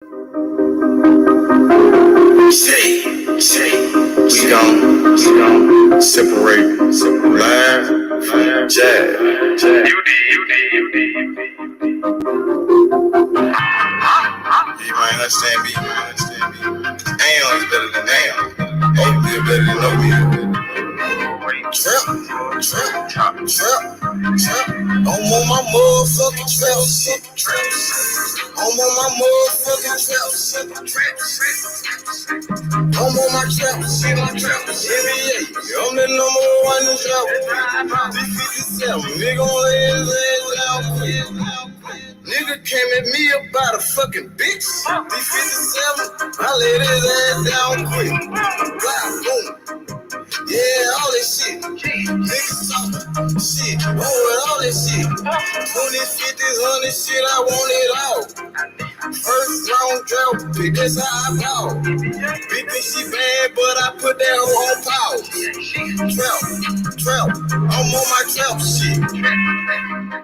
We don't separate live from jazz. You might understand me. Am is better than damn. Oatmeal better than oatmeal. Trap. I'm on my motherfucking trap shit. I'm on my motherfucking trap shit. I'm on my trap shit. NBA, I'm the number one in trap. 357, nigga on his ass out quick. Nigga came at me about a fucking bitch. 357, I let his ass down quick. Blah, boom. Yeah, all that shit. Niggas talking shit. With all that shit. 20s, 50s, 100s shit, I want it all. First round drought pick, that's how I ball. Bitch think she bad, but I put that hoe on pause. Trap. I'm on my trap shit.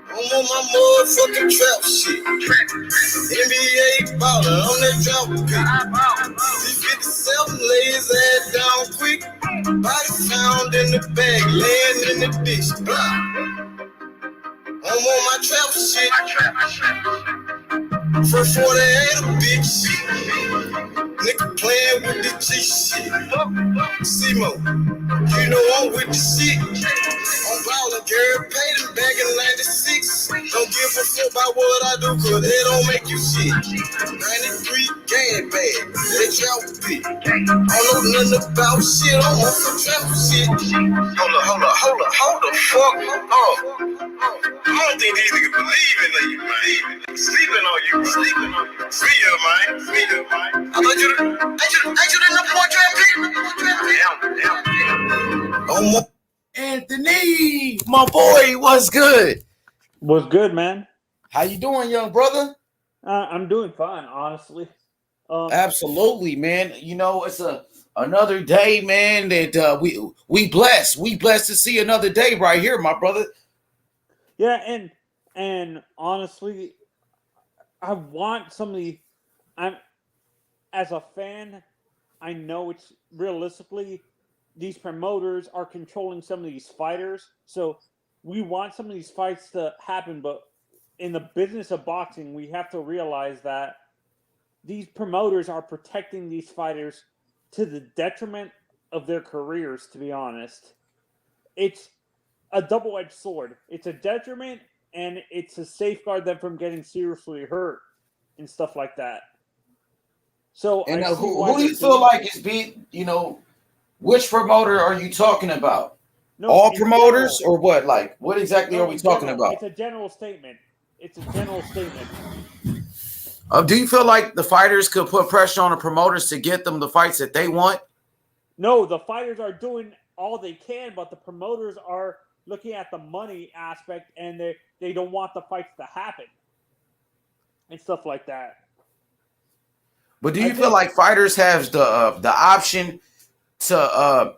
I'm on my motherfucking trap shit. NBA baller on that drought pick. C57 lay his ass down quick. Body found in the bag, laying in the ditch. I'm on my trap shit. First 48 a bitch. Nigga playing with the G shit. Simo, you know I'm with the shit. I'm ballin', Gary Payton back in 96. Don't give a fuck about what I do, cause they don't make you shit. 93 gang bag, they trap beat. I don't know nothing about shit, I'm on some trap shit. Hold the fuck up. I don't think these niggas believing in you, man. Sleeping on you, man. See you, man. I thought you the number one draft pick. Anthony, my boy, what's good? What's good, man? How you doing, young brother? I'm doing fine, honestly. Absolutely, man. You know, it's another day, man. That we blessed. We blessed to see another day right here, my brother. Yeah, and honestly, I want somebody. As a fan, I know it's realistically these promoters are controlling some of these fighters, so we want some of these fights to happen. But in the business of boxing, we have to realize that these promoters are protecting these fighters to the detriment of their careers. To be honest, it's a double-edged sword. It's a detriment, and it's to safeguard them from getting seriously hurt and stuff like that. So, and who do you feel like is being, which promoter are you talking about? No, all promoters or what? Like, what exactly are we talking about? It's a general statement. Do you feel like the fighters could put pressure on the promoters to get them the fights that they want? No, the fighters are doing all they can, but the promoters are looking at the money aspect, and they don't want the fights to happen and stuff like that. But do you feel like fighters have the option to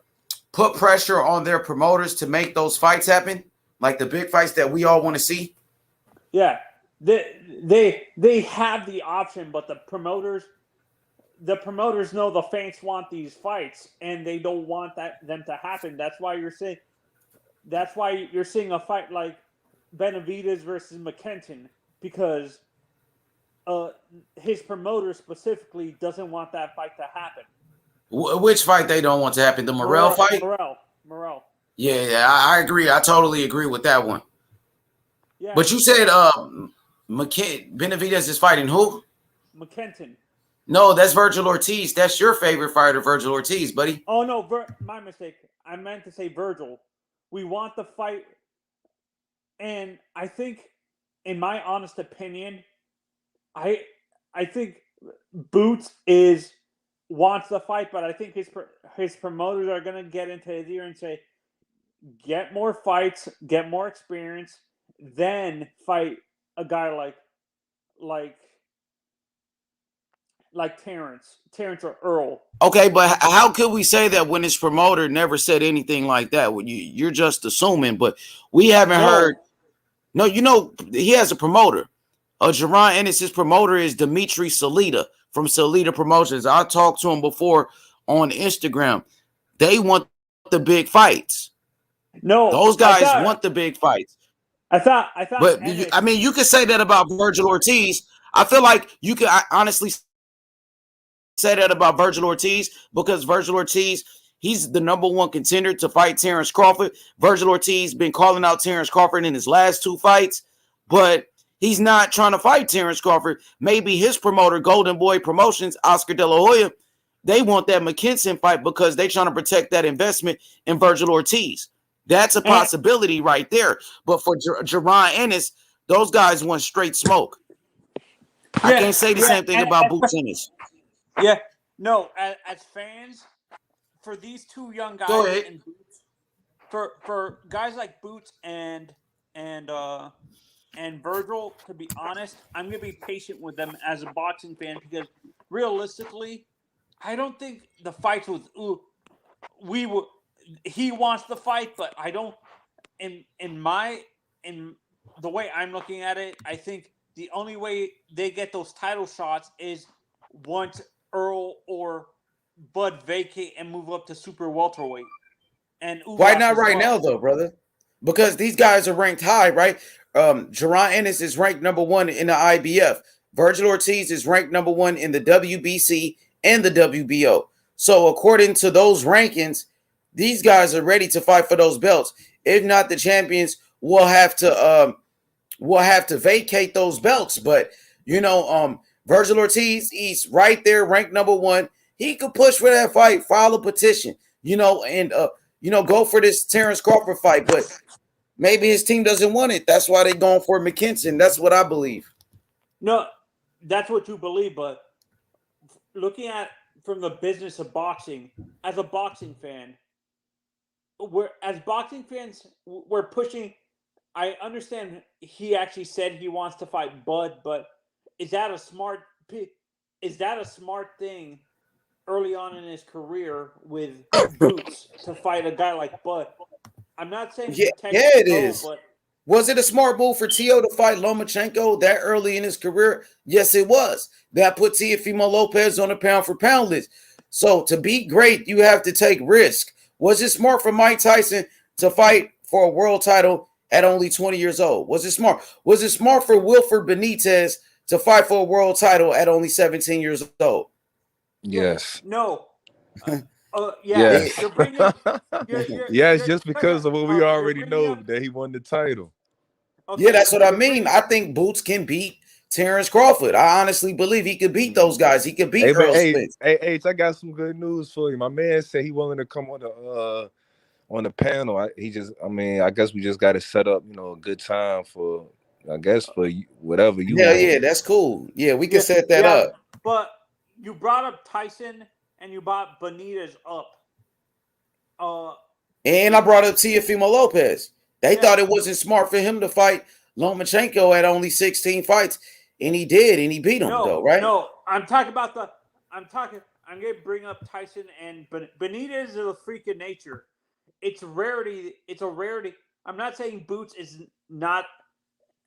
put pressure on their promoters to make those fights happen, like the big fights that we all want to see? Yeah, they have the option, but the promoters know the fans want these fights, and they don't want them to happen. That's why you're seeing a fight like Benavidez versus McKenton, because his promoter specifically doesn't want that fight to happen. Which fight they don't want to happen? The Morrell fight? Morrell. Yeah, I agree. I totally agree with that one. Yeah. But you said Benavidez is fighting who? McKenton. No, that's Virgil Ortiz. That's your favorite fighter, Virgil Ortiz, buddy. Oh, no, my mistake. I meant to say Virgil. We want the fight. And I think, in my honest opinion, I think Boots wants the fight, but I think his promoters are going to get into his ear and say, get more fights, get more experience, then fight a guy like Terrence or Earl. Okay, but how could we say that when his promoter never said anything like that? When you're just assuming, but we haven't heard. No, he has a promoter. Jerron Ennis, his promoter is Dimitri Salita, from Salida Promotions. I talked to him before on Instagram. They want the big fights. No, Those guys want the big fights. I thought. But you could say that about Virgil Ortiz. I feel like you could honestly say that about Virgil Ortiz because Virgil Ortiz, he's the number one contender to fight Terrence Crawford. Virgil Ortiz been calling out Terrence Crawford in his last 2 fights, but he's not trying to fight Terrence Crawford. Maybe his promoter, Golden Boy Promotions, Oscar De La Hoya, they want that McKinson fight because they're trying to protect that investment in Virgil Ortiz. That's a possibility right there. But for Jaron Ennis, those guys want straight smoke. I can't say the same thing about Boots Ennis. Yeah, no, as fans, for these 2 young guys, go ahead. And Boots, for guys like Boots and Virgil, to be honest, I'm gonna be patient with them as a boxing fan because realistically, I don't think the fights with he wants the fight, but I don't. In the way I'm looking at it, I think the only way they get those title shots is once Earl or Bud vacate and move up to super welterweight. And why not right now, though, brother? Because these guys are ranked high, right? Jaron Ennis is ranked number 1 in the IBF. Virgil Ortiz is ranked number 1 in the WBC and the WBO. So according to those rankings, these guys are ready to fight for those belts. If not, the champions will have to vacate those belts. But Virgil Ortiz, he's right there, ranked number 1. He could push for that fight, file a petition, and go for this Terrence Crawford fight. But maybe his team doesn't want it. That's why they're going for McKinson. That's what I believe. No, that's what you believe. But looking at from the business of boxing, as a boxing fan, we're pushing. I understand he actually said he wants to fight Bud, but is that a smart thing early on in his career with Boots to fight a guy like Bud? I'm not saying it is. But was it a smart move for Tio to fight Lomachenko that early in his career? Yes, it was. That put Teofimo Lopez on the pound for pound list. So to be great, you have to take risk. Was it smart for Mike Tyson to fight for a world title at only 20 years old? Was it smart? Was it smart for Wilfred Benitez to fight for a world title at only 17 years old? Yes. No. Yes. Yes, just because of what we already know that he won the title. Okay, yeah, that's what I mean. I think Boots can beat Terrence Crawford. I honestly believe he could beat those guys. He could beat Earl Spence. Hey, I got some good news for you. My man said he willing to come on the panel. I guess we just got to set up, a good time for whatever you want. Yeah, that's cool. Yeah, we can set that up. But you brought up Tyson and you brought Benitez up. And I brought up Teofimo Lopez. They thought it wasn't smart for him to fight Lomachenko at only 16 fights, and he did, and he beat him, right? No, I'm going to bring up Tyson and Benitez is a freak of nature. It's a rarity. I'm not saying Boots is not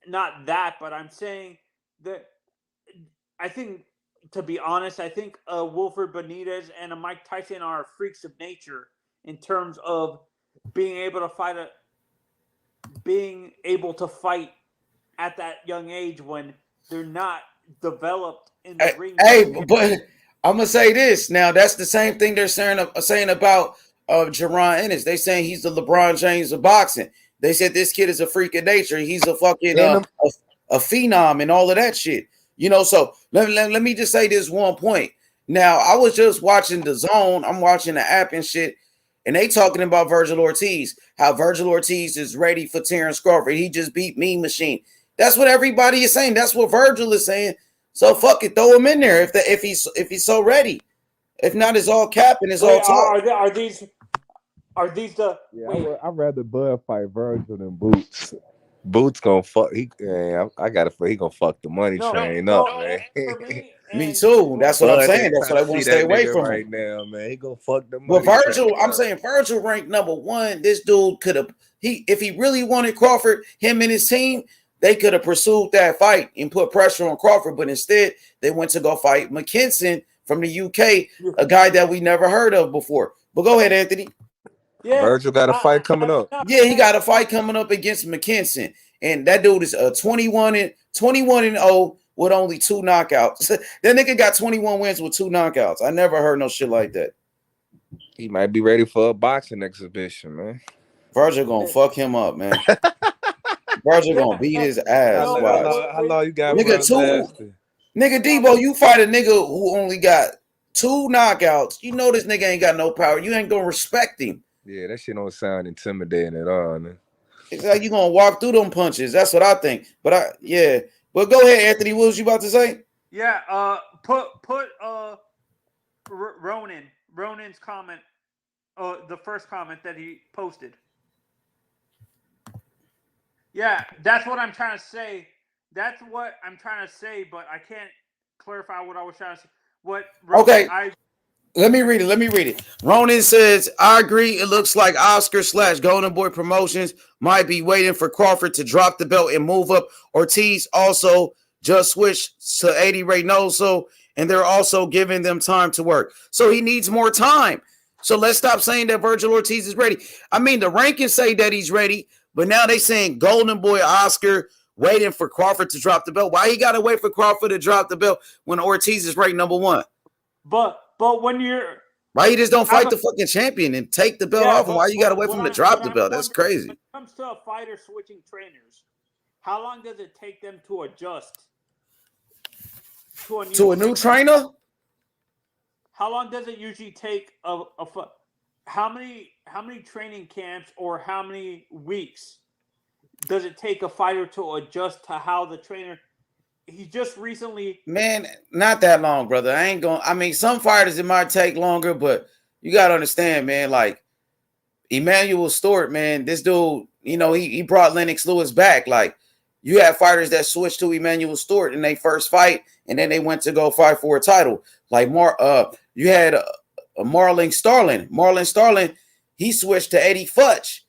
that, but I'm saying that I think, to be honest, Wilfred Benitez and Mike Tyson are freaks of nature in terms of being able to fight at that young age when they're not developed in the ring. Hey, but I'm gonna say this now. That's the same thing they're saying about Jaron Ennis. They saying he's the LeBron James of boxing. They said this kid is a freak of nature. He's a fucking a phenom and all of that shit. So let me just say this one point. Now, I was just watching the Zone. I'm watching the app and shit. And they talking about Virgil Ortiz, how Virgil Ortiz is ready for Terrence Crawford. He just beat Mean Machine. That's what everybody is saying. That's what Virgil is saying. So fuck it, throw him in there if he's so ready. If not, it's all cap and it's all talk. Are these the? Yeah, I'd rather Bud fight Virgil than Boots. Boots gonna fuck. He gonna fuck the money train up, man. Me too. That's what I'm saying. That's what I want to stay away from right now, man. He gonna fuck the money. But Virgil, I'm saying Virgil ranked number 1. This dude could have, if he really wanted Crawford, him and his team, they could have pursued that fight and put pressure on Crawford, but instead they went to go fight McKinson from the UK, a guy that we never heard of before. But go ahead, Anthony. Yeah, Virgil got a fight coming up. Yeah, he got a fight coming up against McKinson, and that dude is 21-0 with only 2 knockouts. That nigga got 21 wins with 2 knockouts. I never heard no shit like that. He might be ready for a boxing exhibition, man. Virgil gonna fuck him up, man. Virgil gonna beat his ass. How long you got? Nigga, nigga Debo, you fight a nigga who only got 2 knockouts. You know this nigga ain't got no power. You ain't gonna respect him. Yeah, that shit don't sound intimidating at all, man. It's like you gonna walk through them punches. That's what I think. But But go ahead, Anthony. What was you about to say? Yeah, put Ronan's comment, the first comment that he posted. Yeah, that's what I'm trying to say. That's what I'm trying to say, but I can't clarify what I was trying to say. Let me read it. Ronan says, I agree. It looks like Oscar/Golden Boy Promotions might be waiting for Crawford to drop the belt and move up. Ortiz also just switched to Eddie Reynoso, and they're also giving them time to work. So he needs more time. So let's stop saying that Virgil Ortiz is ready. I mean, the rankings say that he's ready, but now they saying Golden Boy Oscar waiting for Crawford to drop the belt. Why he got to wait for Crawford to drop the belt when Ortiz is ranked number 1? But when you're, why you just don't fight the fucking champion and take the belt off him? Why you got to wait for him to drop the belt? That's crazy. When it comes to a fighter switching trainers, how long does it take them to adjust to a new trainer? How long does it usually take how many training camps or how many weeks does it take a fighter to adjust to how the trainer? He just recently, man, not that long, brother. I mean, some fighters it might take longer, but you gotta understand, man. Like Emmanuel Stewart, man, this dude, you know, he brought Lennox Lewis back. Like you have fighters that switched to Emmanuel Stewart in their first fight, and then they went to go fight for a title. Like you had Marlon Starling. Marlon Starling, he switched to Eddie Futch.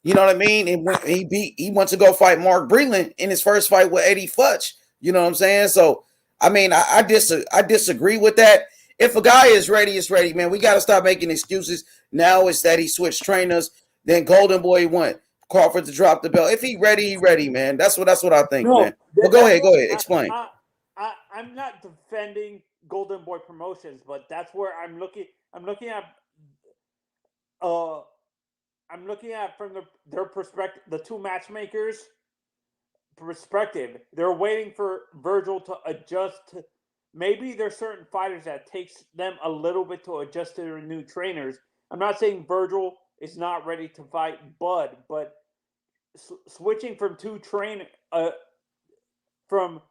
You know what I mean? And he went to go fight Mark Breland in his first fight with Eddie Futch. You know what I'm saying? So, I mean, I disagree with that. If a guy is ready, it's ready, man. We got to stop making excuses. Now it's that he switched trainers. Then Golden Boy went Crawford to drop the belt. If he ready, man. That's what I think, man. But go ahead, explain. I'm not defending Golden Boy Promotions, but that's where I'm looking at from their perspective, the two matchmakers' perspective. They're waiting for Virgil to adjust to, maybe there's certain fighters that takes them a little bit to adjust to their new trainers. I'm not saying Virgil is not ready to fight Bud, but switching from from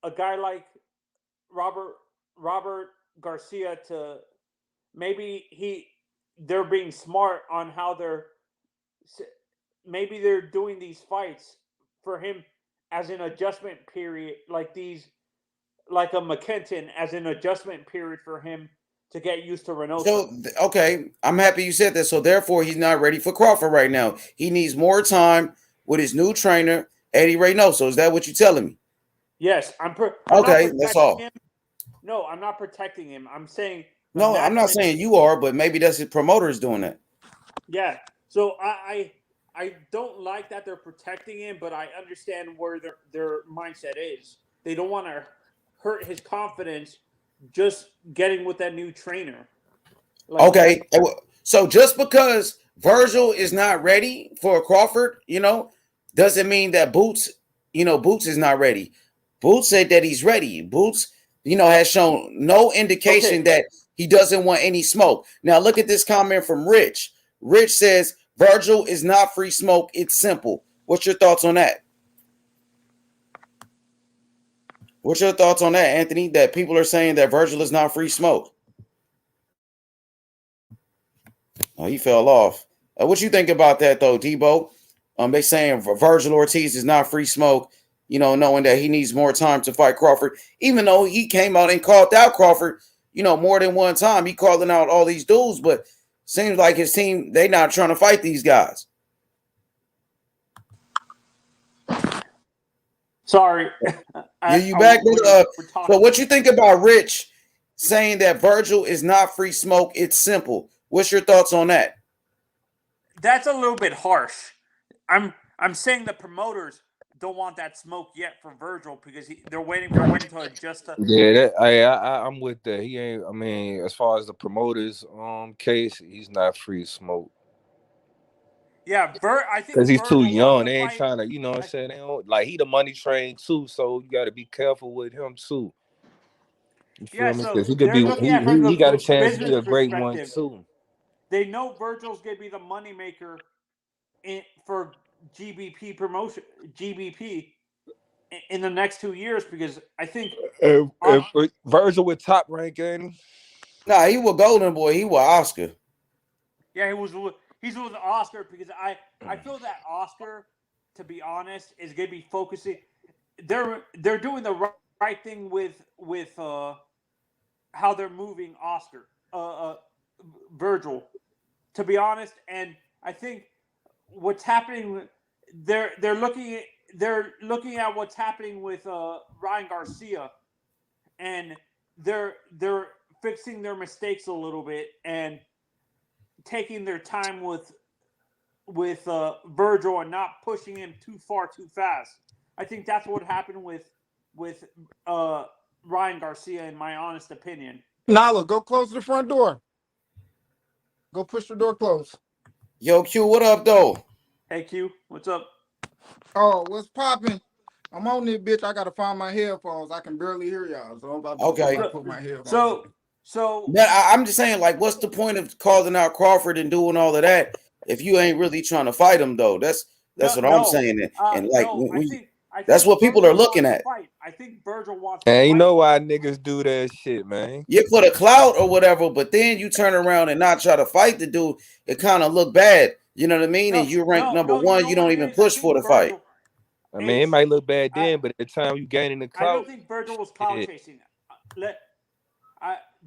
a guy like Robert Garcia to maybe they're being smart on how maybe they're doing these fights for him as an adjustment period, like a McKinton as an adjustment period for him to get used to Reynoso. So, okay, I'm happy you said that. So, therefore, he's not ready for Crawford right now. He needs more time with his new trainer, Eddie Reynoso. Is that what you're telling me? Yes. Okay, that's all. No, I'm not protecting him. I'm saying... No, I'm not saying you are, but maybe that's his promoters doing that. Yeah. So, I don't like that they're protecting him, but I understand where their mindset is. They don't want to hurt his confidence just getting with that new trainer. Okay. So just because Virgil is not ready for Crawford, doesn't mean that Boots is not ready. Boots said that he's ready. Boots, has shown no indication that he doesn't want any smoke. Now look at this comment from Rich. Rich says, Virgil is not free smoke. It's simple. What's your thoughts on that? What's your thoughts on that, Anthony? That people are saying that Virgil is not free smoke. Oh, he fell off. What you think about that, though, Debo? They saying Virgil Ortiz is not free smoke, knowing that he needs more time to fight Crawford, even though he came out and called out Crawford, more than one time. He calling out all these dudes, but seems like his team, they not trying to fight these guys. Sorry. You back? We're So what you think about Rich saying that Virgil is not free smoke? It's simple. What's your thoughts on that? That's a little bit harsh. I'm saying the promoters don't want that smoke yet for Virgil because they're waiting for him to adjust to. Yeah, I'm with that. He ain't. I mean, as far as the promoters case, he's not free smoke. Yeah, I think because he's Virgil too young. wants They to ain't fight. trying to, you know what I'm saying? They don't, like, he the money train too, so you got to be careful with him too. You feel Yeah, me? so Because he could they're be, looking at from he got a the chance to be business a great one perspective. too. They know Virgil's going to be the moneymaker for GBP promotion, GBP in the next 2 years because I think If Virgil with top rank, ain't he? Nah, he was Golden Boy. He was Oscar. Yeah, he's with Oscar because I feel that Oscar, to be honest, is going to be focusing. They're doing the right thing with how they're moving Oscar, Virgil, to be honest, and I think what's happening. They're looking at what's happening with Ryan Garcia, and they're fixing their mistakes a little bit and taking their time with Virgil and not pushing him too far too fast. I think that's what happened with Ryan Garcia, in my honest opinion. Nala, go close the front door. Go push the door closed. Yo, Q, what up, though? Hey Q, what's up? Oh, what's popping? I'm on this bitch. I gotta find my headphones. I can barely hear y'all, so I'm about to put my headphones. So I'm just saying, like, what's the point of calling out Crawford and doing all of that if you ain't really trying to fight him, though? That's what I'm saying, and like, that's what people are looking at. I think Virgil wants to And fight. you know why niggas do that shit, man? You put a clout or whatever, but then you turn around and not try to fight the dude. It kind of look bad. You know what I mean? And you rank number one. You don't even push for the fight. I mean, it might look bad then, but at the time you gaining the clout. I don't think Virgil was clout chasing.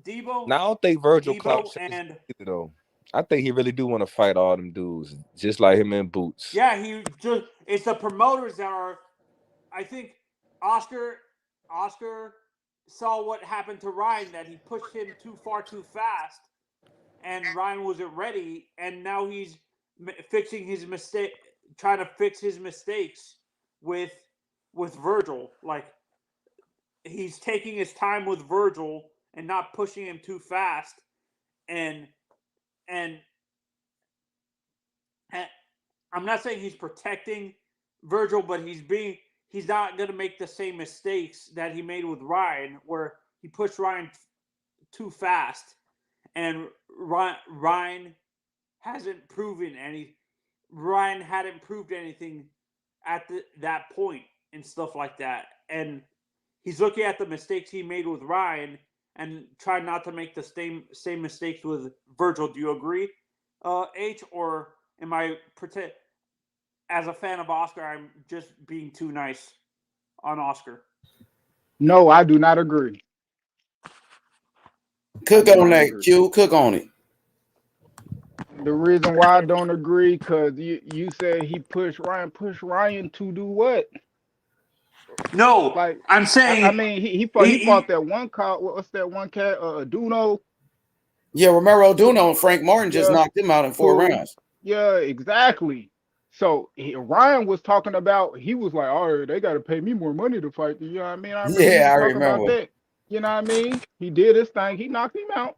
Debo. Now I don't think Virgil clout chasing either, though. I think he really do want to fight all them dudes, just like him in Boots. Yeah, it's the promoters that are. I think Oscar saw what happened to Ryan, that he pushed him too far too fast, and Ryan wasn't ready, and now he's fixing his mistake, trying to fix his mistakes with Virgil. Like, he's taking his time with Virgil and not pushing him too fast, and I'm not saying he's protecting Virgil, but he's not going to make the same mistakes that he made with Ryan, where he pushed Ryan too fast, and Ryan hasn't proven any. Ryan hadn't proved anything at that point and stuff like that, and he's looking at the mistakes he made with Ryan and trying not to make the same mistakes with Virgil. Do you agree, H, or am I as a fan of Oscar, I'm just being too nice on Oscar? No, I do not agree. Cook on that, Q. Cook on it. The reason why I don't agree, because you said he pushed Ryan. Push Ryan to do what? No, like I'm saying. I mean, he fought that one cat. What's that one cat? Duno. Yeah, Romero Duno and Frank Martin just knocked him out in 4 rounds. Yeah, exactly. So Ryan was talking about. He was like, "Oh, they got to pay me more money to fight." You know what I mean? I remember about that. You know what I mean? He did his thing. He knocked him out.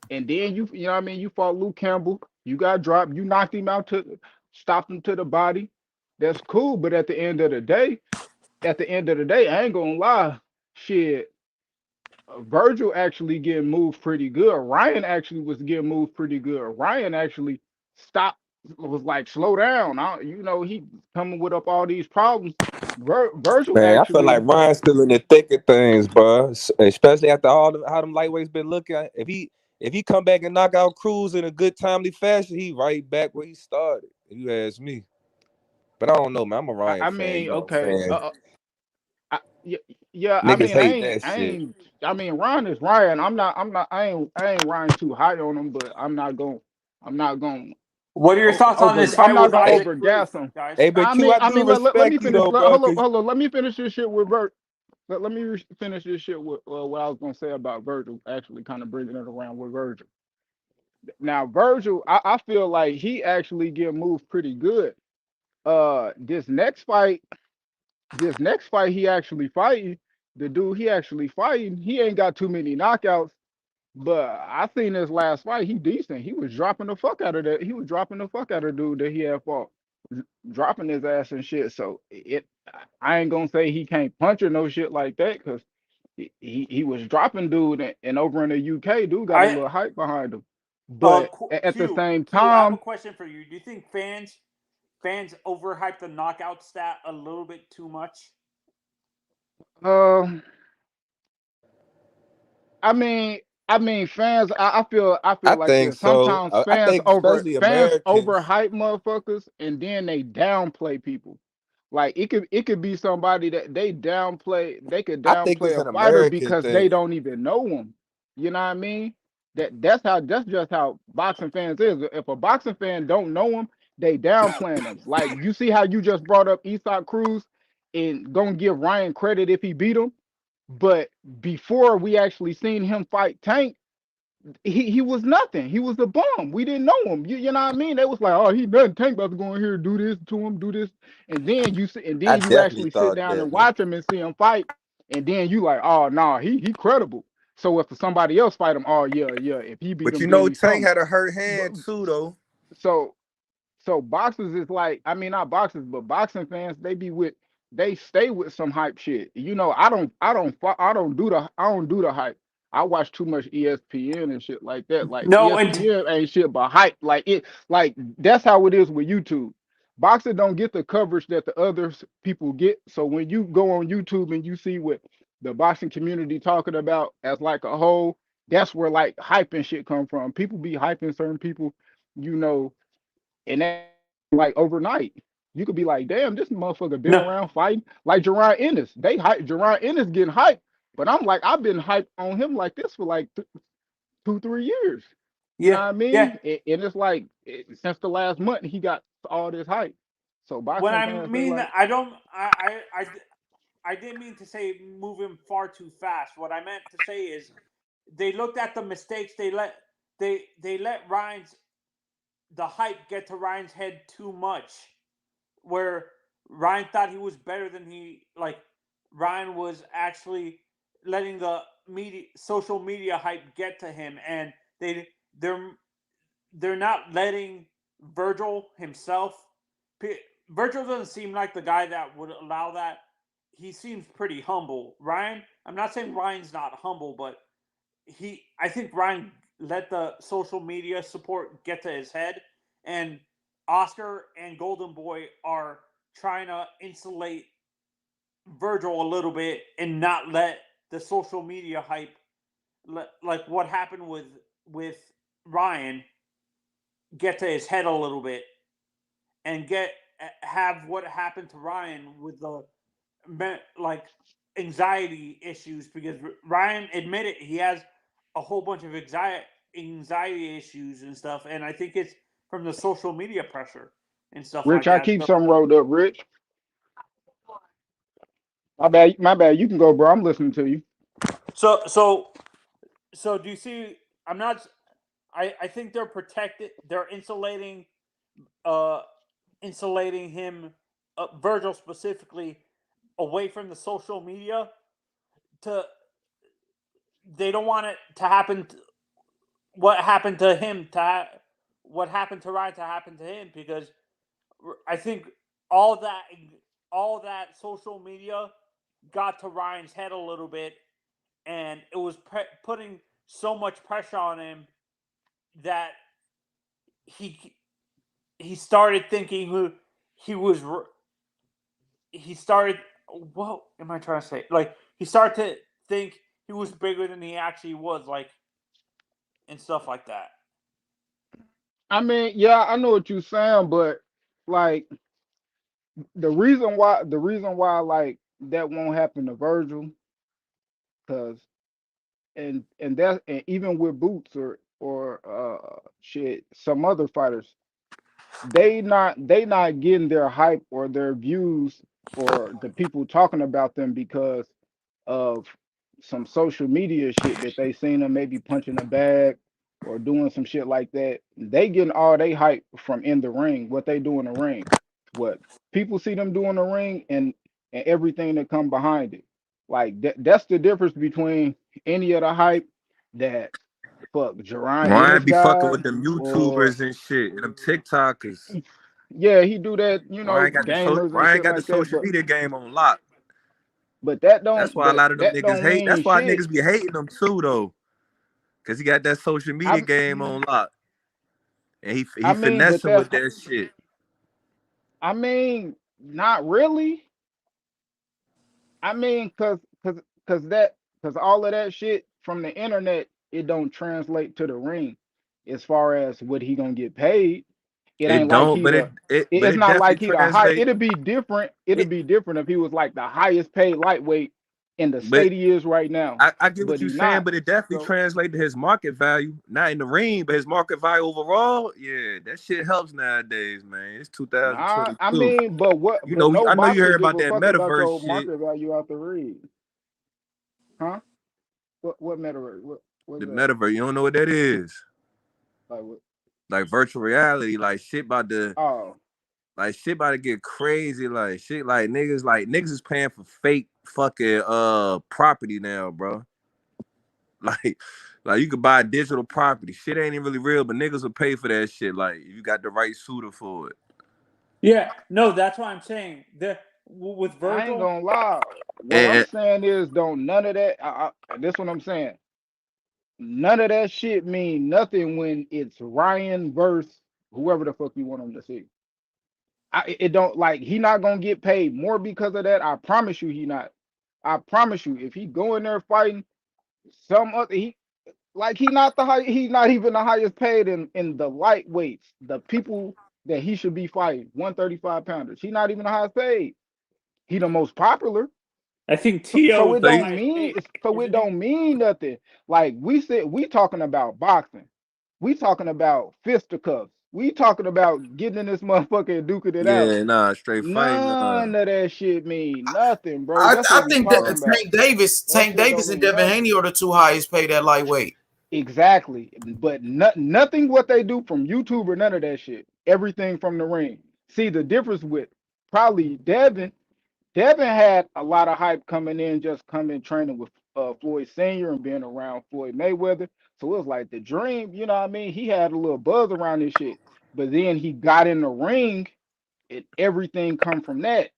And then you know what I mean? You fought Luke Campbell. You got dropped. You knocked him out stopped him to the body. That's cool. But at the end of the day, I ain't gonna lie. Shit, Virgil actually getting moved pretty good. Ryan actually was getting moved pretty good. Ryan actually stopped, was like, slow down. He coming with up all these problems. Virgil Man, actually, I feel like Ryan's still in the thick of things, bro. Especially after how them lightweights been looking. If he come back and knock out Cruz in a good timely fashion, he right back where he started. If you ask me, but I don't know, man. I'm a Ryan fan. I mean, okay. Yeah, Niggas hate that shit. I mean, Ryan is Ryan. I ain't Ryan too high on him, but I'm not going What are your thoughts on this fight I'm not with gonna Isaac overgas Cruz, him. guys? Hey, but Q, I do Let me respect you finish. though, bro. Hold on. Let me finish this shit with Vert. Let me finish this shit with what I was gonna say about Virgil. Actually, kind of bringing it around with Virgil. Now, Virgil, I feel like he actually get moved pretty good. This next fight, he actually fighting. The dude he actually fighting, he ain't got too many knockouts. But I seen this last fight, he decent. He was dropping the fuck out of that. He was dropping the fuck out of dude that he had fought, dropping his ass and shit. So I ain't gonna say he can't punch or no shit like that, because he was dropping dude, and over in the UK, dude got a little hype behind him. But at the same Q, I have a time, question for you. Do you think fans overhype the knockout stat a little bit too much? uh, I mean, fans. I feel I like think this. so. Sometimes I think especially fans Americans. overhype motherfuckers, and then they downplay people. Like it could be somebody that they downplay. They could I think downplay it's a an fighter American because they thing. don't even know him. You know what I mean? That's just how boxing fans is. If a boxing fan don't know him, they downplaying him. Like, you see how you just brought up Isak Cruz, and gonna give Ryan credit if he beat him. But before we actually seen him fight Tank, he was nothing. He was a bum. We didn't know him. You know what I mean? They was like, oh, he nothing. Tank about to go in here and do this to him, do this, and then I you definitely actually sit thought down and that. watch him and see him fight, and then you like, oh no, he credible. So if somebody else fight him, oh yeah, if he beat But him, you then know, he's Tank something. had a hurt But hand too, though. so boxers is like, I mean, not boxers, but boxing fans, they stay with some hype shit. You know, I don't do the hype. I watch too much ESPN and shit like that. Like, No, and ESPN ain't shit but hype. Like that's how it is with YouTube. Boxing don't get the coverage that the other people get. So when you go on YouTube and you see what the boxing community talking about as like a whole, that's where like hype and shit come from. People be hyping certain people, you know, and that like overnight. You could be like, damn, this motherfucker been no, around fighting. Like Jerron Ennis. They hype Jerron Ennis getting hyped. But I'm like, I've been hyped on him like this for like 2-3 years. You know yeah, what I yeah. mean? And it's like since the last month he got all this hype. So When boxing I fans, they mean like, that, I didn't mean to say move him far too fast. What I meant to say is they looked at the mistakes they let Ryan's the hype get to Ryan's head too much, where Ryan thought he was better than Ryan was actually letting the social media hype get to him, and they're they're not letting Virgil himself. Virgil doesn't seem like the guy that would allow that. He seems pretty humble. Ryan, I'm not saying Ryan's not humble, but I think Ryan let the social media support get to his head, and Oscar and Golden Boy are trying to insulate Virgil a little bit and not let the social media hype, like what happened with Ryan, get to his head a little bit, and have what happened to Ryan with the like anxiety issues, because Ryan admitted he has a whole bunch of anxiety issues and stuff, and I think it's from the social media pressure and stuff Rich, like I that. keep something rolled up, Rich. My bad. You can go, bro. I'm listening to you. So do you see? I'm not. I think they're protected. They're uh, insulating him, Virgil specifically, away from the social media. To They don't want it to happen. What happened to him what happened to Ryan to happen to him, because I think all that all that social media got to Ryan's head a little bit, and it was putting so much pressure on him that he he started thinking he was he started what am I trying to say? Like, he started to think he was bigger than he actually was, like, and stuff like that. I mean, yeah, I know what you're saying, but like the reason why like that won't happen to Virgil, because and even with Boots or shit, some other fighters, they not getting their hype or their views or the people talking about them because of some social media shit that they seen them maybe punching a bag or doing some shit like that. They getting all they hype from in the ring, what they do in the ring, what people see them do in the ring, and everything that come behind it. Like that's the difference between any of the hype that fuck Jerron Ryan Ennis be fucking got with them or YouTubers and shit, and them TikTokers. yeah, he do that, you know, gamers and Ryan shit got the like that, social media game on lock. but that That's don't why a lot of them that niggas don't hate. mean That's why shit. niggas be hating them too, though, cause he got that social media I game on lock, and he I mean, but finessing with that that shit. I mean, not really. I mean, cause that cause all of that shit from the internet, it don't translate to the ring as far as what he gonna get paid. It It ain't like don't, he but the but it's it not like definitely he the high. translate. It'd be different. It'd It, be different if he was like the highest paid lightweight in the but state he is right now. I get But what he you're saying, not. but it definitely So translates to his market value, not in the ring, but his market value overall. Yeah, that shit helps nowadays, man. It's nah, I 2022. mean, but what? You But know, no I know you boxer heard give about a that fuck about metaverse your shit. market value out the ring, huh? What metaverse? What's The that? metaverse, you don't know what that is? Like what? Like virtual reality, Oh, like shit about to get crazy, like shit, like niggas is paying for fake fucking property now, bro. Like, like you could buy digital property. Shit ain't even really real, but niggas will pay for that shit. Like, you got the right suitor for it. Yeah, no, that's why I'm saying with I ain't Virgil. gonna lie. What I'm And saying is, don't none of that. This what I'm saying. None of that shit mean nothing when it's Ryan versus whoever the fuck you want him to see. It don't like he not gonna get paid more because of that. I promise you, he not. I promise you, if he go in there fighting some other, he not the high. He's not even the highest paid in the lightweights. The people that he should be fighting, 135 pounders. He not even the highest paid. He the most popular. I think So Tio it is the don't highest mean paid, so it isn't he? don't mean nothing. Like we said, we talking about boxing. We talking about fisticuffs. We talking about getting in this motherfucker and duking it out. yeah, nah, straight fighting, nah. None of that shit mean nothing, bro. I, That's I what we think that talking about. That Tank shit don't Davis and mean Devin nothing. Haney are the two highest paid at lightweight. Exactly. But nothing what they do from YouTube or none of that shit. Everything from the ring. See the difference with probably Devin. Devin had a lot of hype coming in, just coming training with Floyd Sr. and being around Floyd Mayweather. So it was like the dream, you know what I mean? He had a little buzz around this shit. But then he got in the ring and everything come from that.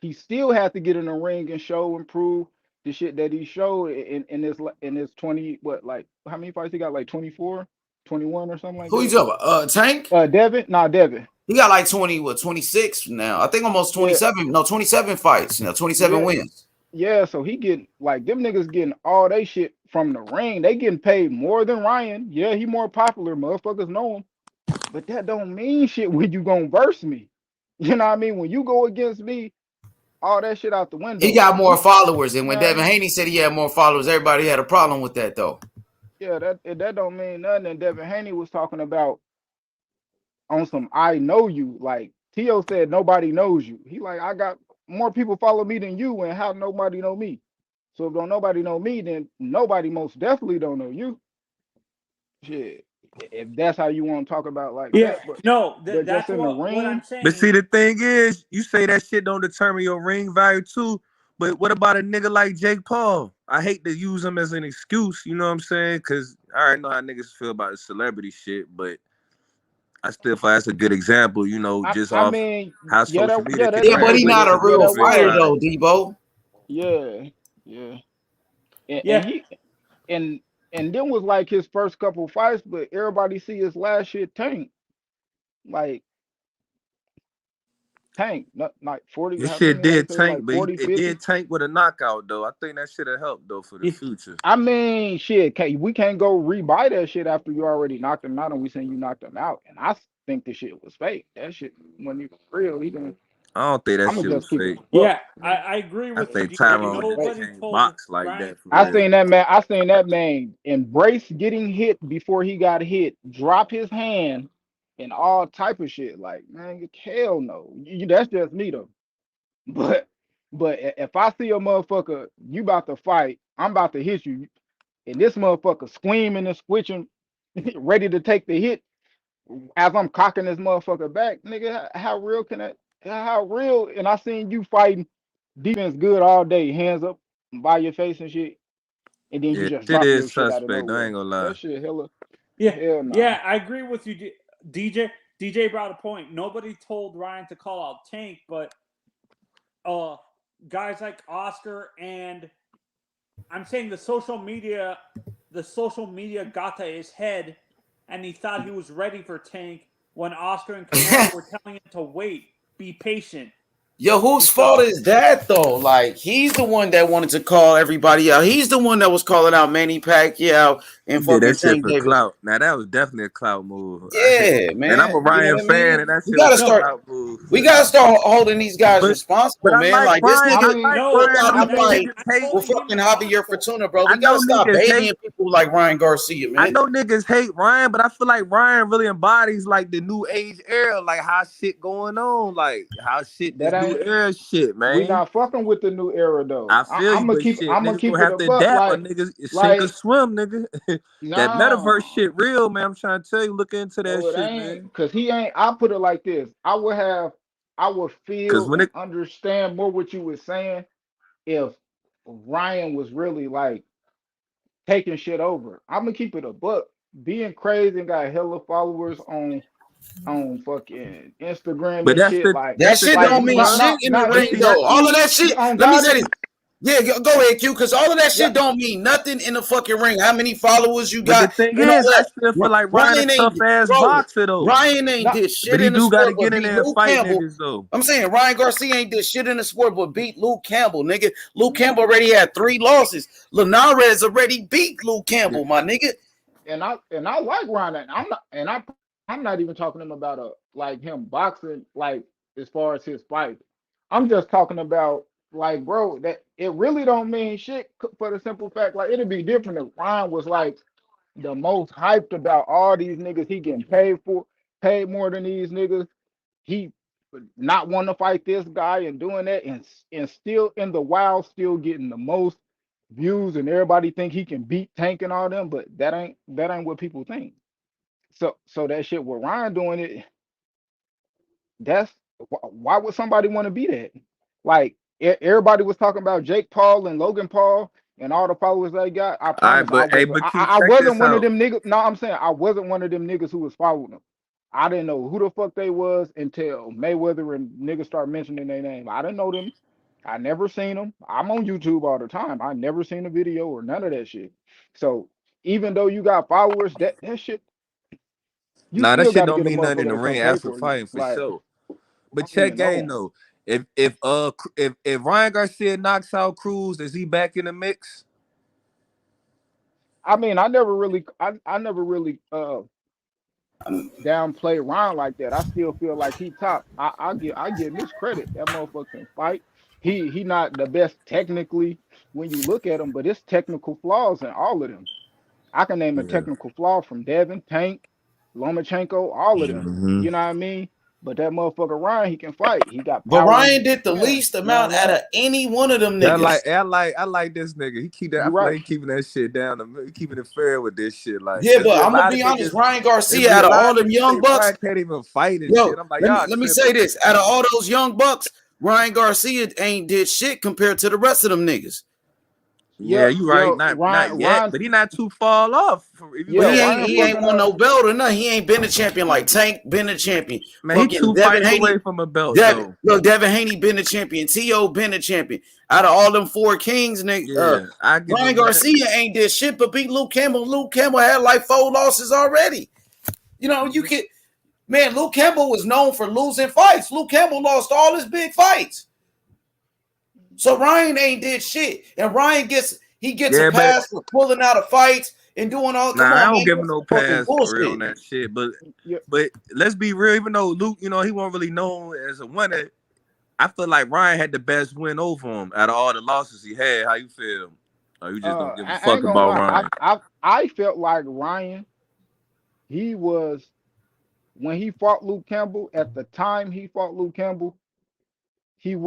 He still had to get in the ring and show and prove the shit that he showed in his 20, what, like how many fights he got? Like 24, 21 or something like Who you that. talking about? Tank? Devin? Nah, Devin. He got like 26 now. I think almost Yeah, 27. No, 27 fights. 27 yeah. wins. Yeah, so he getting like them niggas getting all they shit from the ring. They getting paid more than Ryan. Yeah, he more popular. Motherfuckers know him. But that don't mean shit when you gonna verse me. You know what I mean? When you go against me, all that shit out the He window. got more followers. And You when know what I Devin mean? Haney said he had more followers, everybody had a problem with that, though. Yeah, that don't mean nothing. And Devin Haney was talking about on some I know you. Like Tio said, nobody knows you. He like, I got more people follow me than you, and how nobody know me. So if don't nobody know me, then nobody most definitely don't know you. Shit, if that's how you want to talk about like Yeah, that, no, but just that's in the what I'm ring, But saying. see, the thing is, you say that shit don't determine your ring value too. But what about a nigga like Jake Paul? I hate to use him as an excuse, you know what I'm saying? Because I already know how niggas feel about the celebrity shit, but I still feel that's a good example, you know, just I off mean, how yeah, social media could that's Yeah, but he true. translate not a to the Yeah, real that business fighter, was. side. though, Debo. Yeah, yeah, and Yeah, he and and then was like his first couple fights, but everybody see his last shit tank, like tank, not 40. This How shit many they did say tank, like but 40, it 50. did tank with a knockout though. I think that should have helped though for the yeah, future. I mean, shit, we can't go rebuy that shit after you already knocked him out and we saying you knocked him out. And I think the shit was fake. That shit wasn't even real. I don't think that I'm gonna shit was just keep it fake. a buck. yeah. I agree I with you, think That DJ. shit Tyrone was fake. Nobody can't told box like Ryan. that for real. I seen that man embrace getting hit before he got hit, drop his hand, and all type of shit. Like, man, hell no. That's just me though. But if I see a motherfucker, you about to fight, I'm about to hit you, and this motherfucker screaming and switching, ready to take the hit as I'm cocking this motherfucker back, nigga, how real can that? How real? And I seen you fighting defense good all day, hands up by your face and shit, and then you Yeah, just shit drop your is shit out of suspect. I nowhere. ain't gonna lie. That shit hella. Yeah, Hell no. yeah, I agree with you, DJ. DJ brought a point. Nobody told Ryan to call out Tank, but guys like Oscar and I'm saying the social media got to his head, and he thought he was ready for Tank when Oscar and Canelo were telling him to wait, be patient. Yo, whose fault is that though? Like, he's the one that wanted to call everybody out. He's the one that was calling out Manny Pacquiao and fucking that shit Tank for Davis. clout. Now that was definitely a clout move. Yeah, man. And I'm a Ryan fan, and that shit was a clout move. We gotta start holding these guys responsible, man. Like this nigga, with fucking Javier Fortuna, bro. We gotta stop babying people like Ryan Garcia, man. I know niggas hate Ryan, but I feel like Ryan really embodies like the new age era, like how shit going on, like how shit this new era shit, man. We not fucking with the new era though. I feel I'm gonna keep it have to adapt, or niggas sink or swim, nigga. That metaverse shit real, man. I'm trying to tell you, look into that shit, man. Cause he ain't. I put it like this. I would feel and understand more what you were saying if Ryan was really like taking shit over. I'm gonna keep it a buck. Being crazy and got hella followers on fucking Instagram but and shit. That shit don't mean shit in the ring though. All of that shit. Let me say this. Yeah, go ahead, Q, because all of that shit don't mean nothing in the fucking ring. How many followers you got? But the thing is, I still feel like Ryan a tough ass boxer though. Ryan ain't did shit in the sport. But he do gotta get in there and fight niggas though. I'm saying Ryan Garcia ain't did shit in the sport but beat Luke Campbell, nigga. Luke Campbell already had 3 losses. Linares already beat Luke Campbell, my nigga. And I like Ryan. I'm not even talking to him about him boxing, like as far as his fight. I'm just talking about like, bro, that it really don't mean shit for the simple fact, like it'd be different if Ryan was like the most hyped about all these niggas he getting paid more than these niggas. He not wanting to fight this guy and doing that and still in the wild, still getting the most views and everybody think he can beat Tank and all them, but that ain't what people think. So that shit with Ryan doing it, that's why would somebody want to be that? Like everybody was talking about Jake Paul and Logan Paul and all the followers they got. I promise I wasn't one of them niggas. No, I'm saying I wasn't one of them niggas who was following them. I didn't know who the fuck they was until Mayweather and niggas start mentioning their name. I didn't know them. I never seen them. I'm on YouTube all the time. I never seen a video or none of that shit. So even though you got followers, that shit. That shit don't mean nothing in the ring after fighting for sure. But check game though. If Ryan Garcia knocks out Cruz, is he back in the mix? I mean, I never really downplay Ryan like that. I still feel like he top. I give his credit. That motherfucker can fight. He not the best technically when you look at him, but it's technical flaws in all of them. I can name a technical flaw from Devin, Tank, Lomachenko, all of them. Mm-hmm. You know what I mean? But that motherfucker Ryan, he can fight. He got power. But Ryan did the least amount out of any one of them niggas. I like this nigga. He keep that. I feel like he keeping that shit down. He keeping it fair with this shit. Like, yeah, but I'm gonna be honest. Ryan Garcia, out of all them young bucks, Ryan can't even fight and shit. I'm like, let me say this: out of all those young bucks, Ryan Garcia ain't did shit compared to the rest of them niggas. Yeah, you right. Not yet, but he not too far off. He ain't won no belt or nothing. He ain't been a champion like Tank been a champion. Man, he 2 fights away from a belt. Look, Devin Haney been a champion. T.O. been a champion. Out of all them 4 kings, nigga, Ryan Garcia ain't did shit but beat Luke Campbell. Luke Campbell had like 4 losses already. You know, Luke Campbell was known for losing fights. Luke Campbell lost all his big fights. So Ryan ain't did shit, and Ryan gets a pass for pulling out of fights and doing all. I don't give him no pass for real on that shit. But let's be real. Even though Luke, he wasn't really known as a winner, I feel like Ryan had the best win over him out of all the losses he had. How you feel? Or you just don't give a fuck about Ryan? I felt like Ryan, he was when he fought Luke Campbell, at the time he fought Luke Campbell, he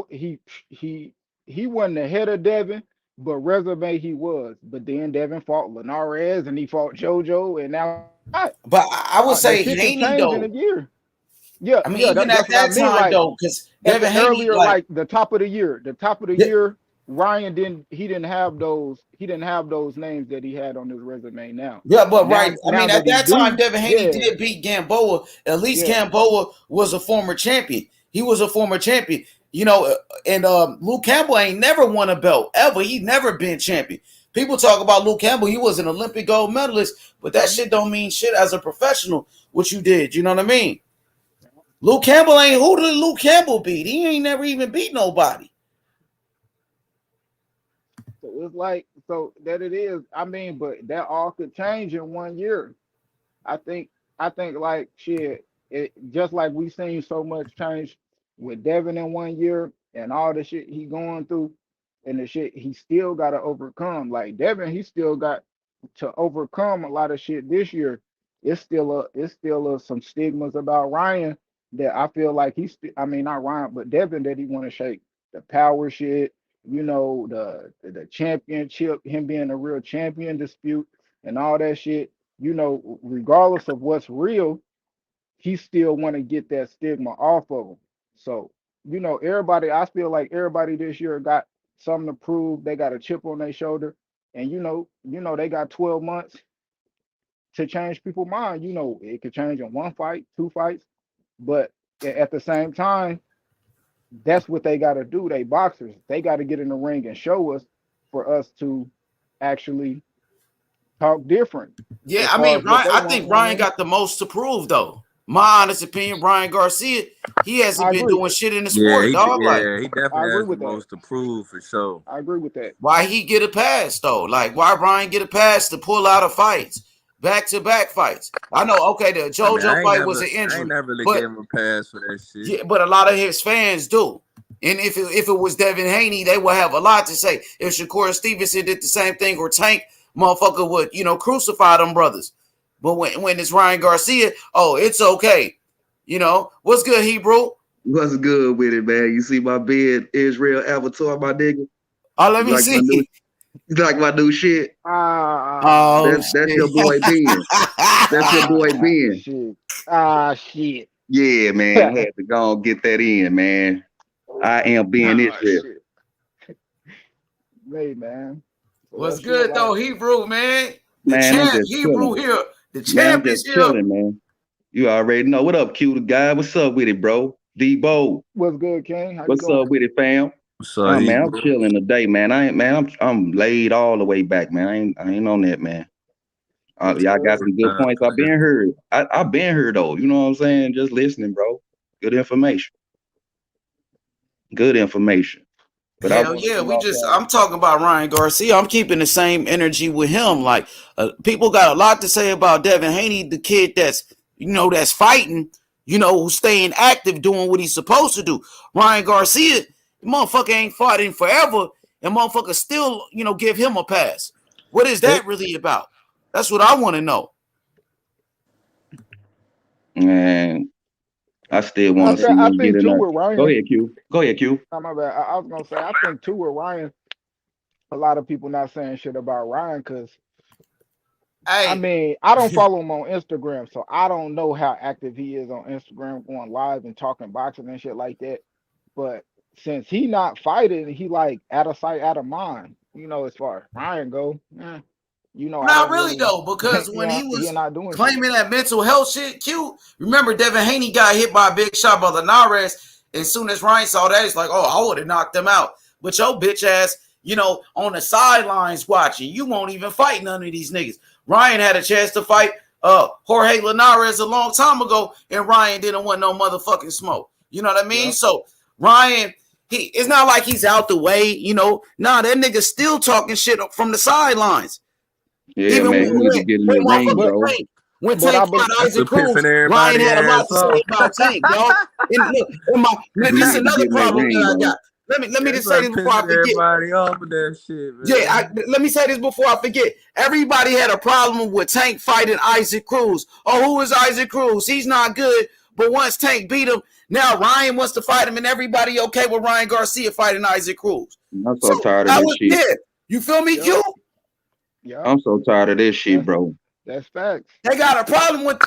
he wasn't ahead of Devin, but resume he was. But then Devin fought Linares and he fought JoJo, and now But I would the say shit can Haney change in a though. year. Yeah, I mean, yeah, even that's at what I that mean. time Like though, because at Devin the Haney, earlier, like, like the top of the year, yeah, Ryan didn't have those names that he had on his resume now. yeah, but right. Now I mean, now at that he that time, do, Devin Haney yeah, did beat Gamboa. At least yeah. Gamboa was a former champion. He was a former champion. And Luke Campbell ain't never won a belt ever. He never been champion. People talk about Luke Campbell. He was an Olympic gold medalist, but that Mhm. shit don't mean shit as a professional. What you did, you know what I mean? Luke Campbell ain't who did Luke Campbell beat? He ain't never even beat nobody. So it's like so that it is. I mean, but that all could change in 1 year. I think I think like shit, just like we seen so much change with Devin in 1 year and all the shit he going through and the shit he still gotta overcome. Like Devin, he still got to overcome a lot of shit this year. It's still some stigmas about Ryan that I feel like I mean not Ryan, but Devin that he wanna shake. The power shit, the championship, him being a real champion dispute and all that shit, regardless of what's real, he still want to get that stigma off of him. So, everybody, I feel like everybody this year got something to prove. They got a chip on their shoulder, and they got 12 months to change people's mind. It could change in one fight, two fights, but at the same time, that's what they got to do. They boxers. They got to get in the ring and show us for us to actually talk different Yeah, as I far mean, as what Ryan, they I want. think You know what I Ryan mean? got the most to prove, though. My honest opinion, Ryan Garcia, he hasn't I been agree. doing shit in the Yeah, sport, dog. Like, he I definitely agree has the with that. most to prove for sure. I agree with that. why he get a pass, though? Like, why Ryan get a pass to pull out of fights, back-to-back fights? I know, okay, the I mean, JoJo fight was an I ain't injury, never really but gave him a pass for that shit. yeah, but a lot of his fans do. And if it was Devin Haney, they would have a lot to say. If Shakur Stevenson did the same thing or Tank, motherfucker would, crucify them brothers. But when it's Ryan Garcia, oh, it's okay. What's good, Hebrew? What's good with it, man? You see my bed, Israel Avatar, my nigga? Oh, let You me like my new see. you like my new shit? Oh, That's shit. your boy Ben. That's your boy Ben. Shit. Shit. Yeah, man. I had to go and get that in, man. I am being Israel. Shit. Hey, man. So What's that shit, good, like, though, Hebrew, man? The Man, I'm champ, just Hebrew chilling. here. The Man, I'm champ just is here. chilling, man. You already know. What up, Q the guy? What's up with it, bro? D-Bo. what's good, King? How you What's doing? up with it, fam? So Oh man, I'm chilling today, man. I'm laid all the way back, man. I ain't on that, man. That's Y'all got good. some good points. I've been heard. I've been heard though. You know what I'm saying? Just listening, bro. Good information. Good information. But I Hell want to yeah, come off I'm talking about Ryan Garcia. I'm keeping the same energy with him. Like, people got a lot to say about Devin Haney, the kid that's fighting, who's staying active, doing what he's supposed to do. Ryan Garcia, the motherfucker ain't fought in forever, and motherfucker still, give him a pass. What is that really about? That's what I want to know. and I still want to see I him get think in too there. with Go Ryan. ahead, Q. Go ahead, Q. Oh, my bad. I was gonna say I think too with Ryan. A lot of people not saying shit about Ryan because I Hey, mean I don't follow him on Instagram, so I don't know how active he is on Instagram, going live and talking boxing and shit like that. But since he not fighting, he like out of sight, out of mind. As far as Ryan go, I not don't really really. though, because when he He was not doing shit. claiming that mental health shit, Q. Remember, Devin Haney got hit by a big shot by Linares. As soon as Ryan saw that, he's like, "Oh, I would have knocked them out." But your bitch ass, on the sidelines watching, you won't even fight none of these niggas. Ryan had a chance to fight Jorge Linares a long time ago, and Ryan didn't want no motherfucking smoke. You know what I mean? Yep. So Ryan, it's not like he's out the way. Nah, that nigga still talking shit from the sidelines. Yeah, Even man. He need to get in the ring, But bro. when but I Tank believe. fought that's Isaac the pissing Cruz, Ryan everybody had a lot ass to say off. about Tank, dog. And look, He this is need to another get in that problem ring, that I bro. got. let me That's just say what this before I pissing forget. everybody off with that shit, man. Yeah, let me say this before I forget. Everybody had a problem with Tank fighting Isaac Cruz. Oh, who is Isaac Cruz? He's not good. But once Tank beat him, now Ryan wants to fight him, and everybody okay with Ryan Garcia fighting Isaac Cruz. I'm so tired of this shit. Yeah, you feel me, Yep. Q? Yeah, I'm so tired of this shit, bro. that's facts. They got a problem with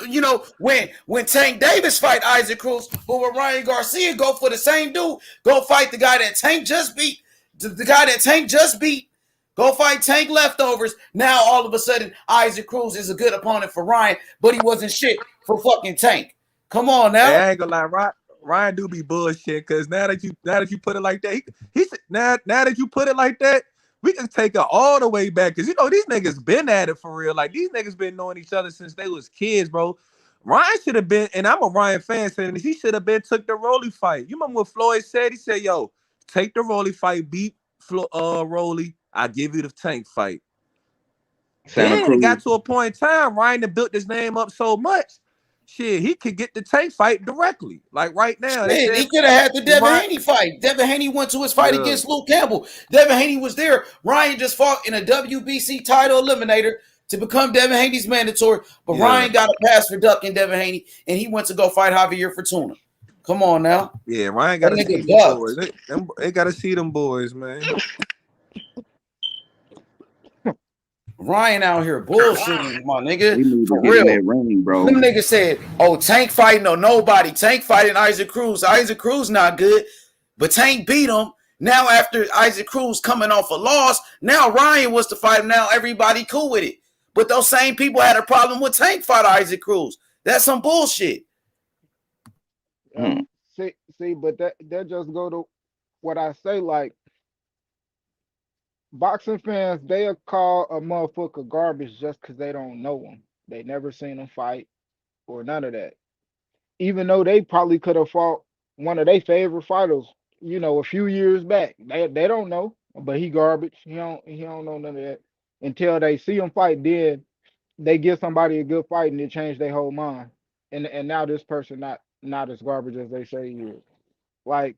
when Tank Davis fight Isaac Cruz, but when Ryan Garcia go for the same dude, go fight the guy that Tank just beat, the guy that Tank just beat, go fight Tank leftovers. Now all of a sudden Isaac Cruz is a good opponent for Ryan, but he wasn't shit for fucking Tank. Come on now. Hey, I ain't gonna lie, Ryan do be bullshit because now that you put it like that, he said now that you put it like that, we can take it all the way back because these niggas been at it for real. Like these niggas been knowing each other since they was kids, bro. Ryan should have been, and I'm a Ryan fan saying this, he should have been took the Rolly fight. You remember what Floyd said? He said, "Yo, take the Rolly fight, beat Rolly. I give you the Tank fight." Santa Then it got Cruz. to a point in time, Ryan had built his name up so much. Shit, he could get the Tank fight directly. Like right now. Shit, he could have had the Devin Haney fight. Devin Haney went to his fight against Luke Campbell. Devin Haney was there. Ryan just fought in a WBC title eliminator to become Devin Haney's mandatory. But Ryan got a pass for ducking Devin Haney, and he went to go fight Javier Fortuna. Come on now. Yeah, Ryan got to see them boys. They got to see them boys, man. Ryan out here bullshitting, my nigga. He need For to get real. in that ring, bro. Them niggas said, oh, Tank fighting or nobody. Tank fighting Isaac Cruz. Isaac Cruz not good, but Tank beat him. Now after Isaac Cruz coming off a loss, now Ryan was to fight him. Now everybody cool with it. But those same people had a problem with Tank fight Isaac Cruz. That's some bullshit. See, but that just go to what I say, like, boxing fans, they'll call a motherfucker garbage just because they don't know him. They never seen him fight or none of that. Even though they probably could have fought one of their favorite fighters, a few years back. They don't know, but he garbage. He don't know none of that until they see him fight. Then they give somebody a good fight and it change their whole mind. And now this person not as garbage as they say he is. Like,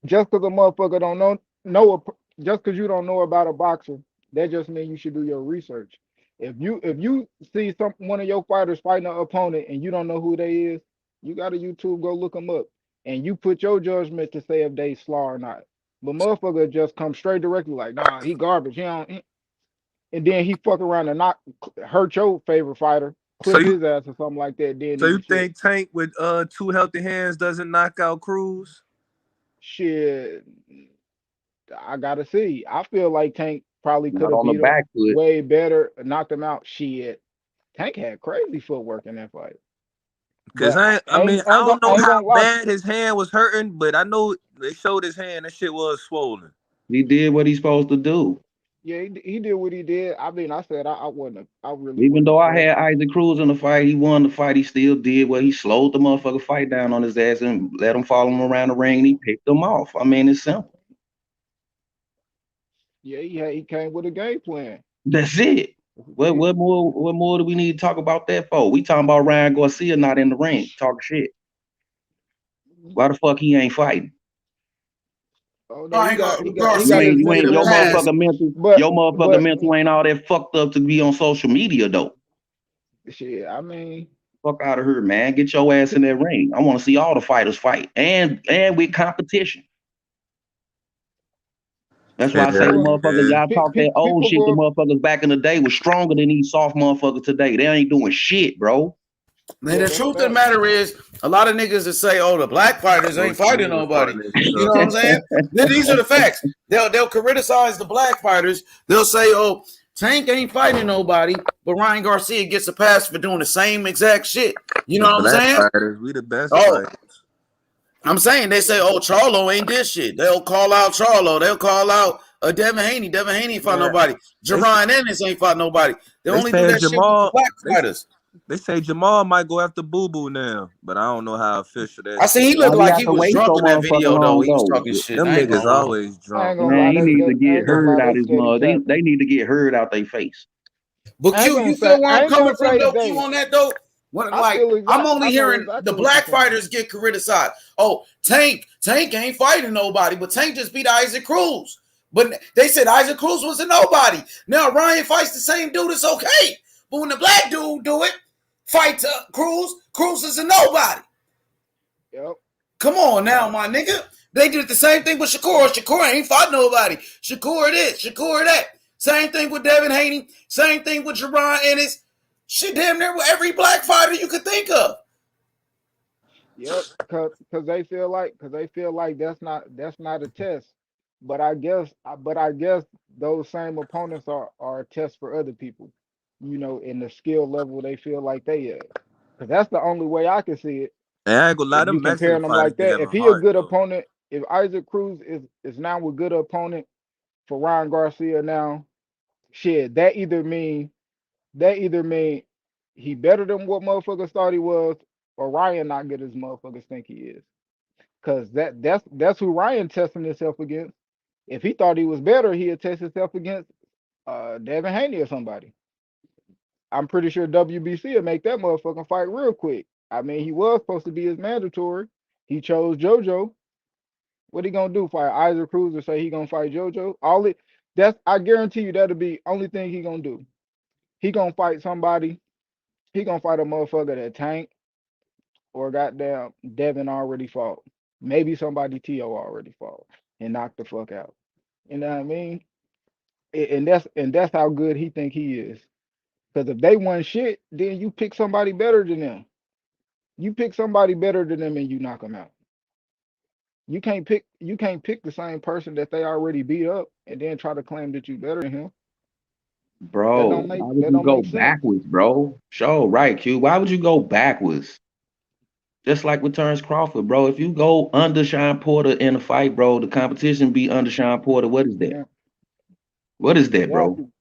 just because a motherfucker don't know just because you don't know about a boxer, that just means you should do your research. If you see one of your fighters fighting an opponent and you don't know who they is, you got to YouTube, go look them up, and you put your judgment to say if they slaw or not. But motherfucker just come straight directly like, nah, he garbage. And then he fuck around and hurt your favorite fighter, clip his ass or something like that. Then so you think Tank with 2 healthy hands doesn't knock out Cruz? Shit, I gotta see. I feel like Tank probably could have beat him way better, knocked him out. Shit, Tank had crazy footwork in that fight. Because I don't know how bad his hand was hurting, but I know they showed his hand. That shit was swollen. He did what he's supposed to do. Yeah, he did what he did. I mean, I said I wouldn't. I really. Even though I had Isaac Cruz in the fight, he won the fight. He still did what he slowed the motherfucker fight down on his ass and let him follow him around the ring. And he picked him off. I mean, it's simple. Yeah, he came with a game plan. That's it. What more do we need to talk about that for? We talking about Ryan Garcia not in the ring, talking shit. Why the fuck he ain't fighting? Oh no, your motherfucker mental ain't all that fucked up to be on social media though. Shit, I mean, fuck out of here, man. Get your ass in that ring. I want to see all the fighters fight and with competition. That's why I say the motherfuckers y'all talk that old shit. The motherfuckers back in the day was stronger than these soft motherfuckers today. They ain't doing shit, bro. Man, the truth of the matter is, a lot of niggas that say, "Oh, the black fighters ain't fighting nobody." You know what I'm saying? These are the facts. They'll criticize the black fighters. They'll say, "Oh, Tank ain't fighting nobody," but Ryan Garcia gets a pass for doing the same exact shit. You know what I'm saying? Fighters, we the best fighters. I'm saying they say, "Oh, Charlo ain't this shit." They'll call out Charlo. They'll call out Devin Haney. Devin Haney ain't fought nobody. Jerron Ennis ain't fought nobody. They only do that shit with the black fighters. They say Jamal might go after Boo Boo now, but I don't know how official that is. I see he looked like he was drunk in that video, though. He was talking shit. Them niggas always drunk. Man, he needs to get heard out his mouth. They need to get heard out their face. But Q, you feel where I'm coming from, though, Q, on that, though? I'm only hearing the black fighters get criticized. Oh, Tank ain't fighting nobody, but Tank just beat Isaac Cruz. But they said Isaac Cruz was a nobody. Now Ryan fights the same dude, it's okay. But when the black dude do it, fight Cruz is a nobody. Yep. Come on now, my nigga. They did the same thing with Shakur. Shakur ain't fought nobody. Shakur this, Shakur that. Same thing with Devin Haney. Same thing with Jerron Ennis. Shit, damn near every black fighter you could think of. Yep, because they feel like that's not a test. But I guess those same opponents are a test for other people. You know, in the skill level they feel like they at. Because that's the only way I can see it. And I ain't gonna lie, If you them Mexican comparing them fighters like be that, if having he a heart, good though. opponent, if Isaac Cruz is now a good opponent for Ryan Garcia now, shit, that either mean he better than what motherfuckers thought he was, or Ryan not good as motherfuckers think he is. Cause that's who Ryan testing himself against. If he thought he was better, he'd test himself against Devin Haney or somebody. I'm pretty sure WBC will make that motherfucking fight real quick. I mean, he was supposed to be his mandatory. He chose JoJo. What he gonna do? Fight Isaac Cruz or say he gonna fight JoJo? I guarantee you that'll be only thing he gonna do. He gonna fight somebody. He gonna fight a motherfucker that Tank or goddamn Devin already fought. Maybe somebody T.O. already fought and knocked the fuck out. You know what I mean? And that's how good he think he is. Because if they won shit, then you pick somebody better than them. You pick somebody better than them and you knock them out. You can't pick the same person that they already beat up and then try to claim that you better than him. Bro, why would That you don't go make sense. backwards, bro? Show right, Q. Why would you go backwards? Just like with Terrence Crawford, bro. If you go under Sean Porter in a fight, bro, the competition be under Sean Porter. What is that? Yeah, What is that, bro? exactly.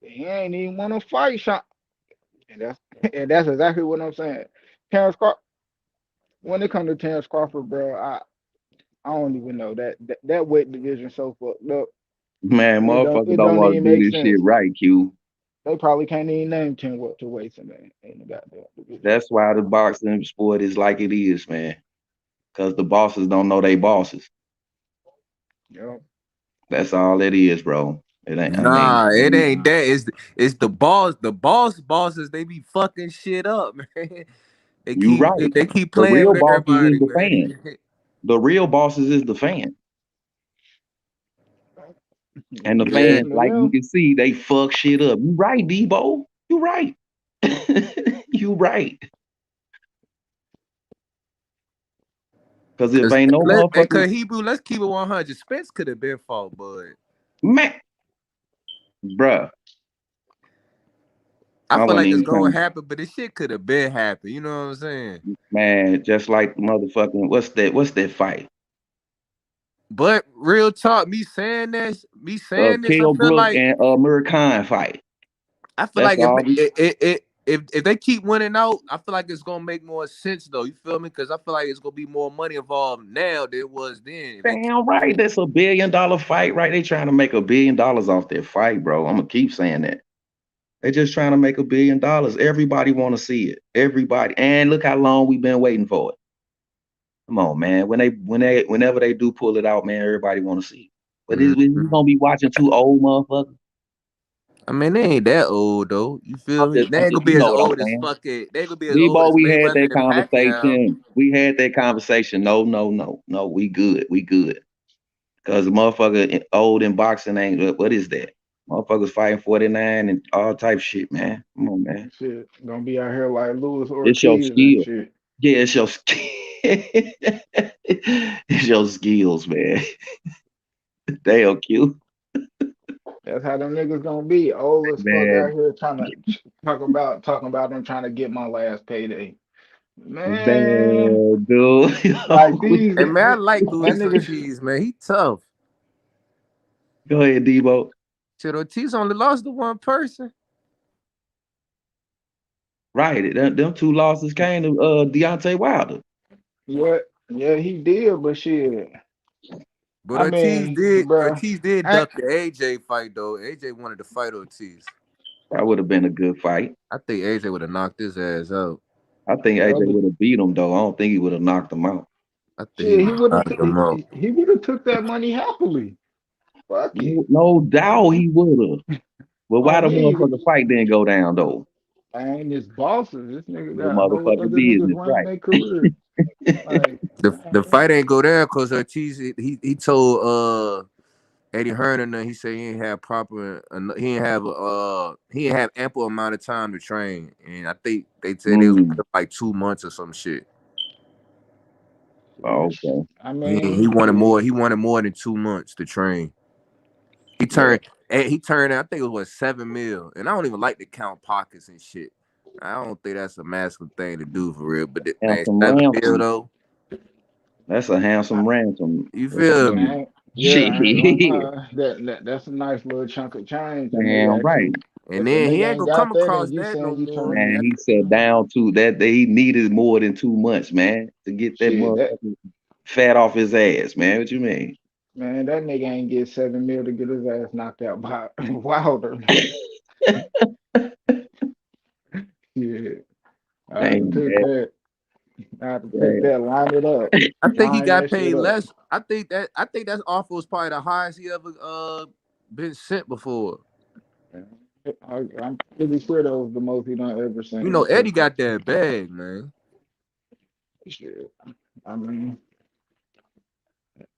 He ain't even want to fight Sean. And that's exactly what I'm saying. Terrence Crawford, when it comes to Terrence Crawford, bro, I don't even know that weight division so fucked up. Man, motherfucker It don't don't want to even do make this shit sense. right, Q. They probably can't even name 10 what to weights in the goddamn division. That's why the boxing sport is like it is, man. Because the bosses don't know they bosses. Yeah. That's all it is, bro. It ain't. I Nah, it mean, ain't that. It's the boss. The bosses, they be fucking shit up, man. They you keep right. they keep The playing real with bosses is everybody, the fan. man. The real bosses is the fan. And the You Yeah. fans, listen to like you them. can see, they fuck shit up. You right, Debo. You right. You right. Because if ain't no motherfucker, Cause Hebrew, let's keep it 100. Spence could have been fought, but man, bruh, I I feel wouldn't like it's even gonna think, happen. But this shit could have been happened. You know what I'm saying? man, just like motherfucking, what's that fight? But real talk, me saying this, I Kell feel Brook like and Murakami fight. That's if all. if they keep winning out, I feel like it's gonna make more sense though. You feel me? Because I feel like it's gonna be more money involved now than it was then. If they keep Damn right. winning. That's $1 billion fight, right? They trying to make $1 billion off that fight, bro. I'm gonna keep saying that. They just trying to make $1 billion. Everybody want to see it. Everybody. And look how long we've been waiting for it. Come on, man. Whenever they do pull it out, man, everybody want to see it. But we Mhm. gonna be watching two old motherfuckers. I mean, they ain't that old though. You feel me? They I'm ain't just, gonna you be as know what I'm old as saying. fucking. They ain't gonna be as old Debo, as we had Mayweather that and Pacquiao. conversation. We had that conversation. No, no, no, no. We good. We good. Cause the motherfucker old in boxing ain't. What is that? Motherfuckers fighting 49 and all type shit, man. Come on, man. Shit, gonna be out here like Luis It's your Ortiz and skill. shit. Yeah, it's your it's your skills, man. Damn, Q. That's how them niggas gonna be. Old as fuck out Man, here trying to talking about them trying to get my last payday. Man, damn, dude. like these Hey man, I like that Luis niggas. Ortiz, man. He tough. Go ahead, Debo. Shit, Ortiz only lost to one person. Right. Them two losses came to Deontay Wilder. Yeah, he did, but shit. But I mean, bruh, Ortiz did I duck the AJ fight though. AJ wanted to fight Ortiz. That would have been a good fight. I think AJ would have knocked his ass out. I think AJ Probably. would have beat him though. I don't think he would have knocked him out. I think he Shit, would have knocked him out. he would have took that money happily. Fuck it. No doubt he would have. But why On the me, motherfucking fight didn't go down though? I ain't his bosses. This nigga The got whole motherfucking other niggas business, running right? their career. Like The fight ain't go there because Ortiz he told Eddie Hearn and he said he ain't have proper he ain't have ample amount of time to train, and I think they said it was like 2 months or some shit. Oh, okay. I He mean, wanted more. He wanted more than 2 months to train. He turned. I think it was 7 mil, and I don't even like to count pockets and shit. I don't think that's a masculine thing to do for real. But man, Handsome 7 mil ransom. though. That's a handsome ransom. You feel me? I ain't gonna Shit. lie. That's a nice little chunk of change. And they Damn right. actually, And if a then he nigga ain't ain't gonna come got that, across and you that no saying you more. turn, Man, he said down to that he needed more than 2 months, man, to get that shit, that motherfucking fat off his ass, man. What you mean? man, that nigga ain't get 7 mil to get his ass knocked out by Wilder. Yeah, I'd have Damn, took man. that. I'd have took that, line it up, I think he line got that shit paid up. less. I think that offer was probably the highest he ever been sent before. I'm pretty sure that was the most he done ever You seen. know, Eddie got that bag, man. Shit. I mean,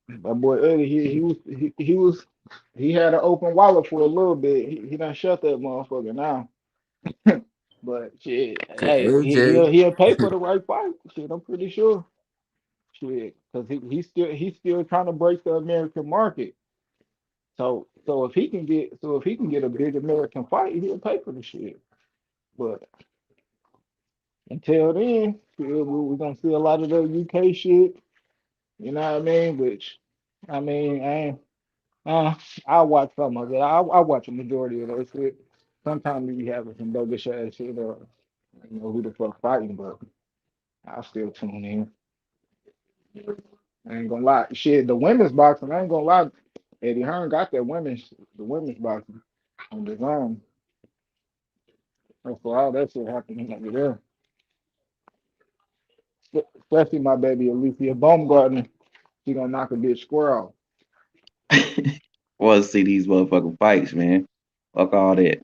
my boy Eddie, he had an open wallet for a little bit. He done shut that motherfucker now. But shit, Cause hey, AJ, he'll pay for the right fight. Shit, I'm pretty sure. Shit, because he's still trying to break the American market. So if he can get a big American fight, he'll pay for the shit. But until then, shit, we're gonna see a lot of the UK shit. You know what I mean? Which, I mean, I ain't. I watch some of it. I watch a majority of those shit. Sometimes we be having some bogus ass shit or who the fuck fighting, but I still tune in. I ain't gonna lie. Shit, the women's boxing, I ain't gonna lie. Eddie Hearn got the women's boxing on his own. That's for all that shit happening over there. Especially my baby Alicia Baumgartner. She gonna knock a bitch square off. Want to see these motherfucking fights, man. Fuck all that.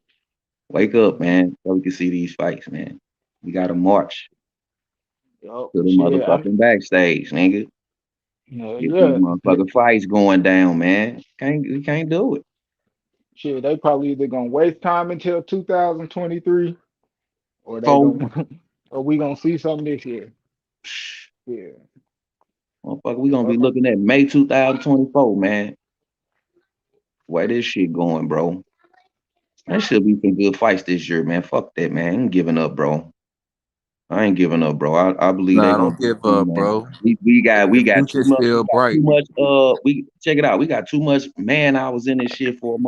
Wake up, man, so we can see these fights, man. We gotta march Yo, to the shit, motherfucking backstage, nigga. Get these yeah. motherfucking fights going down, man. We can't do it. Shit, they probably either gonna waste time until 2023 or they Four, gonna or we gonna see something this year. Yeah. motherfucker, we gonna be Fuck 'em. looking at May 2024, man. Where this shit going, bro? There should be some good fights this year, man. Fuck that, man. I ain't giving up, bro. I ain't giving up, bro. I believe they nah, gonna don't do give too, up, man. bro. We The got too future's much still bright. we check it out. We got too much man hours in this shit for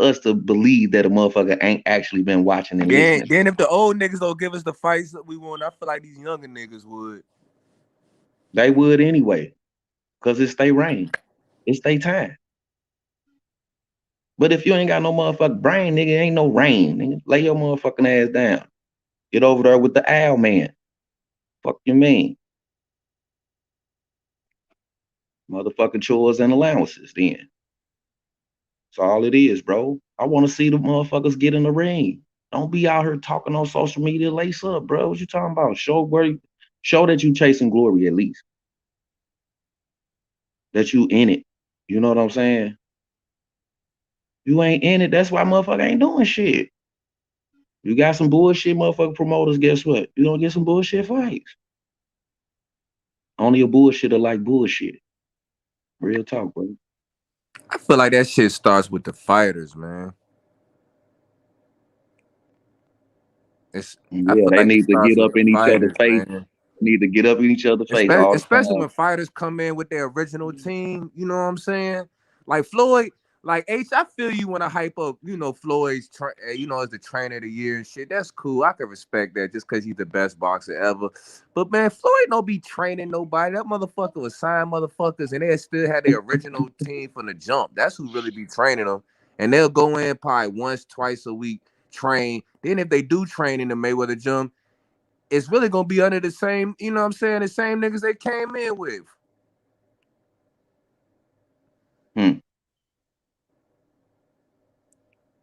us to believe that a motherfucker ain't actually been watching and listening. Then if the old niggas don't give us the fights that we want, I feel like these younger niggas would. They would anyway, cause it's they reign. It's they time. But if you ain't got no motherfucking brain, nigga, ain't no rain. Nigga. Lay your motherfucking ass down. Get over there with the owl man. Fuck you mean? Motherfucking chores and allowances then. That's all it is, bro. I want to see the motherfuckers get in the ring. Don't be out here talking on social media. Lace up, bro. What you talking about? Show that you chasing glory at least. That you in it. You know what I'm saying? You ain't in it. That's why motherfucker ain't doing shit. You got some bullshit motherfucking promoters. Guess what? You gonna get some bullshit fights. Only a bullshitter like bullshit. Real talk, bro. I feel like that shit starts with the fighters, man. I Yeah, feel they like it need to starts get with up the in each other's fighters, face. man. Need to get up in each other's face all the Especially time. when fighters come in with their original team, you know what I'm saying? Like Floyd, like H, I feel you when I hype up, Floyd's, as the trainer of the year and shit. That's cool. I can respect that just because he's the best boxer ever. But man, Floyd don't be training nobody. That motherfucker was signed motherfuckers, and they still had their original team from the jump. That's who really be training them, and they'll go in probably once, twice a week. train. Then if they do train in the Mayweather gym, it's really gonna be under the same, you know what I'm saying, the same niggas they came in with.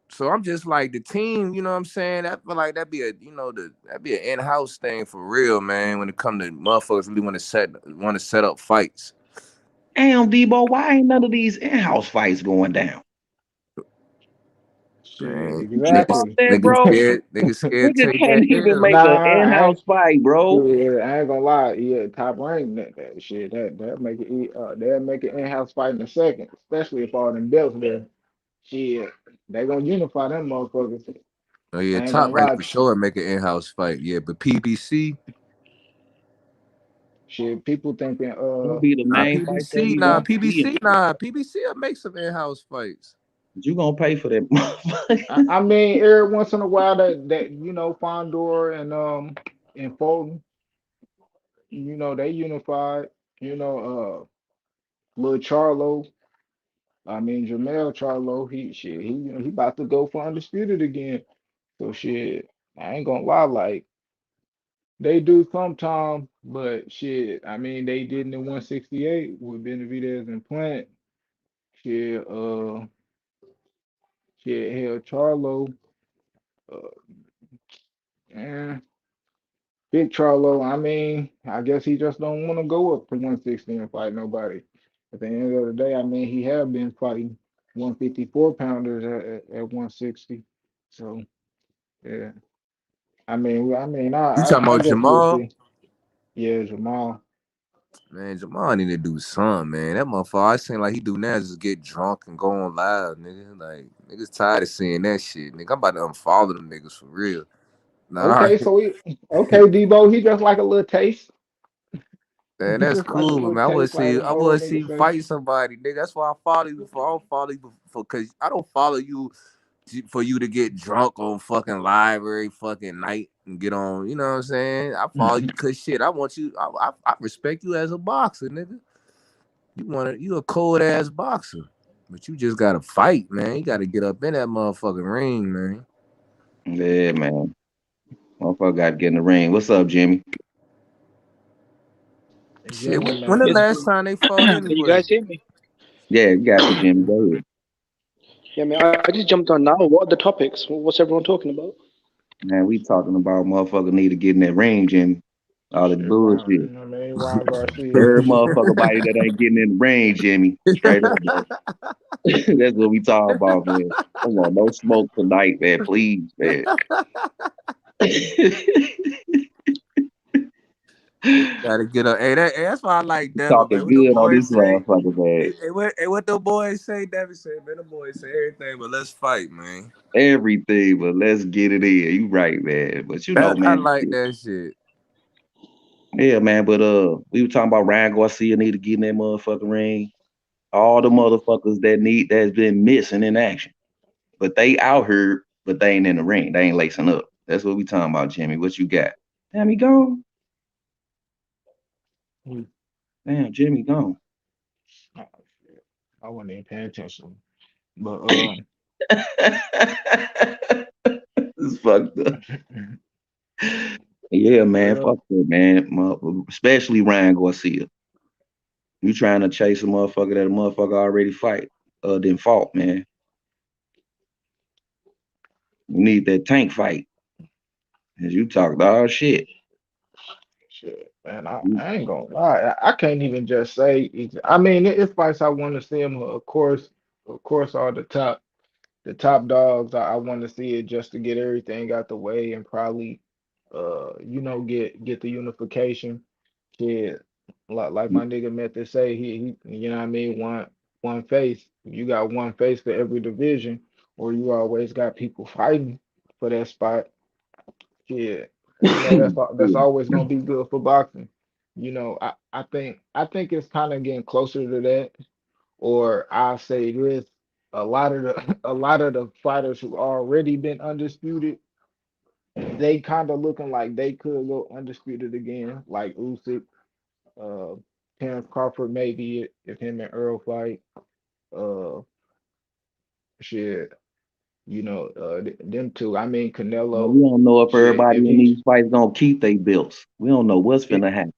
So I'm just like the team, you know what I'm saying? I feel like that'd be a, that'd be an in-house thing for real, man. When it come to motherfuckers really want to set up fights. Damn, Debo, why ain't none of these in-house fights going down? Man, Exactly. That, bro. niggas scared to Nigga take can't that even L. make an Nah, in-house fight, bro. I ain't gonna lie. Yeah, top rank that shit. That make it. They'll make it in-house fight in a second, especially if all them belts there. Shit, they gonna unify them motherfuckers. Oh yeah, I ain't Top gonna Rank lie. for sure make an in-house fight. Yeah, but PBC, Shit, people thinking Gonna be the nah, main fight that PBC, we nah, want to see. PBC, nah, PBC will make some in-house fights. But you gonna pay for that motherfucker. I mean, every once in a while that Fondor and Fulton, they unified. Lil Charlo. I mean, Jamel Charlo. He about to go for undisputed again. So shit, I ain't gonna lie, like they do sometime, but shit, I mean they did in 168 with Benavidez and Plant. Shit, hell Charlo, uh, and Big Charlo. I mean, I guess he just don't want to go up to 160 and fight nobody. At the end of the day, I mean, he have been fighting 154 pounders at 160. So yeah, You talking I about guess we'll Jamal? see. Yeah, Jamal. Man, Jamal need to do something, man. That motherfucker, I seen like he do now is just get drunk and go on live, nigga. Like, niggas tired of seeing that shit. Nigga, I'm about to unfollow them niggas for real. Nah, Okay, okay, Debo, he just like a little taste. man, He that's just like a cool, little man. taste, like I hold would on, see nigga you face. fight somebody, nigga. That's why I follow you for. I don't follow you for because I don't follow you for you to get drunk on fucking live every fucking night and get on. You know what I'm saying? I follow you because shit. I want you. I respect you as a boxer, nigga. You a cold ass boxer, but you just gotta fight, man. You gotta get up in that motherfucking ring, man. Yeah, man. Motherfucker got to get in the ring. What's up, Jimmy? Shit, Jimmy, when the man. Yes, last time they fought can you anyway? guys hear me? Yeah, you got you, Jimmy. Go ahead. Yeah, man, I just jumped on now. What are the topics? What's everyone talking about? Man, we talking about motherfucker need to get in that ring, Jimmy. All this Shit, bullshit. Ron Garcia. Every motherfucker body that ain't getting in the ring, Jimmy. Straight up, though. That's what we talking about, man. Come on, no smoke tonight, man. Please, man. Gotta get up. That's why I like Devin, man. Talking What the good on boys this say? motherfucker, man. What the boys say? Devin said, man, the boys say everything, but let's fight, man. Everything, but let's get it in. You right, man. But you know, I man. like that shit. Yeah, man. But we were talking about Ryan Garcia need to get in that motherfucking ring. All the motherfuckers that's been missing in action. But they out here, but they ain't in the ring. They ain't lacing up. That's what we talking about, Jimmy. What you got? Damn, he gone. Hmm. Damn, Jimmy gone. Oh, shit. I wasn't even paying attention. But It's fucked up. Yeah, man. well, Fuck that, man. Especially Ryan Garcia. You trying to chase a motherfucker that a motherfucker already then fought, man. You need that tank fight. As you talked all shit. shit, man, I ain't gonna lie. I can't even just say. I mean, it's fights I want to see him. Of course, all the top dogs. I want to see it just to get everything out the way and probably, get the unification. Shit, like my nigga meant to say, you know what I mean, one face. You got one face for every division, or you always got people fighting for that spot. Shit, that's Yeah. always gonna be good for boxing. I think it's kind of getting closer to that, or I'll say this: a lot of the a lot of the fighters who already been undisputed, they kind of looking like they could go undisputed again, like Usyk. Uh, Terrence Crawford maybe if him and Earl fight. Uh, shit. You know, them two. I mean, Well, Canelo. we don't know if Shit, everybody if in he these fights gonna keep their belts. We don't know what's it, gonna happen.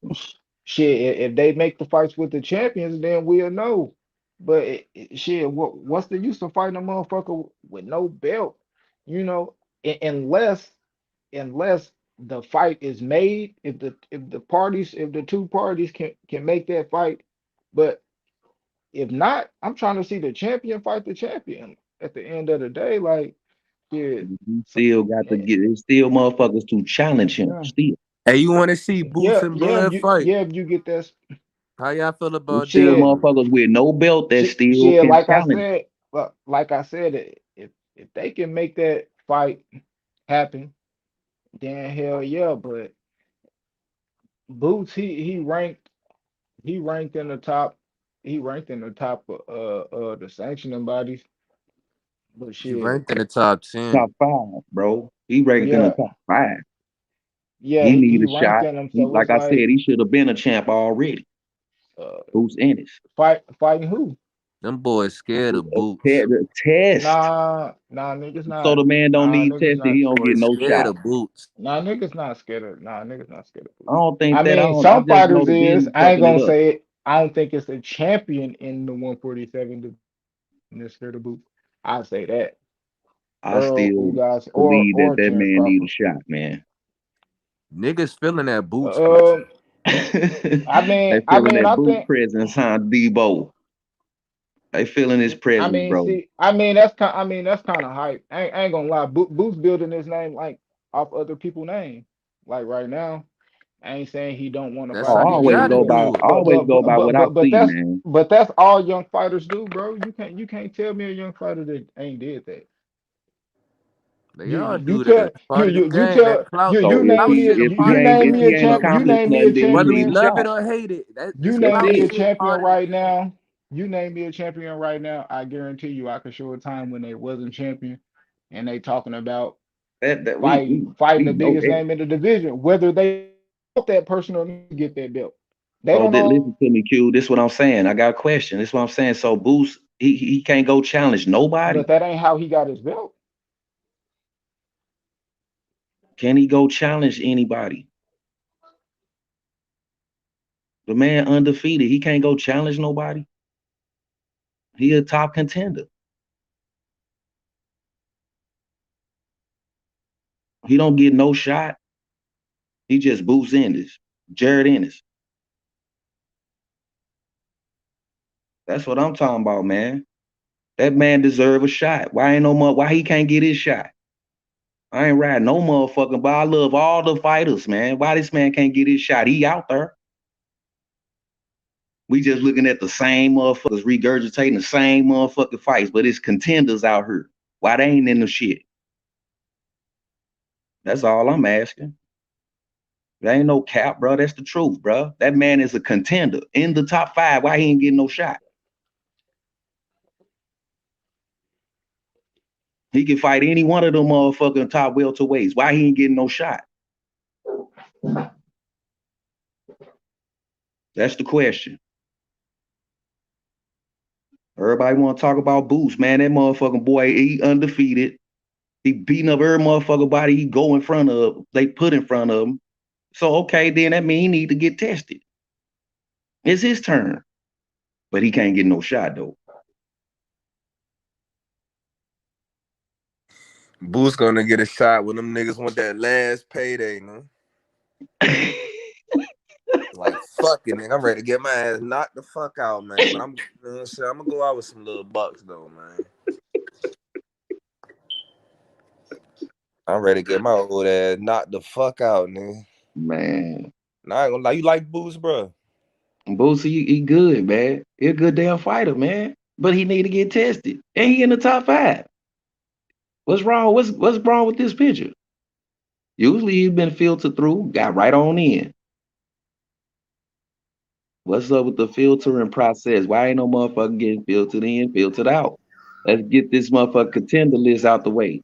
shit, if they make the fights with the champions, then we'll know. But shit, what's the use of fighting a motherfucker with no belt? You know, unless the fight is made, if the two parties can make that fight, but if not, I'm trying to see the champion fight the champion at the end of the day. Like, yeah, You so, still got to get it's still motherfuckers to challenge him. yeah, Still. Hey, you want to see Boots and Blood fight? if you get that How y'all feel There's about still that shit, one? motherfuckers with no belt that still shit, can challenge. like I said, if they can make that fight happen, then hell yeah. But Boots, he ranked in the top, he ranked in the top of the sanctioning bodies. But He shit, ranked in the top 10. Top 5, bro. He ranked in the yeah, top 5. yeah, He need he a ranked shot. in them. He, So like it's I said, like he should have been a champ already. uh Who's in it? fighting who? Them boys scared of A Boots. test. Niggas So not. the man don't Nah, need niggas tested. not. He don't get Boys no scared shot. of Boots. Niggas not scared of I Boots. don't I think that. mean, I some just know fighters the is. business I ain't fucking it gonna up. say it. I don't think it's a champion in the 147 that's scared of Boots. I say that. I Earl still Ugas believe that or that Terrence man need a Crawford. shot, man. Niggas feeling that Boots presence. Um, They I feeling mean, that I boot think. presence, huh, Debo? They feeling his I presence, mean, bro. see, I mean, that's kind of hype. I ain't gonna lie. Boots building his name like off other people's name. Like right now, I ain't saying he don't want to I That's fight how you again. always Shit, go gotta but by do it. always go by what I see, man. that's all young fighters do, bro. You can't tell me a young fighter that ain't did that. They You all you do that. tell It's part of the you game. That tell clout, that So clout shit a part you of the name if me a he game, ain't bro. champ you accomplished name me a nothing, then he Whether we need a champion. love it shot. or hate it, that You this name That's clout me a it. shit champion part of the right game. now. You name me a champion right now. I guarantee you, I could show a time when they wasn't champion, and they talking about That fighting we the know biggest that. name in the division, whether they want that person or not to get that belt. They So don't that know, listen to me, Q. This what I'm saying. I got a question. This what I'm saying. So Boost, he can't go challenge nobody. but that ain't how he got his belt. Can he go challenge anybody? The man undefeated. He can't go challenge nobody. He a top contender. He don't get no shot. He just Boost Ennis, Jared Ennis. That's what I'm talking about, man. That man deserve a shot. Why ain't no more? Why he can't get his shot? I ain't riding no motherfucking, but I love all the fighters, man. Why this man can't get his shot? He out there. We just looking at the same motherfuckers regurgitating the same motherfucking fights, but it's contenders out here. Why they ain't in the shit? That's all I'm asking. There ain't no cap, bro. That's the truth, bro. That man is a contender in the top 5. Why he ain't getting no shot? He can fight any one of them motherfucking top welterweights. Why he ain't getting no shot? That's the question. Everybody want to talk about Boost, man. That motherfucking boy, he undefeated. He beating up every motherfucking body he go in front of, they put in front of him. So, okay, then that mean he need to get tested. It's his turn. But he can't get no shot, though. Boots gonna get a shot when them niggas want that last payday, man. Like, fuck it, nigga. I'm ready to get my ass knocked the fuck out, man. But I'm, you know what I'm saying? I'm gonna go out with some little bucks, though, man. I'm ready to get my old ass knocked the fuck out, nigga. Man. Nah, I ain't gonna lie. You like Boots, bro? Boosie, he good, man. He a good damn fighter, man. But he need to get tested. And he in the top 5. What's wrong? What's wrong with this picture? Usually he's been filtered through, got right on in. What's up with the filtering process? Why ain't no motherfucker getting filtered in, filtered out? Let's get this motherfucker contender list out the way.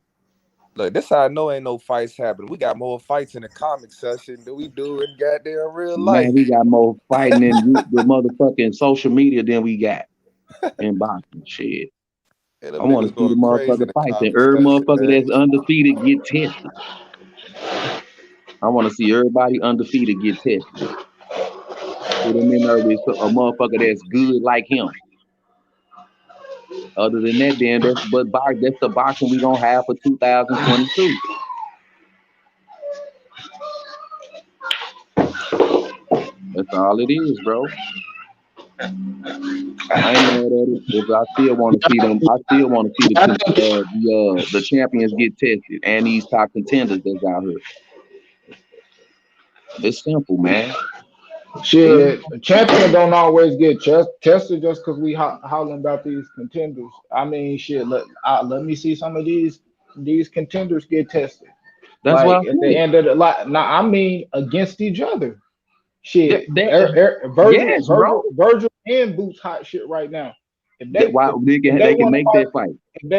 Look, this how I know ain't no fights happening. We got more fights in the comic section than we do in goddamn real Man, life. we got more fighting in the motherfucking social media than we got in boxing. Shit. Hey, them I want to niggas see the going crazy in motherfucker the fight. And comments every testing, motherfucker man. that's undefeated get tested. I want to see everybody undefeated get tested. Put them in there with a motherfucker that's good like him. Other than that, then that's the boxing we gonna have for 2022. That's all it is, bro. I ain't mad at it. If I still want to see them, I still want to see the champions get tested and these top contenders that's out here. It's simple, man. Shit, champion don't always get tested just because we hollering about these contenders. I mean, shit. Let me see some of these contenders get tested. That's what I Like at the said. end of the lot. Now, I mean, against each other. Shit, Yes, bro. Virgil and Boots hot shit right now. If they Why if they they can want to make fight, that fight. if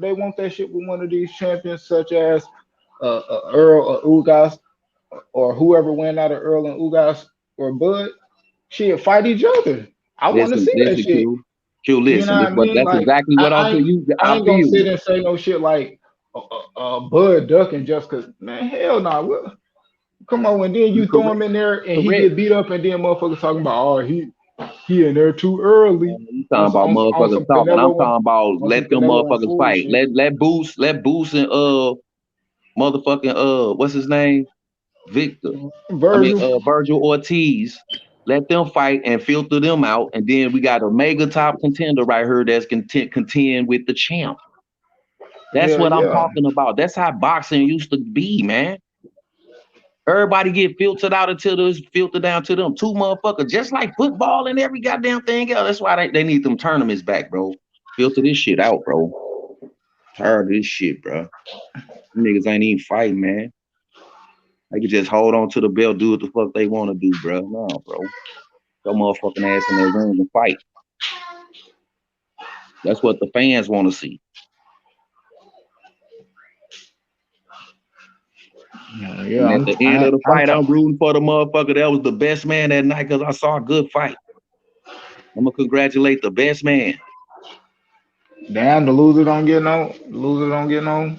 they want that shit with one of these champions, such as Earl or Ugas or whoever went out of Earl and Ugas or Bud, shit, fight each other. I want to see that Listen, shit. Q, You know listen. what I mean? That's Like exactly what I'm saying. I I ain't gonna feel sit you. and say no shit like Bud ducking just cause man, hell no. Nah. Come on, and then You you throw him in there and he correct. get beat up, and then motherfuckers talking about, oh, he in there too early You talking about on motherfuckers some talking. I'm Canelo, talking about on some let them Canelo and motherfuckers Floyd fight. shit. Let Boost and motherfucking what's his name? Victor. Virgil, Virgil Ortiz. Let them fight and filter them out. And then we got a mega top contender right here that's contend with the champ. That's hell what I'm yeah, talking about. That's how boxing used to be, man. Everybody get filtered out until it's filtered down to them two motherfuckers, just like football and every goddamn thing else. That's why they need them tournaments back, bro. Filter this shit out, bro. Tired of this shit, bro. Them niggas ain't even fighting, man. They can just hold on to the belt, do what the fuck they want to do, bro. No, bro. Your motherfucking ass in that ring and fight. That's what the fans want to see. yeah. And at the end of the fight, I'm rooting for the motherfucker that was the best man that night because I saw a good fight. I'm gonna congratulate the best man. Damn, the loser don't get no. The loser don't get no.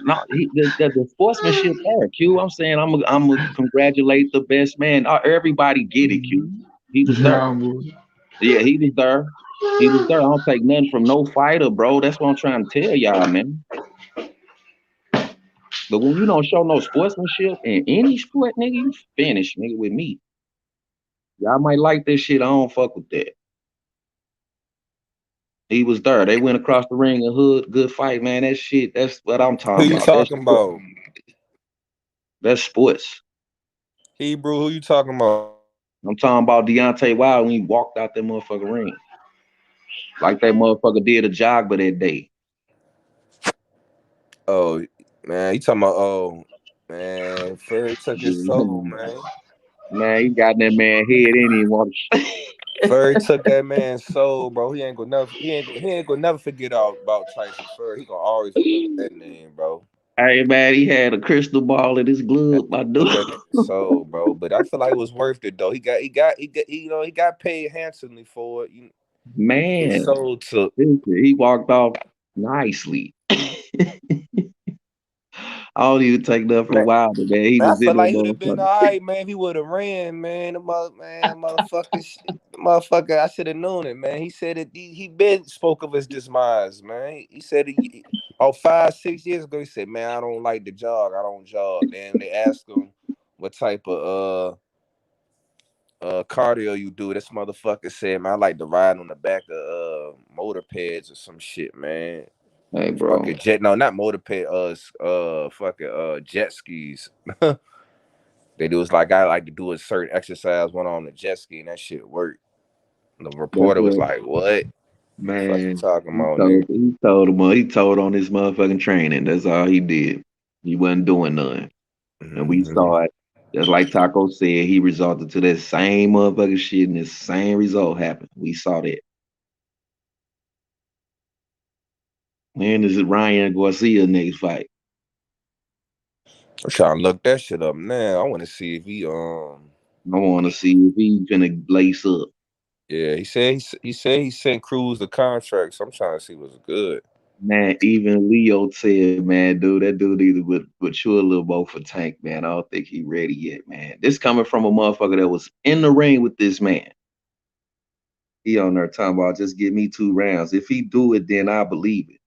No, the sportsmanship there, Q. I'm saying I'm gonna congratulate the best man. Everybody get it, Q. He was there. Yeah, he was there. He was there. I don't take nothing from no fighter, bro. That's what I'm trying to tell y'all, man. But when you don't show no sportsmanship in any sport, nigga, you finish, nigga, with me. Y'all might like this shit. I don't fuck with that. He was there. They went across the ring and hood. Good fight, man. That shit, that's what I'm Who talking you about. talking about? That's sports. Hebrew, who you talking about? I'm talking about Deontay Wilder when he walked out that motherfucking ring. Like that motherfucker did a jog by that day. Oh, man, you talking about, man, Fury took his soul, man. Man, he got in that man head, ain't even want to. Fury took that man's soul, bro. He ain't gonna never forget about Tyson Fury. He gonna always remember that name, bro. Hey man, he had a crystal ball in his glove, my dude. Took that nigga's soul, bro. But I feel like it was worth it though. He got paid handsomely for it. Man, his soul took. he walked off nicely. I don't even take nothing from Wilder, man. He Man, I was in feel there, like he would have been motherfucker. all right, man. If he would have ran, man. Motherfucker, I should have known it, man. He said it. He been spoke of his demise, man. He said it 5-6 years ago. He said, "Man, I don't like to jog. I don't jog." Then they asked him what type of cardio you do. This motherfucker said, "Man, I like to ride on the back of motor pads or some shit, man." Hey, bro. Fucking jet, no, not motor pad. Fucking jet skis. They do was like I like to do a certain exercise one on the jet ski and that shit worked. The That's reporter was what, like, "What? Fuck you man. talking about, nigga?" He told on his motherfucking training. That's all he did. He wasn't doing nothing. And we Mm-hmm. saw it. Just like Taco said, he resulted to that same motherfucking shit and the same result happened. We saw that. When is it Ryan Garcia next fight? I'm trying to look that shit up now. I want to see if he I want to see if he gonna lace up. Yeah, he said he sent Cruz the contract. So I'm trying to see what's good. Man, even Leo said, man, dude, that dude either would mature a little more for Tank, man. I don't think he ready yet, man. This coming from a motherfucker that was in the ring with this man. He on there talking about just give me 2 rounds. If he do it, then I believe it.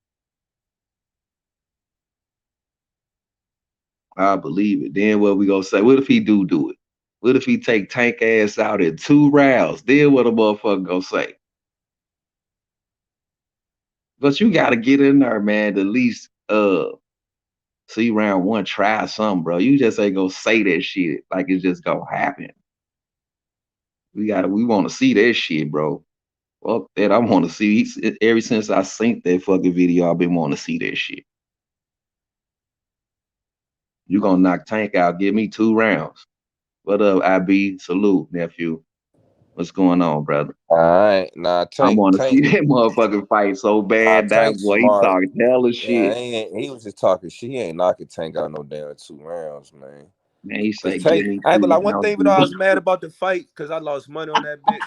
I believe it. Then what we gonna say? What if he do it? What if he take Tank ass out in 2 rounds? Then what a motherfucker gonna say? But you gotta get in there, man. To at least see round 1, try something, bro. You just ain't gonna say that shit like it's just gonna happen. We want to see that shit, bro. Fuck that. I want to see. Ever since I seen that fucking video, I've been wanting to see that shit. You gonna knock Tank out? Give me 2 rounds. What up, IB? Salute, nephew. What's going on, brother? All right, nah, I Tank, want to see Tank, that motherfucking fight so bad. That Tank boy, he smart. talking hella Yeah, shit. he was just talking shit. He ain't knocking Tank out no damn 2 rounds, man. Man, he Cause say, Tank, give me I ain't 2 but like one rounds, thing, but I dude. was mad about the fight because I lost money on that bitch.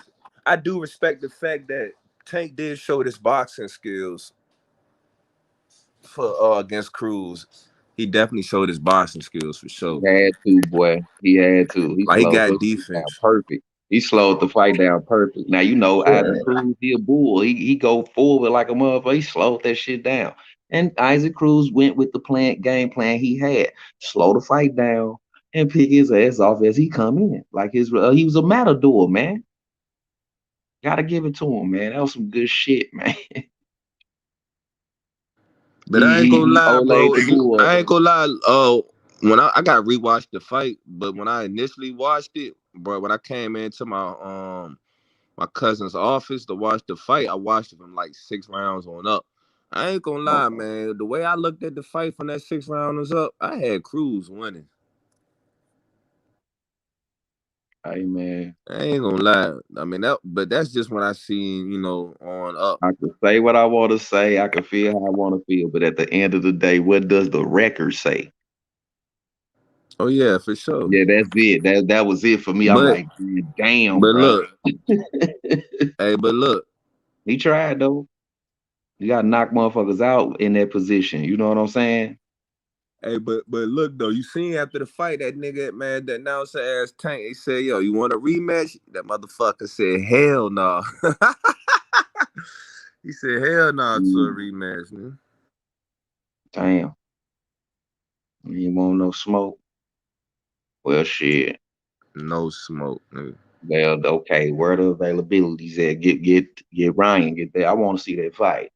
I do respect the fact that Tank did show his boxing skills for against Cruz. He definitely showed his boxing skills for He sure. had to, boy. He had to. He Like he slowed the got fight down defense. perfect. He slowed the fight down perfect. Now you know Isaac Cruz, he a bull. He go forward like a motherfucker. He slowed that shit down. And Isaac Cruz went with the game plan he had. Slow the fight down and pick his ass off as he come in. Like he was a matador, man. Gotta give it to him, man. That was some good shit, man. But I ain't gonna He lie, olayed bro. the bull. I ain't gonna lie. When I got rewatched the fight, but when I initially watched it, bro, when I came into my cousin's office to watch the fight, I watched it from like 6 rounds on up. I ain't gonna lie, man. The way I looked at the fight from that 6 rounds up, I had Cruz winning. Hey, man. I ain't gonna lie. I mean but that's just when I seen, on up. I can say what I want to say. I can feel how I want to feel. But at the end of the day, what does the record say? Oh yeah, for sure. Yeah, that's it. That was it for me. I'm But like, damn, but bro. look, but look. He tried though. You gotta knock motherfuckers out in that position. You know what I'm saying? But look though, you seen after the fight that nigga, man, that announcer ass Tank, he said, yo, you want a rematch? That motherfucker said, hell no. He said, hell no to a rematch, man. Damn. You want no smoke? Well, shit. No smoke, nigga. Well, okay. Where the availability's at? Get Ryan. Get there. I want to see that fight.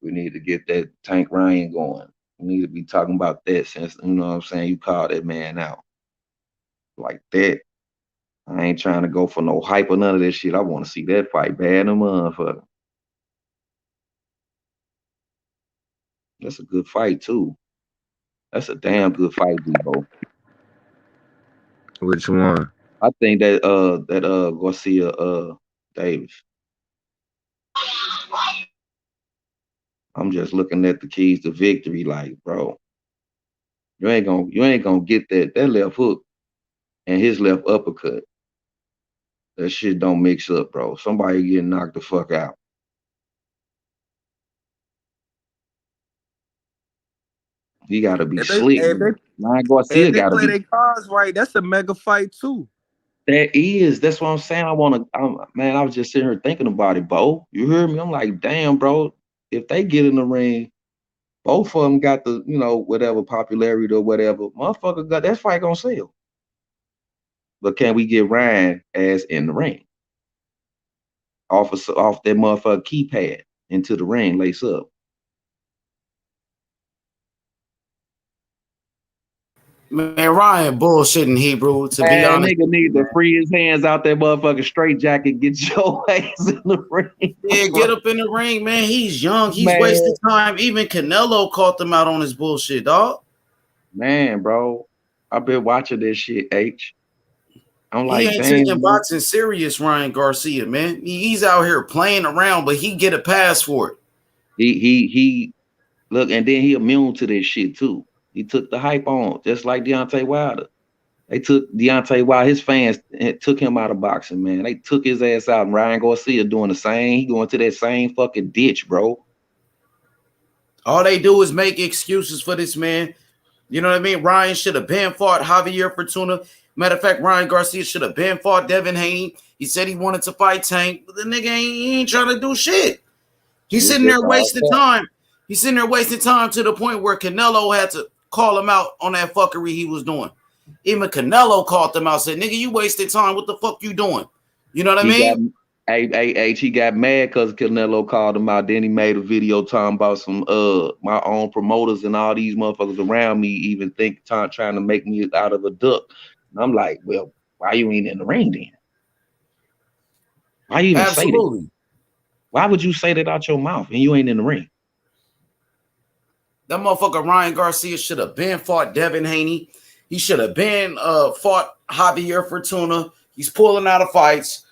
We need to get that Tank Ryan going. We need to be talking about that since you know what I'm saying. You called that man out like that. I ain't trying to go for no hype or none of that shit. I want to see that fight bad a motherfucker. That's a good fight too. That's a damn good fight, Debo. Which one? I think that Garcia Davis. I'm just looking at the keys to victory, like, bro, you ain't gonna get that left hook and his left uppercut. That shit don't mix up, bro. Somebody getting knocked the fuck out. He gotta be If they slick, if bro. they Ryan if Garcia they gotta play be. their cards right, that's a mega fight too. That's what I'm saying. Man, I was just sitting here thinking about it, Bo. You hear me? I'm like, damn, bro. If they get in the ring, both of them got the, whatever popularity or whatever. Motherfucker got that fight gonna sell. But can we get Ryan ass in the ring? Off that motherfucker keypad into the ring, lace up. Man, Ryan bullshitting Hebrew, to be Man, honest. nigga need to free his hands out that motherfucking straight jacket, get your ass in the ring. Yeah, Bro. get up in the ring, man. He's young. He's Man, wasting time. Even Canelo caught them out on his bullshit, dog. man, bro. I've been watching this shit, H. I'm He like, ain't taking damn, man. boxing serious, Ryan Garcia, man. He's out here playing around, but he get a pass for it. He look, and then he immune to this shit too. He took the hype on, just like Deontay Wilder. They took Deontay Wilder, his fans took him out of boxing, man. They took his ass out. And Ryan Garcia doing the same. He going to that same fucking ditch, bro. All they do is make excuses for this man. You know what I mean? Ryan should have been fought Javier Fortuna. Matter of fact, Ryan Garcia should have been fought Devin Haney. He said he wanted to fight Tank, but the nigga ain't trying to do shit. He's sitting there wasting time. He's sitting there wasting time to the point where Canelo had to call him out on that fuckery he was doing. Even Canelo called them out, said, nigga, you wasted time. What the fuck you doing? You know what I mean? He got mad because Canelo called him out. Then he made a video talking about some my own promoters and all these motherfuckers around me even trying to make me out of a duck. And I'm like, well, why you ain't in the ring then? Why you even say that? Why would you say that out your mouth and you ain't in the ring? That motherfucker Ryan Garcia should have been fought Devin Haney. He should have been fought Javier Fortuna. He's pulling out of fights.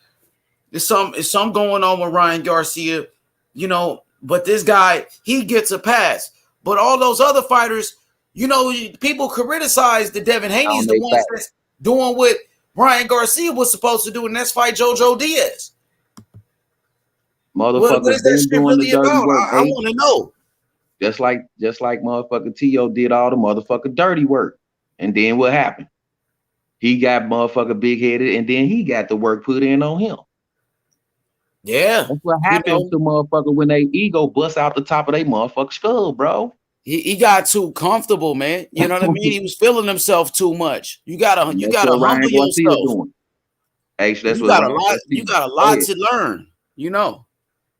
There's some going on with Ryan Garcia, you know, but this guy, he gets a pass. But all those other fighters, you know, people criticize the Devin Haney's the ones that's doing what Ryan Garcia was supposed to do, and that's fight JoJo Diaz. Motherfuckers what is that shit really about? I want to know. Just like motherfucker T.O. did all the motherfucker dirty work. And then what happened? He got motherfucker big-headed, and then he got the work put in on him. Yeah. That's what happens to motherfucker when they ego bust out the top of their motherfucking skull, bro. He got too comfortable, man. You know what I mean? He was feeling himself too much. You gotta humble yourself. Actually, you got a lot to learn, you know.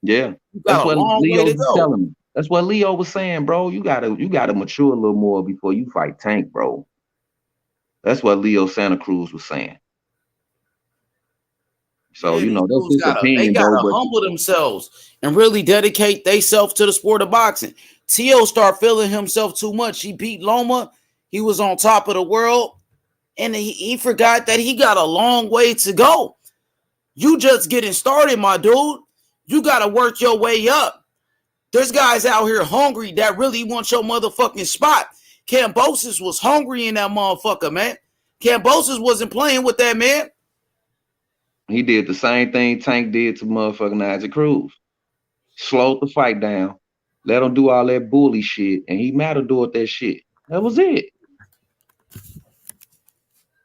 Yeah. That's what Leo was telling me. That's what Leo was saying, bro. You gotta mature a little more before you fight Tank, bro. That's what Leo Santa Cruz was saying. So, yeah, you know, that's his opinion. They gotta humble themselves and really dedicate themselves to the sport of boxing. T.O. started feeling himself too much. He beat Loma. He was on top of the world. And he forgot that he got a long way to go. You just getting started, my dude. You got to work your way up. There's guys out here hungry that really want your motherfucking spot. Kambosos was hungry in that motherfucker, man. Kambosos wasn't playing with that, man. He did the same thing Tank did to motherfucking Isaac Cruz. Slowed the fight down. Let him do all that bully shit. And he matador that shit. That was it.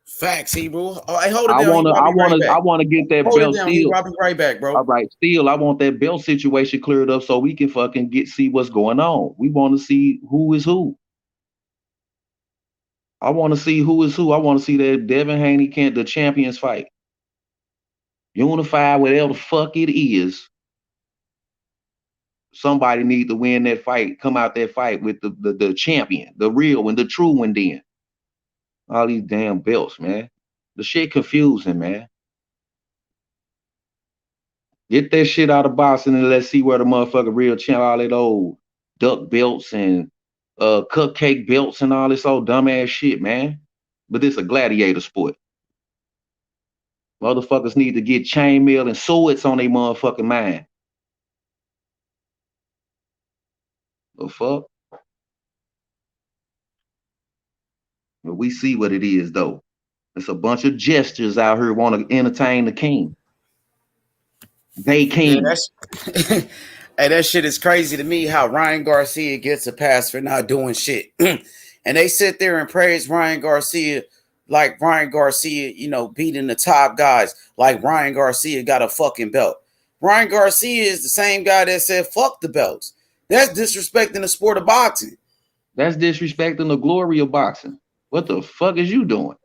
Facts, Hebrew. I want to get that belt still. I'll be right back, bro. All right, still, I want that belt situation cleared up so we can fucking see what's going on. We want to see who is who. I want to see who is who. I want to see that Devin Haney the champions fight. Unified, whatever the fuck it is. Somebody need to win that fight. Come out that fight with the champion, the real one, the true one. Then all these damn belts, man. The shit confusing, man. Get that shit out of boxing and let's see where the motherfucker real champ, all that old duck belts and cupcake belts and all this old dumbass shit, man. But it's a gladiator sport. Motherfuckers need to get chainmail and swords on their motherfucking mind. The fuck? But we see what it is, though. It's a bunch of gestures out here want to entertain the king. They king. Yeah, hey, that shit is crazy to me how Ryan Garcia gets a pass for not doing shit. And they sit there and praise Ryan Garcia like Ryan Garcia, you know, beating the top guys, like Ryan Garcia got a fucking belt. Ryan Garcia is the same guy that said fuck the belts. That's disrespecting the sport of boxing. That's disrespecting the glory of boxing. What the fuck is you doing?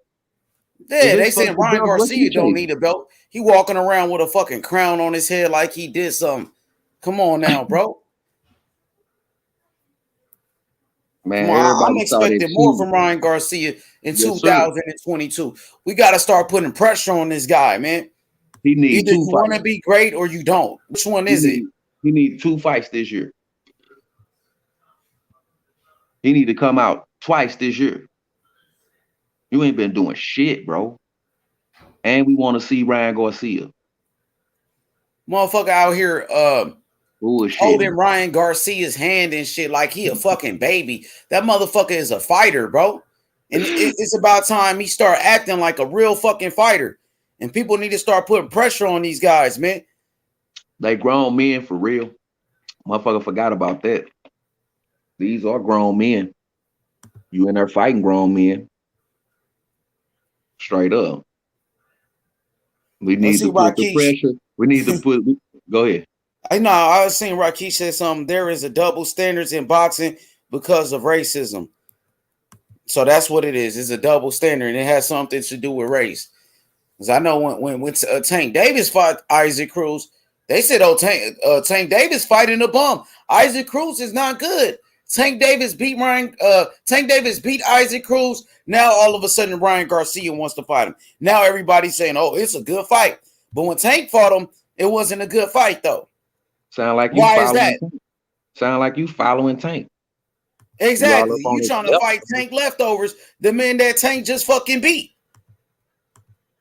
Yeah, they saying Ryan Garcia don't need a belt. He walking around with a fucking crown on his head like he did something. Come on now, bro. Man, I'm expecting more from Ryan Garcia in 2022. We got to start putting pressure on this guy, man. He needs either you want to be great or you don't. Which one is it? He needs 2 fights this year. He need to come out twice this year. You ain't been doing shit, bro. And we want to see Ryan Garcia. Motherfucker out here holding Ryan Garcia's hand and shit like he a fucking baby. That motherfucker is a fighter, bro. And it's about time he start acting like a real fucking fighter. And people need to start putting pressure on these guys, man. They grown men for real. Motherfucker forgot about that. These are grown men. You in there fighting grown men. Straight up. We need to put the pressure. We need to put. Go ahead. I know. I was saying Rakesh said something. There is a double standards in boxing because of racism. So that's what it is. It's a double standard, and it has something to do with race. Because I know when Tank Davis fought Isaac Cruz, they said, "Oh, Tank Davis fighting a bum. Isaac Cruz is not good." Tank Davis beat Isaac Cruz. Now all of a sudden Ryan Garcia wants to fight him. Now everybody's saying, "Oh, it's a good fight." But when Tank fought him, it wasn't a good fight though. Sound like you Why is that? Tank. Sound like you following Tank. Exactly. You trying to fight Tank leftovers, the man that Tank just fucking beat.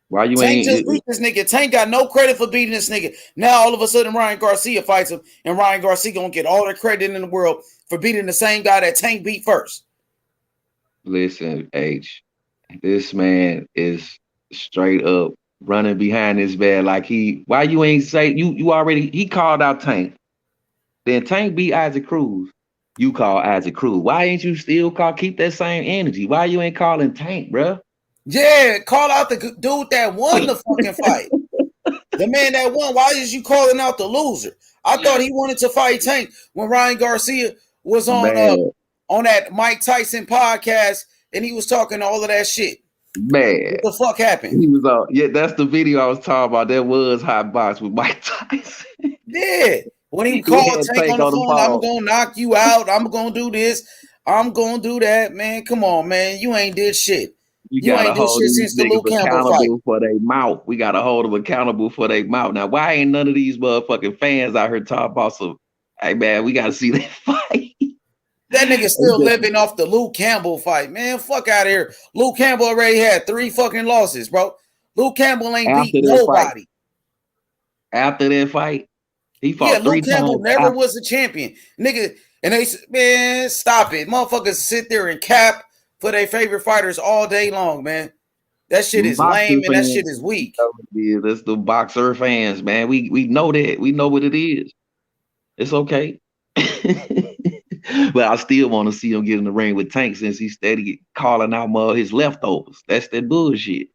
Why you Tank ain't just beat this nigga? Tank got no credit for beating this nigga. Now all of a sudden Ryan Garcia fights him, and Ryan Garcia gonna get all the credit in the world for beating the same guy that Tank beat first. Listen, H, this man is straight up running behind his bed like he. Why you ain't say you already? He called out Tank. Then Tank beat Isaac Cruz. You call Isaac Cruz. Why ain't you still keep that same energy? Why you ain't calling Tank, bro? Yeah, call out the dude that won the fucking fight. The man that won. Why is you calling out the loser? I thought he wanted to fight Tank when Ryan Garcia was on that Mike Tyson podcast and he was talking all of that shit. Man, what the fuck happened? He was on. Yeah, that's the video I was talking about. That was Hot Box with Mike Tyson. Yeah. When he called Tank on the phone, I'm gonna knock you out. I'm gonna do this. I'm gonna do that, man. Come on, man. You ain't did shit. You ain't did shit since the Luke Campbell fight. For their mouth. We gotta hold them accountable for their mouth. Now, why ain't none of these motherfucking fans out here talking about some? Hey man, we gotta see that fight. That nigga still living off the Luke Campbell fight, man. Fuck out of here. Luke Campbell already had 3 fucking losses, bro. Luke Campbell ain't beat nobody. After that fight. He fought 3 Luke Campbell never was a champion. Nigga, and they said, man, stop it. Motherfuckers sit there and cap for their favorite fighters all day long, man. That shit is lame and that shit is weak. Yeah, that's the boxer fans, man. We know that. We know what it is. It's okay. But I still want to see him get in the ring with Tank since he's steady calling out his leftovers. That's that bullshit.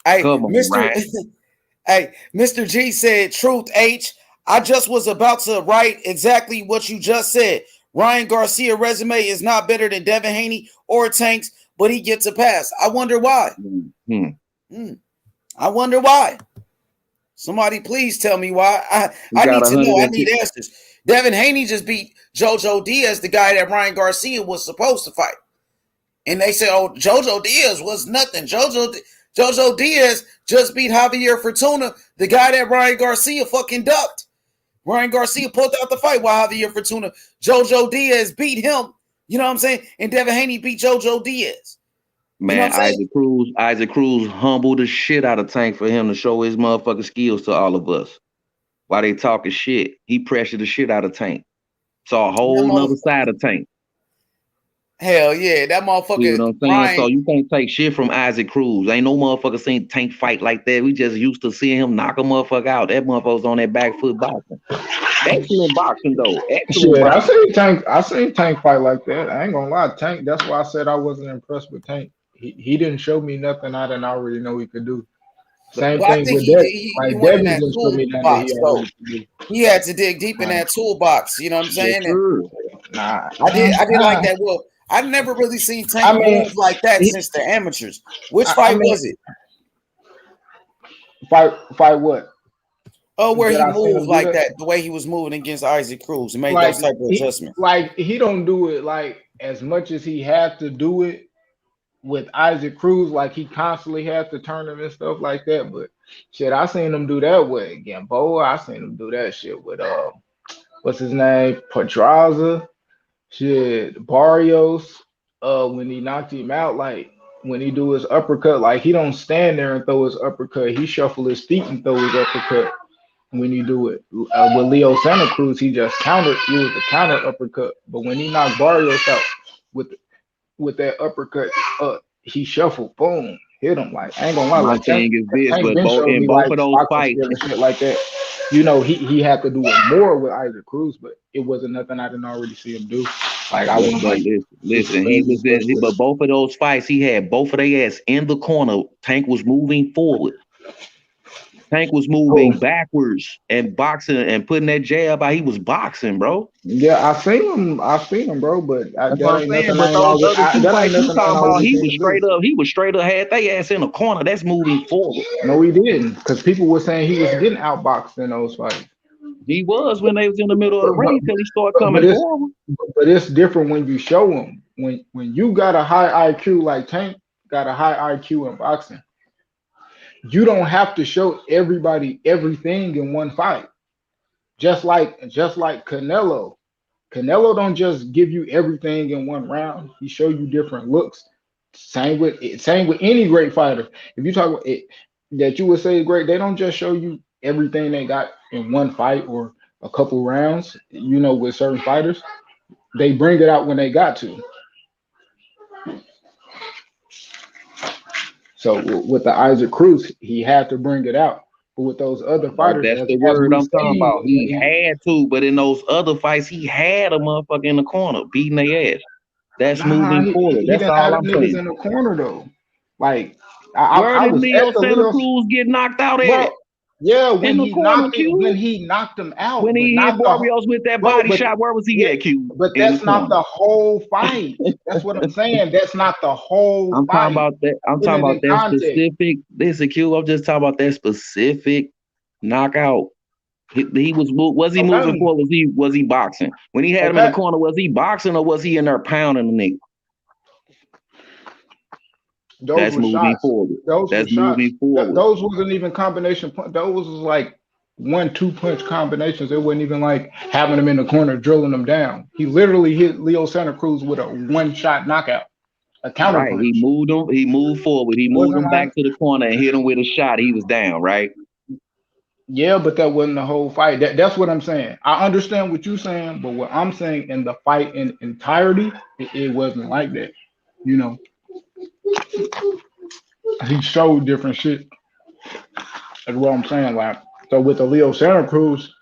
Hey, come on, Ryan. Hey, Mr. G said, truth, H. I just was about to write exactly what you just said. Ryan Garcia resume is not better than Devin Haney or Tank's, but he gets a pass. I wonder why. I wonder why. Somebody please tell me why. I need to know. I need answers. Devin Haney just beat Jojo Diaz, the guy that Ryan Garcia was supposed to fight. And they said, oh, Jojo Diaz was nothing. Jojo Diaz just beat Javier Fortuna, the guy that Ryan Garcia fucking ducked. Ryan Garcia pulled out the fight while Javier Fortuna. Jojo Diaz beat him. You know what I'm saying? And Devin Haney beat Jojo Diaz. Man, Isaac Cruz humbled the shit out of Tank for him to show his motherfucking skills to all of us. While they talking shit, he pressured the shit out of Tank. Saw a whole other side of Tank. Hell yeah, that motherfucker. You know what I'm saying? Ryan, so you can't take shit from Isaac Cruz. Ain't no motherfucker seen Tank fight like that. We just used to seeing him knock a motherfucker out. That motherfucker's on that back foot boxing. Excellent boxing though. Shit, I seen Tank fight like that. I ain't gonna lie, Tank. That's why I said I wasn't impressed with Tank. He didn't show me nothing I didn't already know he could do. Same thing with Devin. Devin didn't show me nothing he had to dig deep in that toolbox. You know what I'm saying? Nah, I did like that. Well, I've never really seen Tank move like that since the amateurs. Which fight was it? Fight what? Oh, where he moved like that, the way he was moving against Isaac Cruz and made those type of adjustments. Like he don't do it like as much as he had to do it with Isaac Cruz, like he constantly had to turn him and stuff like that. But shit, I seen him do that with Gamboa. I seen him do that shit with what's his name? Pedraza. Shit, Barrios. When he knocked him out, like when he do his uppercut, like he don't stand there and throw his uppercut. He shuffle his feet and throw his uppercut. When you do it with Leo Santa Cruz, he just used the counter uppercut. But when he knocked Barrios out with with that uppercut, he shuffled, boom, hit him. Like I ain't gonna lie, My like thing is this, Tank but been showed in me both like of those boxing fights, skill and shit like that. You know, he had to do it more with Isaac Cruz, but it wasn't nothing I didn't already see him do. Like I wasn't but like super listen, he crazy was impressed in, with it. but both of those fights, he had both of their ass in the corner. Tank was moving forward. Tank was moving Oh, backwards and boxing and putting that jab out. He was boxing, bro. yeah, I seen him, bro. But That's what that I'm ain't saying. nothing I But ain't those already. other two That ain't fights you nothing I ain't talking about, already seen him do. he was straight up had their ass in the corner. That's moving forward. No, he didn't, because people were saying he was getting outboxed in those fights. He was when they was in the middle of the But ring till he started but coming forward. it's different when you show him. When you got a high IQ like Tank got a high IQ in boxing, you don't have to show everybody everything in one fight. Just like Canelo. Canelo don't just give you everything in one round. He show you different looks. Same with any great fighter. If you talk about it, that you would say is great, they don't just show you everything they got in one fight or a couple rounds. You know, with certain fighters, they bring it out when they got to. So with the Isaac Cruz, he had to bring it out. But with those other fighters, That's the as word we I'm talking seen, about. He had to, but in those other fights, he had a motherfucker in the corner beating their ass. That's nah, moving he, forward. he That's didn't have all them I'm niggas saying. in the corner though. Like Where I did was Leo at the Santa Leo's, Cruz get knocked out bro. at? Yeah, In the corner, when Q? he knocked him out, When but he hit not the Barrios with that bro. body But shot, where was he yeah, at, Q? but In the that's not corner. the whole fight. That's what I'm saying. That's not the whole I'm talking fight. about that. I'm Put talking it about in that context. specific. Listen, Q. I'm just talking about that specific knockout. He was he moving Okay, forward? Was he boxing? When he had him in the okay, corner, was he boxing or was he in there pounding the nigga? those That's were moving shots. forward. Those were That's shots. moving forward. Those wasn't even combination. Those was like 1-2 punch combinations. It wasn't even like having him in the corner, drilling them down. He literally hit Leo Santa Cruz with a one shot knockout, a counter Right. He punch. moved him. He moved forward. He It moved wasn't him like back to the corner and hit him with a shot. He was down. Right. yeah, but that wasn't the whole fight. That's what I'm saying. I understand what you're saying, but what I'm saying in the fight in entirety, it wasn't like that. You know, he showed different shit. That's what I'm saying. Like so with the Leo Santa Cruz,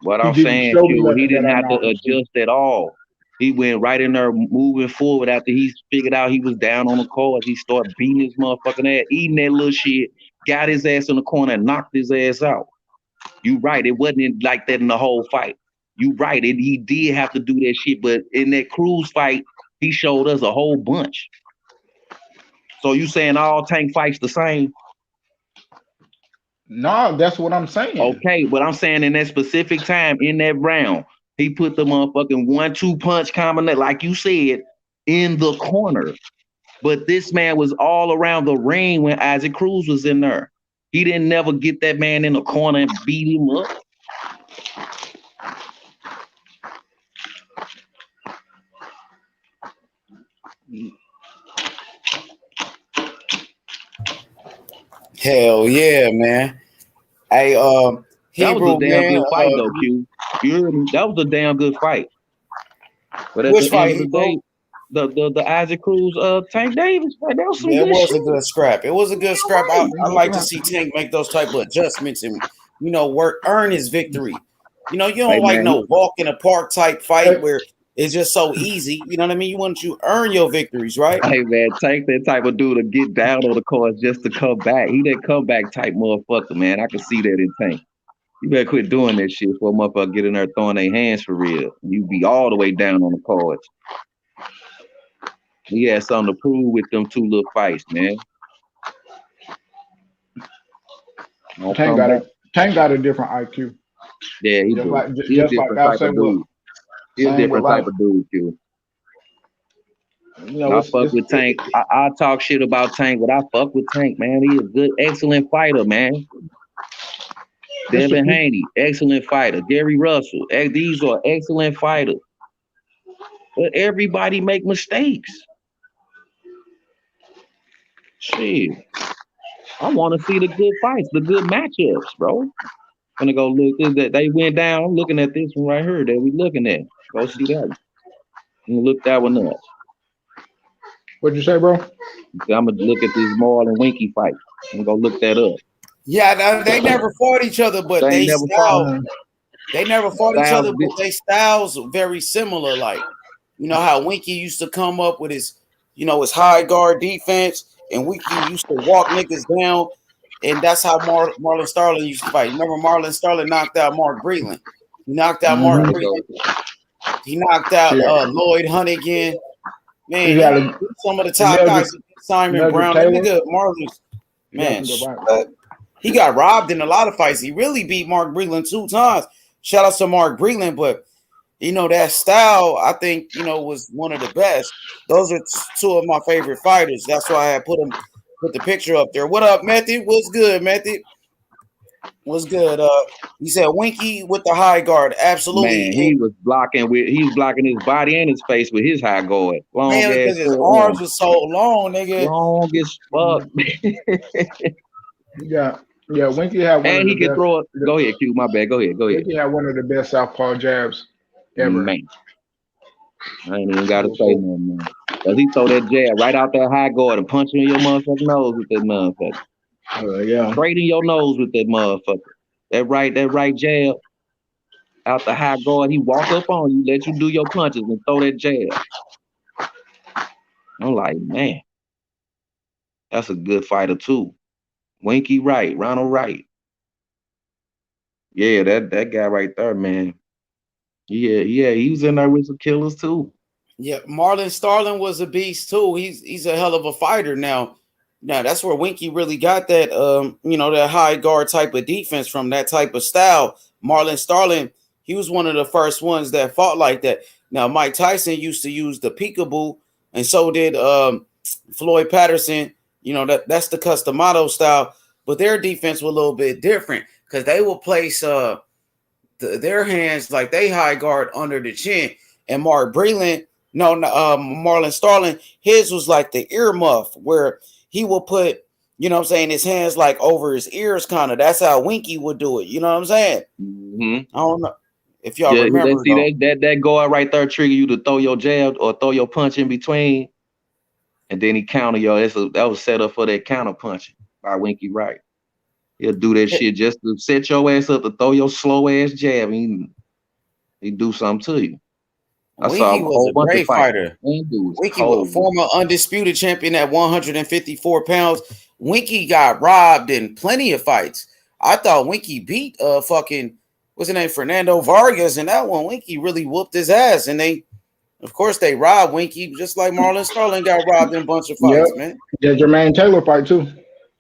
What he I'm didn't saying, show me Q, he nothing that didn't I have to already see. adjust at all. He went right in there moving forward after he figured out he was down on the cards. He started beating his motherfucking ass, eating that little shit, got his ass in the corner and knocked his ass out. You right. It wasn't like that in the whole fight. You right. He did have to do that shit, but in that Cruz fight, he showed us a whole bunch. So you saying all Tank fights the same? No, that's what I'm saying. Okay, but I'm saying in that specific time in that round, he put the motherfucking 1-2 punch combination, like you said, in the corner. But this man was all around the ring when Isaac Cruz was in there. He didn't never get that man in the corner and beat him up. Hell yeah, man. Hey, That was a Hebrew damn man. good fight, though, Q. You heard me? That was a damn good fight. But at Which the end fight, of the Hebrew? day, the Isaac Cruz Tank Davis fight, that was some Yeah, it good was shit. a good scrap. It was a good scrap. I, Right. I like to see Tank make those type of adjustments and earn his victory. You Hey don't like man, no walk in the park type fight Hey, where it's just so easy. You know what I mean? You want to earn your victories, right? hey man, Tank that type of dude to get down on the course just to come back. He that comeback type motherfucker, man. I can see that in Tank. You better quit doing that shit for a motherfucker get in there throwing their hands for real. You be all the way down on the cards. He had something to prove with them two little fights, man. Don't Tank come got back. a Tank got a different IQ. Yeah, he Just do. like He a just like different I type say of what dude. He a saying with different type like of dude, Q. you know I fuck with Tank. I talk shit about Tank, but I fuck with Tank, man. He a good, excellent fighter, man. it's a Devin Haney, excellent fighter. Gary Russell, these are excellent fighters. But everybody make mistakes. Shit. I want to see the good fights, the good matchups, bro. Gonna go look that they went down. I'm looking at this one right here that we looking at. Go see that one. And look that one up. What'd you say, bro? I'm gonna look at this Morrell and Winky fight. I'm gonna look that up. Yeah, they never fought each other, but They never fought. they never fought each Styles other, but they styles very similar. Like, you know how Winky used to come up with his, his high guard defense, and Winky used to walk niggas down, and that's how Marlon Starling used to fight. Remember, Marlon Starling knocked out Mark Breland. He knocked out Mark Breland. He knocked out Lloyd Hunt again. Man, some of the top guys. Simon Brown, that nigga Marlon's man. He got robbed in a lot of fights. He really beat Mark Breland 2 times. Shout out to Mark Breland, but that style, I think, was one of the best. Those are 2 of my favorite fighters. That's why I put the picture up there. What up, Method? What's good, Method? What's good? He said Winky with the high guard. Absolutely. Man, he was blocking his body and his face with his high guard. Long man, because his arms was so long, nigga. Long as fuck. Yeah, Winky had one. And he can throw it. Go ahead, Q. My bad. Go ahead. Winky had one of the best southpaw jabs ever. Man. I ain't even got to say nothing, man. Because he throw that jab right out that high guard and punch you in your motherfucking nose with that motherfucker. Yeah. Straight in your nose with that motherfucker. That right jab out the high guard. He walk up on you, let you do your punches and throw that jab. I'm like, man, that's a good fighter too. Winky Wright, Ronald Wright. Yeah, that guy right there, man. Yeah, he was in there with some killers too. Yeah, Marlon Starling was a beast too. He's a hell of a fighter now. Now that's where Winky really got that that high guard type of defense from, that type of style. Marlon Starling, he was one of the first ones that fought like that. Now Mike Tyson used to use the peekaboo, and so did Floyd Patterson. That's the Customato style, but their defense was a little bit different because they will place their hands like they high guard under the chin. And Marlon Starling, his was like the earmuff where he will put, his hands like over his ears kind of. That's how Winky would do it. You know what I'm saying? Mm-hmm. I don't know if y'all remember. See, that guard right there trigger you to throw your jab or throw your punch in between. And then he counter that was set up for that counter punching by Winky Wright. He'll do that shit just to set your ass up to throw your slow ass jab. He do something to you. Winky was a great fighter. Winky was a former undisputed champion at 154 pounds. Winky got robbed in plenty of fights. I thought Winky beat what's his name, Fernando Vargas, and that one Winky really whooped his ass. And of course, they robbed Winky just like Marlon Starling got robbed in a bunch of fights, man. The Jermaine Taylor fight too.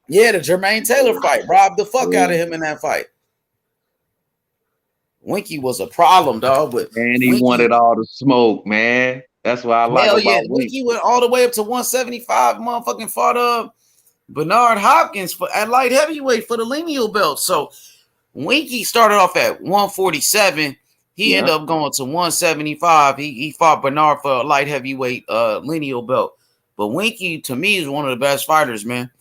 Yeah, the Jermaine Taylor fight robbed the fuck out of him in that fight. Winky was a problem, dog, but he wanted all the smoke, man. That's why I like about Winky went all the way up to 175. Motherfucking fought Bernard Hopkins at light heavyweight for the lineal belt. So Winky started off at 147. He ended up going to 175. He fought Bernard for a light heavyweight lineal belt. But Winky, to me, is one of the best fighters, man.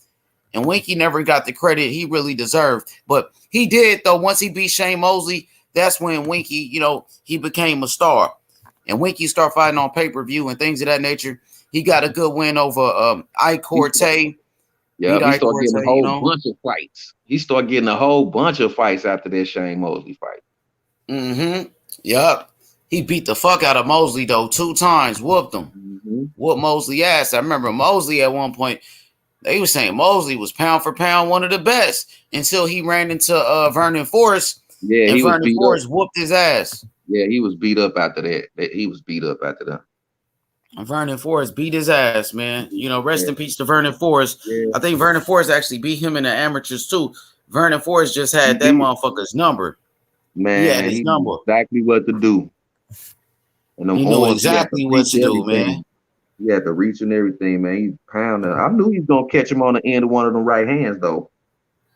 And Winky never got the credit he really deserved. But he did, though. Once he beat Shane Mosley, that's when Winky, he became a star. And Winky started fighting on pay-per-view and things of that nature. He got a good win over Ike Corte. Yeah, he started getting a whole bunch of fights. He started getting a whole bunch of fights after that Shane Mosley fight. Mm-hmm. Yup. He beat the fuck out of Mosley, though, 2 times. Whooped him. Mm-hmm. Whooped Mosley ass. I remember Mosley at one point, they were saying Mosley was pound for pound one of the best until he ran into Vernon Forrest. Yeah, and Vernon Forrest whooped his ass. Yeah, he was beat up after that. He was beat up after that. Vernon Forrest beat his ass, man. Rest in peace to Vernon Forrest. Yeah. I think Vernon Forrest actually beat him in the amateurs too. Vernon Forrest just had that motherfucker's number. Man, he had his number. Exactly what to do. And he knew exactly what to do, man. He had to reach and everything, man. He pounded. I knew he was gonna catch him on the end of one of them right hands, though.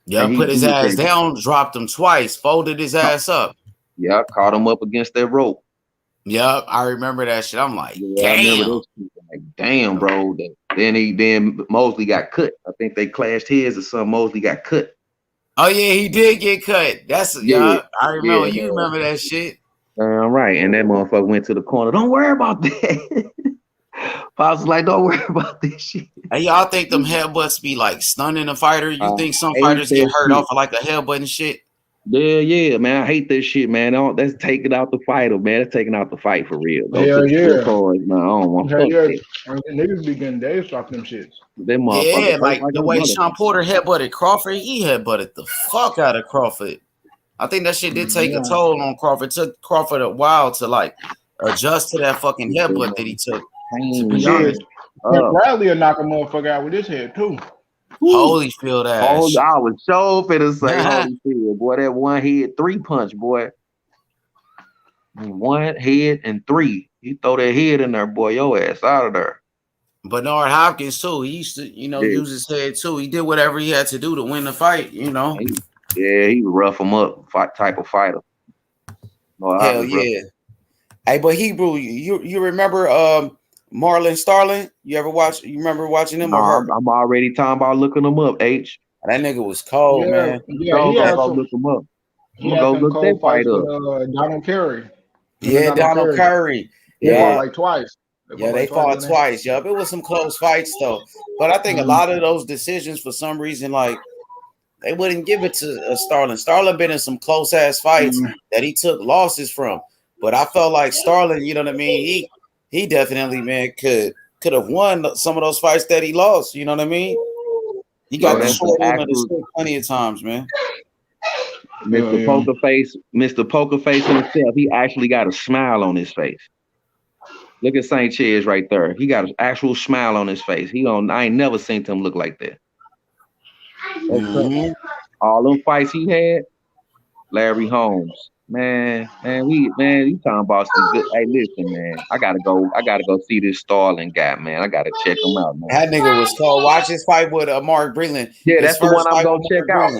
Yeah, put his ass down, dropped him twice, folded his ass up. Yeah, caught him up against that rope. Yep, I remember that shit. I'm like, damn. Like, damn, bro. Then Mosley got cut. I think they clashed heads or something. Mosley got cut. Oh yeah, he did get cut. I remember. You remember that shit? All right, and that motherfucker went to the corner. Don't worry about that. Pops was like, don't worry about this shit. Hey, y'all think them headbutts be like stunning a fighter? You think some hate fighters that get hurt shit. off of like a headbutt and shit? Yeah, man. I hate that shit, man. That's taking out the fighter, man. That's taking out the fight for real. Go Hell to the yeah. cards, man. I don't want Hell fuck yeah. that. Niggas be getting days off them shits. Them motherfuckers Yeah, hurt like like the a way mother. Sean Porter headbutted Crawford, he headbutted the fuck out of Crawford. I think that shit did take a toll on Crawford. It took Crawford a while to like adjust to that fucking headbutt that he took. To be honest, Bradley will knock a motherfucker out with his head too. Holyfield ass. I was so finna say Holyfield, boy. That one head 3 punch, boy. One head and 3. He throw that head in there, boy. Your ass out of there. Bernard Hopkins too. He used to, use his head too. He did whatever he had to do to win the fight. He would rough him up, type of fighter. Hell yeah. Hey, but Hebrew, you remember Marlon Starling? You remember watching him? I'm already talking about looking him up, H. That nigga was cold, man. Yeah, he had go look him up. He had go them look that cold fights fight up. with Donald Curry. Yeah, Donald Curry. They fought like twice. They fought twice. Yup, it was some close fights though. But I think a lot of those decisions, for some reason, like they wouldn't give it to Starling. Starling been in some close ass fights that he took losses from. But I felt like Starling, you know what I mean? He definitely, man, could have won some of those fights that he lost. You know what I mean? He got the short end of the stick plenty of times, man. Mr. Poker Face himself, he actually got a smile on his face. Look at St. Chez right there. He got an actual smile on his face. I ain't never seen him look like that. All them fights he had, Larry Holmes. Man, you talking about some good. Hey, listen, man. I gotta go see this Starling guy, man. I gotta check him out, man. That nigga was cold. Watch his fight with Mark Breland. Yeah, that's the one I'm gonna check out.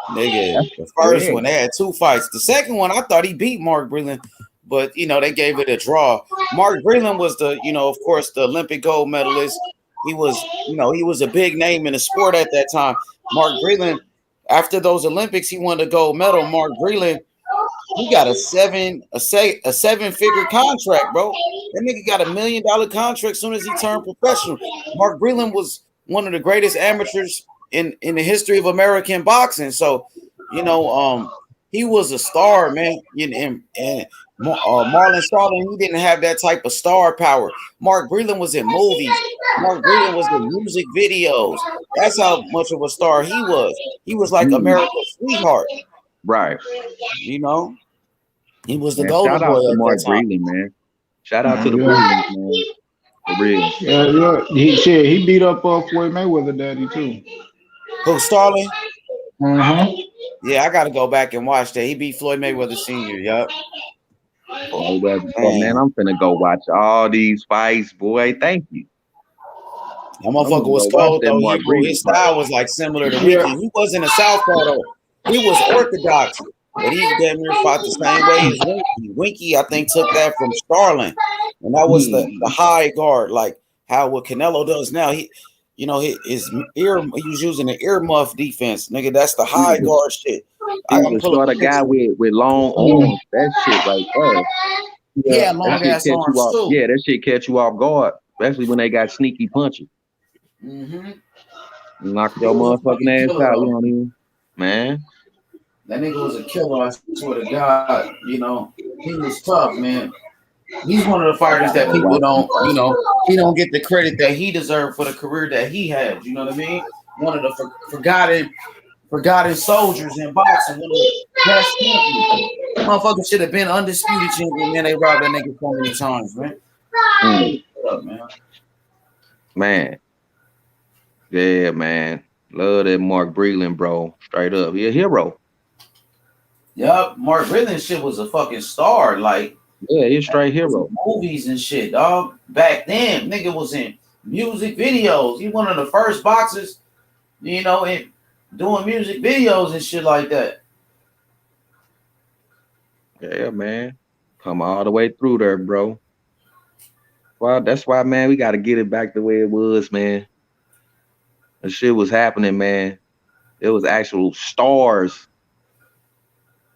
Nigga, the first one, they had 2 fights. The second one, I thought he beat Mark Breland, but they gave it a draw. Mark Breland was of course, the Olympic gold medalist. He was a big name in the sport at that time. Mark Breland, after those Olympics, he won the gold medal. Mark Breland, he got a 7-figure contract, bro. That nigga got $1 million contract as soon as he turned professional. Mark Breland was one of the greatest amateurs in the history of American boxing. So, he was a star, man. And Marlon Starling, he didn't have that type of star power. Mark Breland was in movies. Mark Breland was in music videos. That's how much of a star he was. He was like America's sweetheart. Right. He was the golden boy. Shout out to Mark Breland, man. Shout out to the Breland, man. For real. Yeah. He beat up Floyd Mayweather daddy too. Who, Starling? Yeah, I got to go back and watch that. He beat Floyd Mayweather Sr. Yup. Man, I'm finna go watch all these fights, boy. Thank you. That motherfucker was cold though. His style was like similar to Winky. He wasn't a southpaw though. He was orthodox, but he damn near fought the same way as Winky. Winky, I think, took that from Starling, and that was the high guard, like what Canelo does now. He was using the earmuff defense, nigga. That's the high guard shit. He was sort of guy with long arms. That shit right there. Yeah, long ass arms too. Yeah, that shit catch you off guard, especially when they got sneaky punches. Knock your motherfucking ass out. You know what I mean? Man. That nigga was a killer, I swear to God. He was tough, man. He's one of the fighters that people don't, he don't get the credit that he deserved for the career that he had. You know what I mean? One of the forgotten soldiers in boxing. One of the best champions. Motherfucker should have been undisputed champion, man. They robbed that nigga so many times, man. What up, man? Man. Yeah, man. Love that Mark Breland, bro. Straight up. He a hero. Yup. Mark Breland shit was a fucking star. Like, yeah, he's straight hero. Movies and shit, dog. Back then, nigga was in music videos. He one of the first boxers, in doing music videos and shit like that. Yeah, man. Come all the way through there, bro. Well, that's why, man, we got to get it back the way it was, man. The shit was happening, man. It was actual stars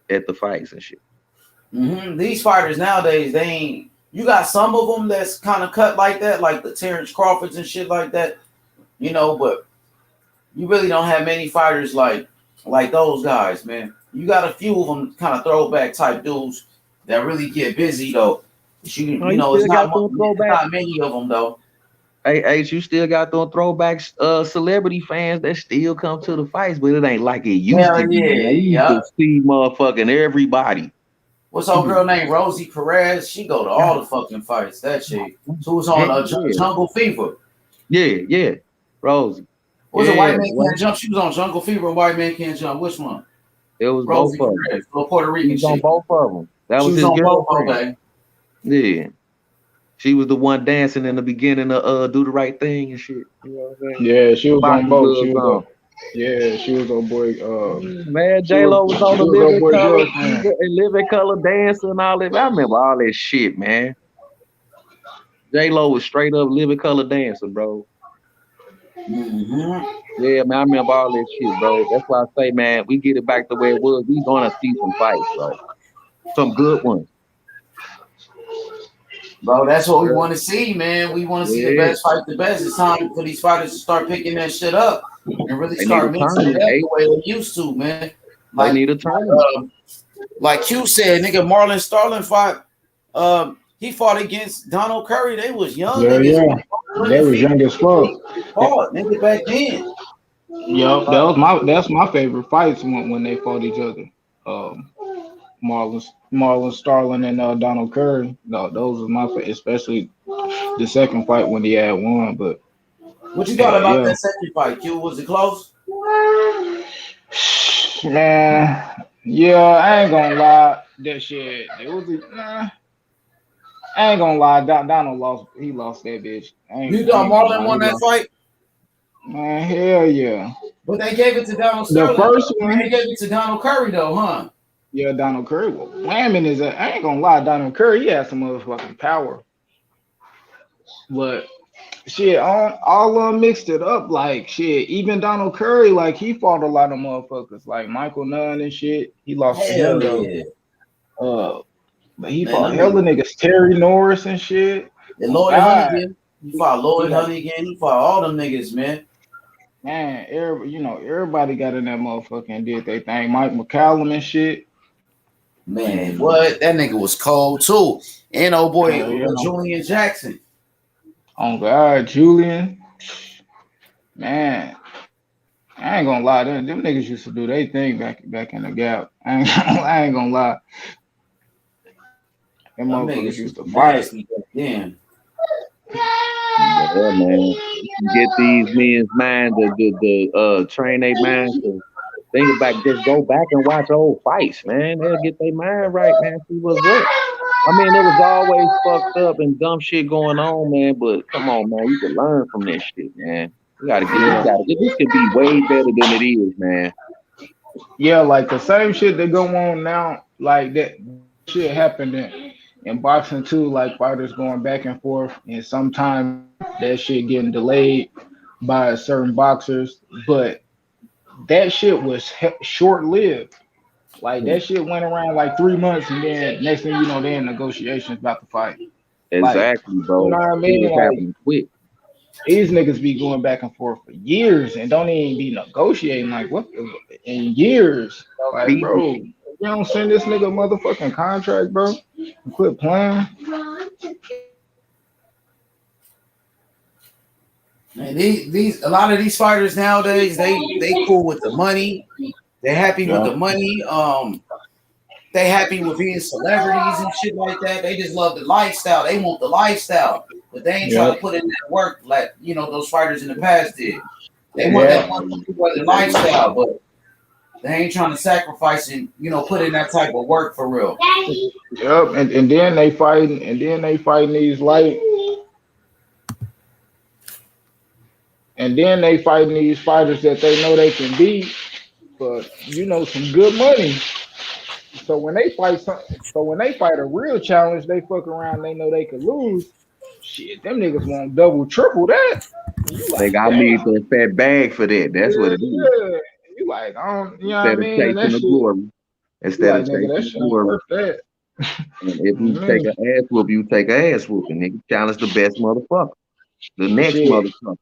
at the fights and shit. These fighters nowadays, they ain't, you got some of them that's kind of cut like that, like the Terrence Crawfords and shit like that, you know. But you really don't have many fighters like those guys, man. You got a few of them kind of throwback type dudes that really get busy though. You know, it's not many of them though. Hey, you still got them throwbacks, celebrity fans that still come to the fights, but it ain't like it used to be. Man. You used to see motherfucking everybody. What's old girl named Rosie Perez? She go to all the fucking fights. That shit. Who was on Jungle Fever? Yeah, Rosie. Was it White Man Can't Jump? She was on Jungle Fever and White Man Can't Jump. Which one? It was Rosie both Perez, of them. Puerto Rican. She was on both of them. That was his girlfriend. Yeah. She was the one dancing in the beginning of Do the Right Thing and shit. You know what I'm saying? Yeah, she was on both. She was on boy. Man, J-Lo was on the Living Color Dancer and all that. I remember all that shit, man. J-Lo was straight up Living Color Dancer, bro. Mm-hmm. Yeah, man, I remember all that shit, bro. That's why I say, man, we get it back the way it was. We gonna see some fights, bro. Some good ones. Bro, that's what we want to see, man. We want to see the best fight the best. It's time for these fighters to start picking that shit up and really start mixing it up the way they used to, man. Like, they need a turn. Like Q said, nigga, Marlon Starling fought. He fought against Donald Curry. They was young. Yeah. They was young as fuck. Nigga, back then. Yup, that's my favorite fights when they fought each other. Marlon Starling and Donald Curry. No, those are my favorite, especially the second fight when he had won. But what you thought about that second fight, Q? Was it close? Man, yeah, I ain't gonna lie. That shit, I ain't gonna lie. Donald lost. He lost that bitch. You thought Marlon won that fight? Man, hell yeah. But they gave it to Donald Sterling. The first one, they gave it to Donald Curry though, huh? Yeah, Donald Curry. Well, whamming is I ain't gonna lie, Donald Curry, he has some motherfucking power. But shit, all mixed it up. Like shit, even Donald Curry, like he fought a lot of motherfuckers, like Michael Nunn and shit. He lost to him though. But he fought hella niggas, Terry Norris and shit. And Lloyd Hunnigan. He fought Lloyd Hunnigan. He fought all them niggas, man. Man, everybody got in that motherfucker and did their thing. Mike McCallum and shit. Man, what? That nigga was cold too. And old boy Julian Jackson. Oh God, Julian. Man, I ain't gonna lie. Them niggas used to do their thing back in the gap. I ain't gonna lie. Them motherfuckers used to fight. Damn. Yeah, man. You get these men's mind to train their minds to think about, just go back and watch old fights, man. They'll get their mind right, man. See what's up. I mean, there was always fucked up and dumb shit going on, man. But come on, man, you can learn from this shit, man. You gotta get this could be way better than it is, man. Yeah, like the same shit that go on now, like that shit happened in boxing too, like fighters going back and forth, and sometimes that shit getting delayed by certain boxers, but that shit was short-lived. Like that shit went around like 3 months, and then next thing you know, they're in negotiations about the fight. Exactly, like, bro. You know what I mean? Like, quick. These niggas be going back and forth for years and don't even be negotiating. Like what in years? Like, bro, you don't send this nigga a motherfucking contract, bro. Quit playing. Man, a lot of these fighters nowadays, they cool with the money. They happy with the money. They happy with being celebrities and shit like that. They just love the lifestyle. They want the lifestyle, but they ain't trying to put in that work like those fighters in the past did. They want that money for the lifestyle, but they ain't trying to sacrifice and put in that type of work for real. Yep, and then they fighting, these light. And then they fighting these fighters that they know they can beat, but some good money. So when they fight a real challenge, they fuck around. They know they could lose. Shit, them niggas want double, triple that. They got me a fat bag for that. That's what it is. Yeah. You like, you know what I mean? Instead of chasing the glory. Instead of chasing the glory. Worth that. And if you take an ass whoop, you take an ass whooping. Nigga, challenge the best motherfucker, the next Shit. motherfucker.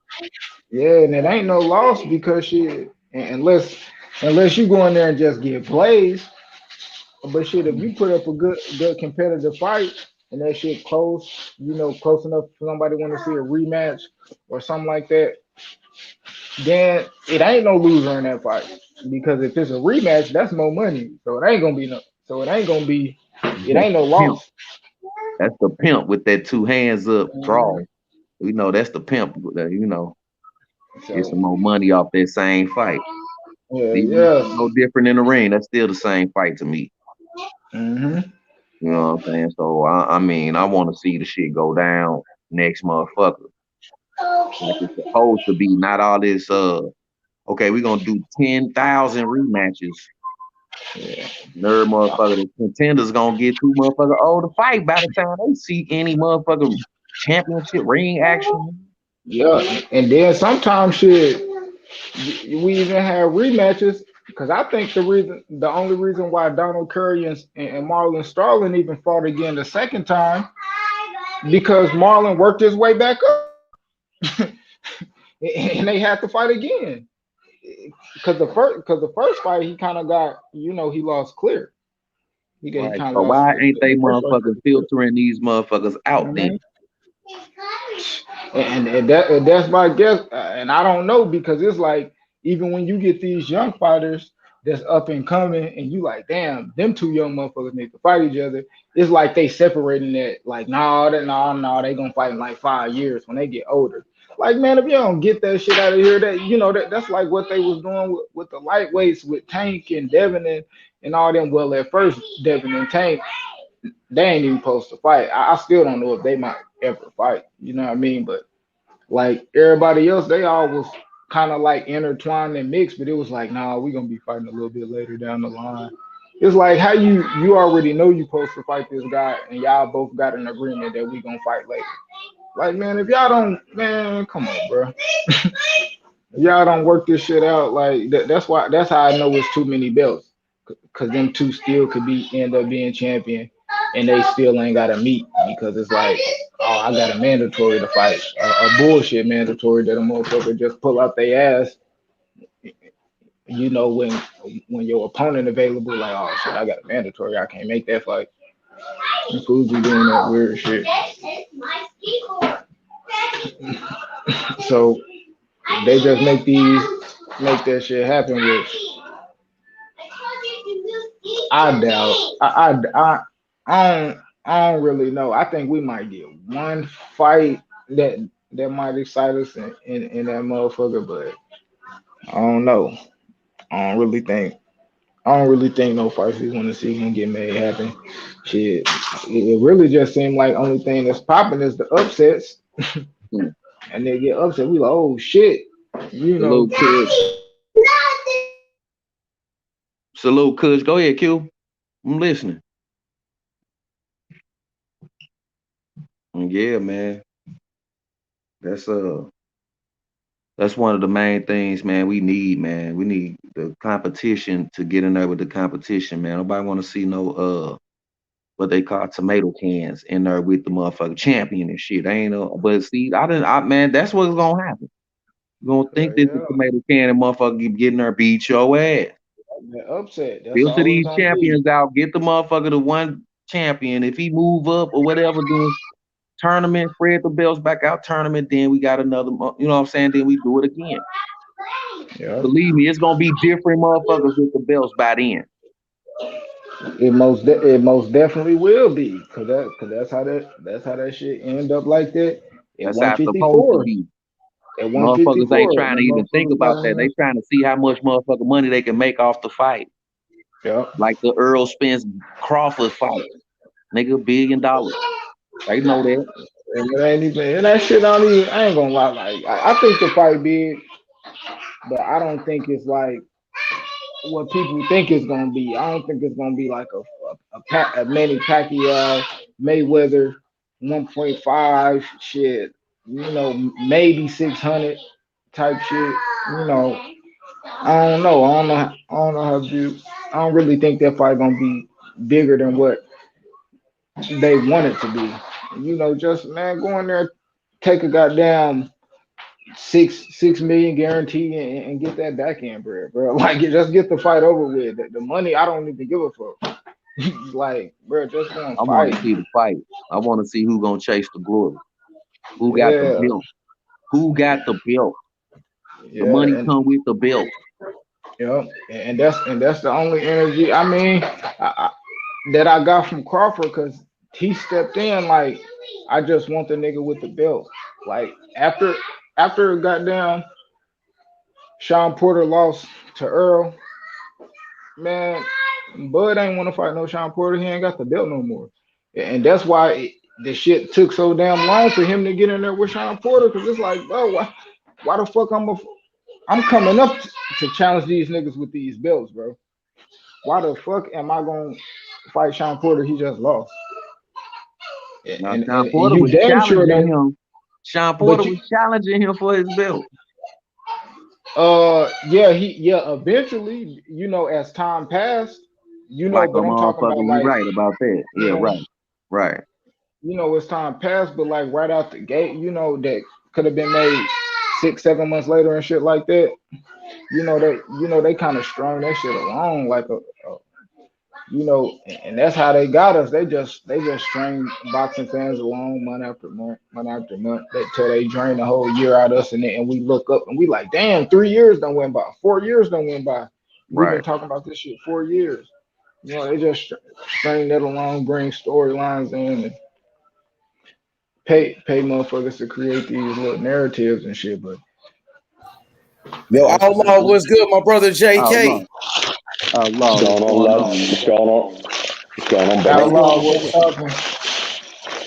Yeah, and it ain't no loss because shit, unless you go in there and just get blazed. But shit, if you put up a good competitive fight and that shit close, close enough for somebody want to see a rematch or something like that, then it ain't no loser in that fight. Because if it's a rematch, that's more money. So it ain't gonna be it That's ain't no the pimp. loss. That's the pimp with that two hands up draw. Mhm. That's the pimp. Get So some more money off that same fight. yeah, Even if yeah. it's no different in the ring, that's still the same fight to me. hmm You know what I'm saying? So I mean, I want to see the shit go down next motherfucker. Like it's supposed to be, not all this okay, we're gonna do 10,000 rematches. Yeah. Nerd motherfucker, the contenders gonna get too motherfucker old to fight by the time they see any motherfucker championship ring action. Yeah. And then sometimes shit, we even have rematches because I think the only reason why Donald Curry and Marlon Starling even fought again the second time because Marlon worked his way back up and they had to fight again because the first fight he kind of got he lost clear. He Right. kind of So lost why ain't they the first fight motherfuckers clear. filtering these motherfuckers You know out what I then? mean? And that's my guess. And I don't know because it's like even when you get these young fighters that's up and coming, and you like, damn, them two young motherfuckers need to fight each other. It's like they separating that, like, no, they gonna fight in like 5 years when they get older. Like, man, if you don't get that shit out of here, that's like what they was doing with the lightweights with Tank and Devin and all them. Well, at first, Devin and Tank, they ain't even supposed to fight. I still don't know if they might ever fight. You know what I mean? But like everybody else, they all was kind of like intertwined and mixed, but it was like, nah, we gonna be fighting a little bit later down the line. It's like how you already know you supposed to fight this guy, and y'all both got an agreement that we gonna fight later. Like, man, if y'all don't, man, come on, bro. Y'all don't work this shit out. Like that's how I know it's too many belts. Cause them two still could end up being champion, and they still ain't got to meet because it's like, oh, I got a mandatory to fight, a bullshit mandatory that a motherfucker just pull out their ass. When your opponent available, like, oh shit, I got a mandatory, I can't make that fight. And fools be doing that weird shit. So they just make that shit happen, which I doubt. I don't really know. I think we might get one fight that might excite us in that motherfucker, but I don't know. I don't really think. I don't really think no fights we want to see can get made happen. Shit, it really just seemed like only thing that's popping is the upsets, Hmm. and they get upset. We like, oh shit, you know. Salute, Kush. Salute, Kush. Go ahead, Q. I'm listening. Yeah, man. That's that's one of the main things, man. We need, man. We need the competition to get in there with the competition, man. Nobody want to see no what they call tomato cans in there with the motherfucking champion and shit. Ain't no, but see, man, that's what's gonna happen. You gonna think this is Yeah, tomato can and motherfucker keep getting there, beat your ass. that upset. That's Filter all it's these gonna be. champions out. Get the motherfucker to one champion. If he move up or whatever, then tournament, spread the belts back out. Tournament, then we got another. You know what I'm saying? Then we do it again. Yeah. Believe me, it's gonna be different motherfuckers with the belts by then. It most definitely will be, cause that's how that shit end up like that at That's how it's supposed to 154. be. At Motherfuckers ain't 154, trying and to the even think motherfuckers about that. got They trying to see how much motherfucking money they can make off the fight. yeah. Like the Earl Spence Crawford fight. Nigga, $1 billion. They know that. And it ain't even and that shit don't even. I ain't gonna lie, like I think the fight big, but I don't think it's like what people think it's gonna be. I don't think it's gonna be like a Manny Pacquiao Mayweather 1.5 shit. Maybe 600 type shit. You know, I don't know. I don't know how to. I don't really think that fight gonna be bigger than what. they want it to be. You know, just man, go in there, take a goddamn 6 million guarantee and get that back end bread, bro. Like, just get the fight over with. The money, I don't even give a fuck. Like, bro, just gonna I want fight. to see the fight. I want to see who gonna chase the glory. Who got the Yeah, belt? Who got the belt? The yeah, money and come with the belt. yeah, and that's the only energy. I mean, that I got from Crawford because he stepped in like I just want the nigga with the belt. Like after goddamn Sean Porter lost to Earl, man, Bud ain't want to fight no Sean Porter. He ain't got the belt no more, and that's why the shit took so damn long for him to get in there with Sean Porter. Because it's like, bro, why the fuck I'm coming up to challenge these niggas with these belts, bro. Why the fuck am I gonna fight Sean Porter? He just lost. Now Sean And Porter you was damn sure challenging don't. him. Sean But Porter was challenging him for his belt. Eventually, as time passed, Like a but I'm talking about motherfucker. You like, right about that. you Yeah, know, right. Right. as time passed, but like right out the gate, that could have been made 6, 7 months later and shit like that. They kind of strung that shit along like and that's how they got us. They just string boxing fans along month after month, month after month, till they drain the whole year out of us, and we look up and we like, damn, 3 years don't went by, 4 years don't went by. We've been Right. talking about this shit 4 years. They just string that along, bring storylines in, and pay motherfuckers to create these little narratives and shit. But Yo, that's Outlaw, what's good, my brother Outlaw. JK? Outlaw. What's going on, lads? man? What's going on? What's going on, How brother? you Outlaw, doing, what's brother? poppin'?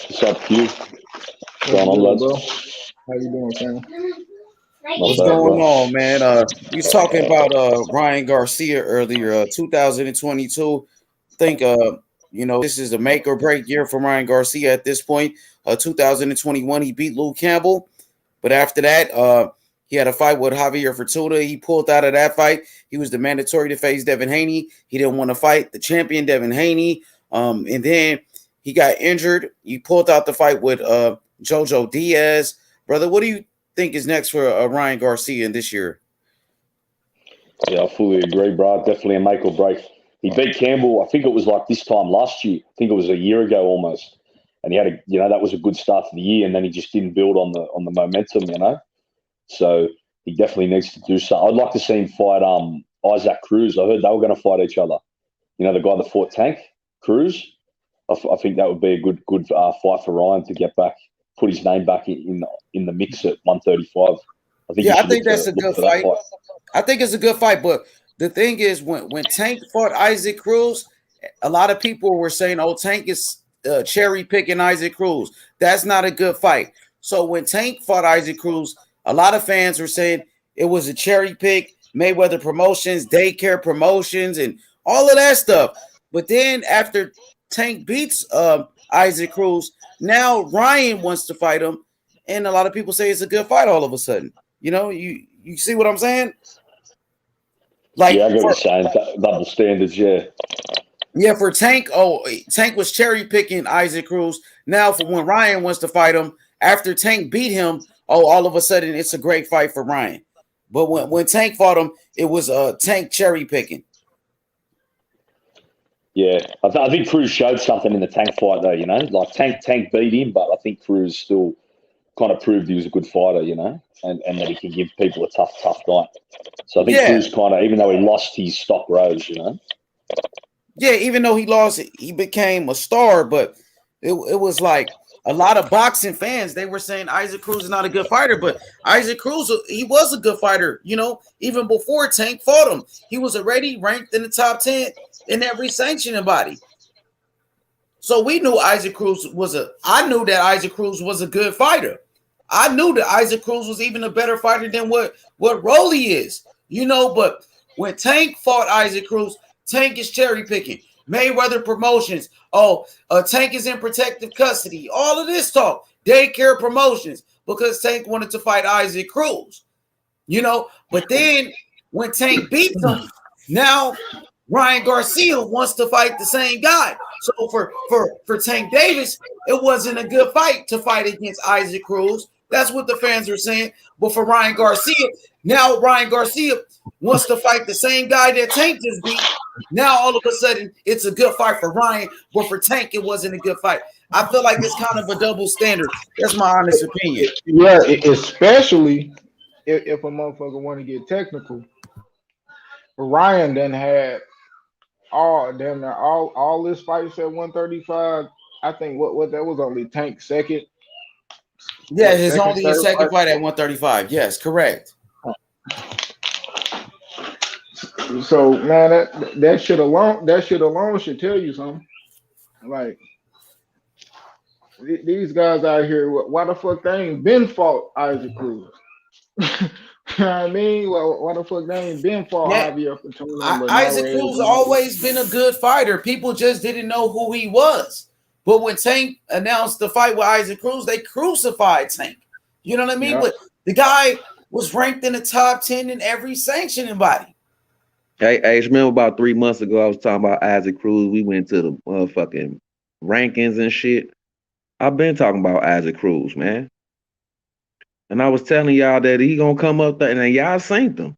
What's up, Q? What's What's going on, good, lads? bro? How you doing, fam? Not What's bad, going bro. on, man? We was talking about Ryan Garcia earlier, 2022. I think this is a make or break year for Ryan Garcia at this point. 2021, he beat Luke Campbell, but after that, he had a fight with Javier Fortuna. He pulled out of that fight. He was the mandatory to face Devin Haney. He didn't want to fight the champion Devin Haney. And then he got injured. He pulled out the fight with Jojo Diaz. Brother, what do you think is next for Ryan Garcia in this year? Yeah, I fully agree, bro. Definitely a make or break. He beat Campbell. I think it was like this time last year. I think it was a year ago almost. And he had that was a good start to the year, and then he just didn't build on the momentum. So he definitely needs to do so. I'd like to see him fight Isaac Cruz. I heard they were going to fight each other. The guy that fought Tank Cruz. I think that would be a good fight for Ryan to get back, put his name back in the mix at 135. I think that's a good fight. I think it's a good fight, but the thing is, when Tank fought Isaac Cruz, a lot of people were saying, "Oh, Tank is cherry picking Isaac Cruz." That's not a good fight. So when Tank fought Isaac Cruz, a lot of fans were saying it was a cherry pick, Mayweather Promotions, Daycare Promotions, and all of that stuff. But then after Tank beats Isaac Cruz, now Ryan wants to fight him, and a lot of people say it's a good fight all of a sudden. You see what I'm saying? Like, yeah, I get what you're saying. Double standards, yeah. Yeah, for Tank, Tank was cherry picking Isaac Cruz. Now, for when Ryan wants to fight him, after Tank beat him, all of a sudden it's a great fight for Ryan. But when Tank fought him, it was Tank cherry picking. Yeah, I think Cruz showed something in the Tank fight, though. Like Tank beat him, but I think Cruz still kind of proved he was a good fighter, and that he can give people a tough night. So I think Cruz kind of, even though he lost, his stock rose, Yeah, even though he lost, he became a star, but it was like a lot of boxing fans, they were saying Isaac Cruz is not a good fighter, but Isaac Cruz, he was a good fighter, even before Tank fought him. He was already ranked in the top 10 in every sanctioning body. So we knew Isaac Cruz I knew that Isaac Cruz was a good fighter. I knew that Isaac Cruz was even a better fighter than what Rolly is, but when Tank fought Isaac Cruz, Tank is cherry picking. Mayweather Promotions. Tank is in protective custody. All of this talk. Daycare Promotions, because Tank wanted to fight Isaac Cruz. But then when Tank beats him, now Ryan Garcia wants to fight the same guy. So for Tank Davis, it wasn't a good fight to fight against Isaac Cruz. That's what the fans are saying. But for Ryan Garcia, now Ryan Garcia wants to fight the same guy that Tank just beat. Now all of a sudden it's a good fight for Ryan, but for Tank it wasn't a good fight. I feel like it's kind of a double standard. That's my honest opinion. Yeah, especially if a motherfucker want to get technical. Ryan then had all this fights at 135. I think what that was only Tank second. Yeah, it's only his second fight at 135. Yes, correct. So man, that shit alone should tell you something. Like these guys out here, why the fuck they ain't been fought Isaac Cruz? You know what I mean? Well, why the fuck they ain't been fought Javier Fortuna? Isaac Cruz always been a good fighter. People just didn't know who he was. But when Tank announced the fight with Isaac Cruz, they crucified Tank. You know what I mean? Yeah. But the guy was ranked in the top 10 in every sanctioning body. Hey, remember about 3 months ago, I was talking about Isaac Cruz. We went to the motherfucking rankings and shit. I've been talking about Isaac Cruz, man. And I was telling y'all that he gonna come up there, and then y'all synced him.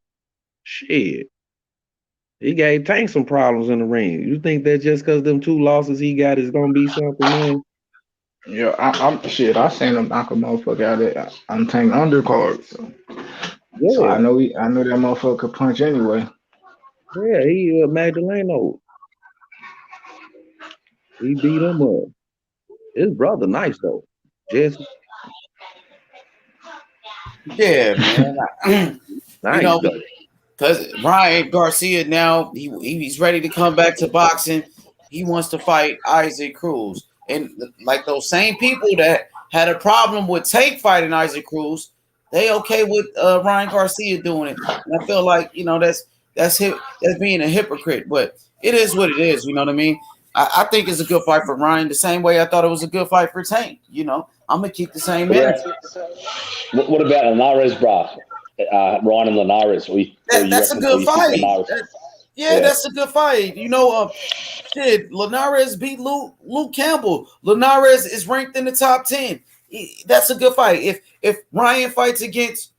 Shit. He gave Tank some problems in the ring. You think that just because them 2 losses he got is gonna be something, man? Yeah, I seen him knock a motherfucker out there on Tank undercard. So. Yeah. So I know that motherfucker could punch anyway. Yeah, he Magdaleno. He beat him up. His brother nice though. Jesse. Yeah, man. Nice, you know, because Ryan Garcia now he's ready to come back to boxing. He wants to fight Isaac Cruz, and like those same people that had a problem with Tank fighting Isaac Cruz, they okay with Ryan Garcia doing it. And I feel like that's being a hypocrite, but it is what it is. You know what I mean? I think it's a good fight for Ryan, the same way I thought it was a good fight for Tank. You know, I'm gonna keep the same energy. What about Linares, bro? Ryan and Linares. That's a good fight. That's a good fight. You know, Linares beat Luke Campbell. Linares is ranked in the top 10. That's a good fight. If Ryan fights against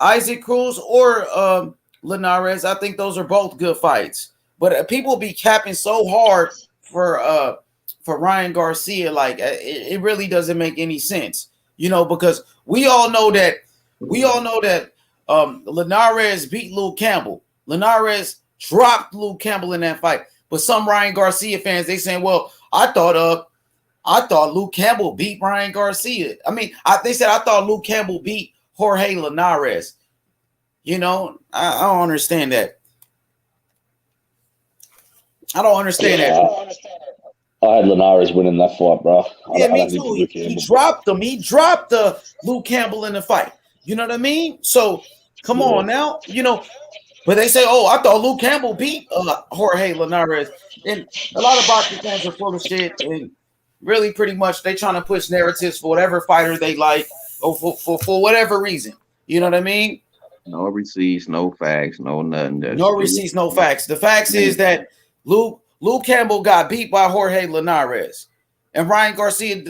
Isaac Cruz or Linares, I think those are both good fights. But people be capping so hard for Ryan Garcia, like it really doesn't make any sense, you know, because we all know that Linares beat Luke Campbell. Linares dropped Luke Campbell in that fight. But some Ryan Garcia fans, they saying, well, I thought Luke Campbell beat Ryan Garcia. I mean, they said I thought Luke Campbell beat Jorge Linares. You know, I don't understand that. I don't understand that. I had Linares winning that fight, bro. Me too. He dropped him. He dropped Luke Campbell in the fight. You know what I mean? So come on now, you know. But they say, oh, I thought Luke Campbell beat Jorge Linares. And a lot of boxing fans are full of shit. And really, pretty much, they trying to push narratives for whatever fighter they like or for whatever reason. You know what I mean? No receipts, no facts, no nothing. No receipts, no facts. The facts is that Luke Campbell got beat by Jorge Linares. And Ryan Garcia,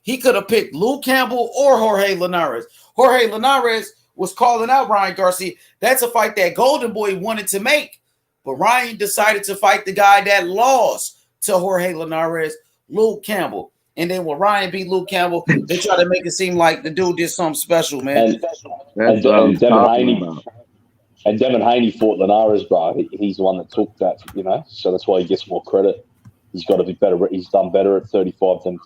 he could have picked Luke Campbell or Jorge Linares. Jorge Linares was calling out Ryan Garcia. That's a fight that Golden Boy wanted to make. But Ryan decided to fight the guy that lost to Jorge Linares, Luke Campbell. And then when Ryan beat Luke Campbell, they try to make it seem like the dude did something special, man. And Devin Haney fought Linares, bro. He's the one that took that, you know. So that's why he gets more credit. He's got to be better. He's done better at 35 than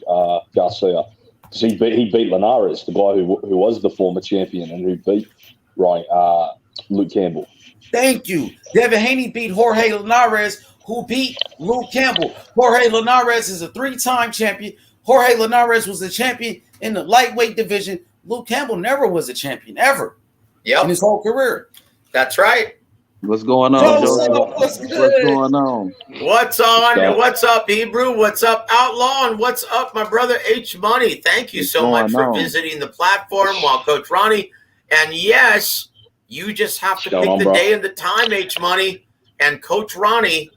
Garcia. So he beat Linares, the guy who was the former champion and who beat Luke Campbell. Thank you. Devin Haney beat Jorge Linares, who beat Luke Campbell. Jorge Linares is a 3-time champion. Jorge Linares was a champion in the lightweight division. Luke Campbell never was a champion, ever. In his whole career. That's right. What's going on, Joe? What's going on? What's on? What's up, Hebrew? What's up, Outlaw? And what's up, my brother H Money? Thank you so much for visiting the platform while Coach Ronnie. And yes, you just have to pick the day and the time, H Money. And Coach Ronnie,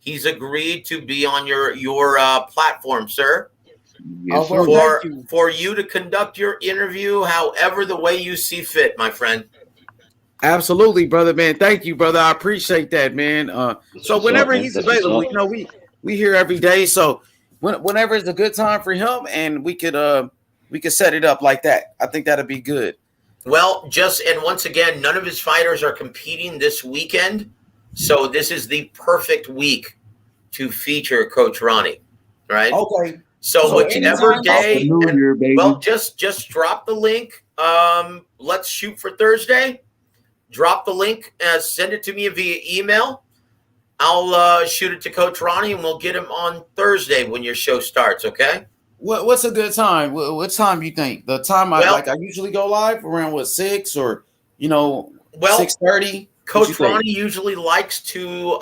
He's agreed to be on your platform, sir. Yes, well, sir. thank you. For you to conduct your interview however the way you see fit, my friend. Absolutely, brother, man. Thank you, brother. I appreciate that, man. So whenever he's available, you know, we here every day. So whenever it's a good time for him, and we could set it up like that. I think that'd be good. Well, and once again, none of his fighters are competing this weekend, so this is the perfect week to feature Coach Ronnie, right? Okay. So whichever day, well, just drop the link. Let's shoot for Thursday. Drop the link, send it to me via email. I'll shoot it to Coach Ronnie, and we'll get him on Thursday when your show starts, okay? What's a good time? What time do you think? The time I usually go live around 6 or 6:30. Coach Ronnie usually likes to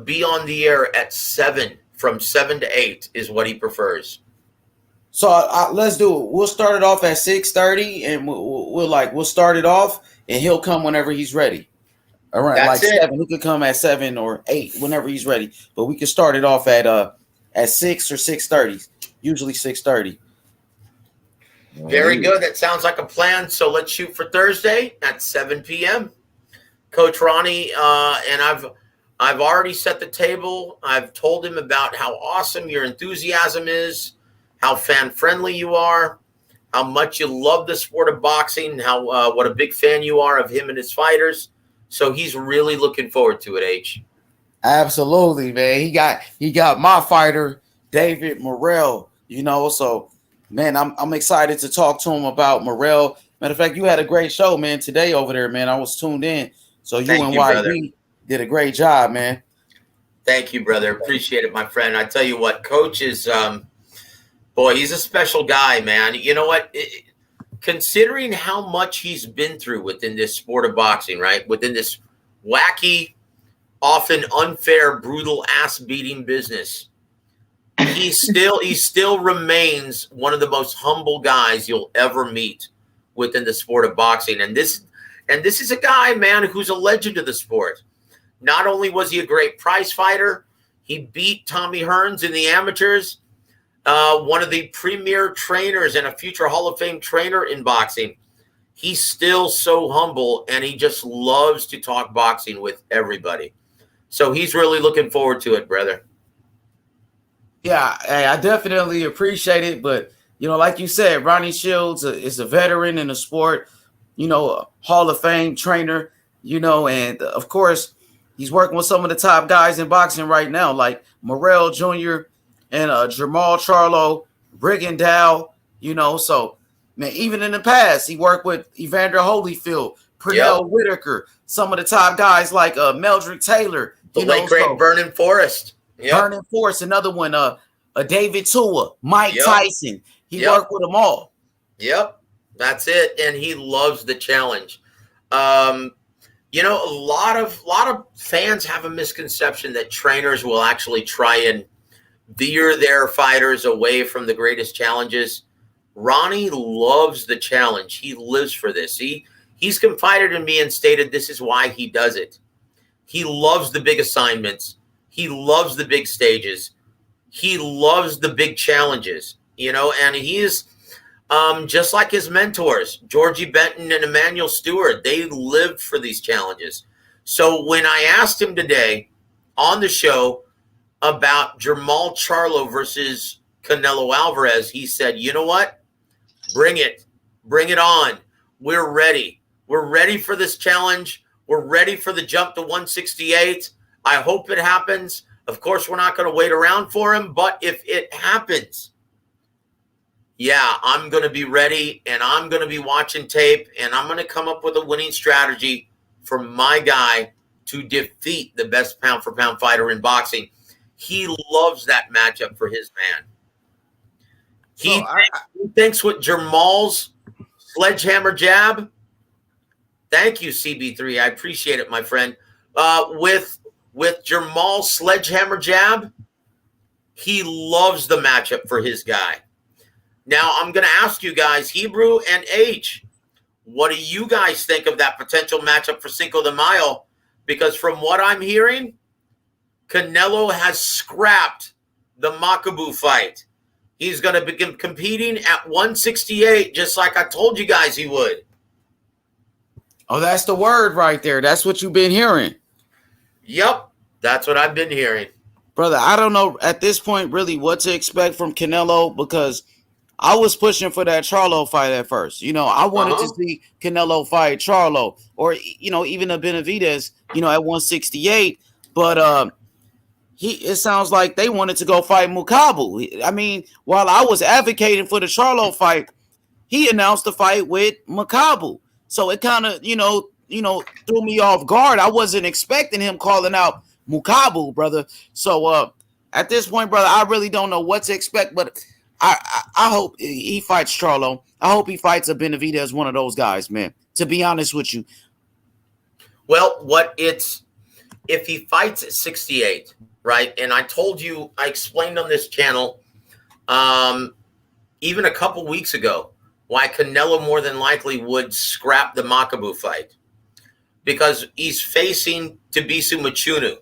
be on the air at 7, from 7 to 8 is what he prefers. So let's do it. We'll start it off at 6:30, and we'll start it off, and he'll come whenever he's ready. Around 7, he could come at 7 or 8 whenever he's ready. But we can start it off at 6 or 6:30. Usually 6:30. Very good. That sounds like a plan. So let's shoot for Thursday at 7 p.m. Coach Ronnie, and I've already set the table. I've told him about how awesome your enthusiasm is, how fan-friendly you are, how much you love the sport of boxing, how what a big fan you are of him and his fighters. So he's really looking forward to it, H. Absolutely, man. He got my fighter, David Morrell, so man, I'm excited to talk to him about Morrell. Matter of fact, you had a great show, man, today over there, man. I was tuned in. So you and YB did a great job, man. Thank you, brother. Appreciate it, my friend. I tell you what, Coach is boy, he's a special guy, man. You know what? Considering how much he's been through within this sport of boxing, right? Within this wacky, often unfair, brutal ass-beating business, he still remains one of the most humble guys you'll ever meet within the sport of boxing. And this is a guy, man, who's a legend of the sport. Not only was he a great prize fighter, he beat Tommy Hearns in the amateurs, one of the premier trainers and a future Hall of Fame trainer in boxing. He's still so humble, and he just loves to talk boxing with everybody. So he's really looking forward to it, brother. Yeah, I definitely appreciate it. But, like you said, Ronnie Shields is a veteran in the sport, a Hall of Fame trainer, and of course, he's working with some of the top guys in boxing right now, like Morrell Jr. and Jamal Charlo, Rigondeaux, so, man, even in the past, he worked with Evander Holyfield, Pernell Whitaker, some of the top guys like Meldrick Taylor. The late, great Vernon Forrest. Yep. Vernon Forrest, another one, David Tua, Mike Tyson. He worked with them all. Yep, that's it. And he loves the challenge. A lot of fans have a misconception that trainers will actually try and veer their fighters away from the greatest challenges. Ronnie loves the challenge. He lives for this. He's confided in me and stated this is why he does it. He loves the big assignments. He loves the big stages. He loves the big challenges, and he's just like his mentors, Georgie Benton and Emmanuel Stewart. They lived for these challenges. So when I asked him today on the show about Jamal Charlo versus Canelo Alvarez, he said, you know what? Bring it. Bring it on. We're ready. We're ready for this challenge. We're ready for the jump to 168. I hope it happens. Of course, we're not going to wait around for him, but if it happens, I'm going to be ready, and I'm going to be watching tape, and I'm going to come up with a winning strategy for my guy to defeat the best pound-for-pound fighter in boxing. He loves that matchup for his man. He thinks with Jamal's sledgehammer jab. Thank you, CB3. I appreciate it, my friend. With Jamal's sledgehammer jab, he loves the matchup for his guy. Now, I'm going to ask you guys, Hebrew and H, what do you guys think of that potential matchup for Cinco de Mayo? Because from what I'm hearing, Canelo has scrapped the Makabu fight. He's going to begin competing at 168, just like I told you guys he would. Oh, that's the word right there. That's what you've been hearing. Yep, that's what I've been hearing. Brother, I don't know at this point really what to expect from Canelo, because I was pushing for that Charlo fight at first. You know, I wanted to see Canelo fight Charlo, or, you know, even a Benavidez, you know, at 168. But it sounds like they wanted to go fight Mukabu. I mean, while I was advocating for the Charlo fight, he announced the fight with Mukabu. So it kind of, you know, threw me off guard. I wasn't expecting him calling out Mukabu, brother. So at this point, brother, I really don't know what to expect, but I hope he fights Charlo. I hope he fights a Benavidez, one of those guys, man, to be honest with you. Well, if he fights at 68, right? And I told you, I explained on this channel even a couple weeks ago why Canelo more than likely would scrap the Makabu fight, because he's facing Tabisu Machunu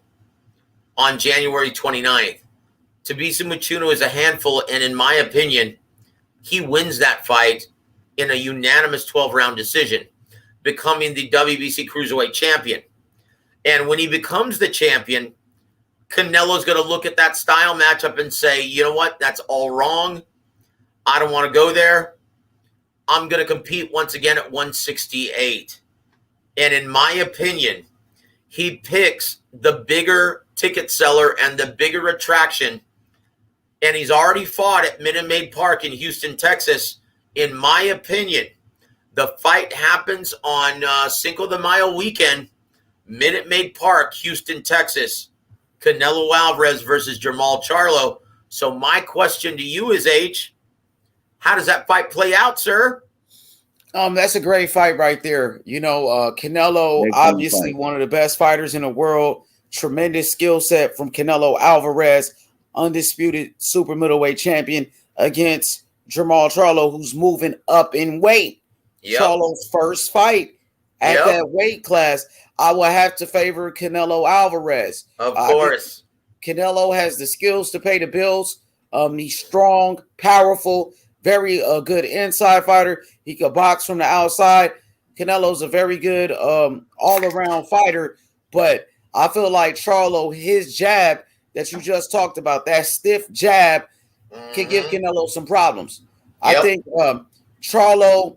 on January 29th. Tabisu Machunu is a handful, and in my opinion, he wins that fight in a unanimous 12-round decision, becoming the WBC Cruiserweight champion. And when he becomes the champion, Canelo's going to look at that style matchup and say, you know what, that's all wrong. I don't want to go there. I'm going to compete once again at 168. And in my opinion, he picks the bigger ticket seller and the bigger attraction. And he's already fought at Minute Maid Park in Houston, Texas. In my opinion, the fight happens on Cinco de Mayo weekend, Minute Maid Park, Houston, Texas. Canelo Alvarez versus Jermall Charlo. So my question to you is, H, how does that fight play out, sir? That's a great fight right there. You know, Canelo, obviously one of the best fighters in the world. Tremendous skill set from Canelo Alvarez, undisputed super middleweight champion, against Jermall Charlo, who's moving up in weight. Yep. Charlo's first fight at that weight class. I will have to favor Canelo Alvarez. Of course. Canelo has the skills to pay the bills. He's strong, powerful, very good inside fighter. He could box from the outside. Canelo's a very good all-around fighter, but I feel like Charlo, his jab that you just talked about, that stiff jab, can give Canelo some problems. Yep. I think Charlo,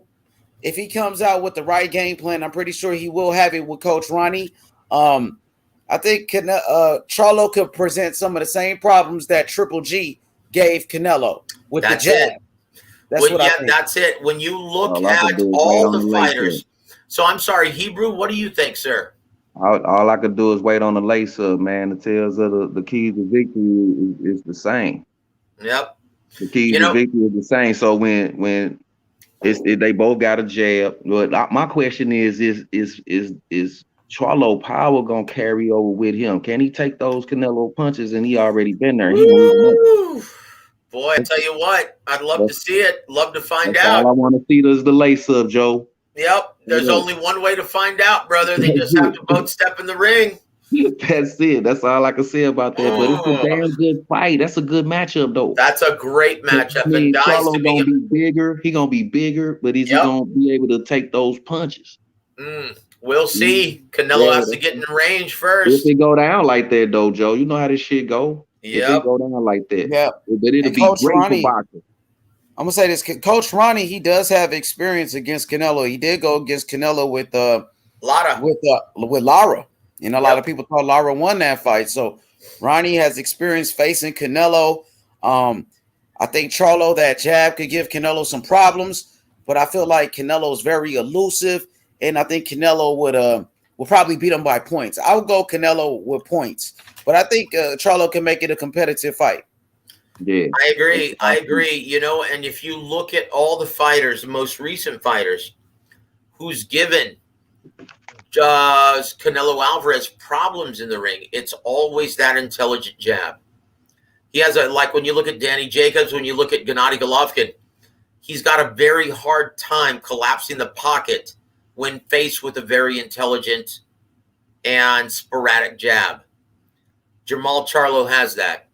if he comes out with the right game plan, I'm pretty sure he will have it with Coach Ronnie. I think Charlo could present some of the same problems that Triple G gave Canelo with the jab. That's what I think. That's it. When you look at all the fighters. So I'm sorry, Hebrew, what do you think, sir? All I could do is wait on the lace up, man. The tails of the keys to victory is the same. Yep. The keys to victory is the same. So when they both got a jab. But my question is Charlo power gonna carry over with him? Can he take those Canelo punches? And he already been there. Boy, I tell you what, I'd love to see it. Love to find out. All I want to see is the lace up, Joe. Yep. There's only one way to find out, brother. They just have to both step in the ring. That's it. That's all I can say about that. But it's a damn good fight. That's a good matchup, though. That's a great matchup. And Charlo gonna be bigger. He gonna be bigger, but is he gonna be able to take those punches? We'll see. Canelo has to get in range first. If it go down like that, though, Joe, you know how this shit go. Yeah. If it go down like that. Yeah. But it'll be Coach great Ronnie, for boxing. I'm gonna say this. Coach Ronnie, he does have experience against Canelo. He did go against Canelo with Lara. With Lara. And a lot of people thought Lara won that fight. So Ronnie has experience facing Canelo. I think Charlo, that jab could give Canelo some problems, but I feel like Canelo is very elusive, and I think Canelo will probably beat him by points. I would go Canelo with points, but I think Charlo can make it a competitive fight. Yeah, I agree. You know, and if you look at all the fighters, the most recent fighters, who's given Canelo Alvarez problems in the ring, it's always that intelligent jab. He has like when you look at Danny Jacobs, when you look at Gennady Golovkin, he's got a very hard time collapsing the pocket when faced with a very intelligent and sporadic jab. Jamal Charlo has that.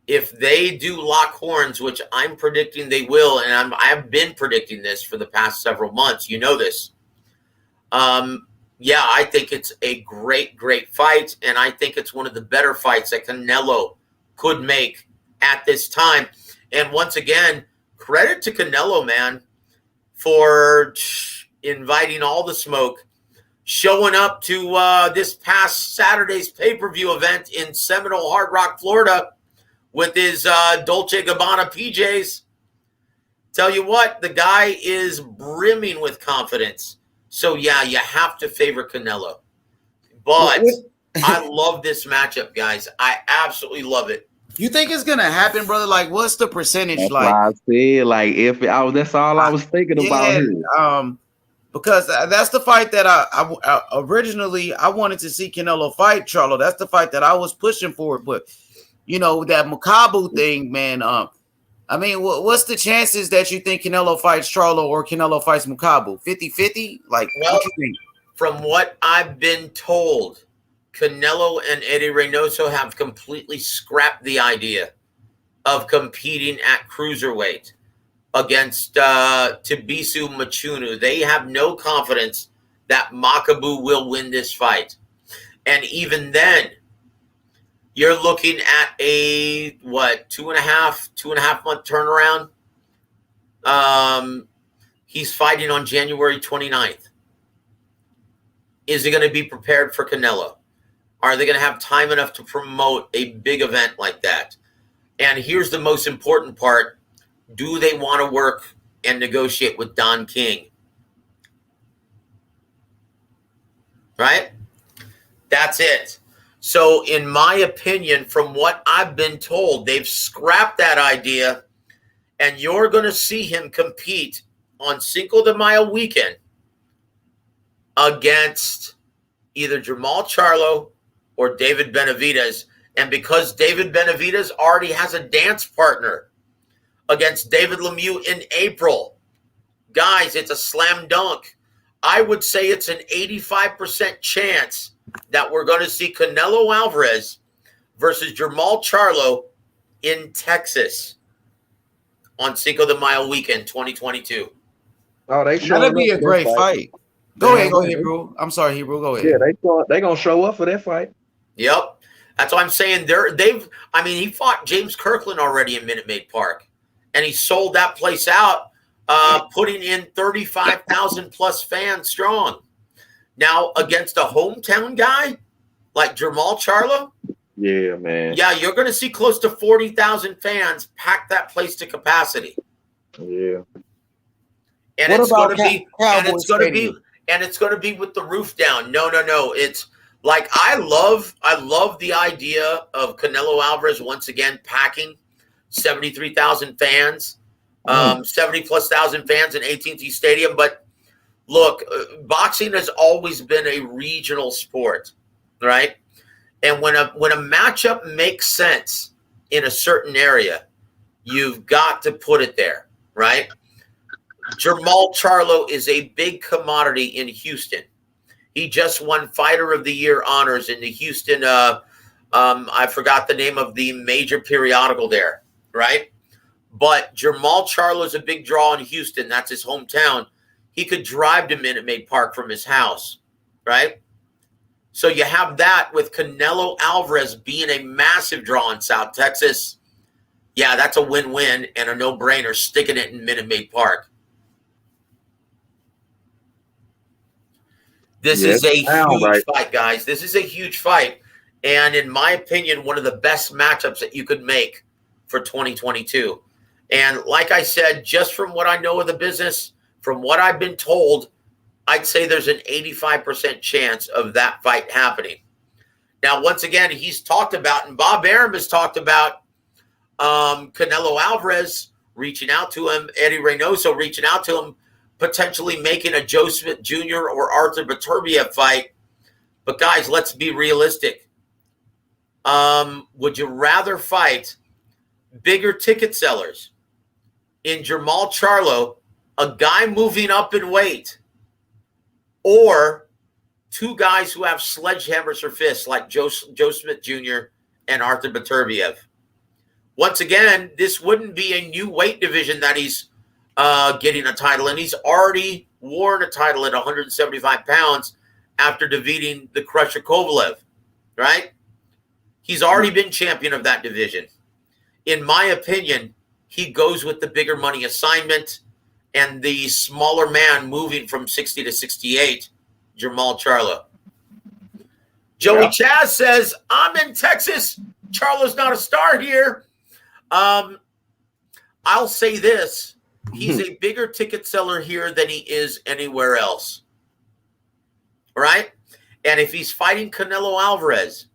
If they do lock horns, which I'm predicting they will, and I've been predicting this for the past several months, you know this. Yeah, I think it's a great, great fight, and I think it's one of the better fights that Canelo could make at this time. And once again, credit to Canelo, man, for inviting all the smoke, showing up to this past Saturday's pay-per-view event in Seminole, Hard Rock, Florida, with his Dolce & Gabbana PJs. Tell you what, the guy is brimming with confidence. So, yeah, you have to favor Canelo. But I love this matchup, guys. I absolutely love it. You think it's going to happen, brother? Like, what's the percentage? That's like, why I said, like, that's all I was thinking about here. Because that's the fight that I originally I wanted to see Canelo fight Charlo. That's the fight that I was pushing for. But, you know, that Makabu thing, man, I mean, what's the chances that you think Canelo fights Charlo or Canelo fights Makabu? 50-50? Like, well, what you think? From what I've been told, Canelo and Eddie Reynoso have completely scrapped the idea of competing at cruiserweight against Tbisu Machunu. They have no confidence that Makabu will win this fight. And even then, you're looking at a, two and a half month turnaround. He's fighting on January 29th. Is he going to be prepared for Canelo? Are they going to have time enough to promote a big event like that? And here's the most important part. Do they want to work and negotiate with Don King? Right? That's it. So in my opinion, from what I've been told, they've scrapped that idea, and you're going to see him compete on Cinco de Mayo weekend against either Jamal Charlo or David Benavidez. And because David Benavidez already has a dance partner against David Lemieux in April, guys, it's a slam dunk. I would say it's an 85% chance that we're going to see Canelo Alvarez versus Jamal Charlo in Texas on Cinco de Mayo weekend 2022. Oh, that'd be a great fight. Go ahead, bro. I'm sorry, Hebrew. Go ahead. Yeah, they gonna show up for that fight. Yep, that's what I'm saying. He fought James Kirkland already in Minute Maid Park, and he sold that place out, putting in 35,000 plus fans strong. Now, against a hometown guy like Jamal Charlo, yeah, man. Yeah, you're going to see close to 40,000 fans pack that place to capacity. Yeah. And it's going to be with the roof down. No. It's like I love the idea of Canelo Alvarez once again packing 73,000 fans, 70 plus thousand fans in AT&T Stadium. But look, boxing has always been a regional sport, right? And when a matchup makes sense in a certain area, you've got to put it there, right? Jamal Charlo is a big commodity in Houston. He just won Fighter of the Year honors in the Houston. I forgot the name of the major periodical there, right? But Jamal Charlo is a big draw in Houston. That's his hometown. He could drive to Minute Maid Park from his house, right? So you have that with Canelo Alvarez being a massive draw in South Texas. Yeah, that's a win-win and a no-brainer sticking it in Minute Maid Park. This is a huge fight, guys. This is a huge fight. And in my opinion, one of the best matchups that you could make for 2022. And like I said, just from what I know of the business, from what I've been told, I'd say there's an 85% chance of that fight happening. Now, once again, he's talked about, and Bob Arum has talked about Canelo Alvarez reaching out to him, Eddie Reynoso reaching out to him, potentially making a Joe Smith Jr. or Arthur Beterbiev fight. But guys, let's be realistic. Would you rather fight bigger ticket sellers in Jamal Charlo, a guy moving up in weight, or two guys who have sledgehammers for fists like Joe Smith Jr. and Arthur Beterbiev. Once again, this wouldn't be a new weight division that he's getting a title in. He's already worn a title at 175 pounds after defeating the Crusher Kovalev, right? He's already been champion of that division. In my opinion, he goes with the bigger money assignment and the smaller man moving from 60 to 68, Jermall Charlo. Joey Chaz says, I'm in Texas. Charlo's not a star here. I'll say this. He's a bigger ticket seller here than he is anywhere else. Right? And if he's fighting Canelo Alvarez,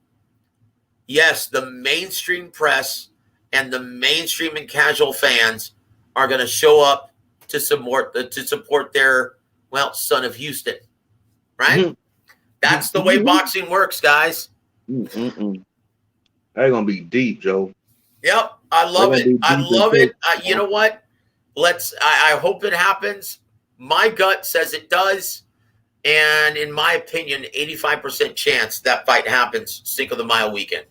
yes, the mainstream press and the mainstream and casual fans are going to show up to support their, well, son of Houston. Right? That's the way boxing works, guys. They're going to be deep, Joe. Yep. I love it. I love it. You know what? I hope it happens. My gut says it does. And in my opinion, 85% chance that fight happens Cinco de Mayo weekend.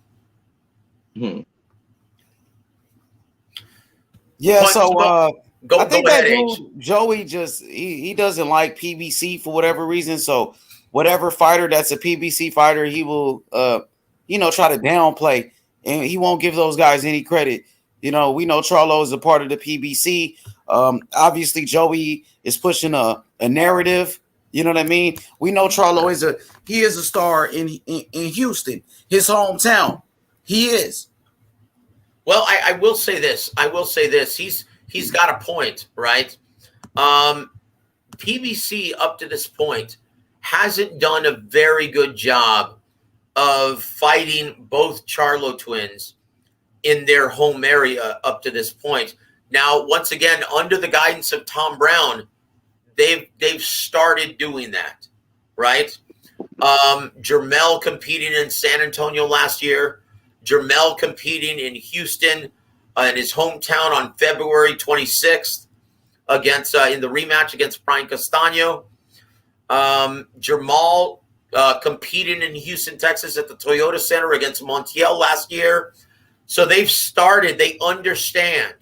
Yeah, so I think go that ahead, dude, Joey, just he doesn't like PBC for whatever reason. So whatever fighter that's a PBC fighter, he will try to downplay, and he won't give those guys any credit. We know Charlo is a part of the PBC. Obviously, Joey is pushing a narrative. You know what I mean? We know Charlo is a star in Houston, his hometown. He is. Well, I will say this. He's got a point, right? PBC up to this point hasn't done a very good job of fighting both Charlo twins in their home area up to this point. Now, once again, under the guidance of Tom Brown, they've started doing that, right? Jermell competing in San Antonio last year, Jermell competing in Houston in his hometown on February 26th against in the rematch against Brian Castaño. Jermall competing in Houston, Texas at the Toyota Center against Montiel last year. So they understand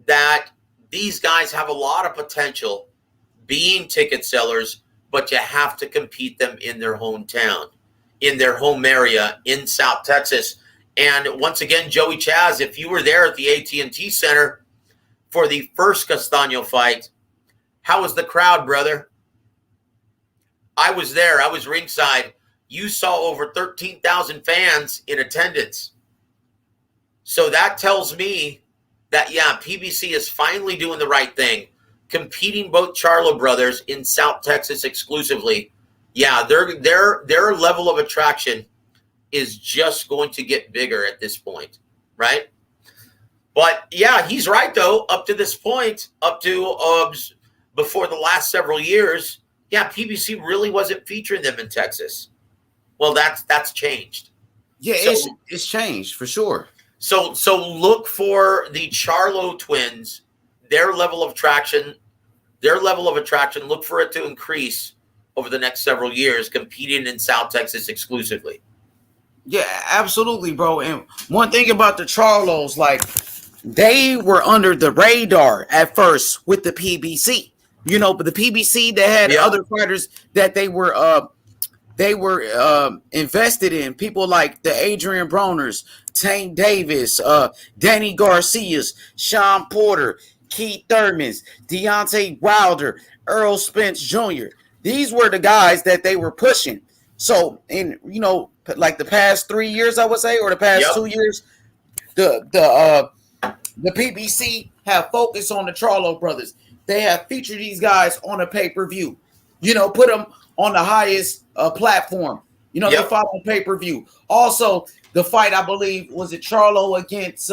that these guys have a lot of potential being ticket sellers, but you have to compete them in their hometown, in their home area in South Texas. And once again, Joey Chaz, if you were there at the AT&T Center for the first Castaño fight, how was the crowd, brother? I was there. I was ringside. You saw over 13,000 fans in attendance. So that tells me that, yeah, PBC is finally doing the right thing, competing both Charlo brothers in South Texas exclusively. Yeah, their level of attraction is just going to get bigger at this point, right? But, yeah, he's right, though. Up to this point, up to before the last several years, yeah, PBC really wasn't featuring them in Texas. Well, that's changed. Yeah, it's changed for sure. So look for the Charlo twins, their level of traction, look for it to increase over the next several years, competing in South Texas exclusively. Yeah, absolutely, bro. And one thing about the Charlos, like, they were under the radar at first with the PBC, but the PBC, they had other fighters that they were invested in, people like the Adrian Broners, Tank Davis, Danny Garcias, Sean Porter, Keith Thurmans, Deontay Wilder, Earl Spence Jr. These were the guys that they were pushing. So in like the past 3 years, I would say, or the past 2 years, the PBC have focused on the Charlo brothers. They have featured these guys on a pay-per-view. Put them on the highest platform. They fought on pay-per-view. Also, the fight, I believe, was it Charlo against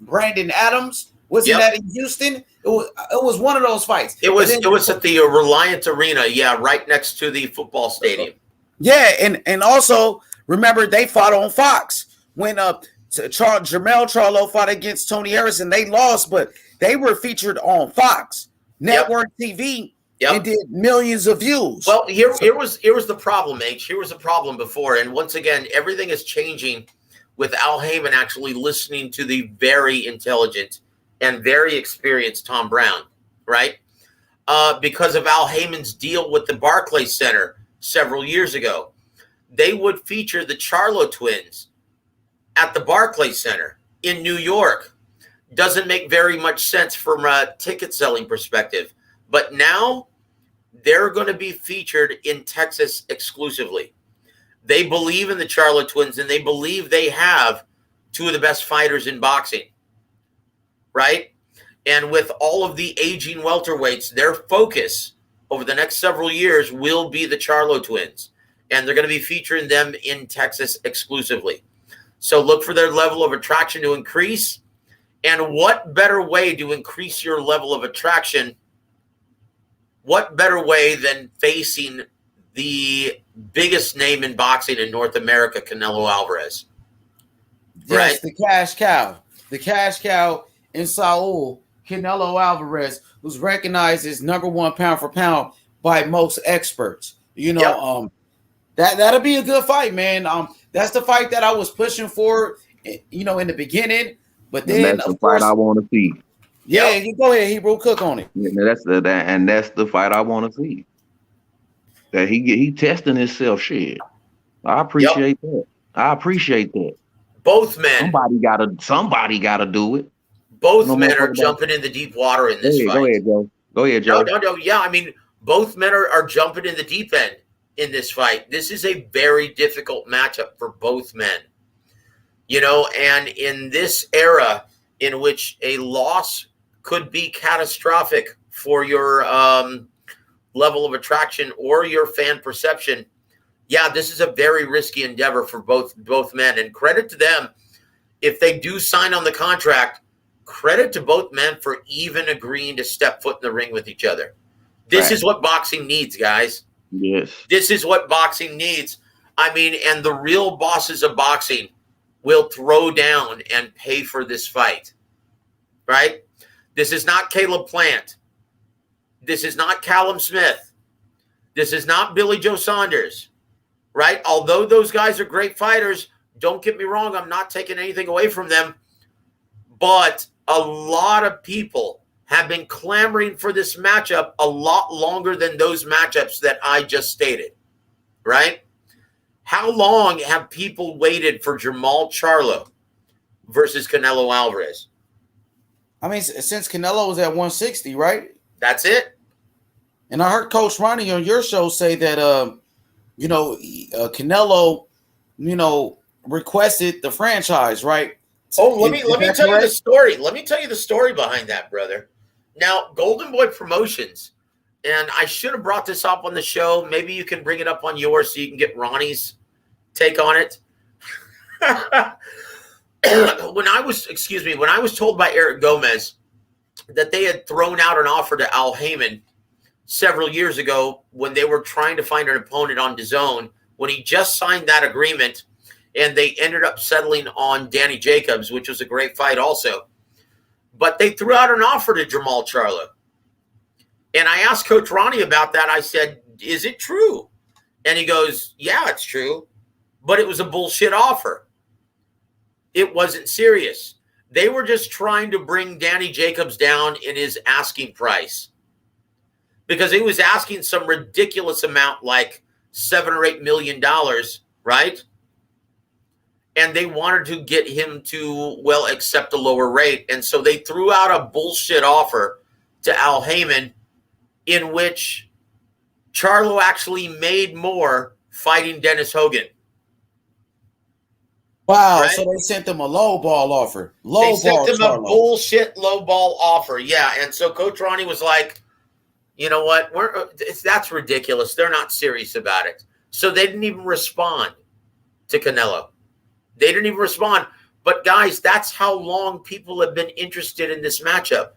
Brandon Adams? Wasn't that in Houston? It was one of those fights. It was at the Reliant Arena, right next to the football stadium. Yeah, and also remember they fought on Fox when Jermell Charlo fought against Tony Harrison. They lost, but they were featured on Fox Network TV. It did millions of views. Well, here was the problem, H. Here was the problem before, and once again, everything is changing with Al Heyman actually listening to the very intelligent and very experienced Tom Brown, right? Because of Al Heyman's deal with the Barclays Center several years ago. They would feature the Charlo twins at the Barclays Center in New York. Doesn't make very much sense from a ticket selling perspective. But now they're going to be featured in Texas exclusively. They believe in the Charlo twins, and they believe they have two of the best fighters in boxing, right? And with all of the aging welterweights, their focus over the next several years will be the Charlo twins. And they're going to be featuring them in Texas exclusively. So look for their level of attraction to increase. And what better way to increase your level of attraction? What better way than facing the biggest name in boxing in North America, Canelo Alvarez? Yes, Right? the cash cow. The cash cow in Saul, Canelo Alvarez, who's recognized as #1 pound for pound by most experts. You know, that'll be a good fight, man. That's the fight that I was pushing for, you know, in the beginning. But then, and that's the fight I want to see. Yeah, you go ahead, Hebrew, cook on it. Yeah, that's the fight I want to see. That he testing himself. Shit, I appreciate that. I appreciate that. Both men. Somebody gotta do it. Both men are jumping in the deep water in this fight. Go ahead, Joe. Go ahead, Joe. No. Yeah, I mean, both men are jumping in the deep end in this fight. This is a very difficult matchup for both men. You know, and in this era in which a loss could be catastrophic for your level of attraction or your fan perception, yeah, this is a very risky endeavor for both men. And credit to them if they do sign on the contract. Credit to both men for even agreeing to step foot in the ring with each other. This is what boxing needs, guys. Yes. This is what boxing needs. I mean, and the real bosses of boxing will throw down and pay for this fight, right? This is not Caleb Plant. This is not Callum Smith. This is not Billy Joe Saunders, right? Although those guys are great fighters, don't get me wrong, I'm not taking anything away from them. But a lot of people have been clamoring for this matchup a lot longer than those matchups that I just stated, right? How long have people waited for Jermall Charlo versus Canelo Alvarez? I mean, since Canelo was at 160, right? That's it. And I heard Coach Ronnie on your show say that, Canelo, requested the franchise, right? Oh, let me tell you the story. Let me tell you the story behind that, brother. Now, Golden Boy Promotions, and I should have brought this up on the show. Maybe you can bring it up on yours so you can get Ronnie's take on it. When I was told by Eric Gomez that they had thrown out an offer to Al Heyman several years ago when they were trying to find an opponent on DAZN, when he just signed that agreement, and they ended up settling on Danny Jacobs, which was a great fight also. But they threw out an offer to Jermall Charlo. And I asked Coach Ronnie about that. I said, is it true? And he goes, yeah, it's true. But it was a bullshit offer. It wasn't serious. They were just trying to bring Danny Jacobs down in his asking price. Because he was asking some ridiculous amount, like $7 or $8 million, right? And they wanted to get him to, accept a lower rate. And so they threw out a bullshit offer to Al Heyman in which Charlo actually made more fighting Dennis Hogan. Wow, right? So they sent them a low ball offer. They sent them a bullshit low ball offer, yeah. And so Coach Ronnie was like, you know what? That's ridiculous. They're not serious about it. So they didn't even respond to Canelo. They didn't even respond. But guys, that's how long people have been interested in this matchup.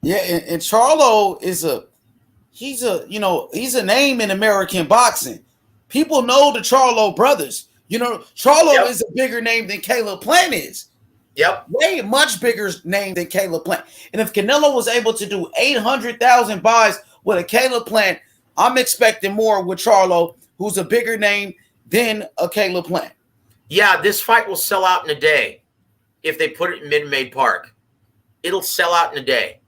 Yeah, and Charlo he's a name in American boxing. People know the Charlo brothers. Charlo is a bigger name than Caleb Plant is. Yep. Way much bigger name than Caleb Plant. And if Canelo was able to do 800,000 buys with a Caleb Plant, I'm expecting more with Charlo, who's a bigger name than a Caleb Plant. Yeah, this fight will sell out in a day if they put it in Minute Maid Park. It'll sell out in a day.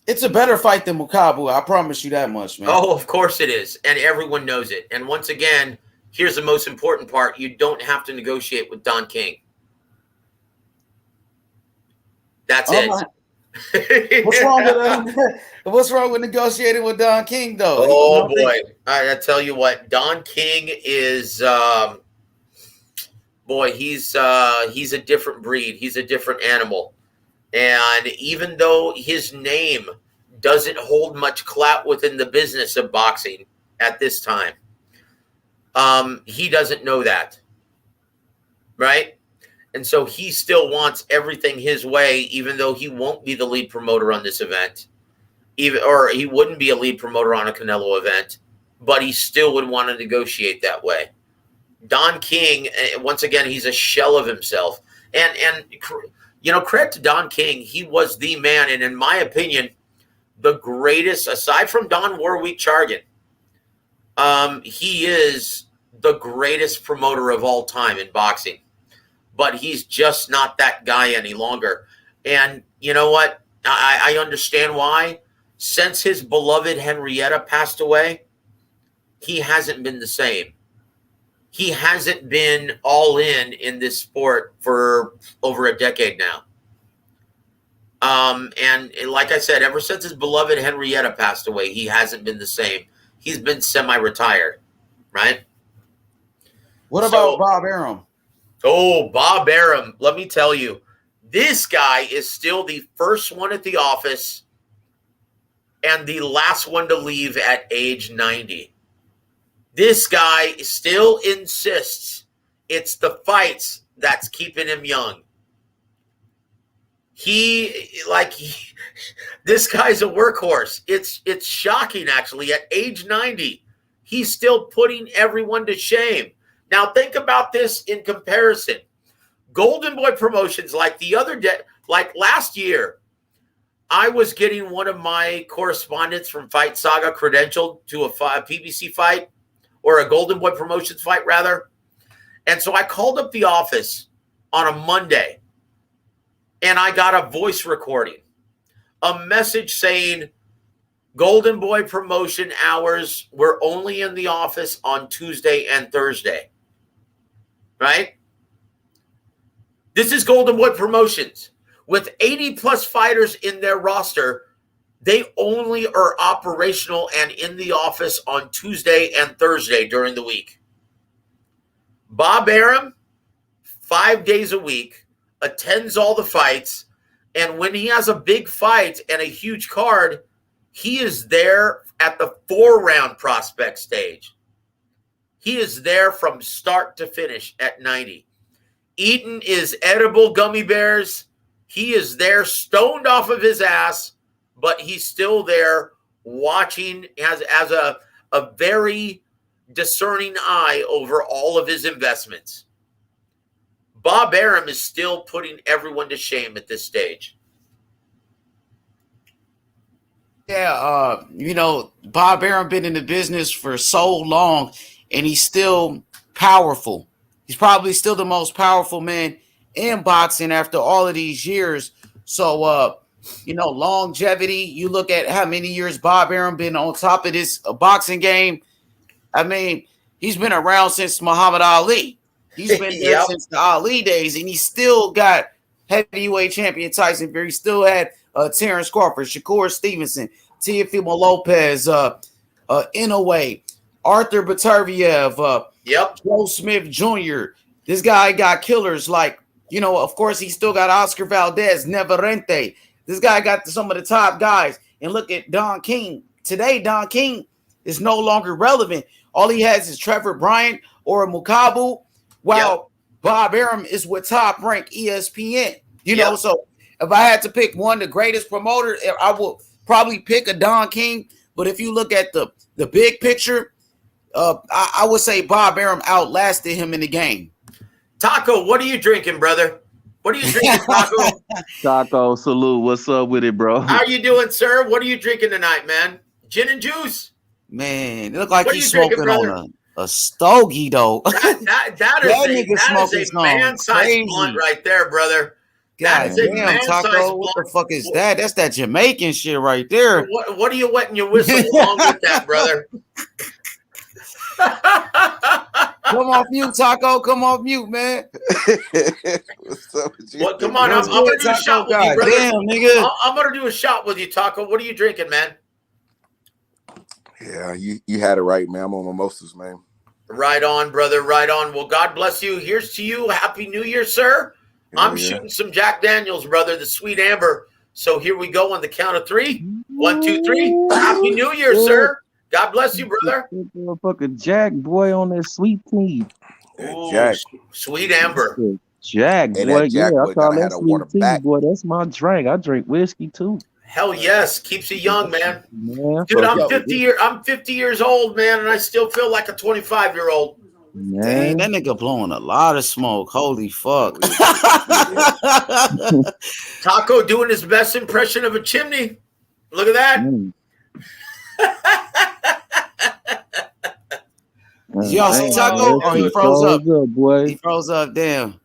It's a better fight than Mukabu. I promise you that much, man. Oh, of course it is. And everyone knows it. And once again, here's the most important part. You don't have to negotiate with Don King. That's it. What's wrong with negotiating with Don King, though? Oh, boy. I tell you what, Don King is he's a different breed. He's a different animal. And even though his name doesn't hold much clout within the business of boxing at this time, he doesn't know that. Right? And so he still wants everything his way, even though he won't be the lead promoter on this event, or he wouldn't be a lead promoter on a Canelo event, but he still would want to negotiate that way. Don King, once again, he's a shell of himself. And credit to Don King, he was the man, and in my opinion, the greatest, aside from Don Warwick Chargan, he is the greatest promoter of all time in boxing. But he's just not that guy any longer. And you know what? I understand why. Since his beloved Henrietta passed away, he hasn't been the same. He hasn't been all in this sport for over a decade now. And like I said, ever since his beloved Henrietta passed away, he hasn't been the same. He's been semi-retired, right? What about Bob Arum? Oh, Bob Arum, let me tell you, this guy is still the first one at the office and the last one to leave at age 90. This guy still insists it's the fights that's keeping him young. This guy's a workhorse. It's shocking, actually. At age 90, he's still putting everyone to shame. Now, think about this in comparison. Golden Boy Promotions, like last year, I was getting one of my correspondents from Fight Saga credentialed to a PBC fight, or a Golden Boy Promotions fight, rather. And so I called up the office on a Monday, and I got a voice recording, a message saying, Golden Boy Promotion hours were only in the office on Tuesday and Thursday. Right? This is Golden Boy Promotions. With 80 plus fighters in their roster, they only are operational and in the office on Tuesday and Thursday during the week. Bob Arum, 5 days a week, attends all the fights, and when he has a big fight and a huge card, he is there at the 4-round prospect stage. He is there from start to finish at 90. Eating his edible gummy bears. He is there stoned off of his ass, but he's still there watching, has a very discerning eye over all of his investments. Bob Arum is still putting everyone to shame at this stage. Yeah, Bob Arum been in the business for so long, and he's still powerful. He's probably still the most powerful man in boxing after all of these years. So, longevity, you look at how many years Bob Arum been on top of this boxing game. I mean, he's been around since Muhammad Ali. He's been there since the Ali days, and he still got heavyweight champion Tyson Fury. He still had Terrence Crawford, Shakur Stevenson, Teofimo Lopez, Inoue, Arthur Beterbiev, Joe Smith Jr. This guy got killers like, of course, he still got Oscar Valdez, Neverente. This guy got some of the top guys. And look at Don King. Today, Don King is no longer relevant. All he has is Trevor Bryant or Mukabu, while Bob Arum is with Top Rank ESPN. So if I had to pick one, the greatest promoter, I would probably pick a Don King. But if you look at the big picture, I would say Bob Arum outlasted him in the game. Taco, what are you drinking, brother? What are you drinking, Taco? Taco, salute. What's up with it, bro? How you doing, sir? What are you drinking tonight, man? Gin and juice? Man, it look like he's smoking on a stogie though. That is a man-sized blunt right there, brother. God damn, Taco, what the fuck is that? That's that Jamaican shit right there. What are you wetting your whistle along with that, brother? Come off mute, Taco. Come off mute, man. What's up with you? Well, come on, I'm gonna do a shot with you, brother. Damn, nigga. I'm gonna do a shot with you, Taco. What are you drinking, man? Yeah, you had it right, man. I'm on mimosas, man. Right on, brother. Right on. Well, God bless you. Here's to you. Happy New Year, sir. I'm shooting some Jack Daniels, brother, the Sweet Amber. So here we go on the count of 3. 1, 2, 3. Happy New Year, sir. God bless you, brother. Motherfucker Jack, boy, on that sweet tea. Ooh, Jack. Sweet Amber. Jack, boy. That Jack yeah, boy I call gotta that have a sweet water tea, back. boy. That's my drink. I drink whiskey too. Hell yes. Keeps you young, man. Man, Dude, I'm 50 years old, man, and I still feel like a 25-year-old. Dang, that nigga blowing a lot of smoke. Holy fuck. Taco doing his best impression of a chimney. Look at that. Y'all see Taco? Oh, he froze up. Good, boy. He froze up. Damn.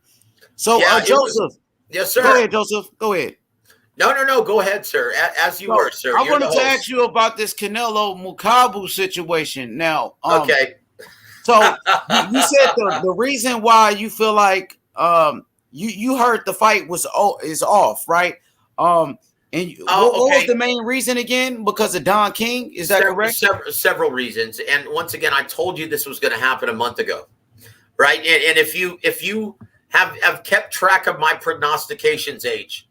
So, Yeah, Joseph. Yes, sir. Go ahead, Joseph. Go ahead. No. Go ahead, sir. As you were, sir. I wanted to ask you about this Canelo Mukabu situation. Now, okay. So you said the reason why you feel like you heard the fight is off, right? What was the main reason again? Because of Don King? Is that correct? Several reasons. And once again, I told you this was going to happen a month ago, right? And if you have kept track of my prognostications, H,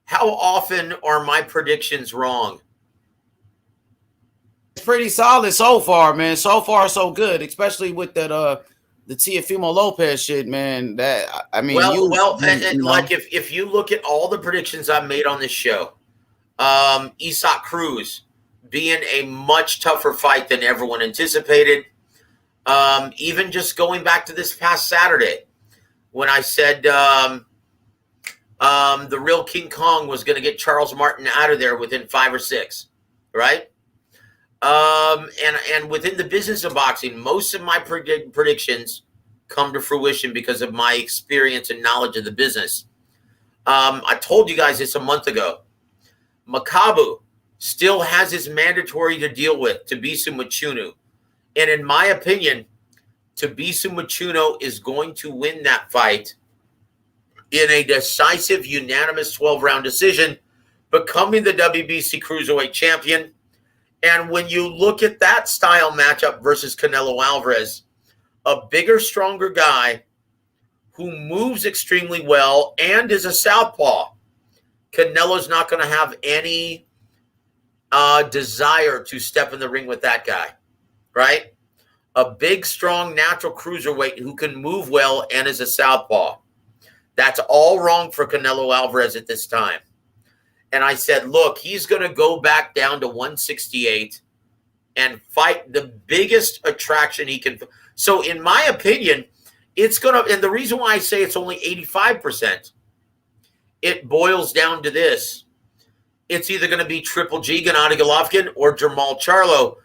how often are my predictions wrong? It's pretty solid so far, man. So far, so good, especially with that the Teofimo Lopez shit, man. That I mean, like if you look at all the predictions I made on this show, Isaac Cruz being a much tougher fight than everyone anticipated. Even just going back to this past Saturday, when I said the real King Kong was going to get Charles Martin out of there within 5 or 6, right? And within the business of boxing, most of my predictions come to fruition because of my experience and knowledge of the business. I told you guys this a month ago. Makabu still has his mandatory to deal with, Tabisu Machunu. And in my opinion, Tabisu Machunu is going to win that fight in a decisive, unanimous 12-round decision, becoming the WBC Cruiserweight champion. And when you look at that style matchup versus Canelo Alvarez, a bigger, stronger guy who moves extremely well and is a southpaw, Canelo's not going to have any desire to step in the ring with that guy, right? A big, strong, natural cruiserweight who can move well and is a southpaw. That's all wrong for Canelo Alvarez at this time. And I said, look, he's going to go back down to 168 and fight the biggest attraction he can. So in my opinion, it's going to, and the reason why I say it's only 85%, it boils down to this. It's either going to be Triple G, Gennady Golovkin, or Jermall Charlo.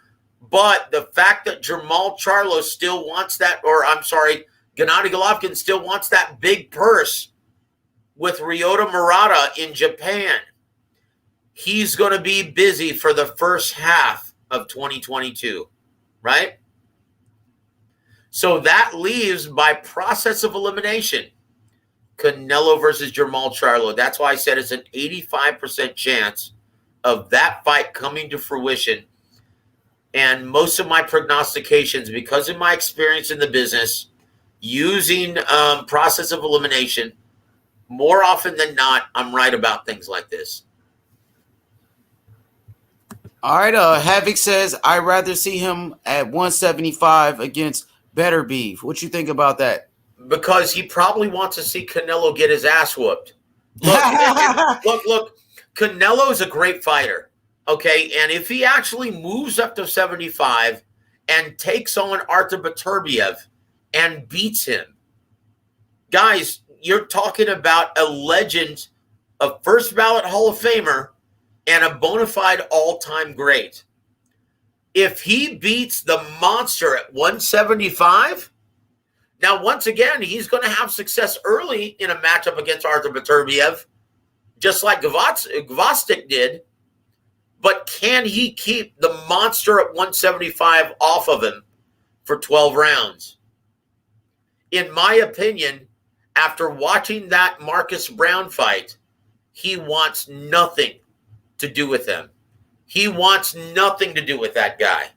But the fact that Jermall Charlo still wants that, or I'm sorry, Gennady Golovkin still wants that big purse with Ryota Murata in Japan, he's going to be busy for the first half of 2022, right? So that leaves, by process of elimination, Canelo versus Jermall Charlo. That's why I said it's an 85% chance of that fight coming to fruition. And most of my prognostications, because of my experience in the business, using process of elimination, more often than not, I'm right about things like this. All right, Havoc says, I'd rather see him at 175 against Better Beef. What you think about that? Because he probably wants to see Canelo get his ass whooped. Look, Canelo's a great fighter, okay? And if he actually moves up to 75 and takes on Artur Beterbiev and beats him, guys, you're talking about a legend, a first ballot Hall of Famer, and a bona fide all-time great. If he beats the monster at 175, now once again, he's going to have success early in a matchup against Arthur Beterbiev, just like Gvozdyk did. But can he keep the monster at 175 off of him for 12 rounds? In my opinion, after watching that Marcus Brown fight, he wants nothing to do with him. He wants nothing to do with that guy.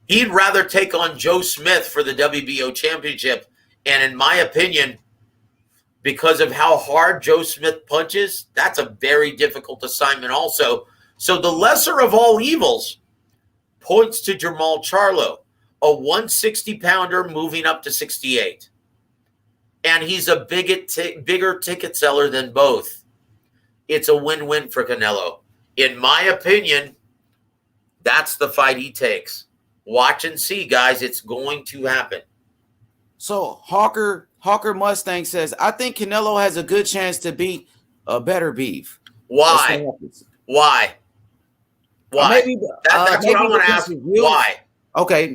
He'd rather take on Joe Smith for the WBO championship. And in my opinion, because of how hard Joe Smith punches, that's a very difficult assignment also. So the lesser of all evils points to Jermall Charlo, a 160-pounder moving up to 68. And he's a bigger ticket seller than both. It's a win-win for Canelo. In my opinion, that's the fight he takes. Watch and see, guys. It's going to happen. So Hawker Mustang says, I think Canelo has a good chance to beat a Beterbiev. Why? Why? Maybe, that's maybe what I want to ask. Why? Okay.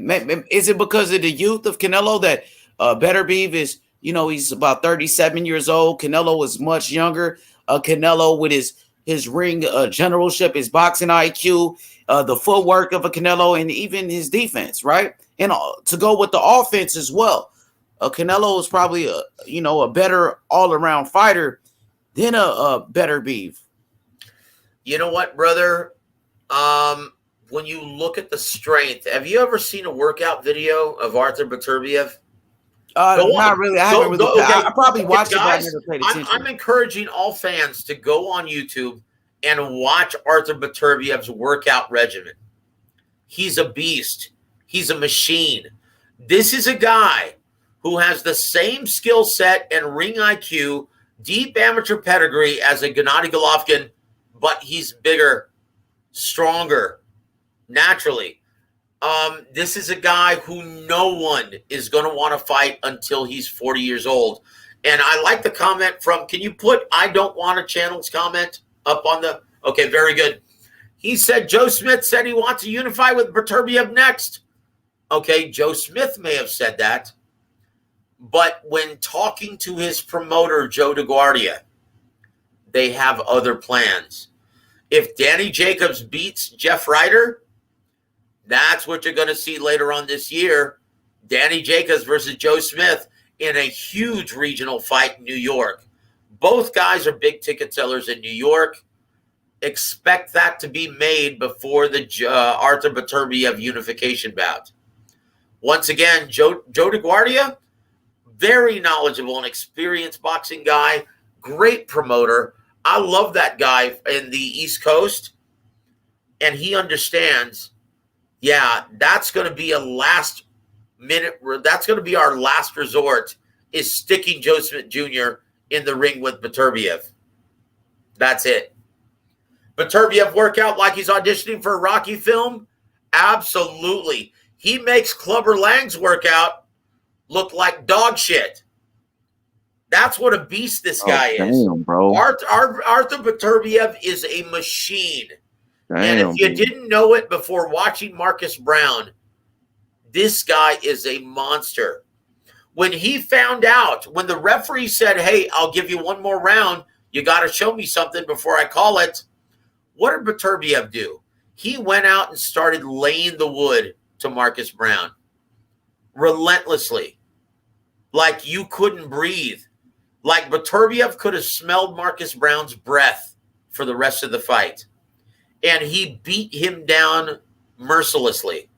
Is it because of the youth of Canelo that Beterbiev is, he's about 37 years old. Canelo is much younger. Canelo with his ring generalship, his boxing IQ, the footwork of a Canelo, and even his defense, right? And to go with the offense as well. Canelo is probably a better all-around fighter than a Beterbiev. You know what, brother? When you look at the strength, have you ever seen a workout video of Arthur Beterbiev? Not really. I haven't really. Okay. I probably watched it, but I never paid attention. I'm encouraging all fans to go on YouTube and watch Arthur Beterbiev's workout regimen. He's a beast. He's a machine. This is a guy who has the same skill set and ring IQ, deep amateur pedigree as a Gennady Golovkin, but he's bigger, stronger, naturally. This is a guy who no one is going to want to fight until he's 40 years old. And I like the comment from, can you put I don't want to channel's comment up on the, okay, very good. He said, Joe Smith said he wants to unify with Beterbiev next. Okay, Joe Smith may have said that. But when talking to his promoter, Joe DeGuardia, they have other plans. If Danny Jacobs beats Jeff Ryder, that's what you're going to see later on this year. Danny Jacobs versus Joe Smith in a huge regional fight in New York. Both guys are big ticket sellers in New York. Expect that to be made before the Arthur Beterbiev unification bout. Once again, Joe DeGuardia, very knowledgeable and experienced boxing guy, great promoter. I love that guy in the East Coast. And he understands, yeah, that's going to be a last minute. That's going to be our last resort, is sticking Joe Smith Jr. in the ring with Beterbiev. That's it. Beterbiev workout like he's auditioning for a Rocky film? Absolutely. He makes Clubber Lang's workout look like dog shit. That's what a beast this guy is. Bro. Arthur Beterbiev is a machine. And if you didn't know it before watching Marcus Brown, this guy is a monster. When he found out, when the referee said, hey, I'll give you one more round, you got to show me something before I call it, what did Beterbiev do? He went out and started laying the wood to Marcus Brown relentlessly, like you couldn't breathe. Like Beterbiev could have smelled Marcus Brown's breath for the rest of the fight. And he beat him down mercilessly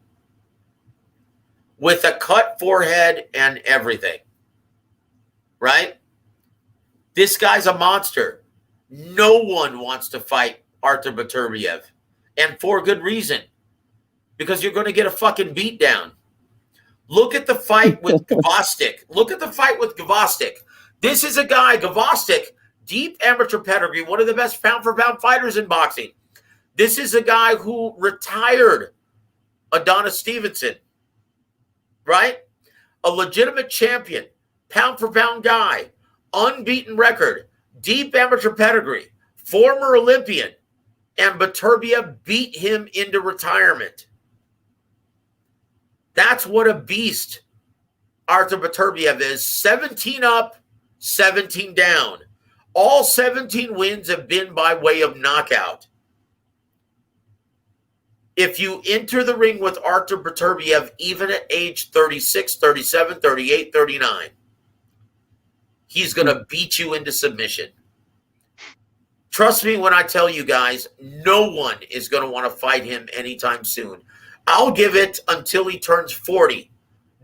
with a cut forehead and everything. Right? This guy's a monster. No one wants to fight Arthur Beterbiev. And for good reason. Because you're going to get a fucking beat down. Look at the fight with Gvozdyk. Look at the fight with Gvozdyk. This is a guy, Gvozdyk, deep amateur pedigree, one of the best pound-for-pound fighters in boxing. This is a guy who retired Adonis Stevenson, right? A legitimate champion, pound-for-pound guy, unbeaten record, deep amateur pedigree, former Olympian, and Beterbiev beat him into retirement. That's what a beast Artur Beterbiev is. 17 up, 17 down. All 17 wins have been by way of knockout. If you enter the ring with Artur Beterbiev, even at age 36, 37, 38, 39, he's going to beat you into submission. Trust me when I tell you guys, no one is going to want to fight him anytime soon. I'll give it until he turns 40.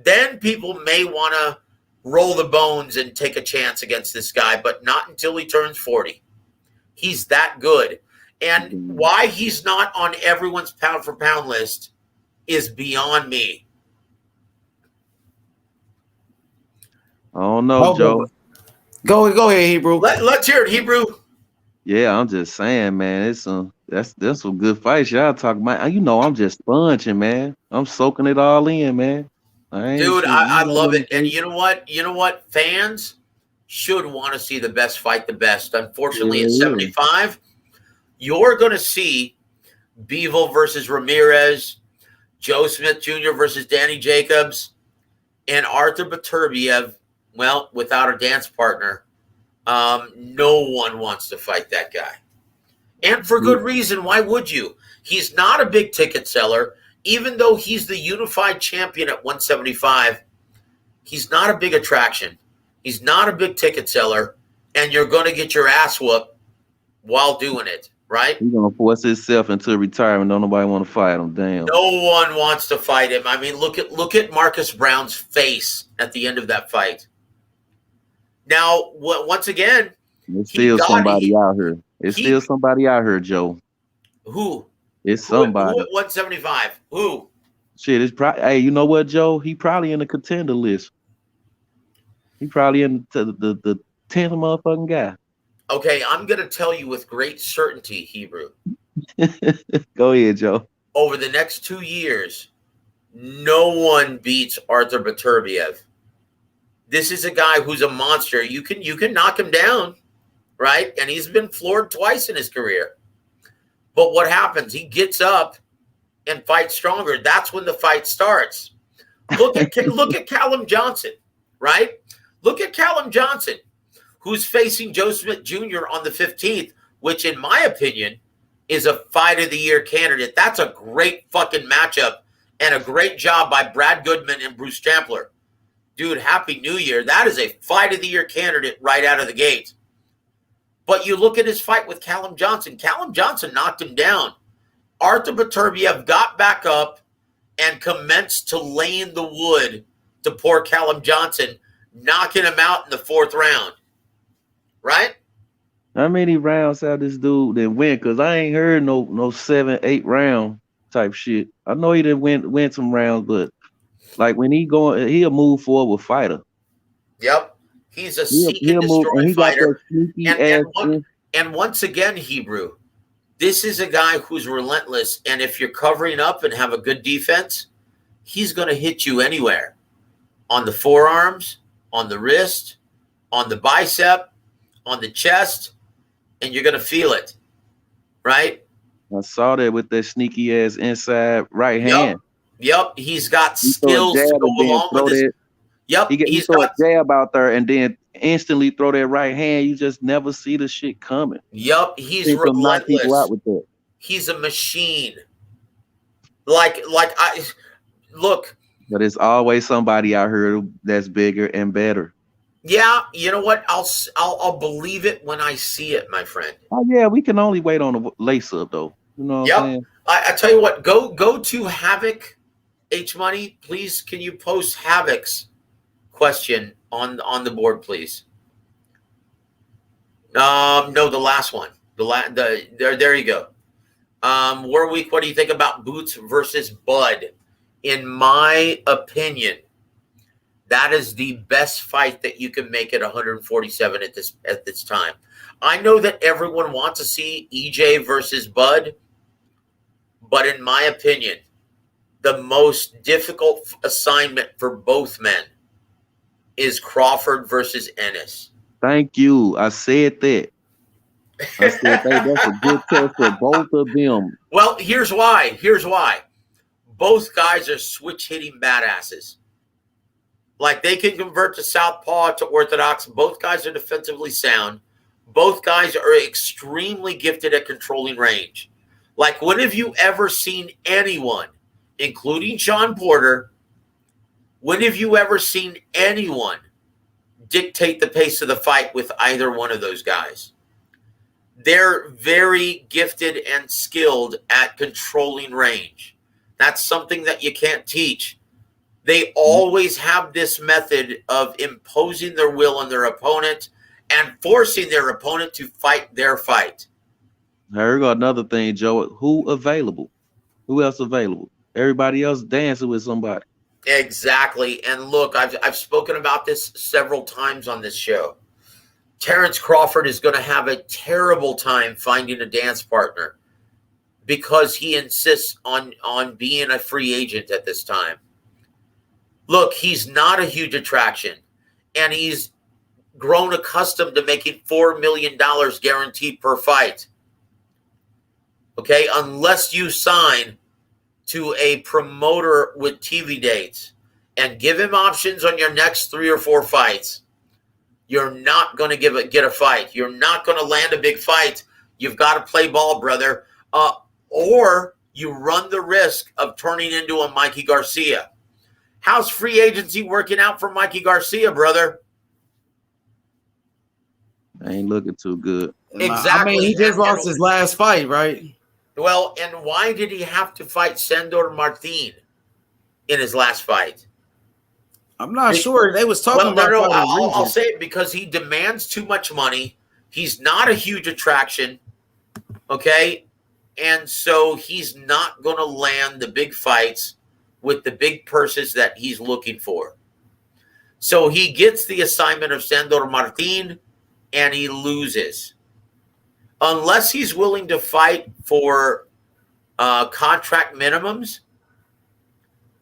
Then people may want to roll the bones and take a chance against this guy, but not until he turns 40. He's that good. And why he's not on everyone's pound-for-pound list is beyond me. I don't know, Joe. Go ahead, Hebrew. Let's hear it, Hebrew. Yeah, I'm just saying, man. It's that's some good fights y'all talking about. You know, I'm just sponging, man. I'm soaking it all in, man. Dude, I love it. And you know what? You know what? Fans should want to see the best fight the best. Unfortunately, at 75, you're going to see Bivol versus Ramirez, Joe Smith Jr. versus Danny Jacobs, and Artur Beterbiev, well, without a dance partner. No one wants to fight that guy. And for good reason. Why would you? He's not a big ticket seller. Even though he's the unified champion at 175, he's not a big attraction. He's not a big ticket seller. And you're going to get your ass whooped while doing it, right? He's going to force himself into retirement. Don't nobody want to fight him. Damn. No one wants to fight him. I mean, look at Marcus Brown's face at the end of that fight. Now, once again, it's still somebody out here. It's still somebody out here, Joe. Who? It's somebody. Who at 175? Who? Shit, it's probably. Hey, you know what, Joe? He probably in the contender list. He probably in the 10th motherfucking guy. Okay, I'm gonna tell you with great certainty, Hebrew. Go ahead, Joe. Over the next 2 years, no one beats Artur Beterbiev. This is a guy who's a monster. You can knock him down, right? And he's been floored twice in his career. But what happens? He gets up and fights stronger. That's when the fight starts. Look at Callum Johnson, right? Look at Callum Johnson, who's facing Joe Smith Jr. on the 15th, which in my opinion is a fight of the year candidate. That's a great fucking matchup and a great job by Brad Goodman and Bruce Champler. Dude, Happy New Year. That is a fight of the year candidate right out of the gate. But you look at his fight with Callum Johnson. Callum Johnson knocked him down. Artur Beterbiev got back up and commenced to lay in the wood to poor Callum Johnson, knocking him out in the 4th round. Right? How many rounds have this dude that went? Because I ain't heard no 7, 8 round type shit. I know he didn't win some rounds, but like when he'll move forward with fighter. Yep. He's a seek and destroy fighter. And once again, Hebrew, this is a guy who's relentless. And if you're covering up and have a good defense, he's going to hit you anywhere. On the forearms, on the wrist, on the bicep, on the chest, and you're going to feel it. Right? I saw that with that sneaky ass inside right hand. Yep. He's got skills to go along with this. Yep, he's got a jab out there and then instantly throw that right hand. You just never see the shit coming. Yep, he's relentless. Out with that. He's a machine. Like I look. But it's always somebody out here that's bigger and better. Yeah, you know what? I'll believe it when I see it, my friend. Oh yeah, we can only wait on the lace up though. You know what I'm saying? I tell you what. Go to Havoc. H Money, please. Can you post Havoc's question on the board, please? No, the last one. There you go. Warwick, what do you think about Boots versus Bud? In my opinion, that is the best fight that you can make at 147 at this time. I know that everyone wants to see EJ versus Bud, but in my opinion, the most difficult assignment for both men is Crawford versus Ennis. Thank you. I said that. That's a good test for both of them. Well, here's why. both guys are switch hitting badasses. Like, they can convert to southpaw to orthodox. Both guys are defensively sound. Both guys are extremely gifted at controlling range. Like, when have you ever seen anyone, including Sean Porter, when have you ever seen anyone dictate the pace of the fight with either one of those guys? They're very gifted and skilled at controlling range. That's something that you can't teach. They always have this method of imposing their will on their opponent and forcing their opponent to fight their fight. Here we go, another thing, Joe. Who available? Who else available? Everybody else dancing with somebody. Exactly. And look, I've spoken about this several times on this show. Terrence Crawford is going to have a terrible time finding a dance partner because he insists on being a free agent at this time. Look, he's not a huge attraction, and he's grown accustomed to making $4 million guaranteed per fight. Okay, unless you sign to a promoter with TV dates and give him options on your next 3 or 4 fights, you're not going to get a fight. You're not going to land a big fight. You've got to play ball, brother. Or you run the risk of turning into a Mikey Garcia. How's free agency working out for Mikey Garcia, brother? Ain't looking too good. Exactly. I mean, he just lost his last fight, right? Well, and why did he have to fight Sandor Martin in his last fight? I'm not sure. They was talking about I'll say it because he demands too much money. He's not a huge attraction, okay? And so he's not going to land the big fights with the big purses that he's looking for. So he gets the assignment of Sandor Martin, and he loses. Unless he's willing to fight for contract minimums,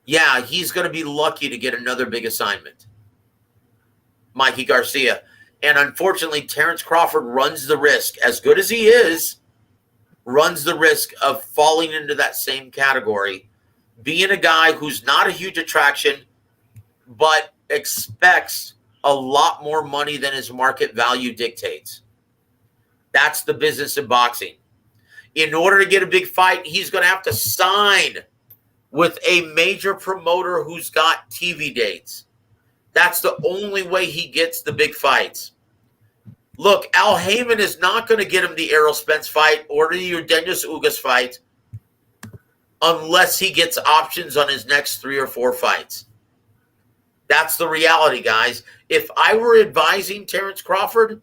yeah, he's going to be lucky to get another big assignment. Mikey Garcia. And unfortunately, Terrence Crawford runs the risk, as good as he is, runs the risk of falling into that same category, being a guy who's not a huge attraction, but expects a lot more money than his market value dictates. That's the business of boxing. In order to get a big fight, he's going to have to sign with a major promoter who's got TV dates. That's the only way he gets the big fights. Look, Al Heyman is not going to get him the Errol Spence fight or the Eugenio Ugas fight unless he gets options on his next 3 or 4 fights. That's the reality, guys. If I were advising Terrence Crawford,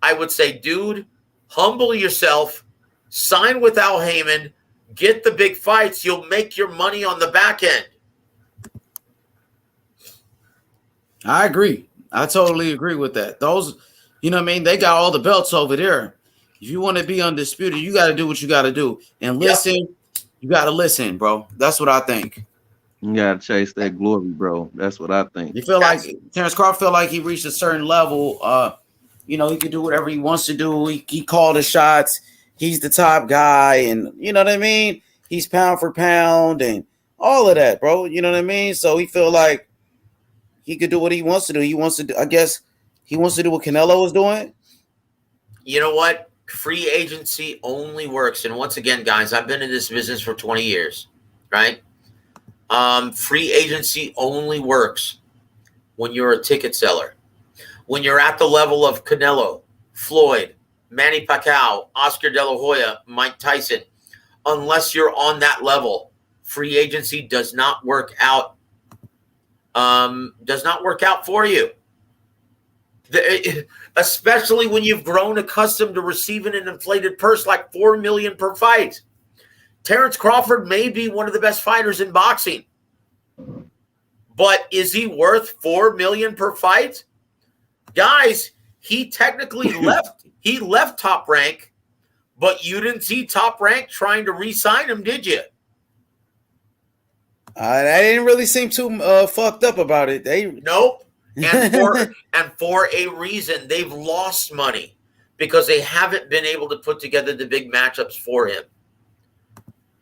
I would say, dude, humble yourself, sign with Al Heyman, get the big fights. You'll make your money on the back end. I agree. I totally agree with that. Those, you know what I mean? They got all the belts over there. If you want to be undisputed, you got to do what you got to do. And listen, you got to listen, bro. That's what I think. You got to chase that glory, bro. That's what I think. You feel like Terrence Crawford felt like he reached a certain level. You know, he can do whatever he wants to do. He called the shots. He's the top guy. And you know what I mean? He's pound for pound and all of that, bro. You know what I mean? So he feel like he could do what he wants to do. He wants to do, I guess he wants to do what Canelo was doing. You know what? Free agency only works. And once again, guys, I've been in this business for 20 years, right? Free agency only works when you're a ticket seller. When you're at the level of Canelo, Floyd, Manny Pacquiao, Oscar De La Hoya, Mike Tyson, unless you're on that level, free agency does not work out. Does not work out for you. Especially when you've grown accustomed to receiving an inflated purse like $4 million per fight. Terrence Crawford may be one of the best fighters in boxing, but is he worth $4 million per fight? Guys, he technically left. He left Top Rank, but you didn't see Top Rank trying to re-sign him, did you? I didn't really seem too fucked up about it. Nope. And for a reason, they've lost money because they haven't been able to put together the big matchups for him.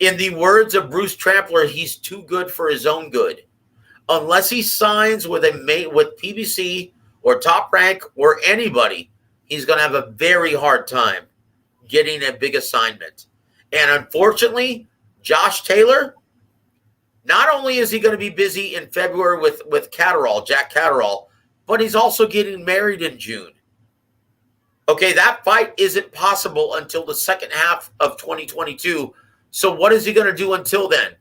In the words of Bruce Trampler, he's too good for his own good. Unless he signs with PBC or Top Rank or anybody, he's going to have a very hard time getting a big assignment. And unfortunately, Josh Taylor, not only is he going to be busy in February with Jack Catterall, but he's also getting married in June. Okay, that fight isn't possible until the second half of 2022. So what is he going to do until then?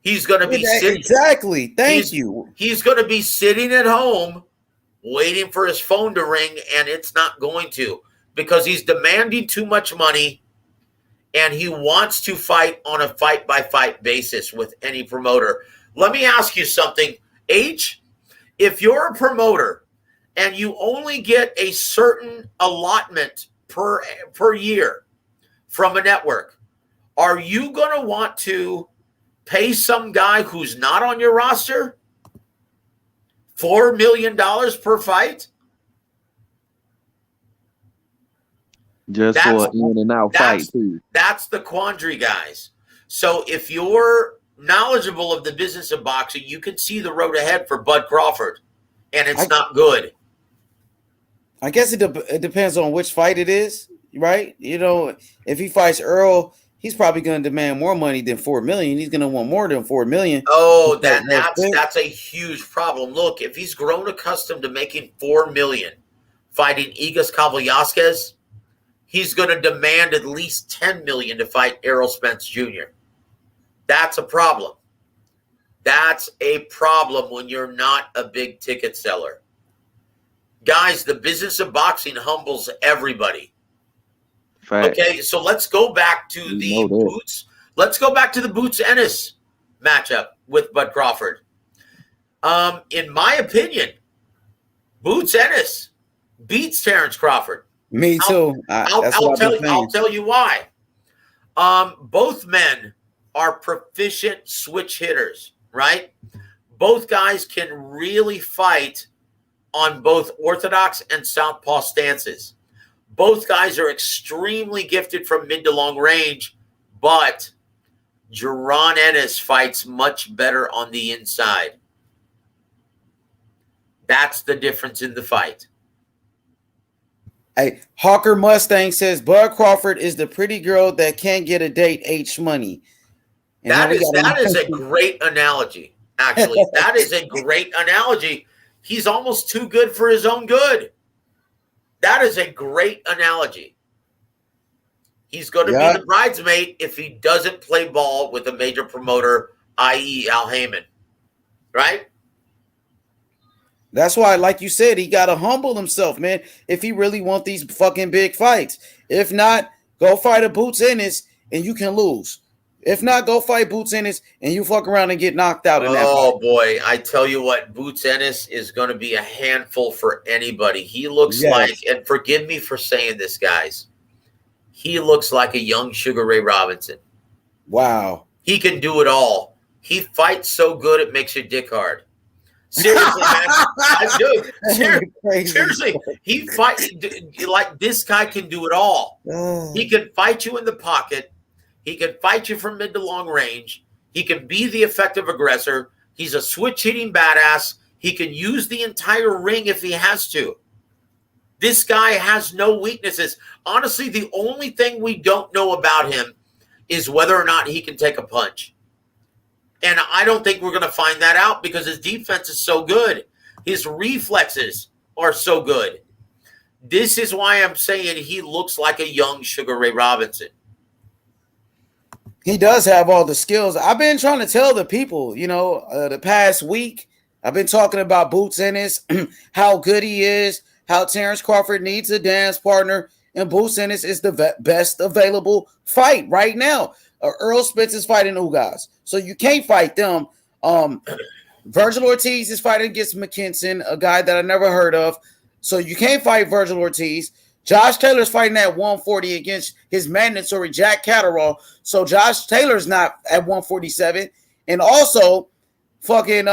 He's going to be sitting. Exactly. Thank you. He's going to be sitting at home waiting for his phone to ring, and it's not going to, because he's demanding too much money, and he wants to fight on a fight-by-fight basis with any promoter. Let me ask you something, H. If you're a promoter and you only get a certain allotment per year from a network, are you going to want to pay some guy who's not on your roster $4 million per fight? Just for an in and out fight, too. That's the quandary, guys. So if you're knowledgeable of the business of boxing, you can see the road ahead for Bud Crawford, and it's not good. I guess it depends on which fight it is, right? You know, if he fights Earl, he's probably going to demand more money than $4 million. He's going to want more than $4 million. Oh, that's a huge problem. Look, if he's grown accustomed to making $4 million fighting Igas Cavallasquez, he's going to demand at least $10 million to fight Errol Spence Jr. That's a problem. That's a problem when you're not a big ticket seller. Guys, the business of boxing humbles everybody. Fact. Okay, so let's go back to the Boots. Let's go back to the Boots Ennis matchup with Bud Crawford. In my opinion, Boots Ennis beats Terrence Crawford. Me too. I'll tell you why. Both men are proficient switch hitters, right? Both guys can really fight on both orthodox and southpaw stances. Both guys are extremely gifted from mid to long range, but Jaron Ennis fights much better on the inside. That's the difference in the fight. Hey, Hawker Mustang says Bud Crawford is the pretty girl that can't get a date, H money. And that is a great analogy, actually. That is a great analogy. He's almost too good for his own good. That is a great analogy. He's going to be the bridesmaid if he doesn't play ball with a major promoter, i.e. Al Heyman. Right? That's why, like you said, he got to humble himself, man, if he really wants these fucking big fights. If not, go fight a Boots Ennis and you can lose. If not, go fight Boots Ennis and you fuck around and get knocked out in that fight. Oh, boy. I tell you what, Boots Ennis is going to be a handful for anybody. He looks like, and forgive me for saying this, guys, he looks like a young Sugar Ray Robinson. Wow. He can do it all. He fights so good it makes your dick hard. Seriously, man. Seriously. He fight like this guy can do it all. He can fight you in the pocket. He can fight you from mid to long range. He can be the effective aggressor. He's a switch hitting badass. He can use the entire ring if he has to. This guy has no weaknesses. Honestly, the only thing we don't know about him is whether or not he can take a punch. And I don't think we're going to find that out because his defense is so good. His reflexes are so good. This is why I'm saying he looks like a young Sugar Ray Robinson. He does have all the skills. I've been trying to tell the people, the past week, I've been talking about Boots Ennis, how good he is, how Terrence Crawford needs a dance partner, and Boots Ennis is the best available fight right now. Earl Spence is fighting Ugas, so you can't fight them. Virgil Ortiz is fighting against McKinson, a guy that I never heard of, so you can't fight Virgil Ortiz. Josh Taylor's fighting at 140 against his mandatory Jack Catterall, so Josh Taylor's not at 147. And also, fucking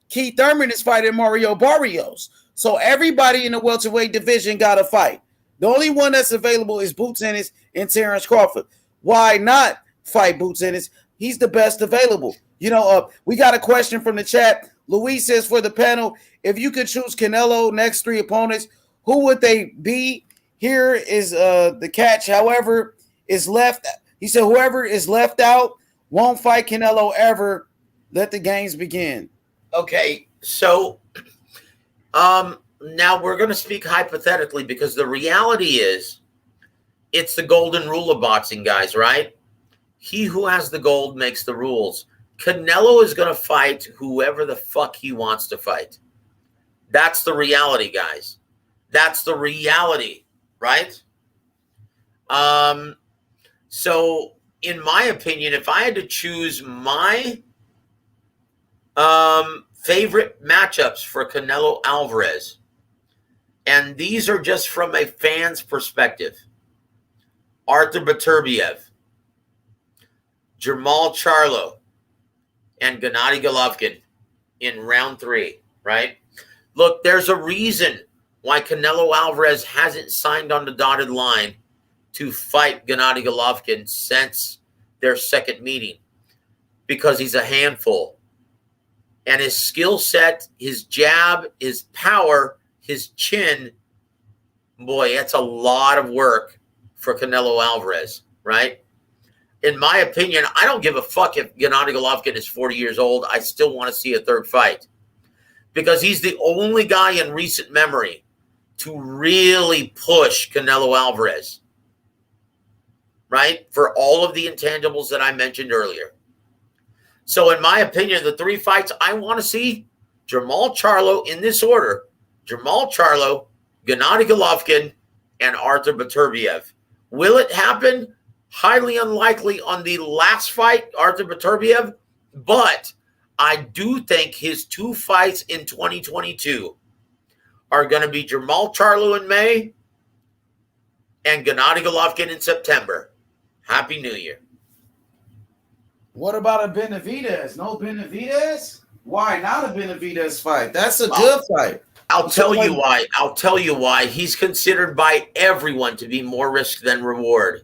Keith Thurman is fighting Mario Barrios. So everybody in the welterweight division got a fight. The only one that's available is Boots Ennis and Terrence Crawford. Why not fight Boots Ennis? He's the best available. We got a question from the chat. Luis says for the panel, if you could choose Canelo next 3 opponents, who would they be? Here is the catch. However, is left. He said whoever is left out won't fight Canelo ever. Let the games begin. Okay, so now we're going to speak hypothetically because the reality is it's the golden rule of boxing, guys, right? He who has the gold makes the rules. Canelo is going to fight whoever the fuck he wants to fight. That's the reality, guys. That's the reality, right? So in my opinion, if I had to choose my favorite matchups for Canelo Alvarez, and these are just from a fan's perspective: Arthur Beterbiev, Jermall Charlo, and Gennady Golovkin in round 3, right? Look, there's a reason why Canelo Alvarez hasn't signed on the dotted line to fight Gennady Golovkin since their second meeting, because he's a handful. And his skill set, his jab, his power, his chin, boy, that's a lot of work for Canelo Alvarez, right? In my opinion, I don't give a fuck if Gennady Golovkin is 40 years old. I still want to see a third fight because he's the only guy in recent memory to really push Canelo Alvarez, right? For all of the intangibles that I mentioned earlier. So in my opinion, the 3 fights I want to see: Jermall Charlo in this order: Jermall Charlo, Gennady Golovkin, and Arthur Beterbiev. Will it happen? Highly unlikely on the last fight, Arthur Beterbiev, but I do think his 2 fights in 2022 are going to be Jermall Charlo in May and Gennady Golovkin in September. Happy New Year. What about a Benavidez? No Benavidez? Why not a Benavidez fight? That's a good fight. I'll tell you why. I'll tell you why. He's considered by everyone to be more risk than reward.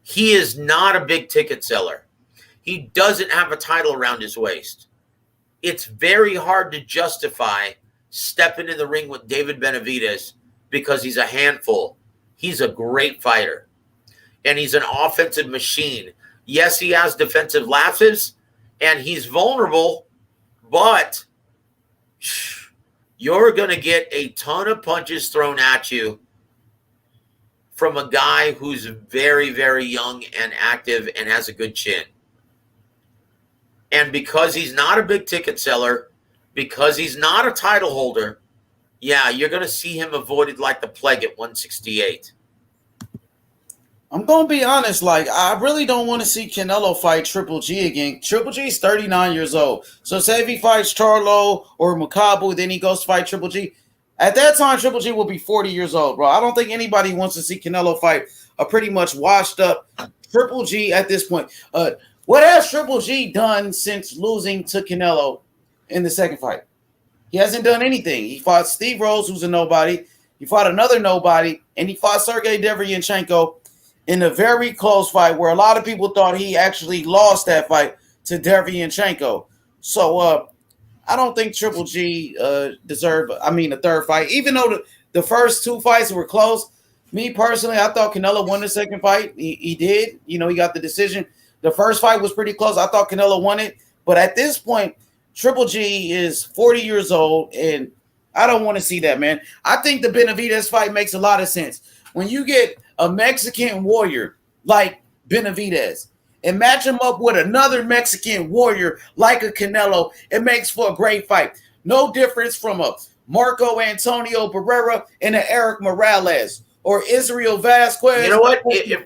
He is not a big ticket seller. He doesn't have a title around his waist. It's very hard to justify stepping in the ring with David Benavidez because he's a handful. He's a great fighter, and he's an offensive machine. Yes, he has defensive lapses, and he's vulnerable, but you're going to get a ton of punches thrown at you from a guy who's very, very young and active and has a good chin. And because he's not a big ticket seller, because he's not a title holder, yeah, you're going to see him avoided like the plague at 168. I'm going to be honest, I really don't want to see Canelo fight Triple G again. Triple G is 39 years old. So say if he fights Charlo or Makabu, then he goes to fight Triple G. At that time, Triple G will be 40 years old, bro. I don't think anybody wants to see Canelo fight a pretty much washed up Triple G at this point. What has Triple G done since losing to Canelo in the second fight? He hasn't done anything. He fought Steve Rose, who's a nobody. He fought another nobody, and he fought Sergey Derevyanchenko in a very close fight where a lot of people thought he actually lost that fight to So I don't think Triple G deserved, a third fight. Even though the first 2 fights were close, me personally, I thought Canelo won the second fight. He did. He got the decision. The first fight was pretty close. I thought Canelo won it. But at this point, Triple G is 40 years old, and I don't want to see that, man. I think the Benavidez fight makes a lot of sense. When you get a Mexican warrior like Benavidez and match him up with another Mexican warrior like a Canelo, it makes for a great fight. No difference from a Marco Antonio Barrera and an Eric Morales or Israel Vasquez. You know what? Mexican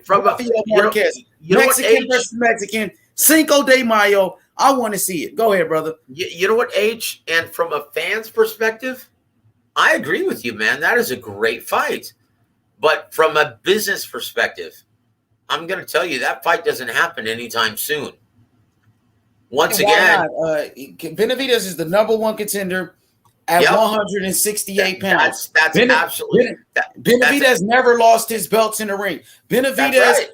versus Mexican, Cinco de Mayo. I want to see it. Go ahead, brother. You know what, H? And from a fan's perspective, I agree with you, man. That is a great fight. But from a business perspective, I'm going to tell you that fight doesn't happen anytime soon. Once again, Benavidez is the number 1 contender at 168 pounds. That's absolutely. Benavidez never lost his belts in the ring. Benavidez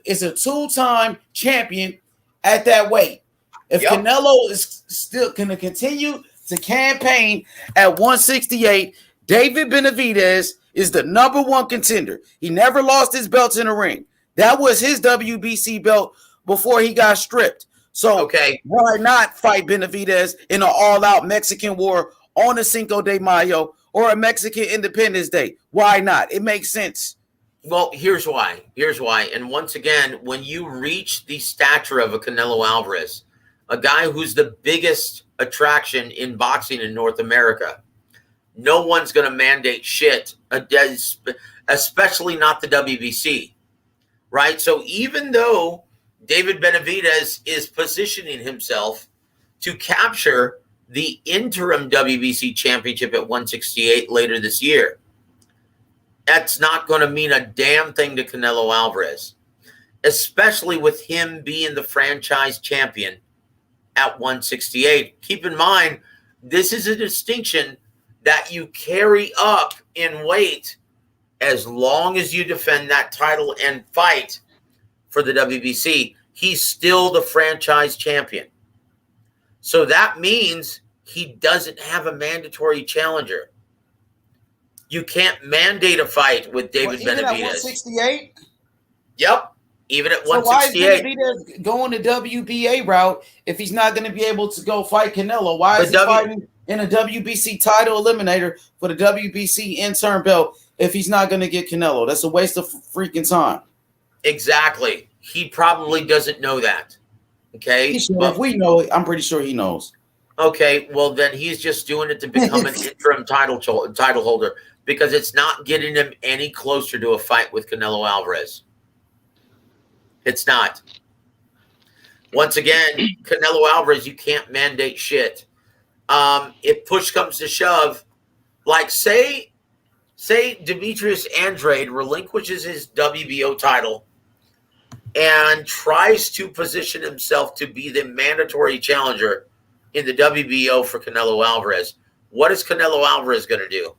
is a two-time champion at that weight. If Yep. Canelo is still going to continue to campaign at 168, David Benavidez is the number one contender. He never lost his belts in the ring. That was his WBC belt before he got stripped. So why not fight Benavidez in an all-out Mexican war on a Cinco de Mayo or a Mexican Independence Day? Why not? It makes sense. Well, here's why. Here's why. And once again, when you reach the stature of a Canelo Alvarez, a guy who's the biggest attraction in boxing in North America, no one's going to mandate shit, especially not the WBC, right? So even though David Benavidez is positioning himself to capture the interim WBC championship at 168 later this year, that's not going to mean a damn thing to Canelo Alvarez, especially with him being the franchise champion at 168. Keep in mind, this is a distinction that you carry up in weight as long as you defend that title and fight for the WBC. He's still the franchise champion. So that means he doesn't have a mandatory challenger. You can't mandate a fight with David Even Benavidez. at 168? Yep. Even at So 168. why is Benavidez going the WBA route if he's not going to be able to go fight Canelo? Why is he fighting in a WBC title eliminator for the WBC interim belt if he's not going to get Canelo? That's a waste of freaking time. Exactly. He probably doesn't know that. Okay. If we know it, I'm pretty sure he knows. Okay. Well, then he's just doing it to become an interim title holder because it's not getting him any closer to a fight with Canelo Alvarez. It's not. Once again, Canelo Alvarez, you can't mandate shit. If push comes to shove, like say Demetrius Andrade relinquishes his WBO title and tries to position himself to be the mandatory challenger in the WBO for Canelo Alvarez, what is Canelo Alvarez going to do?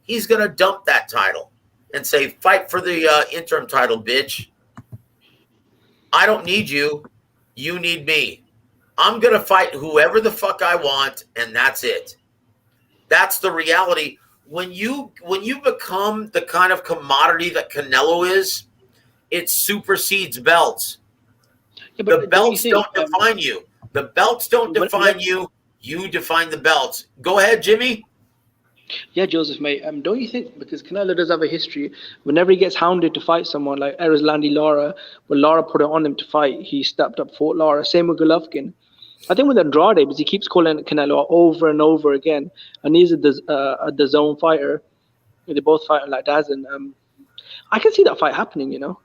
He's going to dump that title and say, fight for the interim title, bitch. I don't need you. You need me. I'm going to fight whoever the fuck I want, and that's it. That's the reality. When you become the kind of commodity that Canelo is, it supersedes belts. Yeah, the belts don't define you. The belts don't define you. You define the belts. Go ahead, Jimmy. Yeah, Joseph, mate. Don't you think, because Canelo does have a history, whenever he gets hounded to fight someone like Erislandy Lara, when Lara put it on him to fight, he stepped up, fought Lara. Same with Golovkin. I think with Andrade, because he keeps calling Canelo out over and over again, and he's a DAZN fighter. They both fight like DAZN. I can see that fight happening, you know.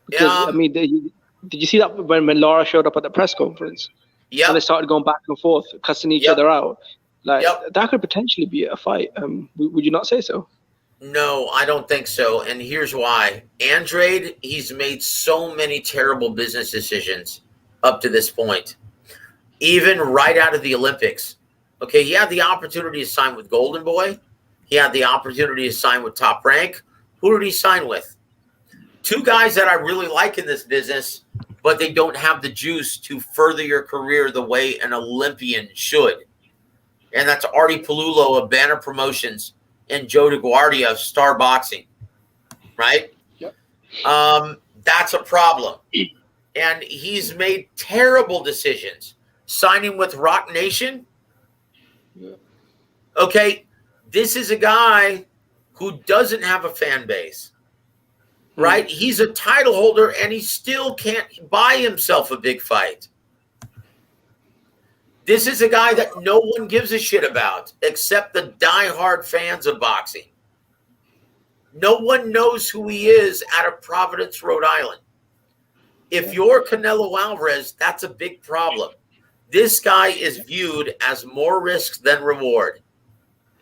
Because I mean, did you see that when Lara showed up at the press conference? Yeah. And they started going back and forth, cussing each other out. Like that could potentially be a fight. Would you not say so? No, I don't think so. And here's why. Andrade, he's made so many terrible business decisions up to this point. Even right out of the Olympics. Okay, he had the opportunity to sign with Golden Boy. He had the opportunity to sign with Top Rank. Who did he sign with? Two guys that I really like in this business, but they don't have the juice to further your career the way an Olympian should. And that's Artie Palullo of Banner Promotions and Joe DeGuardia of Star Boxing, right? Yep. That's a problem. And he's made terrible decisions. Signing with Rock Nation. Yep. Okay, this is a guy who doesn't have a fan base, right? He's a title holder and he still can't buy himself a big fight. This is a guy that no one gives a shit about except the diehard fans of boxing. No one knows who he is out of Providence, Rhode Island. If you're Canelo Alvarez, that's a big problem. This guy is viewed as more risk than reward.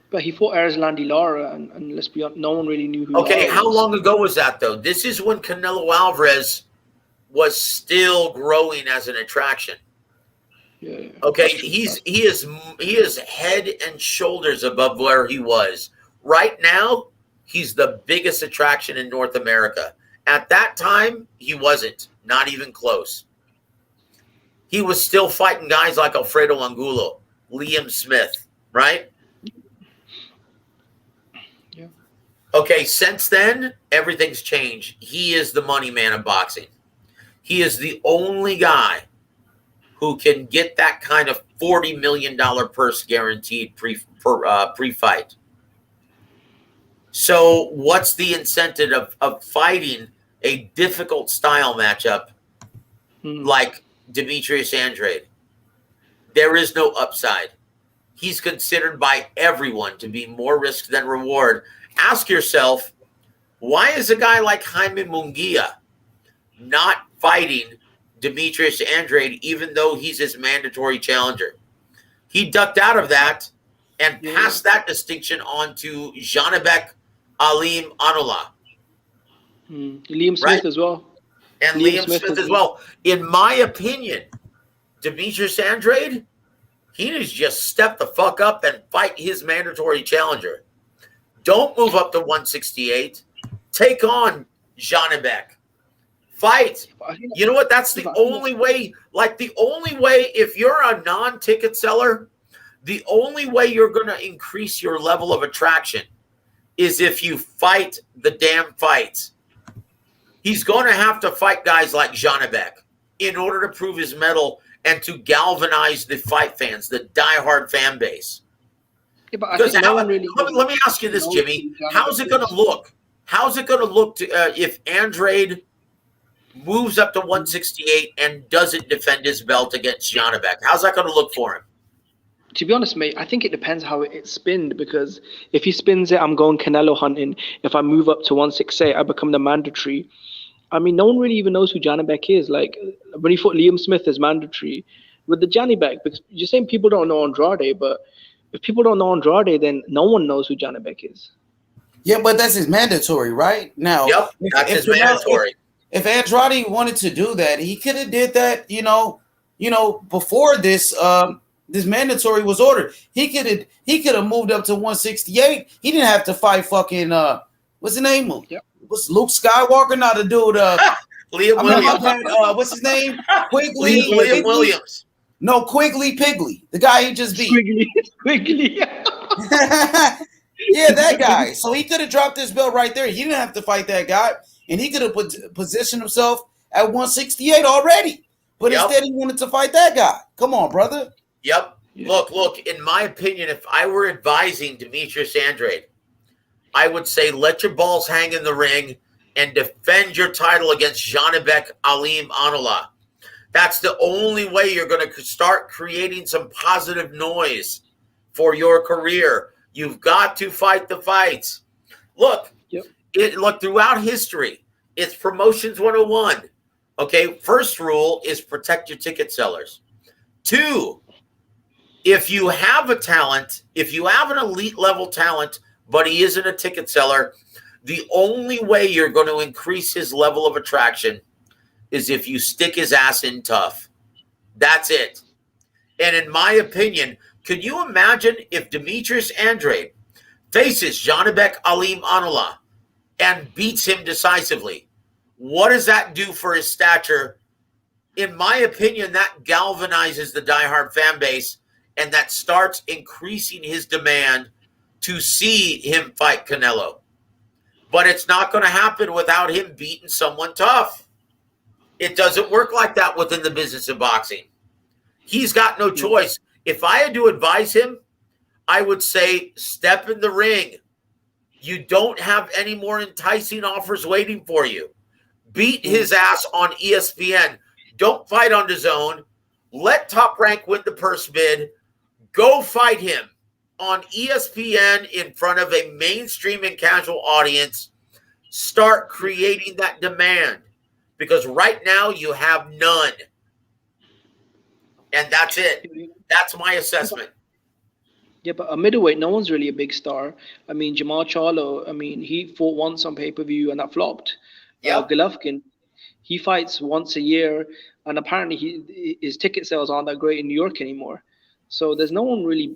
But he fought Erislandy Lara, and let's be honest, no one really knew who. Okay, Lara how was. long ago was that, though? This is when Canelo Alvarez was still growing as an attraction. Yeah. Okay, he is head and shoulders above where he was. Right now, he's the biggest attraction in North America. At that time, he wasn't. Not even close. He was still fighting guys like Alfredo Angulo, Liam Smith, right? Yeah. Okay, since then, everything's changed. He is the money man of boxing. He is the only guy who can get that kind of $40 million purse guaranteed pre-fight. So what's the incentive of fighting a difficult style matchup like Demetrius Andrade? There is no upside. He's considered by everyone to be more risk than reward. Ask yourself, why is a guy like Jaime Munguia not fighting Demetrius Andrade even though he's his mandatory challenger? He ducked out of that and passed that distinction on to Janibek Alim Anula. Liam Smith as well. And Liam Smith as well. In my opinion, Demetrius Andrade, he needs to just step the fuck up and fight his mandatory challenger. Don't move up to 168. Take on Janibek. Fight. You know what? That's the only way. Like, the only way, if you're a non-ticket seller, the only way you're going to increase your level of attraction is if you fight the damn fights. He's going to have to fight guys like Janibek in order to prove his mettle and to galvanize the fight fans, the diehard fan base. Yeah, but I think let me ask you this, Jimmy. How's it going to look? How's it going to look if Andrade moves up to 168 and doesn't defend his belt against Janibek? How's that going to look for him? To be honest, mate, I think it depends how it's spinned, because if he spins it, I'm going Canelo hunting. If I move up to 168, I become the mandatory. I mean, no one really even knows who Janibek is. Like, when he fought Liam Smith as mandatory, with the Janibek, because you're saying people don't know Andrade, but if people don't know Andrade, then no one knows who Janibek is. Yeah, but that's his mandatory, right? Now, that's his mandatory. If Andrade wanted to do that, he could have did that, before this this mandatory was ordered. He could have moved up to 168. He didn't have to fight fucking what's his name? Yep. What's Luke Skywalker? Not a dude. Liam Williams. What's his name? Quigley. Liam Williams. No, Quigley Pigley. The guy he just beat. Quigley. Yeah, that guy. So he could have dropped his belt right there. He didn't have to fight that guy. And he could have positioned himself at 168 already. But instead he wanted to fight that guy. Come on, brother. Yep. Look, in my opinion, if I were advising Demetrius Andrade, I would say let your balls hang in the ring and defend your title against Janibek Alim Anula. That's the only way you're going to start creating some positive noise for your career. You've got to fight the fights. Look, throughout history, it's promotions 101. Okay, first rule is protect your ticket sellers. 2, if you have a talent, if you have an elite level talent, but he isn't a ticket seller, the only way you're going to increase his level of attraction is if you stick his ass in tough. That's it. And in my opinion, could you imagine if Demetrius Andrade faces Janibek Alim Anula and beats him decisively? What does that do for his stature? In my opinion, that galvanizes the diehard fan base, and that starts increasing his demand to see him fight Canelo. But it's not going to happen without him beating someone tough. It doesn't work like that within the business of boxing. He's got no choice. If I had to advise him, I would say step in the ring. You don't have any more enticing offers waiting for you. Beat his ass on ESPN. Don't fight on DAZN. Let Top Rank win the purse bid. Go fight him on ESPN in front of a mainstream and casual audience. Start creating that demand, because right now you have none. And that's it. That's my assessment. Yeah, but a middleweight, no one's really a big star. I mean, Jamal Charlo, he fought once on pay-per-view and that flopped. Golovkin, he fights once a year, and apparently his ticket sales aren't that great in New York anymore. So there's no one really.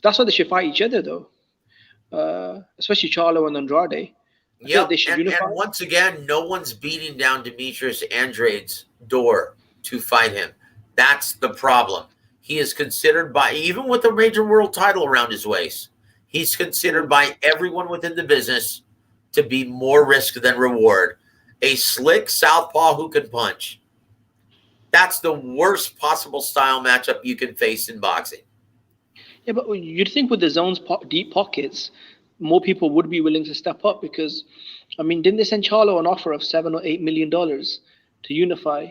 That's why they should fight each other, though. Especially Charlo and Andrade. Yep. They should And unify. once again, no one's beating down Demetrius Andrade's door to fight him. That's the problem. He is considered by, even with a major world title around his waist, he's considered by everyone within the business to be more risk than reward. A slick southpaw who can punch. That's the worst possible style matchup you can face in boxing. Yeah, but you'd think with the zone's deep pockets, more people would be willing to step up because, I mean, didn't they send Charlo an offer of $7 or $8 million to unify?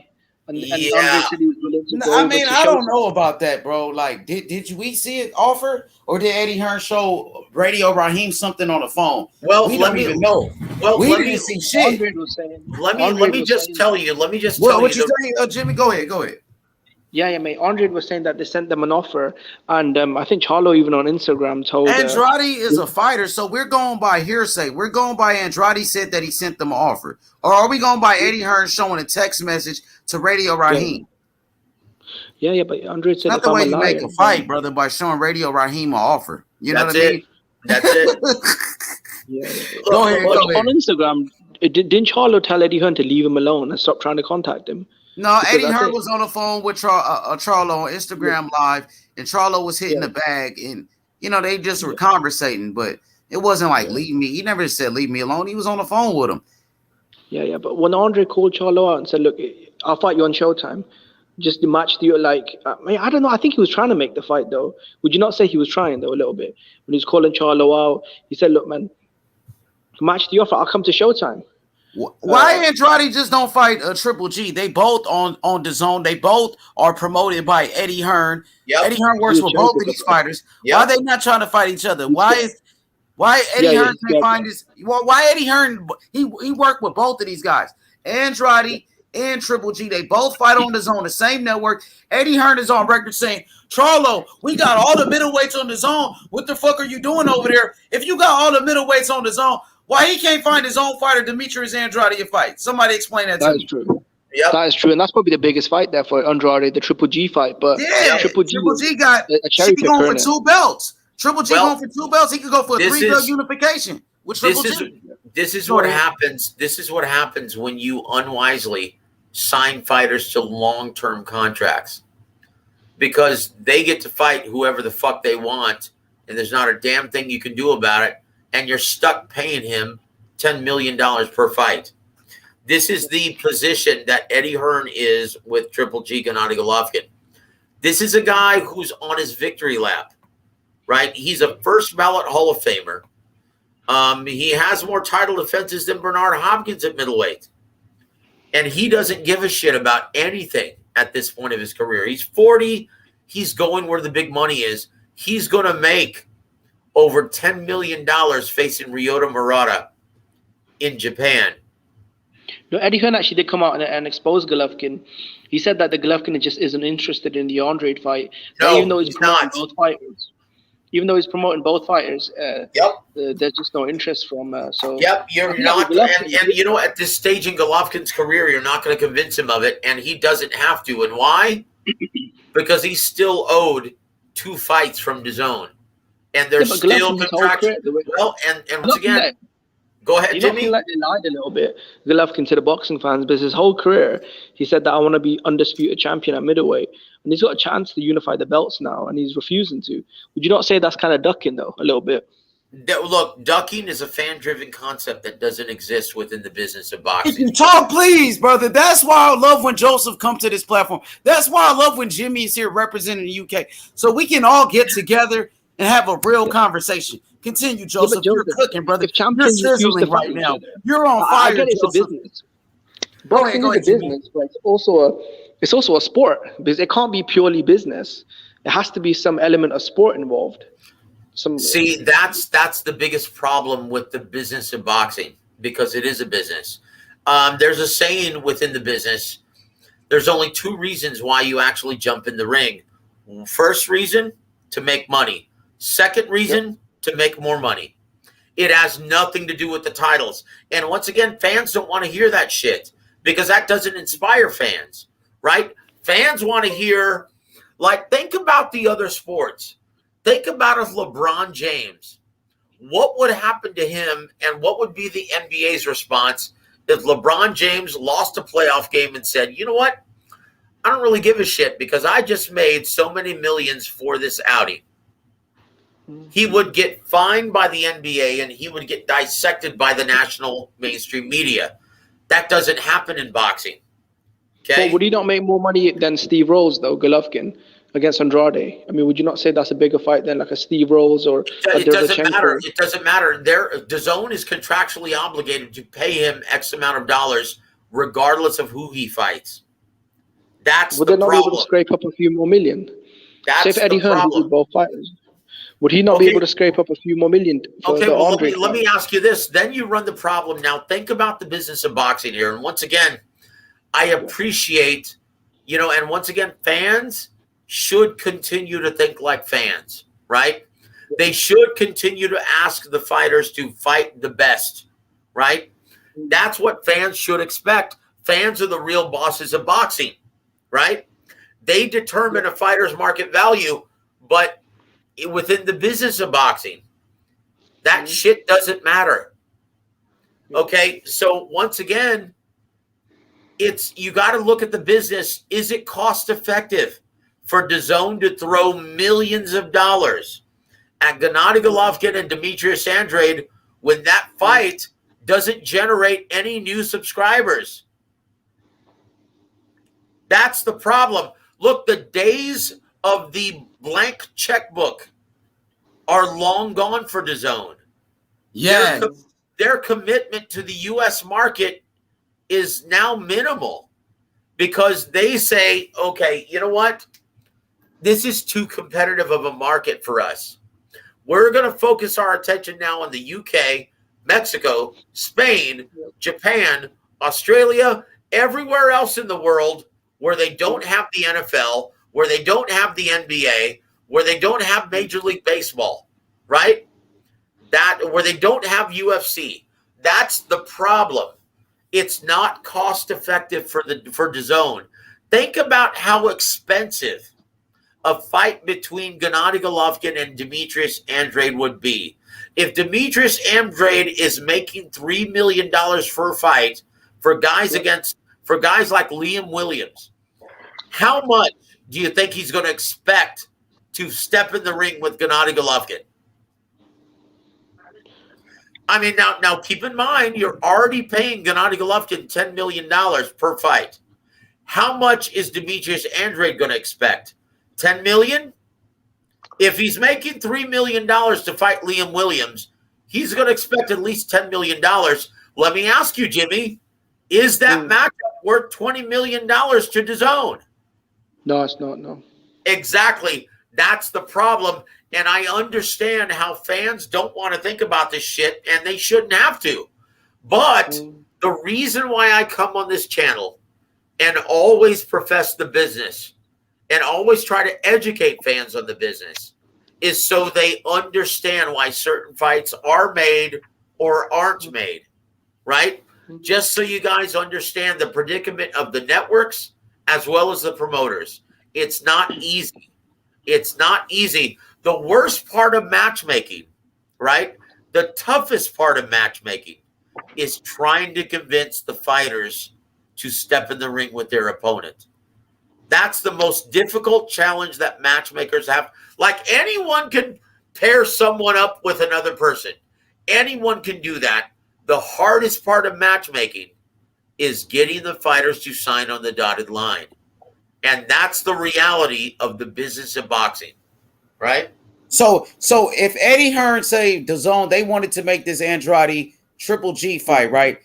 And Yeah. Andre said he was willing to go I over mean, to I don't Showtime. know about that, bro. Like, did we see it offer, or did Eddie Hearn show Radio Raheem something on the phone? Well, we let don't me even know. Well, we let didn't me see shit. Andre was saying, let me just tell you. Let me just What tell you you. saying, Jimmy? Go ahead. Yeah, mate. Andre was saying that they sent them an offer, and I think Charlo even on Instagram told. Andrade is a fighter, so we're going by hearsay. We're going by Andrade said that he sent them an offer, or are we going by Eddie Hearn showing a text message to Radio Raheem? Yeah, but Andre said not if the I'm way a you liar, make a fight, brother, by showing Radio Raheem an offer. You know That's what I mean? it. That's it. Go ahead. On Instagram, didn't Charlo tell Eddie Hearn to leave him alone and stop trying to contact him? No, Because Eddie I Hearn think- was on the phone with Charlo on Instagram Live, and Charlo was hitting the bag, and they just were conversating, but it wasn't like leave me. He never said leave me alone. He was on the phone with him. Yeah. But when Andre called Charlo out and said, "Look, I'll fight you on Showtime," just to match the I don't know. I think he was trying to make the fight though. Would you not say he was trying though a little bit when he was calling Charlo out? He said, "Look, man, match the offer. I'll come to Showtime." Why Andrade just don't fight Triple G? They both on DAZN. They both are promoted by Eddie Hearn. Yep. Eddie Hearn works with both of these fighters. Yep. Why are they not trying to fight each other? Why Eddie Hearn can't find this? Well, why Eddie Hearn? He worked with both of these guys, Andrade and Triple G. They both fight on DAZN, the same network. Eddie Hearn is on record saying, "Charlo, we got all the middleweights on DAZN. What the fuck are you doing over there? If you got all the middleweights on DAZN, why he can't find his own fighter, Demetrius Andrade, a fight?" Somebody explain that to me. That is true. Yep. That is true, and that's probably the biggest fight there for Andrade, the Triple G fight. But Triple G got a cherry pick going for 2 belts. Triple G going for 2 belts. He could go for a 3-belt unification with Triple G. This is what happens. This is what happens when you unwisely sign fighters to long-term contracts, because they get to fight whoever the fuck they want, and there's not a damn thing you can do about it. And you're stuck paying him $10 million per fight. This is the position that Eddie Hearn is with Triple G Gennady Golovkin. This is a guy who's on his victory lap, right? He's a first ballot Hall of Famer. He has more title defenses than Bernard Hopkins at middleweight. And he doesn't give a shit about anything at this point of his career. He's 40. He's going where the big money is. He's going to make over $10 million facing Ryota Murata in Japan. No, Eddie Hearn actually did come out and expose Golovkin. He said that the Golovkin just isn't interested in the Andrade fight. No, even though he's promoting not. both fighters. Even though he's promoting both fighters, there's just no interest from. You're not, and at this stage in Golovkin's career, you're not going to convince him of it, and he doesn't have to. And why? Because he's still owed 2 fights from DAZN. And there's still contraction. Well, and once again, go ahead, Jimmy. He lied a little bit, Golovkin, to the boxing fans, but his whole career, he said that I want to be undisputed champion at middleweight. And he's got a chance to unify the belts now, and he's refusing to. Would you not say that's kind of ducking, though, a little bit? Look, ducking is a fan-driven concept that doesn't exist within the business of boxing. If you talk, please, brother. That's why I love when Joseph comes to this platform. That's why I love when Jimmy is here representing the UK. So we can all get together and have a real conversation. Continue, Joseph. You're cooking, brother. You're sizzling right now. You're on fire, I get it's Joseph. a business. Boxing is a business, but it's also a sport, because it can't be purely business. There has to be some element of sport involved. See, that's the biggest problem with the business of boxing, because it is a business. There's a saying within the business: there's only 2 reasons why you actually jump in the ring. First reason, to make money. Second reason, to make more money. It has nothing to do with the titles. And once again, fans don't want to hear that shit, because that doesn't inspire fans, right? Fans want to hear, think about the other sports. Think about if LeBron James what would happen to him and what would be the NBA's response if LeBron James lost a playoff game and said, you know what? I don't really give a shit because I just made so many millions for this outing. He would get fined by the NBA and he would get dissected by the national mainstream media. That doesn't happen in boxing. Okay. But would he not make more money than Steve Rolls, though, Golovkin, against Andrade? I mean, would you not say that's a bigger fight than like a Steve Rolls or a It doesn't matter. Derevchenko? It doesn't matter. DAZN is contractually obligated to pay him X amount of dollars regardless of who he fights. That's Would the they not be able to problem. scrape up a few more million? That's Say if Eddie the Hearn problem. beat both fighters, would he not be Okay. able to scrape up a few more million for Okay, the well, Andre let me fight? ask you this. Then you run the problem. Now, think about the business of boxing here. And once again, I appreciate, and once again, fans should continue to think like fans, right? They should continue to ask the fighters to fight the best, right? That's what fans should expect. Fans are the real bosses of boxing, right? They determine a fighter's market value, but within the business of boxing, that shit doesn't matter. Okay, so once again, you got to look at the business. Is it cost effective for DAZN to throw millions of dollars at Gennady Golovkin and Demetrius Andrade when that fight doesn't generate any new subscribers? That's the problem. Look, the days of the blank checkbook are long gone for DAZN. Yeah. Their commitment to the U.S. market is now minimal because they say, okay, you know what? This is too competitive of a market for us. We're going to focus our attention now on the UK, Mexico, Spain, Japan, Australia, everywhere else in the world where they don't have the NFL, where they don't have the NBA, where they don't have Major League Baseball, right? Where they don't have UFC. That's the problem. It's not cost effective for DAZN. Think about how expensive a fight between Gennady Golovkin and Demetrius Andrade would be. If Demetrius Andrade is making $3 million for a fight for guys like Liam Williams, how much do you think he's going to expect to step in the ring with Gennady Golovkin? I mean, now keep in mind, you're already paying Gennady Golovkin $10 million per fight. How much is Demetrius Andrade going to expect? $10 million? If he's making $3 million to fight Liam Williams, he's going to expect at least $10 million. Let me ask you, Jimmy, is that matchup worth $20 million to DAZN? No, it's not, no. Exactly. That's the problem. And I understand how fans don't want to think about this shit, and they shouldn't have to. But the reason why I come on this channel and always profess the business and always try to educate fans on the business is so they understand why certain fights are made or aren't made, right? Just so you guys understand the predicament of the networks as well as the promoters. It's not easy. It's not easy. The worst part of matchmaking, right? The toughest part of matchmaking is trying to convince the fighters to step in the ring with their opponent. That's the most difficult challenge that matchmakers have. Like, anyone can pair someone up with another person. Anyone can do that. The hardest part of matchmaking is getting the fighters to sign on the dotted line. And that's the reality of the business of boxing, right? So if Eddie Hearn say DAZN, they wanted to make this Andrade Triple G fight, right?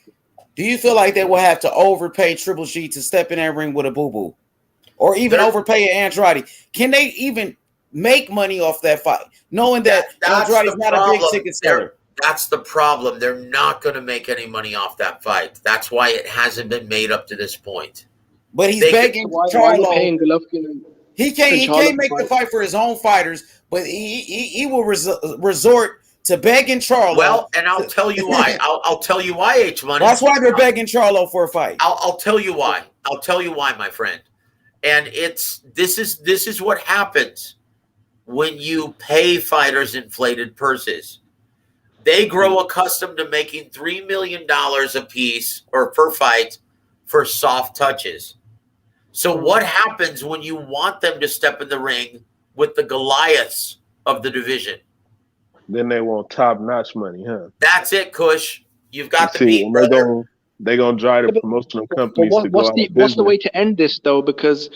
Do you feel like they will have to overpay Triple G to step in that ring with a boo-boo? Or even overpay Andrade? Can they even make money off that fight, knowing that Andrade's not a big ticket seller? That's the problem. They're not going to make any money off that fight. That's why it hasn't been made up to this point. But he's begging Charlo. He can't make the fight for his own fighters, but he will resort to begging Charlo. Well, and I'll tell you why. I'll tell you why, H Money. That's why they're begging Charlo for a fight. I'll tell you why. I'll tell you why, my friend. And this is what happens when you pay fighters inflated purses. They grow accustomed to making $3 million a piece or per fight for soft touches. So what happens when you want them to step in the ring with the Goliaths of the division? Then they want top-notch money, huh? That's it, Kush. You've got the See, beat, and brother. they're gonna drive the promotional companies to go What's out the of what's the business. way to end this though? Because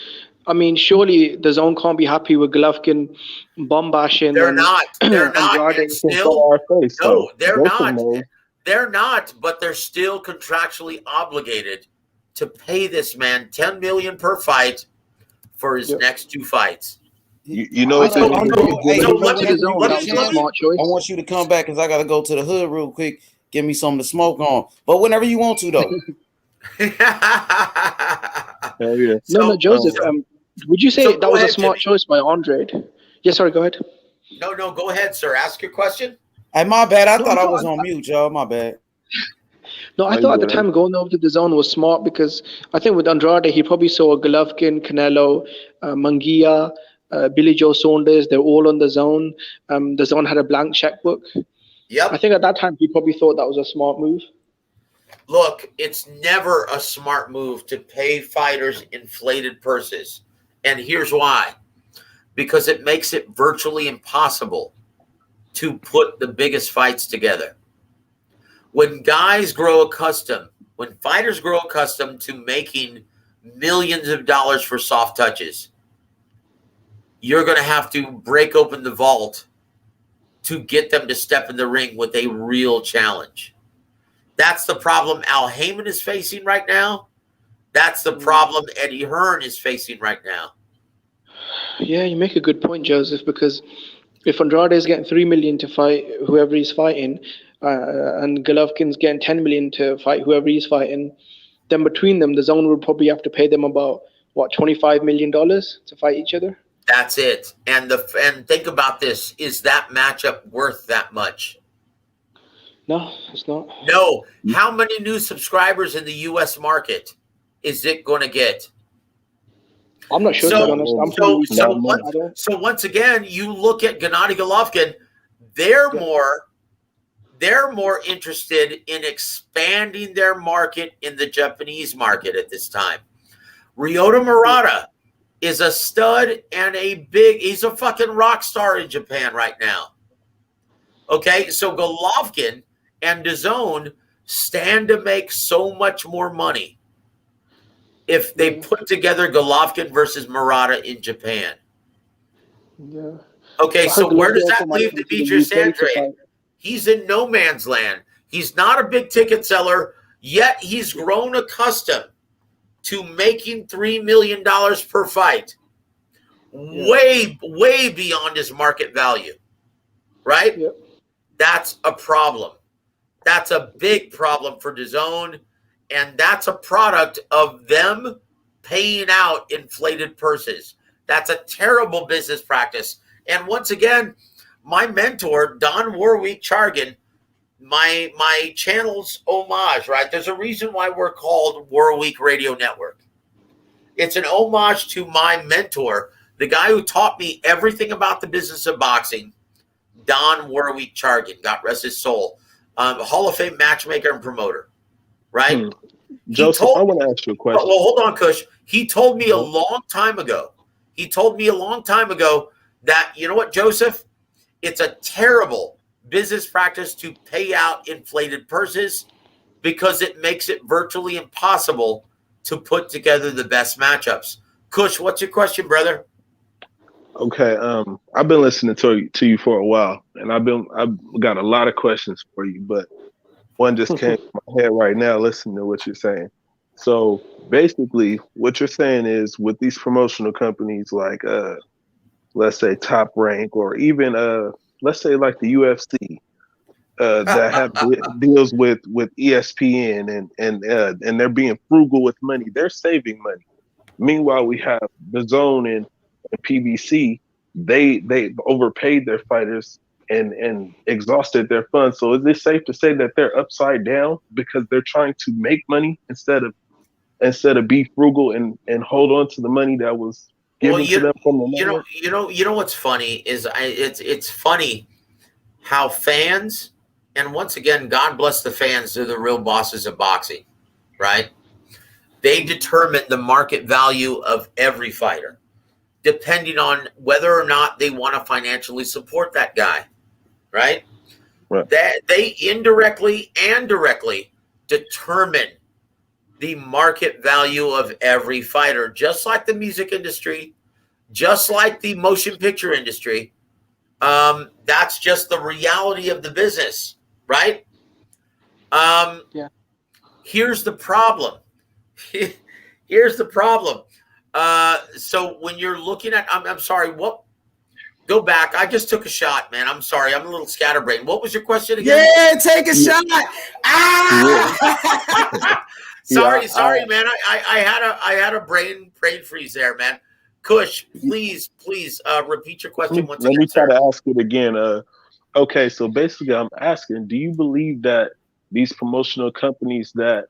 I mean, surely the zone can't be happy with Golovkin bomb bashing. They're and not. They're not. Andrade. And still, Our face, no, though. they're Both of not. them. They're not. But they're still contractually obligated to pay this man $10 million per fight for his next 2 fights. You know what So, they Andre, do? hey, So you let know me- what? let me- let me- smart choice. I want you to come back because I got to go to the hood real quick. Give me something to smoke on. But whenever you want to, though. Hell yeah. No, Joseph. Would you say so that go was ahead, a smart Jimmy. choice by Andre? Yes, sorry, go ahead. No, go ahead, sir. Ask your question. Hey, my bad. I No, thought I no, was on mute, y'all. My bad. No, I thought at the time going over to the zone was smart because I think with Andrade, he probably saw Golovkin, Canelo, Munguia, Billy Joe Saunders. They're all on the zone. The zone had a blank checkbook. Yep. I think at that time he probably thought that was a smart move. Look, it's never a smart move to pay fighters inflated purses. And here's why. Because it makes it virtually impossible to put the biggest fights together. When fighters grow accustomed to making millions of dollars for soft touches, you're going to have to break open the vault to get them to step in the ring with a real challenge. That's the problem Al Heyman is facing right now. That's the problem Eddie Hearn is facing right now. Yeah, you make a good point, Joseph, because if Andrade is getting $3 million to fight whoever he's fighting, and Golovkin's getting $10 million to fight whoever he's fighting, then between them, the zone would probably have to pay them about $25 million to fight each other. That's it. And think about this: is that matchup worth that much? No, it's not. No. How many new subscribers in the U.S. market is it going to get? I'm not sure, to be honest. So once again, you look at Gennady Golovkin, they're more interested in expanding their market in the Japanese market at this time. Ryota Murata is a stud and he's a fucking rock star in Japan right now. Okay, so Golovkin and DAZN stand to make so much more money if they put together Golovkin versus Murata in Japan. Yeah. Okay, so where does that leave Demetrius Andrade? He's in no man's land. He's not a big ticket seller, yet he's grown accustomed to making $3 million per fight. Way beyond his market value. Right? Yep. That's a problem. That's a big problem for DAZN, and that's a product of them paying out inflated purses. That's a terrible business practice. And once again, my mentor, Don Warwick Chargan, my channel's homage, right? There's a reason why we're called Warwick Radio Network. It's an homage to my mentor, the guy who taught me everything about the business of boxing, Don Warwick Chargan, God rest his soul. Hall of Fame matchmaker and promoter, right? Joseph, I want to ask you a question. Well, hold on, Kush. He told me a long time ago that, you know what, Joseph? It's a terrible business practice to pay out inflated purses because it makes it virtually impossible to put together the best matchups. Kush, what's your question, brother? Okay, I've been listening to you for a while, and I've got a lot of questions for you, but one just came to my head right now listening to what you're saying. So basically, what you're saying is with these promotional companies like, let's say Top Rank, or even let's say like the UFC, that have deals with ESPN and they're being frugal with money, they're saving money. Meanwhile, we have DAZN and PBC, they overpaid their fighters and exhausted their funds. So is it safe to say that they're upside down because they're trying to make money instead of be frugal and hold on to the money that was given to them from the network? You know what's funny is it's funny how fans and once again, God bless the fans, they're the real bosses of boxing, right? They determine the market value of every fighter, depending on whether or not they want to financially support that guy, right? Right. That they indirectly and directly determine the market value of every fighter, just like the music industry, just like the motion picture industry. That's just the reality of the business, right? Yeah. Here's the problem. Here's the problem. So when you're looking at, I'm sorry, what? Go back. I just took a shot, man. I'm sorry. I'm a little scatterbrained. What was your question again? Yeah, take a shot. Ah! sorry, Yeah, man. I had a brain freeze there, man. Kush, please repeat your question once let again, me try sir. to ask it again. Okay, so basically, I'm asking: do you believe that these promotional companies that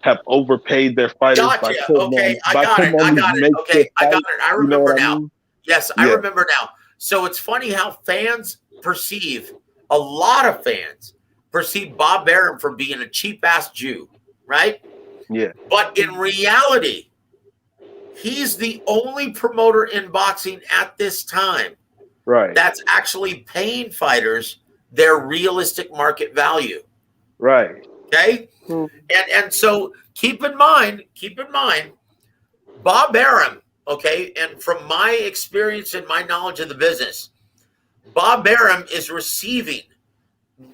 have overpaid their fighters by Gotcha. putting Okay, them I by got putting it. on I these got it. Okay, makeshift I got fights? it. I You know remember what I now. mean? Yes, I Yeah. remember now. So it's funny how fans perceive, a lot of fans perceive Bob Arum for being a cheap ass Jew, right? Yeah. But in reality, he's the only promoter in boxing at this time Right. that's actually paying fighters their realistic market value. Right. Okay? And so keep in mind, Bob Arum, okay, and from my experience and my knowledge of the business, Bob Arum is receiving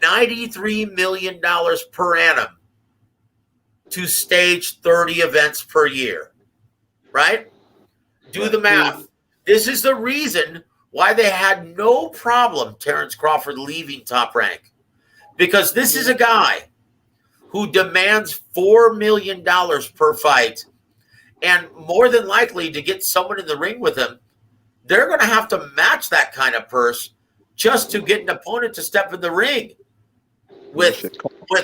$93 million per annum to stage 30 events per year, right? Do the math. This is the reason why they had no problem Terrence Crawford leaving Top Rank, because this is a guy who demands $4 million per fight, and more than likely to get someone in the ring with him, they're going to have to match that kind of purse just to get an opponent to step in the ring with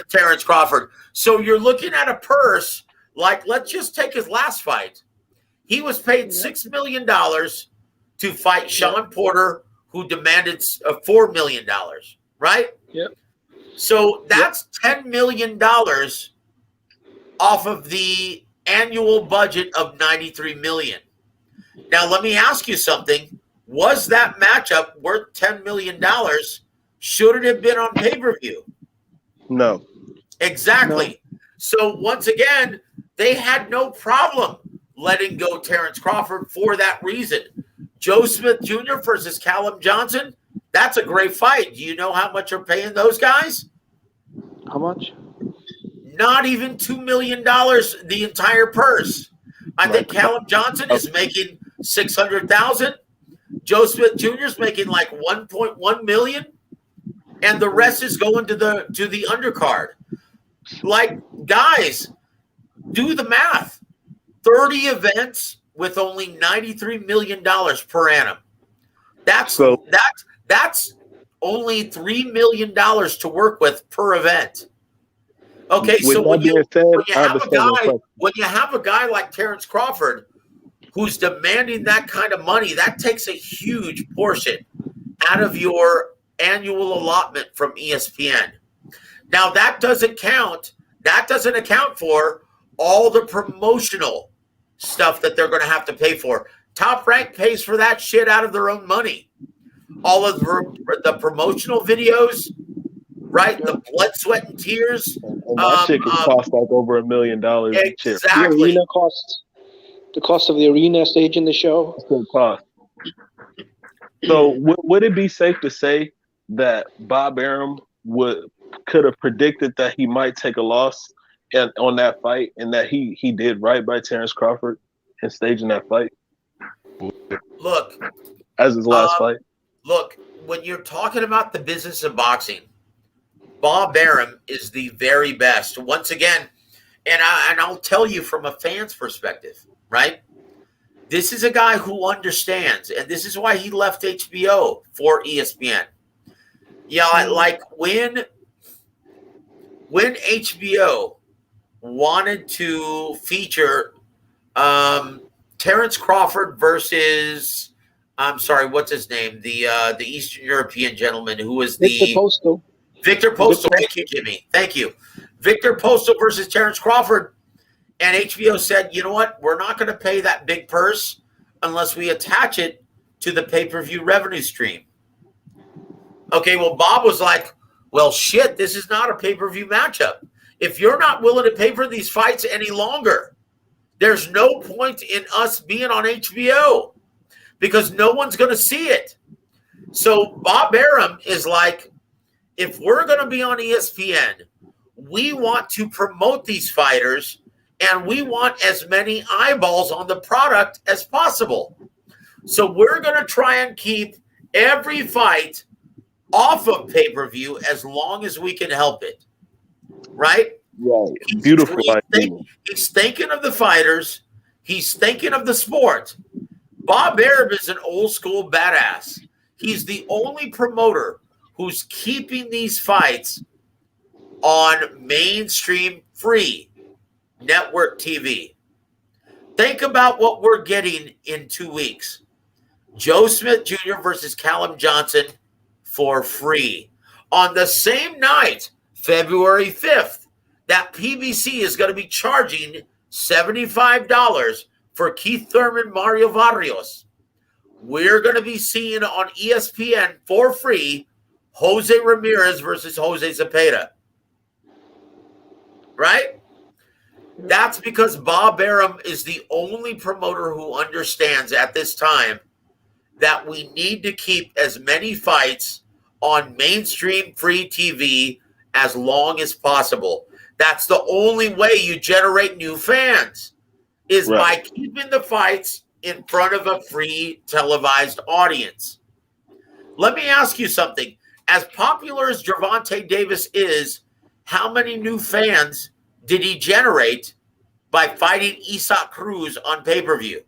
Terrence Crawford. So you're looking at a purse like, let's just take his last fight. He was paid $6 million to fight Sean Porter, who demanded $4 million, right? Yep. So that's $10 million off of the annual budget of $93 million. Now, let me ask you something. Was that matchup worth $10 million? Should it have been on pay-per-view? No. Exactly. No. So, once again, they had no problem letting go Terrence Crawford for that reason. Joe Smith Jr. versus Callum Johnson, that's a great fight. Do you know how much you're paying those guys? How much? Not even $2 million, the entire purse. I think Callum Johnson is making $600,000. Joe Smith Jr. is making like $1.1 million, and the rest is going to the undercard. Like, guys, do the math. 30 events with only $93 million per annum. That's only $3 million to work with per event. Okay, so when you have a guy like Terrence Crawford who's demanding that kind of money, that takes a huge portion out of your annual allotment from ESPN. Now that doesn't account for all the promotional stuff that they're going to have to pay for. Top Rank pays for that shit out of their own money. All of the promotional videos, right? The blood, sweat, and tears. And that shit can cost like over $1 million. Exactly. The cost of the arena staging the show. Cost. So would it be safe to say that Bob Arum could have predicted that he might take a loss on that fight, and that he did right by Terrence Crawford in staging that fight? Look, as his last fight. Look, when you're talking about the business of boxing, Bob Arum is the very best. Once again, and I'll tell you from a fan's perspective, right? This is a guy who understands, and this is why he left HBO for ESPN. Yeah, like when HBO wanted to feature Terrence Crawford versus, I'm sorry, what's his name? The Eastern European gentleman who was Victor Postol. Victor Postal. Thank you, Jimmy. Thank you. Victor Postal versus Terrence Crawford. And HBO said, you know what? We're not going to pay that big purse unless we attach it to the pay-per-view revenue stream. Okay, well, Bob was like, well, shit, this is not a pay-per-view matchup. If you're not willing to pay for these fights any longer, there's no point in us being on HBO because no one's going to see it. So Bob Arum is like, if we're going to be on ESPN, we want to promote these fighters and we want as many eyeballs on the product as possible. So we're going to try and keep every fight off of pay-per-view as long as we can help it. Right? Right. Beautiful idea. He's thinking of the fighters. He's thinking of the sport. Bob Arum is an old school badass. He's the only promoter who's keeping these fights on mainstream free network TV. Think about what we're getting in 2 weeks. Joe Smith Jr. versus Callum Johnson for free. On the same night, February 5th, that PBC is going to be charging $75 for Keith Thurman, Mario Barrios. We're going to be seeing on ESPN for free Jose Ramirez versus Jose Zepeda. Right? That's because Bob Arum is the only promoter who understands at this time that we need to keep as many fights on mainstream free TV as long as possible. That's the only way you generate new fans is by keeping the fights in front of a free televised audience. Let me ask you something. As popular as Gervonta Davis is, how many new fans did he generate by fighting Isaac Cruz on pay-per-view?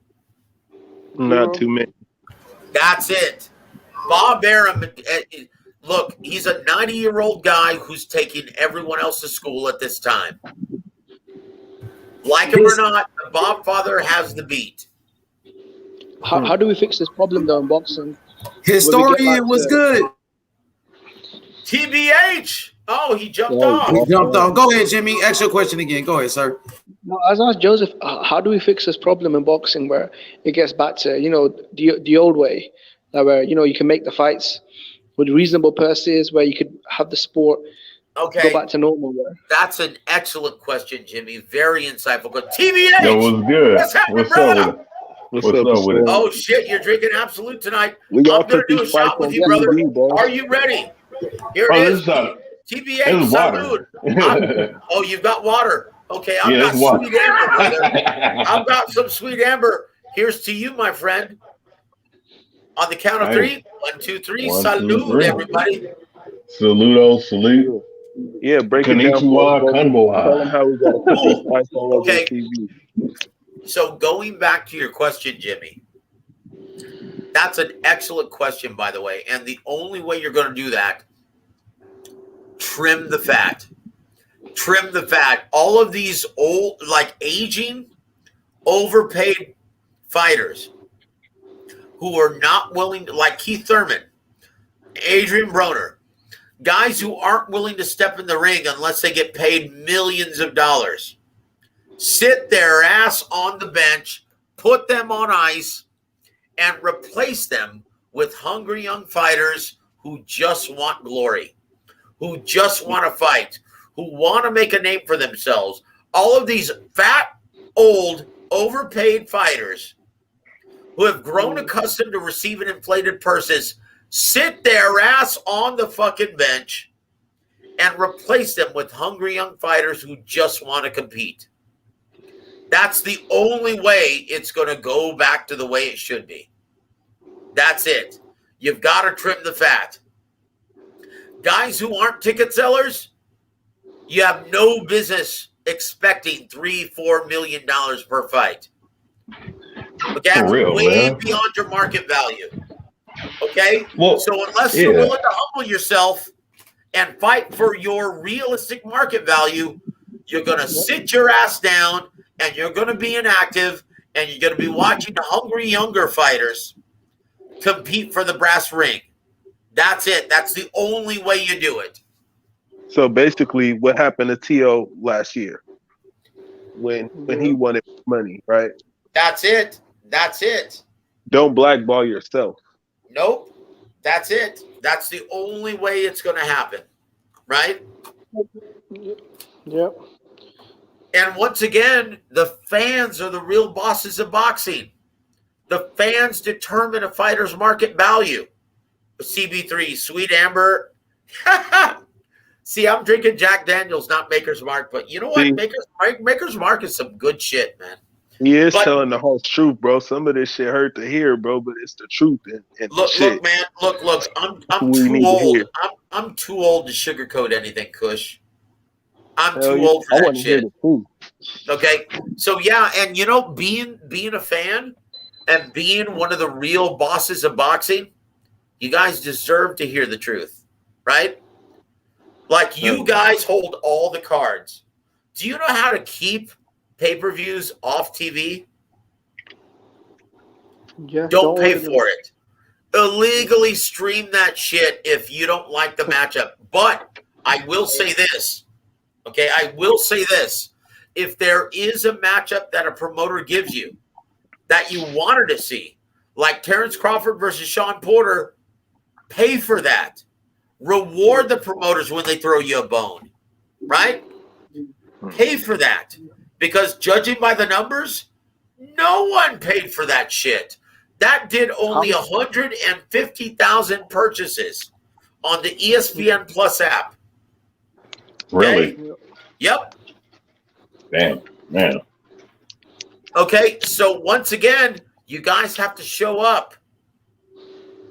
Not too many. That's it. Bob Arum, look, he's a 90-year-old guy who's taking everyone else to school at this time. Like him or not, the Bob father has the beat. How do we fix this problem though in boxing? Historian was good. TBH. Oh, he jumped off. He jumped off. Go ahead, Jimmy. Ask your question again. Go ahead, sir. No, I was asked Joseph, how do we fix this problem in boxing where it gets back to, the old way, where, you can make the fights with reasonable purses, where you could have the sport go back to normal. That's an excellent question, Jimmy. Very insightful. But TBH. That was good. What's happening, brother? What's up with it? Oh, shit. You're drinking Absolute tonight. We I'm all going to took do a these fights shot with on you, brother. TV, bro. Are you ready? Here Oh, it this is. is TBH, salud. Oh, you've got water. Okay, I've got water. sweet amber, brother. I've got some sweet amber. Here's to you, my friend. On the count of three. 1, 2, 3. Salud, everybody. Saludo, salute. Yeah, break it down. Konnichiwa, konnichiwa. Tell them how we got to put these fights on TV. So going back to your question, Jimmy, that's an excellent question, by the way. And the only way you're going to do that, trim the fat. Trim the fat. All of these old, aging, overpaid fighters who are not willing to, like Keith Thurman, Adrian Broner, guys who aren't willing to step in the ring unless they get paid millions of dollars. Sit their ass on the bench, put them on ice, and replace them with hungry young fighters who just want glory, who just want to fight, who want to make a name for themselves. All of these fat, old, overpaid fighters who have grown accustomed to receiving inflated purses sit their ass on the fucking bench and replace them with hungry young fighters who just want to compete. That's the only way it's going to go back to the way it should be. That's it. You've got to trim the fat. Guys who aren't ticket sellers, you have no business expecting $3-4 million per fight. But that's way beyond your market value. Okay? Well, so unless you're willing to humble yourself and fight for your realistic market value, you're going to sit your ass down and you're going to be inactive and you're going to be watching the hungry younger fighters compete for the brass ring. That's it. That's the only way you do it. So basically, what happened to T.O. last year when he wanted money, right? That's it. That's it. Don't blackball yourself. Nope. That's it. That's the only way it's going to happen, right? Yep. And once again, the fans are the real bosses of boxing. The fans determine a fighter's market value. CB3, Sweet Amber. See, I'm drinking Jack Daniels, not Maker's Mark, but you know what? Maker's Mark is some good shit, man. He is telling the whole truth, bro. Some of this shit hurt to hear, bro, but it's the truth. And look, shit. look, man. Look. I'm too old. I'm too old to sugarcoat anything, Kush. I'm too old for that shit. Okay, so yeah, and you know, being a fan and being one of the real bosses of boxing, you guys deserve to hear the truth, right? Like, you guys hold all the cards. Do you know how to keep pay-per-views off TV? Yeah, don't pay for it. Illegally stream that shit if you don't like the matchup. But I will say this. Okay, I will say this. If there is a matchup that a promoter gives you that you wanted to see, like Terrence Crawford versus Sean Porter, pay for that. Reward the promoters when they throw you a bone, right? Pay for that. Because judging by the numbers, no one paid for that shit. That did only 150,000 purchases on the ESPN Plus app. Really? Okay? Yep. Damn, man. Okay, so once again, you guys have to show up.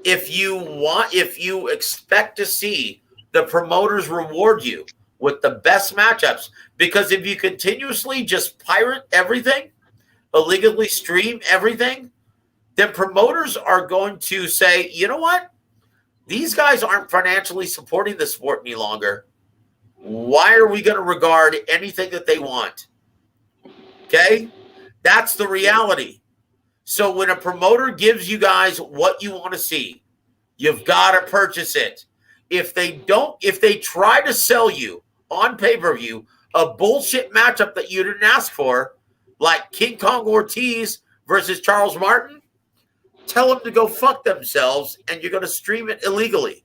If you expect to see the promoters reward you with the best matchups, because if you continuously just pirate everything, illegally stream everything, then promoters are going to say, you know what? These guys aren't financially supporting the sport any longer. Why are we going to regard anything that they want? Okay? That's the reality. So when a promoter gives you guys what you want to see, you've got to purchase it. If they try to sell you on pay-per-view a bullshit matchup that you didn't ask for, like King Kong Ortiz versus Charles Martin, tell them to go fuck themselves, and you're going to stream it illegally,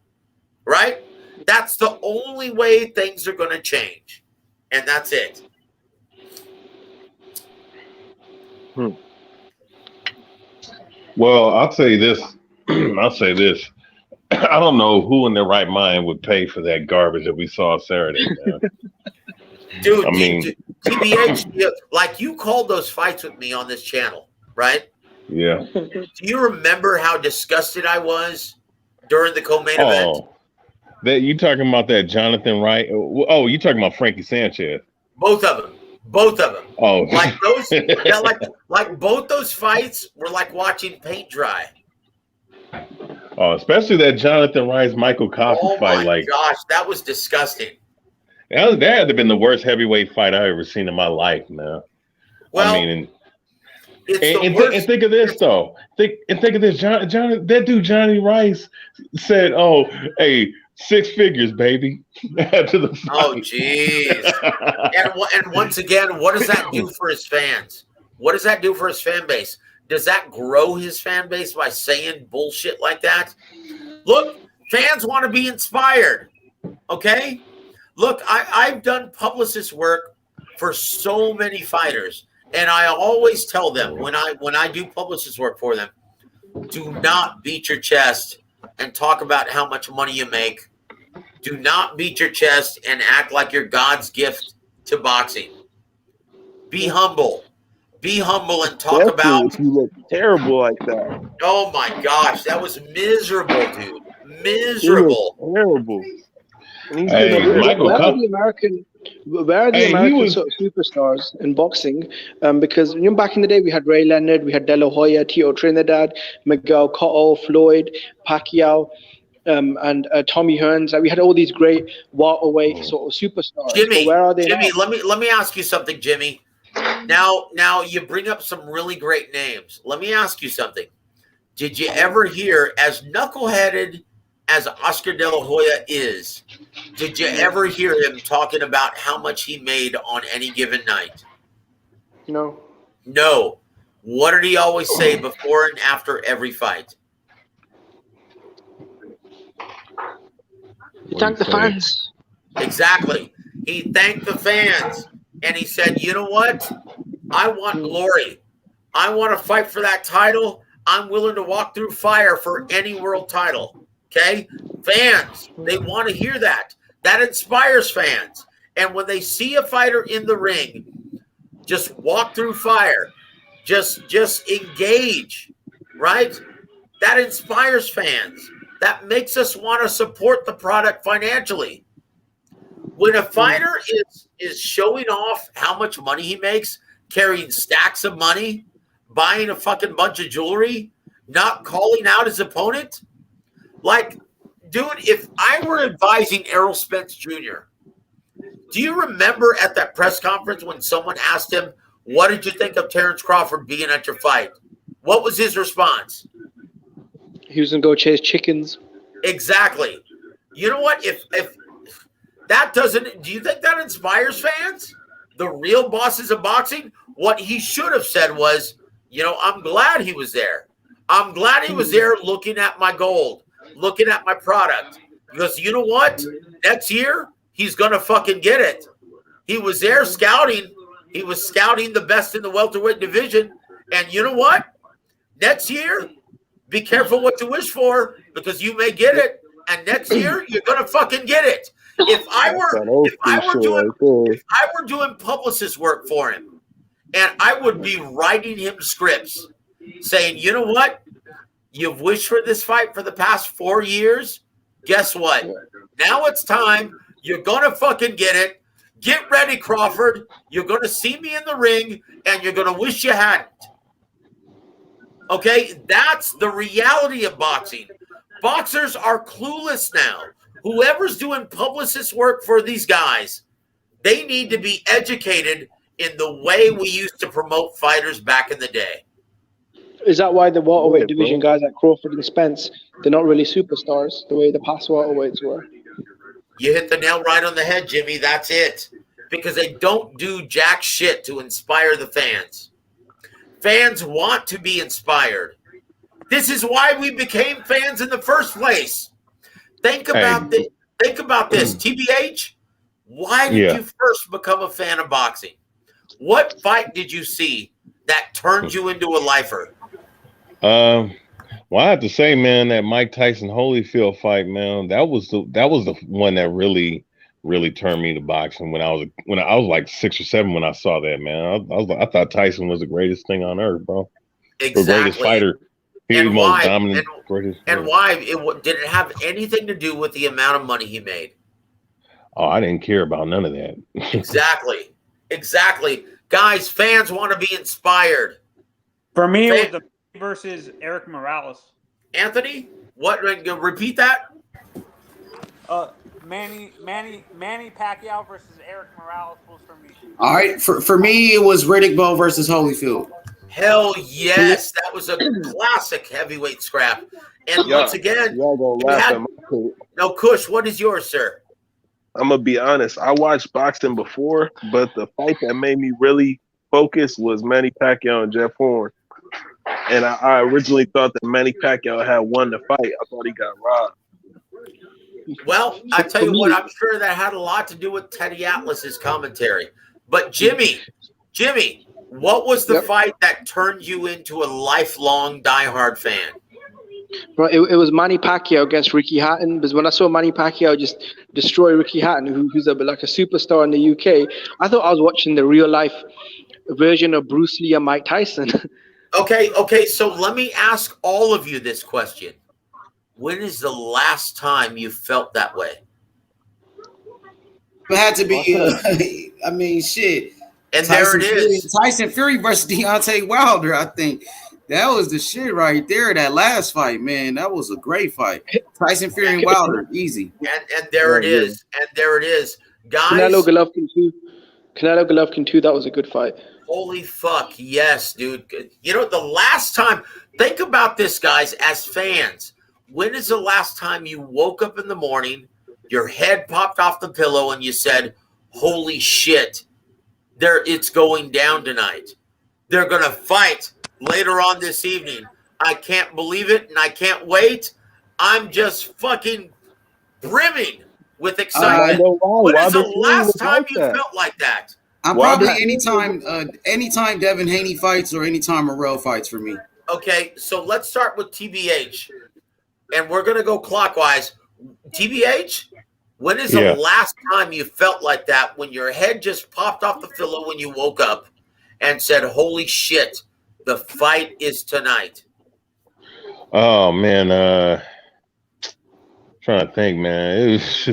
right? That's the only way things are going to change, and that's it. Well, I'll say this. I'll say this. I don't know who in their right mind would pay for that garbage that we saw Saturday, man. Dude, I mean, TBH, like, you called those fights with me on this channel, right? Yeah. Do you remember how disgusted I was during the co-main event? That you talking about that Jonathan Wright? Oh, you talking about Frankie Sanchez? Both of them. Oh, like those, yeah, like both those fights were like watching paint dry. Oh, especially that Jonathan Wright's Michael Coffey fight. My gosh, that was disgusting. That had to have been the worst heavyweight fight I've ever seen in my life, man. Well, I mean, and think of this though. Think of this. That dude Johnny Rice said, "Oh, hey, 6 figures, baby." After the fight. Oh, jeez. and once again, what does that do for his fans? What does that do for his fan base? Does that grow his fan base by saying bullshit like that? Look, fans want to be inspired. Okay? Look, I've done publicist work for so many fighters, and I always tell them when I do publicist work for them, do not beat your chest and talk about how much money you make. Do not beat your chest and act like you're God's gift to boxing. Be humble. Be humble and talk about. You look terrible like that. Oh my gosh, that was miserable, dude. Miserable. Terrible. Where are the American sort of superstars in boxing? Because back in the day, we had Ray Leonard, we had De La Hoya, Tito Trinidad, Miguel Cotto, Floyd, Pacquiao, and Tommy Hearns. Like, we had all these great welterweight sort of superstars. Jimmy, where are they now? let me ask you something, Jimmy. Now you bring up some really great names. Let me ask you something. Did you ever hear, as knuckleheaded as Oscar De La Hoya is, did you ever hear him talking about how much he made on any given night? No. No. What did he always say before and after every fight? Thank the fans. Exactly. He thanked the fans, and he said, you know what? I want glory. I want to fight for that title. I'm willing to walk through fire for any world title. Okay? Fans, they want to hear that. That inspires fans. And when they see a fighter in the ring, just walk through fire, just engage, right? That inspires fans. That makes us want to support the product financially. When a fighter is showing off how much money he makes, carrying stacks of money, buying a fucking bunch of jewelry, not calling out his opponent, like, dude, if I were advising Errol Spence Jr., do you remember at that press conference when someone asked him, what did you think of Terrence Crawford being at your fight? What was his response? He was going to go chase chickens. Exactly. You know what? If that doesn't, do you think that inspires fans? The real bosses of boxing? What he should have said was, you know, I'm glad he was there. I'm glad he was there looking at my gold, looking at my product. Because you know what? Next year, he's going to fucking get it. He was there scouting. He was scouting the best in the welterweight division. And you know what? Next year, be careful what you wish for, because you may get it. And next year, you're going to fucking get it. If I were doing publicist work for him, and I would be writing him scripts saying, you know what? You've wished for this fight for the past 4 years. Guess what? Now it's time. You're going to fucking get it. Get ready, Crawford. You're going to see me in the ring, and you're going to wish you hadn't. Okay? That's the reality of boxing. Boxers are clueless now. Whoever's doing publicist work for these guys, they need to be educated in the way we used to promote fighters back in the day. Is that why the welterweight division guys like Crawford and Spence, they're not really superstars the way the past welterweights were? You hit the nail right on the head, Jimmy. That's it. Because they don't do jack shit to inspire the fans. Fans want to be inspired. This is why we became fans in the first place. Think about this. Think about this. TBH, why did you first become a fan of boxing? What fight did you see that turned you into a lifer? Well, I have to say, man, that Mike Tyson Holyfield fight, man, that was the one that really turned me to boxing when I was like 6 or 7 when I saw that, man. I thought Tyson was the greatest thing on earth, bro. Exactly. The greatest fighter. And why? Dominant, and why? Did it have anything to do with the amount of money he made? Oh, I didn't care about none of that. Exactly. Guys, fans want to be inspired. For me, it was the versus Eric Morales. Anthony, what? Repeat that. Manny Pacquiao versus Eric Morales was for me. All right, for me, it was Riddick Bowe versus Holyfield. Hell yes, that was a classic heavyweight scrap. And once again, no, Kush, what is yours, sir? I'm gonna be honest. I watched boxing before, but the fight that made me really focus was Manny Pacquiao and Jeff Horn. And I originally thought that Manny Pacquiao had won the fight. I thought he got robbed. Well, I tell you what, I'm sure that had a lot to do with Teddy Atlas's commentary. But Jimmy, what was the fight that turned you into a lifelong diehard fan? Bro, it was Manny Pacquiao against Ricky Hatton, because when I saw Manny Pacquiao just destroy Ricky Hatton, who's like a superstar in the UK, I thought I was watching the real life version of Bruce Lee and Mike Tyson. Okay, so let me ask all of you this question. When is the last time you felt that way? It had to be, I mean, shit. And Tyson there it is. Tyson Fury versus Deontay Wilder, I think. That was the shit right there, that last fight, man. That was a great fight. Tyson Fury and Wilder, easy. And there it is. And there it is. Guys. Canelo Golovkin too, that was a good fight. Holy fuck, yes, dude. You know, the last time, think about this, guys, as fans. when is the last time you woke up in the morning, your head popped off the pillow, and you said, holy shit, it's going down tonight. They're going to fight later on this evening. I can't believe it, and I can't wait. I'm just fucking brimming with excitement. When is the last time you felt like that? I'm probably anytime Devin Haney fights or anytime Morrell fights for me. Okay, so let's start with TBH, and we're going to go clockwise. TBH, when is the last time you felt like that, when your head just popped off the pillow when you woke up and said, holy shit, the fight is tonight? Oh, man. Trying to think, man. It was,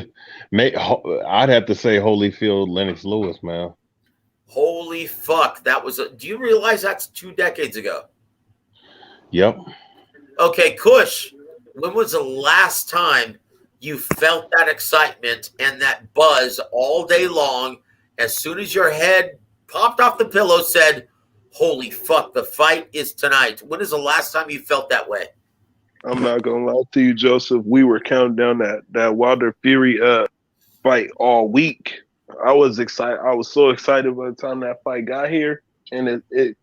I'd have to say Holyfield, Lennox Lewis, man. Holy fuck. Do you realize that's 2 decades ago? Yep. Okay, Kush, when was the last time you felt that excitement and that buzz all day long as soon as your head popped off the pillow, said, holy fuck, the fight is tonight? When is the last time you felt that way? I'm not gonna lie to you, Joseph. We were counting down that Wilder Fury fight all week. I was excited. I was so excited by the time that fight got here, and it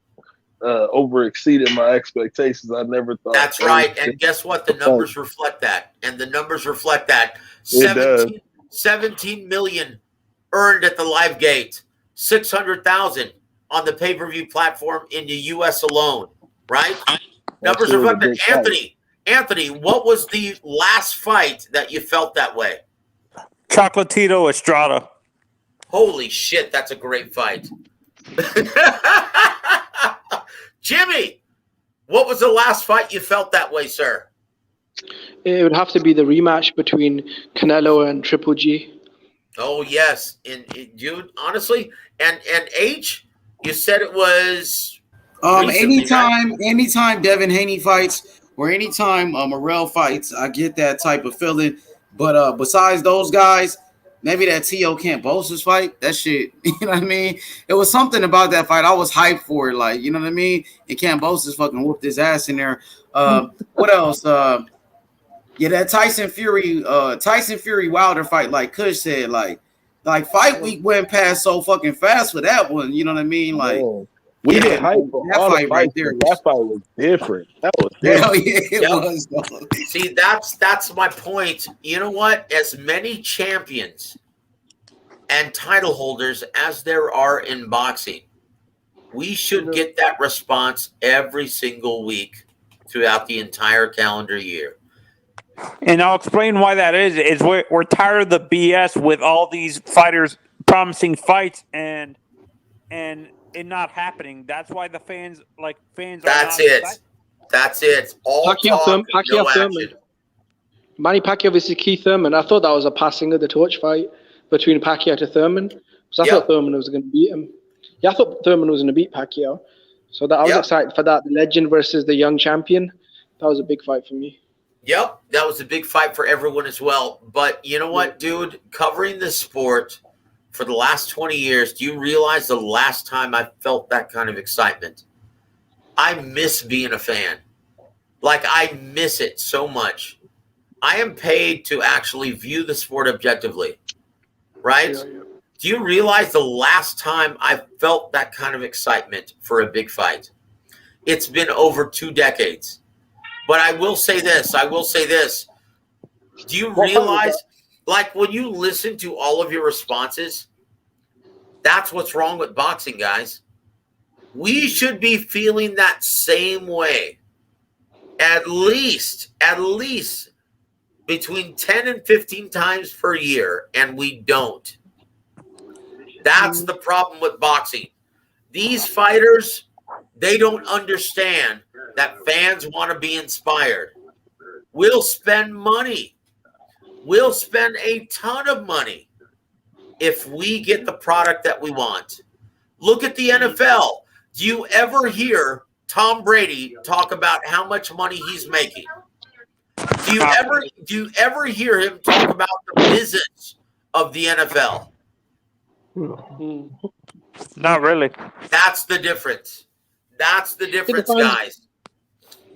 over exceeded my expectations. I never thought. That's right. And guess what? The numbers reflect that. And the numbers reflect that. 17 million earned at the live gate, 600,000 on the pay-per-view platform in the U.S. alone. Right? Numbers reflect that. Anthony, what was the last fight that you felt that way? Chocolatito Estrada. Holy shit, that's a great fight. Jimmy, what was the last fight you felt that way, sir? It would have to be the rematch between Canelo and Triple G. Oh, yes. And dude, honestly, and H, you said it was recently, anytime Devin Haney fights or anytime Morrell fights, I get that type of feeling. But besides those guys, maybe that T.O. Kambosos fight, that shit, you know what I mean? It was something about that fight. I was hyped for it, like, you know what I mean? And Kambosos fucking whooped his ass in there. What else? Yeah, that Tyson Fury Wilder fight, like Kush said, like fight week went past so fucking fast for that one, you know what I mean? Like, we get hyped for that fight right there. That fight was different. That was different. Hell yeah, it was. See, that's my point. You know what? As many champions and title holders as there are in boxing, we should get that response every single week throughout the entire calendar year. And I'll explain why that is we're tired of the BS with all these fighters promising fights and it not happening. That's why the fans That's it. Excited. That's it. All talk, no action. Manny Pacquiao versus Keith Thurman. I thought that was a passing of the torch fight between Pacquiao to Thurman. Because I thought Thurman was going to beat him. Yeah, I thought Thurman was going to beat Pacquiao. So that I was excited for that. The legend versus the young champion. That was a big fight for me. Yep, that was a big fight for everyone as well. But you know what, dude? Covering this sport for the last 20 years, do you realize the last time I felt that kind of excitement? I miss being a fan. Like, I miss it so much. I am paid to actually view the sport objectively, right? Do you realize the last time I felt that kind of excitement for a big fight? It's been over 2 decades. But I will say this. Do you realize, like, when you listen to all of your responses, that's what's wrong with boxing, guys. We should be feeling that same way at least between 10 and 15 times per year, and we don't. That's the problem with boxing. These fighters, they don't understand that fans want to be inspired. We'll spend money. We'll spend a ton of money if we get the product that we want. Look at the NFL. Do you ever hear Tom Brady talk about how much money he's making? Do you ever hear him talk about the business of the NFL? Not really. That's the difference. That's the difference, guys.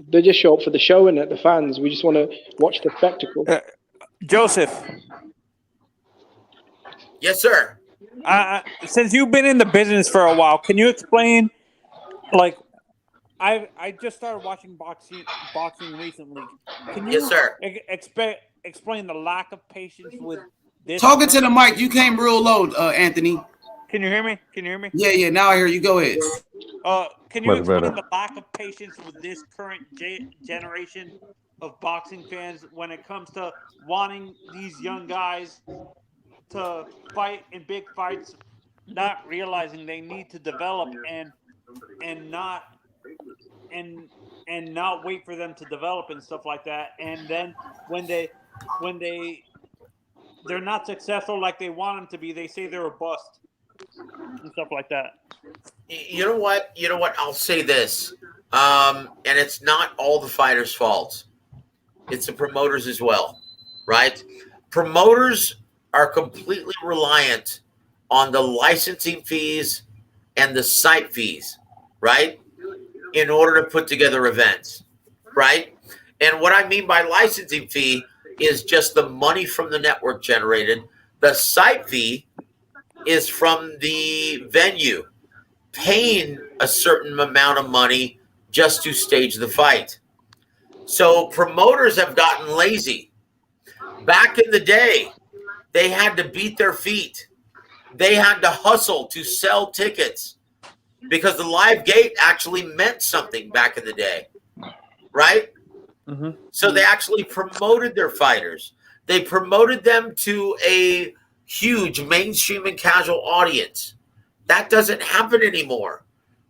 They just show up for the show and the fans. We just want to watch the spectacle. Joseph. Yes, sir. Since you've been in the business for a while, can you explain, like, I just started watching boxing recently. Can you Yes, sir. explain the lack of patience with this? Talking to the mic, you came real low, Anthony. Can you hear me? Can you hear me? Yeah. Now I hear you. Go ahead. Can you Much explain better. the lack of patience with this current generation of boxing fans when it comes to wanting these young guys to fight in big fights, not realizing they need to develop and not wait for them to develop and stuff like that. And then when they're not successful like they want them to be, they say they're a bust and stuff like that. You know what? I'll say this, and it's not all the fighters' fault. It's the promoters as well, right? Promoters are completely reliant on the licensing fees and the site fees, right? In order to put together events, right? And what I mean by licensing fee is just the money from the network generated. The site fee is from the venue paying a certain amount of money just to stage the fight. So promoters have gotten lazy. Back in the day, they had to beat their feet. They had to hustle to sell tickets because the live gate actually meant something back in the day, right? Mm-hmm. So they actually promoted their fighters. They promoted them to a huge mainstream and casual audience. That doesn't happen anymore.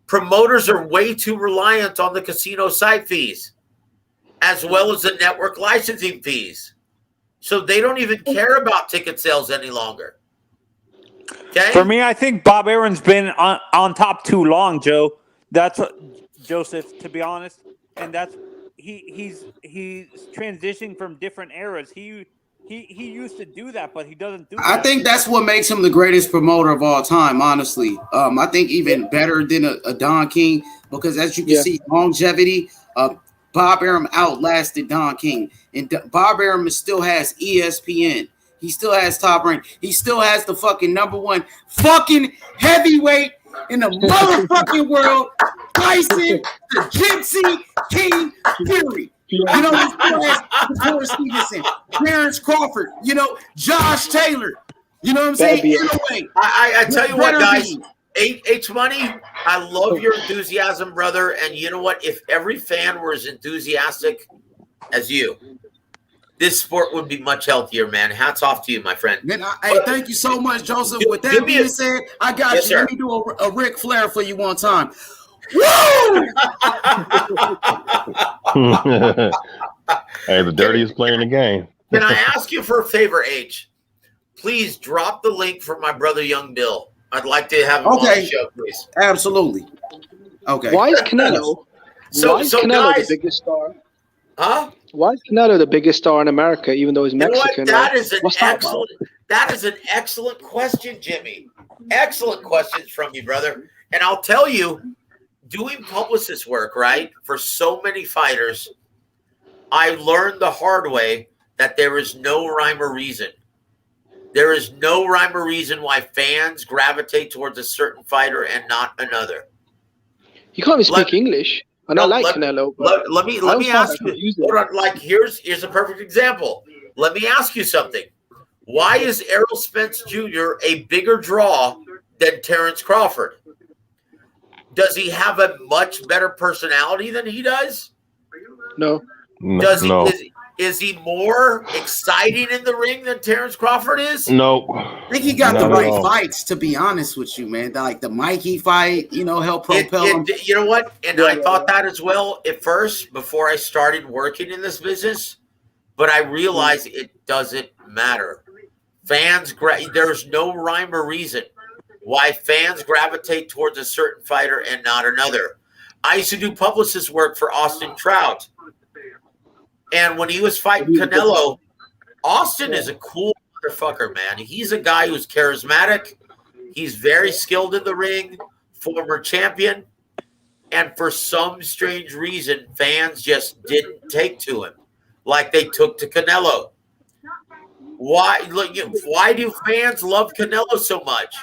Promoters are way too reliant on the casino site fees, as well as the network licensing fees. So they don't even care about ticket sales any longer. Okay? For me, I think Bob Aaron's been on top too long, Joe. That's what, Joseph, to be honest, and that's he's transitioning from different eras. He used to do that, but he doesn't do that. I think that's what makes him the greatest promoter of all time, honestly. I think even better than a Don King, because as you can see, longevity, Bob Arum outlasted Don King. And Bob Arum still has ESPN. He still has Top Rank. He still has the fucking #1 fucking heavyweight in the motherfucking world, Tyson, the Gypsy King Fury. You know, he still has Forrest Stevenson, Terrence Crawford, you know, Josh Taylor. You know what I'm saying? Anyway, I tell you what, guys, H Money, I love your enthusiasm, brother. And you know what? If every fan were as enthusiastic as you, this sport would be much healthier, man. Hats off to you, my friend. Man, hey, thank you so much, Joseph. With that being said, I got you. Sir. Let me do a Ric Flair for you one time. Woo! Hey, the dirtiest player in the game. Can I ask you for a favor, H? Please drop the link for my brother, Young Bill. I'd like to have him on the show, please. Absolutely. Okay. Why is Canelo? Why is Canelo guys, the biggest star? Huh? Why is Canelo the biggest star in America, even though he's Mexican? You know what? That is an excellent question, Jimmy. Excellent questions from you, brother. And I'll tell you, doing publicist work, right, for so many fighters, I learned the hard way that there is no rhyme or reason. There is no rhyme or reason why fans gravitate towards a certain fighter and not another. You can't even speak English. And I like Canelo. Let me ask you. Hold on, like here's a perfect example. Let me ask you something. Why is Errol Spence Jr. a bigger draw than Terrence Crawford? Does he have a much better personality than he does? No. Does he? No. Is he more exciting in the ring than Terrence Crawford is? No. I think he got the right fights, to be honest with you, man. Like the Mikey fight, you know, helped propel him. You know what? And I thought that as well at first before I started working in this business, but I realized it doesn't matter. There's no rhyme or reason why fans gravitate towards a certain fighter and not another. I used to do publicist work for Austin Trout. And when he was fighting Canelo, Austin is a cool motherfucker, man. He's a guy who's charismatic. He's very skilled in the ring, former champion. And for some strange reason, fans just didn't take to him like they took to Canelo. Why? Look, why do fans love Canelo so much?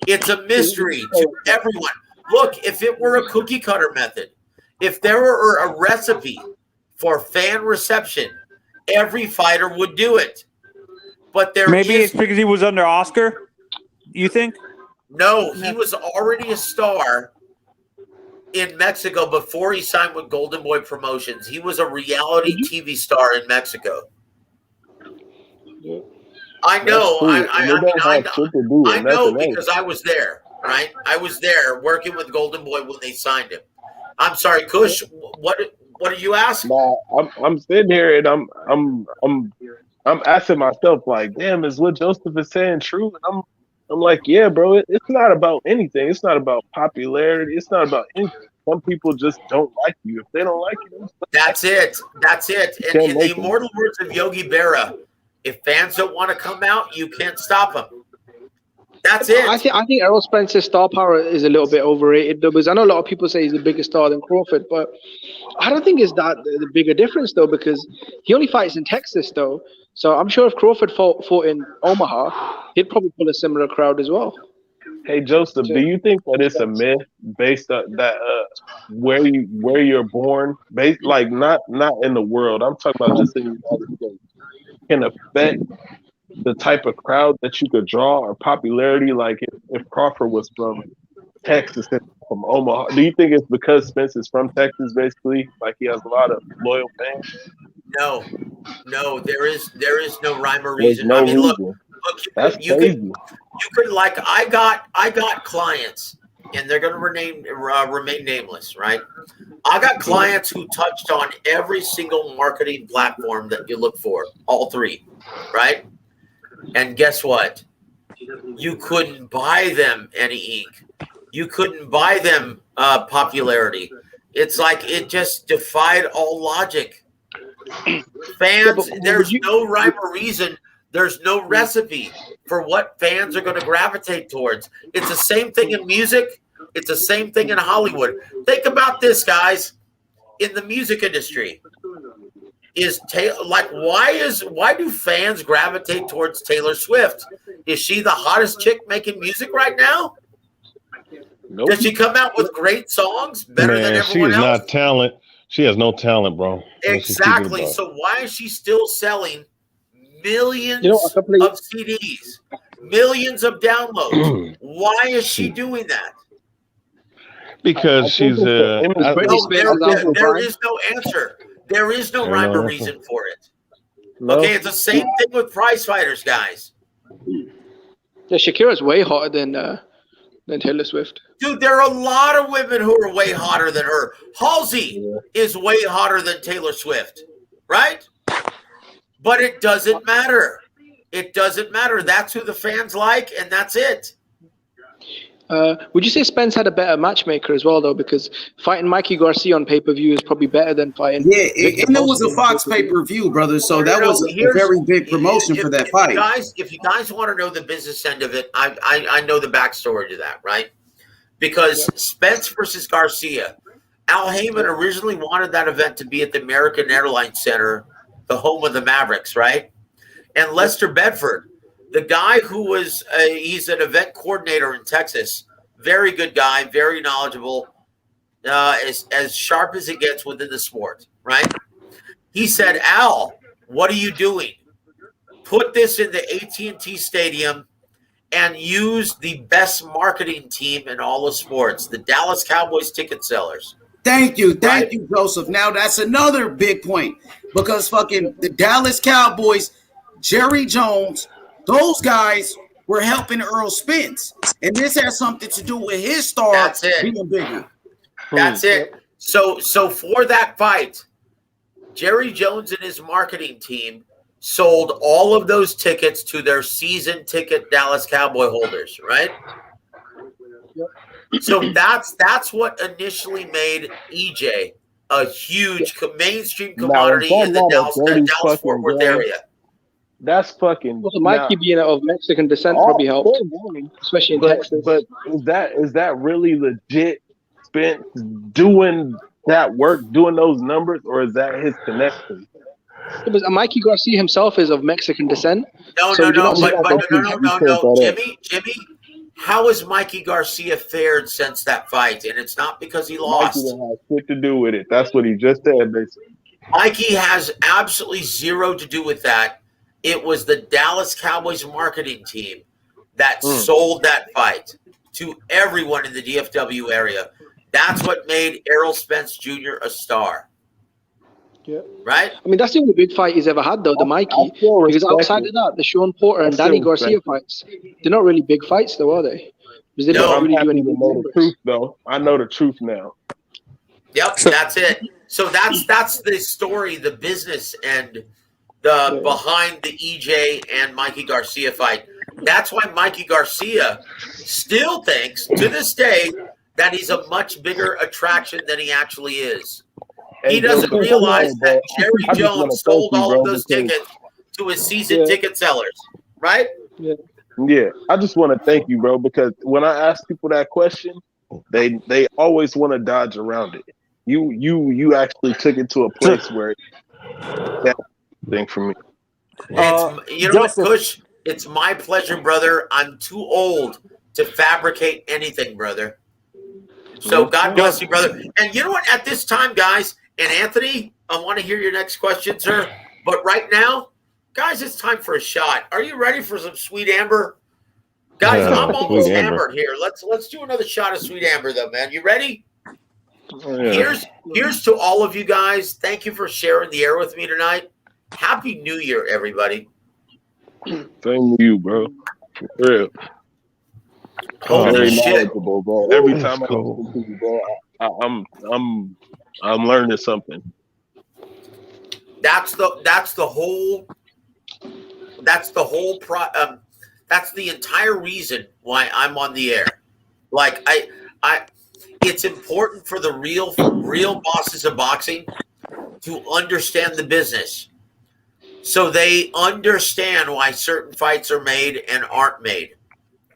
It's a mystery to everyone. Look, if it were a cookie cutter method, if there were a recipe for fan reception, every fighter would do it. But maybe it's because he was under Oscar. You think? No, he was already a star in Mexico before he signed with Golden Boy Promotions. He was a reality TV star in Mexico. I know. I know because I was there, right? I was there working with Golden Boy when they signed him. I'm sorry, Kush. What are you asking? No, I'm sitting here and I'm asking myself like, damn, is what Joseph is saying true? And I'm like, yeah, bro. It's not about anything. It's not about popularity. It's not about anything. Some people just don't like you. If they don't like you, that's it. That's it. And in the immortal words of Yogi Berra, if fans don't want to come out, you can't stop them. That's it. I think Errol Spence's star power is a little bit overrated, though, because I know a lot of people say he's a bigger star than Crawford, but I don't think it's that the bigger difference, though, because he only fights in Texas, though. So I'm sure if Crawford fought in Omaha, he'd probably pull a similar crowd as well. Hey Joseph, do you think that it's a myth based on that where you're born, based like not in the world? I'm talking about just in the United States, can affect the type of crowd that you could draw or popularity? Like if Crawford was from Texas and from Omaha, do you think it's because Spence is from Texas, basically? Like he has a lot of loyal fans? No, there is no rhyme or reason. No reason. Look, that's crazy. You could like I got clients, and they're going to remain nameless, right? I got clients who touched on every single marketing platform that you look for, all three, right? And guess what? You couldn't buy them any ink. You couldn't buy them popularity. It's like it just defied all logic. Fans, there's no rhyme or reason. There's no recipe for what fans are going to gravitate towards. It's the same thing in music. It's the same thing in Hollywood. Think about this, guys. In the music industry, why do fans gravitate towards Taylor Swift? Is she the hottest chick making music right now? Nope. Does she come out with great songs better than everyone she is else? not talent. She has no talent, bro. Exactly. So why is she still selling millions of CDs, millions of downloads? Why is she doing that? Because she's there is no answer. There is no rhyme or reason for it. Okay, it's the same thing with prize fighters, guys. Yeah, Shakira's way hotter than Taylor Swift. Dude, there are a lot of women who are way hotter than her. Halsey is way hotter than Taylor Swift, right? But it doesn't matter. It doesn't matter. That's who the fans like, and that's it. Would you say Spence had a better matchmaker as well, though? Because fighting Mikey Garcia on pay-per-view is probably better than fighting. Yeah, and it was a Fox pay-per-view, brother. So that was a very big promotion for that fight. If you guys want to know the business end of it, I know the backstory to that, right? Because Spence versus Garcia, Al Heyman originally wanted that event to be at the American Airlines Center, the home of the Mavericks, right? And Lester Bedford, the guy who was he's an event coordinator in Texas, very good guy, very knowledgeable, as sharp as it gets within the sport, right? He said, Al, what are you doing? Put this in the AT&T Stadium and use the best marketing team in all of sports, the Dallas Cowboys ticket sellers. Thank you, Joseph. Now that's another big point because fucking the Dallas Cowboys, Jerry Jones, those guys were helping Earl Spence, and this has something to do with his star being bigger. That's it. So for that fight, Jerry Jones and his marketing team sold all of those tickets to their season ticket Dallas Cowboy holders, right? So that's what initially made EJ a huge mainstream commodity in the Dallas-Fort Worth area. That's fucking. Also, Mikey being of Mexican descent probably helped, especially in Texas. But is that really legit Spence doing that work, doing those numbers, or is that his connection? Yeah, but Mikey Garcia himself is of Mexican descent. No, So no, do you no, not see that? no. Jimmy, how has Mikey Garcia fared since that fight? And it's not because he lost. Mikey didn't have shit to do with it. That's what he just said, basically. Mikey has absolutely zero to do with that. It was the Dallas Cowboys marketing team that sold that fight to everyone in the DFW area. That's what made Errol Spence Jr. a star. Yeah. Right? I mean, that's the only big fight he's ever had, though, the Mikey. Because outside of that, the Sean Porter and Danny Garcia fights, they're not really big fights, though, are they? Because they don't really do any big know the truth, though. I know the truth now. Yep, that's it. So that's the story, the business, and the behind the EJ and Mikey Garcia fight. That's why Mikey Garcia still thinks to this day that he's a much bigger attraction than he actually is. He doesn't realize that Jerry Jones sold all of those tickets to his season ticket sellers, right? Yeah, I just want to thank you, bro, because when I ask people that question, they always want to dodge around it. You actually took it to a place where that thing for me. You know what, Kush? It's my pleasure, brother. I'm too old to fabricate anything, brother. So God bless you, brother. And you know what? At this time, guys, and Anthony, I want to hear your next question, sir. But right now, guys, it's time for a shot. Are you ready for some Sweet Amber? Guys, I'm almost hammered here. Let's do another shot of Sweet Amber, though, man. You ready? Here's to all of you guys. Thank you for sharing the air with me tonight. Happy New Year, everybody. Same to you, bro. For real. Holy shit, bro. Every time I listen to you, bro, I'm learning something. That's the entire reason why I'm on the air. Like it's important for the real bosses of boxing to understand the business, so they understand why certain fights are made and aren't made,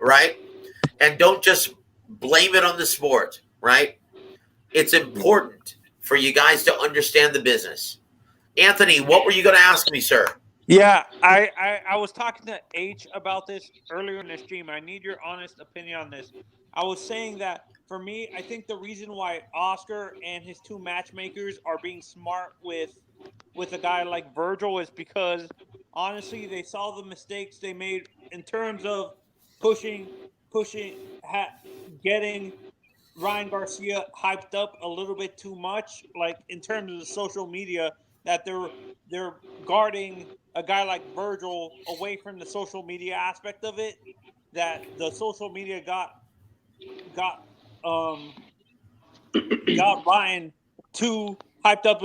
right? And don't just blame it on the sport, right? It's important for you guys to understand the business. Anthony, what were you going to ask me, sir? Yeah, I was talking to H about this earlier in the stream. I need your honest opinion on this. I was saying that for me, I think the reason why Oscar and his two matchmakers are being smart with a guy like Virgil is because honestly, they saw the mistakes they made in terms of getting Ryan Garcia hyped up a little bit too much, like in terms of the social media, that they're guarding a guy like Virgil away from the social media aspect of it. That the social media got Ryan too hyped up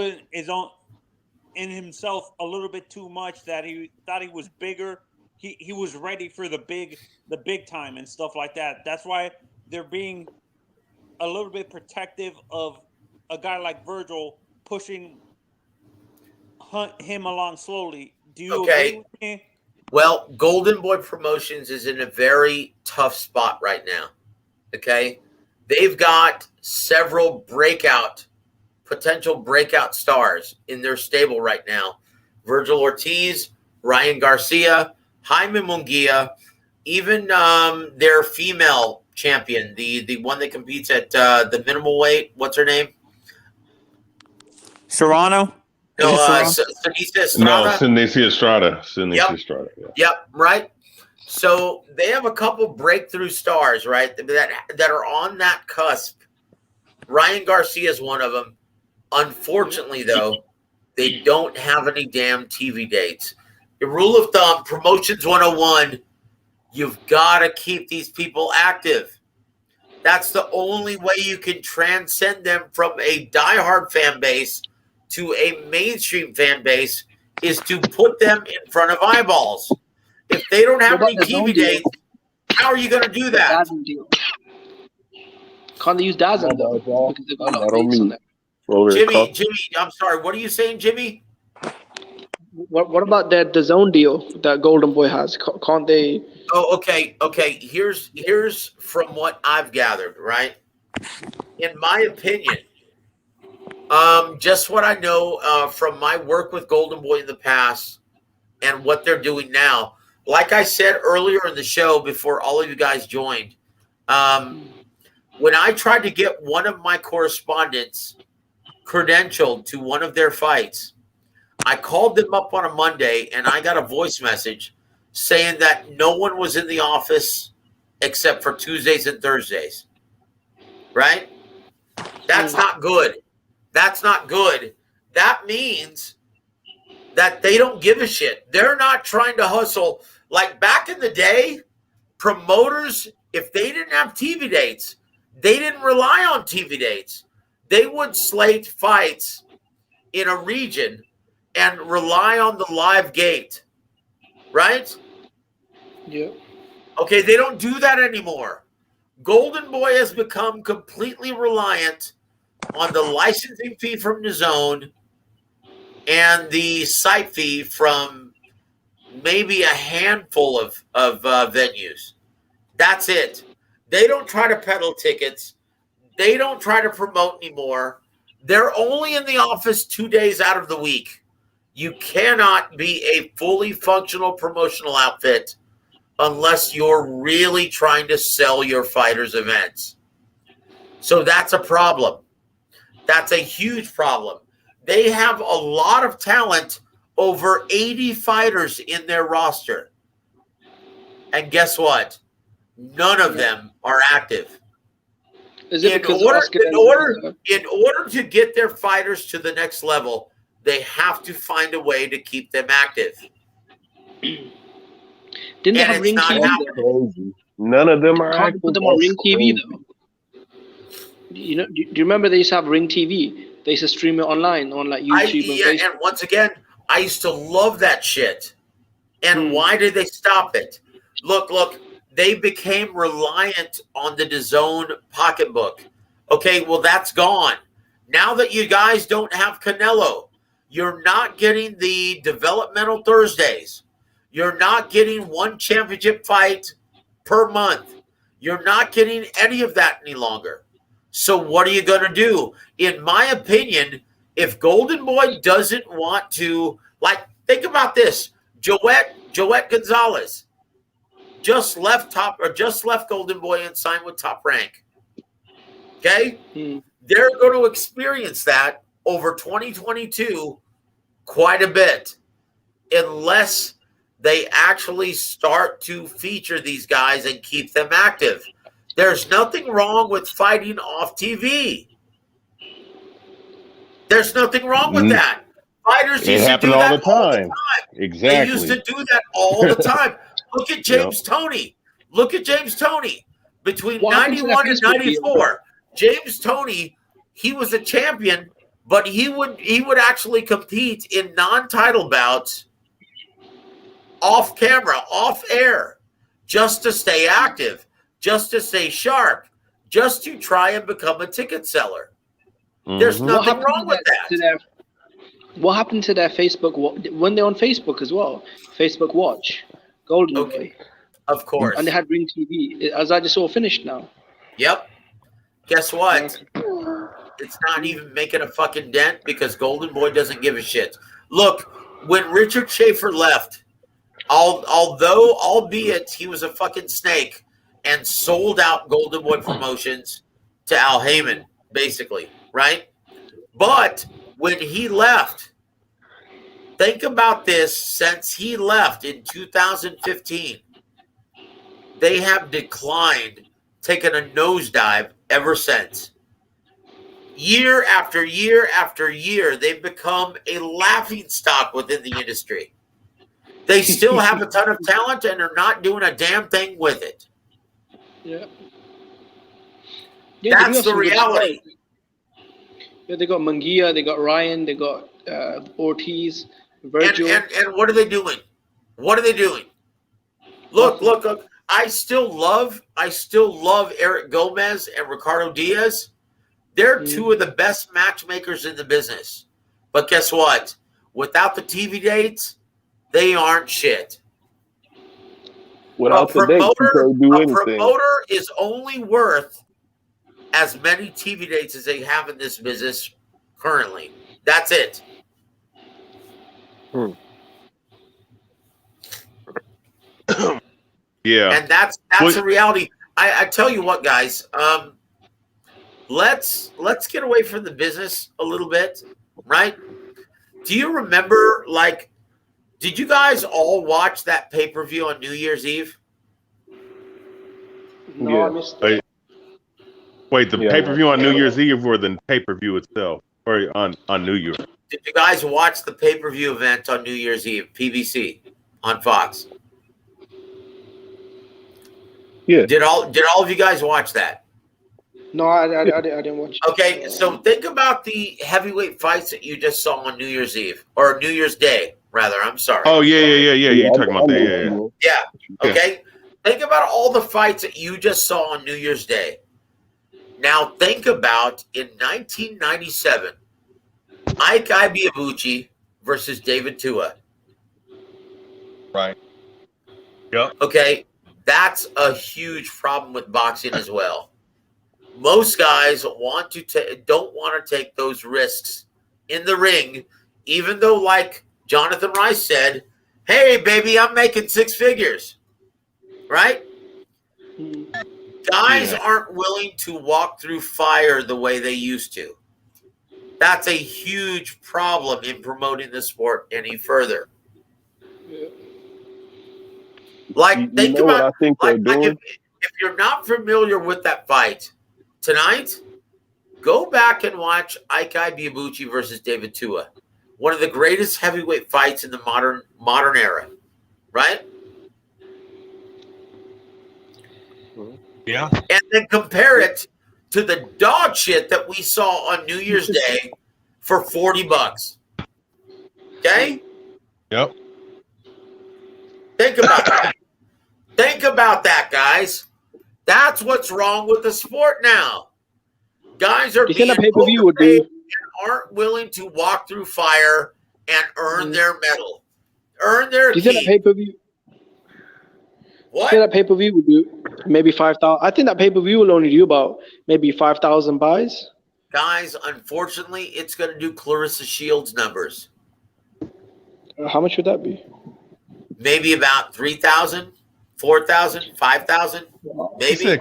in himself a little bit too much, that he thought he was bigger. He was ready for the big time and stuff like that. That's why they're being a little bit protective of a guy like Virgil, pushing him along slowly. Do you agree with me? Well, Golden Boy Promotions is in a very tough spot right now. Okay? They've got several potential breakout stars in their stable right now. Virgil Ortiz, Ryan Garcia, Jaime Munguia, even their female champion, the one that competes at the minimal weight. What's her name? Serrano? No, Senicia Estrada. No, Senicia Estrada. Estrada. Yeah. Yep, right. So they have a couple breakthrough stars, right, that are on that cusp. Ryan Garcia is one of them. Unfortunately, though, they don't have any damn TV dates. The rule of thumb, Promotions 101, you've got to keep these people active. That's the only way you can transcend them from a diehard fan base to a mainstream fan base, is to put them in front of eyeballs. If they don't have any TV dates, how are you going to do that? Can't they use DAZN though? Because they've got a lot of dates on there. Jimmy, I'm sorry. What are you saying, Jimmy? What about the zone deal that Golden Boy has? Can't they? Oh, okay. Here's from what I've gathered, right? in my opinion, just what I know from my work with Golden Boy in the past and what they're doing now. Like I said earlier in the show before all of you guys joined, when I tried to get one of my correspondents credentialed to one of their fights, I called them up on a Monday and I got a voice message saying that no one was in the office except for Tuesdays and Thursdays. Right? That's not good. That's not good. That means that they don't give a shit. They're not trying to hustle. Like back in the day, promoters, if they didn't have TV dates, they didn't rely on TV dates. They would slate fights in a region and rely on the live gate, right? Yeah. Okay, they don't do that anymore. Golden Boy has become completely reliant on the licensing fee from DAZN and the site fee from maybe a handful of venues. That's it. They don't try to peddle tickets. They don't try to promote anymore. They're only in the office 2 days out of the week. You cannot be a fully functional promotional outfit unless you're really trying to sell your fighters' events. So that's a problem. That's a huge problem. They have a lot of talent, over 80 fighters in their roster. And guess what? None of them are active. Is it In order to get their fighters to the next level, they have to find a way to keep them active. Didn't they have Ring TV? None of them are Can't active. put them on Ring TV though. You know, do you remember they used to have Ring TV? They used to stream it online on like YouTube and Facebook. And once again, I used to love that shit. And why did they stop it? Look, they became reliant on the DAZN pocketbook. Okay, well, that's gone. Now that you guys don't have Canelo, you're not getting the developmental Thursdays. You're not getting one championship fight per month. You're not getting any of that any longer. So what are you going to do? In my opinion, if Golden Boy doesn't want to, like, think about this. Joette Gonzalez just left Golden Boy and signed with Top Rank. Okay? They're going to experience that over 2022 quite a bit unless they actually start to feature these guys and keep them active. There's nothing wrong with fighting off TV. There's nothing wrong with that. Fighters used to do that all the time. Exactly. They used to do that all the time. Look at James Toney. Look at James Toney. Between 91 and 94, James Toney, he was a champion, but he would actually compete in non-title bouts off camera, off air, just to stay active, just to stay sharp, just to try and become a ticket seller. There's nothing wrong with that. What happened to their Facebook? When they're on Facebook as well, Facebook Watch, Golden Boy. Of course. And they had Ring TV. As I just saw finished now. Yep. Guess what? It's not even making a fucking dent because Golden Boy doesn't give a shit. Look, when Richard Schaefer left, albeit he was a fucking snake and sold out Golden Boy Promotions to Al Heyman, basically, right? But when he left, think about this, since he left in 2015, they have declined, taken a nosedive ever since. Year after year after year, they've become a laughingstock within the industry. They still have a ton of talent and are not doing a damn thing with it. Yeah. That's the reality. Yeah, they got Munguia, they got Ryan, they got Ortiz, Virgil. And what are they doing? What are they doing? Look. I still love Eric Gomez and Ricardo Diaz. They're two of the best matchmakers in the business. But guess what? Without the TV dates, they aren't shit. Without the dates, you can't do anything. A promoter is only worth as many TV dates as they have in this business currently. That's it. Yeah. And that's a reality. I tell you what, guys, let's get away from the business a little bit, right? Do you remember, like, did you guys all watch that pay-per-view on New Year's Eve? No, Yeah. I missed it. Wait, the Yeah. pay-per-view on New Year's Eve or the pay-per-view itself? Or on New Year? Did you guys watch the pay-per-view event on New Year's Eve, PBC, on Fox? Yeah. Did all of you guys watch that? No, I didn't watch it. Okay, so think about the heavyweight fights that you just saw on New Year's Eve, or New Year's Day, rather. I'm sorry. Oh, yeah. You're talking about that, yeah. Yeah. Okay. Think about all the fights that you just saw on New Year's Day. Now think about in 1997, Ike Ibeabuchi versus David Tua. Right. Yep. Okay, that's a huge problem with boxing as well. Most guys don't want to take those risks in the ring, even though, like Jonathan Rice said, "Hey, baby, I'm making 6 figures." Right? Guys aren't willing to walk through fire the way they used to. That's a huge problem in promoting the sport any further. Like, think know what about, I think they're doing? if you're not familiar with that fight tonight, go back and watch Ike Ibeabuchi versus David Tua, one of the greatest heavyweight fights in the modern era, right? Yeah. And then compare it to the dog shit that we saw on New Year's Day for $40. Okay? Yep. Think about that. Think about that, guys. That's what's wrong with the sport now. Guys are being overpaid and aren't willing to walk through fire and earn their medal, earn their Do you think that pay-per-view? What? I think that pay-per-view will do maybe 5,000. I think that pay-per-view will only do about maybe 5,000 buys. Guys, unfortunately, it's going to do Clarissa Shields numbers. How much would that be? Maybe about 3,000, 4,000, 5,000. Maybe.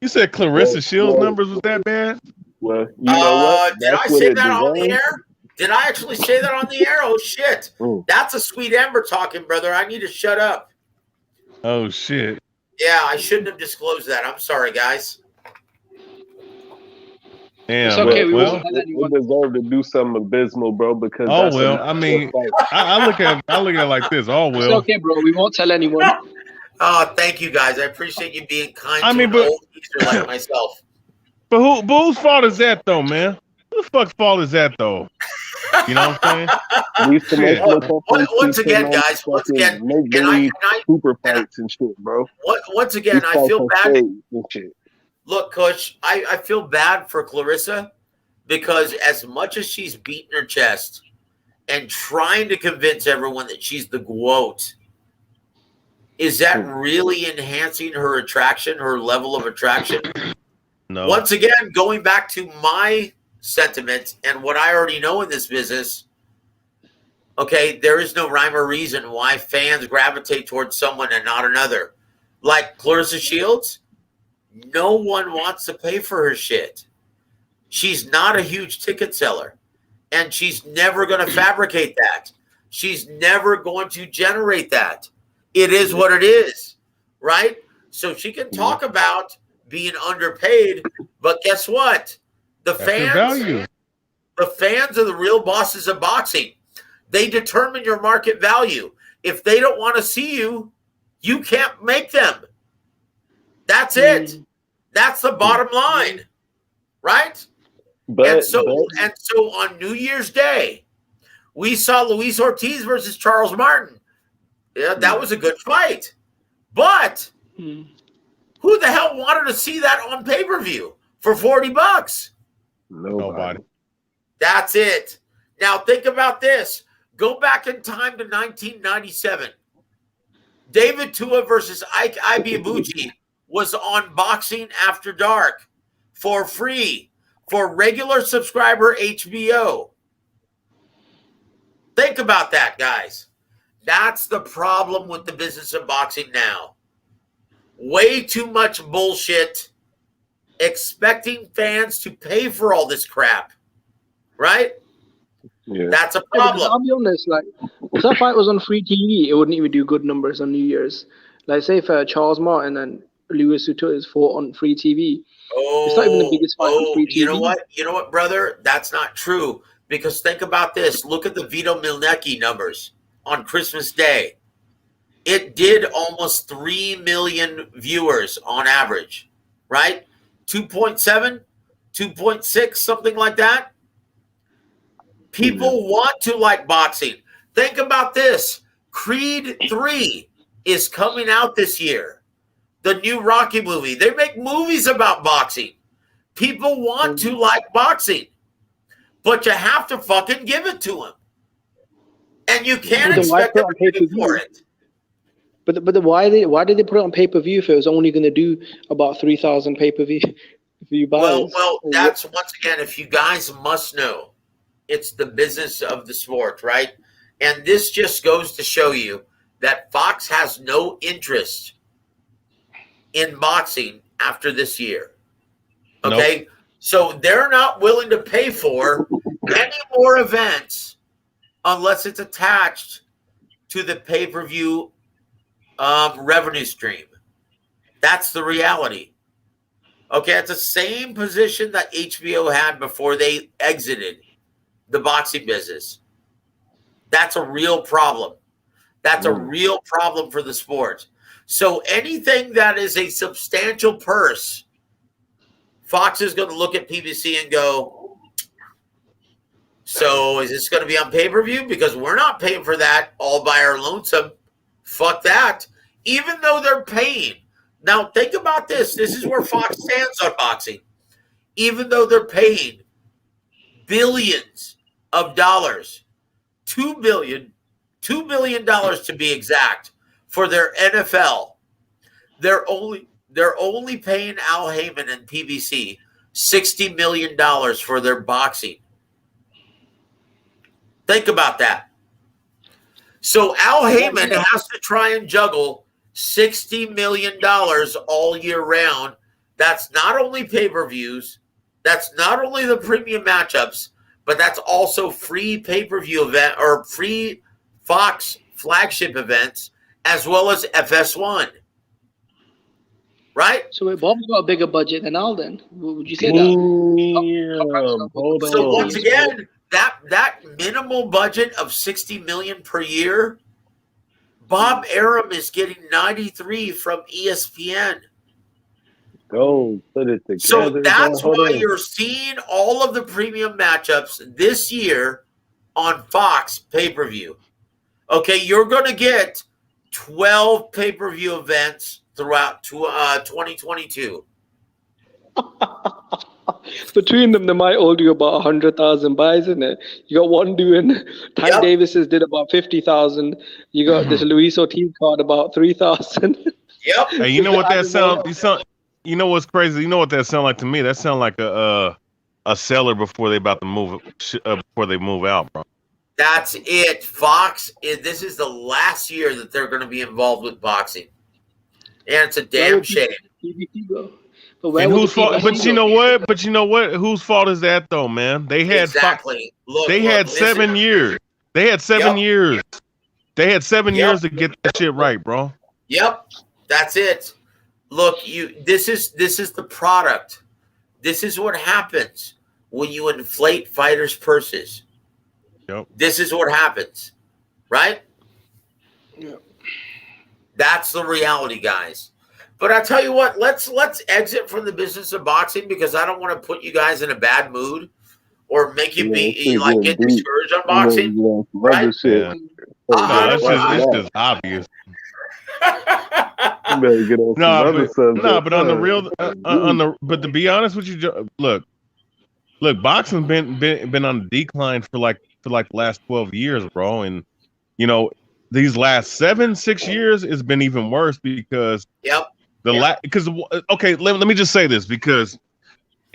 You said Clarissa Shields numbers was that bad? Well, you know what? Did I say that on the air? Did I actually say that on the air? Oh, shit. That's a Sweet Amber talking, brother. I need to shut up. Oh, shit. Yeah, I shouldn't have disclosed that. I'm sorry, guys. Damn, it's okay. We they deserve to do something abysmal, bro. Because I mean, I look at it like this. Oh well, it's okay, bro. We won't tell anyone. Oh, thank you, guys. I appreciate you being kind to an old geezer like myself. But whose fault is that, though, man? Whose fuck's fault is that, though? You know what I'm saying? Once again, guys. Once again, super fights and shit, bro. Once again, I feel bad. Look, Coach, I feel bad for Clarissa because as much as she's beating her chest and trying to convince everyone that she's the GOAT, is that really enhancing her attraction, her level of attraction? No. Once again, going back to my sentiment and what I already know in this business, okay, there is no rhyme or reason why fans gravitate towards someone and not another. Like Clarissa Shields, no one wants to pay for her shit. She's not a huge ticket seller, and she's never going to fabricate that. She's never going to generate that. It is what it is, right? So she can talk about being underpaid, but guess what? The fans are the real bosses of boxing. They determine your market value. If they don't want to see you, you can't make them. That's it. That's the bottom line, right? And so on New Year's Day, we saw Luis Ortiz versus Charles Martin. Yeah, that was a good fight. But who the hell wanted to see that on pay-per-view for $40? Nobody. That's it. Now think about this. Go back in time to 1997. David Tua versus Ike Ibeabuchi was on Boxing After Dark for free for regular subscriber HBO. Think about that, guys. That's the problem with the business of boxing now. Way too much bullshit, expecting fans to pay for all this crap, right? Yeah. That's a Yeah, because problem. I'll be honest, like, if that fight was on free TV, it wouldn't even do good numbers on New Year's. Like, say if Charles Martin and Louis Suarez fought on free TV, it's not even the biggest fight on free TV. You know what? You know what, brother? That's not true. Because think about this. Look at the Vito Milnicki numbers on Christmas Day. It did almost 3 million viewers on average, right? 2.7, 2.6, something like that. People want to like boxing. Think about this. Creed 3 is coming out this year. The new Rocky movie. They make movies about boxing. People want to like boxing. But you have to fucking give it to them. And you can't expect them to pay for it. But why did they put it on pay-per-view if it was only going to do about 3,000 pay-per-view buyers? Well, that's once again, if you guys must know, it's the business of the sport, right? And this just goes to show you that Fox has no interest in boxing after this year. Okay? Nope. So they're not willing to pay for any more events unless it's attached to the pay-per-view revenue stream. That's the reality. Okay, it's the same position that HBO had before they exited the boxing business. That's a real problem. That's a real problem for the sport. So anything that is a substantial purse, Fox is going to look at PBC and go, so is this going to be on pay-per-view? Because we're not paying for that all by our lonesome. Fuck that. Even though they're paying. Now, think about this. This is where Fox stands on boxing. Even though they're paying billions of dollars, $2 billion to be exact, for their NFL, they're only paying Al Heyman and PBC $60 million for their boxing. Think about that. So Al Heyman has to try and juggle $60 million all year round. That's not only pay-per-views, that's not only the premium matchups, but that's also free pay-per-view event or free Fox flagship events, as well as FS1. Right? So Bob's got a bigger budget than Al then. Would you say that? So once again, that minimal budget of $60 million per year, Bob Arum is getting 93 from ESPN. Go put it together. So that's why you're seeing all of the premium matchups this year on Fox pay-per-view. Okay, you're going to get 12 pay-per-view events throughout 2022. Between them, they might all do about 100,000 buys in it. You got one doing, Tank Davis's did about 50,000. You got this Luis Ortiz card about 3,000. Yep. Hey, you know what that sound? You know what's crazy? You know what that sound like to me? That sound like a seller before they about to move before they move out, bro. That's it. Fox, this is the last year that they're going to be involved with boxing. And it's a damn shame. And whose fault? But you know what? Whose fault is that, though, man? They had exactly. They had 7 years. They had 7 years. They had 7 years to get that shit right, bro. Yep, that's it. Look, this is the product. This is what happens when you inflate fighters' purses. Yep. This is what happens, right? Yep. That's the reality, guys. But I tell you what, let's exit from the business of boxing because I don't want to put you guys in a bad mood or make you get discouraged on boxing. Right? Yeah. It's just obvious. But on the real, but to be honest with you, look, boxing's been on the decline for the last 12 years, bro, and you know these last 6 years has been even worse because okay, let me just say this because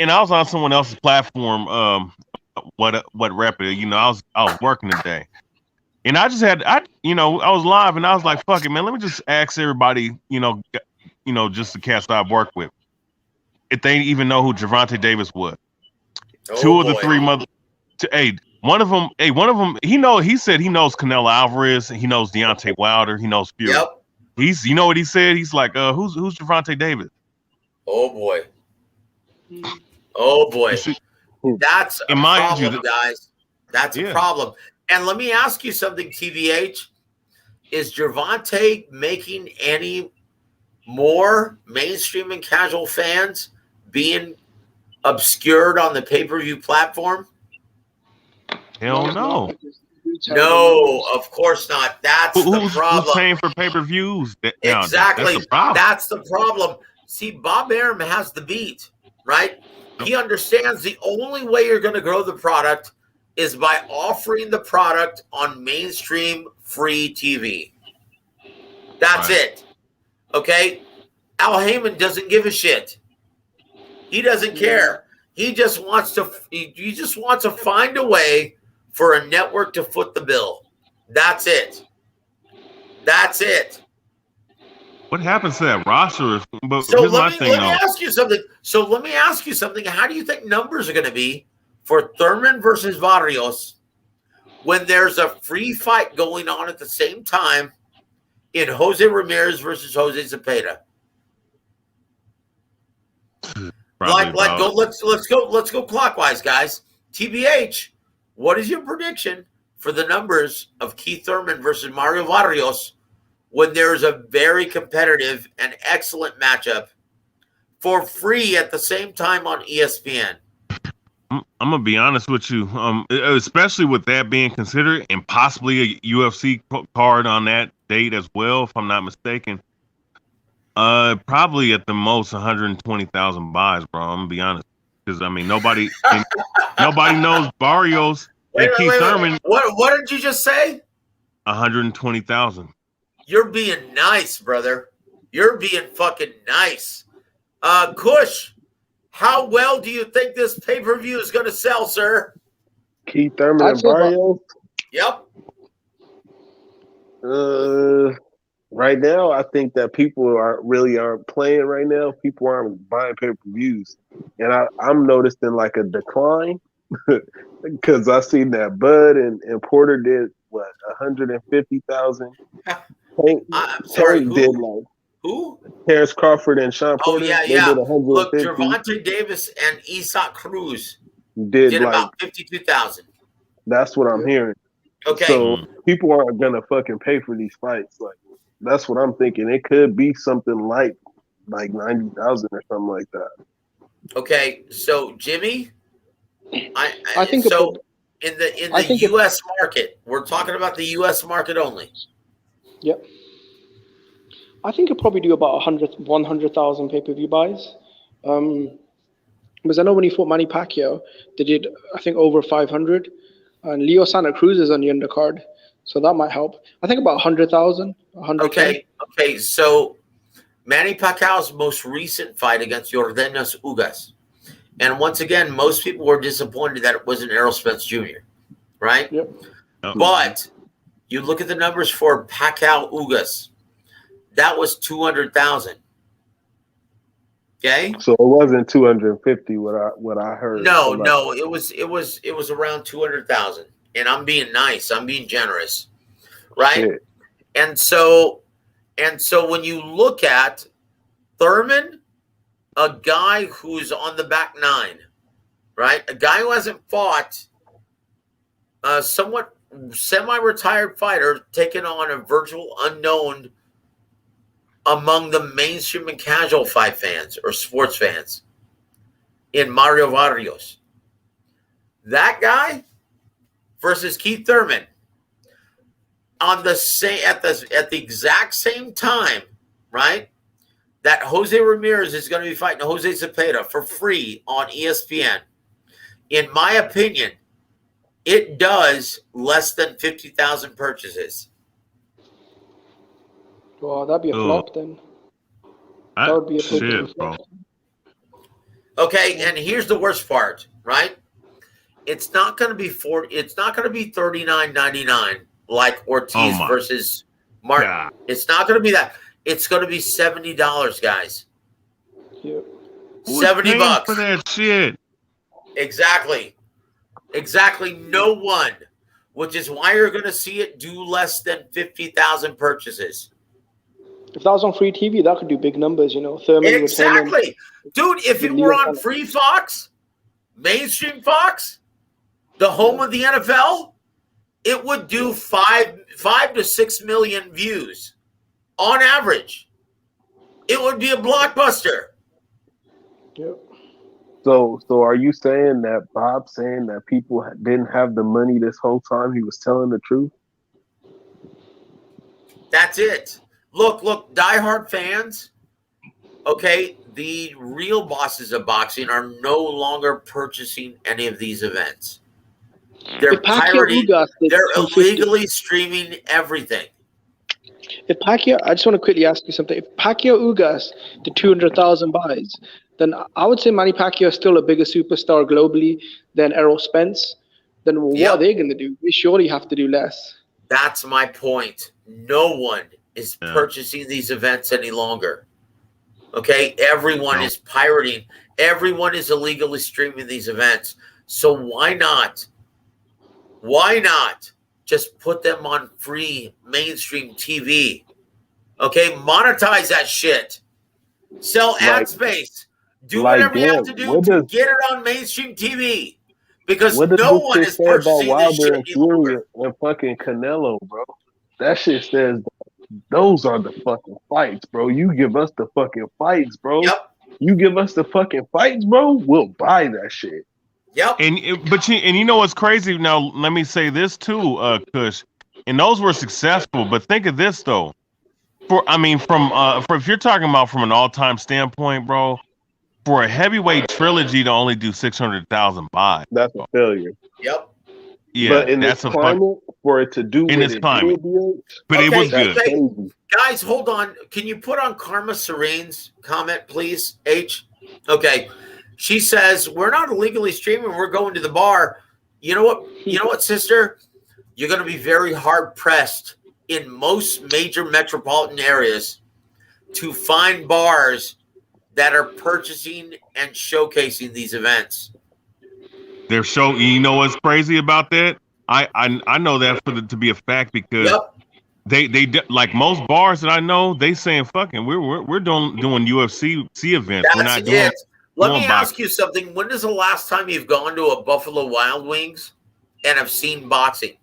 and I was on someone else's platform. What rapper? You know, I was working today, and I just had I was live, and I was like, fuck it, man. Let me just ask everybody, just the cats that I work with, if they even know who Gervonta Davis was. Two of the three one of them, he said he knows Canelo Alvarez, he knows Deontay Wilder, he knows Fury. Yep. You know what he said? He's like, who's Gervonta Davis? Oh boy. Oh boy. See, that's a problem, guys. That's a yeah. problem. And let me ask you something, TVH. Is Gervonta making any more mainstream and casual fans being obscured on the pay-per-view platform? Hell no. No, of course not. That's the problem. Who's paying for pay-per-views? Exactly. That's the problem. That's the problem. See, Bob Arum has the beat, right? He understands the only way you're going to grow the product is by offering the product on mainstream free TV. That's it. Okay? Al Heyman doesn't give a shit. He doesn't care. He just wants to find a way for a network to foot the bill. That's it. That's it. What happens to that roster? But so here's let me ask you something. How do you think numbers are going to be for Thurman versus Barrios when there's a free fight going on at the same time in Jose Ramirez versus Jose Zepeda? Let's go clockwise, guys. TBH, what is your prediction for the numbers of Keith Thurman versus Mario Barrios when there's a very competitive and excellent matchup for free at the same time on ESPN? I'm gonna be honest with you, especially with that being considered, and possibly a UFC card on that date as well, if I'm not mistaken. Probably at the most 120,000 buys, bro. I'm gonna be honest, because I mean nobody knows Barrios and Keith Thurman. What did you just say? 120,000. You're being nice, brother. You're being fucking nice. Kush, how well do you think this pay-per-view is going to sell, sir? Keith Thurman and Barrios? Yep. Right now, I think that people aren't playing right now. People aren't buying pay-per-views. And I'm noticing like a decline because I seen that Bud and Porter did, 150,000? I'm sorry, who? Did like who? Terrence Crawford and Sean Porter. Oh, yeah. Did Look, Gervonta Davis and Isak Cruz did like, about 52,000. That's what I'm hearing. Okay. So people aren't gonna fucking pay for these fights. Like that's what I'm thinking. It could be something like 90,000 or something like that. Okay, so Jimmy, I think so. In the U.S. market, we're talking about the U.S. market only. Yep. I think it'll probably do about 100,000 pay-per-view buys. Because I know when he fought Manny Pacquiao, they did, I think, over 500. And Leo Santa Cruz is on the undercard, so that might help. I think about 100,000, 100K. Okay, so Manny Pacquiao's most recent fight against Yordenis Ugas. And once again, most people were disappointed that it wasn't Errol Spence Jr., right? Yep. But you look at the numbers for Pacquiao Ugas, that was 200,000. Okay. So it wasn't 250. What I heard. No, it was around 200,000. And I'm being nice. I'm being generous, right? Shit. And so when you look at Thurman, a guy who's on the back nine, right? A guy who hasn't fought, a somewhat semi-retired fighter taking on a virtual unknown among the mainstream and casual fight fans or sports fans in Mario Barrios. That guy versus Keith Thurman on the same at the exact same time, right? That Jose Ramirez is going to be fighting Jose Zepeda for free on ESPN. In my opinion, it does less than 50,000 purchases. Well, that'd be a flop then. That would be a flop. Okay, and here's the worst part, right? It's not going to be It's not going to be $39.99 like Ortiz versus Martin. God. It's not going to be that. It's going to be $70, guys. Yep. $70 for that shit. Exactly. No one, which is why you're going to see it do less than 50,000 purchases. If that was on free TV, that could do big numbers, you know. Thurman Exactly. Dude, if it were on free Fox, mainstream Fox, the home of the NFL, it would do 5 to 6 million views on average. It would be a blockbuster. Yep. So are you saying that Bob saying that people didn't have the money this whole time? He was telling the truth. That's it. Look, diehard fans. Okay, the real bosses of boxing are no longer purchasing any of these events. They're pirating. They're illegally streaming everything. If Pacquiao, I just want to quickly ask you something. If Pacquiao Ugas did 200,000 buys, then I would say Manny Pacquiao is still a bigger superstar globally than Errol Spence. Then what are they going to do? They surely have to do less. That's my point. No one is purchasing these events any longer. Okay? Everyone is pirating. Everyone is illegally streaming these events. So why not? Why not just put them on free mainstream TV? Okay? Monetize that shit. Sell ad space. Do whatever you have to do to get it on mainstream TV. Because no one is purchasing this shit any longer. And fucking Canelo, bro. That shit says those are the fucking fights, bro. You give us the fucking fights, bro. Yep. You give us the fucking fights, bro. We'll buy that shit. Yep. And you know what's crazy? Now let me say this too, Kush. And those were successful, but think of this though. For if you're talking about from an all-time standpoint, bro, for a heavyweight trilogy to only do 600,000 buys, that's a failure. Yep. Yeah, but in this climate, for it to do in this climate, but it was good. Okay. Guys, hold on. Can you put on Karma Serene's comment, please? H. Okay. She says, we're not illegally streaming. We're going to the bar. You know what, sister? You're going to be very hard pressed in most major metropolitan areas to find bars that are purchasing and showcasing these events. They're you know what's crazy about that? I know that to be a fact because they like most bars that I know, they saying fucking we're doing UFC events. That's we're not doing it. Let me ask you something. When is the last time you've gone to a Buffalo Wild Wings and have seen boxing?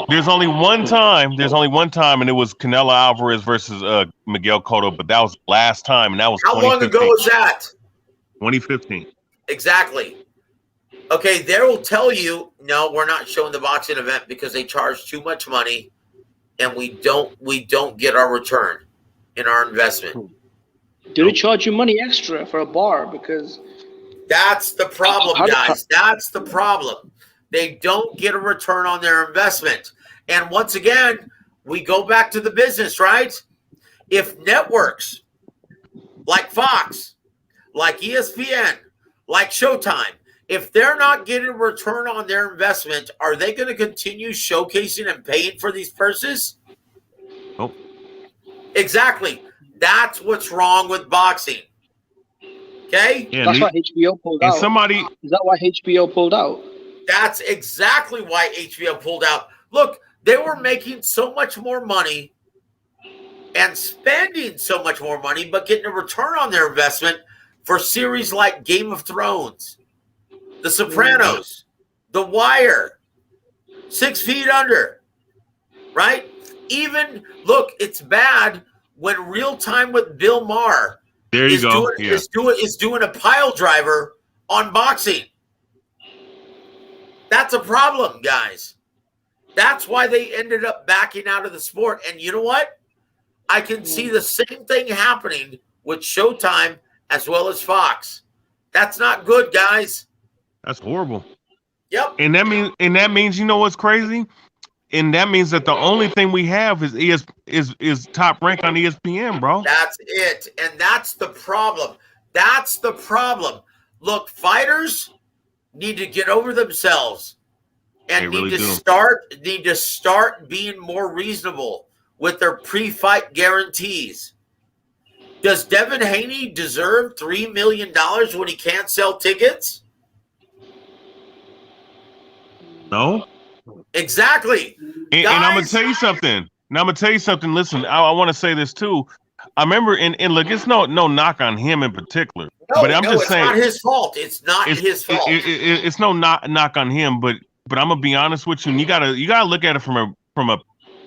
There's only one time, and it was Canelo Alvarez versus Miguel Cotto, but that was last time, and that was how long ago was that? 2015. Exactly. Okay, they will tell you, no, we're not showing the boxing event because they charge too much money, and we don't get our return in our investment. Do they charge you money extra for a bar? Because that's the problem, guys. That's the problem. They don't get a return on their investment. And once again, we go back to the business, right? If networks like Fox, like ESPN, like Showtime, if they're not getting a return on their investment, are they going to continue showcasing and paying for these purses? Nope. Exactly. That's what's wrong with boxing. Okay? Yeah, that's why HBO pulled out. Is that why HBO pulled out? That's exactly why HBO pulled out. Look, they were making so much more money and spending so much more money, but getting a return on their investment for series like Game of Thrones, The Sopranos, The Wire, 6 Feet Under, right? Even, look, it's bad when Real Time with Bill Maher is doing a pile driver on boxing. That's a problem, guys. That's why they ended up backing out of the sport. And you know what? I can see the same thing happening with Showtime as well as Fox. That's not good, guys. That's horrible. Yep. And that means you know what's crazy? And that means that the only thing we have is Top Rank on ESPN, bro. That's it. And that's the problem. That's the problem. Look, fighters need to get over themselves and They need really to start being more reasonable with their pre-fight guarantees. Does Devin Haney deserve $3 million when he can't sell tickets? No. Exactly. And I'm gonna tell you something. Listen, I want to say this too. I remember, and look, it's no knock on him in particular. But I'm just saying, it's not his fault. It's not his fault. It's no knock on him. But I'm gonna be honest with you. And you gotta look at it from a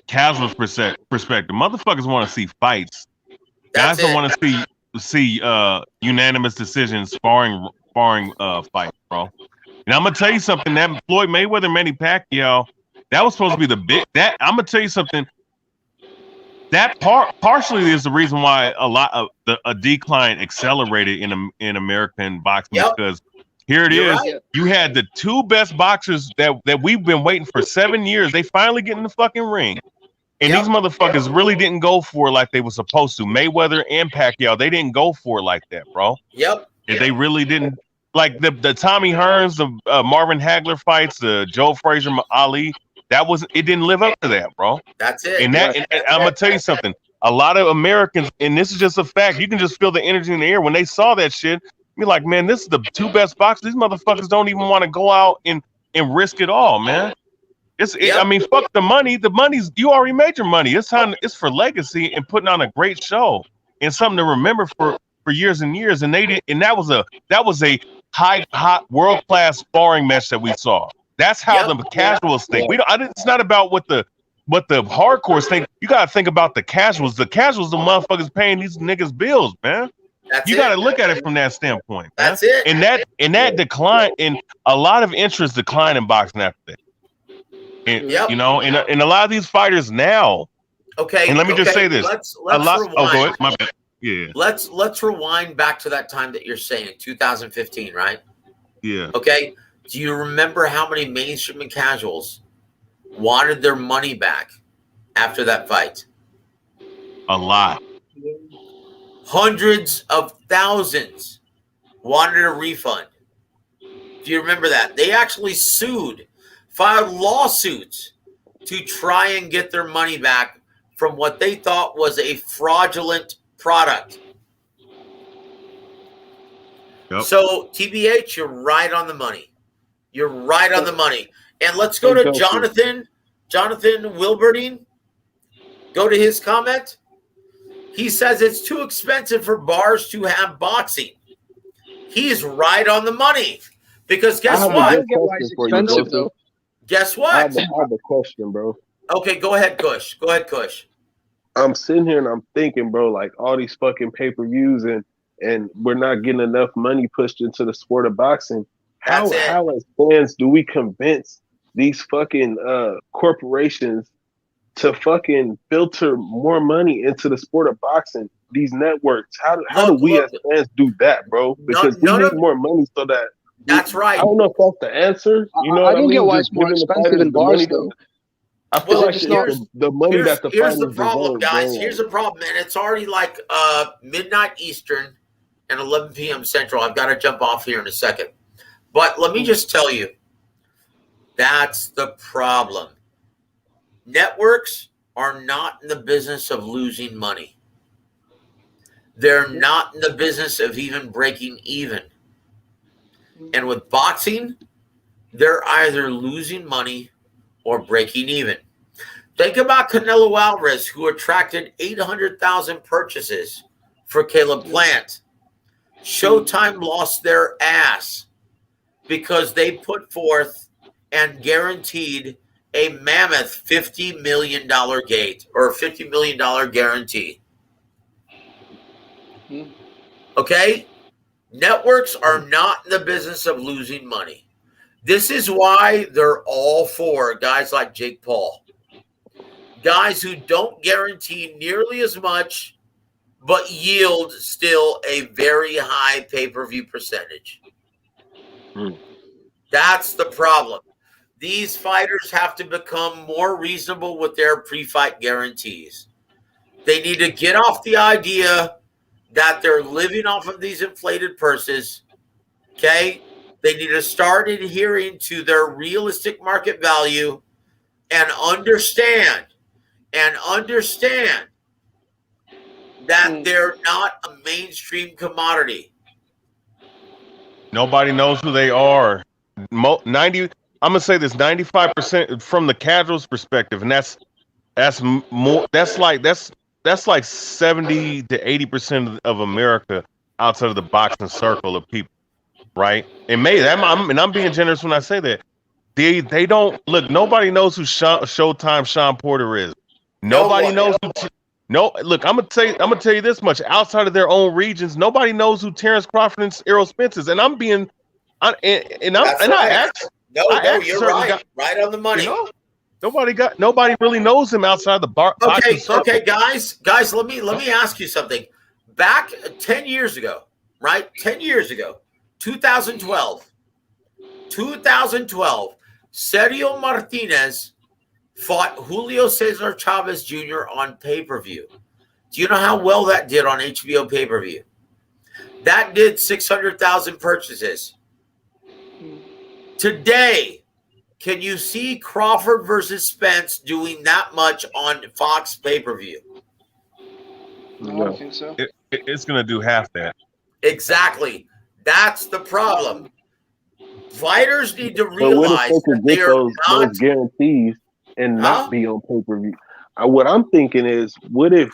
casual perspective. Motherfuckers want to see fights. Guys don't want to see unanimous decisions, sparring fights, bro. And I'm gonna tell you something. That Floyd Mayweather, Manny Pacquiao, that was supposed to be the big. That I'm gonna tell you something. That partially is the reason why a decline accelerated in American boxing, because here it is. Right. You had the two best boxers that we've been waiting for 7 years. They finally get in the fucking ring. And these motherfuckers really didn't go for it like they were supposed to. Mayweather and Pacquiao, they didn't go for it like that, bro. They really didn't. Like the Tommy Hearns, the Marvin Hagler fights, the Joe Frazier, Ali, it didn't live up to that, bro. That's it. And I'm gonna tell you something. A lot of Americans, and this is just a fact, you can just feel the energy in the air when they saw that shit. You're like, man, this is the two best boxers. These motherfuckers don't even want to go out and risk it all, man. I mean, fuck the money. The money's, you already made your money. It's time. It's for legacy and putting on a great show and something to remember for years and years. And that was a hot world class sparring match that we saw. That's how the casuals think. It's not about what the hardcores think. You gotta think about the casuals. The casuals, the motherfuckers paying these niggas bills, man. You gotta look at it from that standpoint. Man. That's it. And that decline, and a lot of interest decline in boxing after that. And, you know, and a lot of these fighters now. Okay. And let me just say this. Let's rewind. Oh, go ahead. My bad. Yeah. Let's rewind back to that time that you're saying, 2015, right? Yeah. Okay. Do you remember how many mainstream and casuals wanted their money back after that fight? A lot. Hundreds of thousands wanted a refund. Do you remember that? They actually filed lawsuits to try and get their money back from what they thought was a fraudulent product. Yep. So, TBH, you're right on the money. You're right on the money. And let's go to Jonathan Wilberding. Go to his comment. He says it's too expensive for bars to have boxing. He's right on the money. Because guess what? Guess what? I have a question, bro. Okay, go ahead, Kush. I'm sitting here and I'm thinking, bro, like all these fucking pay-per-views and we're not getting enough money pushed into the sport of boxing. How as fans do we convince these fucking corporations to fucking filter more money into the sport of boxing? These networks, how do we as fans do that, bro? Because we need more money so that. That's right. I don't know if that's the answer. You know, I don't get why it's more expensive than bars, though. I feel like the money that the here's the problem, guys. Here's the problem, and it's already like midnight Eastern and 11 p.m. Central. I've got to jump off here in a second, but let me just tell you, that's the problem. Networks are not in the business of losing money. They're not in the business of even breaking even. And with boxing, they're either losing money or breaking even. Think about Canelo Alvarez, who attracted 800,000 purchases for Caleb Plant. Showtime lost their ass because they put forth and guaranteed a mammoth $50 million gate or $50 million guarantee. Okay? Networks are not in the business of losing money. This is why they're all for guys like Jake Paul. Guys who don't guarantee nearly as much, but yield still a very high pay-per-view percentage. That's the problem. These fighters have to become more reasonable with their pre-fight guarantees. They need to get off the idea that they're living off of these inflated purses. Okay, they need to start adhering to their realistic market value and understand that they're not a mainstream commodity. Nobody knows who they are. 90. I'm gonna say this: 95% from the casual's perspective, and that's more. That's like 70 to 80% of America outside of the boxing circle of people, right? And maybe I'm being generous when I say that. They don't look. Nobody knows who Showtime Sean Porter is. Nobody knows who. No, look. I'm gonna tell you this much. Outside of their own regions, nobody knows who Terrence Crawford and Errol Spence is. And I'm being, I asked. You're right. Right on the money. You know, nobody really knows him outside the boxing circle. Okay, guys, let me ask you something. Back 10 years ago, right? 10 years ago, 2012, Sergio Martinez fought Julio Cesar Chavez Jr. on pay-per-view. Do you know how well that did on HBO pay-per-view? That did 600,000 purchases. Today, can you see Crawford versus Spence doing that much on Fox pay-per-view? No, I don't think so. It's going to do half that. Exactly. That's the problem. Fighters need to realize what if they could get those guarantees and not be on pay-per-view? What I'm thinking is, what if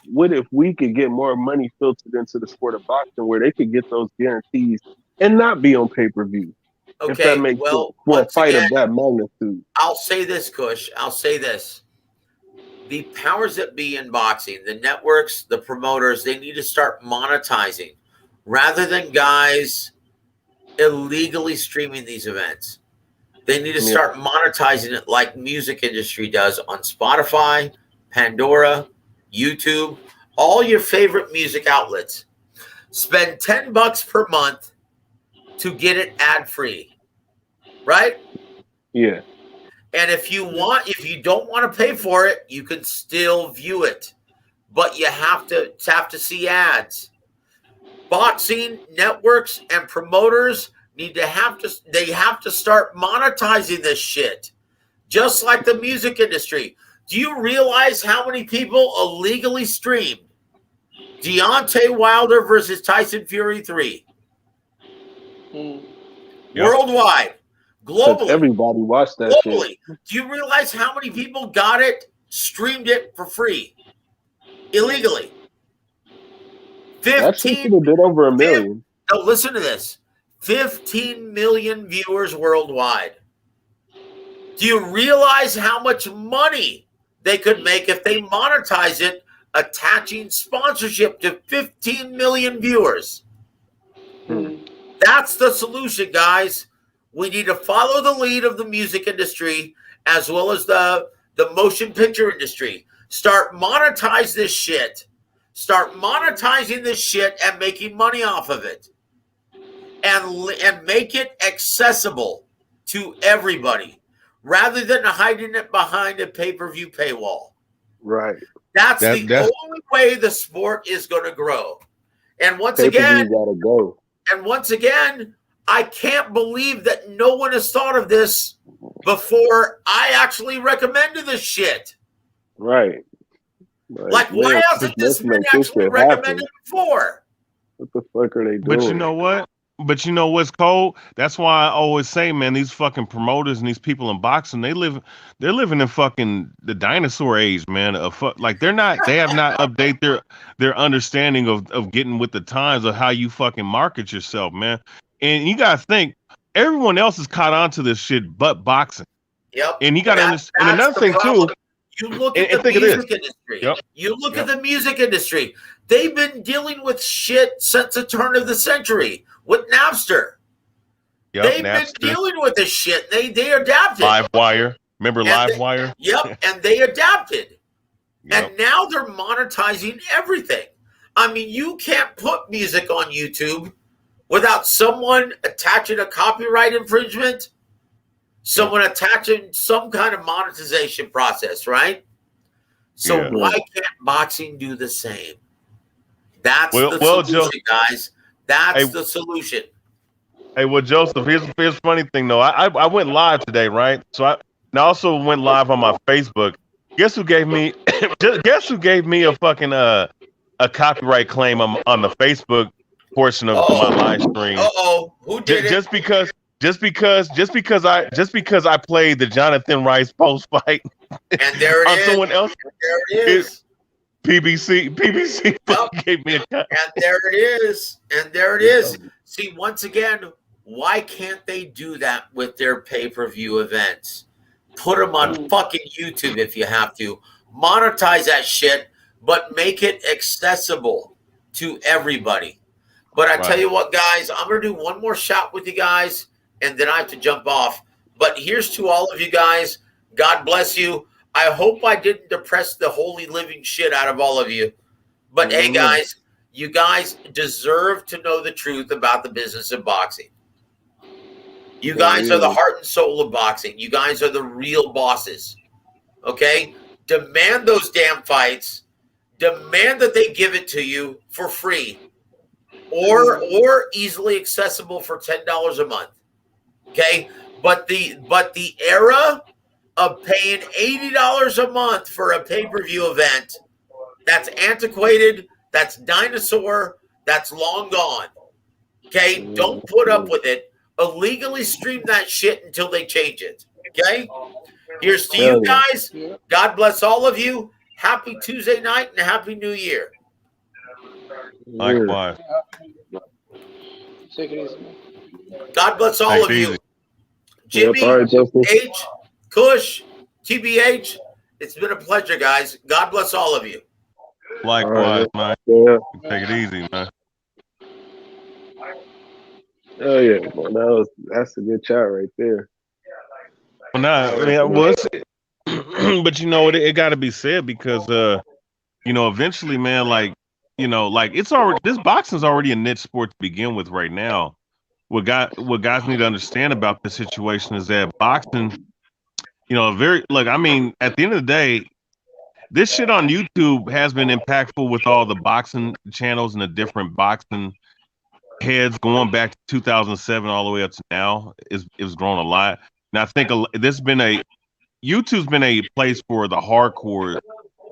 we could get more money filtered into the sport of boxing where they could get those guarantees and not be on pay-per-view? Okay, if that makes sense for a fight of that magnitude. I'll say this, Kush. I'll say this. The powers that be in boxing, the networks, the promoters, they need to start monetizing rather than guys illegally streaming these events. They need to start monetizing it like music industry does on Spotify, Pandora, YouTube, all your favorite music outlets. Spend $10 per month to get it ad-free, right? Yeah. And if you don't want to pay for it, you can still view it, but you have to see ads. Boxing networks and promoters have to start monetizing this shit, just like the music industry. Do you realize how many people illegally streamed Deontay Wilder versus Tyson Fury 3? Worldwide, globally. Everybody watched that shit. Do you realize how many people got it, streamed it for free, illegally? 15 did over 1 million. No, listen to this. 15 million viewers worldwide. Do you realize how much money they could make if they monetize it, attaching sponsorship to 15 million viewers? That's the solution, guys. We need to follow the lead of the music industry as well as the motion picture industry. Start monetize this shit. Start monetizing this shit and making money off of it. And make it accessible to everybody rather than hiding it behind a pay-per-view paywall. Right. That's the only way the sport is going to grow. And once again, gotta go. And once again, I can't believe that no one has thought of this before I actually recommended this shit. Right. Like, why hasn't this been actually recommended before? What the fuck are they doing? But you know what? But you know what's cold? That's why I always say, man, these fucking promoters and these people in boxing, they're living in fucking the dinosaur age, man. They have not updated their understanding of getting with the times of how you fucking market yourself, man. And you gotta think, everyone else is caught on to this shit but boxing. Yep. And you gotta understand. And another thing too. You look at the music industry. Yep. You look at the music industry. They've been dealing with shit since the turn of the century with Napster. Yep, They've been dealing with this shit. They adapted. Livewire. Remember Livewire? Yep, and they adapted. Yep. And now they're monetizing everything. I mean, you can't put music on YouTube without someone attaching a copyright infringement, someone attaching some kind of monetization process, right? So why can't boxing do the same? That's the solution, guys. That's the solution. Hey, well, Joseph, here's the funny thing though. I went live today, right? So I also went live on my Facebook. Guess who gave me? Guess who gave me a fucking a copyright claim on the Facebook portion of my live stream? Who did it? Just because I played the Jonathan Rice post fight. And there it on is. Someone else. And there it is. PBC gave me a and there it is. And there it is. See, once again, why can't they do that with their pay-per-view events? Put them on fucking YouTube if you have to. Monetize that shit, but make it accessible to everybody. But I tell you what, guys, I'm going to do one more shot with you guys, and then I have to jump off. But here's to all of you guys. God bless you. I hope I didn't depress the holy living shit out of all of you. But hey, guys, you guys deserve to know the truth about the business of boxing. You guys are the heart and soul of boxing. You guys are the real bosses. Okay? Demand those damn fights. Demand that they give it to you for free or easily accessible for $10 a month. Okay? But the era of paying $80 a month for a pay-per-view event, that's antiquated, that's dinosaur, that's long gone. Okay? Don't put up with it. Illegally stream that shit until they change it. Okay? Here's to you guys. God bless all of you. Happy Tuesday night and Happy New Year. Likewise. Take it easy. God bless all of you. Jimmy, H, Kush, TBH, it's been a pleasure, guys. God bless all of you. Likewise, man. Take it easy, man. Oh yeah, man, that's a good chat right there. Well, but you know, it got to be said because you know, eventually, man, like it's already, this boxing's already a niche sport to begin with right now. What guys need to understand about this situation is that boxing, you know, I mean, at the end of the day, this shit on YouTube has been impactful with all the boxing channels and the different boxing heads going back to 2007 all the way up to now. It's grown a lot. And I think YouTube's been a place for the hardcore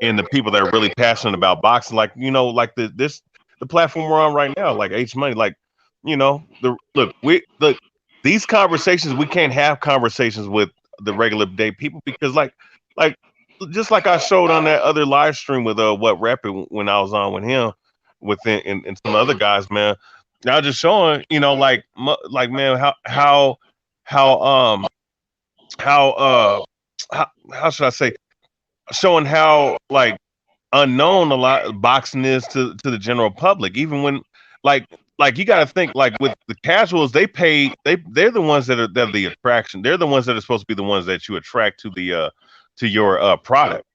and the people that are really passionate about boxing. Like, you know, like the platform we're on right now, like H Money, like, you know, these conversations, we can't have conversations with the regular day people because like just like I showed on that other live stream with What Rapid when I was on with him and some other guys, man. I was just showing, you know, like man, how should I say, showing how like unknown a lot of boxing is to the general public. Even when like you got to think like with the casuals, they're the ones that are the attraction. They're the ones that are supposed to be the ones that you attract to the to your product.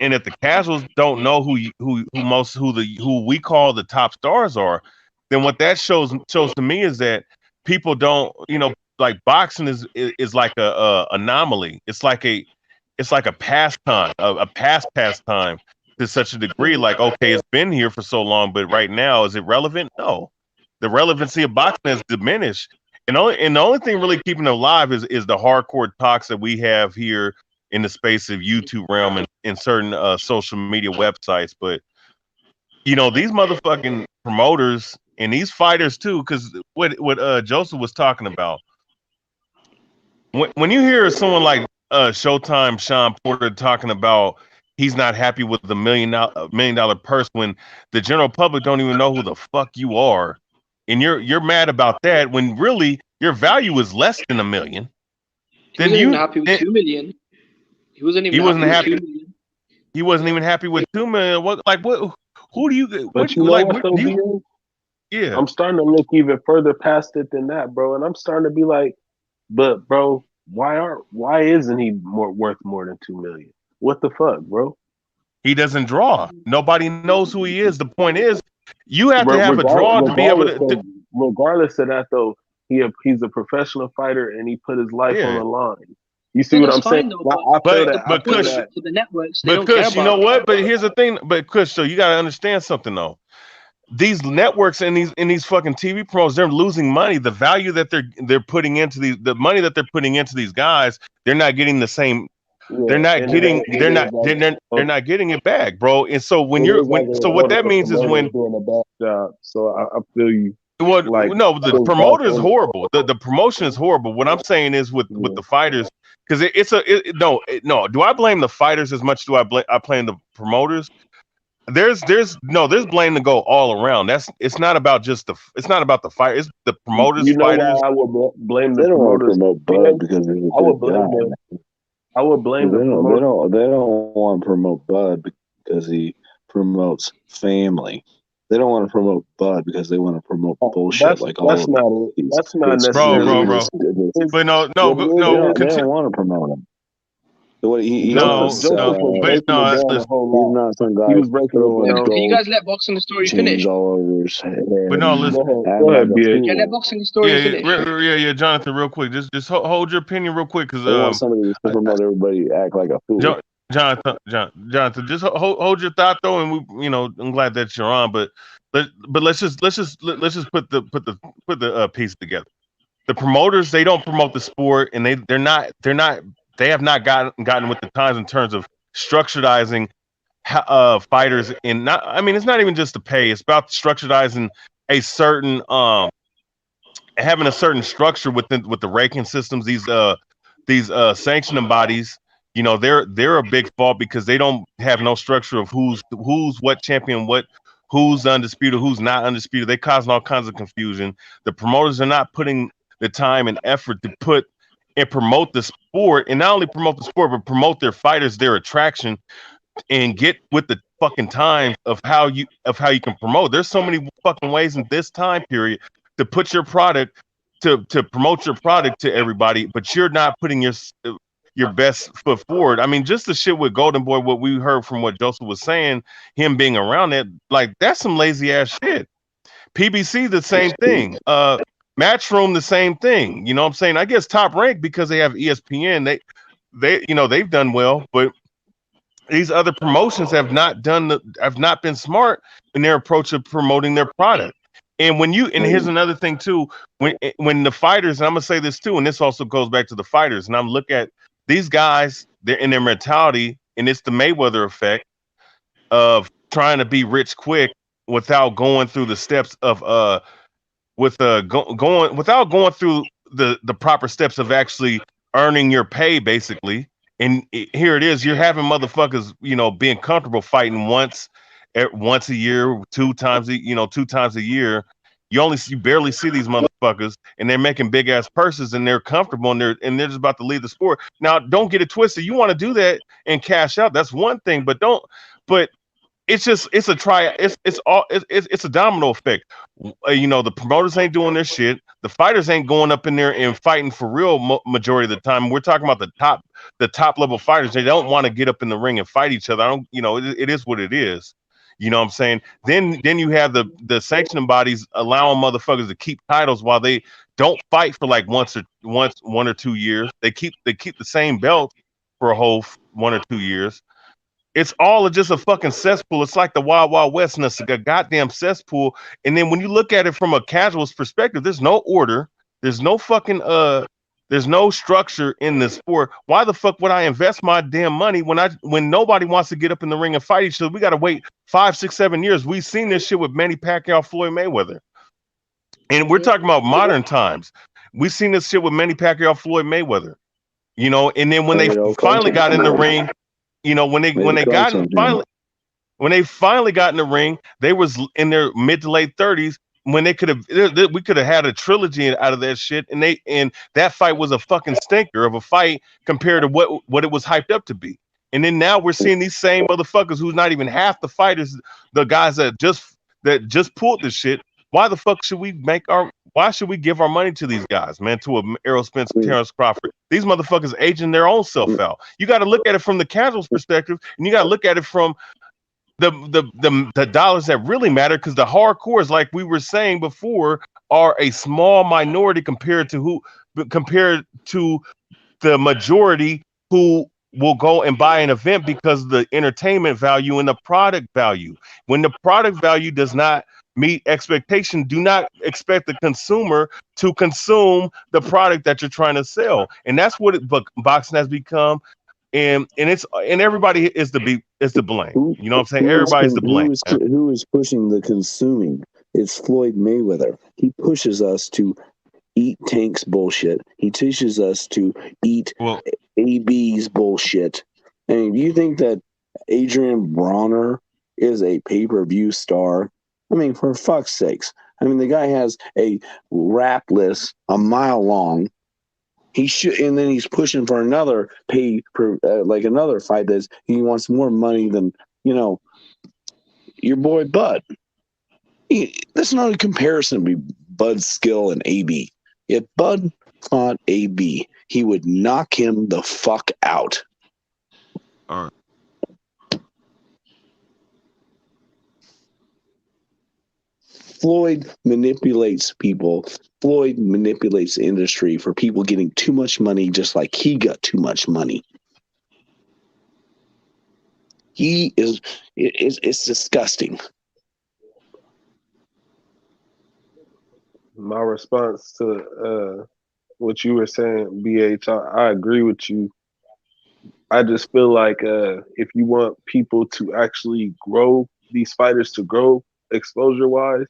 And if the casuals don't know who we call the top stars are, then what that shows to me is that people don't, you know, like boxing is like a anomaly. It's like a pastime, a pastime to such a degree. Like, okay, it's been here for so long, but right now, is it relevant? No, the relevancy of boxing has diminished. And the only thing really keeping it alive is the hardcore talks that we have here in the space of YouTube realm and in certain social media websites. But you know, these motherfucking promoters and these fighters too, because what Joseph was talking about, when you hear someone like Showtime Sean Porter talking about he's not happy with the $1 million purse when the general public don't even know who the fuck you are, and you're mad about that when really your value is less than $1 million. Then he wasn't happy with 2 million. He wasn't even happy with 2 million. He wasn't even happy with 2 million. What? Who do you? But you know like, what though, yeah, I'm starting to look even further past it than that, bro. And I'm starting to be like, but bro, why isn't he worth more than 2 million? What the fuck, bro? He doesn't draw. Nobody knows who he is. The point is, you have to have a draw to be able to. Regardless of that, though, he's a professional fighter and he put his life on the line. You see what I'm saying? Though, but Kush, for the networks, but Kush, you know what? But here's the thing. But Kush, so you got to understand something though. these networks and these fucking TV pros, they're losing money. The value that they're putting into the money that they're putting into these guys, they're not getting the same. They're not getting. They're not getting it back, bro. And so what that means is when doing a bad job. So I feel you. Well, no, the promoter is horrible. The promotion is horrible. What I'm saying is with the fighters, because no. Do I blame the fighters as much? Do I blame the promoters? There's blame to go all around. It's not about the fight. It's the promoters, fighters. Why I would blame the They don't want to promoters. promote Bud because he's a I would good blame guy. them. I would blame the promoters. They don't want to promote Bud because he promotes family. They don't want to promote Bud because they want to promote bullshit That's not necessarily. Bro. But no. They don't want to promote him. He's not some guy. He was breaking it down. Can you guys let boxing the story finish? All over his head. But no, listen. Go ahead, Can let boxing the story finish? Yeah, Jonathan, real quick. Just hold your opinion real quick, because they want somebody to promote everybody act like a fool. Jonathan, just hold your thought though, and I'm glad that you're on, but let's just put the piece together. The promoters, they don't promote the sport, and they have not gotten with the times in terms of structurizing fighters. It's not even just the pay; it's about structurizing a certain having a certain structure with the ranking systems. These sanctioning bodies, they're a big fault because they don't have no structure of who's what champion, who's undisputed, who's not undisputed. They causing all kinds of confusion. The promoters are not putting the time and effort to put and promote the sport, and not only promote the sport, but promote their fighters, their attraction, and get with the fucking time of how you can promote. There's so many fucking ways in this time period to put your product, to promote your product to everybody, but you're not putting your best foot forward. Just the shit with Golden Boy, what we heard from what Joseph was saying, him being around it, like that's some lazy ass shit. PBC, the same thing. Matchroom, the same thing. You know what I'm saying? I guess Top Rank, because they have ESPN, they've done well, but these other promotions have not been smart in their approach of promoting their product. And here's another thing too, when the fighters, and I'm gonna say this too, and this also goes back to the fighters, and I'm looking at these guys, they're in their mentality, and it's the Mayweather effect of trying to be rich quick without going through the steps of without going through the proper steps of actually earning your pay, basically. And here it is, you're having motherfuckers, being comfortable fighting once a year, two times a year. You barely see these motherfuckers, and they're making big ass purses, and they're comfortable, and they're just about to leave the sport. Now, don't get it twisted. You want to do that and cash out, that's one thing, but it's a domino effect. The promoters ain't doing their shit. The fighters ain't going up in there and fighting for real majority of the time. We're talking about the top level fighters. They don't want to get up in the ring and fight each other. It is what it is. You know what I'm saying? Then you have the sanctioning bodies allowing motherfuckers to keep titles while they don't fight for like 1 or 2 years. They keep the same belt for a whole 1 or 2 years. It's all just a fucking cesspool. It's like the Wild Wild West, and it's like a goddamn cesspool. And then when you look at it from a casual's perspective, there's no order. There's no fucking there's no structure in this sport. Why the fuck would I invest my damn money when nobody wants to get up in the ring and fight each other? We got to wait 5, 6, 7 years. We've seen this shit with Manny Pacquiao, Floyd Mayweather, and we're talking about modern times. We've seen this shit with Manny Pacquiao, Floyd Mayweather. And then when they finally got in the ring. When they finally got in the ring, they was in their mid to late 30s when we could have had a trilogy out of that shit, and that fight was a fucking stinker of a fight compared to what it was hyped up to be. And then now we're seeing these same motherfuckers who's not even half the fighters, the guys that just pulled this shit. Why the fuck should we give our money to these guys, man? To Errol Spence, Terrence Crawford. These motherfuckers aging their own self out. You got to look at it from the casual's perspective, and you got to look at it from the dollars that really matter, because the hardcores, like we were saying before, are a small minority compared to the majority who will go and buy an event because of the entertainment value and the product value. When the product value does not meet expectation. Do not expect the consumer to consume the product that you're trying to sell, and that's what boxing has become. And everybody is to blame. You know what I'm saying? Everybody's to blame. Who is pushing the consuming? It's Floyd Mayweather. He pushes us to eat Tank's bullshit. He teaches us to eat AB's bullshit. And you think that Adrian Bronner is a pay-per-view star? I mean, for fuck's sakes. I mean, the guy has a rap list a mile long. He should, and then he's pushing for another like another fight that he wants more money than, you know, your boy Bud. That's not a comparison between Bud's skill and AB. If Bud fought AB, he would knock him the fuck out. All right. Floyd manipulates people. Floyd manipulates the industry for people getting too much money, just like he got too much money. It's disgusting. My response to what you were saying, BH, I agree with you. I just feel like if you want people to actually grow, these fighters to grow exposure-wise,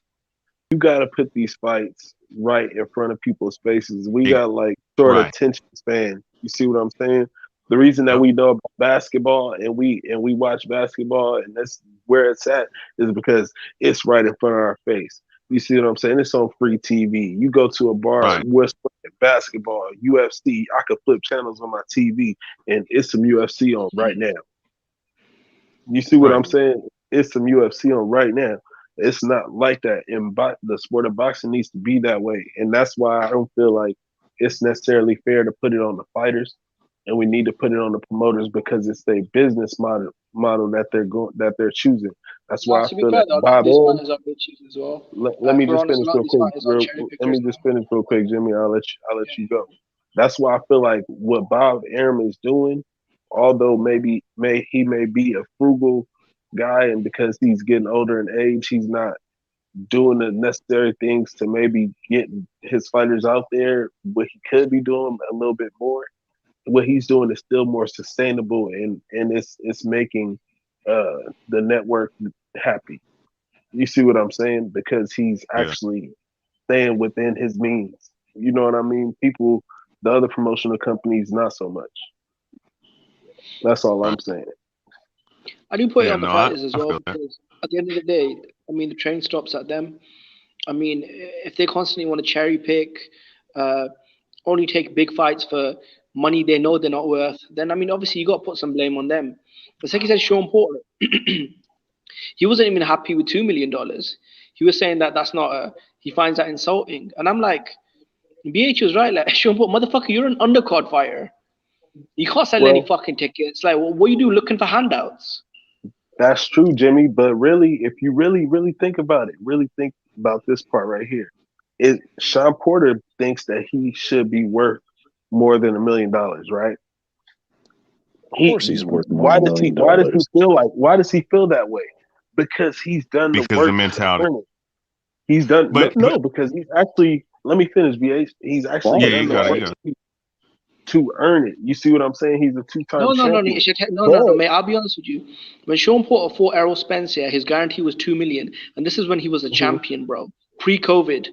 you got to put these fights right in front of people's faces. We got like short attention span. You see what I'm saying? The reason that we know about basketball and we watch basketball and that's where it's at is because it's right in front of our face. You see what I'm saying? It's on free TV. You go to a bar, West basketball, UFC. I could flip channels on my TV and it's some UFC on right now. You see what I'm saying? It's some UFC on right now. It's not like that. And the sport of boxing needs to be that way. And that's why I don't feel like it's necessarily fair to put it on the fighters. And we need to put it on the promoters because it's their business model that they're choosing. That's why I feel that Bob Arum. Let me just finish real quick. Let me just finish real quick, Jimmy. I'll let you go. That's why I feel like what Bob Arum is doing, although he may be a frugal guy, and because he's getting older in age, he's not doing the necessary things to maybe get his fighters out there. What he could be doing a little bit more. What he's doing is still more sustainable, and it's making the network happy. You see what I'm saying? Because he's actually staying within his means. You know what I mean? People, the other promotional companies, not so much. That's all I'm saying. I do put it on the fighters as well because at the end of the day, I mean, the train stops at them. I mean, if they constantly want to cherry pick, only take big fights for money they know they're not worth, then I mean, obviously you got to put some blame on them. But like you said, Sean Porter, he wasn't even happy with $2 million. He was saying that that's not he finds that insulting. And I'm like, BH was right. Like, Sean Porter, motherfucker, you're an undercard fighter. You can't sell any fucking tickets. Like, what you do, looking for handouts? That's true, Jimmy. But really, if you really think about it, really think about this part right here. Sean Porter thinks that he should be worth more than $1 million, right? Of course he's worth more than $1 million. Why does he feel that way? Because he's done the work. Because of mentality. He's done because he's actually, let me finish, BH. He's actually done the work to earn it. You see what I'm saying? He's a two-time champion. No, mate. I'll be honest with you. When Sean Porter fought Errol Spence, his guarantee was $2 million, and this is when he was a champion, bro. Pre-COVID.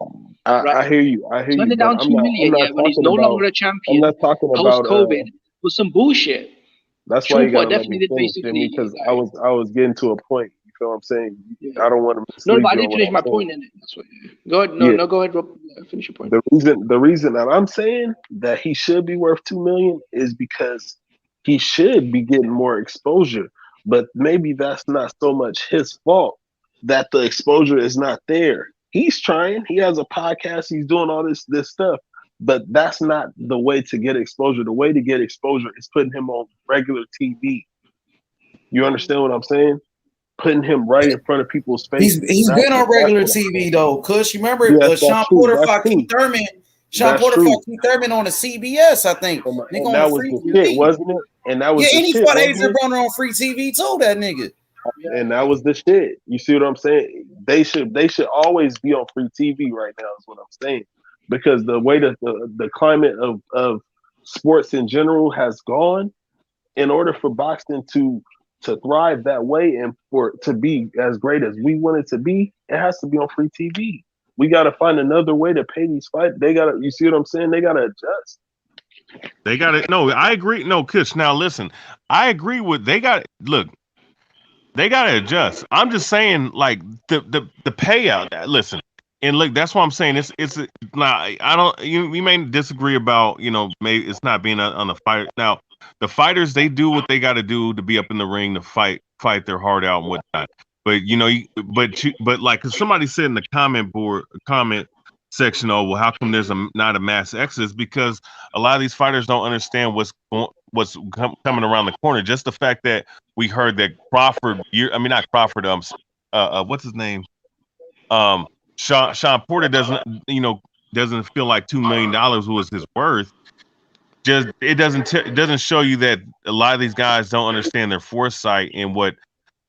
I hear you. Turn it down $2 million, when he's no longer a champion. I'm not talking about post-COVID was some bullshit. That's why you got to let me finish, Jimmy, because I was getting to a point. You feel what I'm saying? I don't want to mislead you. No, but I didn't finish my point in it. That's what. Go ahead. No, go ahead, Rob. Finish your point. The reason that I'm saying that he should be worth $2 million is because he should be getting more exposure. But maybe that's not so much his fault that the exposure is not there. He's trying. He has a podcast. He's doing all this stuff. But that's not the way to get exposure. The way to get exposure is putting him on regular TV. You understand what I'm saying? Putting him right in front of people's faces. He's been on regular TV though, Kush. You remember Sean Porter fought Keith Thurman? Sean Porter fought Keith Thurman on the CBS, I think. And that was the shit, wasn't it? And that was and he fought Adrian Broner on free TV too, that nigga. and that was the shit. You see what I'm saying? They should always be on free TV right now. Is what I'm saying, because the way that the climate of sports in general has gone, in order for boxing to thrive that way and for it to be as great as we want it to be, it has to be on free TV. We got to find another way to pay these fights. They got to, you see what I'm saying? They got to adjust. They got it. No, I agree. No, Kush. Now listen, I agree with. They got look. They got to adjust. I'm just saying, like the payout. Listen, and look, that's what I'm saying. It's not. I don't. You may disagree about maybe it's not being on the fight. Now the fighters, they do what they got to do to be up in the ring to fight their heart out and whatnot. But but like, cause somebody said in the comment section, oh well, how come there's not a mass exodus? Because a lot of these fighters don't understand what's coming around the corner. Just the fact that we heard that Crawford, not Crawford, what's his name? Sean Porter doesn't feel like $2 million was his worth. Just it doesn't show you that a lot of these guys don't understand their foresight and what's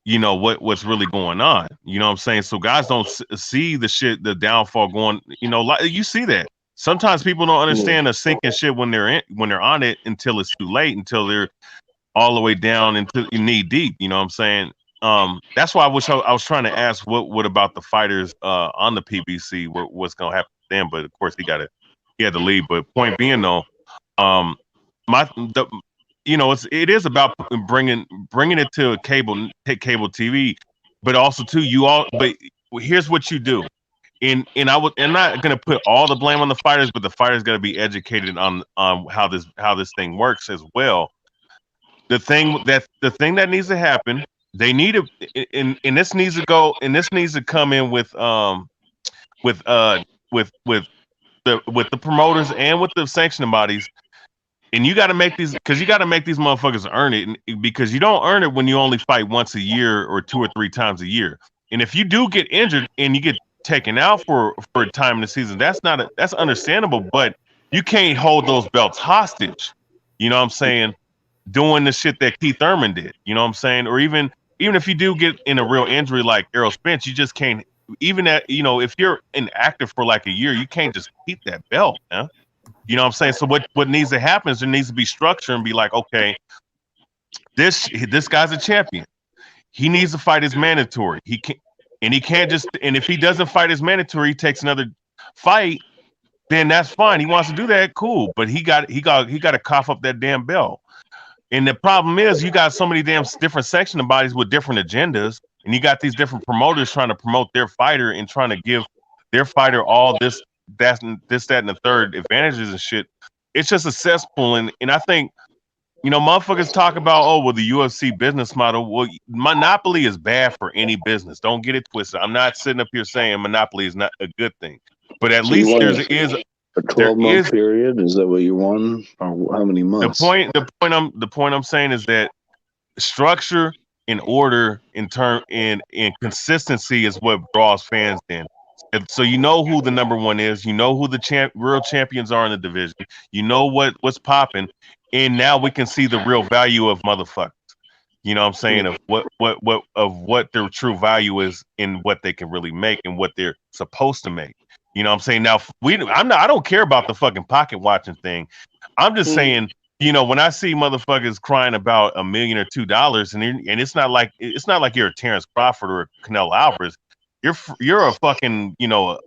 really going on. You know what I'm saying? So guys don't see the downfall going. You see that. Sometimes people don't understand the sinking shit when they're on it until it's too late, until they're all the way down into knee deep. You know what I'm saying? That's why I was trying to ask what about the fighters on the PBC, what's gonna happen to them. But of course he had to leave. But point being though, it is about bringing it to cable TV, but also too but here's what you do. I'm not gonna put all the blame on the fighters, but the fighters got to be educated on how this thing works as well. The thing that needs to happen, they need to, and this needs to go, and this needs to come in with the promoters and with the sanctioning bodies. And you got to make these, because you got to make these motherfuckers earn it, because you don't earn it when you only fight once a year or 2 or 3 times a year. And if you do get injured and you get taken out for a time in the season, that's understandable, but you can't hold those belts hostage. You know what I'm saying? Doing the shit that Keith Thurman did. You know what I'm saying? Or even if you do get in a real injury like Errol Spence, you just can't, even that, if you're inactive for like a year, you can't just keep that belt, man. You know what I'm saying? So what needs to happen is there needs to be structure and be like, okay, this guy's a champion. He needs to fight his mandatory. He can't just, and if he doesn't fight his mandatory, he takes another fight, then that's fine. He wants to do that, cool. But he got to cough up that damn belt. And the problem is you got so many damn different section of bodies with different agendas, and you got these different promoters trying to promote their fighter and trying to give their fighter all that, and the third advantages and shit. It's just a cesspool, and I think, motherfuckers talk about, the UFC business model. Well, monopoly is bad for any business. Don't get it twisted. I'm not sitting up here saying monopoly is not a good thing, but at least there is a 12-month period. Is that what you want, or how many months? The point I'm saying is that structure and order in consistency is what draws fans in. So who the number one is, who the real champions are in the division, what's popping, and now we can see the real value of motherfuckers. You know what I'm saying? Of what their true value is in what they can really make and what they're supposed to make. You know what I'm saying? Now I don't care about the fucking pocket watching thing. I'm just saying, when I see motherfuckers crying about $1 million or $2 and it's not like you're a Terrence Crawford or a Canelo Alvarez. You're a fucking, you're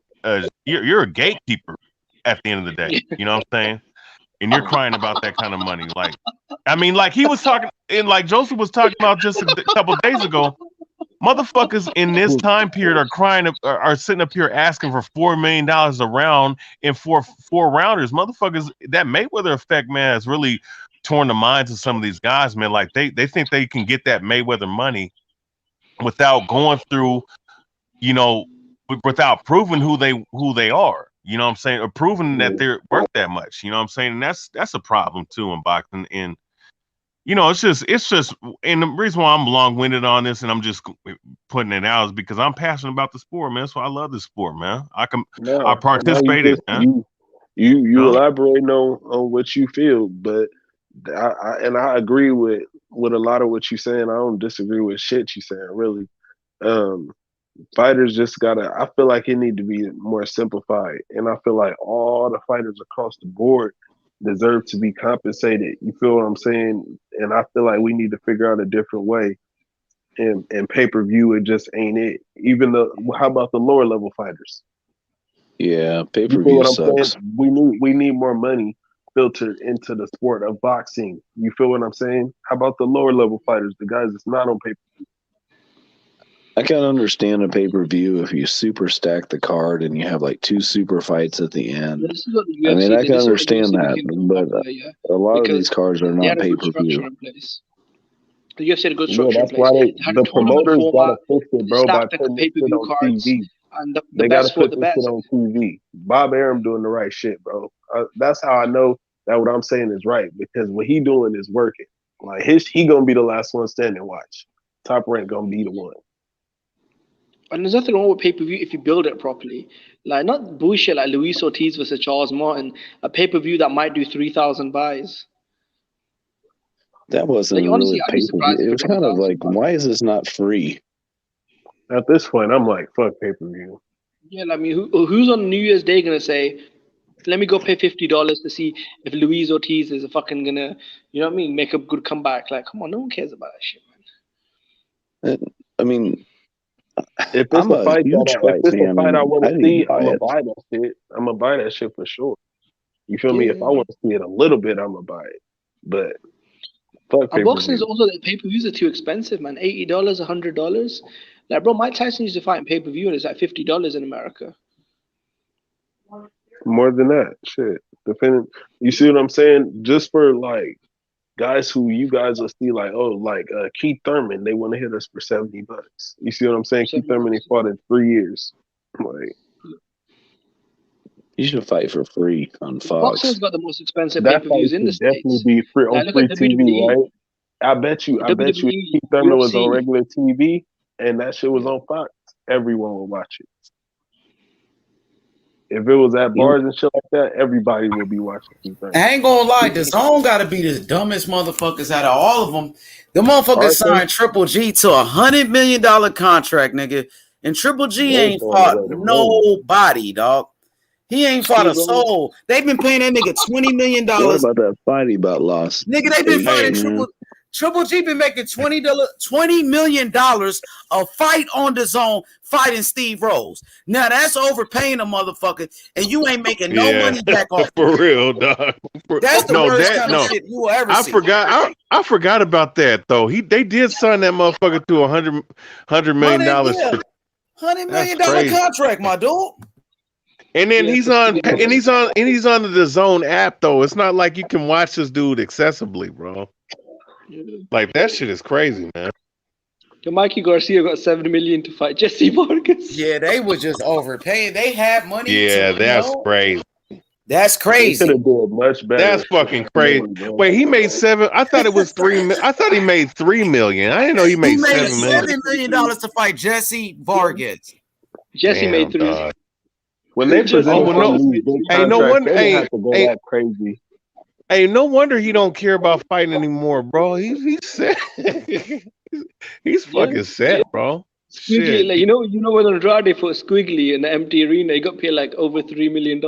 a gatekeeper at the end of the day. You know what I'm saying? And you're crying about that kind of money. Like he was talking, and like Joseph was talking about just a couple of days ago, motherfuckers in this time period are sitting up here asking for $4 million a round and for 4 rounders. Motherfuckers, that Mayweather effect, man, has really torn the minds of some of these guys, man. Like they think they can get that Mayweather money without going through, without proving who they are, you know what I'm saying, or proving that they're worth that much, you know what I'm saying, and that's a problem too in boxing. And it's just, and the reason why I'm long-winded on this and I'm just putting it out is because I'm passionate about the sport, man. That's why I love this sport, man. I participated, man. You elaborating on what you feel, but I agree with with a lot of what you're saying. I don't disagree with shit you're saying, really. Fighters just gotta. I feel like it need to be more simplified, and I feel like all the fighters across the board deserve to be compensated. You feel what I'm saying? And I feel like we need to figure out a different way. And pay-per-view, it just ain't it. Even how about the lower level fighters? Yeah, You pay-per-view feel what I'm sucks. saying? We need more money filtered into the sport of boxing. You feel what I'm saying? How about the lower level fighters, the guys that's not on pay-per-view? I can understand a pay-per-view if you super stack the card and you have like 2 super fights at the end. This is what the UFC I mean, I did. can This is what the understand UFC that, became but popular, yeah. a lot of Because these cards are they not had a good pay-per-view. structure in place. The UFC had a good Yeah, structure in that's place. why They had a the tournament promoters format, gotta fix it, bro, by stacked the putting this shit pay-per-view on cards, TV. and the They gotta best fought put the this shit best. on TV. Bob Arum doing the right shit, bro. That's how I know that what I'm saying is right, because what he doing is working. Like he gonna be the last one standing. Watch, Top Rank gonna be the one. And there's nothing wrong with pay-per-view if you build it properly. Like, not bullshit like Luis Ortiz versus Charles Martin, a pay-per-view that might do 3,000 buys. That wasn't Like, a honestly, really I'd be surprised pay-per-view. It if was it kind of 1,000 like, buys. why is this not free? At this point, I'm like, fuck pay-per-view. Yeah, I mean, who's on New Year's Day gonna say, let me go pay $50 to see if Luis Ortiz is fucking gonna, you know what I mean, make a good comeback? Like, come on, no one cares about that shit, man. I mean, If it's I'm a a fight huge that fight if it's a fan, fight I and want I to didn't see, buy I'm gonna it. buy that shit. I'm gonna buy that shit for sure. You feel me? Yeah. If I want to see it a little bit, I'm gonna buy it. But fuck And boxing is pay-per-view. also, the pay-per-views are too expensive, man. $80, $100. Like, bro, Mike Tyson used to fight in pay-per-view, and it's like $50 in America. More than that, shit. Depending, you see what I'm saying? Just for like guys who you guys will see like, oh, like Keith Thurman, they want to hit us for $70. You see what I'm saying? Keith Thurman, he fought in 3 years. Like, You should fight for free on Boxing's Fox. got the most expensive that fight pay-per-views in the should definitely States. be free on Like, look free at TV, WWE. right? I bet you if WWE, Keith Thurman was on UFC. regular TV and that shit was on Fox, everyone would watch it. If it was at bars and shit like that, everybody would be watching Keith Thurman. I ain't gonna lie, the zone gotta be the dumbest motherfuckers out of all of them. The motherfuckers signed Triple G to $100 million contract, nigga. And Triple G ain't fought nobody, dog. He ain't fought a soul. They've been paying that nigga $20 million. What about that fight he about lost? Nigga, they've been fighting Triple G been making $20 million a fight on the zone fighting Steve Rose. Now that's overpaying a motherfucker, and you ain't making no money back off. For real, dog. That's the worst kind of shit you will ever see. I forgot about that though. They did sign that motherfucker to $100 million. $100 million contract, my dude. And then he's on the Zone app though. It's not like you can watch this dude accessibly, bro. Like that shit is crazy, man. The Mikey Garcia got $7 million to fight Jesse Vargas. Yeah, they were just overpaying. They had money. Yeah, that's crazy. That's crazy. They could have done much better. That's fucking crazy. Wait, he made $7. I thought it was $3. I thought he made $3 million. I didn't know he made $7 million to fight Jesse Vargas. Jesse made $3. When they presented no wonder. They have to go that crazy. Hey, no wonder he don't care about fighting anymore, bro. He's set. He's fucking set, bro. Squiggly, like, you know when Andrade fought Squiggly in the empty arena, he got paid like over $3 million.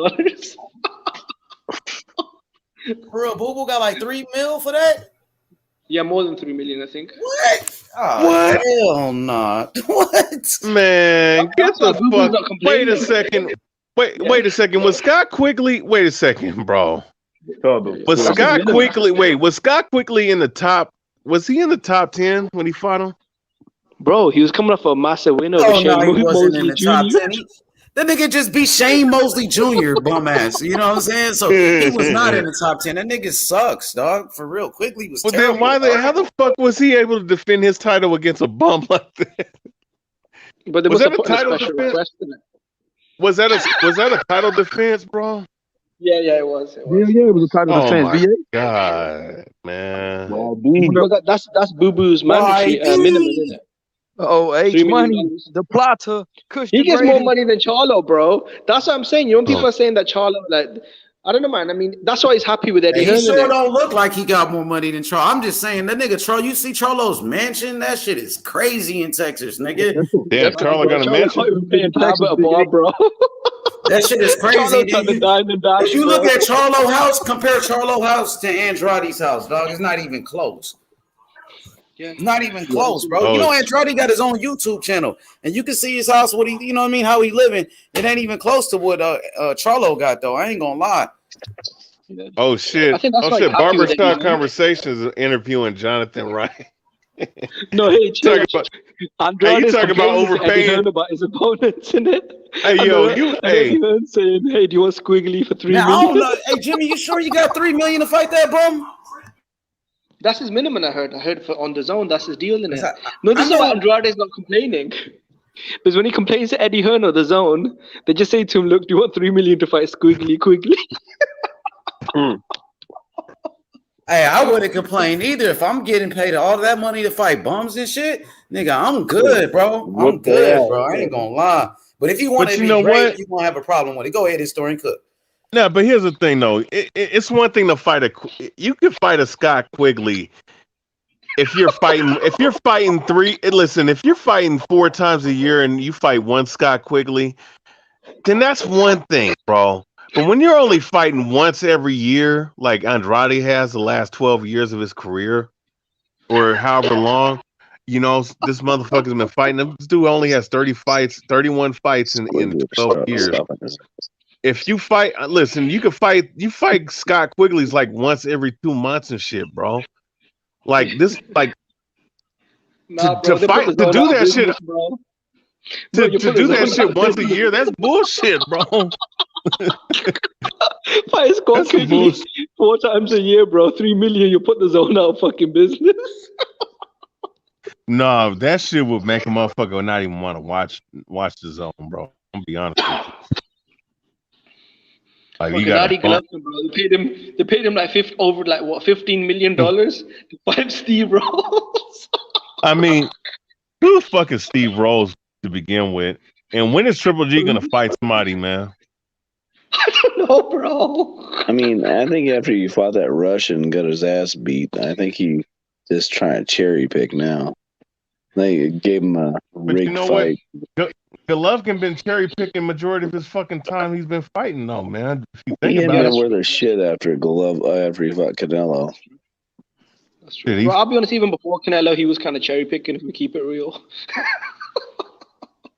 Bro, Boo Boo got like $3 million for that? Yeah, more than $3 million, I think. What? Oh, what? Hell no. What? Man, get the fuck. Wait a second. Wait a second. Was Scott Quigley? Wait a second, bro. Was Scott Quigley? Wait, was Scott Quigley in the top? Was he in the top 10 when he fought him? Bro, he was coming off a massive win over Shane he wasn't in the top 10. That nigga just beat Shane Mosley Jr. bum ass. You know what I'm saying? So he was not in the top 10. That nigga sucks, dog. For real. Quigley was terrible. Then how the fuck was he able to defend his title against a bum like that? But there was a title defense. Was that a title defense, bro? Yeah, it was. Yeah, it was a title defense. My God, man. That's Boo Boo's mandatory minimum, isn't it? H money, the plotter. He gets more money than Charlo, bro. That's what I'm saying. You know, people are saying that Charlo, like, I don't know, man. I mean, that's why he's happy with Eddie He Hearn. sure don't look like he got more money than Charlo. I'm just saying, that nigga Charlo, you see Charlo's mansion? That shit is crazy in Texas, nigga. Damn, Charlo got a mansion. Charlo paying Talbot a bar, bro. That shit is crazy. Charlo trying to dine and dash, If you bro. look at Charlo house, compare Charlo house to Andrade's house, dog. It's not even close. Yeah. It's not even close, bro. Oh, You know, Andrade got his own YouTube channel, and you can see his house. What he, you know what I mean? How he living? It ain't even close to what Charlo got, though. I ain't gonna lie. Oh shit! I think that's Oh why shit! he's happy with Barbershop Eddie Hearn. Conversations is interviewing Jonathan Wright. No, hey, chill. Hey, you talking about overpaying about his opponents, in it? Hey, yo, you. Hey, Eddie Hearn saying, "Hey, do you want Squiggly for $3 Now, I million?" don't know. Hey, Jimmy, you sure you got $3 million to fight that bum? That's his minimum. I heard for on the zone. That's his deal, in it. I- No, this I is why know- Andrade's not complaining. Because when he complains to Eddie Hearn or the zone, they just say to him, "Look, do you want $3 million to fight Squiggly quickly?" Hey, I wouldn't complain either if I'm getting paid all that money to fight bums and shit. Nigga, I'm good, bro. I'm good, bro. I ain't gonna lie. But if you want But to you be know great, what? you gonna have a problem with it. Go ahead, Historian Cook. no, but here's the thing, though. It's one thing to fight you could fight a Scott Quigley if you're fighting. If you're fighting listen, if you're fighting 4 times a year and you fight one Scott Quigley, then that's one thing, bro. But when you're only fighting once every year, like Andrade has the last 12 years of his career, or however long, you know, this motherfucker's been fighting. This dude only has 31 fights in 12 years. If you fight, listen, you fight Scott Quigley's like once every 2 months and shit, bro. Like this, like Nah, to bro, fight to do that shit, bro. to do that shit once a year, that's bullshit, bro. Fight Scott That's some Quigley bullshit. 4 times a year, bro. $3 million, you put the zone out of fucking business. No, that shit would make a motherfucker not even want to watch the zone, bro. I'm gonna be honest with you. Like you got Golovkin, bro. They paid him like $15 million to fight Steve Rolls. I mean, who the fuck is Steve Rolls to begin with? And when is Triple G gonna fight somebody, man? I don't know, bro. I mean, I think after you fought that Russian and got his ass beat, I think he just trying to cherry pick now. They gave him a But rigged you know fight. what? Golovkin been cherry picking majority of his fucking time he's been fighting, though, man. If you He think had about to it, wear their shit after after he fought Canelo. That's true. Bro, I'll be honest, even before Canelo, he was kind of cherry picking, if we keep it real.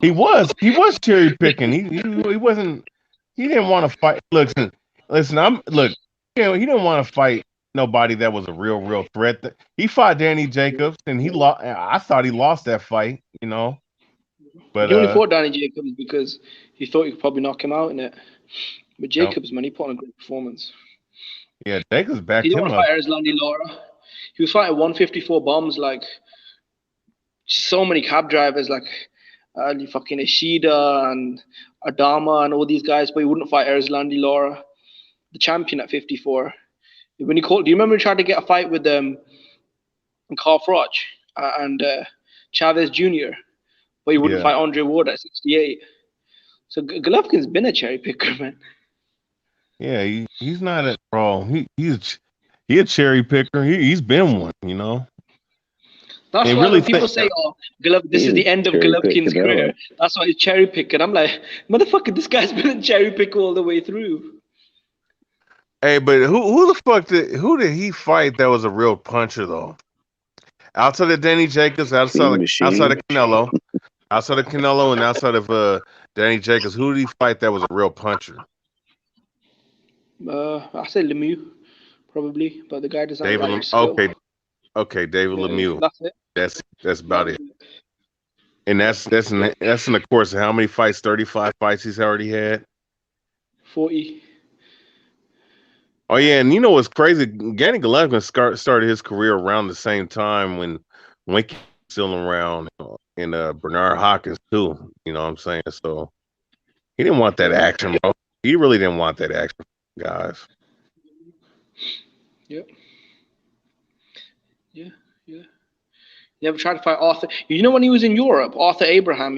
he was cherry picking. He wasn't. He didn't want to fight. Listen. He didn't want to fight nobody that was a real threat. He fought Danny Jacobs, and he lost. I thought he lost that fight, you know. But he only fought Danny Jacobs because he thought he could probably knock him out in it. But Jacobs, man, he put on a great performance. Yeah, Jacobs backed he him didn't up. fight Erislandy Lara. He was fighting 154 bombs, like so many cab drivers, like fucking Ishida and Adama and all these guys, but he wouldn't fight Erislandy Lara, the champion at 54. When he called, do you remember he tried to get a fight with Carl Froch and Chavez Jr., but he wouldn't fight Andre Ward at 68. So Golovkin's been a cherry picker, man. Yeah, he's not a bro. He's a cherry picker. He's been one, you know. That's why really when people say, "Oh, this is the end of Golovkin's career," that's why he's cherry picking. I'm like, motherfucker, this guy's been a cherry picker all the way through. Hey, but who the fuck did he fight that was a real puncher though? Outside of Danny Jacobs, outside of Canelo, and outside of Danny Jacobs, who did he fight that was a real puncher? I say Lemieux, probably, but the guy doesn't. David okay, David Lemieux. That's it. That's about it. And that's in the course of how many fights? 35 fights he's already had. 40. Oh yeah, and you know what's crazy? Gary Golovkin started his career around the same time when Winky was still around, and Bernard Hopkins too. You know what I'm saying? So he didn't want that action, bro. He really didn't want that action, guys. Yep. Yeah. You ever tried to fight Arthur? You know when he was in Europe, Arthur Abraham,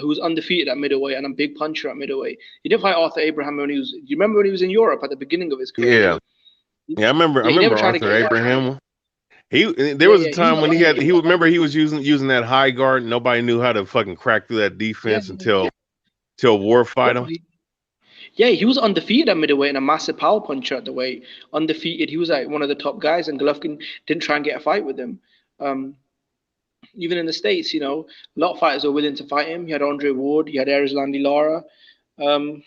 who was undefeated at middleweight and a big puncher at middleweight. He didn't fight Arthur Abraham when he was. Do you remember when he was in Europe at the beginning of his career? Yeah, I remember. Yeah, I he never remember tried to Arthur get Abraham. There was a time when he was using that high guard. And nobody knew how to fucking crack through that defense until War fight him. Yeah, he was undefeated at middleweight and a massive power puncher at the weight. Undefeated, he was like one of the top guys, and Golovkin didn't try and get a fight with him. Even in the States, you know, a lot of fighters were willing to fight him. He had Andre Ward, he had Erislandy Lara. You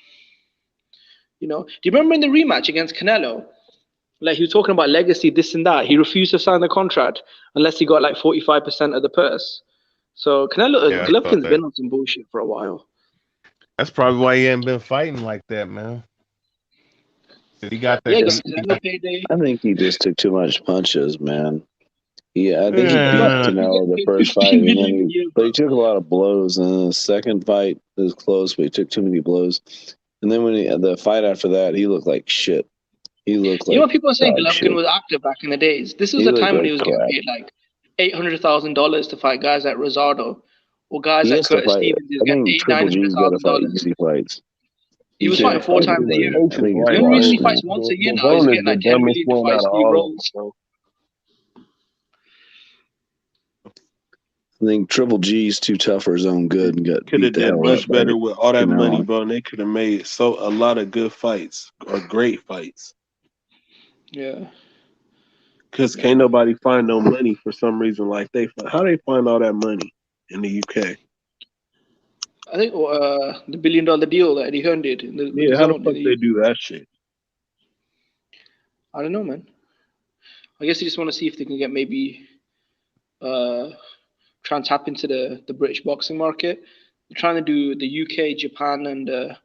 know, do you remember in the rematch against Canelo? Like, he was talking about legacy, this and that. He refused to sign the contract unless he got like 45% of the purse. So Golovkin's been on some bullshit for a while. That's probably why he hasn't been fighting like that, man. He got that. I think he just took too much punches, man. Yeah, I think he beat Canelo the first fight, and then but he took a lot of blows. And the second fight was close, but he took too many blows. And then when the fight after that, he looked like shit. He looked like, you know, people are saying Golovkin was active back in the days. This was the time when he was getting paid like $800,000 to fight guys like Rosado or guys like Curtis Stevens. He was getting $900,000. He was fighting 4 times a year. The only reason he fights once a year now is getting like $10 million to fight Steve Rhodes. I think Triple G's too tough for his own good and got could have done much better with all that money, bro. And they could have made a lot of good fights or great fights. Yeah. Because can't nobody find no money for some reason like they find. How they find all that money in the UK? I think the $1 billion deal that Eddie Hearn did. How the fuck they do that shit? I don't know, man. I guess they just want to see if they can get maybe try and tap into the British boxing market. They're trying to do the UK, Japan, and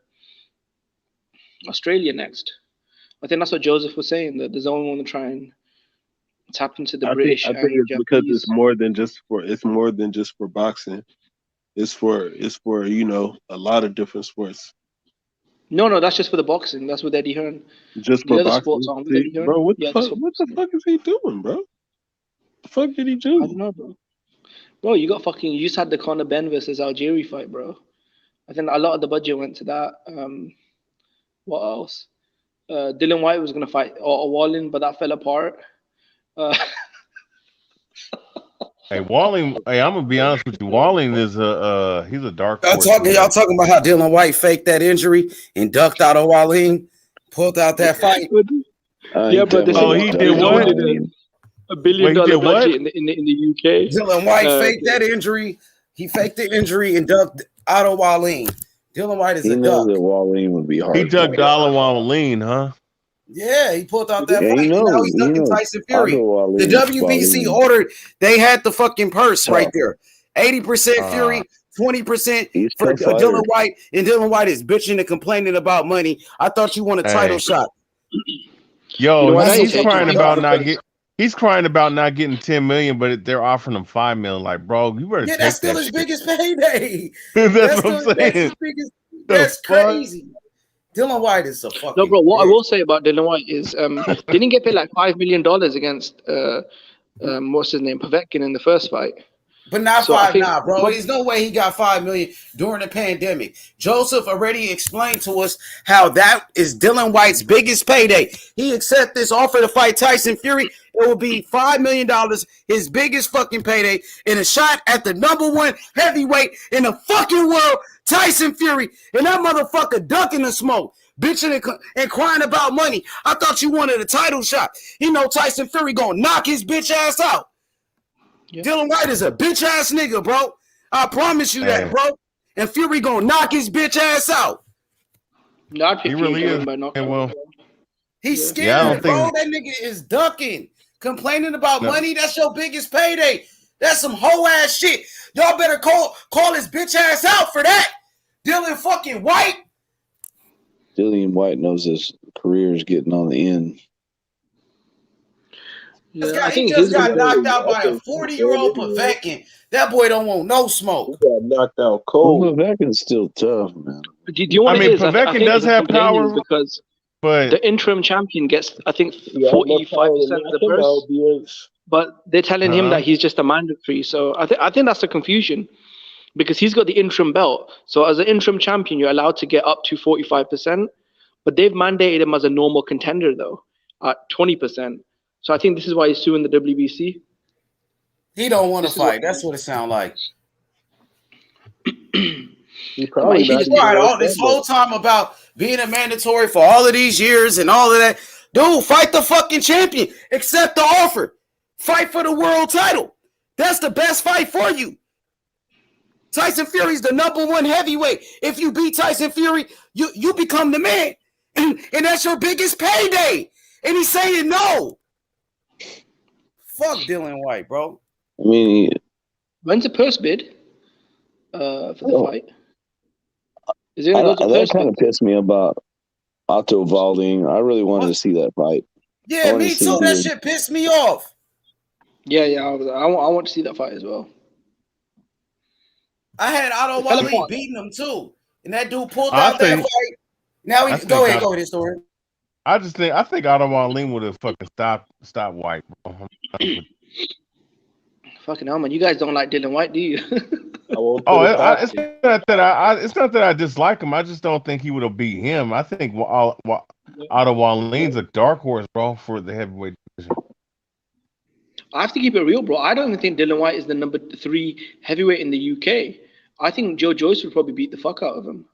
Australia next. I think that's what Joseph was saying, that there's only one to try and tap into the British. I think it's Japanese. Because it's more than just for boxing. It's for you know, a lot of different sports. No, that's just for the boxing. That's with Eddie Hearn. Just for boxing, sports on with Eddie Hearn. Bro. What the fuck is he doing, bro? The fuck did he do? I don't know, bro. Bro, you just had the Conor Ben versus Algieri fight, bro. I think a lot of the budget went to that. What else? Dylan White was gonna fight Otto Wallin, but that fell apart. Hey, Walling. Hey, I'm gonna be honest with you. Walling is he's a dark horse. Y'all talking about how Dylan White faked that injury and ducked out of Wallin, pulled out that fight. Yeah, but he did what? $1 billion budget in the UK. Dylan White faked that injury. He faked the injury and ducked out of Wallin. Dylan White is a duck. That Wallin would be hard. He ducked out of Wallin, huh? Yeah, he pulled out that fight. Now he's ducking Tyson Fury. The WBC ordered, they had the fucking purse right there. 80% Fury, 20% for Dylan White. And Dylan White is bitching and complaining about money. I thought you won a title shot. Yo, he's crying about not getting. He's crying about not getting 10 million, but they're offering him 5 million. Like, bro, you better take that's still that his biggest payday. That's what I'm saying. That's crazy. Dylan White is a fucking. No, bro. What I will say about Dylan White is, didn't he get paid like $5 million against what's his name, Povetkin in the first fight? But not so bro. There's no way he got $5 million during the pandemic. Joseph already explained to us how that is Dylan White's biggest payday. He accepted this offer to fight Tyson Fury. It will be $5 million, his biggest fucking payday, in a shot at the #1 heavyweight in the fucking world, Tyson Fury. And that motherfucker ducking the smoke, bitching and crying about money. I thought you wanted a title shot. You know Tyson Fury gonna knock his bitch ass out. Yeah. Dylan White is a bitch ass nigga, bro. I promise you that, bro. And Fury gonna knock his bitch ass out. He really is. He's scared, bro. That nigga is ducking, complaining about money. That's your biggest payday. That's some hoe ass shit. Y'all better call his bitch ass out for that. Dylan fucking White. Dylan White knows his career is getting on the end. Yeah, he just got knocked out by a 40-year-old Povetkin. That boy don't want no smoke. He got knocked out cold. Povetkin's still tough, man. Do you want Povetkin does have power, but the interim champion gets, I think, 45% of the purse. But they're telling him that he's just a mandatory. So I think that's the confusion. because he's got the interim belt. So as an interim champion, you're allowed to get up to 45%, but they've mandated him as a normal contender though at 20%. So I think this is why he's suing the WBC. He don't want to fight. That's what it sounds like. He probably not even right all this whole time about being a mandatory for all of these years and all of that. Dude, fight the fucking champion. Accept the offer. Fight for the world title. That's the best fight for you. Tyson Fury's the #1 heavyweight. If you beat Tyson Fury, you become the man. And that's your biggest payday. And he's saying no. Fuck Dylan White, bro. I mean, when's the purse bid for the fight? Is it gonna go to that purse kind of pissed me about Otto Walding. I really wanted to see that fight. Yeah, me too. That shit pissed me off. Yeah, I want to see that fight as well. I had Otto Walding beating him too, and that dude pulled out that fight. Now go ahead, story. I think Otto Walding would have fucking stopped White, bro. Fucking hell, man! You guys don't like Dylan White, do you? It's not that I dislike him. I just don't think he would have beat him. I think Otto Walding's a dark horse, bro, for the heavyweight division. I have to keep it real, bro. I don't even think Dylan White is the #3 heavyweight in the UK. I think Joe Joyce would probably beat the fuck out of him.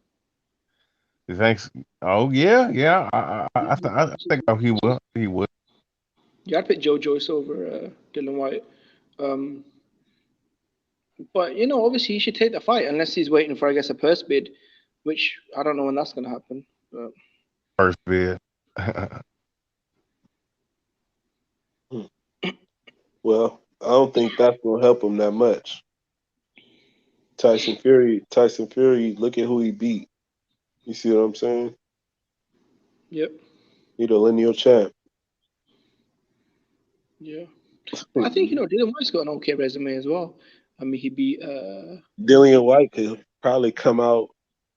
You think? Oh yeah. I think he will. He would. Yeah, I'd pick Joe Joyce over Dylan White. But obviously he should take the fight unless he's waiting for, I guess, a purse bid, which I don't know when that's gonna happen. But... Purse bid. Well, I don't think that's gonna help him that much. Tyson Fury, look at who he beat. You see what I'm saying? Yep. He the lineal champ. Yeah. I think, Dylan White's got an okay resume as well. I mean, he beat... Dylan White could probably come out,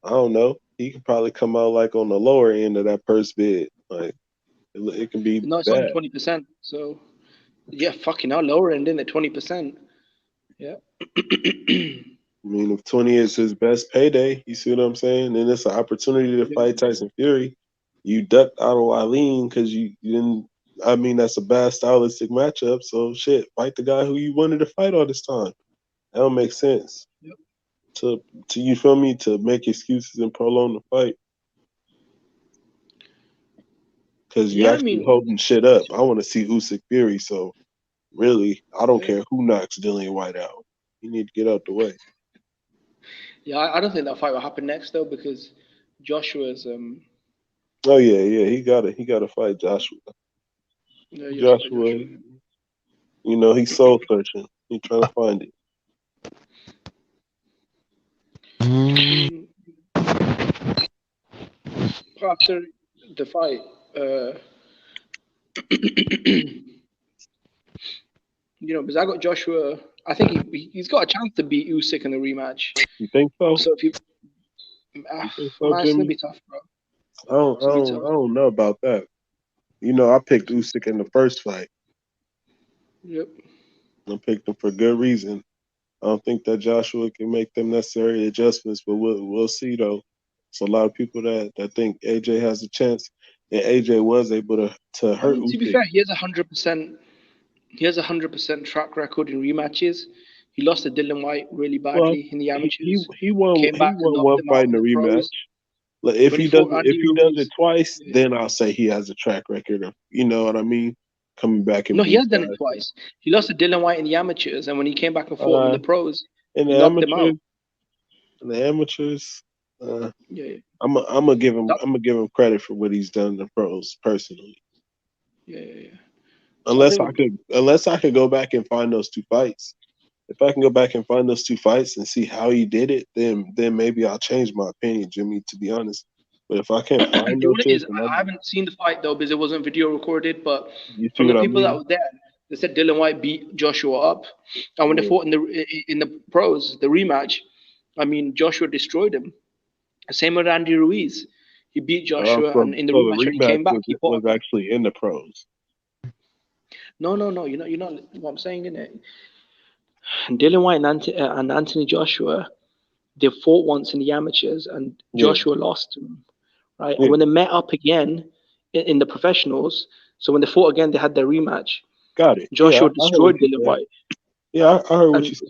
I don't know, he could probably come out like on the lower end of that purse bid. Like, it can be No, it's bad. only 20%. So, yeah, fucking hell, lower end in at 20%. Yeah. I mean, if 20 is his best payday, you see what I'm saying? Then it's an opportunity to fight Tyson Fury. You ducked Otto Walding because you didn't. I mean, that's a bad stylistic matchup. So shit, fight the guy who you wanted to fight all this time. That don't make sense. Yep. To you feel me? To make excuses and prolong the fight. Because you're holding shit up. I want to see Usyk Fury. So really, I don't care who knocks Dylan White out. You need to get out the way. Yeah, I don't think that fight will happen next though, because Joshua's Oh yeah, he gotta fight Joshua. Yeah, Joshua, he's soul searching. He's trying to find it. After the fight, because I got Joshua. I think he's got a chance to beat Usyk in the rematch. You think so? So if it's gonna be tough, bro. I don't know about that. I picked Usyk in the first fight. Yep. I picked him for good reason. I don't think that Joshua can make them necessary adjustments, but we'll see though. It's a lot of people that think AJ has a chance, and AJ was able to hurt Usyk. To be fair, he has 100%. He has 100% track record in rematches. He lost to Dylan White really badly in the amateurs. He won one fight in the rematch. Like, if he does it twice, then I'll say he has a track record of, you know what I mean, coming back and. No, he has done it twice. He lost to Dylan White in the amateurs, and when he came back and fought in the pros, he knocked him out. In the amateurs, yeah. I'm gonna give him credit for what he's done in the pros personally. Yeah. Unless I could go back and find those two fights. If I can go back and find those two fights and see how he did it, then maybe I'll change my opinion, Jimmy, to be honest. But if I can't find those shit, I haven't seen the fight though because it wasn't video recorded. But you from the people that were there, they said Dylan White beat Joshua up, and when they fought in the pros, the rematch, I mean Joshua destroyed him. Same with Andy Ruiz, he beat Joshua, and in the rematch when he came back, he was actually in the pros. No, you know what I'm saying, isn't it? Dylan White and Anthony Joshua, they fought once in the amateurs, and Joshua lost to him, right? Yeah. And when they met up again in the professionals, so when they fought again, they had their rematch. Got it. Joshua I heard what destroyed you Dillian said. White. Yeah, I heard what And you said.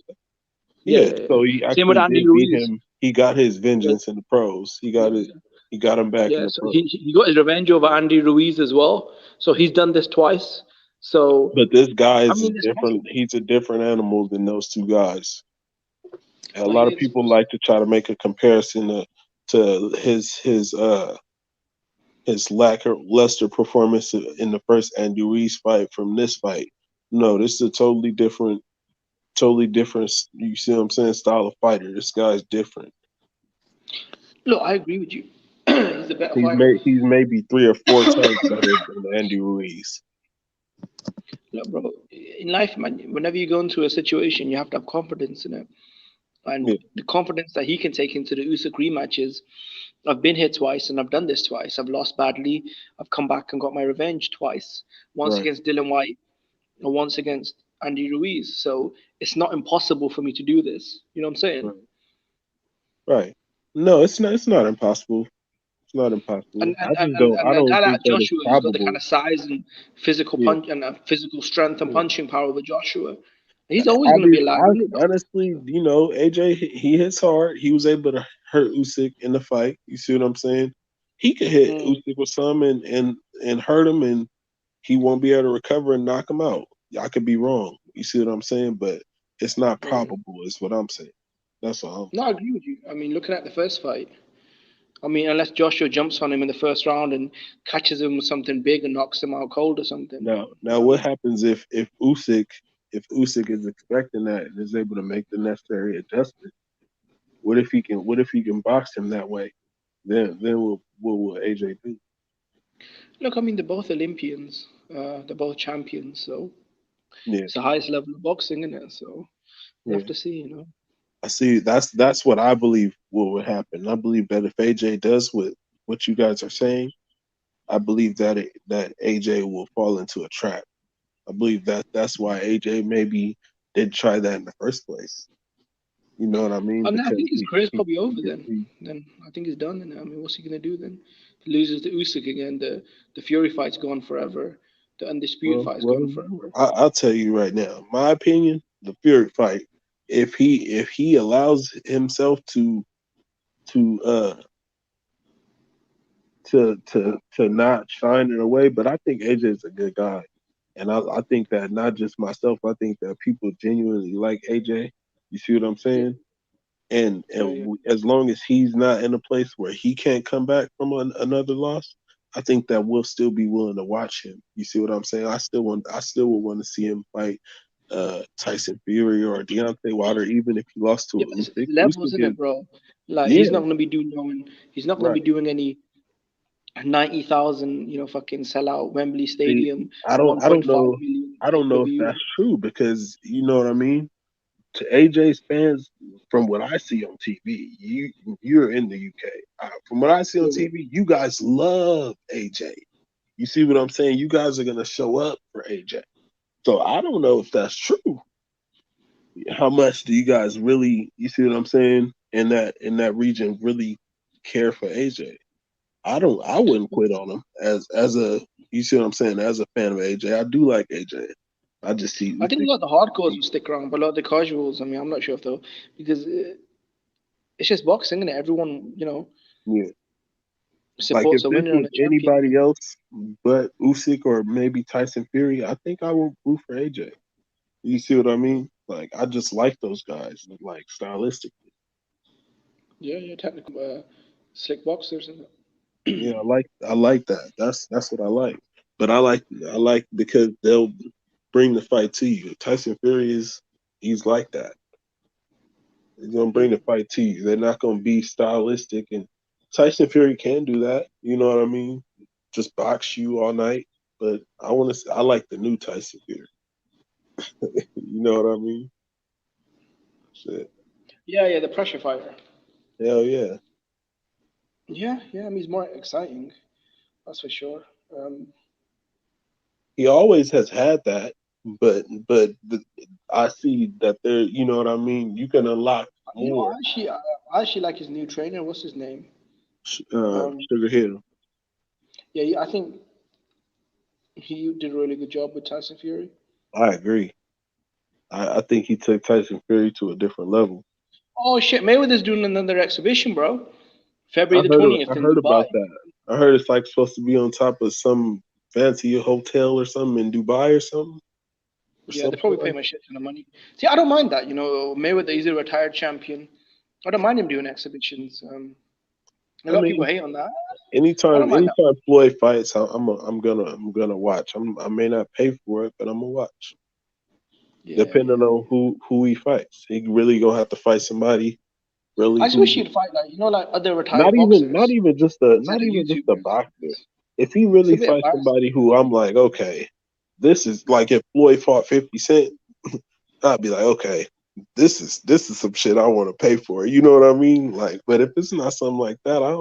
yeah, Yeah, so he same with actually Andy did beat Ruiz. him. He got his Yeah, vengeance in the pros. He got it. He got him back in yeah. the So pros. he got his revenge over Andy Ruiz as well. So he's done this twice. So But this guy I is mean, it's different. possible. He's a different animal than those two guys. And a Well, lot he of is. people like to try to make a comparison to his lackluster performance in the first Andy Ruiz fight from this fight. No, this is a totally different. You see what I'm saying? Style of fighter. This guy's different. Look, I agree with you. He's a better fighter. He's maybe 3 or 4 times better than Andy Ruiz. Look, bro, in life, man, whenever you go into a situation, you have to have confidence in it. And Yeah. the confidence that he can take into the Usyk rematches. I've been here twice and I've done this twice. I've lost badly. I've come back and got my revenge twice. Once Right. against Dylan White and once against Andy Ruiz. So it's not impossible for me to do this. You know what I'm saying? Right. No, it's not. It's not impossible. It's not impossible. And I and, and, just and don't. I and a don't guy think like that it's Joshua, he's got the kind probable. of size and physical Yeah. punch and physical strength and Yeah. punching power over Joshua. He's always going to be a light underdog. Honestly, AJ, he hits hard. He was able to hurt Usyk in the fight. You see what I'm saying? He could hit Mm, Usyk with some and hurt him, and he won't be able to recover and knock him out. I could be wrong. You see what I'm saying? But it's not mm. probable. Is what I'm saying. That's all. No, I agree with you. I mean, looking at the first fight, I mean, unless Joshua jumps on him in the first round and catches him with something big and knocks him out cold or something. Now, what happens if Usyk is expecting that and is able to make the necessary adjustment? What if he can box him that way? Then what will AJ do? Look, I mean, they're both Olympians. They're both champions. So Yeah, it's the highest level of boxing, isn't it? So we'll yeah. have to see. I see. That's what I believe what would happen. I believe that if AJ does what you guys are saying, I believe that AJ will fall into a trap. I believe that's why AJ maybe did try that in the first place. You know what I mean? And I Because think his he career's he, probably he over could then. see. Then I think he's done. And I mean, what's he gonna do then? If he loses to Usyk again, the Fury fight's gone forever. The undisputed fight's gone forever. I'll tell you right now, my opinion, the Fury fight. If he allows himself to to not shine in a way, but I think AJ is a good guy, and I think that not just myself, I think that people genuinely like AJ. You see what I'm Yeah, saying? And yeah, yeah. as long as he's not in a place where he can't come back from another loss, I think that we'll still be willing to watch him. You see what I'm saying? I still would want to see him fight Tyson Fury or Deontay Wilder, even if he lost to Yeah, a but it's Usyk. levels, Usyk isn't is it, bro? Like yeah, he's not gonna be doing no, he's not gonna be right. doing any 90,000, fucking sellout Wembley See, Stadium, I don't one I point don't five know million I pay don't per know if that's view. true because you know what I mean. To AJ's fans, from what I see on TV, you're in the UK. From what I see on Yeah, TV, you guys love AJ. You see what I'm saying? You guys are gonna show up for AJ. So I don't know if that's true. How much do you guys really? You see what I'm saying? In that region, really care for AJ? I don't. I wouldn't quit on him as a. You see what I'm saying? As a fan of AJ, I do like AJ. I just see I think a Usyk. lot of the hardcores will stick around, but a lot of the casuals, I mean, I'm not sure if they'll because it's just boxing, isn't it? Everyone, Yeah. Like if supports a this winner and was a champion. anybody else but Usyk or maybe Tyson Fury, I think I would root for AJ. You see what I mean? Like I just like those guys, like stylistically. Yeah, yeah, technical, slick boxers, isn't Yeah, it? I like that. That's what I like. But I like because they'll bring the fight to you. Tyson Fury he's like that. He's gonna bring the fight to you. They're not gonna be stylistic and Tyson Fury can do that. You know what I mean? Just box you all night. But I like the new Tyson Fury. You know what I mean? Shit. Yeah, yeah, the pressure fighter. Hell yeah. Yeah, yeah, I mean, he's more exciting, that's for sure. He always has had that, but I see that there. You know what I mean? You can unlock more. Actually, I actually like his new trainer. What's his name? Um, Sugar Hill. yeah, I think he did a really good job with Tyson Fury. I agree. I think he took Tyson Fury to a different level. Oh shit, Mayweather's doing another exhibition, bro. February the 20th I in heard Dubai. about that. I heard it's like supposed to be on top of some fancy hotel or something in Dubai or something. Yeah, they probably pay him a shit ton of money. See, I don't mind that. You know, Mayweather, he's a retired champion. I don't mind him doing exhibitions. A lot of people hate on that. I anytime don't mind that. Floyd fights, I'm gonna watch. I may not pay for it, but I'm gonna watch. Yeah, Depending on who he fights, he really gonna have to fight somebody really I just who wish he'd fight like like other retired not boxers even just instead of a YouTubers. boxer. If he It's a really bit fights embarrassing. somebody who I'm like, okay, this is like if Floyd fought 50 Cent, I'd be like, okay, this is some shit I want to pay for. You know what I mean? Like, but if it's not something like that, I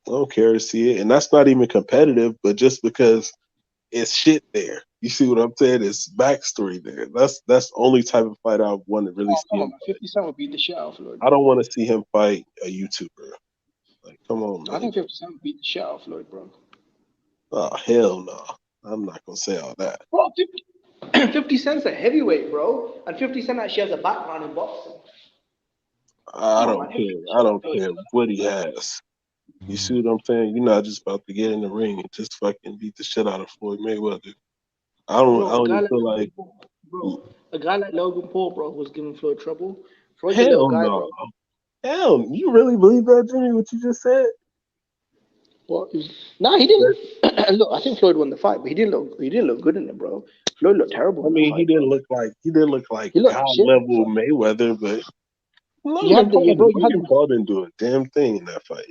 don't care to see it. And that's not even competitive, but just because it's shit there. You see what I'm saying? It's backstory there. That's the only type of fight I want to really Oh, see come him on, man. fight. 50 Cent would beat the shit out of Floyd, I bro. don't want to see him fight a YouTuber. Like, come on, I man. think 50 Cent would beat the shit out of Floyd, bro. Oh, hell no. I'm not going to say all that. Bro, 50 Cent's a heavyweight, bro. And 50 Cent actually has a background in boxing. I Come on, don't man. He'll care. beat the I shit out of don't Floyd. care what he has. You see what I'm saying? You're not just about to get in the ring and just fucking beat the shit out of Floyd Mayweather. I Bro, don't even feel like a guy like Logan Paul, bro, was giving Floyd trouble. Floyd's a little hell guy, no. bro. Hell, you really believe that, Jimmy? What you just said? What? Nah, he didn't. Look, I think Floyd won the fight, but he didn't look good in it, bro. Floyd looked terrible I in that mean, fight, bro. he didn't look like He looked like God shit in that level fight. Mayweather, but You had the yeah, bro. Logan Paul didn't do a damn thing in that fight.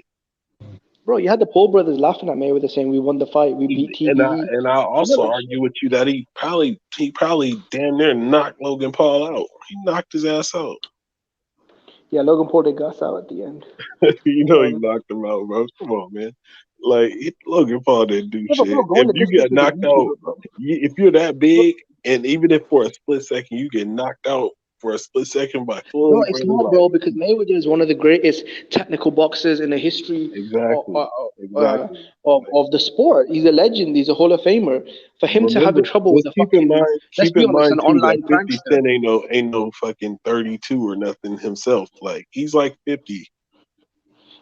You had the Paul brothers laughing at Mayweather saying, "We won the fight. We beat TBE." And I also argue with you that he probably damn near knocked Logan Paul out. He knocked his ass out. Yeah, Logan Paul did gas out at the end. You know he knocked him out, bro. Come on, man. Like Logan Paul didn't do Yeah, but bro, shit. going If the you distance get with a knocked out, YouTuber, bro. if you're that big, and even if for a split second you get knocked out for a split second by No, Floyd, it's brother, not, like bro, because Mayweather is one of the greatest technical boxers in the history exactly. of the sport. He's a legend. He's a Hall of Famer. For him to have a Remember, trouble with just a fucking, let's keep be in honest, mind an too that online 50 prankster. Cent ain't no fucking 32 or nothing himself. Like he's like 50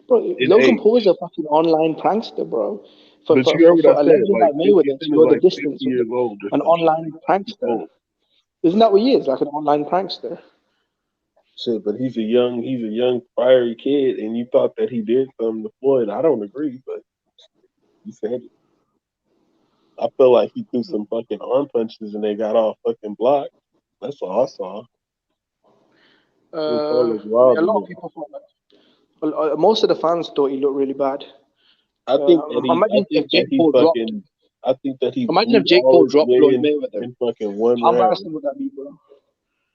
Bro, in Logan age. Paul is a fucking online prankster, bro. But you heard what For I a said, legend like like 50 Mayweather to Cent is go the like 50 distance with years old or an some shit. online He's prankster. old. Isn't that what he is? Like an online prankster. Shit, but he's a young fiery kid, and you thought that he did something to Floyd. I don't agree, but you said it. I feel like he threw some fucking arm punches and they got all fucking blocked. That's all I saw. Logan Paul looked wild A to lot me. of people thought that. Most of the fans thought he looked really bad. I think Imagine if Jake he Paul dropped. fucking I think that he Imagine blew if Jake all Paul his dropped Floyd wind Mayweather. in fucking one How round. embarrassing would that be, bro?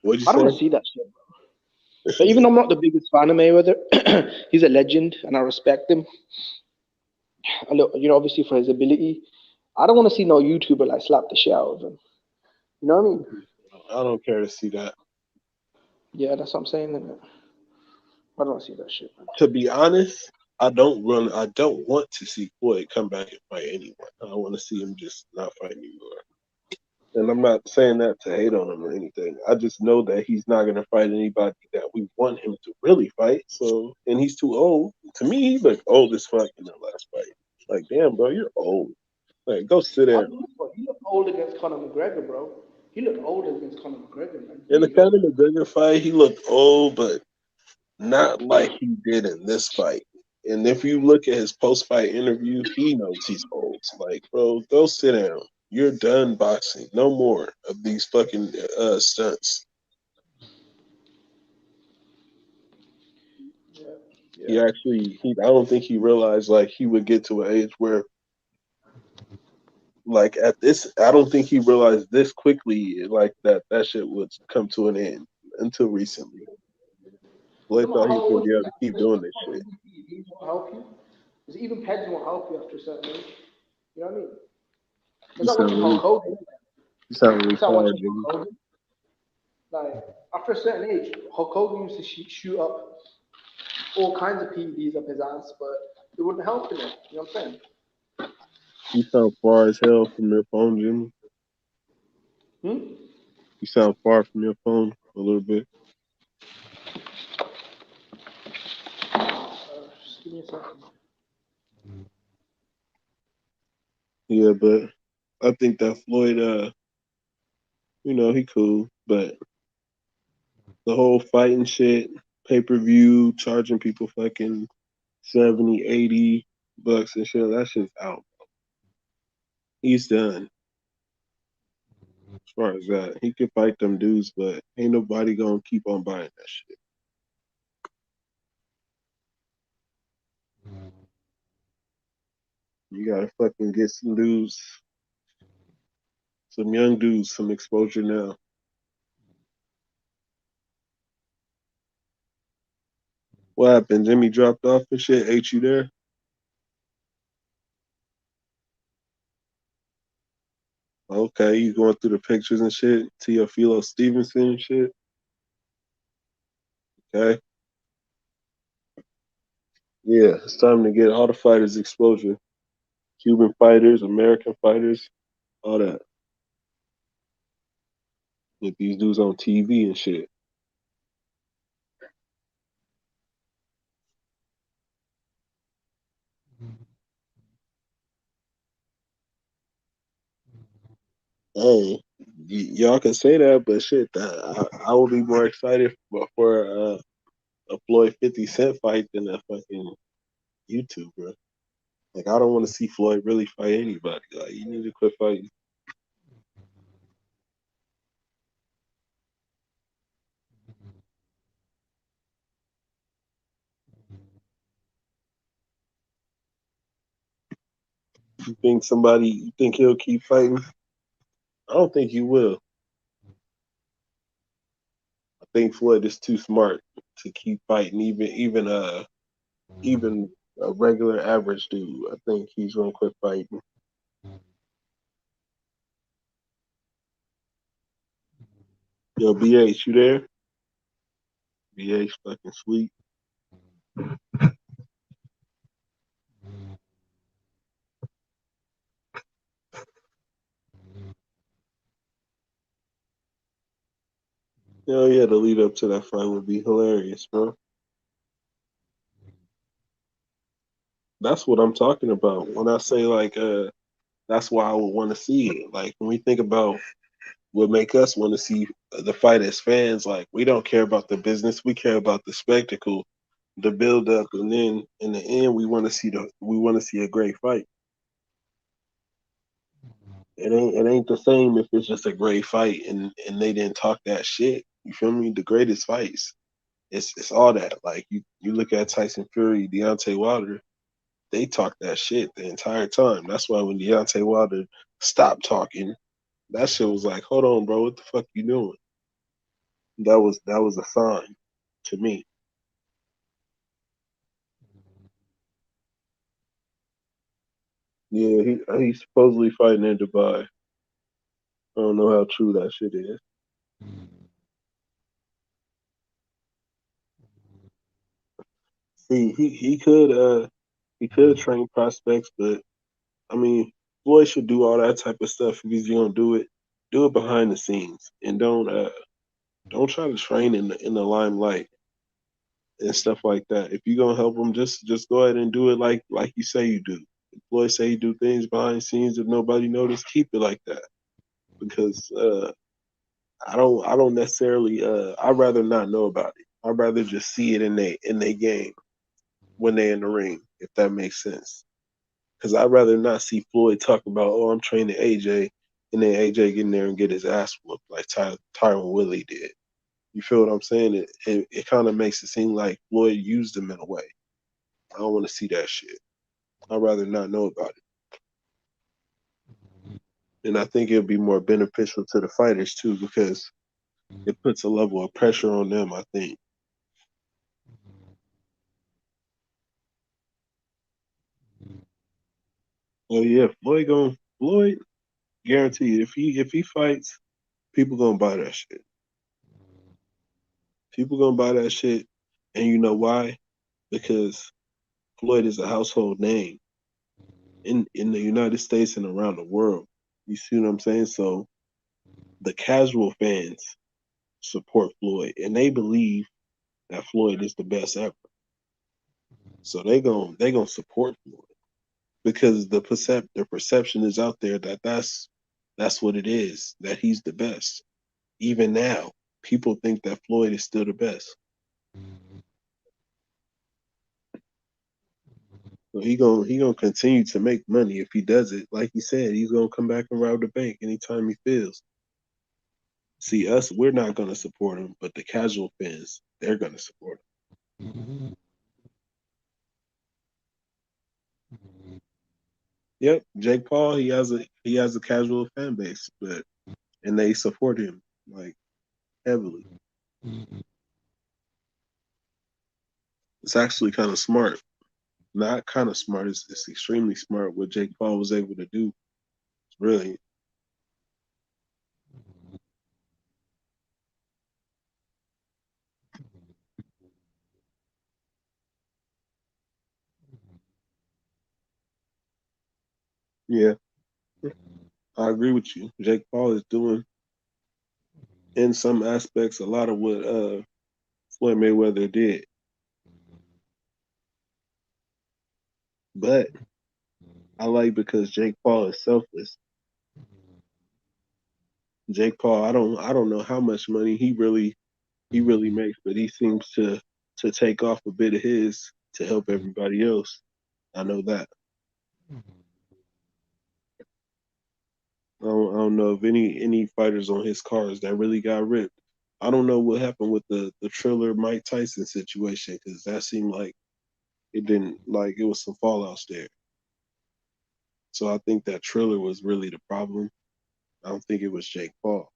What'd you I don't want say? to see that shit, bro. But even though I'm not the biggest fan of Mayweather, he's a legend and I respect him. Obviously for his ability. I don't want to see no YouTuber like slap the shit out of him. You know what I mean? I don't care to see that. Yeah, that's what I'm saying. Isn't it? I don't want to see that shit, man. To be honest, I don't want to see Floyd come back and fight anyone. I want to see him just not fight anymore. And I'm not saying that to hate on him or anything. I just know that he's not going to fight anybody that we want him to really fight. So, and he's too old. To me, he looked old as fuck in that last fight. Like, damn, bro, you're old. Like, go sit down. He looked old against Conor McGregor, bro. He looked old against Conor McGregor, man. In the Conor McGregor fight, he looked old, but not like he did in this fight. And if you look at his post-fight interview, he knows he's old. Like, bro, go sit down. You're done boxing. No more of these fucking stunts. Yeah. I don't think he realized like he would get to an age where, like at this, I don't think he realized this quickly, like that shit would come to an end until recently. Blake thought he was gonna be able to keep doing this shit. These won't help you. Because even peds won't help you after a certain age. You know what I mean? It's like watching Hulk Hogan. You sound really It's like tired, watching Jimmy. Hulk Hogan. Like, after a certain age, Hulk Hogan used to shoot up all kinds of PEDs up his ass, but it wouldn't help him. You know what I'm saying? You sound far as hell from your phone, Jimmy. You sound far from your phone a little bit. Just give me a second. Yeah, but I think that Floyd, he cool, but the whole fighting shit, pay-per-view, charging people fucking 70, 80 bucks and shit, that shit's out. He's done. As far as that, he can fight them dudes, but ain't nobody gonna keep on buying that shit. You gotta fucking get some dudes, some young dudes, some exposure now. What happened? Jimmy dropped off and shit. Ate you there? Okay, you going through the pictures and shit. Teofilo Stevenson and shit. Okay. Yeah, it's time to get all the fighters exposure. Cuban fighters, American fighters, all that. Get these dudes on TV and shit. Hey, y'all can say that, but shit, I would be more excited for a Floyd 50 Cent fight than a fucking YouTube, bro. Like, I don't want to see Floyd really fight anybody. Like, you need to quit fighting. You think he'll keep fighting? I don't think he will. I think Floyd is too smart to keep fighting, even a regular average dude. I think he's gonna quit fighting. Yo, BH, you there? BH fucking sleep. Hell yeah, the lead up to that fight would be hilarious, bro. That's what I'm talking about. When I say like that's why I would want to see it. Like when we think about what make us want to see the fight as fans, like we don't care about the business, we care about the spectacle, the build up, and then in the end we want to see a great fight. It ain't the same if it's just a great fight and they didn't talk that shit. You feel me? The greatest fights. It's all that. Like you look at Tyson Fury, Deontay Wilder, they talk that shit the entire time. That's why when Deontay Wilder stopped talking, that shit was like, hold on, bro, what the fuck you doing? That was a sign to me. Yeah, he's supposedly fighting in Dubai. I don't know how true that shit is. See, he could train prospects, but I mean, Floyd should do all that type of stuff if he's gonna do it behind the scenes, and don't try to train in the limelight and stuff like that. If you're gonna help him, just go ahead and do it like you say you do. If Floyd say you do things behind the scenes if nobody noticed, keep it like that. Because I don't necessarily I'd rather not know about it. I'd rather just see it in they game when they in the ring, if that makes sense. Because I'd rather not see Floyd talk about, oh, I'm training AJ, and then AJ getting there and get his ass whooped like Tyron Willie did. You feel what I'm saying? It kind of makes it seem like Floyd used him in a way. I don't want to see that shit. I'd rather not know about it. And I think it'll be more beneficial to the fighters too, because it puts a level of pressure on them, I think. Oh yeah, Floyd guaranteed if he fights, people gonna buy that shit. People gonna buy that shit. And you know why? because Floyd is a household name in the United States and around the world. You see what I'm saying? So the casual fans support Floyd, and they believe that Floyd is the best ever. So they gonna support Floyd because the perception is out there that that's what it is, that he's the best. Even now, people think that Floyd is still the best. So he gonna continue to make money if he does it. Like he said, he's gonna come back and rob the bank anytime he feels. See, us, we're not gonna support him, but the casual fans, they're gonna support him. Yep, Jake Paul, he has a casual fan base, and they support him like heavily. It's actually kind of smart. Not kind of smart. It's extremely smart what Jake Paul was able to do. It's brilliant. Yeah, I agree with you. Jake Paul is doing, in some aspects, a lot of what Floyd Mayweather did. But I like because Jake Paul is selfless. Jake Paul, I don't know how much money he really makes, but he seems to take off a bit of his to help everybody else. I know that. I don't know of any fighters on his cards that really got ripped. I don't know what happened with the Triller Mike Tyson situation because that seemed like it didn't, like it was some fallouts there. So I think that Triller was really the problem. I don't think it was Jake Paul,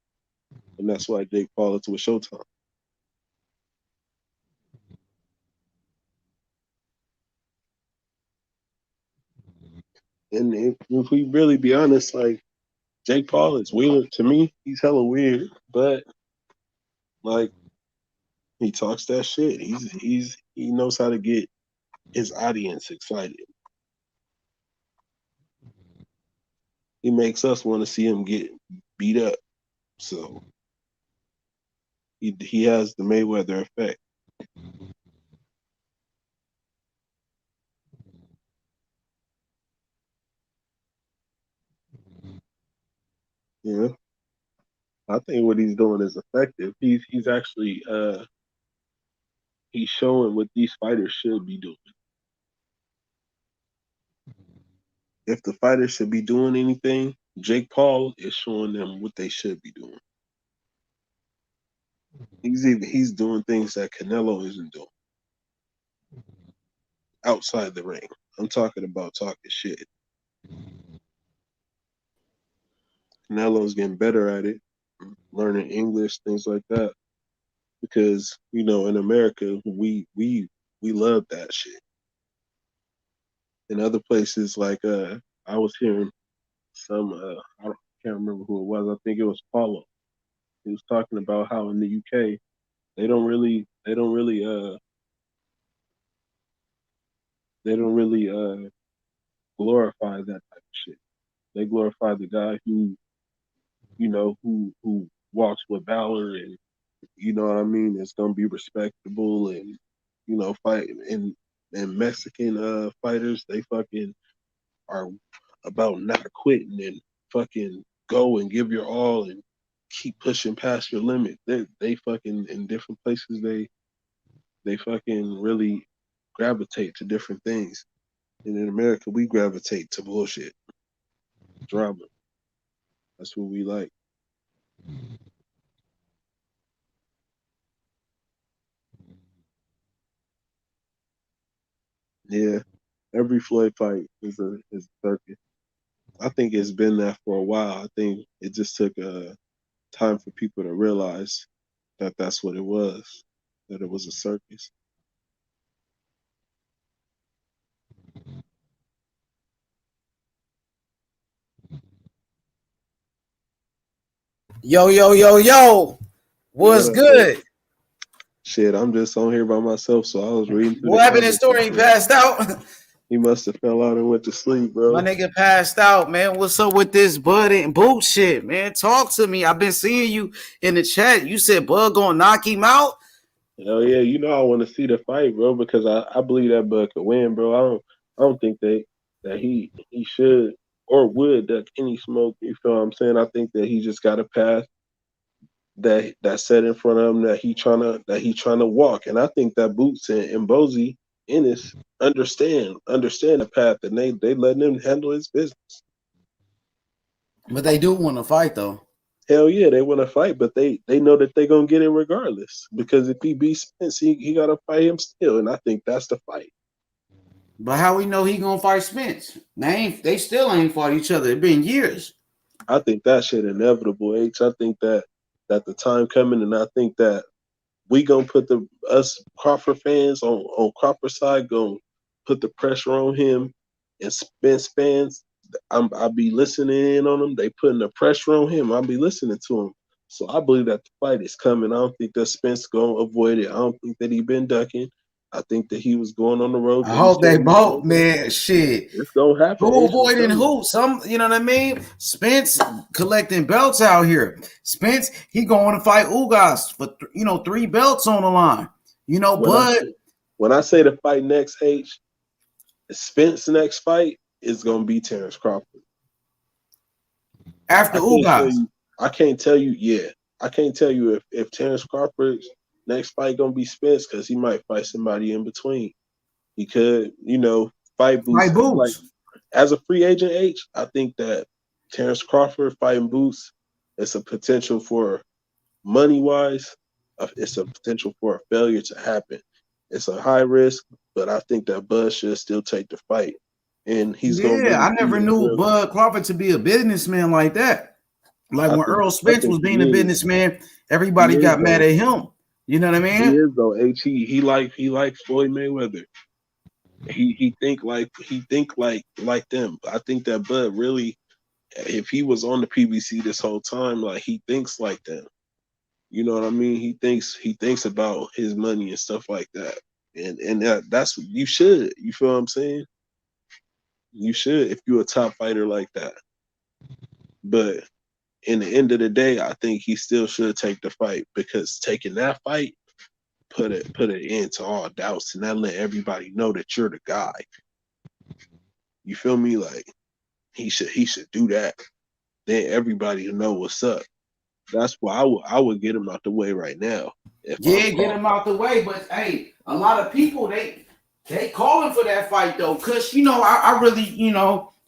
and that's why Jake Paul is with Showtime. And if we really be honest, like Jake Paul is weird to me. He's hella weird, but like he talks that shit. He knows how to get his audience excited. He makes us want to see him get beat up. So he has the Mayweather effect. Yeah. I think what he's doing is effective. He's actually he's showing what these fighters should be doing. If the fighters should be doing anything, Jake Paul is showing them what they should be doing. He's doing things that Canelo isn't doing outside the ring. I'm talking about talking shit. Canelo's getting better at it, learning English, things like that. Because in America, we love that shit. In other places, like I was hearing some, I can't remember who it was. I think it was Paulo. He was talking about how in the UK they don't really glorify that type of shit. They glorify the guy who walks with valor and what I mean, is gonna be respectable and fight. And Mexican fighters, they fucking are about not quitting and fucking go and give your all and keep pushing past your limit. They fucking, in different places, they fucking really gravitate to different things. And in America, we gravitate to bullshit, drama. That's what we like. Yeah, every Floyd fight is a circus. I think it's been that for a while. I think it just took time for people to realize that that's what it was, that it was a circus. Yo, yo, yo, yo. What's What up, baby? good? Shit, I'm just on here by myself, so I was reading through What the happened? comments. His story ain't passed out. He must have fell out and went to sleep, bro. My nigga passed out, man. What's up with this Bud and bullshit, man? Talk to me. I've been seeing you in the chat. You said Bud gonna knock him out. Hell yeah, you know I want to see the fight, bro, because I believe that Bud could win, bro. I don't think that he should or would duck any smoke. You feel what I'm saying? I think that he just got a path that set in front of him that he trying to walk, and I think that Boots and Bozy Ennis understand the path, and they letting him handle his business. But they do want to fight though. Hell yeah, they want to fight, but they know that they're gonna get it regardless. Because if he beats Spence, he gotta fight him still, and I think that's the fight. But how we know he gonna fight Spence? They still ain't fought each other. It's been years. I think that shit inevitable, H. I think that the time coming, and I think that we gonna put us Crawford fans on Crawford side gonna put the pressure on him, and Spence fans, I'll be listening in on them. They putting the pressure on him. I'll be listening to him. So I believe that the fight is coming. I don't think that Spence gonna avoid it. I don't think that he been ducking. I think that he was going on the road. I hope they both, man. Shit, it's gonna happen. Who avoiding who? Some, you know what I mean? Spence collecting belts out here. Spence, he going to fight Ugas for 3 belts on the line. You know, when I say the fight next, H, Spence next fight is gonna be Terrence Crawford. After Ugas. I can't tell you, yeah. I can't tell you if Terrence Crawford's next fight gonna be Spence, because he might fight somebody in between. He could, fight Boots. Like, as a free agent, H, I think that Terrence Crawford fighting Boots, it's a potential for money-wise, it's a potential for a failure to happen. It's a high risk, but I think that Bud should still take the fight. And he's going to I never knew Bud Crawford to be a businessman like that. Like when Earl Spence was being a businessman, everybody got mad at him. You know what I mean? He is though. H. He likes Floyd Mayweather. He think like them. I think that Bud really, if he was on the PBC this whole time, like he thinks like them. You know what I mean? He thinks about his money and stuff like that. And that's what you should. You feel what I'm saying? You should if you're a top fighter like that. But in the end of the day, I think he still should take the fight, because taking that fight put it into all doubts, and that let everybody know that you're the guy. You feel me? Like he should do that. Then everybody will know what's up. That's why I would get him out the way right now. Get him out the way. But hey, a lot of people they calling for that fight though, cause I really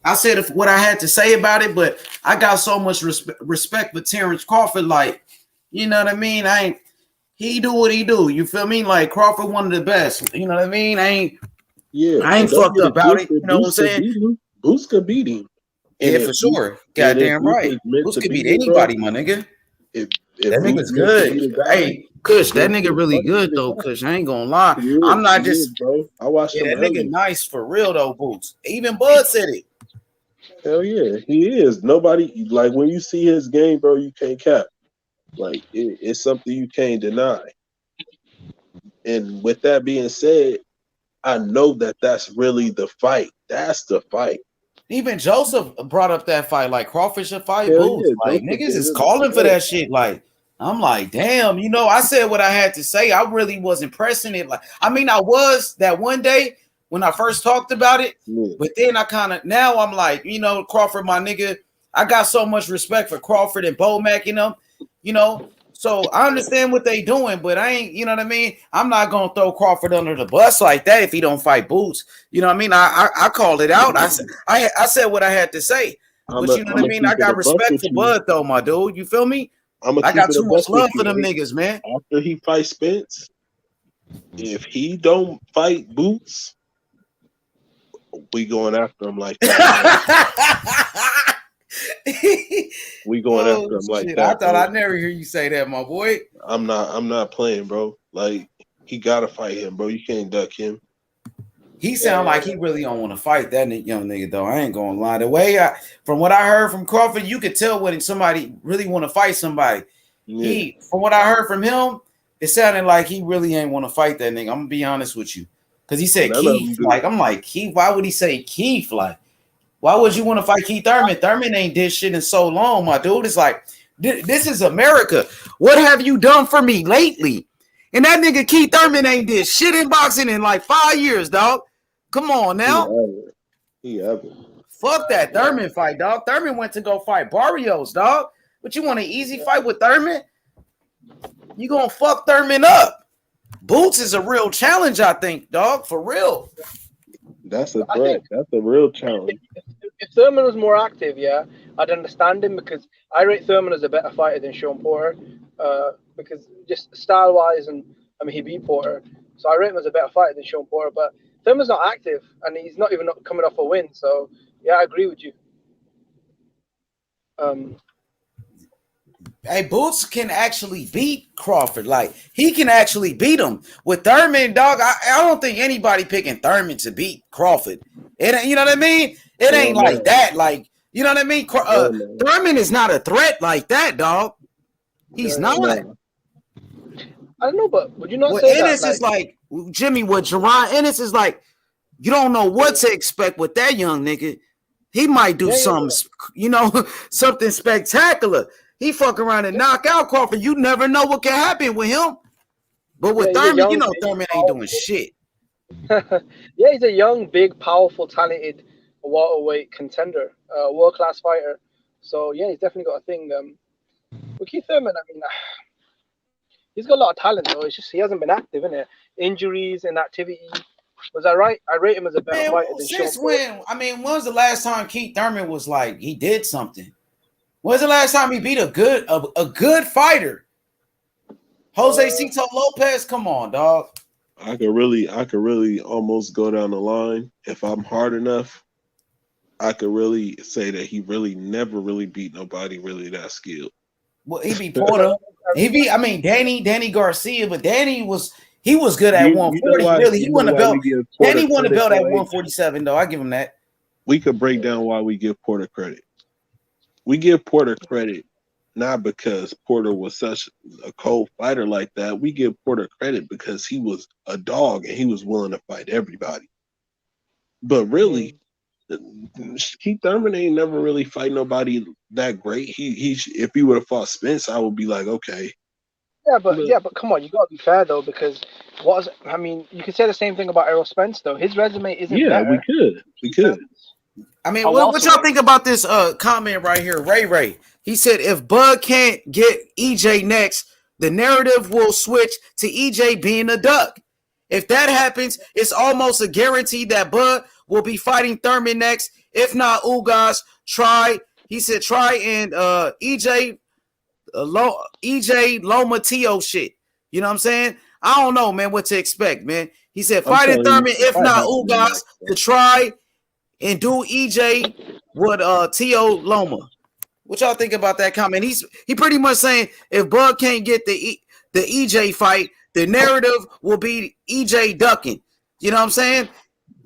I said what I had to say about it, but I got so much respect for Terrence Crawford. Like, you know what I mean? He do what he do. You feel me? Like Crawford, one of the best. You know what I mean? I ain't fucked up about it. You know what I'm saying? Boots could beat him. Yeah, for sure. Goddamn right. Boots could beat anybody, my nigga. If that nigga's good. Hey, Kush, that nigga really good though. Kush, I ain't gonna lie. I'm not just, bro. I watched him. That nigga nice for real though, Boots. Even Bud said it. Hell yeah, he is. Nobody, like, when you see his game, bro, you can't cap. Like, it's something you can't deny. And with that being said, I know that that's really the fight. That's the fight. Even Joseph brought up that fight. Like, Crawford should fight Boots. Yeah, like, Joseph, niggas is calling for that shit. Like, I'm like, damn, I said what I had to say. I really wasn't pressing it. Like, I mean, I was that one day when I first talked about it. Yeah. But then now I'm like, Crawford, my nigga, I got so much respect for Crawford and Bomac and them, So I understand what they doing, but I ain't, you know what I mean? I'm not going to throw Crawford under the bus like that if he don't fight Boots. You know what I mean? I called it out. I said what I had to say. But you know what I mean? I got respect for Bud, though, my dude. You feel me? I got too much love for them niggas, man. After he fights Spence, if he don't fight Boots, we going after him like that. We going after him like that. I thought I'd never hear you say that, my boy. I'm not playing, bro. Like, he gotta fight him, bro. You can't duck him. He sound like he really don't want to fight that young nigga, though. I ain't gonna lie. The way from what I heard from Crawford, you could tell when somebody really want to fight somebody. Yeah. From what I heard from him, it sounded like he really ain't want to fight that nigga. I'm gonna be honest with you, because he said Keith. Like I'm like Keith. Why would he say Keith? Like, why would you want to fight Keith Thurman? Thurman ain't did shit in so long, my dude. It's like this is America. What have you done for me lately? And that nigga Keith Thurman ain't did shit in boxing in like 5 years, dog. Come on now. Fuck that Thurman fight, dog. Thurman went to go fight Barrios, dog. But you want an easy fight with Thurman? You gonna fuck Thurman up. Boots is a real challenge, I think, dog. For real. That's a threat. That's a real challenge. If Thurman was more active, yeah, I'd understand him because I rate Thurman as a better fighter than Sean Porter. Because just style-wise, and I mean, he beat Porter, so I rate him as a better fighter than Sean Porter. But Thurman's not active, and he's not even coming off a win. So yeah, I agree with you. Hey, Boots can actually beat Crawford. Like, he can actually beat him. With Thurman, dog, I don't think anybody picking Thurman to beat Crawford. It, you know what I mean? It ain't like that. Like, you know what I mean? Thurman is not a threat like that, dog. He's not. I don't know, but would you not say Ennis that? Is like, Jimmy, with Jerron Ennis is like, you don't know what to expect with that young nigga. He might do something, you know, something spectacular. He fuck around and knock out Crawford. You never know what can happen with him. But with Thurman, you know Thurman ain't doing shit. Yeah, he's a young, big, powerful, talented welterweight contender, world-class fighter. So yeah, he's definitely got a thing. With Keith Thurman, I mean, he's got a lot of talent though. It's just he hasn't been active, innit? Injuries, inactivity. Was I right? I rate him as a better fighter than since Sean when? I mean, when was the last time Keith Thurman was like he did something? When's the last time he beat a good fighter? Jose Cito Lopez, come on, dog. I could really almost go down the line. If I'm hard enough, I could really say that he really never really beat nobody really that skilled. Well, he beat Porter. Danny Garcia, but Danny was good at 140. Really, he won a belt. Danny won a belt at 147, though. I give him that. We could break down why we give Porter credit. We give Porter credit not because Porter was such a cold fighter like that. We give Porter credit because he was a dog and he was willing to fight everybody. But really, Keith Thurman ain't never really fight nobody that great. He if he would have fought Spence, I would be like, okay. Yeah, but come on, you gotta be fair though, because you could say the same thing about Errol Spence though. His resume isn't better. Yeah, we could. I mean, what y'all think about this comment right here? Ray. He said, if Bud can't get EJ next, the narrative will switch to EJ being a duck. If that happens, it's almost a guarantee that Bud will be fighting Thurman next. If not, Ugas, try and EJ Lomatio shit. You know what I'm saying? I don't know, man, what to expect, man. He said, fighting Thurman, if not, Ugas, to try and do EJ with T.O. Loma. What y'all think about that comment? He pretty much saying if Bud can't get the EJ fight, the narrative will be EJ ducking. You know what I'm saying?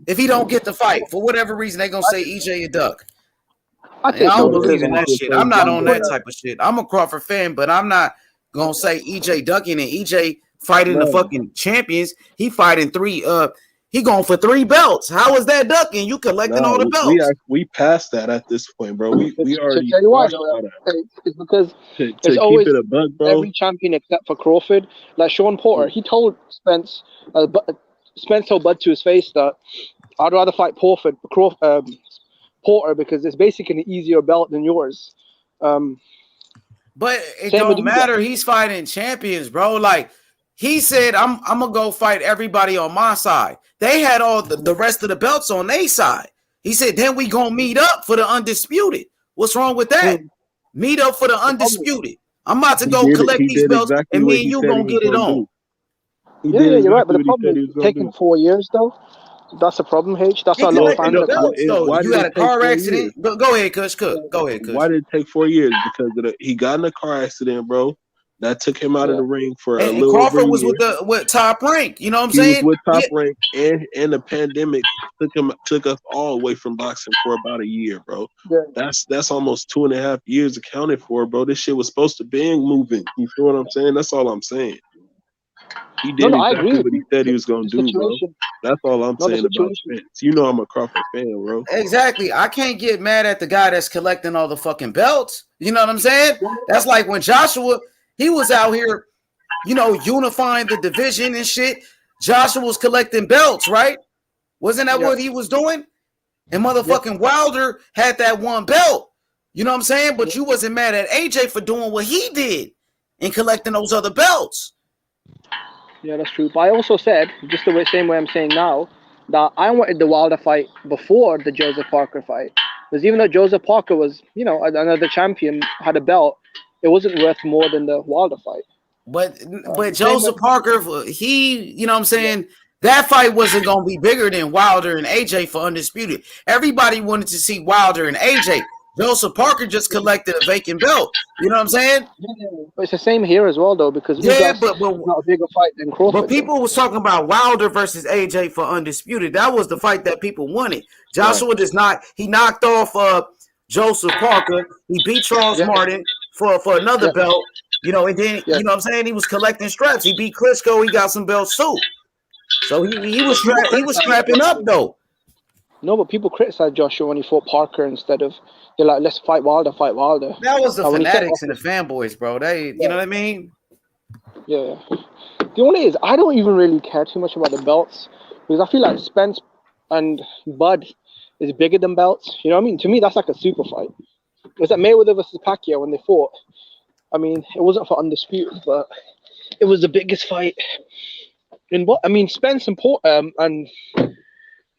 If he don't get the fight, for whatever reason, they're going to say EJ a duck. I don't believe in that shit. I'm not on that type of shit. I'm a Crawford fan, but I'm not going to say EJ ducking and EJ fighting the fucking champions. He fighting three he going for 3 belts. How is that ducking? You collecting all the belts. We passed that at this point, bro. We already it's because it's always keep it a buck, bro. Every champion except for Crawford, like Sean Porter, he told Spence told Bud to his face that I'd rather fight Porter because it's basically an easier belt than yours. But it don't matter. He's fighting champions, bro. Like he said, I'm gonna go fight everybody on my side. They had all the rest of the belts on their side. He said, then we gonna meet up for the undisputed. What's wrong with that? Meet up for the undisputed. I'm about to go collect these belts, and me and you gonna get it on. Yeah, you're right. But the problem is taking 4 years, though. That's a problem, H. That's a lot of fans. You had a car accident. Go ahead, Kush. Go ahead, Kush. Why did it take 4 years? Because he got in a car accident, bro. That took him out of the ring for a little. Crawford was with Top Rank. You know what I'm saying? He was with Top Rank, and the pandemic took us all away from boxing for about a year, bro. Yeah. That's almost 2.5 years accounted for, bro. This shit was supposed to be moving. You feel what I'm saying? That's all I'm saying. He did I agree exactly with what he you. said he was gonna The do, bro. situation. That's all I'm No, the saying about situation. Spence. You know I'm a Crawford fan, bro. Exactly. I can't get mad at the guy that's collecting all the fucking belts. You know what I'm saying? That's like when Joshua, he was out here, unifying the division and shit. Joshua was collecting belts, right? Wasn't that what he was doing? And motherfucking Wilder had that one belt. You know what I'm saying? But you wasn't mad at AJ for doing what he did and collecting those other belts. Yeah, that's true. But I also said, just the same way I'm saying now, that I wanted the Wilder fight before the Joseph Parker fight. Because even though Joseph Parker was, another champion, had a belt, it wasn't worth more than the Wilder fight. But Joseph Parker, he, you know what I'm saying? That fight wasn't going to be bigger than Wilder and AJ for Undisputed. Everybody wanted to see Wilder and AJ. Joseph Parker just collected a vacant belt. You know what I'm saying? But it's the same here as well, though, because Ugas but not a bigger fight than Crawford. But people was talking about Wilder versus AJ for Undisputed. That was the fight that people wanted. Joshua does not. He knocked off Joseph Parker. He beat Charles Martin for another belt. And then you know what I'm saying, he was collecting straps. He beat Klitschko. He got some belts too. So he was strapping up though. No, but people criticize Joshua when he fought Parker instead of, they're like, let's fight Wilder. That was the fanatics and the fanboys, bro. They, you know what I mean? Yeah. The only is, I don't even really care too much about the belts because I feel like Spence and Bud is bigger than belts. You know what I mean? To me, that's like a super fight. It was like Mayweather versus Pacquiao when they fought. I mean, it wasn't for Undisputed, but it was the biggest fight in what? I mean, Spence and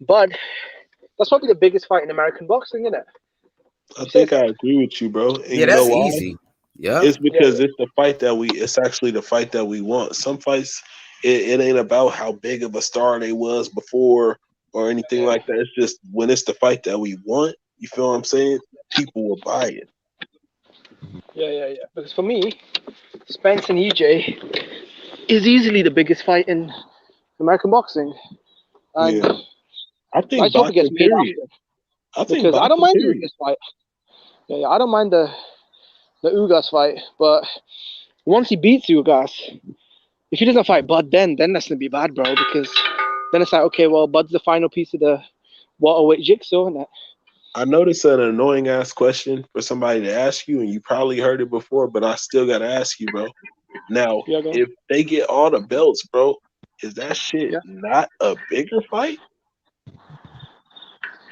Bud, that's probably the biggest fight in American boxing, isn't it? I think I agree with you, bro. And that's easy. Yeah, it's because it's the fight that it's actually the fight that we want. Some fights, it ain't about how big of a star they was before or anything like that. It's just when it's the fight that we want, you feel what I'm saying? People will buy it. Yeah. Because for me, Spence and EJ is easily the biggest fight in American boxing. And I think boxing, gets made period. Because I don't mind the Ugas fight. Yeah, I don't mind the Ugas fight, but once he beats Ugas, if he doesn't fight Bud, then that's gonna be bad, bro. Because then it's like, okay, well, Bud's the final piece of the welterweight jigsaw, isn't it? I noticed an annoying ass question for somebody to ask you, and you probably heard it before, but I still gotta ask you, bro. Now, if they get all the belts, bro, is that shit not a bigger fight?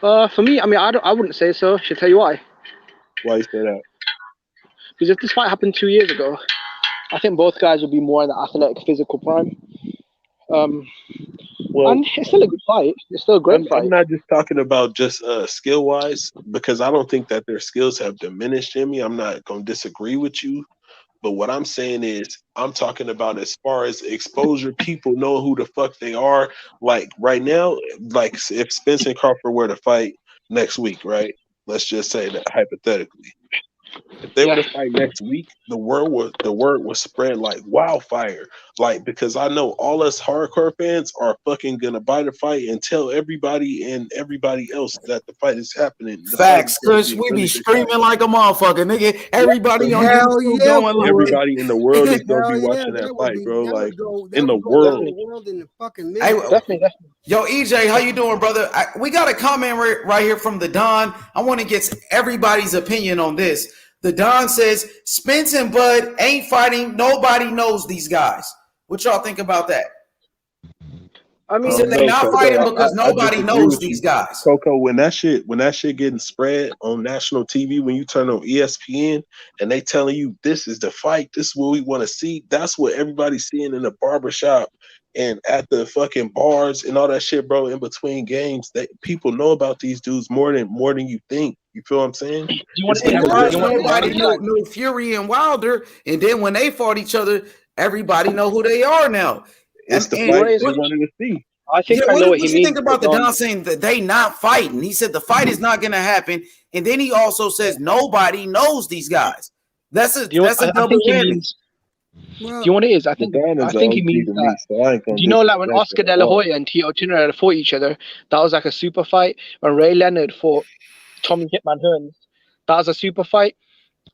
For me, I mean, I wouldn't say so. Should I tell you why? Why you say that? Because if this fight happened 2 years ago, I think both guys would be more in the athletic, physical prime. And it's still a good fight. It's still a great fight. I'm not just talking about just skill-wise, because I don't think that their skills have diminished, Jimmy. I'm not going to disagree with you. But what I'm saying is, I'm talking about as far as exposure, people know who the fuck they are. Like right now, like if Spence and Crawford were to fight next week, right? Let's just say that hypothetically. If they were to fight next week, the word was spread like wildfire. Like, because I know all us hardcore fans are fucking gonna buy the fight and tell everybody and everybody else that the fight is happening. Facts, Kush. We be screaming like a motherfucker, nigga. Everybody on YouTube going. Everybody in the world is gonna be watching that fight, bro. Like in the world. In the fucking hey, yo, EJ, how you doing, brother? We got a comment right here from the Don. I want to get everybody's opinion on this. The Don says Spence and Bud ain't fighting. Nobody knows these guys. What y'all think about that? I mean, they're not fighting because nobody knows these guys. Coco, when that shit getting spread on national TV, when you turn on ESPN and they telling you this is the fight, this is what we want to see, that's what everybody's seeing in the barbershop and at the fucking bars and all that shit, bro. In between games, that people know about these dudes more than you think. You feel what I'm saying? Nobody knew Fury and Wilder, and then when they fought each other, everybody know who they are now. It's the fight they wanted to see. I think I know what he means. What you think about the Don saying that they not fighting? He said the fight is not going to happen, and then he also says nobody knows these guys. That's a double whammy. Do you know what it is? I think he means that. Do you know, like when Oscar De La Hoya and Tito Turner fought each other, that was like a super fight. When Ray Leonard fought Tommy Hitman Hearns, that was a super fight.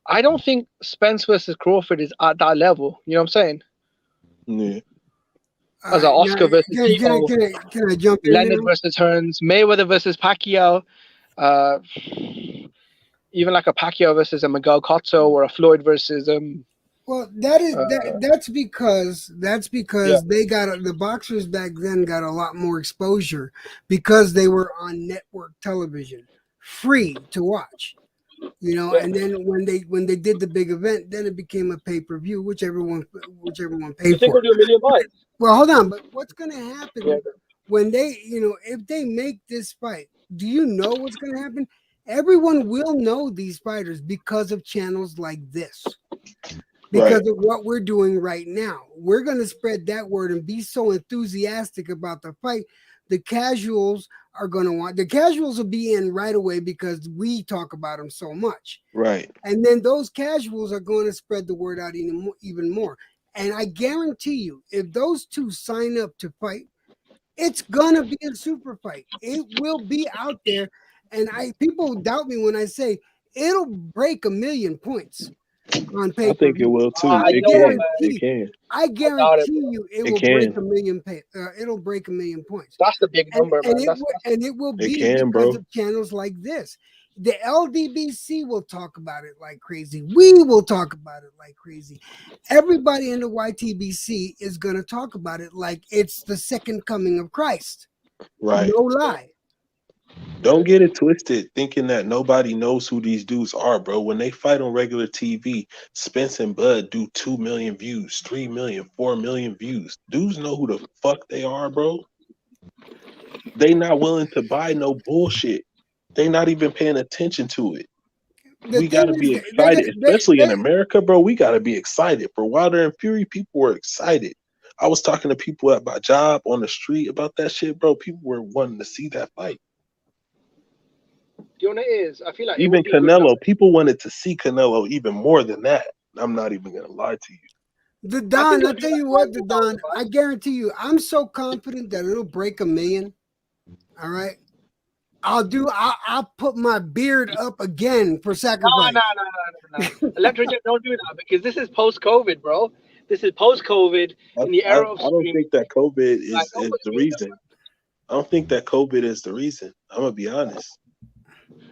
I don't think Spence versus Crawford is at that level. You know what I'm saying? Yeah. As an Oscar versus Tito, can I jump in? Leonard versus Hearns, Mayweather versus Pacquiao, even like a Pacquiao versus a Miguel Cotto or a Floyd versus Well, that's because they got the boxers back then got a lot more exposure because they were on network television, free to watch. And then when they did the big event, then it became a pay-per-view, which everyone paid for. $1 million. Well, hold on, but what's going to happen when they, if they make this fight? Do you know what's going to happen? Everyone will know these fighters because of channels like this. Because of what we're doing right now. We're going to spread that word and be so enthusiastic about the fight. The casuals are going to want, the casuals will be in right away because we talk about them so much. Right. And then those casuals are going to spread the word out even more. And I guarantee you, if those two sign up to fight, it's going to be a super fight. It will be out there. And people doubt me when I say it'll break 1 million points. On paper. I think it will too. I guarantee you it will break 1 million. It'll break 1 million points. That's the big number, man. And it will be because of channels like this. The LDBC will talk about it like crazy. We will talk about it like crazy. Everybody in the YTBC is going to talk about it like it's the second coming of Christ. Right. No lie. Don't get it twisted thinking that nobody knows who these dudes are, bro. When they fight on regular TV, Spence and Bud do 2 million views, 3 million, 4 million views. Dudes know who the fuck they are, bro. They not willing to buy no bullshit. They not even paying attention to it. We got to be excited, especially in America, bro. We got to be excited. For Wilder and Fury, people were excited. I was talking to people at my job on the street about that shit, bro. People were wanting to see that fight. You know what it is? I feel like even Canelo, people wanted to see Canelo even more than that. I'm not even gonna lie to you. Don, I'll tell you what, Don, I guarantee you, I'm so confident that it'll break 1 million. All right. I'll put my beard up again for sacrifice. No. Electric, don't do that because this is post-COVID, bro. This is post-COVID in the era of I don't think that COVID is the reason. I don't think that COVID is the reason. I'm gonna be honest.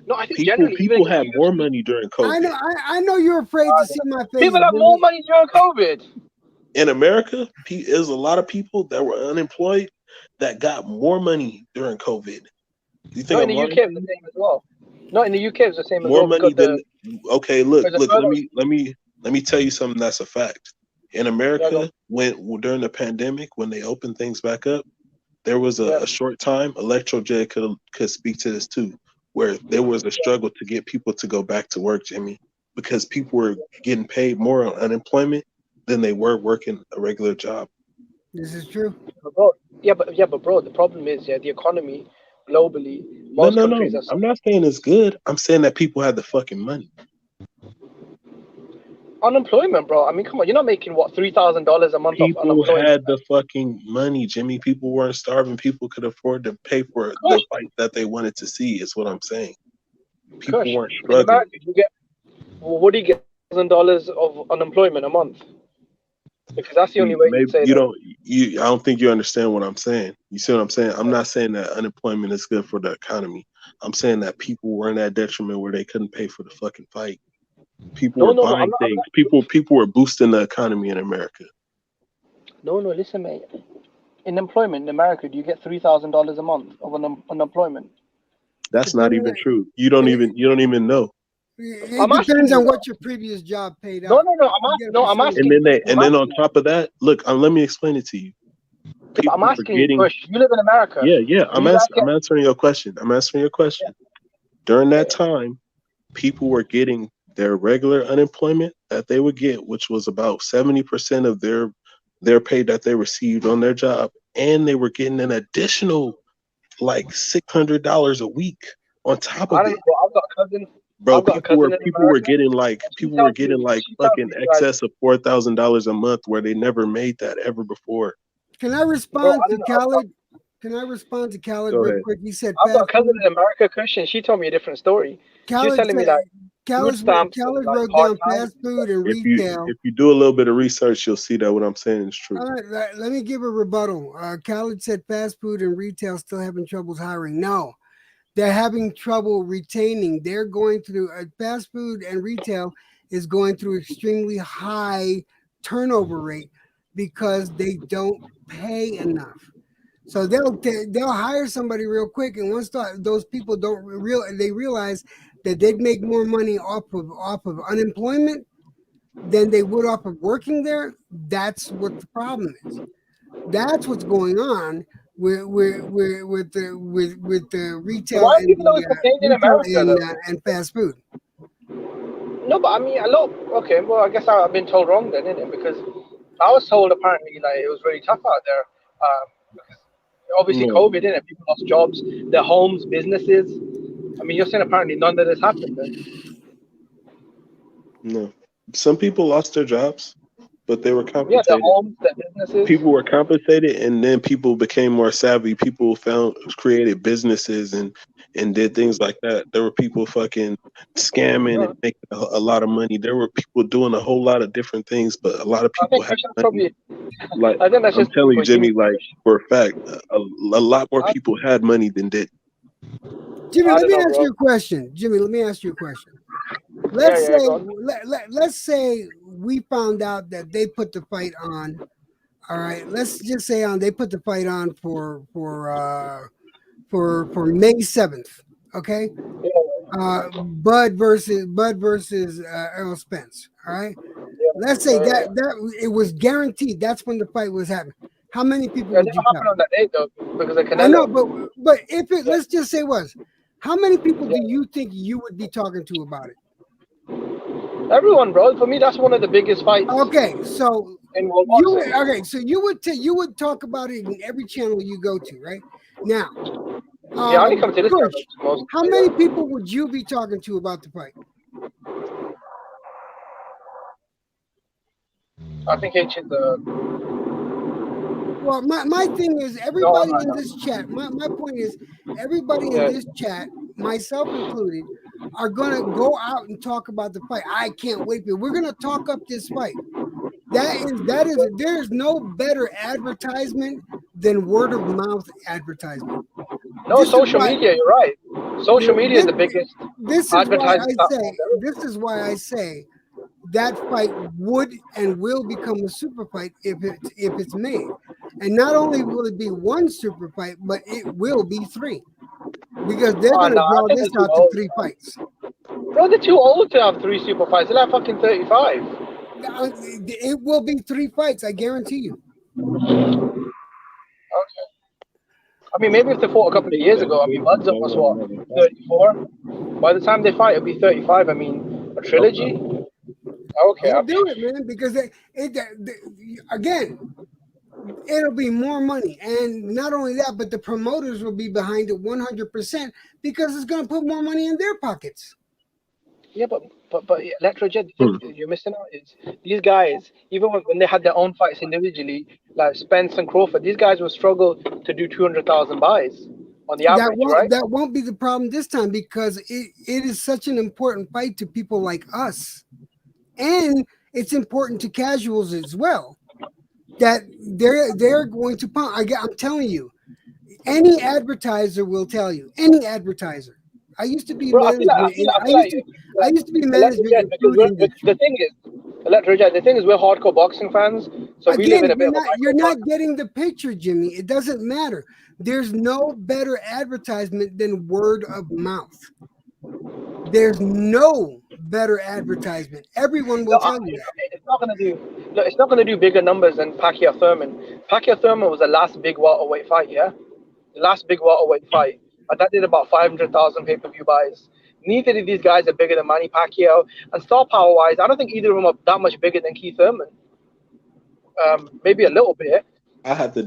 No, I think people have more money during COVID. I know you're afraid to see my face. People have more money during COVID. In America, there's a lot of people that were unemployed that got more money during COVID. You think in the UK it's the same as well. No, in the UK it's the same as well. More money than okay. Look. Let me tell you something that's a fact. In America, when during the pandemic, when they opened things back up, there was a short time. Electro J could speak to this too, where there was a struggle to get people to go back to work, Jimmy, because people were getting paid more on unemployment than they were working a regular job. This is true. But bro, the problem is the economy globally. Most countries are. I'm not saying it's good. I'm saying that people had the fucking money. Unemployment, bro. I mean, come on, you're not making what $3,000 a month. People had the fucking money, Jimmy. People weren't starving. People could afford to pay for the fight that they wanted to see. Is what I'm saying. People weren't struggling. What do you get? $1,000 of unemployment a month? Because that's the only way you say I don't think you understand what I'm saying. You see what I'm saying? I'm not saying that unemployment is good for the economy. I'm saying that people were in that detriment where they couldn't pay for the fucking fight. People were buying things. People were boosting the economy in America. No, listen, mate. In employment in America, do you get $3,000 a month of unemployment? That's not even true. You don't even know. It depends on what your previous job paid out. I'm asking. And then on top of that, look, let me explain it to you. I'm asking you, Bush. You live in America. Yeah. I'm answering your question. During that time, people were getting their regular unemployment that they would get, which was about 70% of their pay that they received on their job, and they were getting an additional like $600 a week on top of it. I've got cousins. Bro, people were getting like fucking excess of $4,000 a month where they never made that ever before. Can I respond to Khaled? Can I respond to Khaled real quick? He said, I've got a cousin in America, Christian. She told me a different story. She was telling me that Khaled stamps wrote like down part-time. fast food and If retail. you do a little bit of research, you'll see that what I'm saying is true. All right, let me give a rebuttal. Khaled said fast food and retail still having troubles hiring. No, they're having trouble retaining. They're going through fast food and retail is going through extremely high turnover rate because they don't pay enough. So they'll hire somebody real quick, and once those people they realize that they'd make more money off of unemployment than they would off of working there. That's what the problem is. That's what's going on with the retail Why are and people always complaining in America though? and fast food. No, but I mean, okay, well, I guess I've been told wrong then, innit? Because I was told apparently like it was really tough out there. Because obviously COVID, innit? People lost jobs, their homes, businesses. I mean, you're saying apparently none of this happened then. No, some people lost their jobs, but they were compensated. Yeah, their homes, their businesses. People were compensated, and then people became more savvy. People created businesses and did things like that. There were people fucking scamming and making a lot of money. There were people doing a whole lot of different things, but a lot of people had money. Like I'm telling you, Jimmy, like for a fact, a lot more people had money than did. Jimmy, let me ask you a question. Let's say we found out that they put the fight on. All right, let's just say they put the fight on for May 7th. Okay, Bud versus Errol Spence. All right, let's say that it was guaranteed. That's when the fight was happening. How many people would you happen on that day though? Because of Canelo. I know, but if it let's just say it was, how many people do you think you would be talking to about it? Everyone, bro. For me, that's one of the biggest fights. Okay, so you would talk about it in every channel you go to, right? Now, I only come to this channel. How many people would you be talking to about the fight? I think H is Well, my thing is everybody in this chat. My point is everybody in this chat, myself included, are gonna go out and talk about the fight. I can't wait. We're gonna talk up this fight. There's no better advertisement than word of mouth advertisement. No, social media. You're right. Social media is the biggest. This is why I say that fight would and will become a super fight if it's made. And not only will it be one super fight, but it will be three. Because they're going to draw this out to 3 fights. Bro, they're too old to have 3 super fights. They're like fucking 35. It will be 3 fights, I guarantee you. Okay. I mean, maybe if they fought a couple of years ago, I mean, Bud's almost what, 34? By the time they fight, it'll be 35. I mean, a trilogy? Okay. They'll do it, man, because again, it'll be more money. And not only that, but the promoters will be behind it 100% because it's going to put more money in their pockets. Yeah, but Electrojet, you're missing out. Is these guys, even when they had their own fights individually, like Spence and Crawford, these guys will struggle to do 200,000 buys on the average, right? That won't be the problem this time because it is such an important fight to people like us. And it's important to casuals as well. That they're going to pump. I'm telling you, any advertiser will tell you. Any advertiser. I used to be management. I used to be management. The thing is, Electrojet, the thing is, we're hardcore boxing fans, so we live in a bit. You're not getting the picture, Jimmy. It doesn't matter. There's no better advertisement than word of mouth. There's no better advertisement. Everyone will tell you that. It's not gonna do bigger numbers than Pacquiao Thurman. Pacquiao Thurman was the last big welterweight fight, yeah? The last big welterweight fight. But that did about 500,000 pay-per-view buys. Neither of these guys are bigger than Manny Pacquiao. And star power-wise, I don't think either of them are that much bigger than Keith Thurman. Maybe a little bit. I have to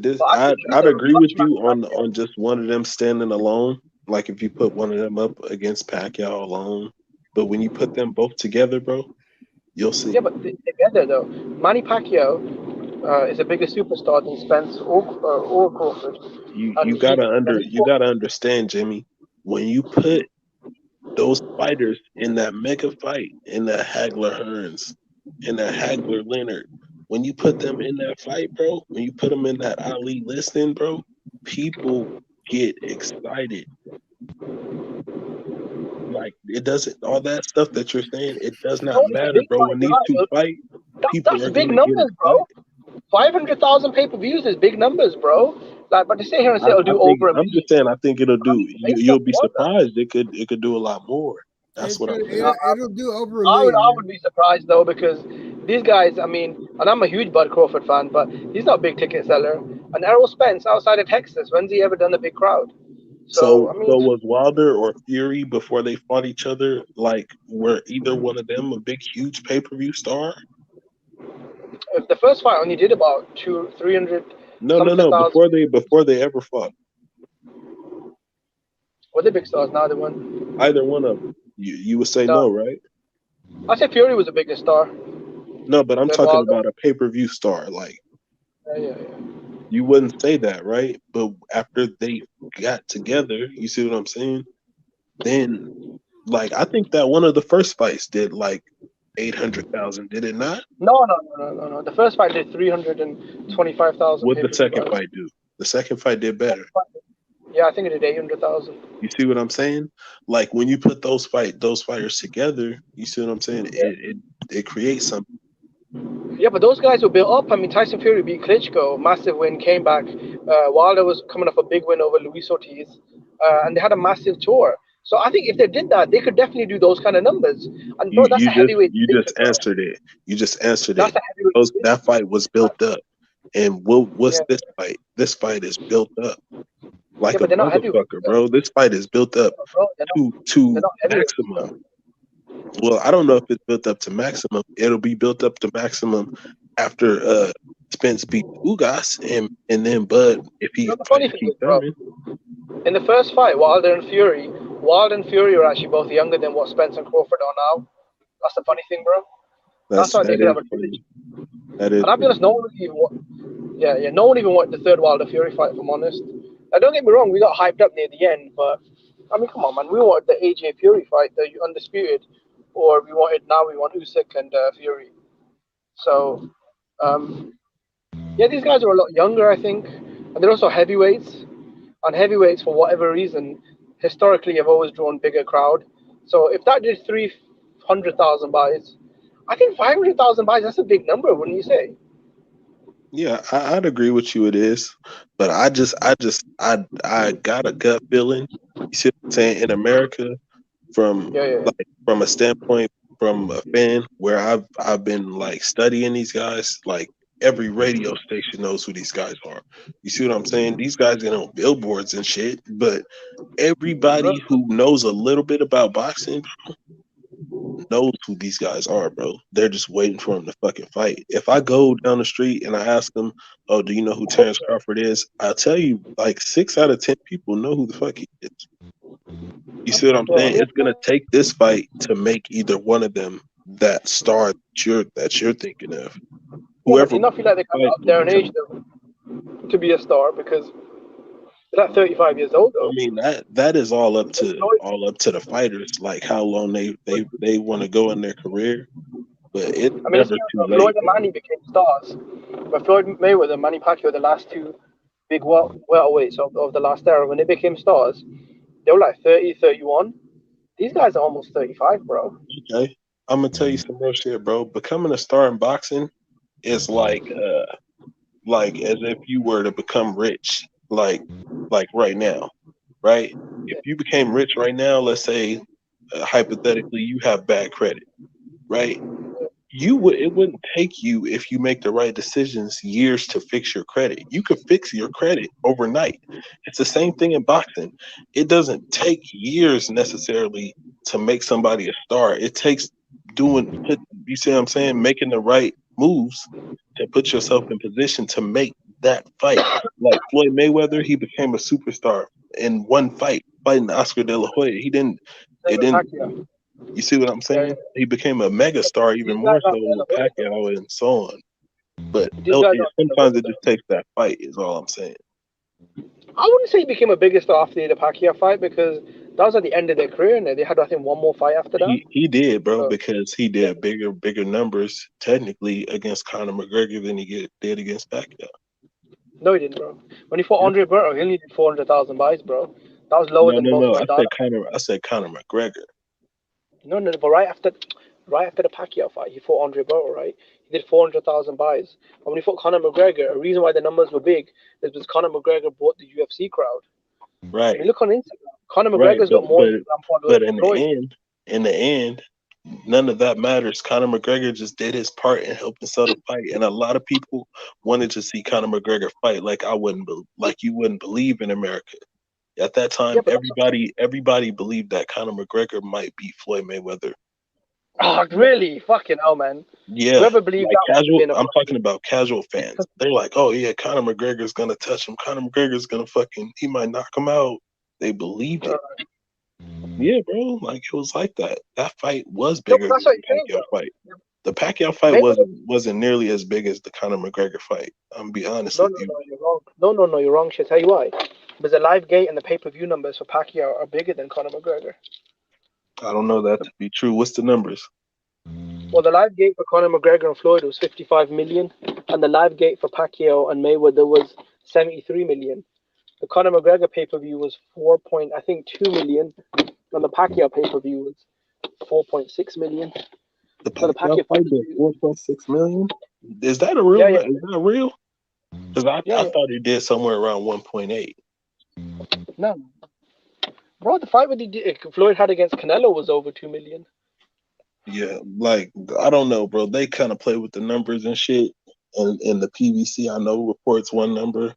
I'd agree with you on just one of them standing alone. Like if you put one of them up against Pacquiao alone. But when you put them both together, bro, you'll see. Yeah, but together though, Manny Pacquiao is a bigger superstar than Spence or Crawford. You gotta understand, Jimmy. When you put those fighters in that mega fight, in that Hagler Hearns, in that Hagler Leonard, when you put them in that fight, bro, when you put them in that Ali listing, bro, people get excited. Like, it doesn't, all that stuff that you're saying, it does not It's a matter, big bro. fight, When these two fight, people that's are big gonna get numbers, bro. excited. 500,000 pay-per-views is big numbers, bro. Like, but to sit here and say it'll I do think over a I'm million, just saying I think it'll do. You'll be more than surprised. It could do a lot more. That's what I'm saying. It'll do over a I million. would be surprised though, because these guys, I mean, and I'm a huge Bud Crawford fan, but he's not a big ticket seller. And Errol Spence outside of Texas, when's he ever done a big crowd? So I mean, So was Wilder or Fury before they fought each other? Like, were either one of them a big, huge pay-per-view star? if the first fight only did about 300 No. thousand, Before they ever fought, were they big stars? Now they won. either one of them. You would say no, right? I say Fury was the biggest star. No, but I'm Then talking Wilder. about a pay-per-view star. Like, Yeah. you wouldn't say that, right? But after they got together, you see what I'm saying? Then, like, I think that one of the first fights did like 800,000. Did it not? No. The first fight did 325,000 What the pay-per-view second buys. fight do? The second fight did better. Yeah, I think it did 800,000. You see what I'm saying? Like, when you put those fighters together, you see what I'm saying? It creates something. Yeah, but those guys were built up. I mean, Tyson Fury beat Klitschko, massive win, came back. Wilder was coming off a big win over Luis Ortiz, and they had a massive tour. So I think if they did that, they could definitely do those kind of numbers. And bro, that's a heavyweight. You just answered it. You just answered That's it. a heavyweight. That fight was built up. And what's this fight? This fight is built up like a but they're not heavyweight, motherfucker, bro. This fight is built up bro. to maximum. Well, I don't know if it's built up to maximum. It'll be built up to maximum after Spence beat Ugas and then Bud, if he fights Keith Thurman. In the first fight, Wilder and Fury are actually both younger than what Spence and Crawford are now. That's the funny thing, bro. That's why they could have a trilogy. That is. And I'll be honest, no one even wanted the third Wilder Fury fight, if I'm honest. Now, don't get me wrong, we got hyped up near the end, but I mean, come on, man, we wanted the AJ Fury fight, the undisputed, or we want Usyk and Fury. So, these guys are a lot younger, I think, and they're also heavyweights. And heavyweights, for whatever reason, historically have always drawn bigger crowd. So if that did 300,000 buys, I think 500,000 buys, that's a big number, wouldn't you say? Yeah, I'd agree with you. It is, but I got a gut feeling. You see what I'm saying? In America, from a standpoint, from a fan, where I've been like studying these guys, like every radio station knows who these guys are. You see what I'm saying? These guys get on billboards and shit, but everybody who knows a little bit about boxing knows who these guys are, bro. They're just waiting for them to fucking fight. If I go down the street and I ask them, "Oh, do you know who Terrence Crawford is?" I'll tell you, like 6 out of 10 people know who the fuck he is. You see what I'm saying? It's gonna take this fight to make either one of them that star that you're thinking of. Whoever. Do you not feel like they come up there in age though, to be a star, because they're like 35 years old though? I mean, that is all up to the fighters, like how long they want to go in their career. But it's never too late. Floyd and Manny became stars. But Floyd Mayweather and Manny Pacquiao, the last two big welterweights of the last era, when they became stars, they were like 30, 31. These guys are almost 35, bro. Okay, I'm gonna tell you some real shit, bro. Becoming a star in boxing is like as if you were to become rich, like right now, right? If you became rich right now, let's say hypothetically you have bad credit, right? It wouldn't take you, if you make the right decisions, years to fix your credit. You could fix your credit overnight. It's the same thing in boxing. It doesn't take years necessarily to make somebody a star. It takes you see what I'm saying, making the right moves to put yourself in position to make that fight. Like Floyd Mayweather, he became a superstar in one fight, fighting Oscar De La Hoya. You see what I'm saying? He became a mega star even more so with Pacquiao and so on. But sometimes it just takes that fight, is all I'm saying. I wouldn't say he became a bigger star after the Pacquiao fight because that was at the end of their career, and they had, I think, one more fight after that. He did, bro, So, because he did bigger numbers technically against Conor McGregor than he did against Pacquiao. no, he didn't, bro. When he fought Andre Berto, he only did 400,000 buys, bro. That was lower than most No. fight dollars. I said Conor McGregor. No, but right after the Pacquiao fight, he fought Andre Berto, right? He did 400,000 buys. And when he fought Conor McGregor, a reason why the numbers were big is because Conor McGregor brought the UFC crowd. Right. I mean, look on Instagram. Conor Right, McGregor's got more Instagram followers but than Floyd. in the end, none of that matters. Conor McGregor just did his part in helping sell the fight, and a lot of people wanted to see Conor McGregor fight. Like you wouldn't believe in America at that time. Everybody believed that Conor McGregor might beat Floyd Mayweather. Oh, really? Fucking hell, man. Yeah, Whoever believed like that casual. I'm talking about casual fans. They're like, "Oh yeah, Conor McGregor's gonna touch him. Conor McGregor's gonna he might knock him out." They believed it. Yeah, bro. Like it was like that. That fight was bigger than the Pacquiao fight. The Pacquiao fight wasn't nearly as big as the Conor McGregor fight. I'm gonna be honest with you. No, you're wrong. No, you're wrong. I'll tell you why. Because the live gate and the pay-per-view numbers for Pacquiao are bigger than Conor McGregor. I don't know that to be true. What's the numbers? Well, the live gate for Conor McGregor and Floyd was 55 million, and the live gate for Pacquiao and Mayweather was 73 million. The Conor McGregor pay-per-view was 2 million, and the Pacquiao pay-per-view was 4.6 million. The Pacquiao fight did 4.6 million. Is that a real? Is that real? Because I thought he did somewhere around 1.8. No, bro, the fight Floyd had against Canelo was over 2 million. Yeah, like I don't know, bro. They kind of play with the numbers and shit. And the PBC, I know, reports one number,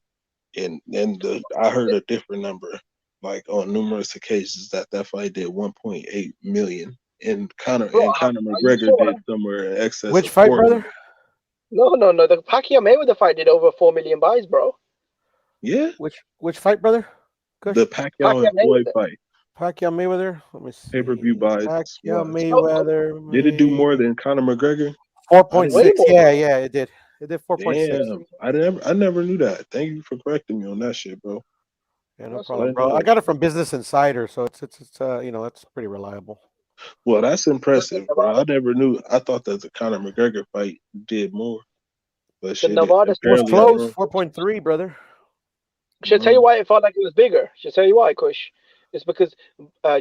and I heard a different number, like on numerous occasions that fight did 1.8 million, and Conor McGregor did somewhere in excess. Which of fight, 4 brother? No. The Pacquiao Mayweather fight did over 4 million buys, bro. Yeah. Which fight, brother? The Pacquiao and Floyd fight. Pacquiao Mayweather. Let me see. Pay-per-view buys. Pacquiao Mayweather. Did it do more than Conor McGregor? 4.6. Yeah, it did. It did 4.6. I never knew that. Thank you for correcting me on that shit, bro. Yeah, no problem, bro. I got it from Business Insider, so it's that's pretty reliable. Well, that's impressive, bro. I never knew. I thought that the Conor McGregor fight did more. But shit, it was close. 4.3, brother. Should I tell you why it felt like it was bigger? Should I tell you why, Kush? It's because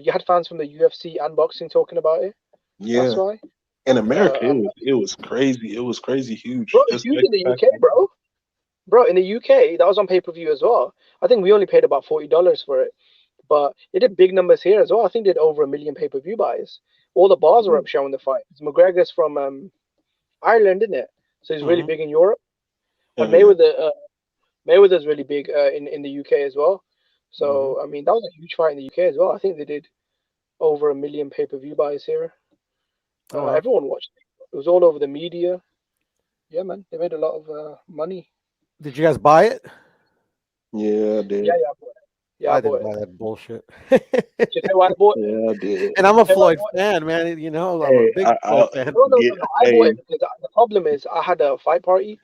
you had fans from the UFC and boxing talking about it. Yeah. That's why. In America, it was crazy. It was crazy huge. Bro, it's huge in the UK, bro. Bro, in the UK, that was on pay-per-view as well. I think we only paid about $40 for it. But it did big numbers here as well. I think it did over 1 million pay-per-view buys. All the bars were up showing the fight. McGregor's from Ireland, isn't it? So he's really big in Europe. And Mayweather's really big in the UK as well. So, I mean, that was a huge fight in the UK as well. I think they did over 1 million pay-per-view buys here. Everyone watched it. It was all over the media. Yeah, man. They made a lot of money. Did you guys buy it? Yeah, I did. Yeah, I bought it. Yeah, I didn't buy that bullshit. Yeah, I did. And I'm a Floyd fan, man. You know, I'm a big Floyd fan. No, I bought it because the problem is I had a fight party,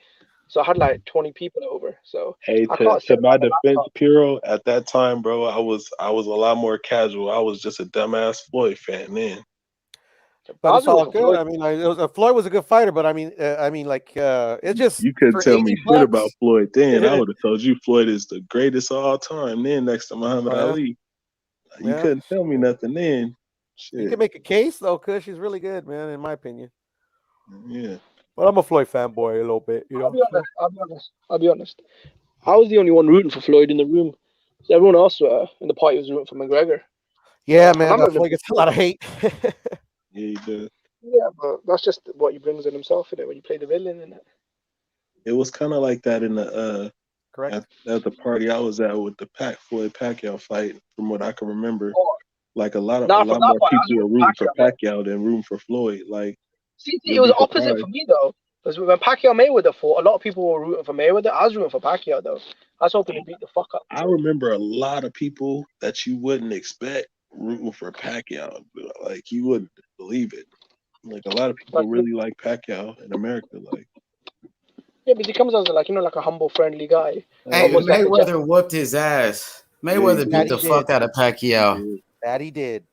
so I had like 20 people over. So to my defense, Puro, at that time, bro, I was a lot more casual. I was just a dumbass Floyd fan then. But it's all good. I mean, Floyd was a good fighter, but I mean, it's just you couldn't tell me shit about Floyd then. I would have told you Floyd is the greatest of all time. Then next to Muhammad Ali, you couldn't tell me nothing then. Shit. You can make a case though, cause she's really good, man, in my opinion. Yeah, but I'm a Floyd fanboy a little bit. You know, I'll be honest. I was the only one rooting for Floyd in the room. So everyone else in the party was rooting for McGregor. Yeah, man, Floyd gets a lot of hate. Yeah, he does. Yeah, but that's just what he brings in himself, when you play the villain, innit? It was kind of like that in the at the party I was at with the Floyd Pacquiao fight, from what I can remember. Like a lot more people were rooting for Pacquiao than rooting for Floyd. Like, see, it was opposite for me though. Because when Pacquiao Mayweather fought, a lot of people were rooting for Mayweather. I was rooting for Pacquiao though. I was hoping to beat the fuck up. I remember a lot of people that you wouldn't expect rooting for Pacquiao. Like, you wouldn't believe it. Like, a lot of people really like Pacquiao in America. Like, Yeah, but he comes as like like a humble, friendly guy. Hey, Almost like a Mayweather whooped his ass. Mayweather beat the fuck out of Pacquiao. That he did.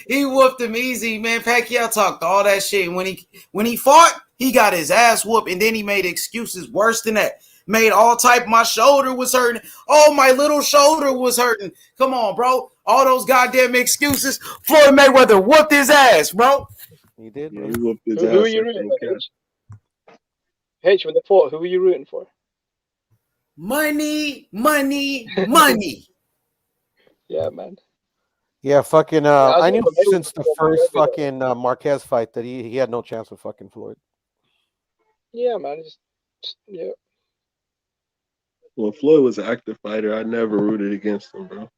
He whooped him easy, man. Pacquiao talked all that shit. And when he fought, he got his ass whooped, and then he made excuses worse than that. Made all type. My shoulder was hurting. Oh, my little shoulder was hurting. Come on, bro. All those goddamn excuses. Floyd Mayweather whooped his ass, bro. He did. Yeah, he whooped his Who ass. are you rooting for? H, when they fought, who were you rooting for? Money, money, money. Yeah, man. Yeah, fucking. I I knew think Mayweather since the was first gonna fucking Marquez fight that he had no chance with fucking Floyd. Yeah, man. Yeah. When Floyd was an active fighter, I never rooted against him, bro.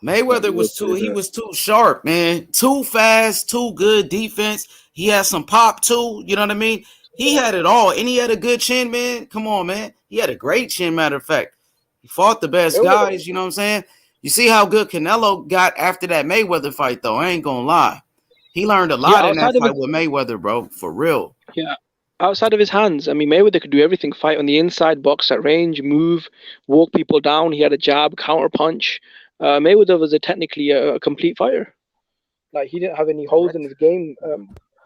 Mayweather was too sharp, man. Too fast, too good defense. He had some pop too. You know what I mean? He had it all, and he had a good chin, man. Come on, man. He had a great chin. Matter of fact, he fought the best guys. You know what I'm saying? You see how good Canelo got after that Mayweather fight, though. I ain't gonna lie. He learned a lot in that fight with Mayweather, bro. For real. Yeah. Outside of his hands, I mean, Mayweather could do everything. Fight on the inside, box at range, move, walk people down. He had a jab, counter punch. Mayweather was technically a complete fighter. Like, he didn't have any holes in his game.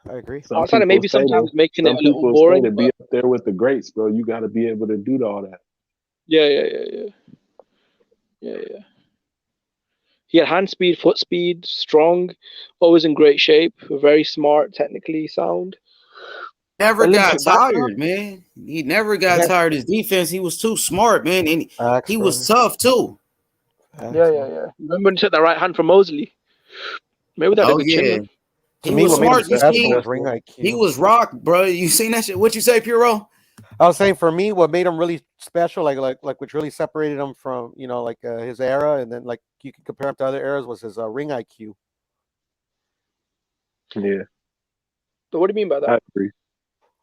I agree. Outside of maybe sometimes making it a little boring. To be up there with the greats, bro, you got to be able to do all that. Yeah. He had hand speed, foot speed, strong, always in great shape, very smart, technically sound. Never got tired, man. He never got tired. His defense, he was too smart, man, and he was tough too. Yeah. Remember when he took that right hand from Mosley? Maybe that. Oh yeah, he was smart. He was rock, bro. You seen that shit? What you say, Puro? I was saying for me, what made him really special, like which really separated him from his era, and then like you can compare him to other eras, was his ring IQ. Yeah. So what do you mean by that? I agree.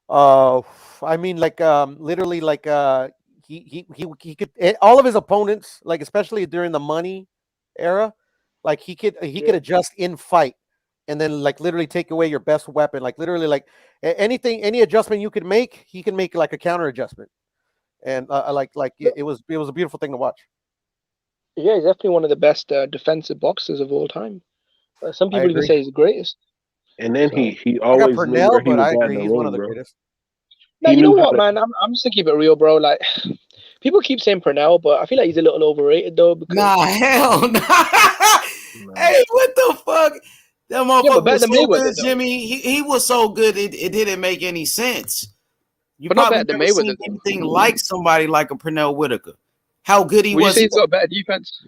I mean, like literally, like he could all of his opponents, like especially during the money era, like he could adjust in fight, and then like literally take away your best weapon, like literally like any adjustment you could make, he can make like a counter adjustment, and it was a beautiful thing to watch. Yeah, he's definitely one of the best defensive boxers of all time. Some people even say he's the greatest. And then he always knew where he was at in the ring, bro. No, you know what, man? I'm just gonna keep it real, bro. Like, people keep saying Pernell, but I feel like he's a little overrated, though. Because... Nah, hell no. Hey, what the fuck? That motherfucker was so good, Jimmy. He was so good, it didn't make any sense. You probably never seen anything like somebody like a Pernell Whitaker. How good he was. You say he's got better defense?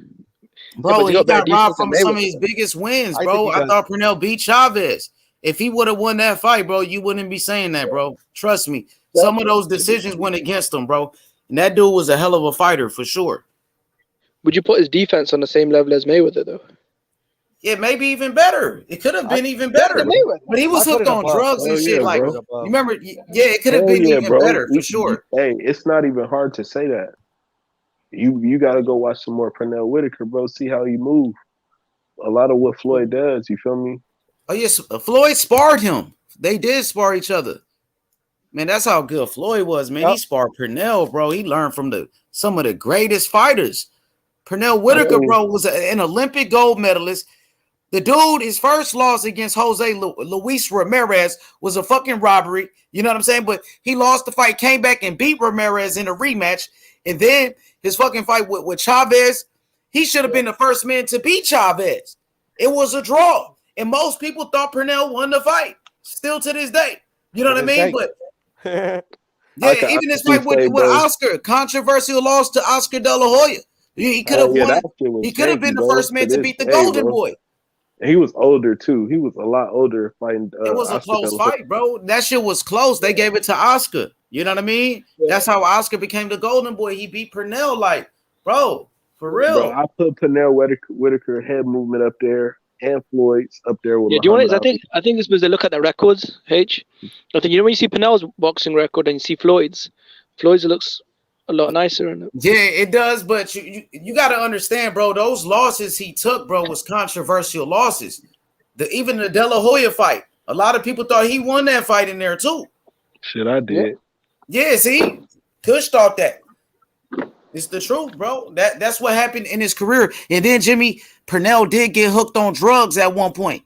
Bro, he got robbed from some of his biggest wins, bro. I thought Pernell beat Chavez. If he would have won that fight, bro, you wouldn't be saying that, bro. Trust me. Some of those decisions went against him, bro. And that dude was a hell of a fighter for sure. Would you put his defense on the same level as Mayweather, though? Yeah, maybe even better. It could have been even better. But he was hooked on drugs and shit. Like, you remember? Yeah, it could have been even better for sure. Hey, it's not even hard to say that. You got to go watch some more Pernell Whitaker, bro. See how he move. A lot of what Floyd does. You feel me? Oh yes, Floyd sparred him. They did spar each other. Man, that's how good Floyd was, man. He sparred Pernell, bro. He learned from some of the greatest fighters. Pernell Whitaker, bro, was an Olympic gold medalist. The dude, his first loss against Jose Luis Ramirez was a fucking robbery. You know what I'm saying? But he lost the fight, came back and beat Ramirez in a rematch. And then his fucking fight with Chavez, he should have been the first man to beat Chavez. It was a draw. And most people thought Pernell won the fight. Still to this day. You know what I mean? But yeah, even this fight with Oscar, controversial loss to Oscar De La Hoya. He could have won. He could have been the first man to beat the Golden Boy. He was older too. He was a lot older fighting. It was a close fight, bro. That shit was close. They gave it to Oscar. You know what I mean? That's how Oscar became the Golden Boy. He beat Pernell, like, bro, for real. Bro, I put Pernell Whitaker head movement up there. And Floyd's up there with. Yeah, do you want? I think it's because they look at the records. H. I think when you see Pernell's boxing record and you see Floyd's looks a lot nicer. Yeah, it does. But you got to understand, bro. Those losses he took, bro, was controversial losses. Even the De La Hoya fight, a lot of people thought he won that fight in there too. Shit, I did. Yeah, see, Kush thought that. It's the truth, bro. That's what happened in his career. And then Jimmy Purnell did get hooked on drugs at one point,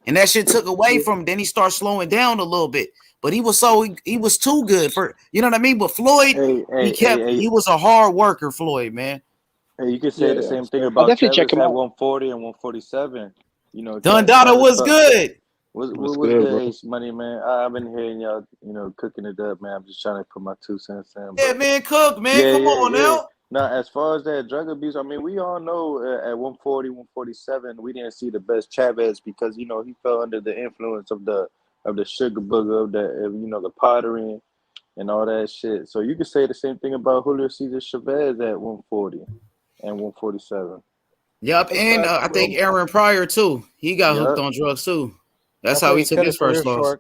and that shit took away from him. Then he started slowing down a little bit, but he was too good for, you know what I mean. But Floyd, he was a hard worker. Floyd, man. Hey, you could say the same thing about definitely check Chavez him at out. 140 and 147. You know, Dundada was good. What's good, good, bro? Ace Money, man? I've been hearing y'all, cooking it up, man. I'm just trying to put my 2 cents in. Yeah, man, Cook, man, come on now. Now, as far as that drug abuse, I mean, we all know at 140, 147, we didn't see the best Chavez because he fell under the influence of the sugar booger, of the pottery and all that shit. So you could say the same thing about Julio Cesar Chavez at 140 and 147. Yep, and I think Aaron Pryor too. He got hooked on drugs too. That's how he took his first loss.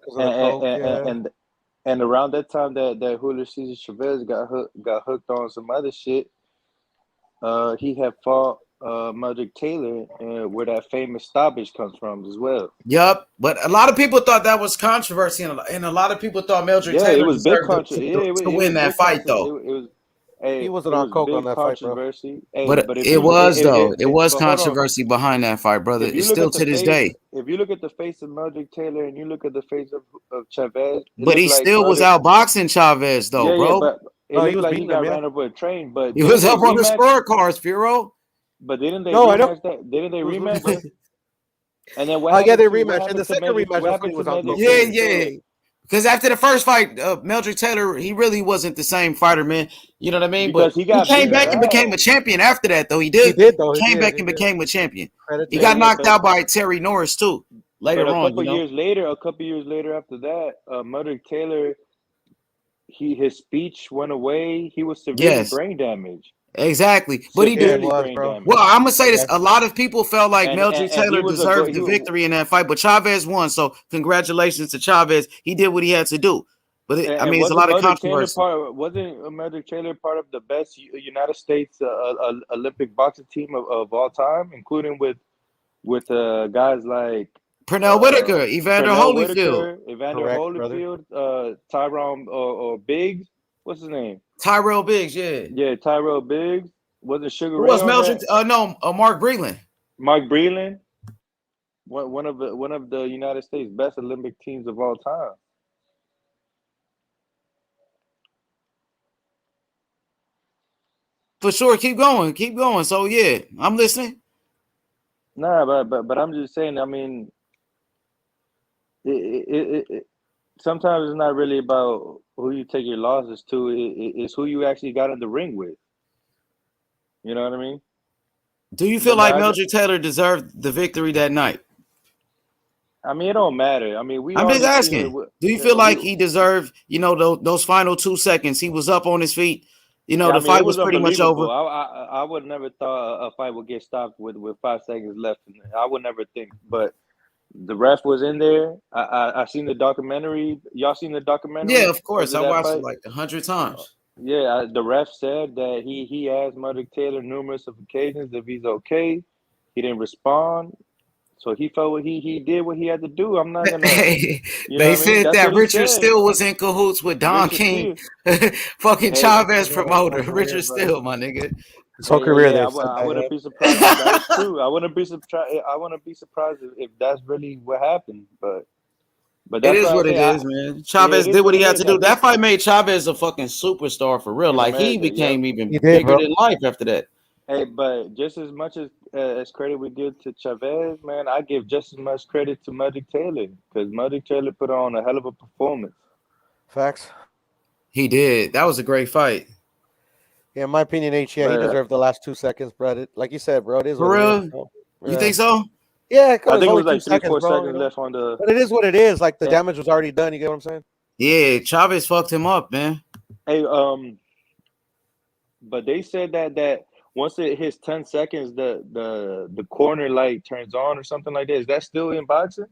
And around that time that Julio Cesar Chavez got hooked on some other shit, he had fought Mudrick Taylor, where that famous stoppage comes from as well. Yep, but a lot of people thought that was controversy, and a lot of people thought Mildred Taylor deserved to win that fight, though. He wasn't on coke on that fight, bro. But it was controversy behind that fight, brother. It's still to this day. If you look at the face of Mudrick Taylor and you look at the face of Chavez, but he still was outboxing Chavez, though, bro. But it looked like he got ran over a train. But he was up on the scorecards, Firo. But didn't they rematch that? Didn't they rematch it? And then what? Yeah, they rematched. And the second rematch was on coke. Yeah. Because after the first fight, Mildred Taylor, he really wasn't the same fighter, man. You know what I mean? Because but he came back and became a champion after that, though. He did. Came back and became a champion. He got knocked out by Terry Norris, too, later on. A couple years later after that, Mudrick Taylor, his speech went away. He was severely brain damaged. Exactly. But he did. Well, I'm going to say this. A lot of people felt like Mildred Taylor deserved the victory in that fight, but Chavez won. So congratulations to Chavez. He did what he had to do. But it's a lot of controversy. Wasn't Mudrick Taylor part of the best United States Olympic boxing team of all time, including with guys like Pernell Whitaker, Evander Holyfield, Tyrone or Biggs. What's his name? Tyrell Biggs, yeah. Yeah, Tyrell Biggs. Wasn't Sugar Who Ray was Mildred? Mark Breland. Mark Breland. One of the United States best Olympic teams of all time. For sure, keep going. So yeah, I'm listening. Nah, but I'm just saying. I mean, it sometimes it's not really about who you take your losses to. It's who you actually got in the ring with. You know what I mean? Do you feel like Mildred Taylor deserved the victory that night? I mean, it don't matter. I mean, I'm just asking. Do you feel like he deserved, those final 2 seconds? He was up on his feet. The fight was pretty much over. I would never thought a fight would get stopped with 5 seconds left. I would never think, but the ref was in there. I seen the documentary. Y'all seen the documentary? Yeah, of course. I watched it like 100 times. Yeah, the ref said that he asked Mudrick Taylor numerous of occasions if he's okay. He didn't respond. So he felt he did what he had to do. I'm not gonna. They said that Richard Steele was in cahoots with Don King, fucking Chavez promoter. Richard Steele, my nigga. His whole career. I wouldn't be surprised if that was true. I wouldn't be surprised if that's really what happened. But it is what it is, man. Chavez did what he had to do. That fight made Chavez a fucking superstar for real. Like he became even bigger than life after that. Hey, but just as much as credit we give to Chavez, man, I give just as much credit to Mudrick Taylor because Mudrick Taylor put on a hell of a performance. Facts. He did. That was a great fight. Yeah, in my opinion, he deserved the last 2 seconds, bro. Like you said, bro, it is for real. You think so? Yeah, I think it was like 3-4 seconds left on the. But it is what it is. Like the damage was already done. You get what I'm saying? Yeah, Chavez fucked him up, man. Hey, but they said that once it hits 10 seconds, the corner light turns on or something like that. Is that still in boxing?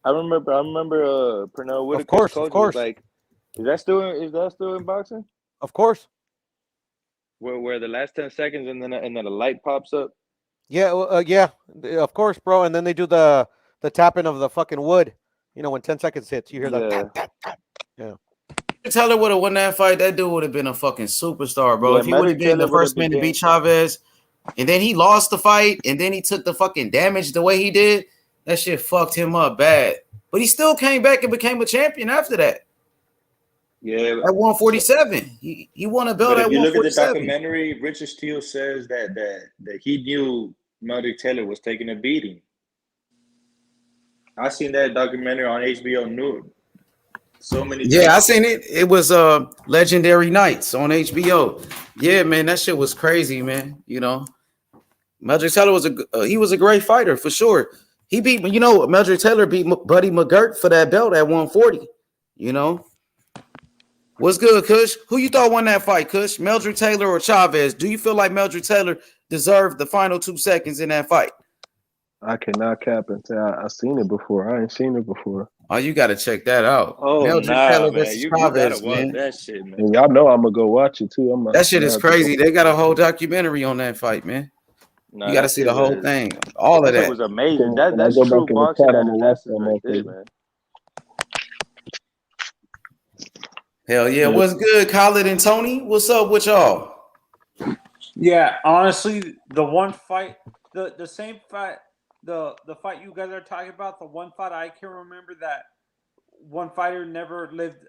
I remember Pernell Whitaker's coach was like, is that still in boxing? Of course. Where the last 10 seconds and then the light pops up. Yeah, yeah, of course, bro. And then they do the tapping of the fucking wood. When 10 seconds hits, you hear that. Tap, tap, tap. Yeah. Taylor would have won that fight. That dude would have been a fucking superstar, bro. Yeah, If he would have been the first man to beat Chavez, and then he lost the fight, and then he took the fucking damage the way he did, that shit fucked him up bad. But he still came back and became a champion after that. Yeah, at 147, he won a belt but at if you look at the 147. documentary, Richard Steele says that he knew Meldrick Taylor was taking a beating. I seen that documentary on HBO New so many times. Yeah, I seen it. It was Legendary Nights on HBO. Yeah, man, that shit was crazy, man. You know, Meldrick Taylor was a great fighter for sure. He beat, Meldrick Taylor beat Buddy McGirt for that belt at 140. You know, what's good, Kush? Who you thought won that fight, Kush? Meldrick Taylor or Chavez? Do you feel like Meldrick Taylor deserved the final 2 seconds in that fight? I cannot cap and say I've seen it before. I ain't seen it before. Oh, you got to check that out. Oh, Meldrick Taylor versus Chavez, man. That shit, man. And y'all know I'm gonna go watch it too. That shit is crazy. They got a whole documentary on that fight, man. Nah, you got to see the whole thing. All of that. It was amazing. That's true boxing analysis right there, man. Hell yeah. What's good, Khaled and Tony? What's up with y'all? Yeah, honestly, the one fight, the same fight, the fight you guys are talking about, the one fight I can remember that one fighter never lived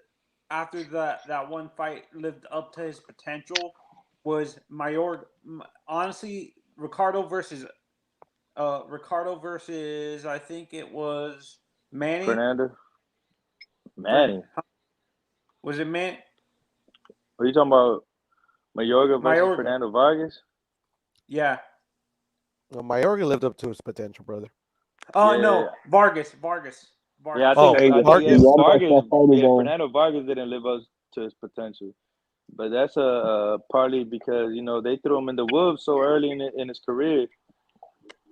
after that one fight lived up to his potential was honestly Ricardo versus I think it was Manny. Fernando. Manny. Was it Manny? Are you talking about Mayorga versus Fernando Vargas? Yeah. Well, Mayorga lived up to his potential, brother. Oh no, Vargas. Yeah, I think Fernando Vargas didn't live up to his potential, but that's partly because they threw him in the wolves so early in his career.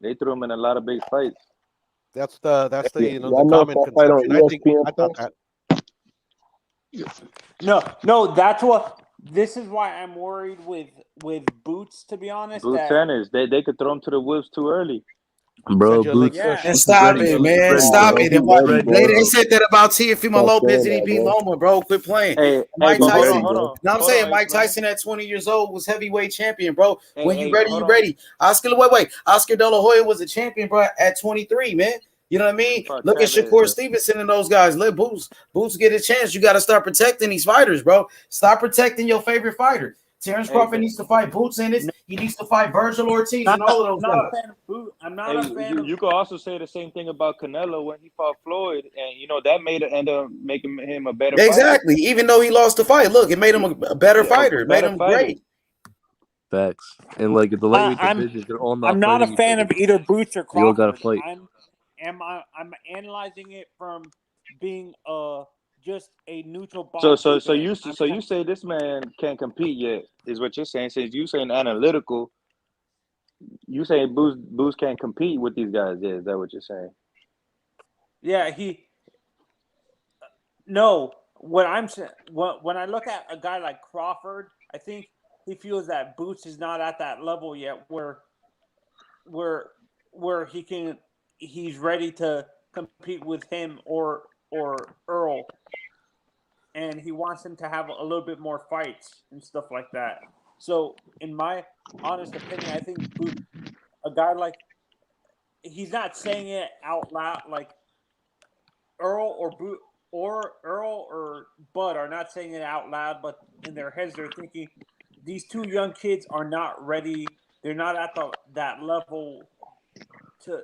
They threw him in a lot of big fights. That's the the common conception. I thought that. No, that's what. This is why I'm worried with Boots. To be honest, Boots tennis, they could throw him to the wolves too early. Bro, Boots. And stop it, man. Stop it. They said that about Teofimo Lopez and he beat Loma, bro. Quit playing. Mike Tyson. I'm saying Mike Tyson at 20 years old was heavyweight champion, bro. When you ready, you ready. Oscar De La Hoya was a champion, bro, at 23, man. You know what I mean? Look at Shakur Stevenson and those guys. Let Boots get a chance. You got to start protecting these fighters, bro. Stop protecting your favorite fighter. Terrence Crawford needs to fight Boots in this. He needs to fight Virgil Ortiz and all of those guys. I'm not a fan of. You could also say the same thing about Canelo when he fought Floyd, and that made it end up making him a better Exactly. Fighter. Even though he lost the fight, look, it made him a better fighter. It made him great. Facts. And like the lightweight division, they're all not. I'm not a fan of either Boots or Crawford. You all got to fight. I'm analyzing it from being just a neutral boxer. So you say this man can't compete yet, is what you're saying. Since you saying analytical, you saying Boots can't compete with these guys. Yeah, is that what you're saying? Yeah, no. What I'm saying, when I look at a guy like Crawford, I think he feels that Boots is not at that level yet, where he's ready to compete with him or Earl, and he wants him to have a little bit more fights and stuff like that. So, in my honest opinion, I think a guy like he's not saying it out loud, like Earl or Bud are not saying it out loud, but in their heads they're thinking these two young kids are not ready. They're not at that level to.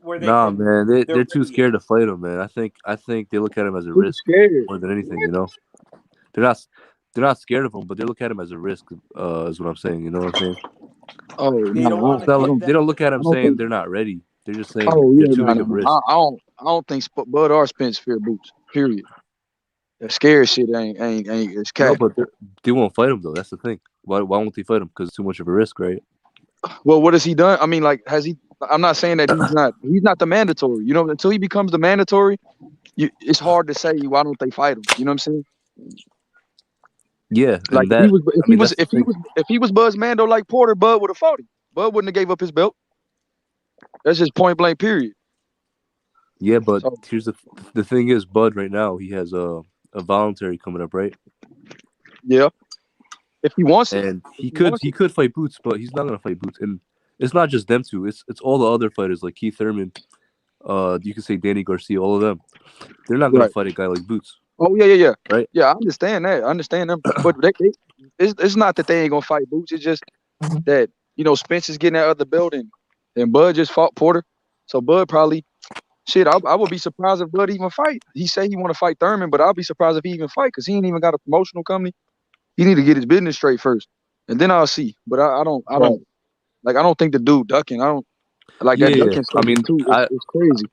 Man, they're too scared to fight him, man. I think they look at him as a risk more than anything. They're not scared of him, but they look at him as a risk. Is what I'm saying. You know what I'm saying? Oh, they don't look at him saying they're not ready. They're just saying they're too big of a risk. I don't think Bud or Spence fear Boots. Period. The scary shit ain't it's cat. No, but they won't fight him though. That's the thing. Why won't they fight him? Because it's too much of a risk, right? Well, what has he done? I mean, like, has he? I'm not saying that he's not the mandatory. Until he becomes the mandatory, it's hard to say why don't they fight him. You know what I'm saying? Yeah, like if he was Bud's Mando like Porter, Bud would have fought him. Bud wouldn't have gave up his belt. That's just point blank. Period. Yeah, but here's the thing is, Bud right now he has a voluntary coming up, right? Yeah, if he wants it, And if he he wants could it. fight Boots, but he's not gonna fight Boots. And it's not just them two. It's all the other fighters like Keith Thurman. You could say Danny Garcia. All of them. They're not gonna Right. fight a guy like Boots. Oh yeah. Right. Yeah, I understand that. I understand them, but it's not that they ain't gonna fight Boots. It's just that Spence is getting that other belt, and Bud just fought Porter, so Bud probably shit. I would be surprised if Bud even fight. He say he want to fight Thurman, but I'll be surprised if he even fight because he ain't even got a promotional company. He need to get his business straight first, and then I'll see. But I don't think the dude ducking. I don't like that ducking stuff. I mean, too. It's crazy.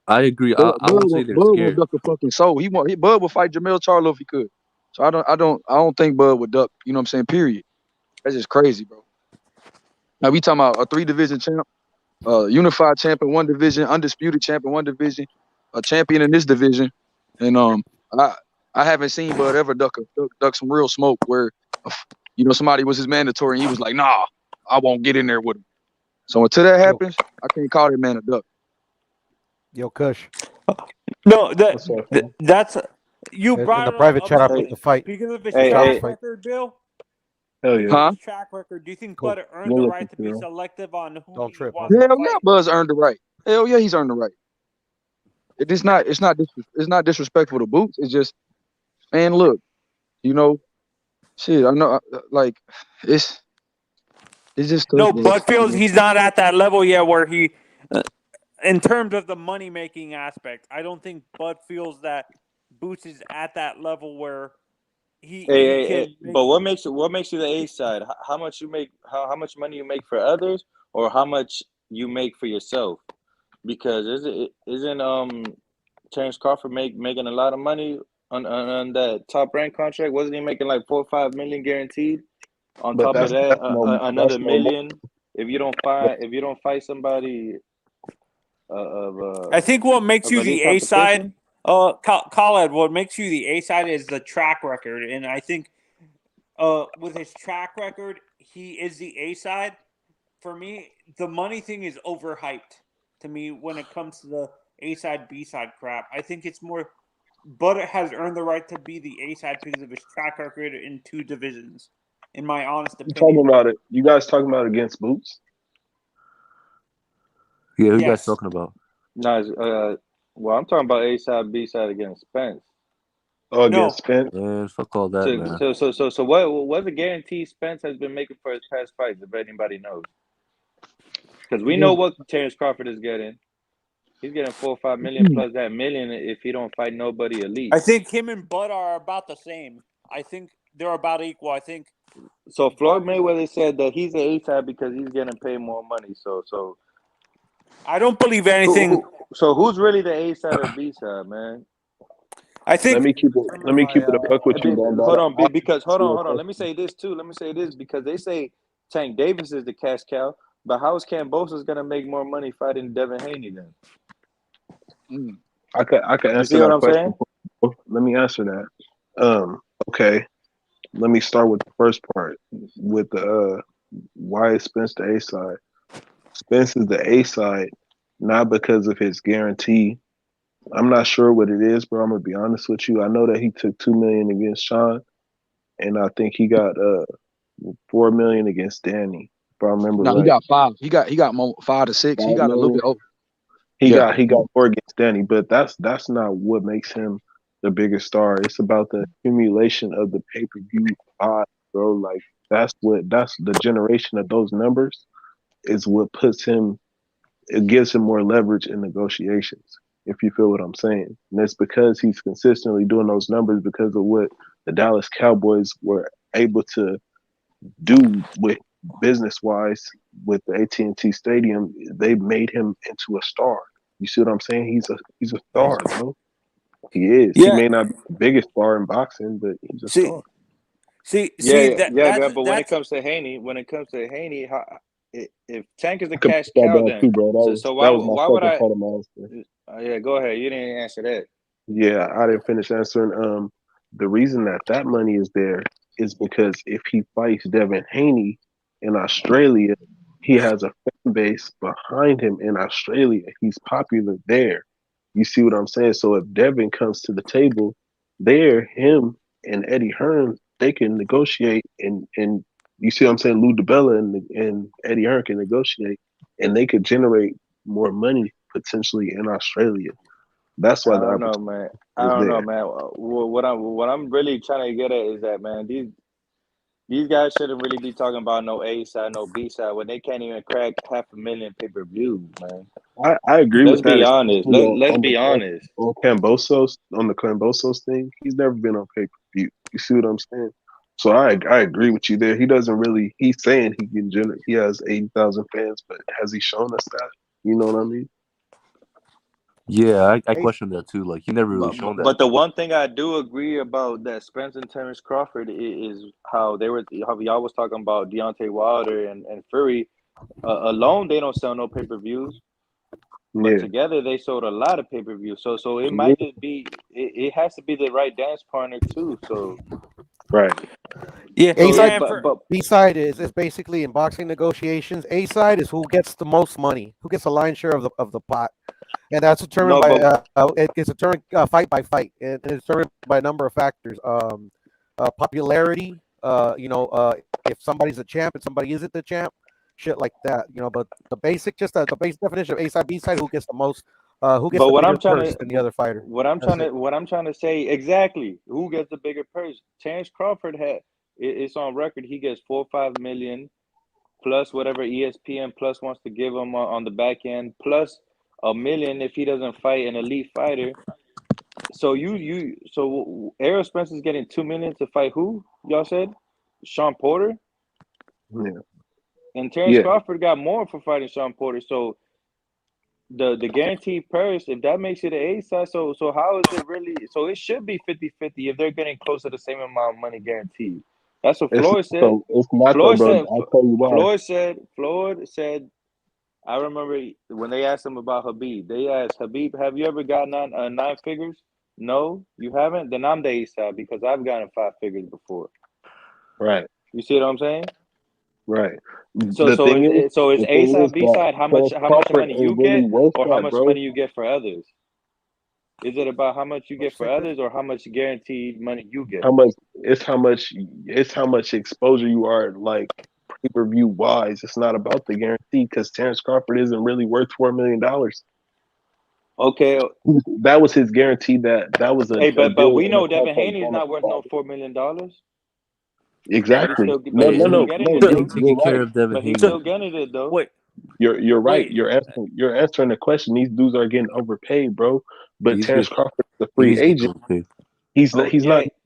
I agree. I won't say they're Bud will scared. duck a fucking soul. Bud will fight Jamel Charlo if he could. So I don't think Bud would duck. You know what I'm saying? Period. That's just crazy, bro. Now we talking about a 3-division champ, unified champ in one division, undisputed champ in one division, a champion in this division, and I haven't seen Bud ever duck some real smoke where somebody was his mandatory and he was like, nah, I won't get in there with him. So until that happens, I can't call that man a duck. Yo, Kush. No, that's you In brought the it private up chat, I about put the fight. because of his Hey, track hey. record, Bill. Hell Because yeah. of his track record, do you think Cool. Bud earned Go the look right to be Bill. selective on who Don't he trip, wants to Hell fight? yeah, Buzz earned the right. Hell yeah, he's earned the right. It's not disrespectful to Boots. It's just, man, look, shit. I know, like, it's just No, bro. Bud feels he's not at that level yet where he, in terms of the money making aspect, I don't think Bud feels that Boots is at that level where he can. But what makes you the A side? How much you make? How much money you make for others, or how much you make for yourself? Because isn't Terrence Crawford making a lot of money on that Top Rank contract? Wasn't he making like 4 or 5 million guaranteed? On But top of that, another that's no million if you don't fight somebody I think what makes of you elite the A side, competition. Khaled, what makes you the A side is the track record, and I think, with his track record, he is the A side. For me, the money thing is overhyped. To me, when it comes to the A side B side crap, I think it's more. Bud has earned the right to be the A side because of his track record in 2 divisions. In my honest You opinion, talking about it? You guys talking about against Boots? Yeah, who you guys yes. talking about? No, well, I'm talking about A side, B side against Spence. Oh, against Spence? Man, fuck all that, man. So what's the guarantee Spence has been making for his past fights, if anybody knows? Because we know what Terrence Crawford is getting. He's getting 4 or 5 million plus that million if he don't fight nobody elite. I think him and Bud are about the same. I think they're about equal. I think. So Floyd Mayweather said that he's the A side because he's getting paid more money. So I don't believe anything. So who's really the A side or B side, man? I think. Let me keep it a buck with you, man. Hold on. Let me say this too. Let me say this because they say Tank Davis is the cash cow, but how is Kambosos gonna make more money fighting Devin Haney then? I could You answer see what that I'm question. saying? Let me answer that. Okay. Let me start with the first part with the why is Spence the A side? Spence is the A side not because of his guarantee. I'm not sure what it is, bro. I'm gonna be honest with you. I know that he took $2 million against Sean, and I think he got $4 million against Danny, if I remember No, right. he got 5. He got more 5 to 6. He got a little bit over. He got 4 against Danny, but that's not what makes him the biggest star. It's about the accumulation of the pay-per-view odds, bro. Like that's the generation of those numbers is what puts him. It gives him more leverage in negotiations, if you feel what I'm saying. And it's because he's consistently doing those numbers because of what the Dallas Cowboys were able to do with business-wise with the AT&T Stadium. They made him into a star. You see what I'm saying? He's a star, bro. He is. Yeah. He may not be the biggest star in boxing, but he's a star. But when it comes to Haney, if Tank is the cash cow, then too, bro. why was my would second I? part of my answer. Yeah, go ahead. You didn't answer that. Yeah, I didn't finish answering. The reason that money is there is because if he fights Devin Haney in Australia, he has a fan base behind him in Australia. He's popular there. You see what I'm saying? So if Devin comes to the table him and Eddie Hearn, they can negotiate, and you see what I'm saying? Lou DiBella and Eddie Hearn can negotiate, and they could generate more money potentially in Australia. That's why I the don't know, opportunity man. I is don't know, there. man. What I'm really trying to get at is that, man, these guys shouldn't really be talking about no A side, no B side when they can't even crack 500,000 pay-per-views, man. I agree Let's with that, be honest. especially Let's on be honest. on Kambosos, on the Kambosos thing. He's never been on pay per view. You see what I'm saying? So I agree with you there. He doesn't really. He's saying he can generate. He has 80,000 fans, but has he shown us that? You know what I mean? Yeah, I question that too. Like he never really shown that. But the one thing I do agree about that Spence and Terrence Crawford is how y'all was talking about Deontay Wilder and Fury. Alone, they don't sell no pay-per-views. But together they sold a lot of pay-per-views. So it might just be it has to be the right dance partner too. So right. Yeah. A side, but B side is basically in boxing negotiations. A side is who gets the most money, who gets the lion's share of the pot, and that's determined by it's determined fight by fight, and it's determined by a number of factors. Popularity. If somebody's a champ and somebody isn't the champ, shit like that. But the basic definition of A side, B side, who gets the most, who gets but the what bigger I'm trying purse to than the other fighter. what I'm trying to say exactly who gets the bigger purse. Terrence Crawford it's on record he gets 4 or 5 million plus whatever ESPN Plus wants to give him on the back end plus $1 million if he doesn't fight an elite fighter. So Errol Spence is getting 2 million to fight who? Y'all said Sean Porter. Yeah. And Terrence Crawford got more for fighting Sean Porter. So the guaranteed purse, if that makes it an A side, so how is it really? So it should be 50-50 if they're getting close to the same amount of money guaranteed. That's what Floyd said. It's not though, bro. I'll tell you why. Floyd said, I remember when they asked him about Habib, they asked Habib, have you ever gotten 9 figures? No, you haven't? Then I'm the A side because I've gotten 5 figures before. Right. You see what I'm saying? Right. So it's A side, B side, how much money you get or how much money you get for others? Is it about how much you get for others or how much guaranteed money you get? How much exposure you are like pay-per-view wise. It's not about the guarantee because Terrence Crawford isn't really worth $4 million. Okay. That was his guarantee that was a but we know Devin Haney is not worth no $4 million. Exactly. No. Taking care of Devin Haney. He's still getting it though. Wait. You're right. You're answering the question. These dudes are getting overpaid, bro. But Terrence Crawford is a free agent. He's not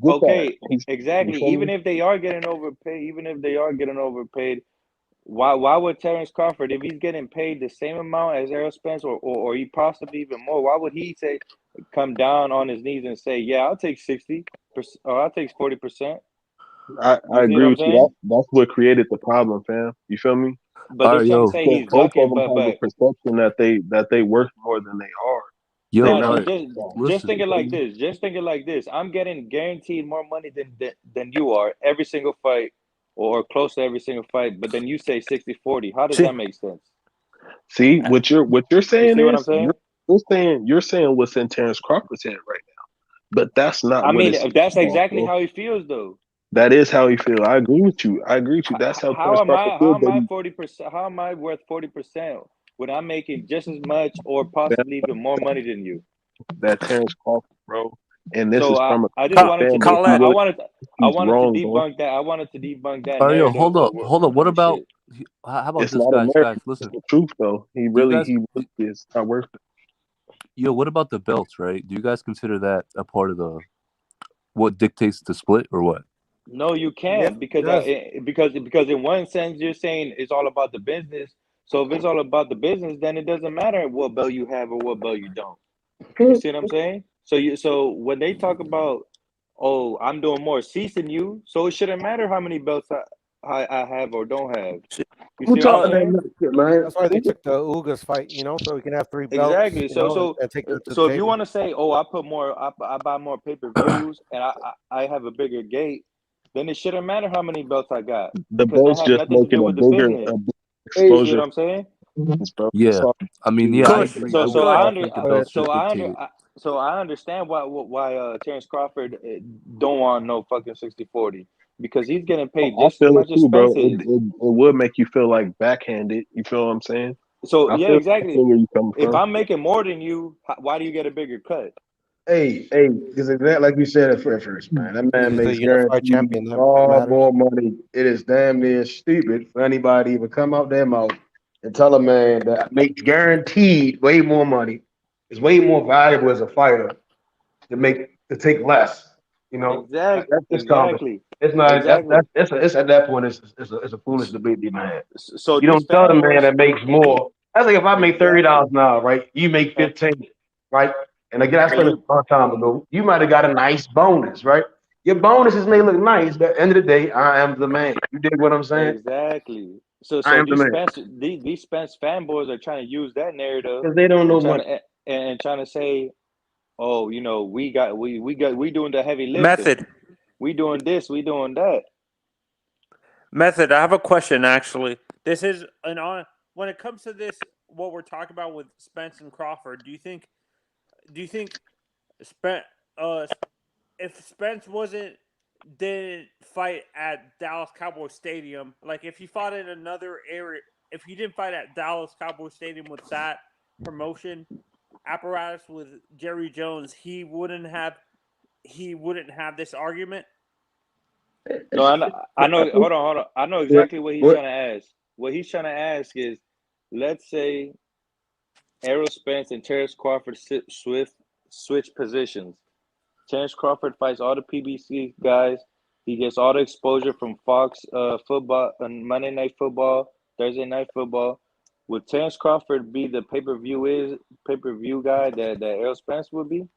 okay. He's, exactly. Even if they are getting overpaid, why would Terrence Crawford, if he's getting paid the same amount as Errol Spence or he possibly even more, why would he come down on his knees and say, yeah, I'll take 60% or I'll take 40%? I agree with you. That's what created the problem, fam. You feel me? But they're trying to say he's both ducking, of them have the perception that they worth more than they are. Just think it like this. Just think it like this. I'm getting guaranteed more money than you are every single fight or close to every single fight. But then you say 60-40. How does that make sense? See, what you're saying what is I'm saying? you're saying what's in Terrence Crawford's head right now. But that's not that's exactly how he feels though. That is how he feels. I agree with you. That's how Terrence Crawford feels. How am I 40%? How am I worth 40% when I'm making just as much or possibly even more money than you? That Terrence Crawford, bro. And this is from I just wanted to debunk that. I wanted to debunk that. Mario, hold up. What about how about it's this, guys? Listen, it's the truth though. He really is not worth it. Yo, what about the belts, right? Do you guys consider that a part of what dictates the split or what? No, you can't because in one sense you're saying it's all about the business. So if it's all about the business, then it doesn't matter what belt you have or what belt you don't. You see what I'm saying? So when they talk about, oh, I'm doing more seats than you, so it shouldn't matter how many belts I have or don't have. You see what I'm saying? That's why they took the Ugas fight, so we can have 3 belts. Exactly. So if you want to say, oh, I buy more pay-per-views and I have a bigger gate, then it shouldn't matter how many belts I got. The belts just making a bigger exposure. You see what I'm saying? Yeah, I mean, yeah. I agree. So So I understand why Terrence Crawford don't want no fucking 60-40 because he's getting paid I just as feel it much as too, bro. Spence is. It would make you feel like backhanded. You feel what I'm saying? So I yeah, feel exactly. where you coming If from. I'm making more than you, why do you get a bigger cut? Hey, because exactly like you said at first, man, that man He's the makes unified guaranteed champion. That far matters. more money. It is damn near stupid for anybody to even come out their mouth and tell a man that makes guaranteed way more money, is way more valuable as a fighter to take less. You know, that's just common. Exactly. It's not Exactly. it's at that point it's a foolish debate to be had. So You these don't tell the man fanboys, that makes more. That's like if I make exactly. $30 an hour, right? You make 15, right? And again, I So said this you a long time ago. You might have got a nice bonus, right? Your bonuses may look nice, but at the end of the day, I am the man. You dig what I'm saying? exactly. So I am the these man. these Spence fanboys are trying to use that narrative Because they don't know and trying much. to say, oh, we doing the heavy lifting. Method. We doing this, we doing that. Method. I have a question actually. This is when it comes to this, what we're talking about with Spence and Crawford. Do you think Spence, if Spence didn't fight at Dallas Cowboy Stadium, like if he fought in another area, if he didn't fight at Dallas Cowboy Stadium with that promotion apparatus with Jerry Jones, he wouldn't have this argument. No, I know. Hold on. I know exactly what he's trying to ask. What he's trying to ask is, let's say Errol Spence and Terrence Crawford switch positions. Terrence Crawford fights all the PBC guys. He gets all the exposure from Fox football and Monday Night Football, Thursday Night Football. Would Terrence Crawford be the pay-per-view guy that Errol Spence would be?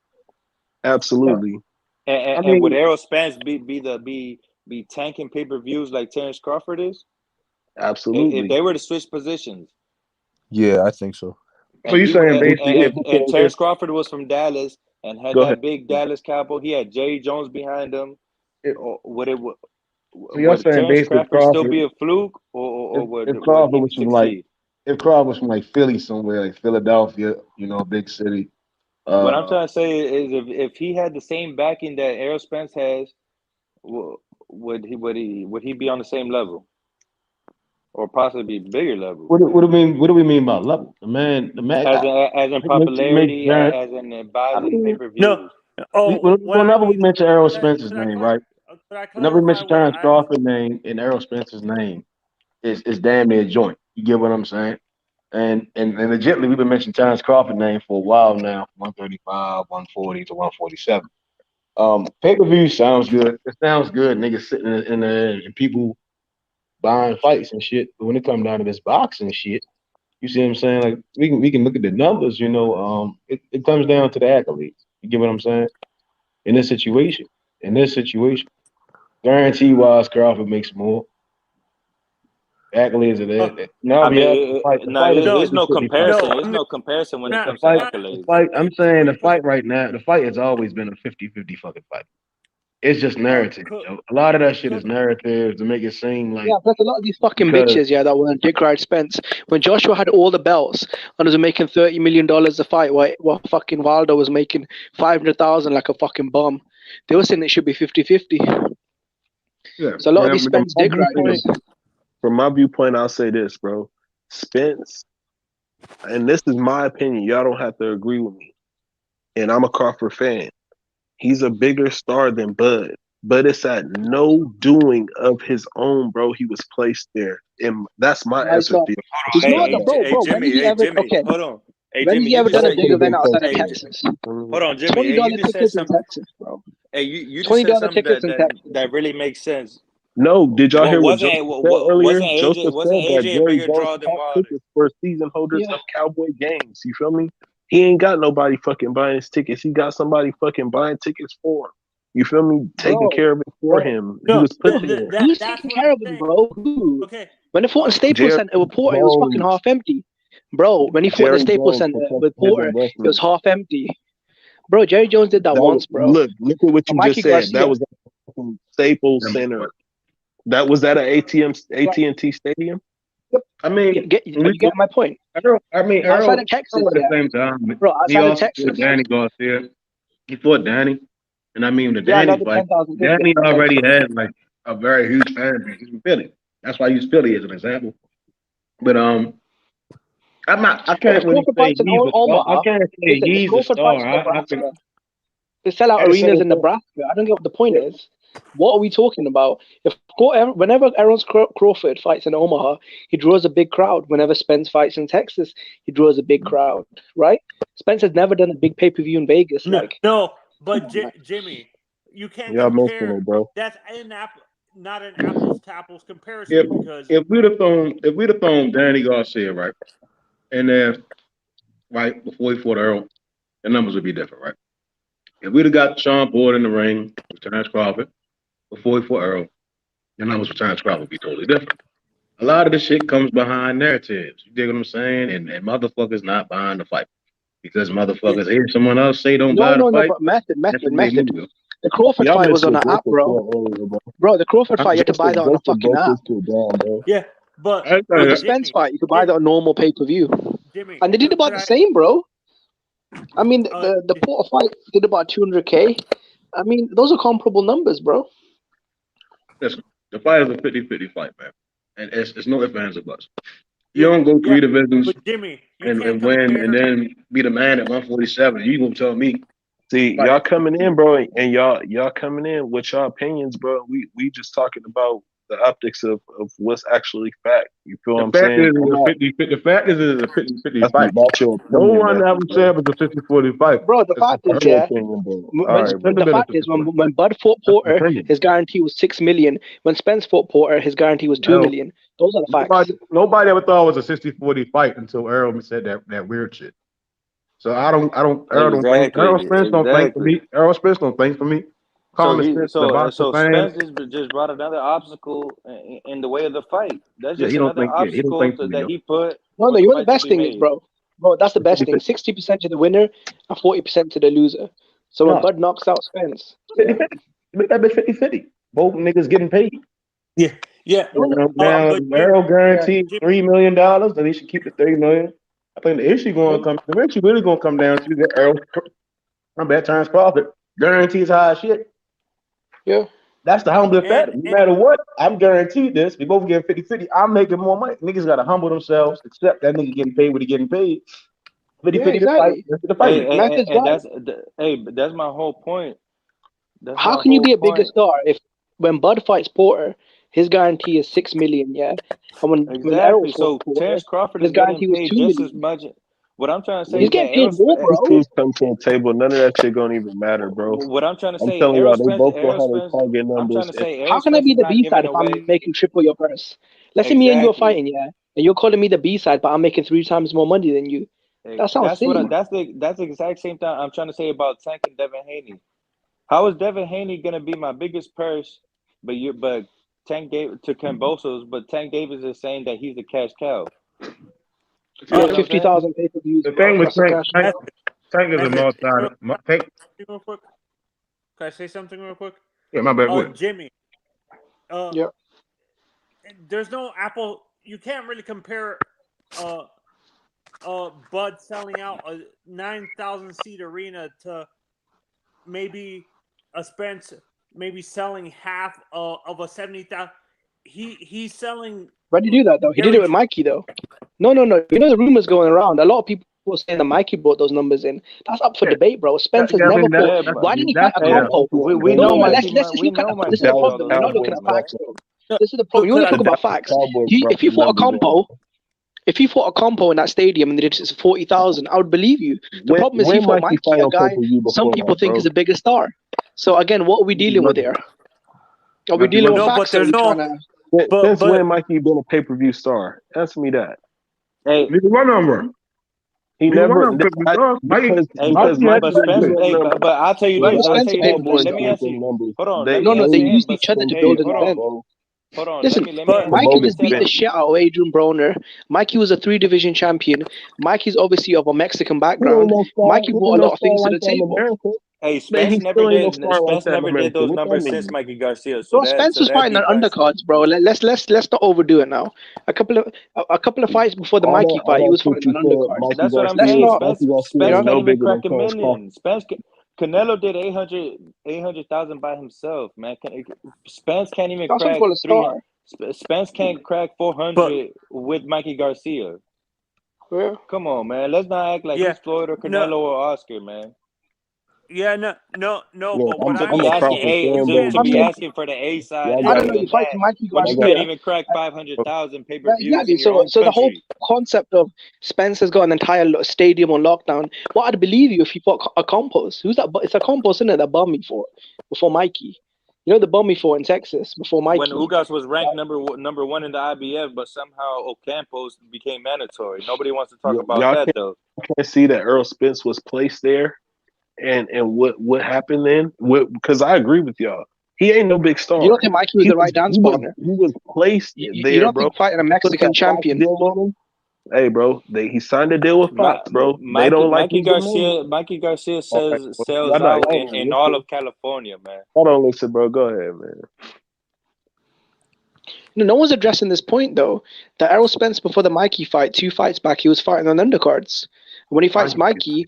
Absolutely. And would Errol Spence be tanking pay-per-views like Terrence Crawford is? Absolutely. If they were to switch positions. Yeah, I think so. So you're saying basically, and Terrence Crawford was from Dallas and had Go that ahead. big Dallas cowboy. He had Jerry Jones behind him. Would saying Terrence basically Crawford still be a fluke, or if would Crawford he was from succeed? if Crawford was from like Philly somewhere, like Philadelphia, a big city. What I'm trying to say is, if he had the same backing that Errol Spence has, would he be on the same level, or possibly bigger level? What do we mean? What do we mean by level? The man. As in popularity, as in buying pay-per-views. Whenever we mention Errol Spence's name, right? Could I Whenever we clarify mention what Terrence I Crawford's name and Errol Spence's name, is damn near joint. You get what I'm saying? And legitimately, we've been mentioning Terrence Crawford's name for a while now, 135, 140 to 147. Pay-per-view sounds good. It sounds good. Niggas sitting in there and people buying fights and shit. But when it comes down to this boxing shit, you see what I'm saying? Like we can look at the numbers, it comes down to the accolades. You get what I'm saying? In this situation, guarantee wise, Crawford makes more. Accolades are there. I The mean, fight is there's no 50-50 fight. comparison. There's no comparison when it comes to accolades. I'm saying the fight right now, the fight has always been a 50-50 fucking fight. It's just narrative. A lot of that shit is narrative to make it seem like. Yeah, plus a lot of these fucking bitches, that were on Dick Ride Spence. When Joshua had all the belts and was making $30 million a fight, while fucking Wilder was making 500,000 like a fucking bum, they were saying it should be 50-50. Yeah. So a lot of these Spence Dick Riders. From my viewpoint, I'll say this, bro. Spence, and this is my opinion. Y'all don't have to agree with me. And I'm a Crawford fan. He's a bigger star than Bud. But it's at no doing of his own, bro. He was placed there. And that's my answer to you. He's not the bro. When has he ever? Okay. Hold on. Hey, when has Jimmy, he ever done a said big event outside of Texas? Hold on, Jimmy. Hey, $20 tickets in Texas, bro. Hey, you just said something that really makes sense. No, did y'all hear what Joseph said earlier? Wasn't Joseph said that AJ a Jerry bigger Jones draw than top Wilder? tickets for season holders of Cowboy games. You feel me? He ain't got nobody fucking buying his tickets. He got somebody fucking buying tickets for him. You feel me? Taking care of it for him. He was put there. Who's taking care of him, bro? Who? Okay. When they fought in Staples Center with Porter, it was fucking half empty. Bro, when he fought in the Staples Center with Porter, it was half empty. Bro, Jerry Jones did that once, bro. Look at what you Mikey just said. Garcia. That was at Staples Center. That was at an AT&T Stadium. I mean, you get my point. Earl Outside of Texas, at the yeah, same time, bro. he Outside of also fought Texas, Danny Garcia. He fought Danny, and I mean, the yeah, Danny another fight, 10,000 people. Danny already had like a very huge fan base. He's from Philly. That's why I use Philly as an example. But I'm not. I But can't if really Crawford say fights in he's a star. I Omaha, can't say listen, if he's a Crawford fights in star. I think Nebraska, they sell out at the same arenas in time. Nebraska. I don't get what the point is. What are we talking about? Whenever Aaron Crawford fights in Omaha, he draws a big crowd. Whenever Spence fights in Texas, he draws a big crowd, right? Spence has never done a big pay-per-view in Vegas. No, but Jimmy, you can't Y'all mentioned compare. it, bro. That's not an apples to apples comparison because If we'd have thrown Danny Garcia right, and then right before he fought Earl, the numbers would be different, right? If we'd have got Sean Boyd in the ring with Terrence Crawford before he fought Earl, the numbers for Terrence Crawford would be totally different. A lot of the shit comes behind narratives. You dig what I'm saying? And motherfuckers not buying the fight because motherfuckers hear someone else say don't buy the No, fight. but method. That's what they The do. Crawford Y'all fight was on mentioned an app, bro. earlier, bro. Bro, the Crawford fight, you had to buy that on a Justin fucking app. Boca's too down, bro. yeah, but With the Spence fight, you could buy that on normal pay-per-view. Jimmy, And they did about the same, bro. I mean, the Porter fight did about 200K. I mean, those are comparable numbers, bro. Listen, the fight is a 50-50 fight, man. And it's no ifs, ands, or buts. You don't go three divisions but Jimmy, and win and then be the man at 147. You gonna tell me? See, y'all coming in, bro, and y'all coming in with your opinions, bro. We just talking about the optics of what's actually fact. You feel what I'm saying? The fact is it's a 50-50 fight. Not your No opinion, one man. ever said it was a 50-40 fight. Bro, the fact is, yeah, when Bud fought Porter, his guarantee was 6 million. When Spence fought Porter, his guarantee was 2 million. Those are the facts. Nobody ever thought it was a 60-40 fight until Earl said that weird shit. So Earl Spence don't think for me. Earl Spence don't think for me. So Spence just brought another obstacle in the way of the fight. That's just another obstacle that he put. No, you know what the best thing is, bro? Bro, that's the best thing. 60% to the winner and 40% to the loser. So when Bud knocks out Spence, make that be 50-50. Both niggas getting paid. Yeah. Now Earl guaranteed $3 million, then he should keep the $30 million. I think the issue really gonna come down to that Earl. I'm bad Terrence Crawford guarantees high shit. Yeah. That's the humble fact. No matter what, I'm guaranteed this. We both get 50-50. I'm making more money. Niggas gotta humble themselves, accept that nigga getting paid what he getting paid. 50-50 the fight. That's my whole point. How can you be a bigger star if when Bud fights Porter, his guarantee is 6 million, yeah? And when Errol so Porter, Terrence Crawford his is getting guarantee was paid 2 just million. as much. What I'm trying to say He's is that getting paid more, bro. These teams come to the table. None of that shit gonna even matter, bro. What I'm trying to say, I'm telling y'all, they both will have their target numbers. I'm trying to say, how can I be the B side if I'm making triple your purse? Let's say me and you are fighting, yeah, and you're calling me the B side, but I'm making 3 times more money than you. That sounds silly. That's the exact same thing I'm trying to say about Tank and Devin Haney. How is Devin Haney gonna be my biggest purse, but Tank gave to Kambosos, but Tank Davis is saying that he's a cash cow. 50,000 pay-per-views. The thing with Tank is a Tank. Real quick. Can I say something real quick? Yeah, my bad. Jimmy. There's no Apple. You can't really compare Bud selling out a 9,000 seat arena to maybe a Spence maybe selling half of a 70,000. He's selling. Why did he do that though? He did it with Mikey though. No. You know the rumors going around. A lot of people were saying that Mikey brought those numbers in. That's up for debate, bro. Spence has never bought. Why didn't he fight a compo? We know Mikey. Let's look at this is the problem. You're not looking at facts though. This is the problem. You want to talk about facts. If he fought a compo in that stadium and they did 40,000, I would believe you. The problem is he fought Mikey, a guy some people think is a bigger star. So again, what are we dealing with here? Are we dealing with facts? Since when Mikey been a pay-per-view star? Answer me that. Hey, what number? He never. But I'll tell you this. Let me ask you. Hold on. They used each other to build an event. Hold on. Listen, Mikey just beat the shit out of Adrian Broner. Mikey was a 3-division champion. Mikey's obviously of a Mexican background. Mikey brought a lot of things to the table. Hey, Man, Spence he never still ain't no did. star like Spence that in never did America. those What that numbers since mean? Mikey Garcia. Bro, Spence was That'd fighting be on biased. undercards, bro. Let's not overdo it now. A couple of fights before the Mikey All fight, he that was shit fighting you on said, undercards. Mikey That's what I'm Let's saying. Garcia, not, Mikey Garcia you Spence is know, can't no even bigger than crack a Terrence Crawford. million. Canelo did 800,000 by himself, man. Spence can't even that's what crack call a 300. star. Spence can't crack 400 with Mikey Garcia. Yeah. Come on, man. Let's not act like Yeah, he's Floyd or no, Canelo or Oscar, man. yeah, no. Look, But what To I'm be I'm a asking saying Crawford is, A you fan, to, bro. can't. to But be y'all, asking for the A side y'all I and don't got, know. even You fight that Mikey when you y'all got. can't Garcia. even crack 500,000 Right, pay-per-views in exactly. your So, own so the whole country. concept of Spencer's got an entire stadium on lockdown. What I'd believe you if you fought a Compos. Who's that? It's a Compos, isn't it? That bummed me for before Mikey. You know the bummed me for in Texas before When Mikey. Ugas was ranked number one in the IBF, but somehow Ocampos became mandatory. Nobody wants to talk about Y'all that though. can't see that Earl Spence was placed there, and what happened then? Because I agree with y'all. He ain't no big You don't star. think Mikey was the right dance partner? He was placed You there, don't bro. think fighting a They put Mexican that Fox champion? deal on him. Hey, bro, he signed a deal with Fox, bro. They don't like Mikey his demeanor. Garcia All right, well, sells y'all not, out y'all don't in all listen. of California, man. Y'all don't listen, bro. Go ahead, man. No one's addressing this point though. That Errol Spence before the Mikey fight, 2 fights back, he was fighting on undercards. When he fights Mikey,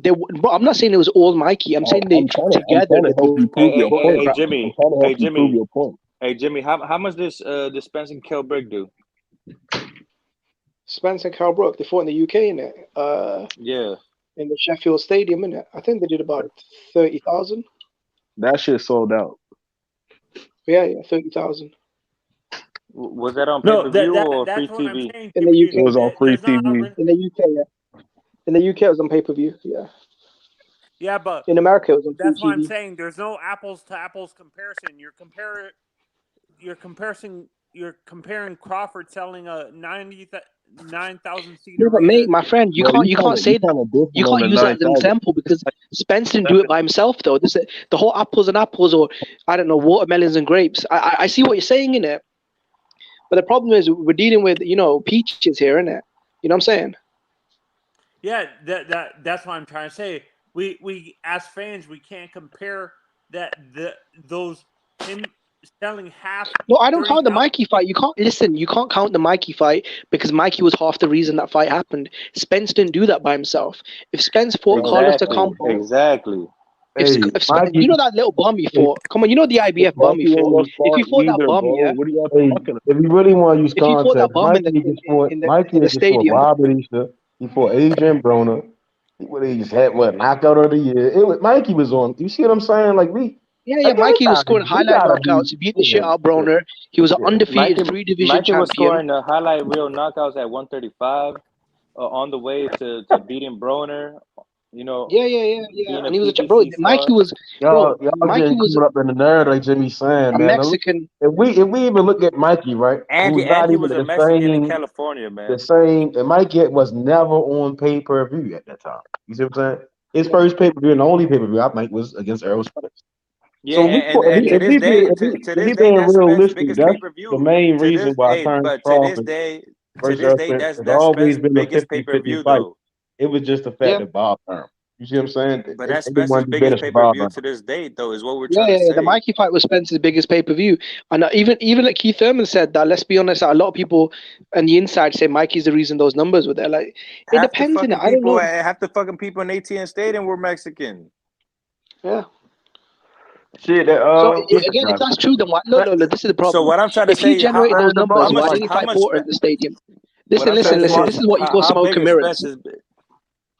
I'm not saying it was all Mikey. I'm saying they I'm trying together to they help you prove your point. Hey I'm Jimmy, trying to help you prove your point. Hey Jimmy, how much does Spence and Kell Brick do? Spence and Carl Brook, they fought in the UK, innit? Yeah. In the Sheffield Stadium, innit? I think they did about 30,000. That shit sold out. Yeah, 30,000. Was that on No, pay-per-view or that's free what I'm TV? saying. In the UK. It was on free There's not TV. In the UK, yeah. In the UK, it was on pay-per-view, yeah. Yeah, but In America, it was on free that's why I'm TV. saying there's no apples to apples comparison. You're comparing Crawford selling a 9,000 seat No, but arena. mate, my friend, you can't say that. You can't use that as an example because Spence didn't do it by himself, though. This is the whole apples and apples, or I don't know, watermelons and grapes. I see what you're saying in it, but the problem is we're dealing with peaches here, isn't it? You know what I'm saying? Yeah, that's what I'm trying to say. We as fans we can't compare those him selling half. No, I don't count the 30,000. Mikey fight. You can't count the Mikey fight because Mikey was half the reason that fight happened. Spence didn't do that by himself. If Spence fought Carlos de Campos, Exactly. you know that little bum he fought. Come on, you know the IBF bum he Mikey ain't fought. no If star you fought that either, bum, bro. yeah. What are y'all Hey, talking about? if you really want to use If you fought that context, bum in Mikey just fought the just fought stadium, Rob Batista. He fought Adrian Broner. He just had knockout of the year. Mikey was on. You see what I'm saying? Like yeah, Mikey was scoring highlight gotta knockouts. He beat the shit out of Broner. He was an undefeated 3-division Mikey was champion. scoring the highlight reel knockouts at 135 on the way to beating Broner. Yeah. Being a And he was PBC Mikey star. was y'all Mikey getting was caught up in the narrative, like Jimmy's saying, a man. Now, Mexican. if we even look at Mikey, right, And who's not he even was a the Mexican in same, California, man. and Mikey was never on pay-per-view at that time. You see what I'm saying? His first pay-per-view and the only pay-per-view I think was against Errol Spence. Yeah, So and to this day, being that's Spence's realistic, biggest that's the pay-per-view. main reason why Terrence But Crawford to versus this Errol day, Spence that's has always Spence's been a biggest 50-50 pay-per-view, fight. though. It was just the fact that Bob turned. You see what I'm saying? But that's Everyone Spence's be biggest better for Bob pay-per-view Burnham. to this date, though, is what we're Yeah, trying to The say. Mikey fight was Spence's biggest pay-per-view. And even like Keith Thurman said that, let's be honest, a lot of people on the inside say Mikey's the reason those numbers were there. Like, it Half the depends, innit? fucking I don't know. people in ATN Stadium were Mexican. Yeah. Shit, So listen, again, if guys. that's true, then why? Look, this is the problem. So what I'm trying to If he say, generated those numbers, why didn't he how fight much Porter in the stadium? what I'm trying to say This is what you call how smoke big and is mirrors. Spence's?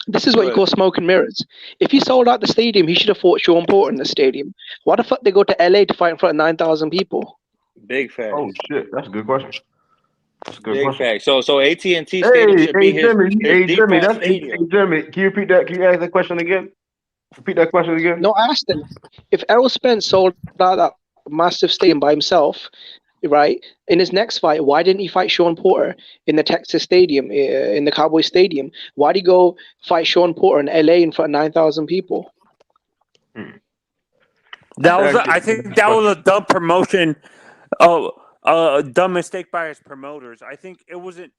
This is what you call smoke and mirrors. If he sold out the stadium, he should have fought Sean Porter in the stadium. Why the fuck they go to LA to fight in front of 9,000 people? Big fact. Oh shit, that's a good question. That's a good Big question. fact. So AT&T Stadium should be his Jimmy, default stadium. Jimmy, can you repeat that? Can you ask that question again? Repeat that question again. No, I asked him if Errol Spence sold out that massive stadium by himself, right? In his next fight, why didn't he fight Sean Porter in the Texas Stadium, in the Cowboy Stadium? Why did he go fight Sean Porter in LA in front of 9,000 people? I think that was a dumb promotion. A dumb mistake by his promoters. I think it wasn't.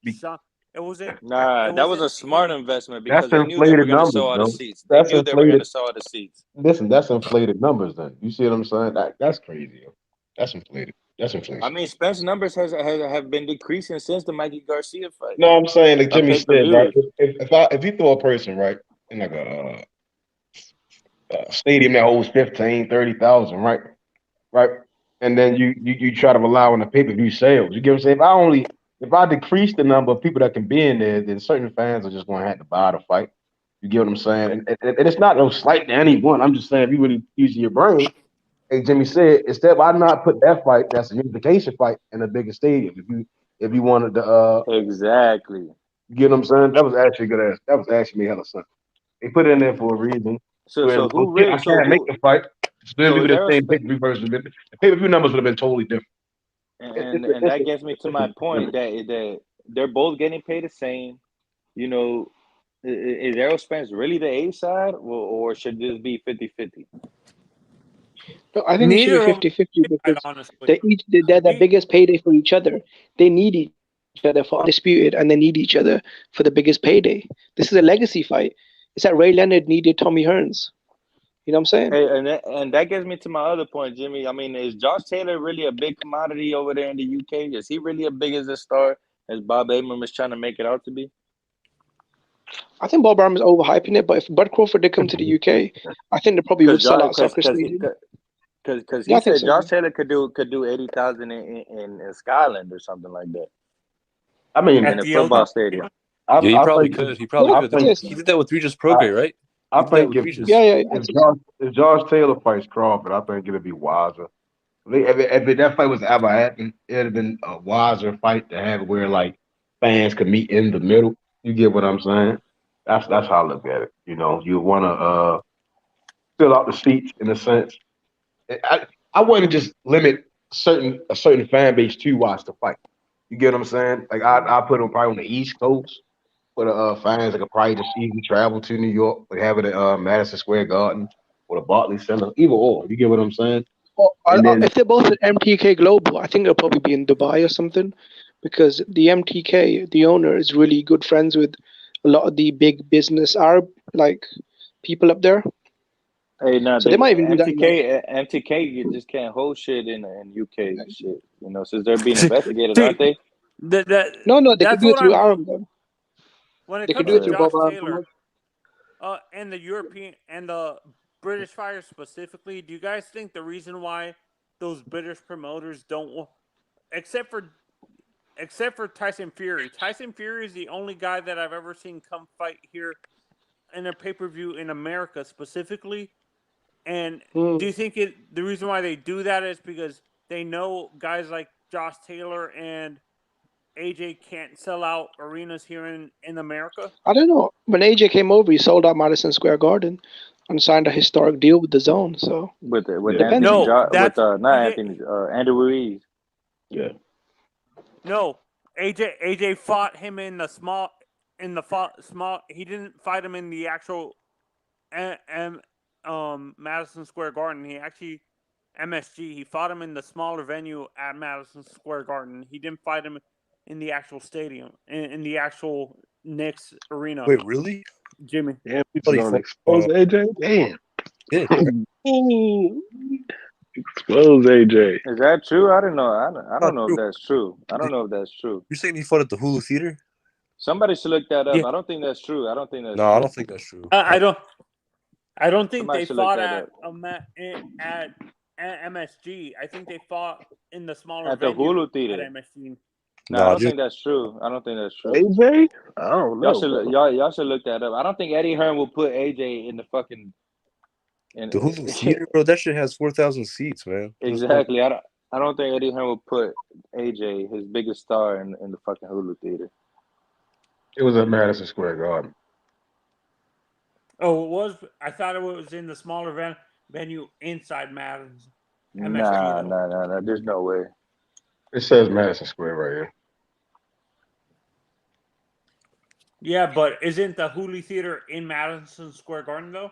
It wasn't. Nah, It that was wasn't. a smart investment because That's they knew they were inflated going to numbers, sell all the bro. seats. They That's knew they were going inflated. to sell all the seats. Listen, that's inflated numbers. Then you see what I'm saying? That's crazy. Yo. That's inflated. That's I inflation. mean, Spence numbers have been decreasing since the Mikey Garcia fight. No, I'm saying like Jimmy said, right? Pay-per-views. If you throw a person right in like a stadium that holds 15, 30,000, right? Right. And then you try to rely on the pay-per-view sales. You get what I'm saying? If I decrease the number of people that can be in there, then certain fans are just going to have to buy the fight. You get what I'm saying? And it's not no slight to anyone. I'm just saying if you really use your brain, like Jimmy said, instead why not put that fight that's a unification fight in a bigger stadium if you wanted to Exactly. you get what I'm saying? That was actually good ass. That was actually made hella sense. They put it in there for a reason. So Where who legit, I really? So can't make who? the fight. Still So be is with the there a same pay-per-view version. The pay-per-view numbers would have been totally different. and that gets me to my point that they're both getting paid the same. You know, is Errol Spence really the A side, or should this be 50-50? No, I think it should Neither be of them 50-50 quite because honestly. they're the biggest payday for each other. They need each other for undisputed, and they need each other for the biggest payday. This is a legacy fight. It's that Ray Leonard needed Tommy Hearns. You know what I'm saying? Hey, and that gets me to my other point, Jimmy. I mean, is Josh Taylor really a big commodity over there in the UK? Is he really as big as a star as Bob Arum is trying to make it out to be? I think Bob Arum is overhyping it, but if Bud Crawford did come to the UK, I think they probably would sell out Soccer Stadium. Because Yeah, he I think said so. Josh Taylor could do 80,000 in Scotland or something like that. I mean, in a football stadium. Yeah, he I probably think could. He probably could. He did that with Regis Prograis, right? I He did that think with if Regis. if Josh Taylor fights Crawford, I think it'd be wiser. If that fight was to ever happen, it'd have been a wiser fight to have where like fans could meet in the middle. You get what I'm saying? That's how I look at it. You know, you want to fill out the seats in a sense. I wouldn't just limit a certain fan base to watch the fight. You get what I'm saying? Like I put them probably on the East Coast for the fans that could probably just easily travel to New York, like have it at Madison Square Garden or the Barclays Center, either or. You get what I'm saying? And then If they're both at MTK Global, I think they'll probably be in Dubai or something, because the MTK, the owner, is really good friends with a lot of the big business Arab people up there. Hey, no, So they might even do that. MTK, you just can't hold shit in UK and shit. You know, since they're being investigated, aren't they? No, they could do it through Arab though. When it They could comes do it to through Josh Bob Arum Taylor, and the European and the British fighters specifically, do you guys think the reason why those British promoters don't, except for Tyson Fury? Tyson Fury is the only guy that I've ever seen come fight here in a pay-per-view in America specifically. And do you think the reason why they do that is because they know guys like Josh Taylor and AJ can't sell out arenas here in America? I don't know. When AJ came over, he sold out Madison Square Garden and signed a historic deal with the Zone. So with depends. Andrew Ruiz. Yeah. No, AJ fought him in the small. He didn't fight him in the actual Madison Square Garden. He actually MSG. He fought him in the smaller venue at Madison Square Garden. He didn't fight him in the actual stadium, in the actual Knicks arena. Wait, really? Jimmy. Damn, people don't expose AJ. Damn. Yeah. Expose AJ. Is that true? I don't know. I don't know if that's true. I don't know if that's true. You're saying he fought at the Hulu Theater? Somebody should look that up. Yeah. I don't think that's true. I don't think that's No, true. I don't think that's true. I don't think Somebody they should look fought that at MSG. I think they fought in the smaller At the venue Hulu Theater. at MSG. No, I don't think that's true. I don't think that's true. AJ? I don't know. Y'all should look that up. I don't think Eddie Hearn will put AJ in the fucking. The Hulu Theater, bro. That shit has 4,000 seats, man. Exactly. I don't think Eddie Hearn will put AJ, his biggest star, in the fucking Hulu Theater. it was at Madison Square Garden. Oh, it was. I thought it was in the smaller venue inside Madison. Nah. There's no way. It says Madison Square right here. Yeah, but isn't the Hulu Theater in Madison Square Garden though?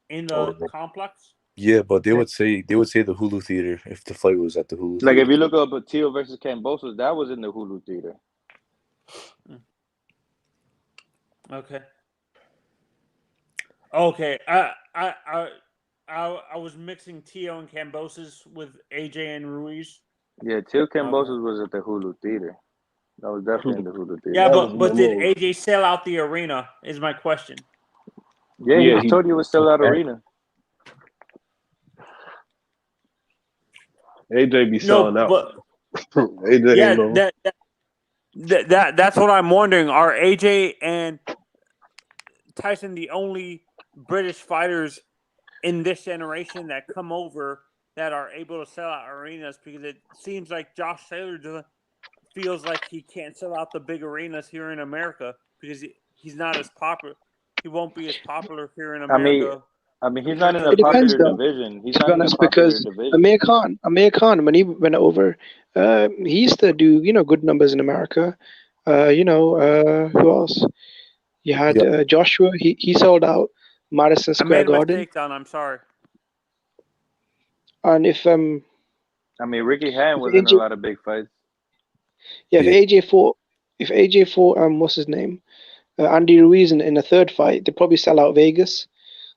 In the complex? Yeah, but they would say the Hulu Theater if the fight was at the Hulu Like Theater. if you look up Tio versus Kambosos, that was in the Hulu Theater. Okay. Okay. I was mixing Tio and Kambosos with AJ and Ruiz. Yeah, Till Kambosos was at the Hulu Theater. That was definitely in the Hulu Theater. Yeah, but did AJ sell out the arena? Is my question. Yeah, he just told you it was sell out arena. AJ be selling out. But AJ yeah, ain't no. that's what I'm wondering. Are AJ and Tyson the only British fighters in this generation that come over that are able to sell out arenas? Because it seems like Josh Taylor feels like he can't sell out the big arenas here in America because he's not as popular. He won't be as popular here in America. I mean, he's not in a It depends, popular though. division. He's To not be in a honest, popular because division. Amir Khan, when he went over, he used to do good numbers in America. Who else? You had Joshua. He sold out Madison I Square made a Garden. mistake, Don. I'm sorry. And if I mean, Ricky Hatton was in a lot of big fights. Yeah, if AJ fought what's his name, Andy Ruiz in a third fight, they'd probably sell out Vegas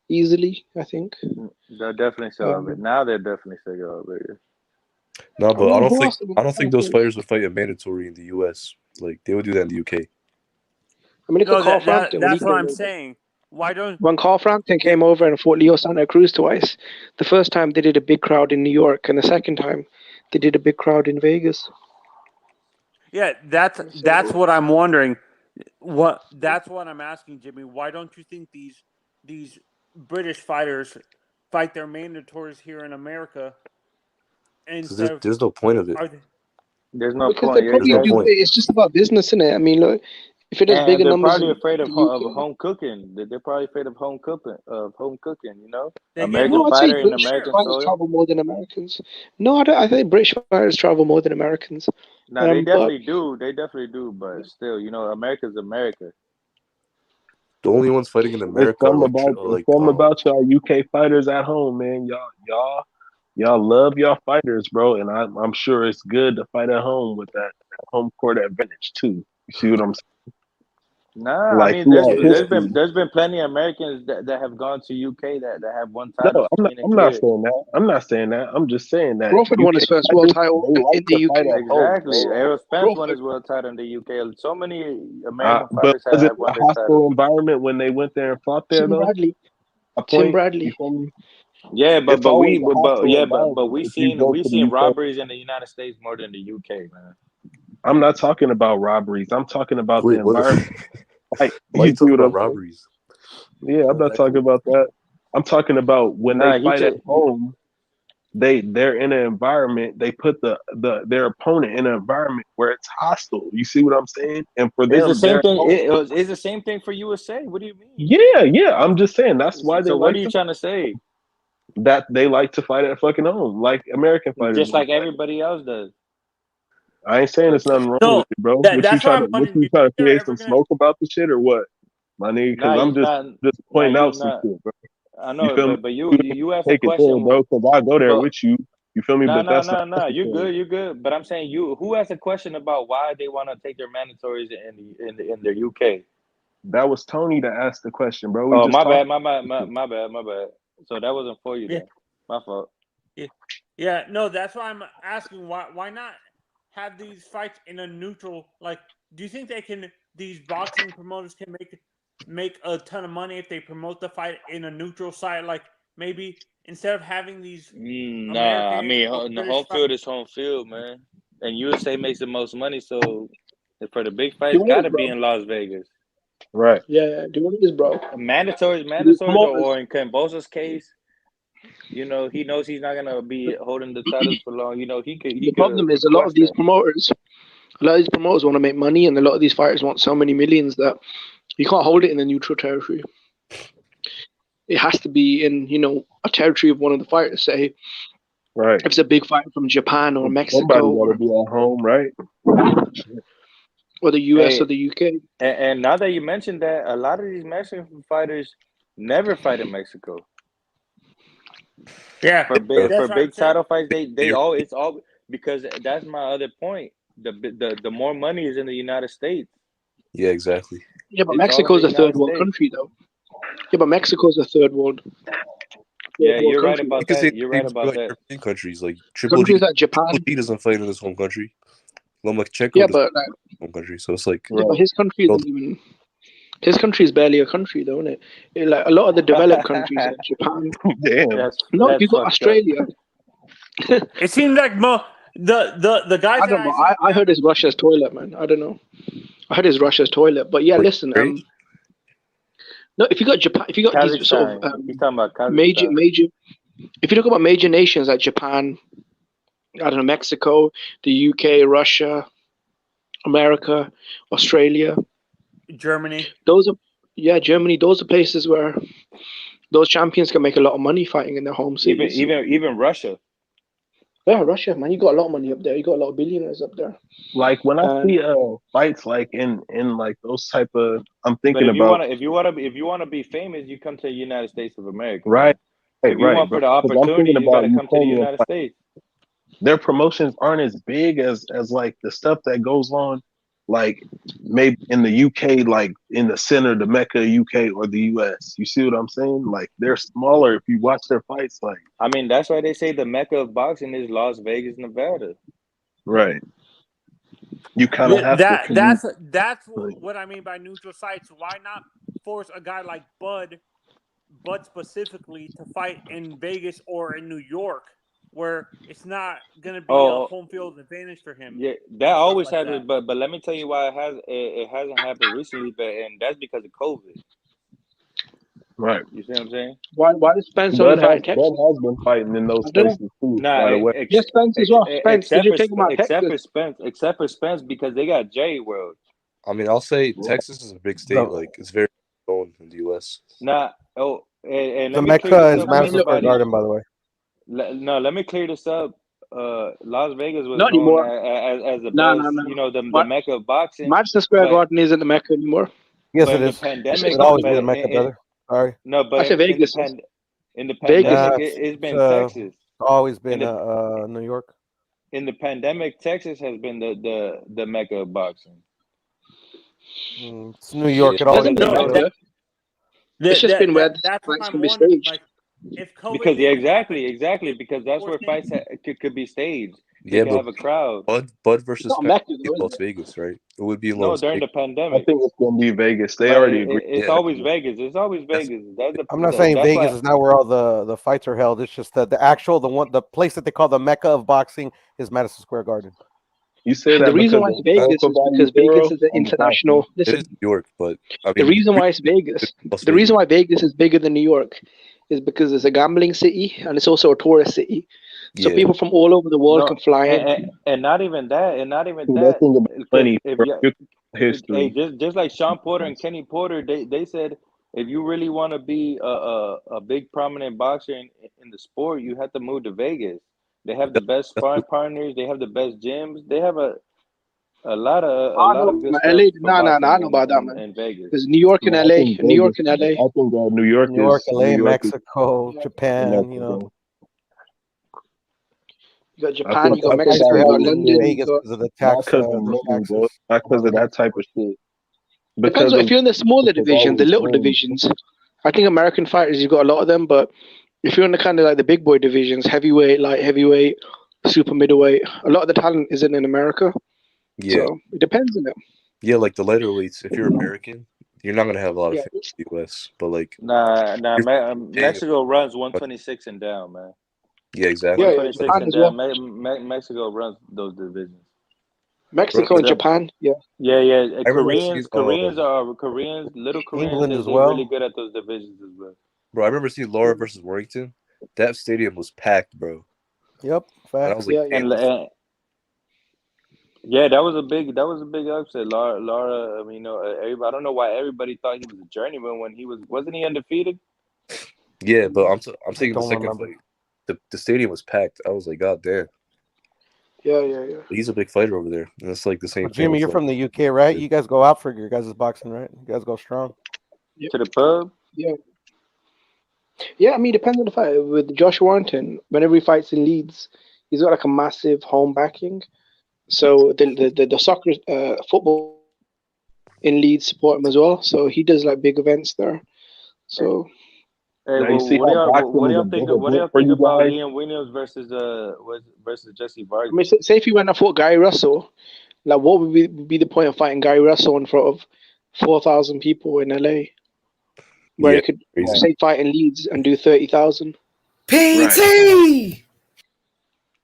easily. I think They'll definitely sell out Vegas. Now they're definitely selling out Vegas. No, but I who don't else did we think sell those to? fighters would fight a mandatory in the US. Like they would do that in the UK. I mean, look No, at Carl Frampton when he that's what came I'm over. saying. Why don't When Carl Frampton came over and fought Leo Santa Cruz twice, the first time they did a big crowd in New York, and the second time they did a big crowd in Vegas. Yeah, that's what I'm wondering. That's what I'm asking, Jimmy. Why don't you think these British fighters fight their mandatories here in America instead of? There's no point of it. There's no Because point. they probably There's no do. point. It's just about business, isn't it? I mean, look, if it does And bigger they're numbers probably in afraid of the UK, home cooking. They're probably afraid of home cooking. You know, They get American no, I'd say fighter in British American fighters soil. travel more than Americans. No, I think British fighters travel more than Americans. No, they But definitely do. They definitely do. But still, America's America. The only ones fighting in It's America are something about y'all UK fighters at home, man. Y'all love y'all fighters, bro, and I'm sure it's good to fight at home with that home court advantage too. You see what I'm saying? Nah, Like I mean, throughout history. there's been plenty of Americans that have gone to UK that have won No, titles I'm clean and not clear. saying that. I'm not saying that. I'm just saying that Crawford won his UK first world fighters, title they in like to the UK. fight at home. Exactly. Man. Errol Spence won Crawford. his world title in the UK. So many American But fighters was it have won a their hostile titles. environment when they went there and fought there, Tim though? Bradley. A Tim point. Bradley. You feel me? Yeah, It's but always a hostile environment we if you seen go to the UK. robberies in the United States more than the UK, man. I'm not talking about robberies. I'm talking about the Wait, what? environment. Like, Why are you you see talking what I'm about saying? robberies? Yeah, I'm not That talking cool. about that. I'm talking about when they Nah, fight at home. They're in an environment. They put their opponent in an environment where it's hostile. You see what I'm saying? And for it's the them, same they're thing. home. It's the same thing for USA. What do you mean? Yeah. I'm just saying that's why they So what are like you trying to say? that they like to fight at fucking home, like American fighters. Just like everybody else does. I ain't saying there's nothing wrong No, with it, bro. What you that's why trying I'm wondering. to They're create ever some gonna? smoke about the shit or what, my nigga? Because Nah, I'm just pointing out some shit, bro. I You know, feel me? but you asked a Take it there, question. bro. Because I go there But with you. You feel me? no, But that's not you're necessary. good, But I'm saying who asked a question about why they want to take their mandatories in their UK? That was Tony that asked the question, bro. We Oh, just my talked. bad. So that wasn't for you Yeah. then. My fault. Yeah, no, that's why I'm asking why not have these fights in a neutral? Like, do you think these boxing promoters can make a ton of money if they promote the fight in a neutral site? Like maybe instead of having these Nah, I American mean, or the British home fight, field is home field, man. And USA makes the most money, so for the big fights, Do what it gotta is, be bro. in Las Vegas. Right. Yeah, do what it is, bro. Mandatories, The promoters. or in Kambosos' case, he knows he's not gonna be holding the titles for long. He The could problem is a lot of request these that. promoters. A lot of these promoters want to make money, and a lot of these fighters want so many millions that you can't hold it in the neutral territory. It has to be in, a territory of one of the fighters. Say, Right. if it's a big fight from Japan or Mexico Somebody got to be at home, right? or the US Hey, or the UK. and now that you mentioned that, a lot of these Mexican fighters never fight in Mexico. yeah, For big that's what I'm saying. title fights, it's all because that's my other point. The more money is in the United States. Yeah, exactly. Yeah, but It's all in Mexico's the a third United world States. country, though. Yeah, but Mexico's a third world Yeah, you're right country. about You could say that. the You're same right for about like that. European countries, like Triple Countries G. like Japan. Triple G doesn't fight in his home country. Lomachenko Yeah, doesn't but fight in his home country. So it's like, yeah, but his country isn't even. His country is barely a country, though, isn't it? Like a lot of the developed countries, like Japan. Damn. No, That's you got fucked up. Australia. It seems like the guys I don't that know. I see. I heard it's Russia's toilet, man. I don't know. I heard it's Russia's toilet, but yeah, like listen. Ukraine? No, if you got Japan, if you got these sort Kazakhstan. of He's talking about major, Kazakhstan. if you talk about major nations like Japan, I don't know, Mexico, the UK, Russia, America, Australia, Germany. those are Germany. Those are places where those champions can make a lot of money fighting in their home cities. Even Russia. Yeah, Russia, man, you got a lot of money up there. You got a lot of billionaires up there. Like when I And see fights like in like those type of, I'm But thinking if you about wanna be famous, you come to the United States of America. right, If you want for But the because I'm opportunity, thinking you gotta about come to the Ukrainian United fights. States. Their promotions aren't as big as like the stuff that goes on, like maybe in the UK, like in the center, the Mecca, UK, or the US. You see what I'm saying? Like they're smaller. If you watch their fights, like I mean, that's why they say the Mecca of boxing is Las Vegas, Nevada. right, you kind of have to commute. That's what I mean by neutral sites. Why not force a guy like Bud specifically to fight in Vegas or in New York, where it's not going to be a home field advantage for him? Yeah, that always like happens, but let me tell you why it hasn't happened recently, and that's because of COVID. Right. You see what I'm saying? why does Spence only fight in Texas? Bud has been fighting in those I don't know. places too. Nah, By the way, Yes, Spence as well. Spence, did you take him out of except Texas? for Spence because they got J World. I mean, I'll say Texas is a big state. Like it's very known in the U.S. Nah, and The let me clear Mecca this is up, Madison Square everybody. Garden, by the way. Let me clear this up. Las Vegas was Not known anymore. as the No, best, no, you no. know, the Mecca of boxing. Madison Square but Garden isn't the Mecca anymore. Yes, but it in is. the pandemic, It's It not always be anymore. the Mecca, brother. Sorry. No, but I said Vegas. in the Vegas. pandemic, It's it's been Texas. always In been the New York. in the pandemic, Texas has been the Mecca of boxing. It's New York. It It always hasn't been been. Mecca. It's just been where That's what fights I'm can be wondering. staged. Like, if COVID Because didn't exactly because that's where fights could be staged. They Yeah, could but have a crowd. Bud It's versus not Spence Mecca would be though, in isn't Las it? Vegas, right? It would be in No, Las during the Vegas. I pandemic. think it's going to be Vegas. They But already agreed. it's Yeah, always Vegas. It's always that's Vegas. That's I'm not saying that's Vegas why. is not where all the fights are held. It's just that the place that they call the Mecca of boxing is Madison Square Garden. You say The that reason because why of it's Vegas Alpha is Value because Vegas Zero is an on the top. international. it Listen, is New York, but I the mean, reason why it's Vegas, Las the Vegas. reason why Vegas is bigger than New York, is because it's a gambling city and it's also a tourist city. So Yeah, people from all over the world No, can fly in. and not even that, and not even See, that that. thing about Because money if for you, hey, history. just like Sean Porter and Kenny Porter, they said if you really want to be a big prominent boxer in the sport, you have to move to Vegas. They have the best sparring partners. They have the best gyms. They have a lot I know, of good man. stuff LA, for no, I boxing know about that, man. in Vegas. Because New York and Yeah, I LA, think New York Vegas. and LA. I think New York New York, is LA, New York is Mexico, the Japan. next You know, thing. You got I Japan, think you got Alpha Mexico, fights are you got held Value in London, you Vegas got. because of the not tax. because of The money, bro. taxes. Not because of that type of shit. Depends Because on of if you're in the smaller Alpha division, the Value's little name. divisions. I think American fighters, you've got a lot of them, but if you're in the kind of like the big boy divisions, heavyweight, light heavyweight, super middleweight, a lot of the talent isn't in America. Yeah, So it depends on it. yeah, like the lighter weights. If you're American, you're not gonna have a lot of Yeah. fans in the U.S. But like, Nah, you're Mexico runs 126 and down, man. yeah, exactly. Yeah, yeah, 126 Japan and as well. down. Mexico runs those divisions. Mexico and But Japan, yeah. yeah. I remember seeing Koreans, little Koreans. England as They're really well. good at those divisions as well. bro. I remember seeing Laura versus Warrington. That stadium was packed, bro. Yep, And I facts. was like, Yeah, yeah. damn, And yeah, that was a big upset. Laura, I mean, everybody, I don't know why everybody thought he was a journeyman when wasn't he undefeated? yeah. But I'm I taking the don't second remember. fight. The stadium was packed. I was like, God damn. Yeah. He's a big fighter over there, and it's like the same Well, thing. Jimmy, It's you're like, from the UK, right? You guys go out for your guys' boxing, right? You guys go strong. Yep. To the pub. Yeah. Yeah, I mean, it depends on the fight. With Josh Warrington, whenever he fights in Leeds, he's got like a massive home backing. So the soccer football in Leeds support him as well. So he does like big events there. So. Hey, Now you well, see what do how y'all boxing what do is a y'all think? big What do y'all event for think you about guys. Liam Williams versus Jesse I Vargas? mean, say if you went and fought Gary Russell, like what would be the point of fighting Gary Russell in front of 4,000 people in LA, where Yeah, he could crazy. say fight in Leeds and do 30,000? PT.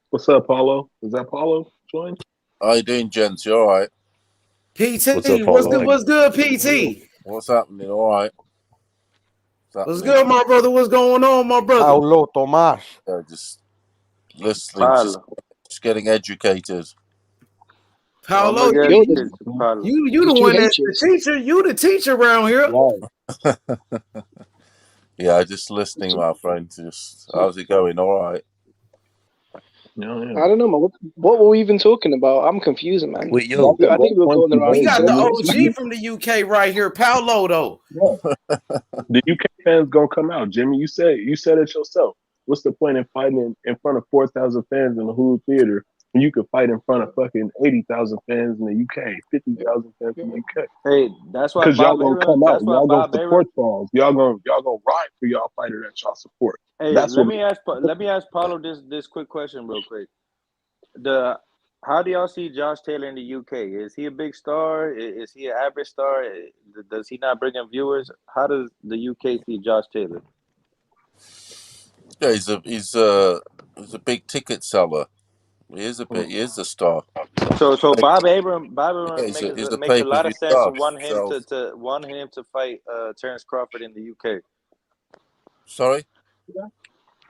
What's up, Paulo? Is that Paulo join? How you doing, gents? You all right? PT. What's up, What's Paulo? good? What's good, PT? What's happening? All right. What's good, my brother? What's going on, my brother? Paulo Tomas. Just listening, just getting educated. Paulo, Yo, you there's the two one that's the H's. teacher. You the teacher around here. Yeah, just listening, my friend. Just how's it going? All right. I don't know, man. What were we even talking about? I'm confused, man. Wait, yo. I think we were going around We in got the circles. OG from the UK right here, Paulo though. The UK fans gonna come out, Jimmy. You said it yourself. What's the point in fighting in front of 4,000 fans in the Hulu Theater when you could fight in front of fucking 80,000 fans in the UK, 50,000 fans in the UK? Hey, that's why Because y'all Bob gonna Arum. come out, That's why y'all gonna Bob Arum. support y'all. Y'all gonna ride for y'all fighter that y'all support. Hey, That's let what. me ask Paulo this quick question real quick. How do y'all see Josh Taylor in the UK? Is he a big star? Is he an average star? Does he not bring in viewers? How does the UK see Josh Taylor? Yeah, he's a big ticket seller. He is a star. So Bob Arum he's a makes a lot pay-per-view of sense star. to want him to fight Terence Crawford in the UK. Sorry.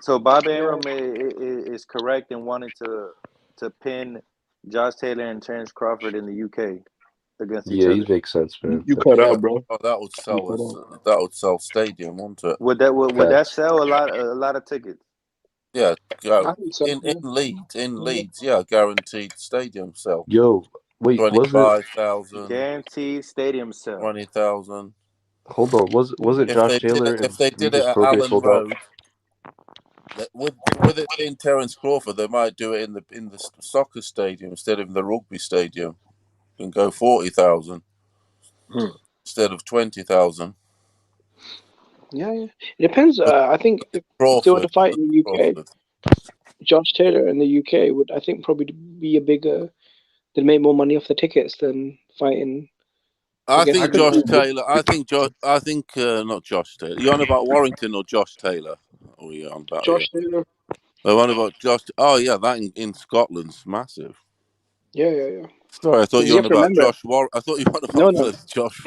So Bob Arum is correct in wanting to pin Josh Taylor and Terence Crawford in the UK against each Yeah, other. he makes sense, man. You cut out, bro. Oh, that would sell stadium, wouldn't it? Would that sell a lot of tickets? Yeah, I think so. in Leeds, yeah, guaranteed stadium sell. Yo, wait, was it 25,000? Guaranteed stadium sell. 20,000. Hold on, was it Josh Taylor If they did it Regis at Prograis Allen sold out? Road, with it being Terence Crawford, they might do it in the soccer stadium instead of the rugby stadium, and go 40,000 instead of 20,000. Yeah. It depends. I think if they were to Crawford, fight in the UK, Josh Taylor in the UK would, I think, probably be a bigger. They'd make more money off the tickets than fighting. I think Josh against Taylor. Not Josh Taylor. You on about Warrington or Josh Taylor? Oh, you on about Josh Taylor. Oh, on about Josh. Oh, yeah, that in Scotland's massive. Yeah. Sorry, I thought you You were have on to about remember. Josh War. I thought you were on about Josh.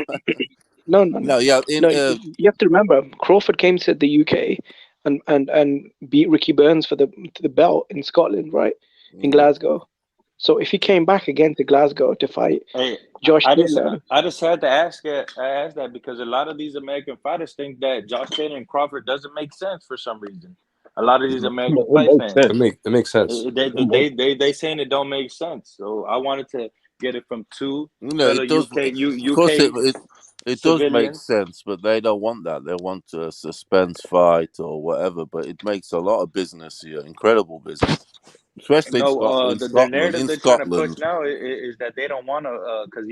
No. No, yeah, No, you have to remember. Crawford came to the UK and beat Ricky Burns for the belt in Scotland, right? In Glasgow. So if he came back again to Glasgow to fight Josh Taylor, I just had to ask that because a lot of these American fighters think that Josh Taylor and Crawford doesn't make sense for some reason. A lot of these American fight fans, It makes sense. They saying it don't make sense. So I wanted to get it from two fellow it does. Of course, it does make civilians. sense, but they don't want that. They want a suspense fight or whatever. But it makes a lot of business here, incredible business, especially in Scotland. The narrative they're trying to push now is that they don't want to, because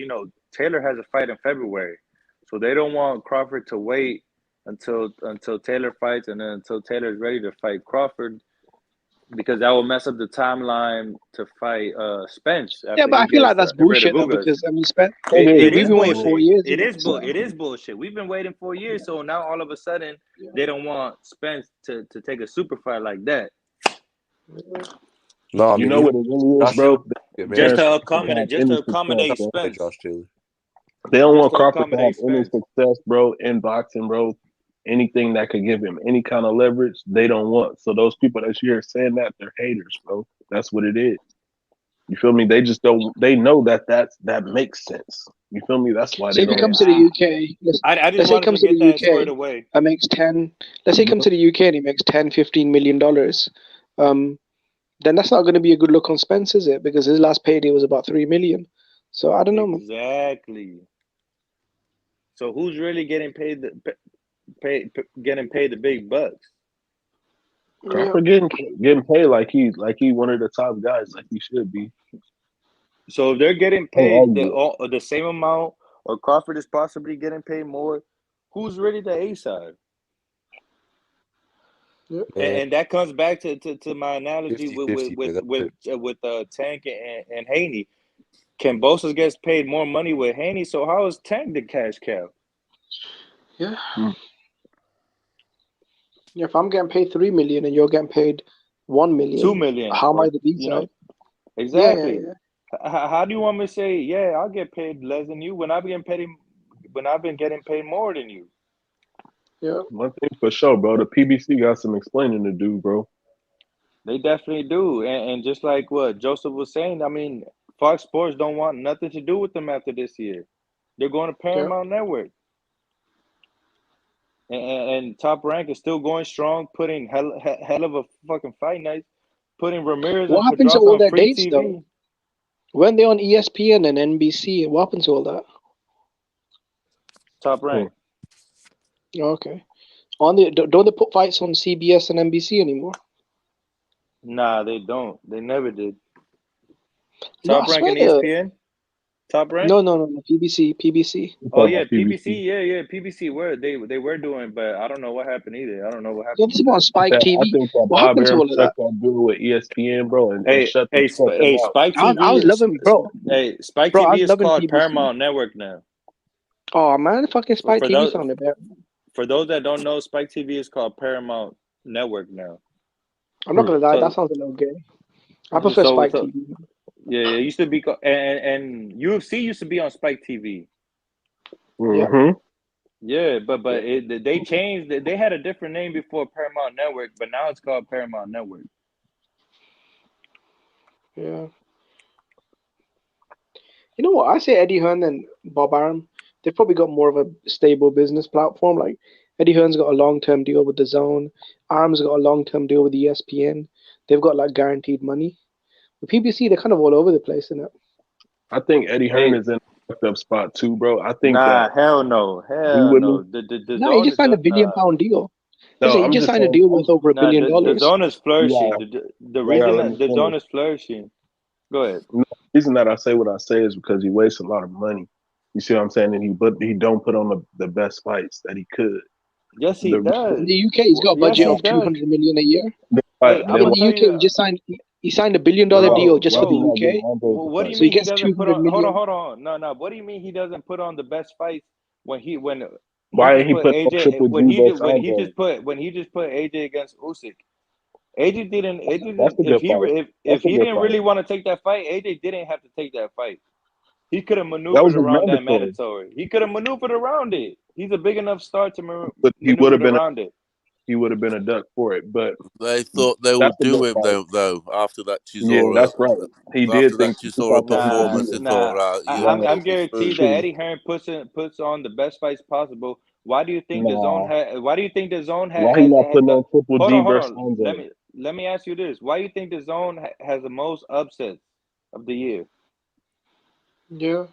Taylor has a fight in February, so they don't want Crawford to wait until Taylor fights and then until Taylor's ready to fight Crawford, because that will mess up the timeline to fight Spence. yeah, but I feel like that's bullshit though, because I mean, we've been waiting 4 years. It is bullshit. We've been waiting 4 years, so now all of a sudden they don't want Spence to take a super fight like that. No, I mean, you know what it really is, bro. Just to accommodate Spence. Josh Taylor. They don't want Crawford to have any success, bro, in boxing, bro. Anything that could give him any kind of leverage, they don't want. So those people that you hear saying that, they're haters, bro. That's what it is. You feel me? They just don't. They know that makes sense. You feel me? That's why So they if he don't. comes to the UK, let's say he comes to the UK and makes 10. Let's say he comes to the UK and he makes 10, $15 million. Then that's not going to be a good look on Spence, is it? Because his last payday was about $3 million. So I don't know, man. Exactly. So who's really getting paid the big bucks? Crawford getting paid like he one of the top guys, like he should be. So if they're getting paid the same amount or Crawford is possibly getting paid more, who's really the A side? Yeah. And that comes back to my analogy 50-50, with Tank and Haney. Kambosos gets paid more money with Haney, so how is Tank the cash cow? Yeah. Yeah, if I'm getting paid $3 million and you're getting paid $1 million, $2 million, how am I or, the B you know, side? exactly. Yeah. How do you want me to say, yeah, I'll get paid less than you when I've been getting paid more than you? Yeah. One thing for sure, bro. The PBC got some explaining to do, bro. They definitely do, and just like what Joseph was saying, I mean, Fox Sports don't want nothing to do with them after this year. They're going to Paramount Network. And Top Rank is still going strong, putting hell of a fucking fight night, putting Ramirez What and happened to Pedraza all on their free dates TV. though? When they on ESPN and NBC, what happened to all that? Top Rank. Okay. Don't they put fights on CBS and NBC anymore? Nah, they don't. They never did. No, Top I Rank swear and ESPN? Top Rank? No, PBC. Oh yeah, PBC. Yeah, PBC were they were doing, but I don't know what happened either. I don't know what Yeah, happened this with is on that. Spike I TV. think that What Bob happened to Arum all of struck that? that deal with ESPN, bro, and shut the fuck Hey, out. Spike I TV. was loving bro. Spike Bro, I TV was is loving called PBC. Paramount Network now. Oh man, fucking Spike For TV those sounded better. for those that don't know, Spike TV is called Paramount Network now. I'm not gonna lie, that So sounds a little gay. I prefer Spike TV. yeah, it used to be and UFC used to be on Spike TV. Mm-hmm. Yeah, but they changed. They had a different name before Paramount Network, but now it's called Paramount Network. Yeah. You know what? I say Eddie Hearn and Bob Arum, they've probably got more of a stable business platform. Like Eddie Hearn's got a long-term deal with the Zone. Arum's got a long-term deal with ESPN. They've got like guaranteed money. With PBC, they're kind of all over the place, isn't it? I think Eddie Hearn is in a fucked up spot too, bro. I think Nah, that hell no. The No, he Zone just signed a $1 billion deal. No, Listen, he I'm just just signed a saying. deal worth over $1 billion. The Zone is flourishing. Yeah. The Yeah, reason let that me the finish. Zone is flourishing. Go ahead. No, the reason that I say what I say is because he wastes a lot of money. You see what I'm saying? And he don't put on the best fights that he could. Yes, he does. In the UK, he's got a budget of $200 million a year. Hey, In the UK, he signed a $1 billion deal just for the UK. What do you So he mean he gets doesn't put 200 on? million. Hold on. No. What do you mean he doesn't put on the best fights when Why just he put put on AJ Triple G versus Andre? when he just put AJ against Usyk? AJ didn't. That's a good fight. If That's a he good didn't fight. really want to take that fight, AJ didn't have to take that fight. He could have That was maneuvered a around that mandatory. mandatory. He could have maneuvered around it. He's a big enough star to But he would maneuver have been around it. he would have been a duck for it. But They thought they would that's a do good him fight. though after that Yeah, Chisora. that's right. He After did that think Chisora performance, they thought, I'm he's guaranteed through. that Eddie Hearn puts on the best fights possible. Why do you think the Zone Nah. Why do you think the Zone Why he not putting on Triple Hold G on, hold versus on. Andre? Let me ask you this: why do you think the Zone has the most upsets of the year? Yeah.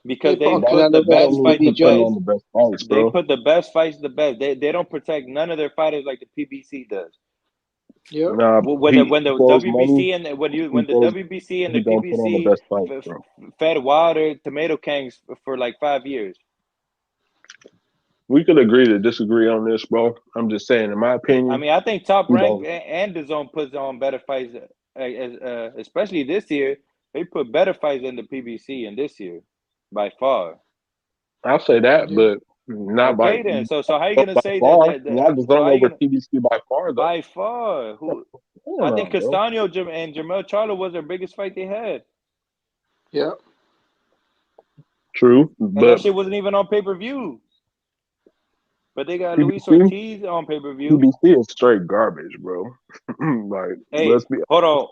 Because They they put put the Canelo best versus fight the BBJ. on the best fights, They bro. put the best fights the best. They don't protect none of their fighters like the PBC does. Yeah. Nah, When the WBC and when the throws- WBC and he the don't put on the PBC best fights, bro. fed water tomato cans for like 5 years. We could agree to disagree on this, bro. I'm just saying, in my opinion. I mean, I think Top he Rank don't. and the Zone puts on better fights, especially this year. They put better fights in the PBC in this year, by far. I'll say that, but not Okay, by then. So how are you gonna by say far. that? Not the So Zone how you over gonna PBC by far, though. by far? Who? I think Castaño and Jermell Charlo was their biggest fight they had. Yeah. True, And but that shit wasn't even on pay-per-view. But they got Luis Ortiz on pay-per-view. PBC is straight garbage, bro. Like, Hey, let's be hold on.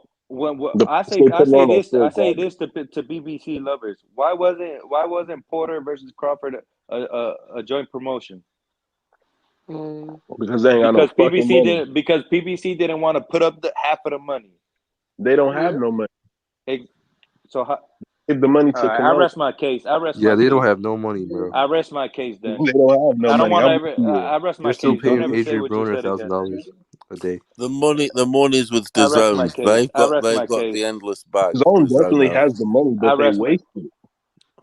I say this to BBC lovers. Why wasn't Porter versus Crawford a joint promotion? Because they ain't got no fucking money. Because PBC didn't want to put up the half of the money. They don't have no money. So how, give the money to I rest my case. They don't have no money, bro. I rest my case then. They don't have no I don't money. want to ever. I rest my They're still case. Don't paying ever say Adrian what you Broner said again. $1,000 a day. The money's with the I rest my Zones. case. They've got the endless bag. Zone The Zone definitely have. has the money, but they wasted it.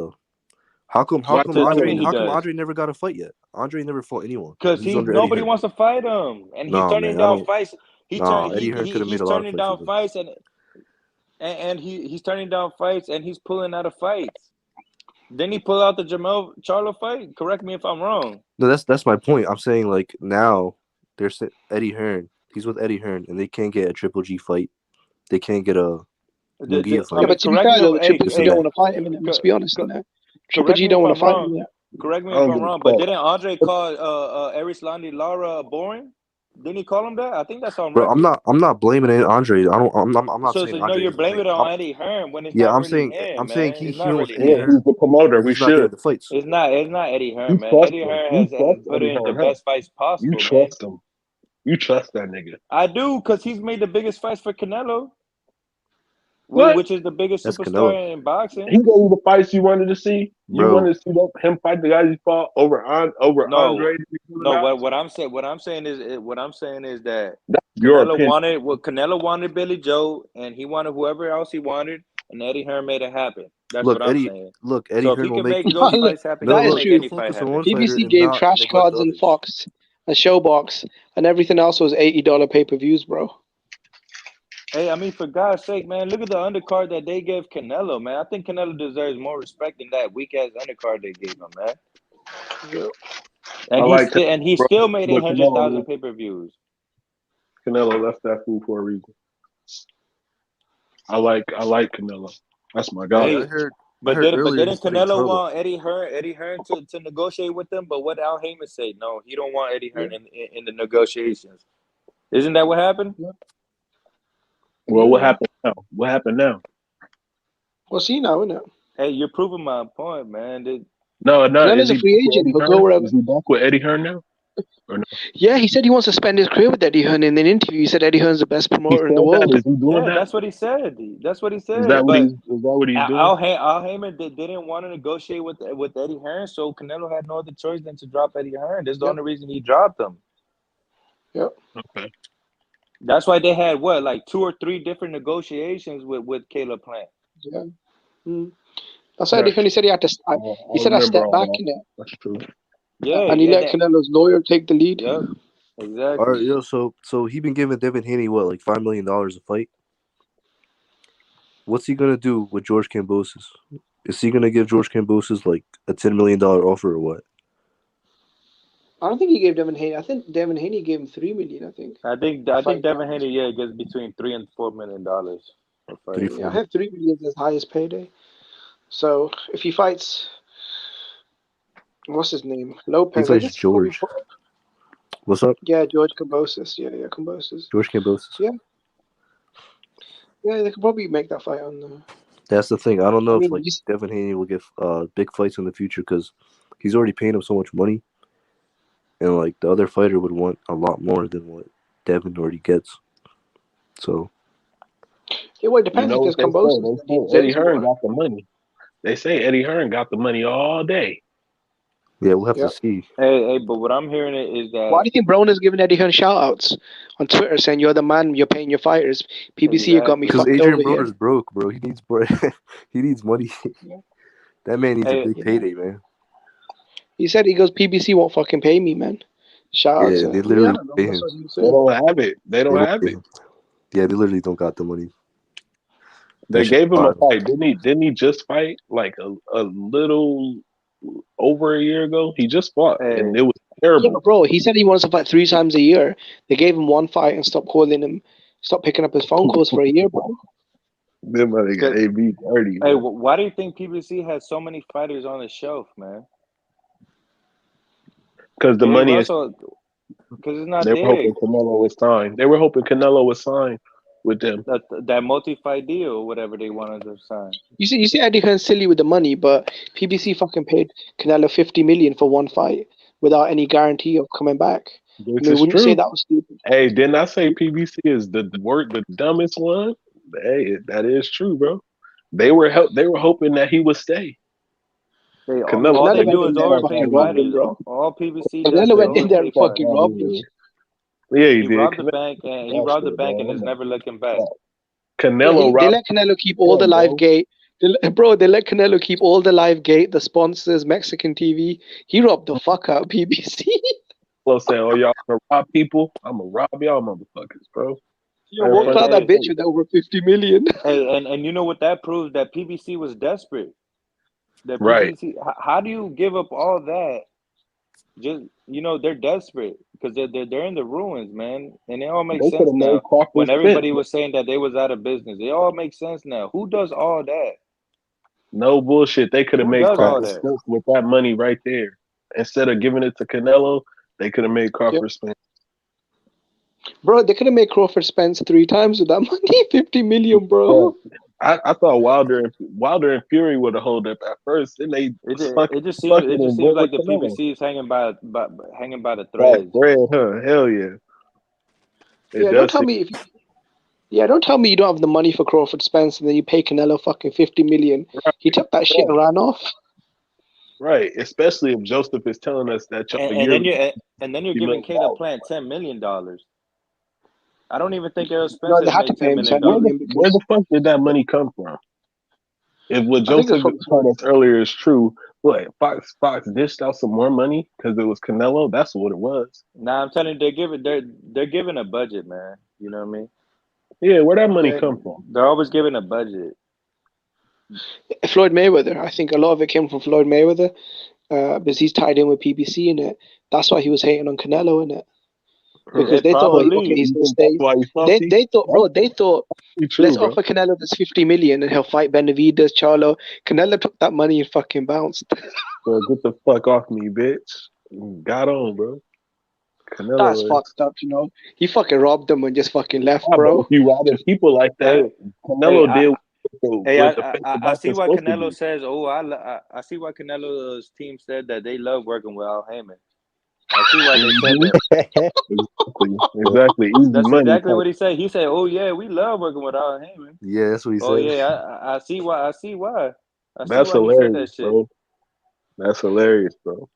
though? How come Why Andre he does? never got a fight yet? Andre never fought anyone. Because He's under Eddie nobody Hearn. wants to fight him, and he's Nah, turning man, I down don't. fights. Eddie Hearn could have made He's a lot of turning fights down with him. fights, and he's turning down fights, and he's pulling out of fights. Didn't he pull out the Jamel Charlo fight? Correct me if I'm wrong. No, that's my point. I'm saying like now there's Eddie Hearn. He's with Eddie Hearn, and they can't get a Triple G fight. They can't get a Munguia fight. Yeah, but to be fair though, Triple G don't want to fight him, and let's be honest. Triple G don't want to fight him. Correct me I if don't I'm give a wrong, but fuck. didn't Andre call Arislandi Lara boring? Didn't he call him that? I think that's on Bro, record. I'm not blaming it Andre. I'm not So saying no, Andre you're is like. blaming it on Eddie Hearn when it's Yeah, not I'm really saying him, man. he It's not went with really Eddie Yeah, him. he's Hearn. the promoter. We He's not getting should. the fights. It's not Eddie Hearn, You man. trust Eddie him. Hearn You has trust put Eddie in the Hearn, huh? best fights You possible, man. trust him. You trust that nigga. I do, because he's made the biggest fights for Canelo. What? Which is the biggest That's superstar Canelo. in boxing? He gave you the fights you wanted to see. You Bro. wanted to see him fight the guys he fought over Andre. No, what I'm saying is that That's your Canelo wanted Billy Joe, and he wanted whoever else he wanted, and Eddie Hearn made it happen. That's Look, what I'm Eddie. saying. Look, Eddie So if Hearn he will can make. make those fights happen, he That can is make true. any fight focus on happen. one fighter PBC and gave not trash neglect cards and others. Fox and Showbox, and everything else was $80 pay-per-views, bro. Hey, I mean, for God's sake, man, look at the undercard that they gave Canelo, man. I think Canelo deserves more respect than that weak-ass undercard they gave him, man. Yep. And he still made but 800,000 pay-per-views. Canelo left that food for a reason. I like Canelo. That's my guy. Hey, I heard didn't earlier he's fighting Canelo Charlo. want Eddie Hearn to negotiate with them? But what Al Heyman say? No, he don't want Eddie Hearn in the negotiations. Isn't that what happened? Well, what happened now? What happened now? Well, see now, isn't it? Hey, you're proving my point, man. No. Canelo's Is a he free agent. He'll go wherever. Is he back with Eddie Hearn now? Or no? Yeah, he said he wants to spend his career with Eddie Hearn. In an interview, he said Eddie Hearn's the best promoter in the world. Is he doing that? That's what he said. That's what he said. Is that what but he's doing? Al Heyman didn't want to negotiate with Eddie Hearn, so Canelo had no other choice than to drop Eddie Hearn. That's the only reason he dropped him. Yep. Okay. That's why they had like 2 or 3 different negotiations with Caleb Plant. Yeah. That's why Eddie Hearn said he had to. He said I stepped back in it. That's true. Yeah, and he let Canelo's lawyer take the lead. Yep. Exactly. All right, yo, so he been giving Devin Haney like $5 million a fight. What's he gonna do with George Kambosos? Is he gonna give George Kambosos like a $10 million offer or what? I don't think he gave Devin Haney. I think Devin Haney gave him $3 million. I think Devin Haney gets between $3 and $4 million. I have $3 million as highest payday. So if he fights, what's his name? Lopez. He fights George. What's up? Yeah, George Kambosos. Yeah, Kambosos. George Kambosos. Yeah. Yeah, they could probably make that fight on the. That's the thing. I don't know if Devin Haney will get big fights in the future because he's already paying him so much money, and like the other fighter would want a lot more than what Devin already gets. So. Yeah, well, it depends because Kambosos. Eddie Hearn got the money. They say Eddie Hearn got the money all day. Yeah, we'll have to see. Hey, but what I'm hearing is that. Why do you think Broner's giving Eddie Hearn shout-outs on Twitter saying you're the man, you're paying your fighters? PBC, you got me fucked over Adrian here. Broner's broke, bro. He needs he needs money. That man needs a big payday, man. He said he goes, PBC won't fucking pay me, man. Shout out Yeah, to they literally pay him. They don't have it. They don't have it. Yeah, they literally don't got the money. They gave him a fight. Didn't he just fight like a little over a year ago? He just fought and it was terrible. Yeah, but bro, he said he wants to fight 3 times a year. They gave him 1 fight and stopped calling him, stopped picking up his phone calls for a year, bro. Them money got AB 30. Hey, why do you think PBC has so many fighters on the shelf, man? Because the money is. Because it's not They were hoping Canelo was signed. They were hoping Canelo was signed with them. That multi-fight deal or whatever they wanted to sign. You see Eddie Hearn's silly with the money, but PBC fucking paid Canelo $50 million for 1 fight without any guarantee of coming back. This I mean, is wouldn't true. you say that was stupid? Hey, didn't I say PBC is the dumbest one? Hey, that is true, bro. They were hoping that he would stay. All they do is overpay fighters. All PBC does is went in there and overpay fucking fighters. robbed him. Yeah, he He did. robbed the bank and is never looking back. Canelo they let Canelo keep all the live gate. They let Canelo keep all the live gate, the sponsors, Mexican TV. He robbed the fuck out of PBC. Canelo saying, "Oh, y'all gonna rob people? I'm gonna rob y'all motherfuckers, bro." You walked out that bitch with over $50 million. Hey, and you know what that proves? That PBC was desperate. That Right. PBC, how do you give up all that? Just they're desperate because they're in the ruins, man, and it all makes They sense could've made now. Crawford When everybody spit. was saying that they was out of business, it all makes sense now. Who does all that? No bullshit. They could have Who made does all Crawford that? spend with that money right there. Instead of giving it to Canelo, they could have made Crawford spend. Bro, they could have made Crawford Spence 3 times with that money. $50 million, bro. I thought Wilder and Fury would have held up at first. Then they It just seems like the PBC is hanging by the threads. Bread, huh? Hell yeah. Don't tell me Yeah, don't tell me you don't have the money for Crawford Spence and then you pay Canelo fucking 50 million. Right. He took that shit and ran off. Right. Especially if Joseph is telling us that and then you're giving Caleb Plant $10 million. I don't even think Errol No, Spence they has had to made pay $10 him million. 10 million where because the fuck did that money come from? If what I think it's Joseph from told us earlier is true, what Fox dished out some more money because it was Canelo? That's what it was. Nah, I'm telling you, they're giving a budget, man. You know what I mean? Yeah, where that money come from? They're always giving a budget. Floyd Mayweather. I think a lot of it came from Floyd Mayweather because he's tied in with PBC in it. That's why he was hating on Canelo in it. Because they thought, okay, he's gonna stay. They thought, bro, let's offer Canelo this 50 million and he'll fight Benavidez, Charlo. Canelo took that money and fucking bounced. Bro, get the fuck off me, bitch. Got on, bro. Canelo That's fucked up, you know. He fucking robbed them and just fucking left, but bro. if you robbing people like that, Canelo did. I see why Canelo says. Oh, I see why Canelo's team said that they love working with Al Heyman. I see why they said that. Exactly. Easy That's money exactly type. what he said. He said, "Oh yeah, we love working with Al Heyman." Yeah, that's what he Oh said. yeah, I see why. I see why. I see That's why he said that hilarious, shit. bro. That's hilarious, bro.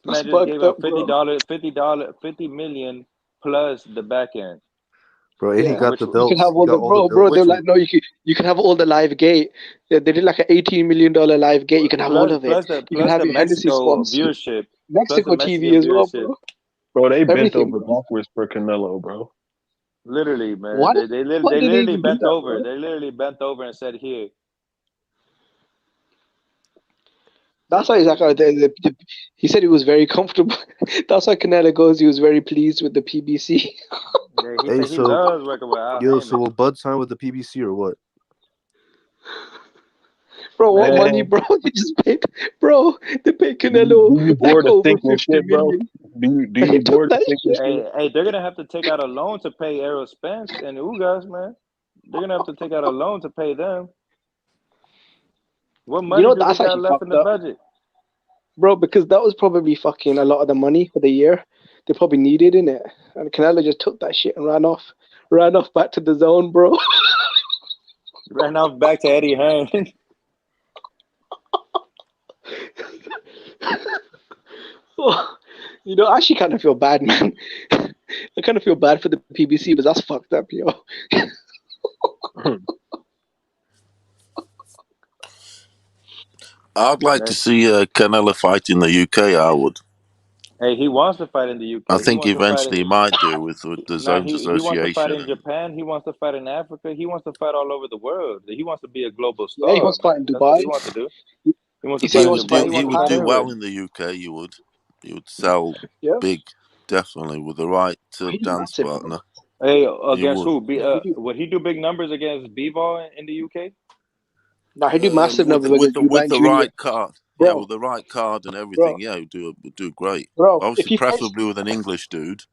Man just gave up $50 million plus the back end. Bro, and he got the belts. You can have all the bro. They're like, no, you can have all the live gate. They did like an $18 million live gate. You can have all of it. You can have your Hennessy sponsor. Viewership, Mexico TV as well, bro. Bro, they bent Everything, over backwards for Canelo, bro. Literally, man. What? They Why did they literally even do bent that, over. bro? They literally bent over and said, "Here." That's why he's like, he said he was very comfortable. That's why Canelo goes. He was very pleased with the PBC. Yeah, he said he loves working with Al Heyman. So will Bud sign with the PBC or what? Bro, what money, bro? They just paid, bro. They paid Canelo Do you bored like of over thinking 50 shit, bro? million. Do you bored of thinking shit? Hey, they're gonna have to take out a loan to pay Errol Spence and Ugas, man. They're gonna have to take out a loan to pay them. What money do they That's got actually left in the fucked up, budget? bro. Because that was probably fucking a lot of the money for the year. They probably needed in it, and Canelo just took that shit and ran off back to the zone, bro. Ran off back to Eddie Hearn. You know, I actually kind of feel bad, man. I kind of feel bad for the PBC, but that's fucked up, yo. I'd like to see Canelo fight in the UK. I would. Hey, he wants to fight in the UK. I think eventually he might do with the Zones he wants to fight Association. in Japan. He wants to fight in Africa. He wants to fight all over the world. He wants to be a global star. Yeah, he wants to fight in That's what he Dubai. wants to do. He wants He to said fight he in wants to fight Dubai. in He He wants would to do Japan. well in the UK. He would sell Yeah. big, definitely with the right He's dance massive, partner. Hey, He against would. who? Would he do big numbers against Bivol in the UK? Nah, he do massive numbers With against with Eubank the Jr. right card. Yeah, Bro, with the right card and everything. bro, Yeah, he'd do great. bro. If Obviously, he fights, preferably with an English dude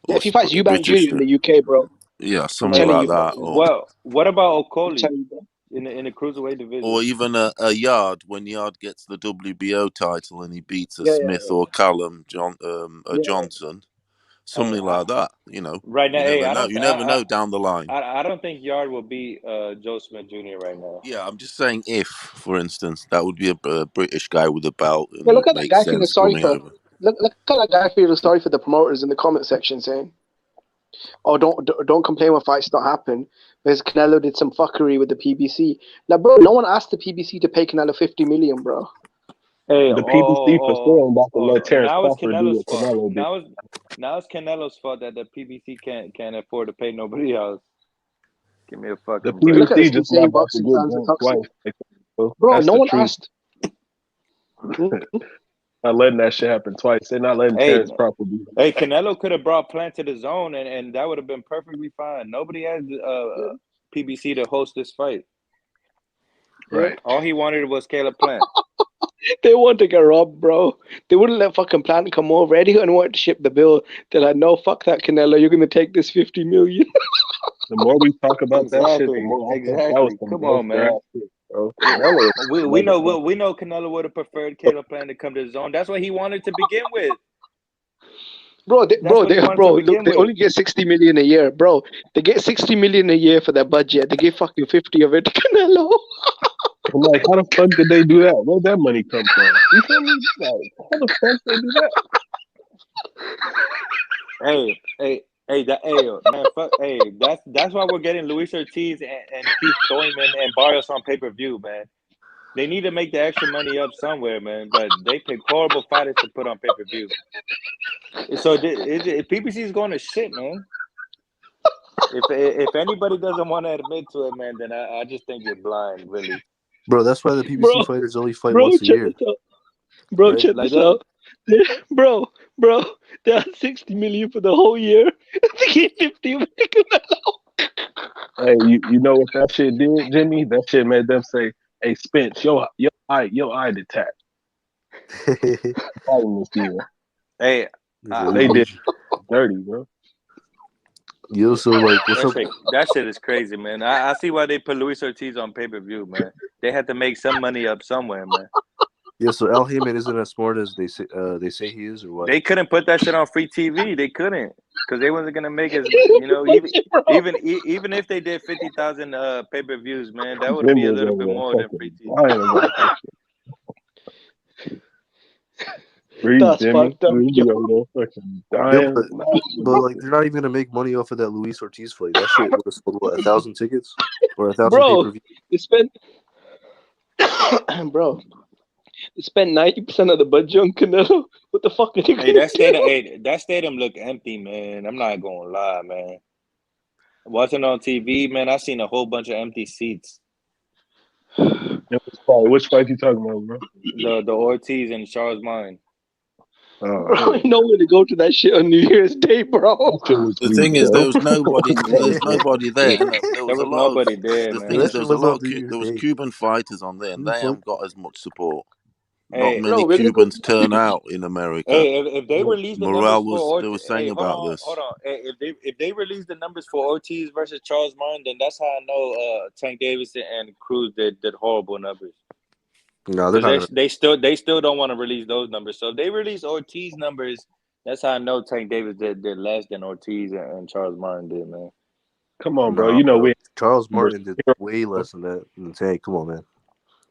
yeah, or if he fights a Eubank British Jr. in dude. the UK, bro, Yeah, I'm something telling like you, bro. that. What about I'm Okoli telling you, bro. in the cruiserweight division? Or even a Yard when Yard gets the WBO title and he beats a Yeah, Smith or Callum yeah. Johnson, something like that. You know, Right now, you hey, never know. You never know down the line. I don't think Yard will beat Joe Smith Jr. right now. Yeah, I'm just saying if, for instance, that would be a British guy with a belt, Yeah, and look it at that makes guy feeling sense sorry coming for. over. Look at that guy feeling sorry for the promoters in the comment section, saying, "Oh, don't complain when fights don't happen." Because Canelo did some fuckery with the PBC. Like, bro, no one asked the PBC to pay Canelo 50 million, bro. Hey, The PBC for sure ain't about to let Terrence now it's Crawford do Canelo's what fault. Canelo did. Now it's Canelo's fault that the PBC can't afford to pay nobody else. Give me a The fucking break. Look at this PBC just insane not about to boxing get fans are drunk toxic. twice. Bro, That's no the one truth. asked. Not letting that shit happen twice. They're not letting Terrence Crawford do that. Hey, Canelo could have brought Plant to the zone, and that would have been perfectly fine. Nobody asked PBC to host this fight. Right. All he wanted was Caleb Plant. They want to get robbed, bro. They wouldn't let fucking Plant come over. Eddie Hearn wanted to ship the bill. They're like, no, fuck that, Canelo. You're going to take this 50 million. The more we talk about that shit, the more I think that was some Come on, man. shit, bro. Canelo is We know Canelo would have preferred Caleb Plant to come to the zone. That's what he wanted to begin with. Bro, they with. only get 60 million a year, bro. They get 60 million a year for their budget. They give fucking 50 of it to Canelo. I'm like, how the fuck did they do that? Where'd that money come from? You feel me? Like, how the fuck they do that? That's why we're getting Luis Ortiz and Keith Thurman and Barrios on pay-per-view, man. They need to make the extra money up somewhere, man. But they pick horrible fighters to put on pay-per-view. So PBC is going to shit, man. If anybody doesn't want to admit to it, man, then I just think you're blind, really. Bro, that's why the PBC fighters only fight once a year. Bro, Right? check this out. Bro, they had 60 million for the whole year. They gave 50 of it to Canelo. Hey, you know what that shit did, Jimmy? That shit made them say, "Hey, Spence, your eye detached." Fighting this year. Hey, they did dirty, bro. Yo, so like, what's up? That shit is crazy, man. I see why they put Luis Ortiz on pay-per-view, man. They had to make some money up somewhere, man. Yeah, so Al Heyman isn't as smart as they say he is, or what? They couldn't put that shit on free TV. They couldn't, because they wasn't gonna make as even if they did 50,000 pay-per-views, man, that would be a little bit more than free TV. That's fucked up. Yeah, but like they're not even gonna make money off of that Luis Ortiz fight. That shit would have sold 1,000 tickets or 1,000 pay-per-view. They spent bro. They spent 90% of the budget on Canelo. What the fuck are they gonna do? That stadium look empty, man. I'm not gonna lie, man. Watching on TV, man, I seen a whole bunch of empty seats. Which fight you talking about, bro? The Ortiz and Charles Mine. Bro, you know where to go to that shit on New Year's Day, bro. The thing is, there was nobody. There's nobody there. There was nobody there, The man. thing is, there was a lot of there was Cuban fighters on there, and they haven't got as much support. Hey, Not many Cubans turn out in America. Hey, if they release the Morrell numbers for Ortiz, they were saying about this. Hold on. Hey, if they release the numbers for Ortiz versus Charles Mine, then that's how I know Tank Davis and Cruz did horrible numbers. No, they're not. They still don't want to release those numbers. So if they release Ortiz numbers, that's how I know Tank Davis did less than Ortiz and Charles Martin did, man. Come on, bro. You know Charles Martin did way less than that than Tank. Come on, man.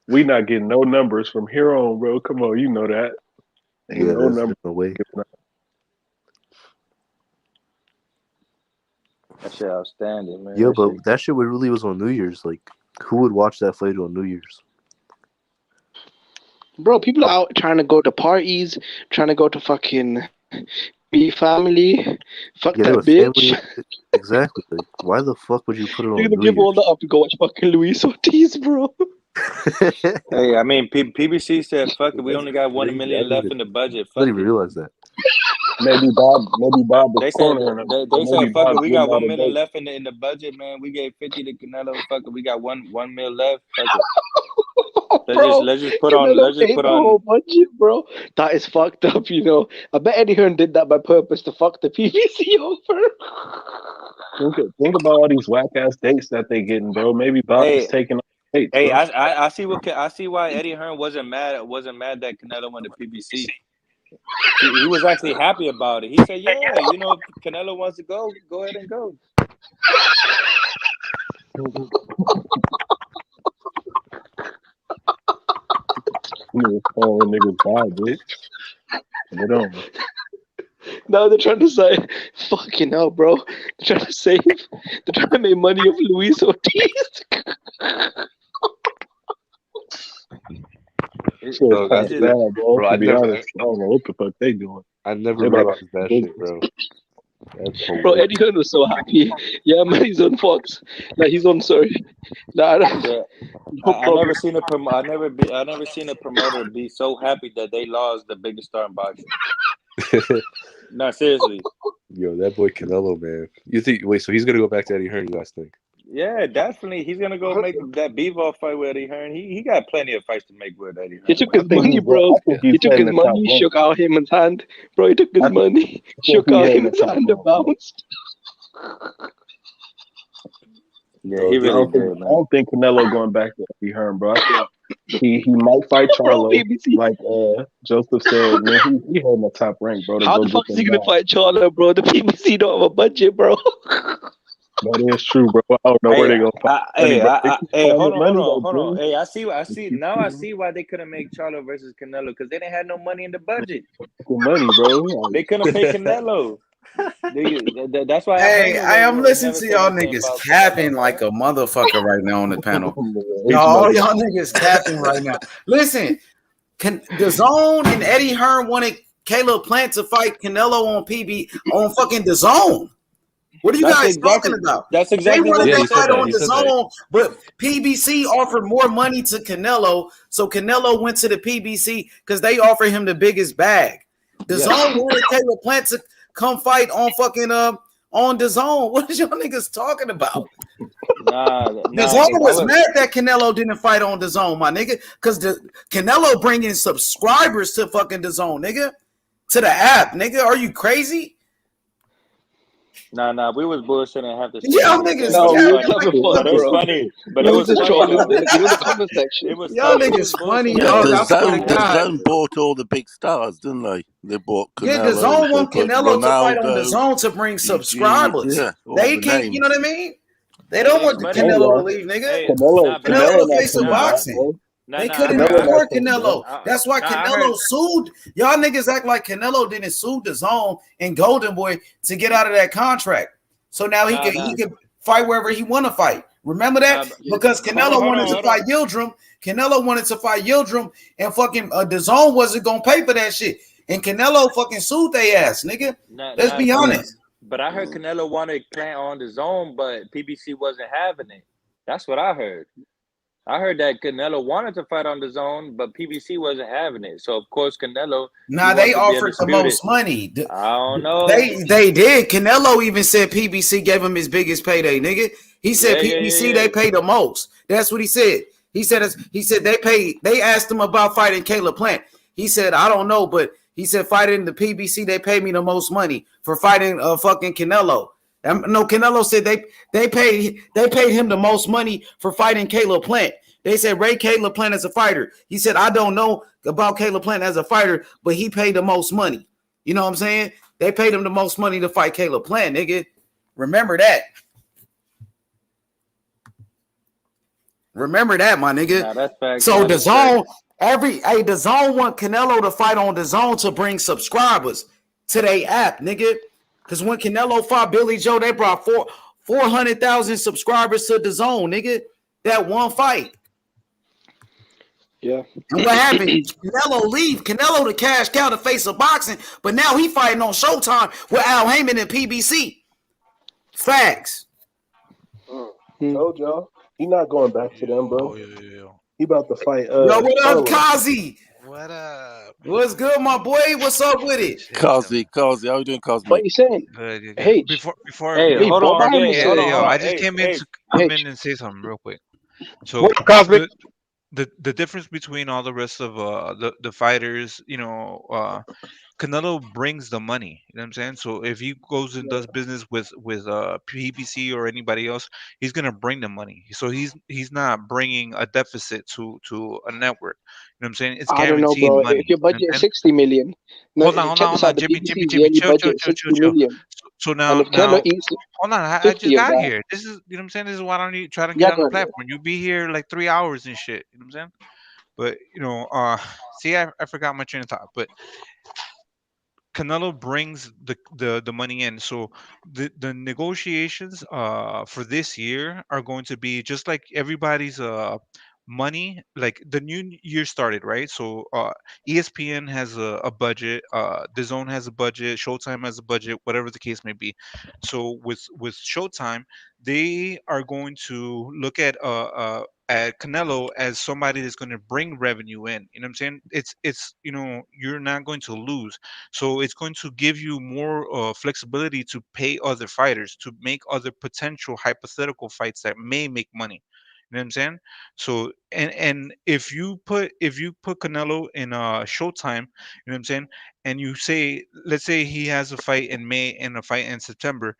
We not getting no numbers from here on, bro. Come on, you know that. Ain't no numbers. No way. That shit outstanding, man. Yeah, but that shit really was on New Year's. Like, who would watch that fight on New Year's? Bro, people are out trying to go to parties, trying to go to fucking be family. Fuck that bitch. Family. Exactly. Like, why the fuck would you put it on You're gonna New give all that up to go watch fucking Luis Ortiz, bro. Hey, I mean, PBC said, "Fuck it, we only got 1 million left in the budget." I didn't even realize that. Maybe Bob. They said, "Fuck it, we got 1 million left in the budget, man. We gave 50 to Canelo. Fuck it, we got one mil left. Fuck it. Let's just put on the whole budget, bro. That is fucked up, you know. I bet Eddie Hearn did that by purpose to fuck the PBC over. Think about all these whack ass dates that they getting, bro. Maybe Bob is taking. Hey, I see why Eddie Hearn wasn't mad that Canelo won the PBC. He was actually happy about it. He said, "Yeah, you know, if Canelo wants to go ahead and go." Niggas bad, bitch. Get on. Now they're trying to say, fucking hell, bro. They're trying to make money off Luis Ortiz. Bro, that's bad, bro. To be honest, I don't know what the fuck they doing. I never realized that shit, bro. Bro, Eddie Hearn was so happy. Yeah, man, he's on Fox. Like, he's on, sorry. I never seen a promoter be so happy that they lost the biggest star in boxing. No, seriously. Yo, that boy Canelo, man. You think? Wait, so he's gonna go back to Eddie Hearn? You guys think? Yeah, definitely. He's gonna go make that Bivol fight with Eddie Hearn. He got plenty of fights to make with Eddie Hearn. He took his money, bro. He took his money, shook out Heyman's hand. Bro, he took his money, shook out Heyman's hand and bounced. Yeah, he really did, man. I don't think Canelo going back to Eddie Hearn, bro. He might fight Bro, Charlo, BBC. like Joseph said. Man, he holding the top rank, bro. To How go the get fuck is he them gonna guys. fight Charlo, bro? The BBC don't have a budget, bro. That is true, bro. I don't know where they gonna find money, bro. They keep Hold finding on, hold money, on, though, hold on. Jimmy. Hey, I see. They keep Now I finding see why they couldn't make Charlo versus Canelo because they didn't have no money in the budget. money, bro. They couldn't pay Canelo. That's why Hey, Jaime I'm listening never to said y'all anything niggas about capping Canelo, like man. a motherfucker right now on the panel. He's All smoking. y'all niggas capping right now. Listen, the Zone and Eddie Hearn wanted Caleb Plant to fight Canelo on on fucking the Zone. What are you guys talking about? That's They exactly wanted what that they fight said. on the Zone, but PBC offered more money to Canelo, so Canelo went to the PBC because they offered him the biggest bag. The Zone wanted Caleb Plant to come fight on fucking on the Zone. What is y'all niggas talking about? The Zone was mad that Canelo didn't fight on the Zone, my nigga, because the Canelo bringing subscribers to fucking the Zone, nigga, to the app, nigga. Are you crazy? Nah, we was bullshitting half the Y'all stream. niggas, No, we was like, having fun, But it's bro. funny. But We it was was just funny trolling though. the comment section. It was y'all funny. We niggas was funny, bullshitting. Yeah, dog. I the swear to zone, the God. zone bought all the big stars, didn't they? They bought Yeah, the Canelo. Zone They want put Canelo to fight on the Ronaldo, Zone to bring Eugene. subscribers. Yeah, all They the can't, you know names. what I mean? They don't want the But Canelo to y'all. leave, nigga. hey, Canelo, but Canelo Canelo the not face of coming back, boxing. bro. They I couldn't Canelo heard. not afford coming back. Canelo. That's why I heard. Canelo sued. Y'all niggas act like Canelo didn't sue the Zone and Golden Boy to get out of that contract. So now he can fight wherever he want to fight. Remember that? Because Canelo wanted to fight Yildirim. Canelo wanted to fight Yildirim, and fucking the Zone wasn't gonna pay for that shit. And Canelo fucking sued their ass, nigga. Let's be honest. But I heard Canelo wanted Plant on the Zone, but PBC wasn't having it. That's what I heard. I heard that Canelo wanted to fight on the Zone, but PBC wasn't having it. So of course Canelo. Nah, they offered the most money. I don't know. They did. Canelo even said PBC gave him his biggest payday, nigga. He said PBC they pay the most. That's what he said. He said they asked him about fighting Caleb Plant. He said, I don't know, but he said fighting the PBC, they pay me the most money for fighting fucking Canelo. No, Canelo said they paid him the most money for fighting Caleb Plant. They said rate Caleb Plant as a fighter. He said, I don't know about Caleb Plant as a fighter, but he paid the most money. You know what I'm saying? They paid him the most money to fight Caleb Plant, nigga. Remember that. Remember that, my nigga. Nah, that's facts. So the Zone, the Zone want Canelo to fight on the Zone to bring subscribers to their app, nigga. Because when Canelo fought Billy Joe, they brought 400,000 subscribers to the Zone, nigga. That one fight. Yeah. And what happened? Canelo leave. Canelo the cash cow, the face of boxing, but now he fighting on Showtime with Al Heyman and PBC. Facts. Told y'all. He not going back to them, bro. He about to fight. Yo, what up, Charlo. Kazi? What up? What's good, my boy? What's up with it? Kazi, how you doing, Cosmo? What you saying? Good. Hey, before hey, hold on, I just came in to come in and say something real quick. So the difference between all the rest of the fighters, Canelo brings the money. You know what I'm saying? So if he goes and does business with PBC or anybody else, he's gonna bring the money. So he's not bringing a deficit to a network. You know what I'm saying? It's I don't know, guaranteed bro. money. If your budget is 60 million, no, Hold check on, this out. The Jimmy, BBC's Jimmy, yearly budget is 60 million. So And now if Canelo eats hold on, I 50 just of got that, here. This is, you know what I'm saying? This is why I don't need try to yeah, get on go the ahead. platform. You'll be here like 3 hours and shit. You know what I'm saying? But see, I forgot my train of thought. But Canelo brings the money in. So the negotiations for this year are going to be just like everybody's money. Like the new year started, right? So ESPN has a budget, the Zone has a budget, Showtime has a budget, whatever the case may be. So with Showtime, they are going to look at Canelo as somebody that's going to bring revenue in. You know what I'm saying? It's you're not going to lose. So it's going to give you more flexibility to pay other fighters, to make other potential hypothetical fights that may make money. You know what I'm saying? So and if you put Canelo in Showtime, you know what I'm saying, and you say, let's say he has a fight in May and a fight in September.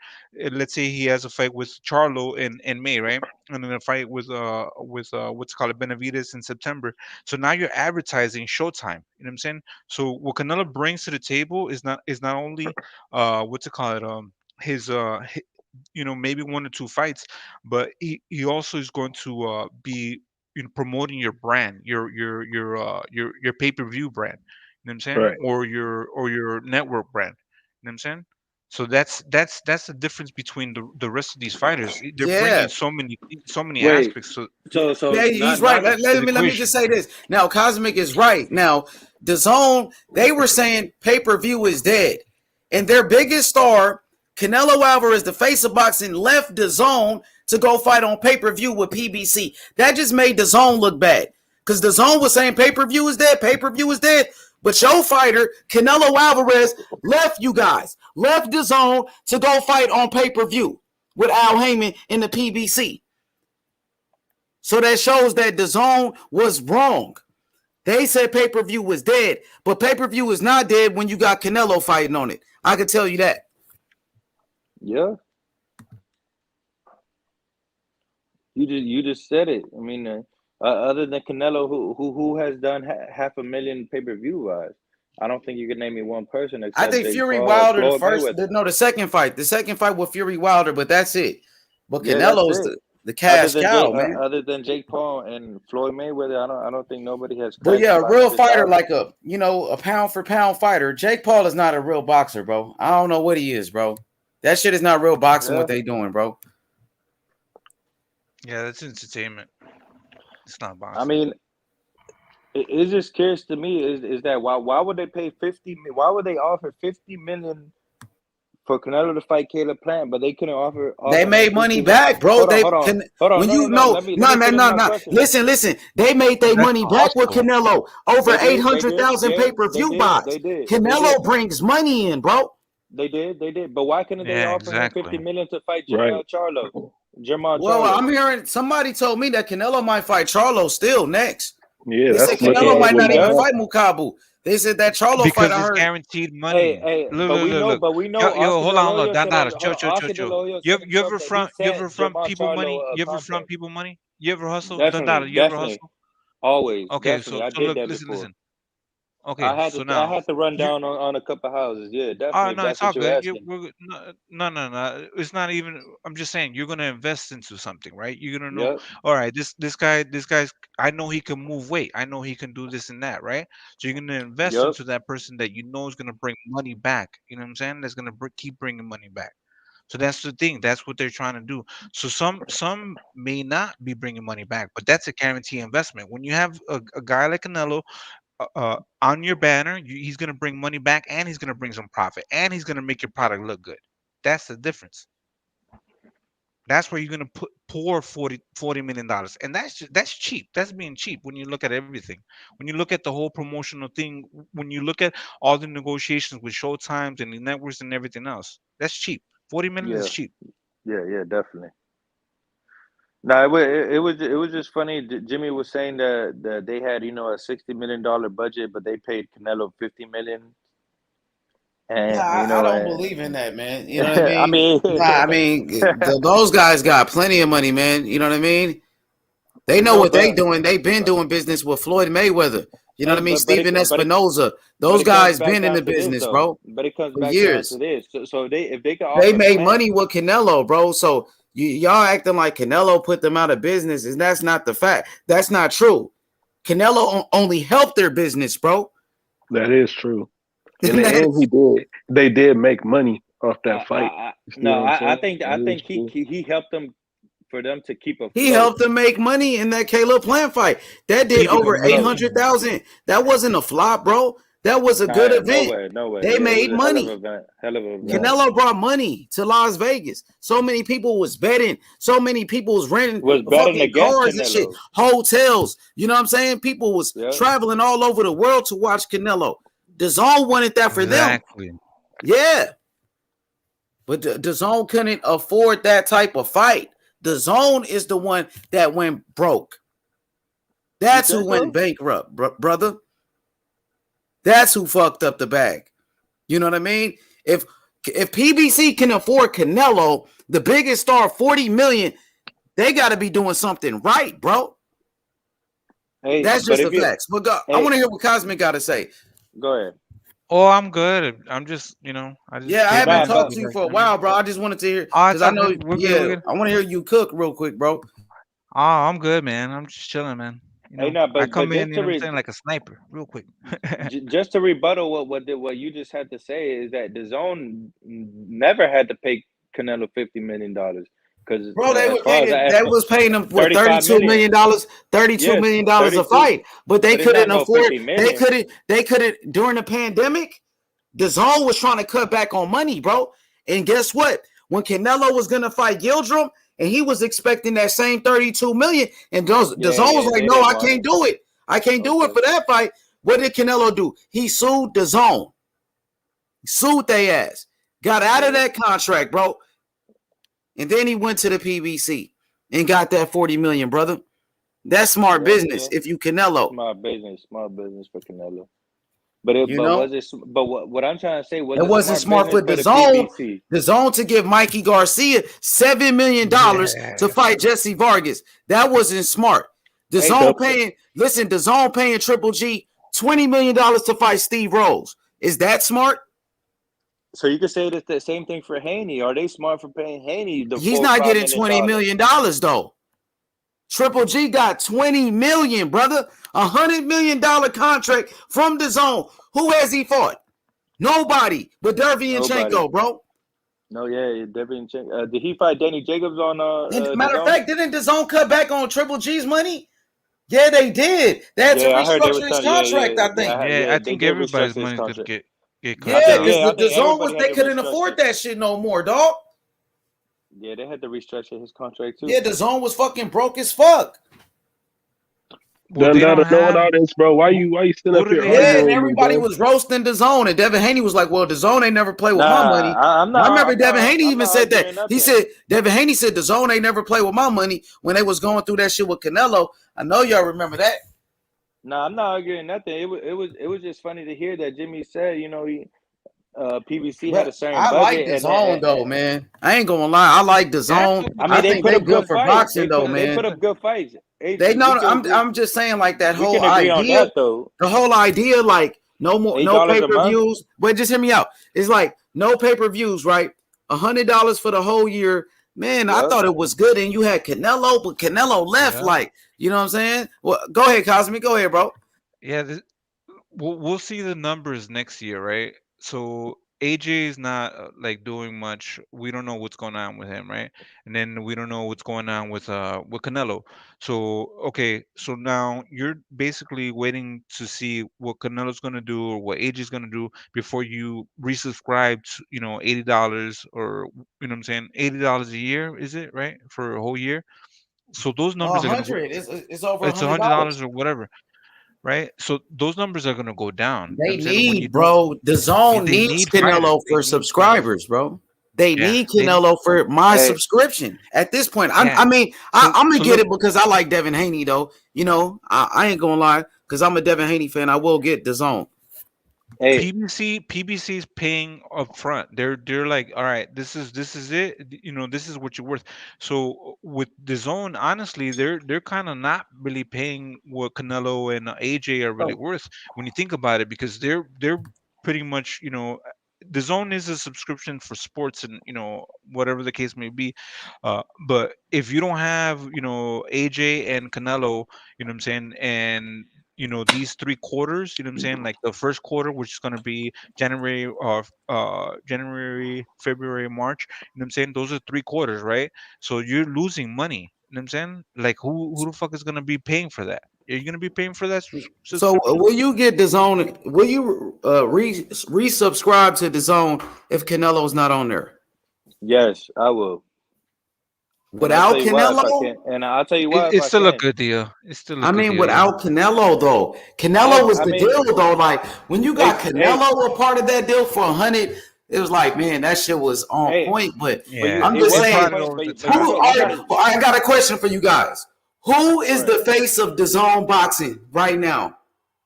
Let's say he has a fight with Charlo in May, right? And then a fight with what's it called, Benavidez in September. So now you're advertising Showtime. You know what I'm saying? So what Canelo brings to the table is not only what's it called, his maybe one or two fights, but he also is going to be, promoting your brand, your pay-per-view brand. You know what I'm saying? Right. Or your network brand. You know what I'm saying? So that's the difference between the rest of these fighters. They're Yeah. bringing so many Wait. aspects to Yeah, he's right. to the Let me equation. just say this. Now, Cosmic is right. Now, DAZN, they were saying pay-per-view is dead. And their biggest star, Canelo Alvarez, the face of boxing, left DAZN to go fight on pay-per-view with PBC. That just made DAZN look bad. Because DAZN was saying pay-per-view is dead, pay-per-view is dead. But your fighter, Canelo Alvarez, left you guys, left DAZN to go fight on pay-per-view with Al Heyman in the PBC. So that shows that DAZN was wrong. They said pay-per-view was dead, but pay-per-view is not dead when you got Canelo fighting on it. I can tell you that. Yeah. You just said it. I mean, other than Canelo, who has done 500,000 pay-per-view wise? I don't think you can name me one person I except think Jake Fury Paul or Wilder Floyd Mayweather. the second fight. The second fight with Fury Wilder, but that's it. But Yeah, that's Canelo's it. the cash cow, man. Other than Jake Paul and Floyd Mayweather, I don't think nobody has But cracked yeah, a real fighter 500,000. like a pound for pound fighter. Jake Paul is not a real boxer, bro. I don't know what he is, bro. That shit is not real boxing. Yeah. What they doing, bro? Yeah, that's entertainment. It's not boxing. I mean, it's just curious to me is that why would they pay 50? Why would they offer 50 million for Canelo to fight Caleb Plant, but they couldn't offer They him made 50 money million? back, bro. Hold on, They hold on, can hold on. when No, you no, no. know, Let me finish my question. Listen. They made their That's money a back with hustle. Canelo. Over They did, 800,000 yeah, pay-per-view buys. they did. Canelo brings money in, bro. They did. But why couldn't they Yeah, offer him 50 exactly. million to fight Right. Jamal Well, Charlo? I'm hearing somebody told me that Canelo might fight Charlo still next. Yeah, They said that's looking Canelo like might what not might even happen. fight Mukabu. They said that Charlo fight, Because I it's heard. guaranteed money. Hey, Look, look, look, look. we know Yo, Oscar hold De La on, look. Hoya said Dandara, hold chill, on, chill, chill, Oscar De chill. La Hoya You said ever, you ever himself that he front, you ever sent front Jamal people money? Charlo a You ever front contract. people money? You ever hustle? Dandara, Definitely, you ever hustle? always, Okay, definitely. so I so did look, that listen, before. listen. Okay, so I now had to run you. down on a couple houses. Yeah, Oh definitely. If no, it's that's all what you're good. You asking. we're, no. It's not even. I'm just saying you're gonna invest into something, right? You're gonna know. Yep, All right, this guy's. I know he can move weight. I know he can do this and that, right? So you're gonna invest yep, into that person that you know is gonna bring money back. You know what I'm saying? That's gonna keep bringing money back. So that's the thing. That's what they're trying to do. So some may not be bringing money back, but that's a guarantee investment. When you have a guy like Canelo on your banner, he's going to bring money back, and he's going to bring some profit, and he's going to make your product look good. That's the difference. That's where you're going to pour $40 million, and that's cheap. That's being cheap when you look at everything. When you look at the whole promotional thing, when you look at all the negotiations with showtimes and the networks and everything else, that's cheap. 40 million is yeah, cheap. yeah, definitely. No, it was just funny. Jimmy was saying that they had a $60 million budget, but they paid Canelo 50 million, Yeah, and I don't believe in that, man. You know what I I mean? mean, Nah, I mean those guys got plenty of money, man. You know what I mean? They know no, what they but doing. They've been doing business with Floyd Mayweather. You know what I mean? but it Steven but it Espinoza. but Those it comes guys back been in down the to this business, though. bro, But it comes for back down years. to this. So if they could They offer made Plant, money with Canelo, bro. So y'all acting like Canelo put them out of business, and that's not the fact. That's not true. Canelo only helped their business, bro. That is true. In the end, they did make money off that fight. You see what I'm I saying? think That is true. he helped them for them to keep He afloat. helped them make money in that Caleb Plant fight. That did Keep over afloat. 800,000. That wasn't a flop, bro. That was a good Nah, event. no way. They Yeah, it made was a hell of money. an event. Hell of an event. Canelo brought money to Las Vegas. So many people was betting. So many people was renting Was betting fucking against cars and shit. Canelo. Hotels. You know what I'm saying? People was traveling all over the world to watch Canelo. DAZN wanted that for them. Exactly. Yeah. But DAZN couldn't afford that type of fight. The Zone is the one that went broke. That's who went bankrupt, brother. That's who fucked up the bag. You know what I mean? If PBC can afford Canelo, the biggest star, 40 million, they got to be doing something right, bro. Hey, that's just the facts. But I want to hear what Cosmic got to say. Go ahead. Oh, I'm good. I'm just, I haven't talked to you for a while, bro. I just wanted to hear because I know, good. I want to hear you cook real quick, bro. Oh, I'm good, man. I'm just chilling, man. I come in, I'm saying, like a sniper, real quick. Just to rebuttal what you just had to say is that the Zone never had to pay Canelo $50 million because bro, they was paying them what $32 million, $32 million a fight, but they couldn't afford. They couldn't during the pandemic. The Zone was trying to cut back on money, bro. And guess what? When Canelo was gonna fight Gildrum, and he was expecting that same 32 million, and the Zone was like, "No, I can't do it. I can't do it for that fight." What did Canelo do? He sued the Zone, sued their ass, got out of that contract, bro, and then he went to the PBC and got that 40 million, brother. That's smart business. If you Canelo, smart business for Canelo. But what I'm trying to say was it wasn't smart for the Zone. The Zone to give Mikey Garcia $7 million to fight Jesse Vargas. That wasn't smart. The Zone paying. Listen, the Zone paying Triple G $20 million to fight Steve Rose. Is that smart? So you could say that the same thing for Haney. Are they smart for paying Haney? He's not getting $20 million though. Triple G got $20 million, brother. $100 million contract from the Zone. Who has he fought? Nobody but Derevyanchenko, bro. No, Derevyanchenko. Did he fight Danny Jacobs on? Matter of fact, didn't the Zone cut back on Triple G's money? Yeah, they did. They had to restructure his contract, I think. I think everybody's money could get cut down. Because the Zone was they couldn't afford that shit no more, dog. Yeah, they had to restructure his contract too. Yeah, the Zone was fucking broke as fuck. Well, knowing all this, bro, why you still up here? Yeah, and everybody was roasting the Zone, and Devin Haney was like, "Well, the Zone ain't never played with my money." I remember Devin Haney even said that. He said Devin Haney said the Zone ain't never played with my money when they was going through that shit with Canelo. I know y'all remember that. No, I'm not arguing nothing. It was just funny to hear that Jimmy said, PBC had a certain budget. I like the Zone though, man. I ain't gonna lie. I like the Zone. I mean, they put up good for boxing though, man. They put up good fights. I'm just saying, like that whole idea. That, though. The whole idea, like no pay-per-views. But just hear me out. It's like no pay-per-views, right? $100 for the whole year. Man, I thought it was good, and you had Canelo, but Canelo left. Like, you know what I'm saying? Well, go ahead, Cosme. Go ahead, bro. Yeah, we'll see the numbers next year, right? So AJ is not like doing much. We don't know what's going on with him, right? And then we don't know what's going on with Canelo. So okay, so now you're basically waiting to see what Canelo's gonna do or what AJ's gonna do before you resubscribe to, $80 or what I'm saying, $80 a year, is it right for a whole year? So those numbers are $100. It's over. It's $100 or whatever. Right, so those numbers are gonna go down. They need, bro. The Zone needs Canelo for subscribers, bro. They need Canelo for my subscription. At this point, I'm gonna get it because I like Devin Haney, though. I ain't gonna lie because I'm a Devin Haney fan. I will get the Zone. Hey. PBC is paying up front. They're like, all right, this is it. This is what you're worth. So with the Zone, honestly, they're kind of not really paying what Canelo and AJ are really worth when you think about it, because they're pretty much, the Zone is a subscription for sports and whatever the case may be. But if you don't have AJ and Canelo, you know what I'm saying, and these 3 quarters, you know what I'm saying, like the first quarter, which is going to be January, February, March, you know what I'm saying, those are 3 quarters, right? So you're losing money, you know what I'm saying? Like who the fuck is going to be paying for that? Are you going to be paying for that? So will you get the Zone? Will you resubscribe to the Zone if Canelo's not on there? Yes, I will. Without Canelo, and I'll tell you why. It's still a good deal. It's still. Without Canelo though, Canelo was the deal though. Like when you got Canelo a part of that deal for $100, it was like, man, that shit was on point. But Yeah, I'm just saying, I got a question for you guys. Who is the face of DAZN boxing right now?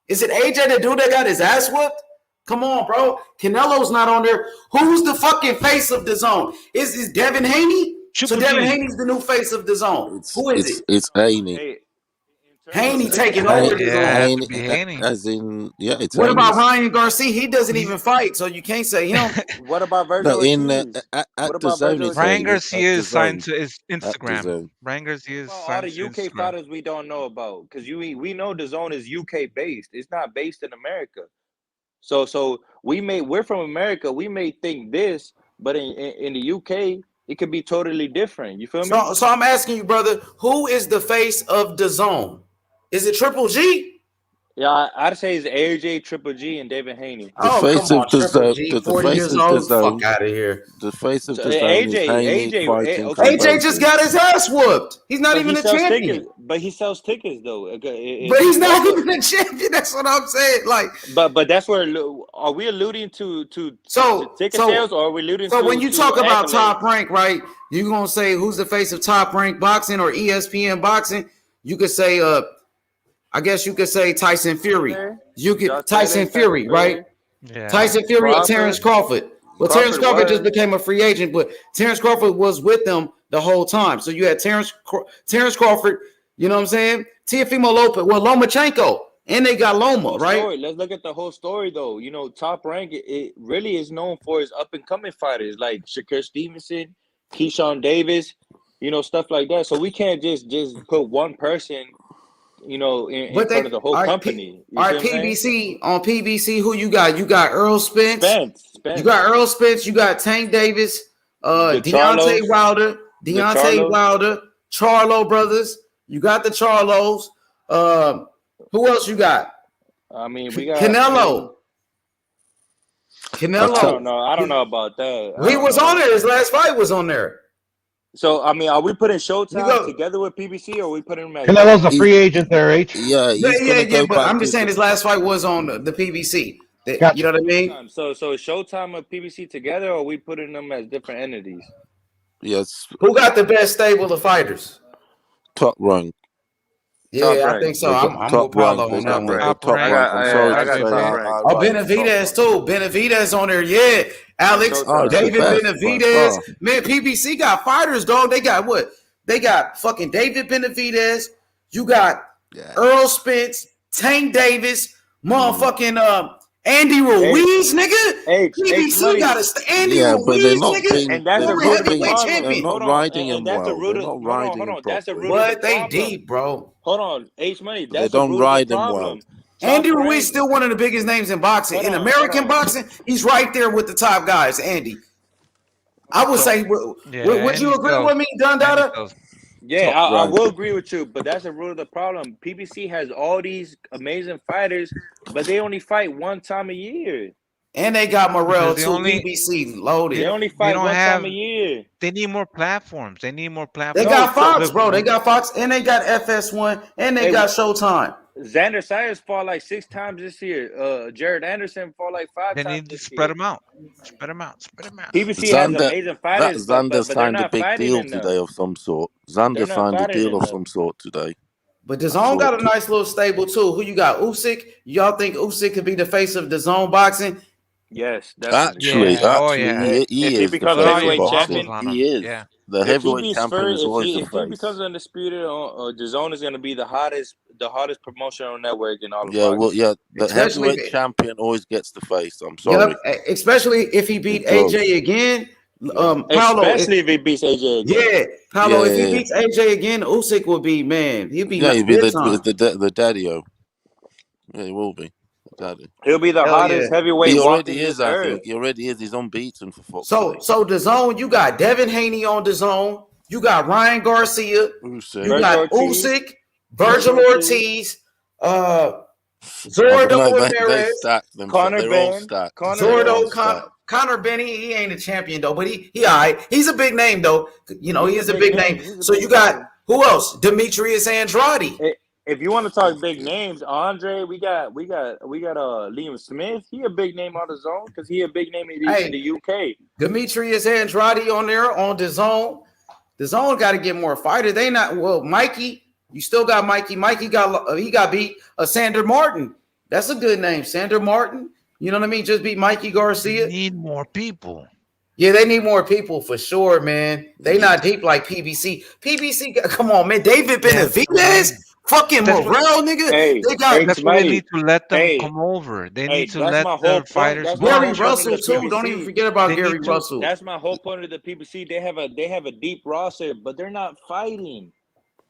Is it AJ the dude that got his ass whooped? Come on, bro. Canelo's not on there. Who's the fucking face of DAZN? Is Devin Haney? So Devin Haney's the new face of DAZN. Who is it? It's Haney. Haney taking over DAZN. Haney. As in, yeah, it's What about Haney's. Ryan Garcia? He doesn't even fight, so you can't say him. What about Virgil Ortiz? At What the about zone, Virgil it's Ryan Haney. Garcia At is the signed zone. to his At the Instagram. zone. Ryan Garcia is All signed the to UK Instagram. fighters we don't know about because we know the zone is UK based. It's not based in America. So we're from America. We may think this, but in the UK it could be totally different. You feel me? So I'm asking you, brother, who is the face of DAZN? Is it Triple G? Yeah, I'd say it's AJ, Triple G, and David Haney. The face of the zone. The 40 face years of old. the zone. Fuck out of here. The face of So the zone is Haney fighting Kambosos. AJ just got his ass whooped. He's not even a champion. Tickets, but he sells tickets though. But he's not even a champion. That's what I'm saying. Like, but that's where are we alluding to ticket sales, or are we alluding to? So when you talk about accolades? Top Rank, right? You gonna say who's the face of Top Rank boxing or ESPN boxing? You could say, I guess you could say Tyson Fury. You could Tyson Fury, right? Yeah. Tyson Fury or Terrence Crawford. Well, Terrence Crawford just was. became a free agent, but Terrence Crawford was with them the whole time. So you had Terrence Crawford, you know what I'm saying? Teofimo Lopez, Lomachenko, and they got Loma, right? Let's look at the whole story though. You know, Top Rank it really is known for its up and coming fighters like Shakur Stevenson, Keyshawn Davis, you know, stuff like that. So we can't just put one person, you know, in front of the whole company. All right, PBC, on PBC, who you got? You got Earl Spence. You got Earl Spence. You got Tank Davis, Deontay Wilder, Charlo brothers. You got the Charlos. Who else you got? I mean, we got Canelo. I don't know about that. He was on there. His last fight was on there. So I mean, are we putting Showtime together with PBC, or are we putting him at? Canelo's a free agent there, H. Yeah, But I'm just saying his last fight was on the PBC. You know what I mean? So is Showtime and PBC together, or are we putting them as different entities? Yes. Who got the best stable of fighters? Top Rank. Yeah, I think so. I'm with Paulo on that one. Top Rank. I'm sorry to say. Oh, Benavidez too. Benavidez on there. Yeah, Alex, David Benavidez. Man, PBC got fighters, dog. They got what? They got fucking David Benavidez. You got Earl Spence, Tank Davis, motherfucking Andy Ruiz, nigga. PBC got Andy Ruiz, nigga. And that's a heavyweight champion. They're not riding him well. They're not riding him properly. But they deep, bro. Hold on, H Money. They don't ride him well. Andy Ruiz still one of the biggest names in boxing. In American boxing, he's right there with the top guys. Andy, I would say. Would you agree with me, Don Dada? Yeah, I will agree with you, but that's the root of the problem. PBC has all these amazing fighters, but they only fight one time a year. And they got Morrell too. PBC loaded. They only fight one time a year. They need more platforms. They got Fox, bro. They got Fox, and they got FS1, and they got Showtime. Xander Sayers fought like 6 times this year. Jared Anderson fought like 5 times. They need to spread them out. Spread them out. PBC has amazing fighters. Xander but signed a big deal today of some sort. Xander signed a deal of some sort today. But DAZN got a nice little stable too. Who you got? Usyk. Y'all think Usyk could be the face of DAZN boxing? Yes, definitely. Actually, he if is he the becomes face a of heavyweight boxing. champion, He is. Yeah. The heavyweight champion is always the if he face. becomes undisputed, the zone is going to be the hottest promotional network in all of Yeah, well, boxing. the heavyweight champion always gets the face. I'm sorry. Especially if he beat AJ again. Paulo, especially if he beats AJ again. Yeah, Paulo, if he beats AJ again, Usyk will be, man. He'll be the daddy-o. Yeah, he will be. Daddy. He'll be the hottest heavyweight. He already is, I think. He already is. He's unbeaten for fuck's sake. So DAZN, you got Devin Haney on DAZN. You got Ryan Garcia. You got Usyk, Virgil Ortiz, Zordo Ramirez, Conor Benny. He ain't a champion though, but he all right. He's a big name though. You know, he is a big name. So you got who else? Demetrius Andrade. if you want to talk big names, Andre, we got Liam Smith. He a big name on the zone because he a big name in the UK. Demetrius Andrade on there on the zone. The zone got to get more fighters. They not Mikey. You still got Mikey. Mikey got beat Sander Martin. That's a good name, Sander Martin. You know what I mean? Just beat Mikey Garcia. They need more people. Yeah, they need more people for sure, man. They not deep like PBC. PBC, come on, man. David Benavidez, fucking Morrell, nigga. Hey, they got. That's why they need to let them come over. They need to let the fighters. Gary Russell too. Don't even forget about Gary Russell. That's my whole point of the PBC. They have a deep roster, but they're not fighting.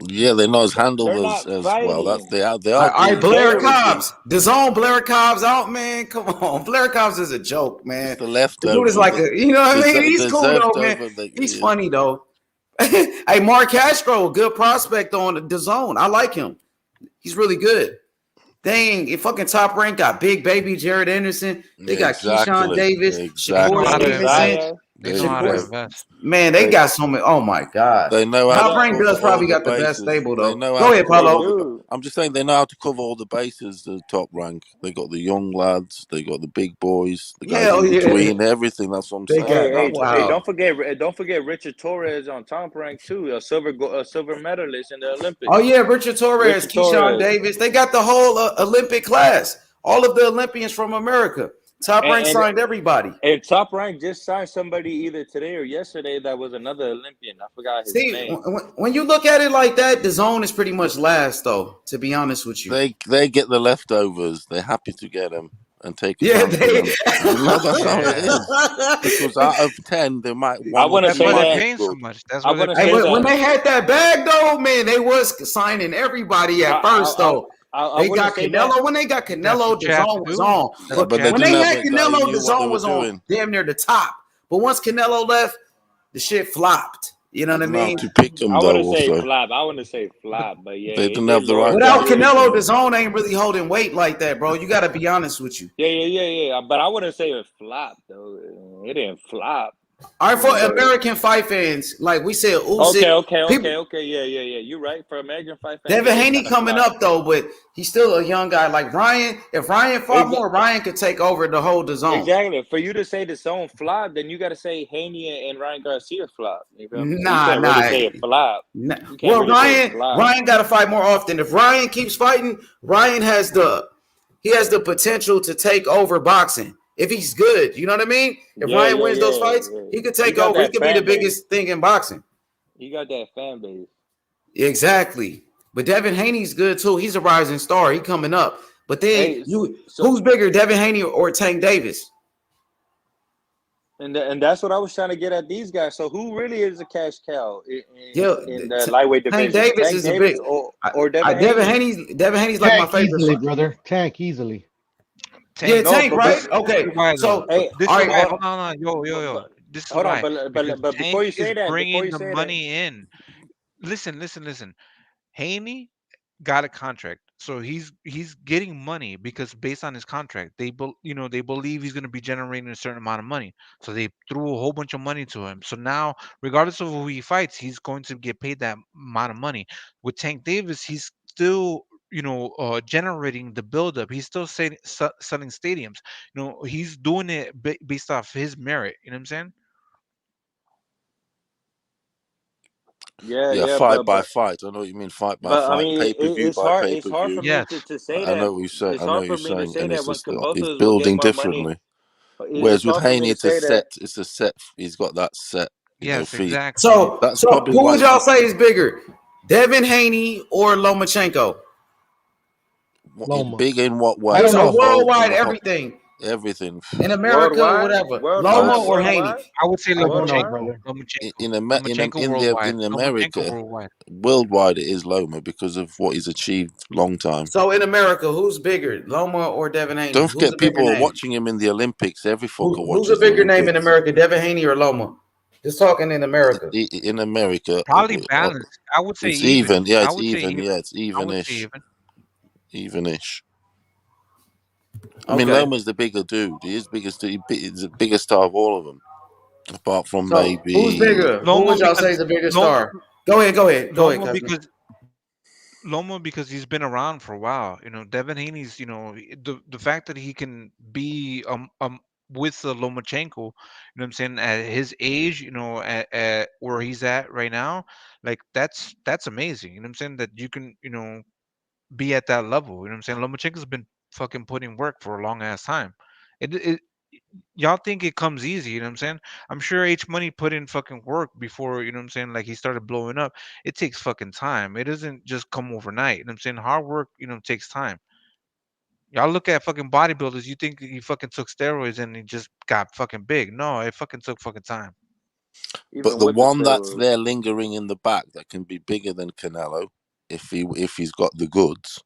Yeah, they're not as handled as well. That's they are. All right, Blair Cobbs. The zone, Blair Cobbs out, man. Come on, Blair Cobbs is a joke, man. It's the leftover. The dude is like you know what I mean? He's cool though, man. He's funny though. Hey, Mark Castro, a good prospect on the zone. I like him. He's really good. Dang, if fucking Top Rank got Big Baby Jared Anderson. They got Keyshawn Davis, Shakur Stevenson. Man, they got so many. Oh my God! They know Top Rank does probably got the best stable though. Go ahead, Paulo. I'm just saying they know how to cover all the bases. The Top Rank. They got the young lads. They got the big boys. The guys in between. Everything. That's what I'm saying. Hey, don't forget Richard Torres on Top Rank too. A silver medalist in the Olympics. Oh yeah, Richard Torres, Keyshawn Davis. They got the whole Olympic class. All of the Olympians from America. Top Rank signed everybody. And Top Rank just signed somebody either today or yesterday that was another Olympian. I forgot his name. When you look at it like that, the zone is pretty much last, though, to be honest with you. They get the leftovers. They're happy to get them and take it. Yeah, that's how it is. Because out of 10, they might. I want to say why that. they're paying so much. That's why they're paying when they had that bag, though, man, they was signing everybody at first, though. They got Canelo. When they got Canelo, the zone was on. But when they had Canelo, the zone was on damn near the top. But once Canelo left, the shit flopped. You know what I mean? To pick them, I want to say flop, but yeah. They didn't have the right. Without Canelo, the zone ain't really holding weight like that, bro. You got to be honest with you. Yeah. But I wouldn't say it flop, though. It didn't flop. All right, for American fight fans, like we said, Usyk. Okay. Yeah. You're right. For American fight fans, Devin Haney coming up though, but he's still a young guy. Like Ryan, if Ryan fought more, Ryan could take over the whole zone. Exactly. For you to say the zone flop, then you got to say Haney and Ryan Garcia flop. Nah. Really say it flop. Well, Ryan got to fight more often. If Ryan keeps fighting, Ryan has the potential to take over boxing. If he's good, you know what I mean? If Ryan wins those fights, he could take over. He could be the biggest thing in boxing. He got that fan base. Exactly. But Devin Haney's good too. He's a rising star. He coming up. But then who's bigger, Devin Haney or Tank Davis? And that's what I was trying to get at these guys. So who really is a cash cow in the lightweight division? Tank Davis is a big or Devin Haney? Devin Haney's like my favorite easily, brother. Tank easily. Tank, right? Okay. So, this all is right, why. No, yo. This is hold why. on, but before you say that, bringing the money in. Listen. Haney got a contract, so he's getting money because based on his contract, they believe he's going to be generating a certain amount of money. So they threw a whole bunch of money to him. So now, regardless of who he fights, he's going to get paid that amount of money. With Tank Davis, he's still generating the buildup. He's still selling stadiums. He's doing it based off his merit. You know what I'm saying? Yeah, fight by fight. I know what you mean. Fight by fight. I mean, pay-per-view by pay-per-view. It's hard for me to say that. I know what you're saying. It's I know hard what for you're me to saying. say And that when it's Kambosos building will get more differently. money. Whereas with Haney, it's a set. He's got that set. Yes, feed. exactly. So probably who would y'all say is bigger, Devin Haney or Lomachenko? Big in what way? I don't know. Worldwide, everything. Everything in America, whatever. Loma or Haney? I would say Lomachenko. In America, worldwide it is Loma because of what he's achieved long time. So in America, who's bigger, Loma or Devin Haney? Don't forget, people are watching him in the Olympics. Every fucker watches. Who's a bigger name in America, Devin Haney or Loma? Just talking in America. In America, probably balanced. I would say it's even. Yeah, it's even. Yeah, it's evenish. Evenish. I Okay. mean, Loma's the bigger dude. He is biggest. He's the biggest star of all of them, apart from maybe. Who's bigger? Who would y'all say is the biggest star? Go ahead. Because Loma because he's been around for a while. Devin Haney's, the fact that he can be with Lomachenko, what I'm saying, at his age, at where he's at right now, like that's amazing. You know what I'm saying? That you can, be at that level. You know what I'm saying? Lomachenko's been fucking putting work for a long ass time. It y'all think it comes easy, you know what I'm saying? I'm sure H Money put in fucking work before, you know what I'm saying, like he started blowing up. It takes fucking time. It doesn't just come overnight. You know what I'm saying? Hard work, takes time. Y'all look at fucking bodybuilders, you think he fucking took steroids and he just got fucking big. No, it fucking took fucking time. But the one that's there lingering in the back that can be bigger than Canelo, if he's got the goods,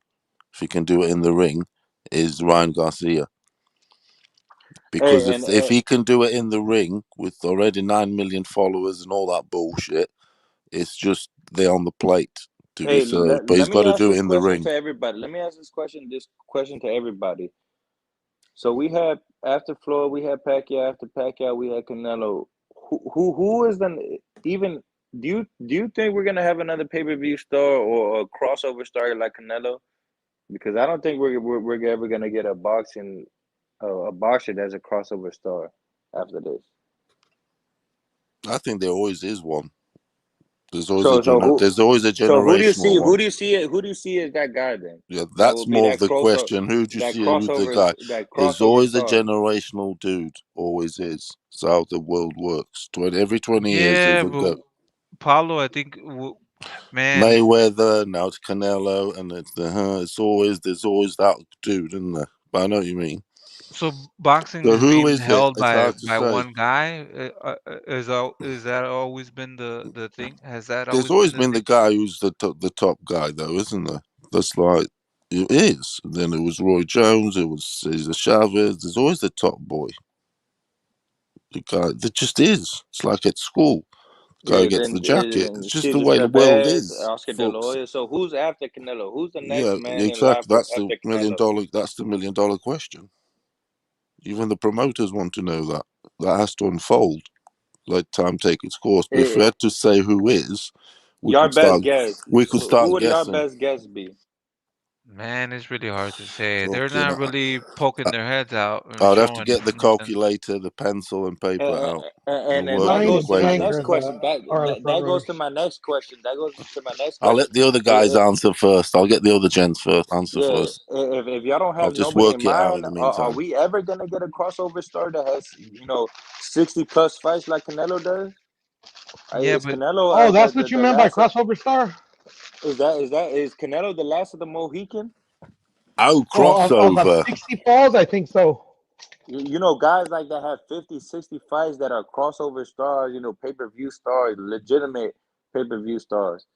if he can do it in the ring, is Ryan Garcia. Because if he can do it in the ring with already 9 million followers and all that bullshit, it's just there on the plate to be served. But he's got to do it in the ring. To everybody. Let me ask this question to everybody. So we had after Floyd, we had Pacquiao. After Pacquiao, we had Canelo. Who is the even? Do you think we're gonna have another pay-per-view star or a crossover star like Canelo? Because I don't think we're ever gonna get a boxer that's a crossover star after this. I think there always is one. There's always there's always a generational So who do you see? one. Who do you see as that guy then? Yeah, that's more of the question. Who do you see? Who's the guy? There's always a generational dude. Always is. It's how the world works. Every 20 years Yeah, there's a but Paulo, I think, man, Mayweather, now it's Canelo, and there's always that dude, isn't there? But I know what you mean. So boxing So is who being is it? held It's hard to by say. one guy. Is that always been the thing? Has that There's always always been been the guy who's the top guy, though, isn't there? That's like it is. Then it was Roy Jones. It was Cesar Chavez. There's always the top boy. The guy that just is. It's like at school. The guy who gets the jacket. It's just the way the world is, Oscar De La folks. Hoya. So who's after Canelo? Who's the next Yeah, man in line exactly. That's the after $1 Canelo? million. That's the $1 million question. Even the promoters want to know that. That has to unfold. Let time take its course. But if we had to say who is, we could start Who would your guessing. best guess be? Man, it's really hard to say. They're not really poking their heads out and I'd have to showing get the it. You know what I'm saying? calculator, the pencil, and paper out. And work that the goes to my equation. next question. That goes to my next question. That goes to my next I'll question. let the other guys answer first. I'll get the other gents answer first. If y'all don't I'll have just nobody work in it out mind, in the are meantime. we ever gonna get a crossover star that has 60+ fights like Canelo does? Yeah, Is but Canelo that's what you meant by crossover star? Is Canelo the last of the Mohican? Oh, Of crossover. 60 falls, I think so. You know, guys like that have 50, 60 fights that are crossover stars, pay-per-view stars, legitimate pay-per-view stars.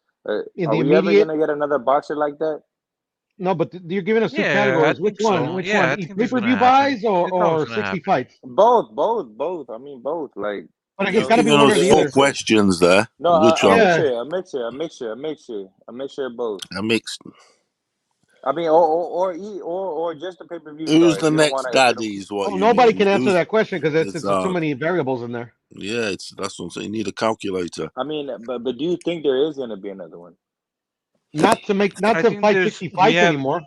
In Are the we ever immediate. gonna get another boxer like that? No, but you're giving us two yeah, I categories. Which think one? so. Which Yeah, one? I think there's gonna Pay-per-view happen. buys It's always or gonna 60 happen. fights? Both. I mean, both. Like, But He's it's got to be giving one or us the 4 other. questions there. No, Which a one? mixture of both. A mixed. I mean, or just a pay-per-view Who's star. If the you don't next want to, daddy is what you Nobody mean. can answer that question because It's it's too many variables in there. Yeah, that's what I'm saying. You need a calculator. I mean, but do you think there is gonna be another one? Not to fight 60 fights anymore.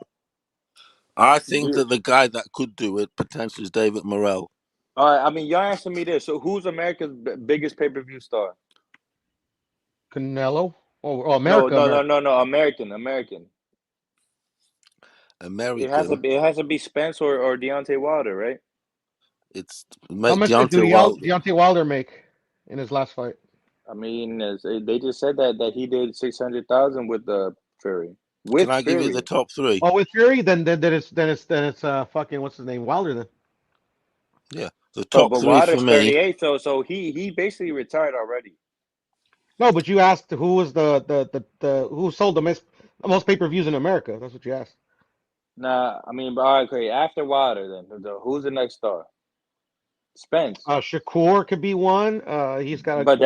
I think that the guy that could do it potentially is David Morrell. All right, I mean, y'all answer me this. So, who's America's biggest pay-per-view star? Canelo? Oh, America. No. American. American. It has to be Spence or Deontay Wilder, right? It's How much did Deontay Wilder make in his last fight? I mean, they just said that he did 600,000 with the Fury. With Can I give you the top 3? Oh, with Fury, then it's fucking what's his name, Wilder then. Yeah, the top 3 Wilder's for me. 38, so he basically retired already. No, but you asked who was the who sold the most pay-per-views in America. That's what you asked. Nah, I mean, all right, okay. After Wilder, then who's the next star? Spence. Shakur could be one. He's got good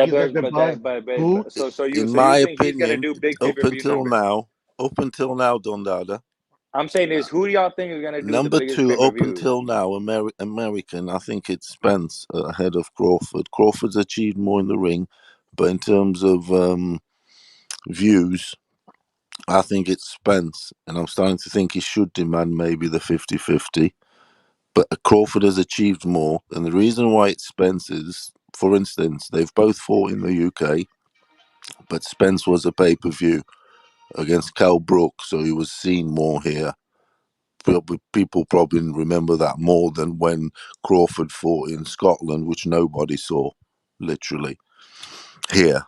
buzz. So you in my think he's gonna opinion, do big up pay-per-view until numbers? now, Dundada. I'm saying is who do y'all think is gonna do Number the biggest 2 up pay-per-views? until now, American. I think it's Spence ahead of Crawford. Crawford's achieved more in the ring, but in terms of views, I think it's Spence, and I'm starting to think he should demand maybe the 50-50. But Crawford has achieved more, and the reason why it's Spence is, for instance, they've both fought in the UK, but Spence was a pay-per-view against Cal Brook, so he was seen more here. People probably remember that more than when Crawford fought in Scotland, which nobody saw, literally, here.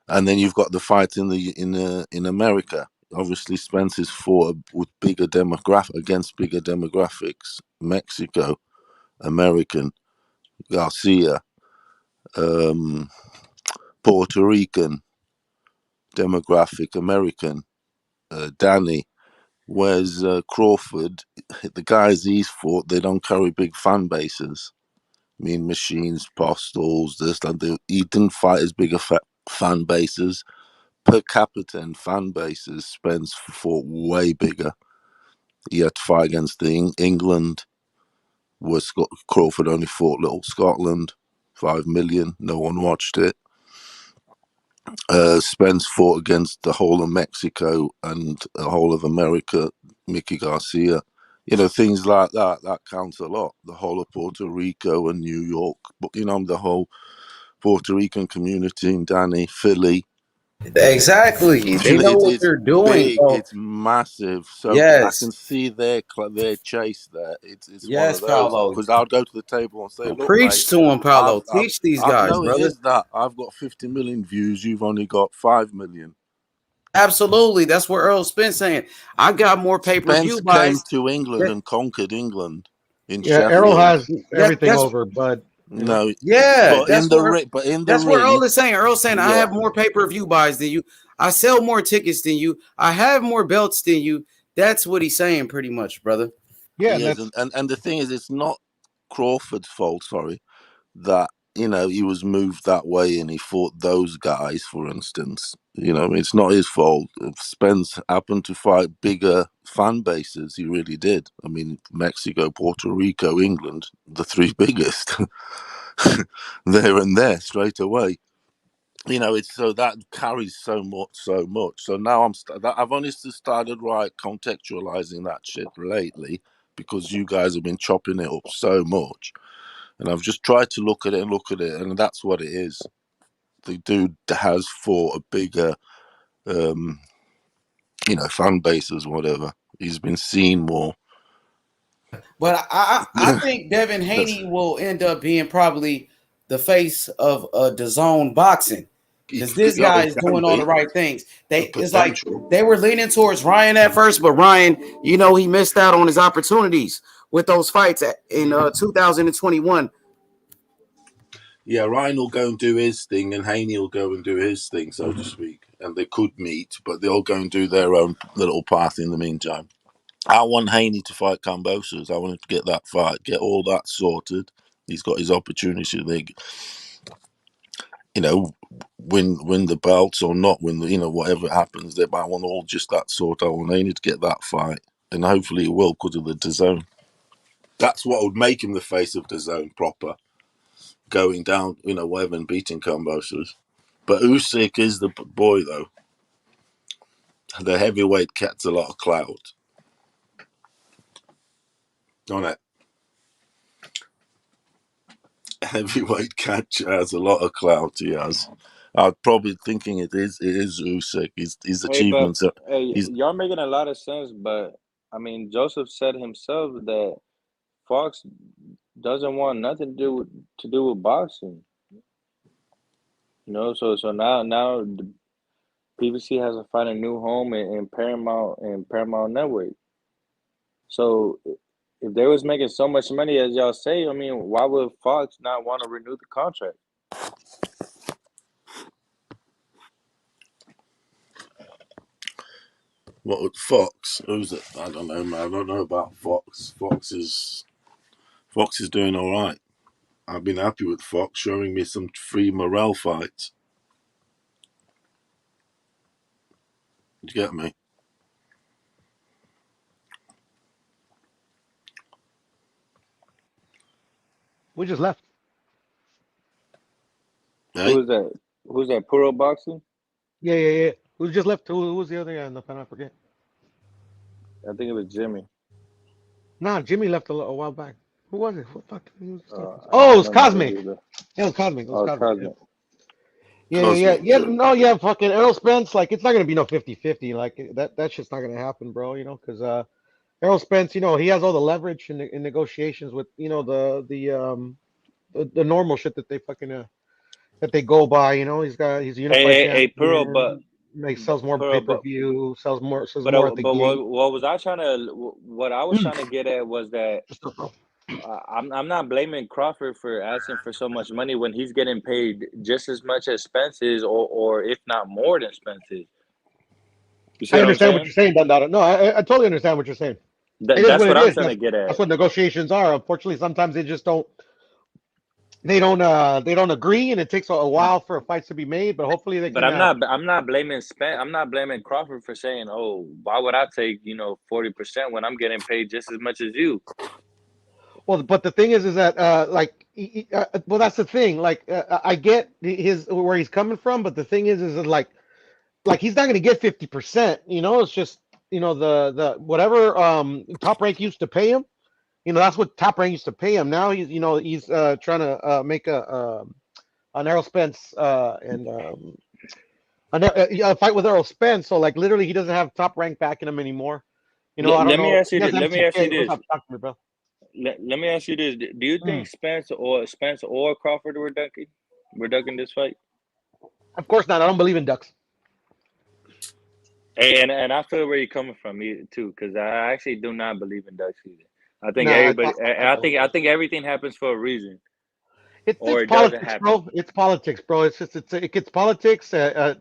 And then you've got the fight in America. Obviously, Spence is fought with against bigger demographics. Mexico, American, Garcia, Puerto Rican demographic, American, Danny. Whereas Crawford, the guys he's fought, they don't carry big fan bases. Mean Machines, Postals, this, that. He didn't fight as big a fan bases. Per capita and fan bases, Spence fought way bigger. He had to fight against England, where Crawford only fought little Scotland, 5 million. No one watched it. Spence fought against the whole of Mexico and the whole of America, Mickey Garcia. Things like that counts a lot. The whole of Puerto Rico and New York, but the whole Puerto Rican community in Danny, Philly. Exactly. They know what It's they're doing. big. Bro. It's massive. So Yes. I can see their chase there. It's one Yes, of those. Paulo. Because I'll go to the table and say, look, Preach mate, to them, Paulo. Teach these guys, no, it brother. is that. I've got 50 million views. You've only got 5 million. Absolutely. That's what Earl Spence saying. I got more pay-per-view Spence came buys. to England and conquered England in Yeah, Errol Sheffield. has everything That's over, but No, yeah. but in the That's what ring, Earl is saying. Earl's saying I yeah. have more pay-per-view buys than you. I sell more tickets than you. I have more belts than you. That's what he's saying, pretty much, brother. yeah, Yes, that's and the thing is, it's not Crawford's fault. Sorry, that he was moved that way and he fought those guys, for instance. It's not his fault. Spence happened to fight bigger fan bases. He really did. I mean, Mexico, Puerto Rico, England, the three biggest. There and there straight away. It's so that carries so much. So now I've only started contextualizing that shit lately because you guys have been chopping it up so much, and I've just tried to look at it, and that's what it is. The dude has fought a bigger, fan bases, whatever. He's been seen more. But I think Devin Haney will end up being probably the face of DAZN boxing. Because this guy is doing all the right things. It's like they were leaning towards Ryan at first, but Ryan, he missed out on his opportunities with those fights in 2021. Yeah, Ryan will go and do his thing, and Haney will go and do his thing, so to speak. And they could meet, but they'll go and do their own little path in the meantime. I want Haney to fight Kambosos. I wanted to get that fight, get all that sorted. He's got his opportunity. Win the belts or not win the, whatever happens. They might want all just that sort. I want Haney to get that fight, and hopefully he will because of the DAZN. That's what would make him the face of DAZN proper, going down, whatever, and beating Kambosos. But Usyk is the boy, though. The heavyweight cat's a lot of clout on it. Heavyweight catch has a lot of clout. He has. I'm probably thinking it is Usyk. His achievements. Y'all making a lot of sense, but I mean, Joseph said himself that Fox doesn't want nothing to do with boxing. So now the PBC has to find a new home in Paramount Network. So if they was making so much money as y'all say, I mean, why would Fox not want to renew the contract? What with Fox? Who's it? I don't know, man. I don't know about Fox. Fox is doing all right. I've been happy with Fox showing me some free Morrell fights. You get me? we just left. Hey? Who's that? Who's that? Puro Boxing? Yeah. Who just left? Who was the other guy in the panel? I forget. I think it was Jimmy. Nah, Jimmy left a while back. Who was it? What fuck? Who was talking? Oh, I it was don't know who Cosmic. either. Yeah, it was Cosmic. It was Oh, Cosmic. Yeah. Cosmic. Yeah. No, yeah, fucking Errol Spence. Like, it's not gonna be no 50-50. Like that shit's not gonna happen, bro. Because Errol Spence, he has all the leverage in negotiations with the normal shit that they fucking that they go by. He's a unified Hey, Pearl, but champion. He sells more Pearl, pay per but view. Sells more at the but gate. what I was trying to get at was that I'm not blaming Crawford for asking for so much money when he's getting paid just as much as Spence is, or if not more than Spence is. You see I what I'm understand what saying? you're saying, Dundada. No, I totally understand what you're saying. It is That's what what it I'm is. trying to get That's at. what negotiations are. Unfortunately, sometimes they just don't. They don't agree, and it takes a while for fights to be made. But hopefully, they But can. I'm not blaming Spence. I'm not blaming Crawford for saying, "Oh, why would I take 40% when I'm getting paid just as much as you?" Well, but the thing is that like, well, that's the thing. Like, I get his where he's coming from, but the thing is that, like he's not going to get 50%. It's just the whatever Top Rank used to pay him. That's what Top Rank used to pay him. Now he's trying to make an Errol Spence and a fight with Errol Spence. So like literally, he doesn't have Top Rank backing him anymore. I don't Let me know. ask He you has this. Let me ask you MTK. What's this. up? Talk to me, bro. Let me ask you this: do you think Mm. Spence or Crawford were ducking? Were ducking this fight? Of course not. I don't believe in ducks. Hey, and I feel where you're coming from too, because I actually do not believe in ducks either. I think Nah, everybody. I think everything happens for a reason, or it's it doesn't politics, happen. bro. It's politics, bro. It gets politics I,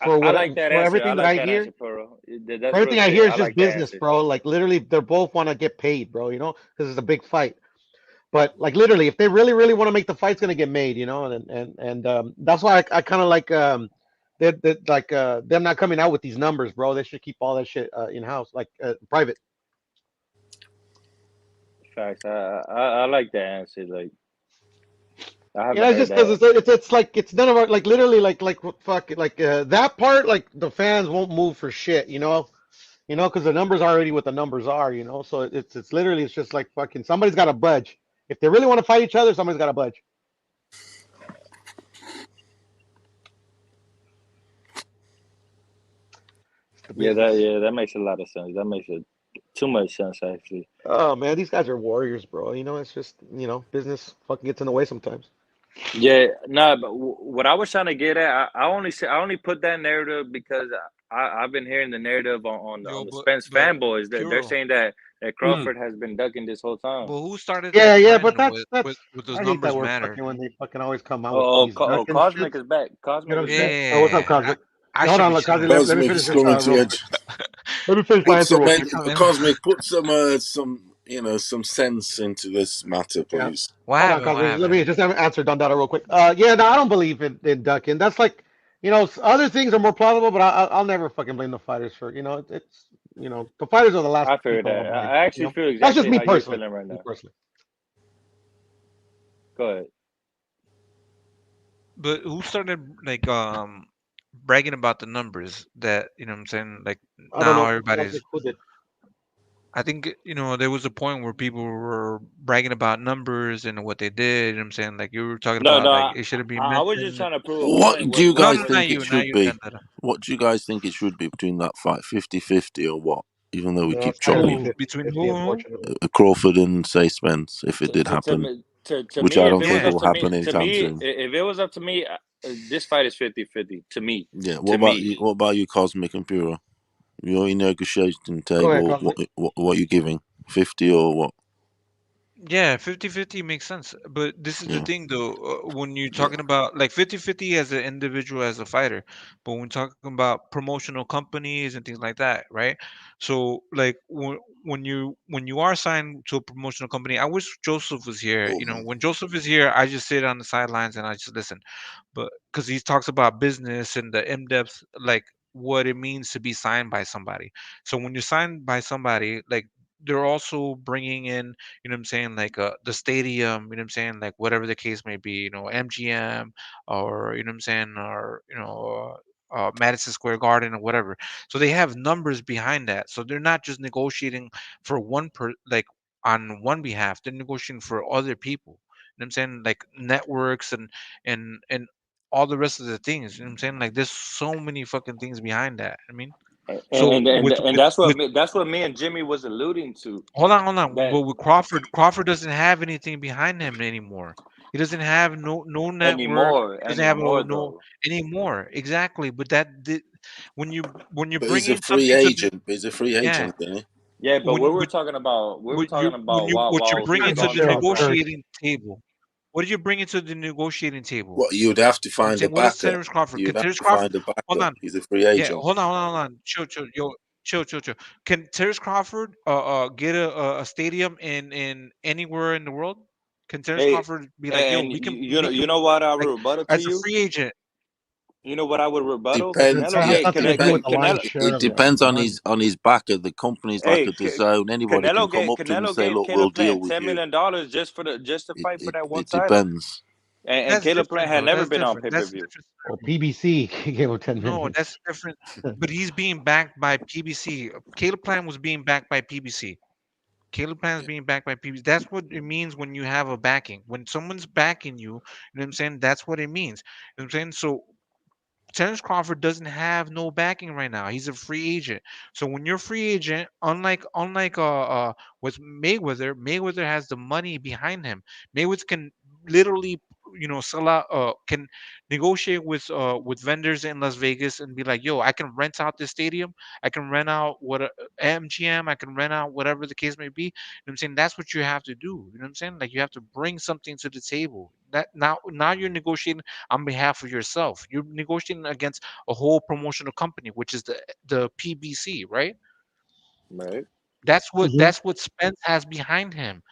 for I what like that for answer. I everything that like I that hear. answer, Pearl. For That's real everything I shit. hear is I just like that business, answer. bro. Like literally, they both want to get paid, bro. Because it's a big fight. But like literally, if they really, really want to make the fight, it's gonna get made, and that's why I kind of like that like them not coming out with these numbers, bro. They should keep all that shit in house, like private. Facts. I like that answer. Like I haven't It's heard just because that. it's like it's none of our like literally like what fuck it, like that part like the fans won't move for shit, because the numbers are already what the numbers are, so it's literally it's just like fucking somebody's got to budge. If they really want to fight each other, somebody's got to budge. It's the business. That makes a lot of sense. That makes it too much sense actually. Oh man, these guys are warriors, bro. It's just business fucking gets in the way sometimes. Yeah, no, but what I was trying to get at, I only put that narrative because I've been hearing the narrative on Yo, the but Spence but fanboys that they're Puro. saying that Mm. Crawford has been ducking this whole time. But who started that Yeah, but trend that's with those I hate that numbers word matter? fucking when they fucking always come out with these ducking Cosmic shits. is back. You know Cosmic what is I'm saying? back. Oh, what's up, Yeah, Cosmic? I Hold should on, be look, Cosmic. chilling. Let me Cosmic finish is this coming to real the quick. edge. Let me finish my Put answer some real quick. Cosmic. Put some some sense into this matter, Yeah. please. What Hold on, happened? What Cosmic. Let me happened? just answer Dundada real quick. Yeah, no, I don't believe in ducking. That's like, other things are more plausible, but I'll never fucking blame the fighters for, it's, the fighters are the last I feel people that. I'll blame. I actually feel That's just exactly me how you're personally. feeling right Me now. personally. Go ahead. But who started like bragging about the numbers that what I'm saying? Like I don't now know. everybody's. Cosmic, who did? I think there was a point where people were bragging about numbers and what they did. You know what I'm saying? Like you were talking No, about no, like it shouldn't be I was just mentioned. trying to prove a What point. do you No, guys no, not think it you, not should you, be? Dandara. What do you guys think it should be between that fight, 50-50 or what? Even though we No, keep it's not gonna be chopping Who 50 between 50 who? unfortunately. Crawford and say Spence, if it to did to to happen, me to which I me if don't it was think Yeah, up will to me happen anytime soon. if it was up to me this fight is 50-50 to me Yeah. What to about me you? What about you, Cosmic and Puro? You're in negotiating Go ahead, table. Cosmic. What you giving? 50 or what? yeah, 50-50 makes sense. But this is the Yeah. thing though, when you're Yeah. talking about like 50-50 as an individual as a fighter, but when talking about promotional companies and things like that, right? So like when you are signed to a promotional company, I wish Joseph was here. When Joseph is here, I just sit on the sidelines and I just listen. But because he talks about business and the in-depth like what it means to be signed by somebody. So when you're signed by somebody, like they're also bringing in, what I'm saying, like the stadium, what I'm saying, like whatever the case may be, MGM or what I'm saying, or Madison Square Garden or whatever. So they have numbers behind that. So they're not just negotiating for on one behalf. They're negotiating for other people. You know what I'm saying? Like networks and all the rest of the things. You know what I'm saying? Like there's so many fucking things behind that. I mean, so and that's what me and Jimmy was alluding to. hold on. That But with Crawford doesn't have anything behind him anymore. He doesn't have no network. He doesn't have no though. anymore. Exactly. But when you But bring he's a in free something to agent. He's a free yeah agent, isn't he? Yeah, but when we were talking about what you're while he bringing was to on the the Sure, sure. contract. negotiating table. What are you bringing to the negotiating table? What you'd have to You know what I'm find a saying? What is backer. Terrence Crawford? Can You'd have Terrence to Crawford find a hold backer. on? He's a free Yeah, agent. hold on. Chill. Can Terrence Crawford get a stadium in anywhere in the world? Can Terrence Hey, Crawford be like, yo, and you know what I would like rebuttal to as a you? free agent? You know what I would rebuttal? Depends. That Yeah, has Canelo nothing to do with the lion's share It of the depends on money. his backer. The companies like Hey, a DAZN, anybody can come up to him and Canelo say, gave "Look, we'll Caleb deal Plant with $10 you." million just to fight for that one It title. depends. And That's Caleb Plant different had though. never That's been on different. pay per That's view. different. Well, PBC gave him 10 No, million. that's different. But he's being backed by PBC. Caleb Plant was being backed by PBC. Caleb Plant is being backed by PBC. That's what it means when you have a backing. When someone's backing you, you know what I'm saying? That's what it means. You know what I'm saying? So Terrence Crawford doesn't have no backing right now. He's a free agent. So when you're a free agent, unlike with Mayweather has the money behind him. Mayweather can literally sell out can negotiate with vendors in Las Vegas and be like, yo, I can rent out this stadium. I can rent out MGM, I can rent out whatever the case may be. You know what I'm saying? That's what you have to do. You know what I'm saying? Like you have to bring something to the table. That now you're negotiating on behalf of yourself. You're negotiating against a whole promotional company, which is the PBC, right? Right. Mhm. That's what Spence has behind him.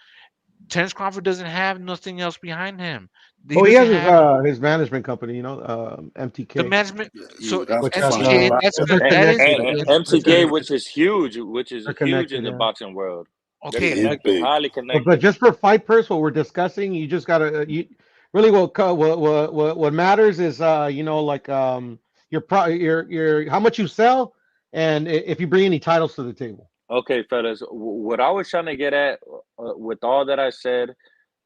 Terence Crawford doesn't have nothing else behind him. He Oh, he doesn't has have his management company, the MTK, management. You So would have which to has find a MTK, backer. that is they're good. And Yes, they're MTK, connected. which is They're huge in connected, the yeah. boxing world. They're okay. It is connected, big. highly But connected. just for fight purse, what we're discussing, you just gotta really what matters is like your how much you sell and if you bring any titles to the table. Okay, fellas, what I was trying to get at with all that I said,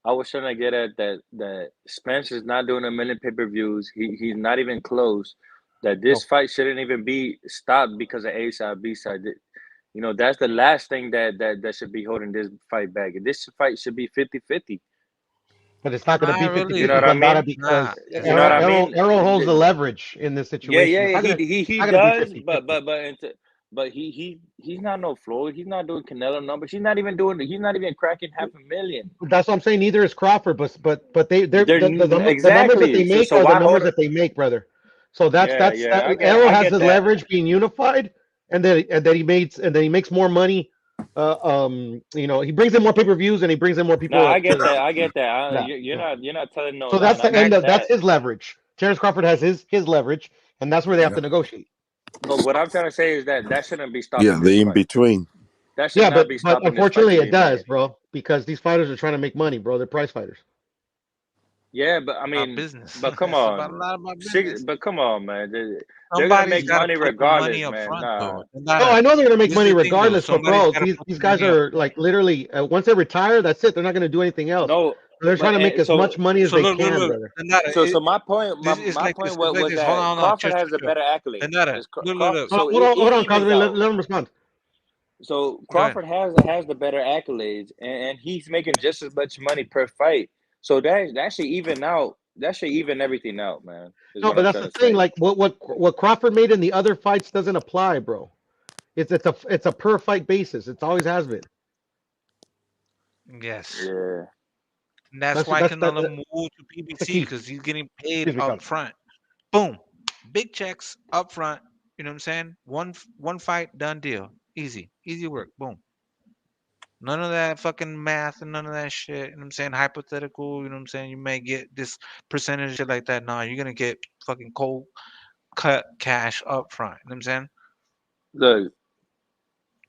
I was trying to get at that Spence is not doing a million pay-per-views. He's not even close. That this No, fight shouldn't even be stopped because of A side, B side. That's the last thing that should be holding this fight back. This fight should be 50-50. but it's not going to be Not 50 You really. know 50 what I Bandana mean? Nah, because it's You know what not. I mean? Arrow holds the leverage in this Yeah, situation. yeah, It's not he going to he it's he not going to be does, 50 but 50. he's not no Floyd. He's not doing Canelo numbers. He's not even cracking 500,000. That's what I'm saying. Neither is Crawford, but they're They're the numbers that they exactly so. make So are the why numbers hold? that they make, brother. So Yeah, that yeah, Arrow I has get his that. leverage being unified, and then he makes more money. He brings in more pay-per-views and he brings in more No, people I get to that. I get that. yeah, yeah. You're not telling no So lie, that's and I the end get of that's that. his leverage. Terrence Crawford has his leverage, and that's where they have Yeah. to negotiate. But what I'm trying to say is that shouldn't be Yeah, stopping this the in fight. between. That should Yeah, not but be but stopping this fight unfortunately to it be does, made. bro, because these fighters are trying to make money, bro. They're prize fighters. Yeah, but I About mean, business. but come It's about a on, lot about business. But come on, man. They're gonna Somebody's make got to money put the money regardless, up man. front, Nah, though. No, I know they're gonna make This is money the thing, though. regardless, but Somebody's bro, got to these put these the guys money up are front. like literally once they retire, that's it. They're not gonna do anything else. no, They're trying but to make as much money as So they look. can, brother. Nada, so my point, this is my like point this. It's like was this. Hold that on, Crawford has the better accolades. Nada, As look. So Hold on, even Cosme, though let him respond. so Go ahead. Crawford has the better accolades, and he's making just as much money per fight. So that should even out. That should even everything out, man. Is No, what but I'm that's trying the to thing. say. Like what Crawford made in the other fights doesn't apply, bro. It's a per fight basis. It's always has been. Yes. Yeah. And that's That's why Canelo that's moved to the PBC key. because he's getting paid Excuse me, up Cosme. front. Boom. Big checks up front. You know what I'm saying? One fight, done deal. Easy. Easy work. Boom. None of that fucking math and none of that shit. You know what I'm saying? Hypothetical. You know what I'm saying? You may get this percentage shit like that. Nah, you're gonna get fucking cold cut cash up front. You know what I'm saying? Look,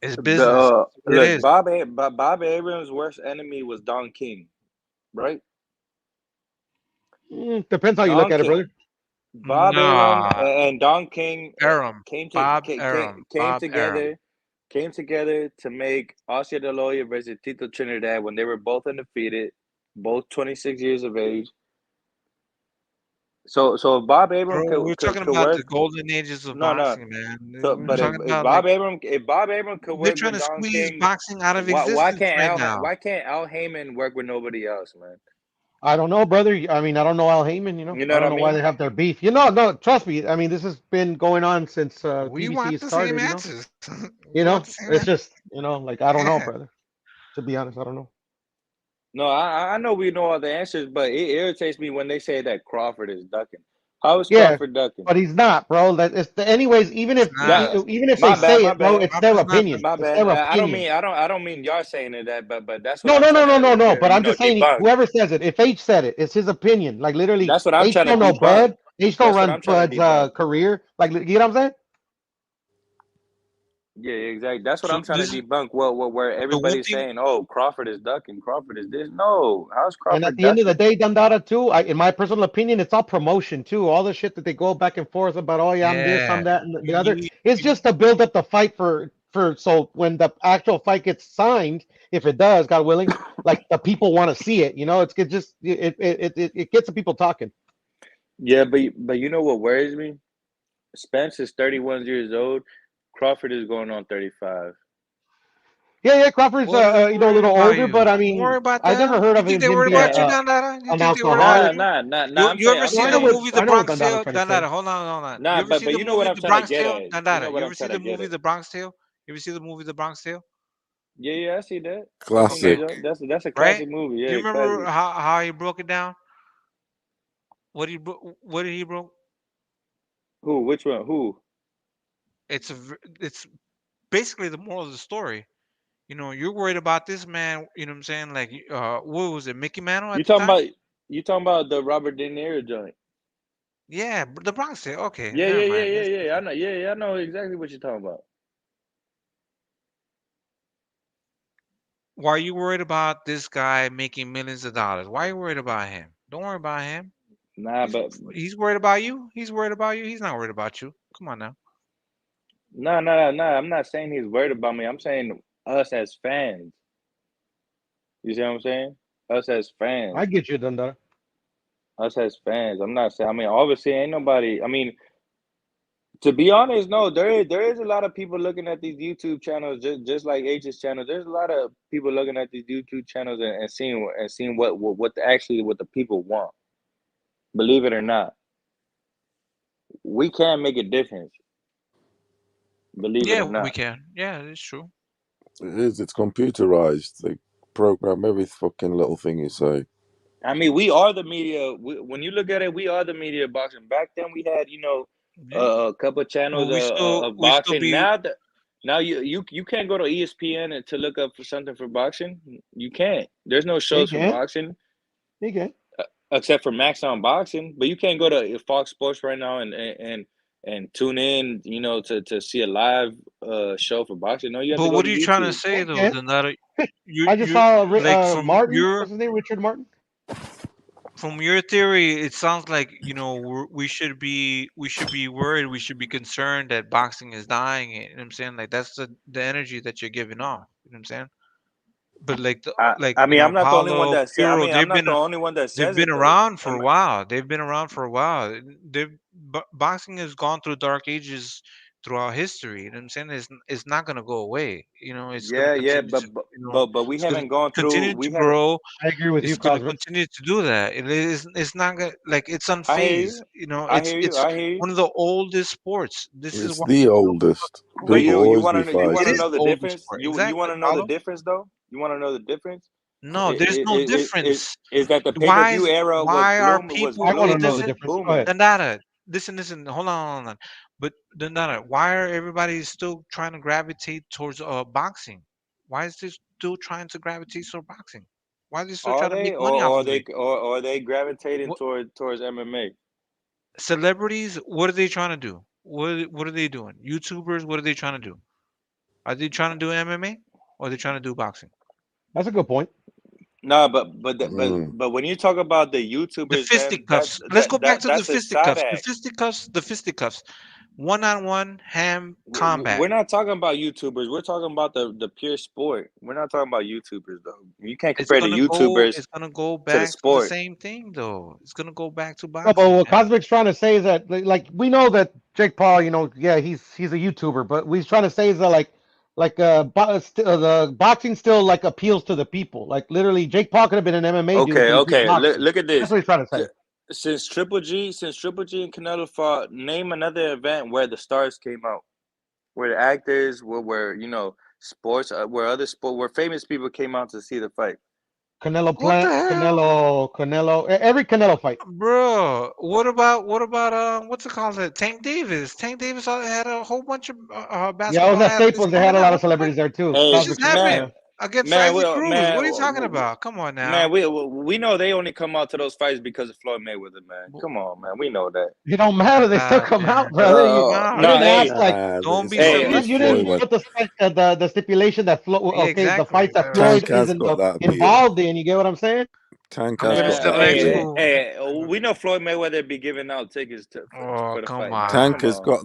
It's business. It look. is. Bob Abrams' worst enemy was Don King, right? Depends how you look Don at it, King. brother. Bob Arum Nah, and Don King Arum, came to Bob Arum, Bob Arum. came together to make Oscar De La Hoya versus Tito Trinidad when they were both undefeated, both 26 years of age. So if Bob Arum Bro, we're talking could about work, the golden ages of no. boxing, man. So, We're but talking about like If Bob Arum could they're work trying with to Don squeeze King, boxing out of existence right now. Why can't Al Heyman work with nobody else, man? I don't know, brother. I mean, I don't know Al Heyman. You know I what don't I know why mean? they have their beef. No, trust me. I mean, this has been going on since We PBC want the same started. answers. We want the same It's answers. just like I don't know, brother. To be honest, I don't know. No, I know we know all the answers, but it irritates me when they say that Crawford is ducking. How is Yeah, Crawford ducking? but he's not, bro. Anyways. It's not. Even if they My bad, say my it, bro, bad, it's their Crawford's not opinion. my It's bad. their opinion. I don't mean y'all saying it that, but that's what No, I'm no, no, trying no, to, no, no. But I'm just saying, debunk. whoever says it, if H said it, it's his opinion. Like literally, That's what I'm H trying to don't know debunk. Bud. H don't That's what run I'm trying to Bud's debunk. career. Like, you know what I'm saying? Yeah, exactly. That's what So I'm trying to debunk. Well, where the one everybody's thing. saying, "Oh, Crawford is ducking. Crawford is this." No, how's And at Crawford the end of the ducking? day, Dundada too. In my personal opinion, it's all promotion too. All the shit that they go back and forth about. Oh yeah, I'm this, Yeah, I'm that, and the you other. need. It's just to build up the fight for so when the actual fight gets signed, if it does, God willing, like the people want to see it. It gets the people talking. Yeah, but you know what worries me? Spence is 31 years old. Crawford is going on 35. Yeah, Crawford's What are they a worried little about older, but you? I Don't worry mean, about I never them. heard You of think they him worried being about you, Yeah. Dandara? You an think they worried about Nah, alcoholic. you? nah, nah, nah. You I'm you saying, ever I'm see I the know saying, what movie The I know what Bronx Dundada's Tale? trying to say. Dandara, hold on. nah, You ever see but the you know movie what I'm The trying to Bronx get Tale? at. You know Dandara, what you I'm ever see trying to the get movie at. The Bronx Tale? You ever see the movie The Bronx Tale? Yeah, I see that. I seen that Okay, Classic. joint. That's a right? classic movie. Do you Yeah, remember classic. how he broke it down? What did he broke? Who? Which one? Who? It's basically the moral of the story. You're worried about this man. You know what I'm saying? Like, what was it, Mickey Mantle You at the talking time? about? You talking about the Robert De Niro joint? Yeah, The Bronx Tale. Okay, Yeah, never yeah, yeah, mind. yeah, yeah. I know. Yeah, yeah, I know exactly what you're talking about. Why are you worried about this guy making millions of dollars? Why are you worried about him? Don't worry about him. Nah, He's but he's worried about you. He's worried about you. He's not worried about you. Come on now. no. I'm not saying he's worried about me. I'm saying us as fans. You see what I'm saying? Us as I fans. get you, Dundada. Us as fans. I'm not saying. I mean, obviously, ain't nobody. I mean, to be honest, no. There is a lot of people looking at these YouTube channels, just like H's channel. There's a lot of people looking at these YouTube channels and seeing what the people want. Believe it or not, we can make a difference. Believe it Yeah, or we not. can. Yeah, it's true. It is. It's computerized. They program every fucking little thing you say. I mean, we are the media. When you look at it, we are the media of boxing. Back then, we had Yeah. a couple of channels Well, of we still boxing. be. Now you can't go to ESPN to look up for something for boxing. You can't. There's no He shows for can. boxing He can. except for Max on Boxing. But you can't go to Fox Sports right now and tune in. To see a live show for boxing. No, you have But to go what to are you trying to YouTube. say He though? can. Then that I just you saw like Martin. What's his name? Richard Martin. from your theory, it sounds like we should be worried, we should be concerned that boxing is dying. You know what I'm saying? Like that's the energy that you're giving off. You know what I'm saying? But I mean, I'm not the only one Paulo, that said. I Puro, mean, I'm not the only one that they've says been it though. around for a while. They've been around for a while. Boxing has gone through dark ages throughout history. You know what I'm saying? It's not gonna go away. It's gonna Yeah, yeah, continue to but we it's gonna haven't gone through. continue to We haven't. grow. I agree with It's you, gonna Cosgrove. continue to do that. It's not gonna like it's I hear unfazed. you. I It's hear you. it's I hear you. one of the oldest sports. This is It's why the oldest. But People greatness. you always want be to you want It to fighting. is know the the oldest difference. sport. You Exactly, want to know the Paulo. difference though. You want to know the difference. No, there's no difference. Is that the pay per Why view is era why are was I people? want to It blooming know the was doesn't. difference. Go booming. ahead. Dandara, listen. Hold on. But Dandara, why are everybody still trying to gravitate towards boxing? Why is this still trying to gravitate towards boxing? Why are they still Are trying to make they money off of it? or are they gravitating What towards MMA? celebrities? What are they trying to do? What are they doing? YouTubers? What are they trying to do? Are they trying to do MMA or are they trying to do boxing? That's a good point. No, but when you talk about the The YouTubers, man, fisticuffs. Let's go back to the that's a side fisticuffs. act. The fisticuffs. One-on-one hand combat. We're not talking about YouTubers. We're talking about the pure sport. We're not talking about YouTubers though. You can't It's compare the gonna go. YouTubers It's gonna go to the back to the sport. same thing, though. It's gonna go back to No, but boxing, what man. Cosmic's trying to say is that, like, we know that Jake Paul, yeah, he's a YouTuber, but what he's trying to say is that, the boxing still like appeals to the people. Like, literally, Jake Paul could have been an MMA dude, but he's doing Okay. boxing. Look at That's this. what he's trying to say. Since Triple G and Canelo fought, name another event where the stars came out, where the actors, where sports, where famous people came out to see the fight. What the hell, Every Canelo fight. bro? What about what's it called? Tank Davis. Tank Davis had a whole bunch of Yeah, I was basketball at athletes Staples. They had coming a out. lot of What the fuck? celebrities there too. What Hey, just Cosmic, happened yeah. against man, Isaac Cruz? What are you talking about? Come on now. man, we know they only come out to those fights because of Floyd Mayweather, man. Come on, man, we know that. It don't matter. They still come Man, out, brother. You, come out. you No, didn't hey, ask like Don't be hey, you selective. didn't put the stipulation that Yeah, the exactly. fights that Right, right. Floyd is involved in. You get what I'm saying? Don't be selective. we know Floyd Mayweather be giving out tickets Oh, for the come fight, man. on. Come on.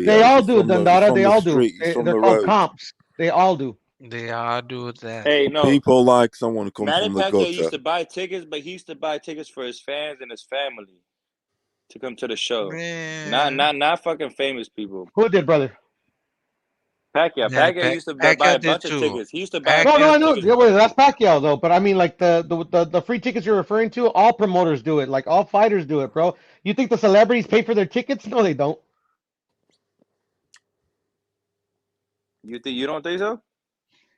They all do, Dundada. They all do. They're called comps. They all do. They all do that. Hey, no. Manny Pacquiao used to buy tickets, but he used to buy tickets for his fans and his family to come to the show. Man. Not fucking famous people. Who did, brother? Pacquiao used to buy Pacquiao a did bunch of too. tickets. He used to buy No, I know. tickets. Yeah, wait, that's Pacquiao though. But I mean, like the free tickets you're referring to, all promoters do it. Like all fighters do it, bro. You think the celebrities pay for their tickets? No, they don't. You don't think so?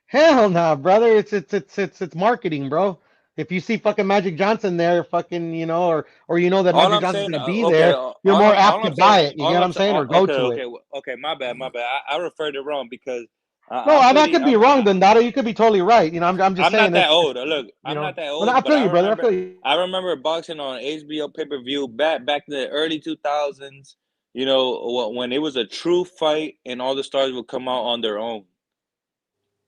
Hell nah, brother. It's marketing, bro. If you see fucking Magic Johnson there, fucking, or you know that All Magic I'm Johnson's saying, gonna be okay, there, you're more all apt to I'm buy saying, it. You get what I'm saying, or go to it. okay. My bad. I referred it wrong because No, and I could be wrong, Dundada. You could be totally right. I'm just I'm saying not that it's, old. Look, I'm not that old, I but feel you, brother. I feel you. I remember boxing on HBO pay-per-view back in the early 2000s. When it was a true fight and all the stars would come out on their own.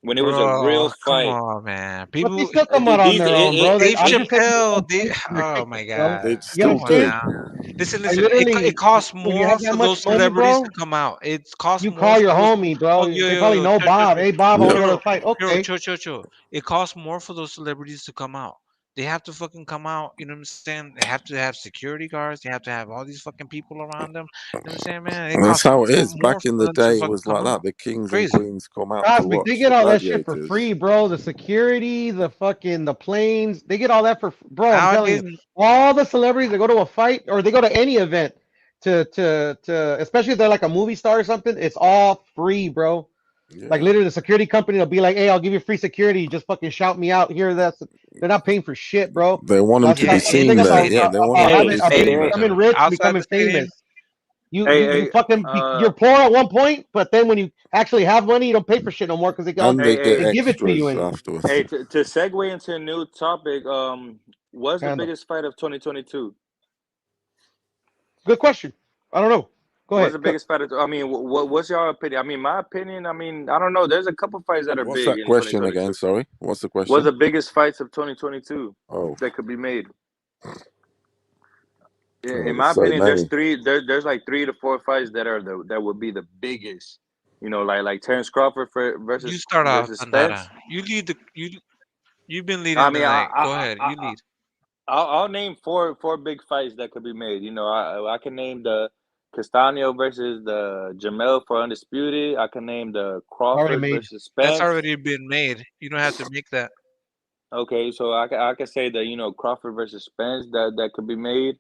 When it was a real Bro, come fight. on, man. But they People, still come out on their own, bro. Dave I'm just saying they Chappelle, don't pay for their oh my tickets, bro. God. You get Come what I'm on saying? now. Listen, Like it literally, costs when you more have that for much those money, celebrities bro, to come out. It costs you more call for your those. homie, bro. Oh, They probably know Bob. Hey, Bob, I want to go to the fight. Okay. chill. It costs more for those celebrities to come out. They have to fucking come out. You know what I'm saying? They have to have security guards. They have to have all these fucking people around them. You know what I'm saying, man? It That's costs how it is. more Back in for the them to day, it fucking was come like that. out. The kings and Crazy. queens come out to Cosmic, they watch get the all that shit for gladiators. free, bro. The security, the fucking, the planes, they get all that for, bro. I'm telling Nowadays, you, all the celebrities that go to a fight or they go to any event especially if they're like a movie star or something, it's all free, bro. Like literally, the security company will be like, "Hey, I'll give you free security. Just fucking shout me out here." They're not paying for shit, bro. They want them to be That's the seen thing there. about Yeah, they want them to be seen there. becoming rich, outside becoming the stadium, famous. You fucking you're poor at one point, but then when you actually have money, you don't pay for shit no more because And they get they give it to you. extras And afterwards. Hey, to segue into a new topic, what's the handle. biggest fight of 2022? Good question. I don't know. Go What's ahead. the biggest fight? I mean, what's your opinion? I mean, my opinion. I mean, I don't know. There's a couple fights that are What's big that in question again? 2022. Sorry. What's the What's question? the biggest fights of 2022 Oh, that could be made? In there's my so opinion, there's many. there's like 3 to 4 fights that would be the biggest. Like Terrence Crawford you start off, versus Andara. Spence. You lead the you've been I leading the mean, night. Go ahead, you lead. I'll name four big fights that could be made. I can name the Castano versus the Jamel for undisputed. I can name the Already Crawford made. versus That's Spence. already been made. You don't have to make that. Okay, so I can say that Crawford versus Spence that could be made.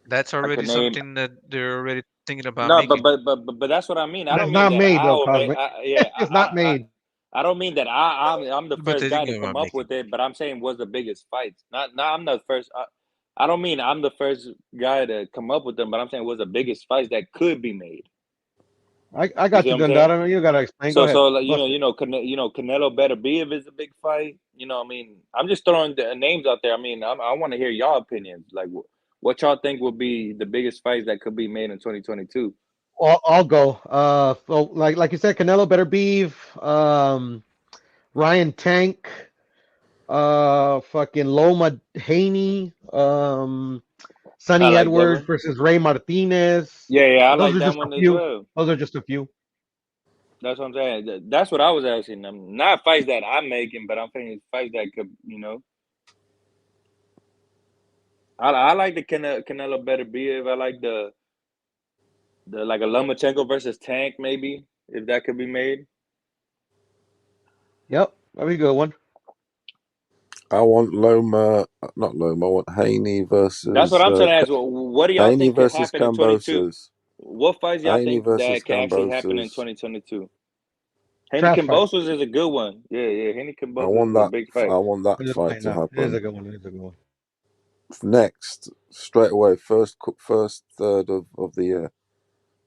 That's I already can name something that they're already thinking about no, making. but that's what I mean. I But don't it's mean not that made though, Cosmic. yeah It's not made. I don't mean that I'm the But first they're guy to thinking come about up making. with it, but I'm saying what's the biggest fights. Not I'm the first. I don't mean I'm the first guy to come up with them, but I'm saying what's the biggest fights that could be made. I You got see you, what I'm saying? Dundada. You gotta explain. Go So ahead. like, Bust it. Canelo better be if it's a big fight. I mean, I'm just throwing the names out there. I mean, I want to hear y'all opinions. Like, what y'all think would be the biggest fights that could be made in 2022? I'll go. So like you said, Canelo better be. Ryan Tank. Fucking Loma Haney, I Sonny like that Edwards one. versus Ray Martinez. Yeah, I Those like are that just a one as few. well. Those are just a few. That's what I'm saying. That's what I was asking them. Not fights that I'm making, but I'm thinking fights that could, I like the Canelo better Benavidez. I like the like a Lomachenko versus Tank maybe if that could be made. Yep, that'd be a good one. I want Loma, not Loma. I want Haney That's what versus I'm trying to ask. What do y'all Haney think could versus happen in 22? Kambosos. What fights y'all Haney think versus that can actually happen in Kambosos. 2022? Henry Trash fight. Kambosos is a good one. Yeah. Henry I Kambosos want is a that. big I fight. want that I'm just fight playing to now. It is happen. a good one. It is a good one. Next, straight away, first third of the year,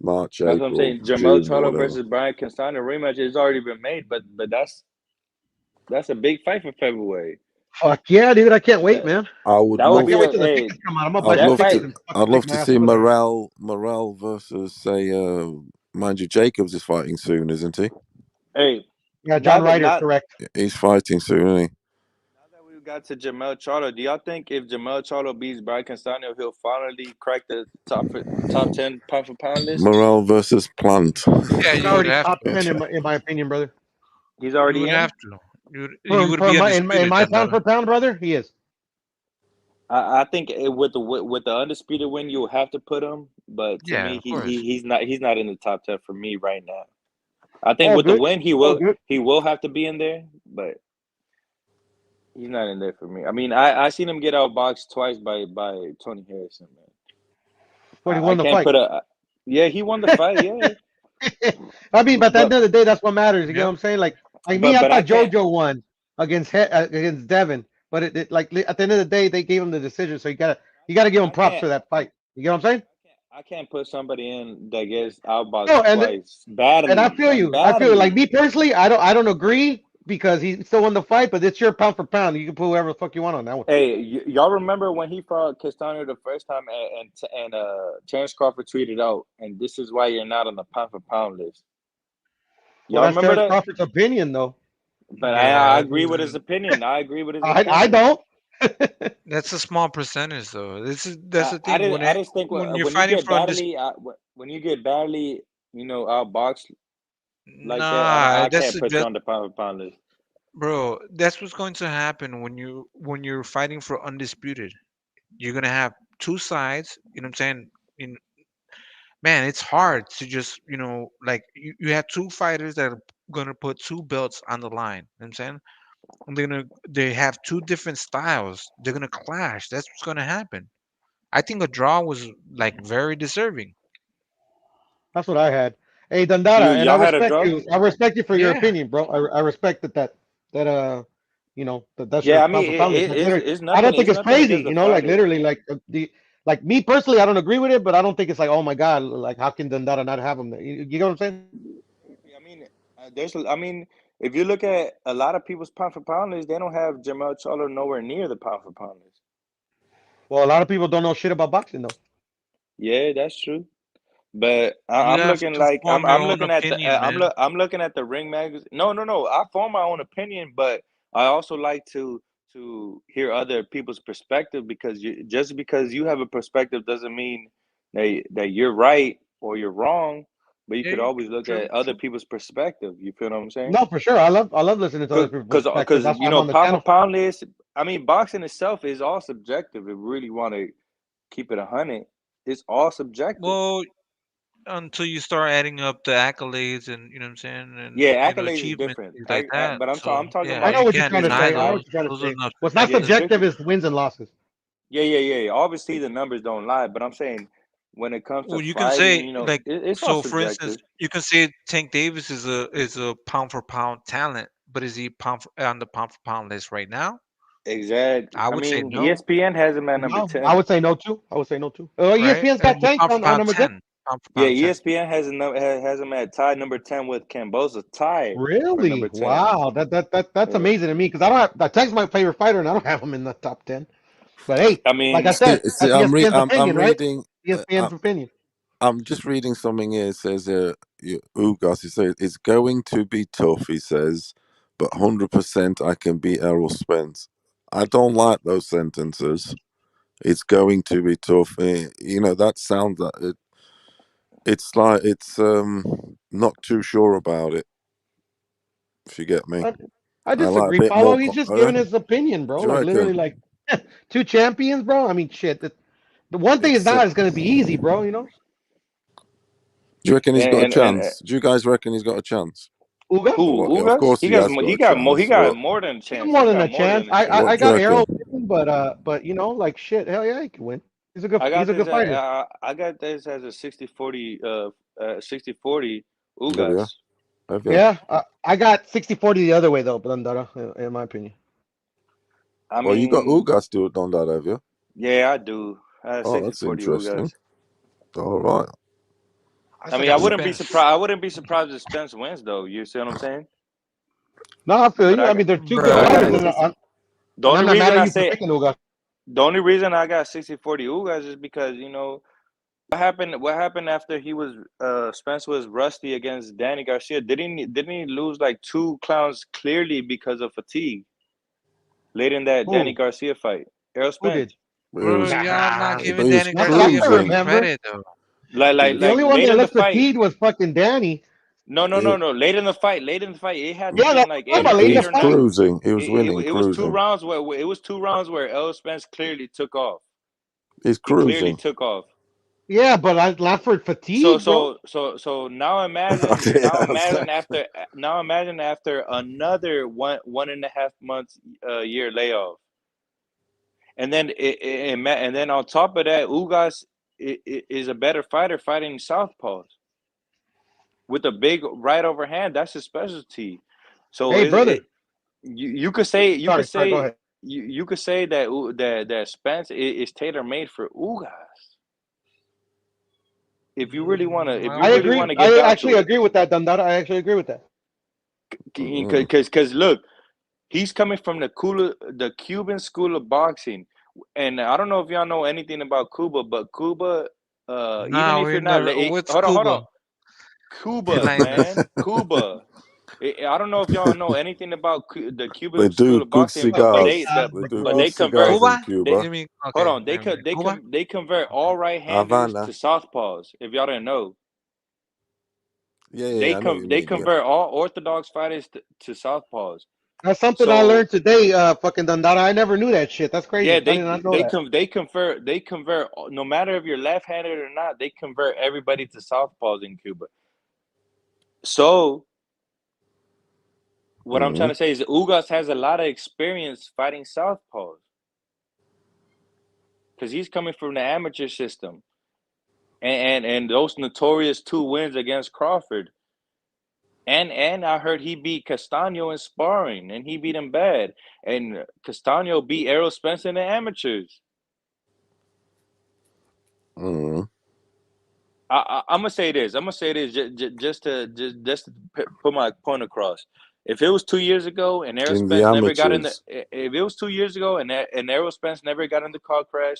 March, That's what I'm April, saying. Jermell June, or Charlo whatever. versus Brian Castano rematch has already been made, but that's a big fight for February. Fuck yeah, dude! I can't wait, That man. I would that I would love. be can't wait till the hey tickets come out. I'm gonna buy I'd some that love tickets fight. to. and I'd fucking love take my to ass see over there. Morrell versus say, mind you, Jacobs is fighting soon, isn't he? Hey, Yeah, now John that Ryder's not correct. He's fighting soon, isn't now that we got to Jermell Charlo, do y'all think if Jermell Charlo beats Brian Castano, he'll finally crack the top 10 pound for pound he? list? Morrell versus Plant. Yeah, He's you would already have top to. 10 in my opinion, brother. He's You already would in. have to. You would be In undisputed, my pound Dandara. for pound, brother, he is. I think with the undisputed win, you'll have to put him. But to Yeah, me, of course. he's not in the top 10 for me right now. I think All with the good. win, All good. he will have to be in there, but he's not in there for me. I mean, I seen him get outboxed twice by Tony Harrison, man. But he I won the can't fight. put a yeah, he won the fight, yeah. I mean, but at the end But of the day, that's what matters. You get Yep. what I'm saying? Like me, I but I thought can't. JoJo won against Devin, but like at the end of the day, they gave him the decision. So you gotta give him I props can't. for that fight. You get what I'm saying? I can't put somebody in that gets outboxed No, twice and I badly feel and you. I feel like badly. me personally, I don't agree because he still won the fight, but it's your pound for pound. You can put whoever the fuck you want on that one. Hey, y'all remember when he fought Castano the first time, and Terrence Crawford tweeted out, and this is why you're not on the pound for pound list. Well, Y'all that's remember Terrence that? Crawford's opinion, though. But I Yeah, agree with his opinion. I agree with his I opinion. don't. that's a small percentage, though. That's the thing. I just think When you're when you fighting get for undisputed, badly when you get badly outboxed like that, nah, I can't put you on the pound for pound list. bro. That's what's going to happen when you're fighting for undisputed. You're gonna have two sides. You know what I'm saying? In Man, it's hard to just like you have two fighters that are gonna put two belts on the line. You know what I'm saying? And they have two different styles. They're gonna clash. That's what's gonna happen. I think a draw was like very deserving. That's what I had. Hey, Dandara, and I Y'all had a respect draw? you. I respect you for your Yeah. opinion, bro. I respect that that's your Yeah, I pound mean for pound list. Like literally, it's I don't nothing. think It's it's nothing crazy. against the Like fighter. literally, like me personally, I don't agree with it, but I don't think it's like, oh my god, like how can Dandara not have him there? You get what I'm saying? I mean, I mean, if you look at a lot of people's pound for pound list, they don't have Jermell Charlo nowhere near the pound for pound list. Well, a lot of people don't know shit about boxing though. Yeah, that's true. But You I'm have looking to like form your I'm own looking at the opinion, man. I'm looking at the Ring magazine. No. I form my own opinion, but I also like to hear other people's perspective because just because you have a perspective doesn't mean that you're right or you're wrong. But you Yeah, could always look true, at other true. people's perspective. You feel what I'm saying? No, for sure. I love listening to other people's perspectives. Because That's why I'm on the pound for channel. pound list. I mean, boxing itself is all subjective. If we really want to keep it 100, it's all subjective. Well, until you start adding up the accolades and what I'm saying, and Yeah, accolades is achievements, different. things like that. But So I'm talking yeah, I about know you what you're can't trying to deny say. I know those. what you're trying to Those are say. not What's not Yeah, the subjective victory. is wins and losses. Yeah. Obviously, the numbers don't lie, but I'm saying when it comes to Well, you can say fighting, like it's all so. For instance, subjective. you can say Tank Davis is a pound for pound talent, but is he on the pound for pound list right now? Exactly. I I would say mean, no, ESPN has him at number No, I 10. would say no too. I would say no too. right? ESPN's got And the Tank pound for on pound number 10. 10, pound for Yeah, pound 10. ESPN has him at tied number 10 with Kambosos, tied for number Really? 10. Wow. That's Yeah. amazing to me because I don't have Tank's my favorite fighter and I don't have him in the top 10. But hey, I like I mean, said, See, that's ESPN's opinion, I'm right? reading. ESPN's opinion. I'm just reading something here. It says, Ugas, he says, it's going to be tough, he says, but 100% I can beat Errol Spence. I don't like those sentences. It's going to be tough. That sounds like it. It's like it's not too sure about it. If you get me, I I like a disagree, bit Paulo. more. He's just giving his opinion, bro. Do you Like literally, reckon? like two champions, bro. I mean, shit. The one thing is It's. not is going to be easy, bro. You know, Do you reckon he's got a And chance? Do you guys reckon he's got a chance? Uga. who Of Ugas? course, he has got a chance. He got But more than a He got chance. more He than got a more chance. than a chance. I what do you got reckon? Arrow, but you know, like shit. Hell yeah, he can win. I He's got a this. good fighter. I got this as a 60-40, 60-40 Have you? Ugas. Have you? Yeah, I got 60-40 the other way though, Blundara, in my opinion. I Well, you got mean, Ugas to done that, have you? yeah, I do. I have Oh, that's 60-40 Ugas. interesting. All right. I mean, I wouldn't be surprised. I wouldn't be surprised if Spence wins, though. You see what I'm saying? No, I feel But you. I I got, mean, they're two but good I got fighters, a and 60. The I'm only not mad reason at I you for say picking Uga. the only reason I got 60-40 Ugas is because what happened. What happened after he was Spence was rusty against Danny Garcia? Didn't he lose like 2 clowns clearly because of fatigue late in that Danny Who? Garcia fight? Errol Who did? Spence. It was, Y'all not he giving was Danny Not that I Garcia can fucking cruising. remember. credit though. Like The like only one late that in the looked fight. fatigued was fucking Danny. No, no, He, no, no. Late in the fight, it had to Yeah, been that's like what I'm talking about late he in the eight or was fight. nine. cruising. He was winning, It was two cruising. rounds where it was 2 rounds where Errol Spence clearly took off. He's He clearly cruising. took off. Yeah, but not for So fatigue, bro. so so so now imagine Yeah, exactly. after another 1.5 months year layoff, and then and then on top of that, Ugas is a better fighter fighting southpaws with a big right overhand. That's his specialty. So Hey, brother. you could say Sorry, go ahead. you could say that that Spence is tailor made for Ugas. If you really I agree. get I down actually to it, agree with that, Dundada. I actually agree with that. because look, he's coming from the Cuban school of boxing, and I don't know if y'all know anything about Cuba, but Cuba, even Nah, if we you're not, never. What's hold on, Cuba? Cuba, Enlighten man, us. Cuba. I don't know if y'all know anything about the They Cuban school do of good boxing, but cigars. They do good they convert cigars in Cuba? they Cuba. You mean hold okay? on Cuba? they convert all right-handers Havana. to southpaws. If y'all didn't know, Yeah, I know what you they mean. Yeah. convert all orthodox fighters to southpaws. That's something I So learned today, fucking Dundada. I never knew that shit. That's yeah, crazy. I did not know that. they convert no matter if you're left-handed or not. They convert everybody to southpaws in Cuba. So what I'm trying Mm-hmm. to say is Ugas has a lot of experience fighting southpaws because he's coming from the amateur system, and those notorious 2 wins against Crawford. And I heard he beat Castano in sparring, and he beat him bad. And Castano beat Errol Spence in the amateurs. Mm-hmm. I'm gonna say this. Just to put my point across. If it was 2 years ago and Errol In the Spence never got in the, amateurs. if it was 2 years ago and Errol Spence never got in the car crash,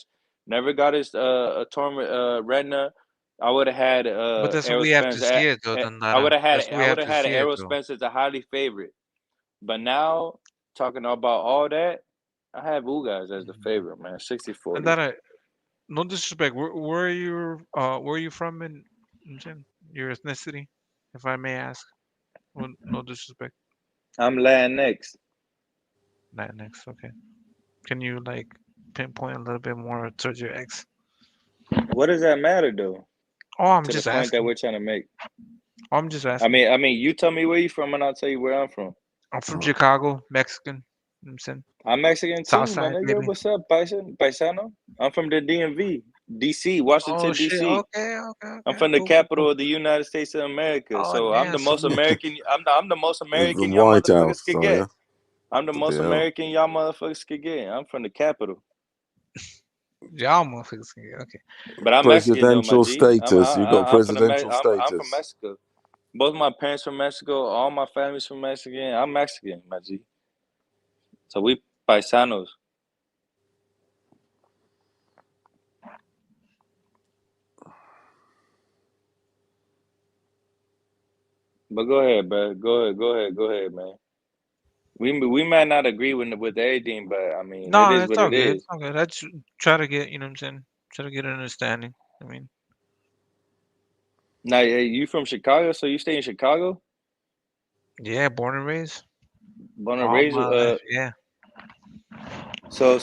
never got his torn retina, I would have had But that's what Errol we have Spence. to see it though, Dandara. That's what we I have would have to had see it Errol though. Spence as a highly favorite. But now talking about all that, I have Ugas as the favorite, man. 60-40. Dandara, no disrespect. Where are you from in your ethnicity, if I may ask? Well, no disrespect. I'm Latinx. Latinx, okay. Can you like pinpoint a little bit more towards your ex? What does that matter though? Oh, I'm To the just point that asking. we're trying to make. Oh, I'm just asking. I mean, you tell me where you from, and I'll tell you where I'm from. I'm from Chicago, Mexican. You know what I'm saying? I'm Mexican South too, my side, nigga. baby. What's up, paisano? I'm from the DMV, DC, Oh Washington, shit. DC. Okay, okay, I'm okay. from the Cool, cool, cool. capital of the United States of America. Oh So I'm damn, the most salute. American. I'm the most The American y'all White motherfuckers House, could are get. you? I'm the most Bloody hell. American y'all motherfuckers could get. I'm from the capital, Y'all motherfuckers can get okay. but I'm Mexican though, my Presidential G. status. You got I'm from presidential I'm from status. Mexico. Both my parents from Mexico. All my family's from Mexican. I'm Mexican, my G. So we paisanos. But go ahead, bro. Go ahead, man. We might not agree with everything, but I mean, it No, is it's what all it good. It's is. all good. Let's try to get, you know what I'm saying? Try to get an understanding. I mean, Now, you from Chicago, so you stay in Chicago, yeah, born and raised born and all raised. my life. Yeah. So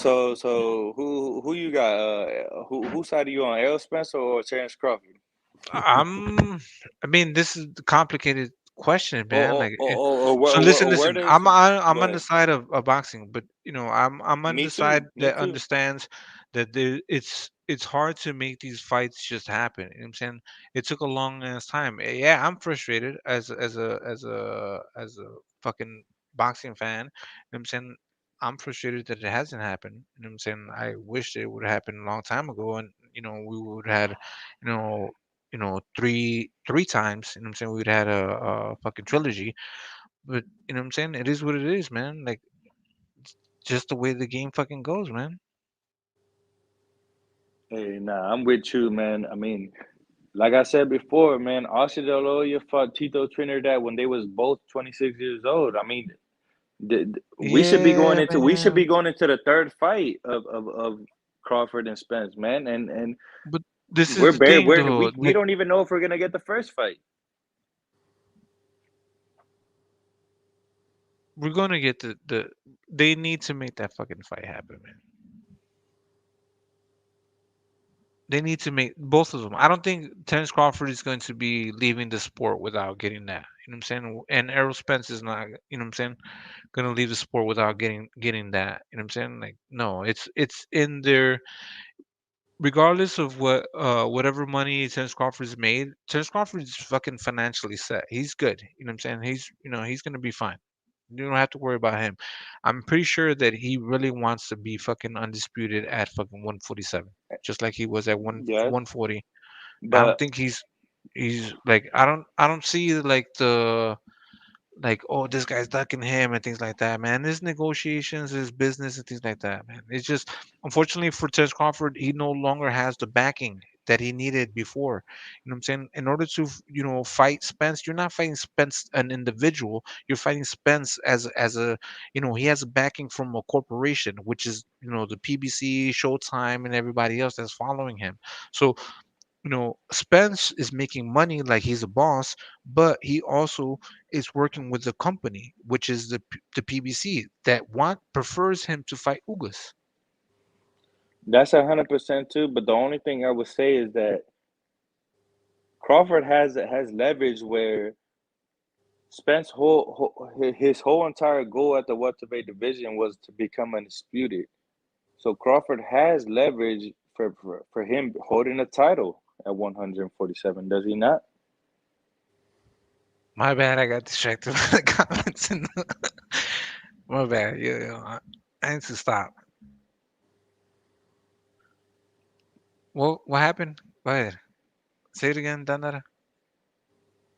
who you got? Who side are you on, Errol Spence or Terrence Crawford? I'm. I mean, this is the complicated question, man. Like, so listen, Where listen. does I'm go on the ahead? side of boxing, but I'm on Me the side too. Me that too. understands that it's hard to make these fights just happen. You know what I'm saying? It took a long ass time. Yeah, I'm frustrated as a fucking boxing fan. You know what I'm saying? I'm frustrated that it hasn't happened. You know what I'm saying? I wish it would have happened a long time ago, and we would have had, you know, three times. You know what I'm saying? We'd had a fucking trilogy, but you know what I'm saying? It is what it is, man. Like just the way the game fucking goes, man. Hey, nah, I'm with you, man. I mean, like I said before, man, Oscar De La Hoya fought Tito Trinidad when they was both 26 years old. I mean, Yeah, we should man. be going into the third fight of Crawford and Spence, man. And But this is the thing, we're though. we Like don't even know if we're gonna get the first fight. we're gonna get the. They need to make that fucking fight happen, man. They need to make both of them. I don't think Terence Crawford is going to be leaving the sport without getting that. You know what I'm saying? And Errol Spence is not. You know what I'm saying? Gonna leave the sport without getting that. You know what I'm saying? Like no, it's in their regardless of whatever money Terence Crawford's made, Terence Crawford's fucking financially set. He's good. You know what I'm saying? He's gonna be fine. You don't have to worry about him. I'm pretty sure that he really wants to be fucking undisputed at fucking 147, just like he was at Yes, 140. I don't but think he's like I don't see like the like, oh, this guy's ducking him and things like that, man. There's negotiations, there's business and things like that, man. It's just unfortunately for Terence Crawford, he no longer has the backing that he needed before. You know what I'm saying? In order to, fight Spence, you're not fighting Spence an individual. You're fighting Spence as a, he has a backing from a corporation, which is, the PBC, Showtime, and everybody else that's following him. So Spence is making money like he's a boss, but he also is working with the company, which is the PBC that prefers him to fight Ugas. that's 100% too. But the only thing I would say is that Crawford has leverage where Spence his whole entire goal at the welterweight division was to become undisputed. So Crawford has leverage for him holding a title at 147, does he not? My bad, I got distracted by the comments. My bad. Yeah, I need to stop. What happened? Go ahead. Say it again, Dandara.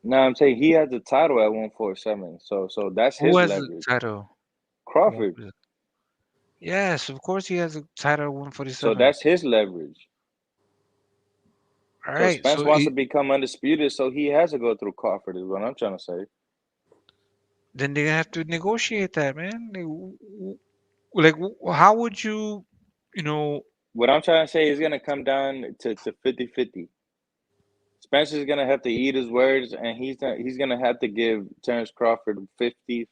No, I'm saying he has the title at 147. So that's Who his has the leverage. title? Crawford. Yes, of course he has a title at So 147. that's his leverage. All So right, Spence so wants to become undisputed, so he has to go through Crawford, is what I'm trying to say. then they have to negotiate that, man. Like, how would you, you know, What I'm trying to say is going to come down to 50-50. Spencer's going to have to eat his words, and he's going to have to give Terence Crawford 50-50.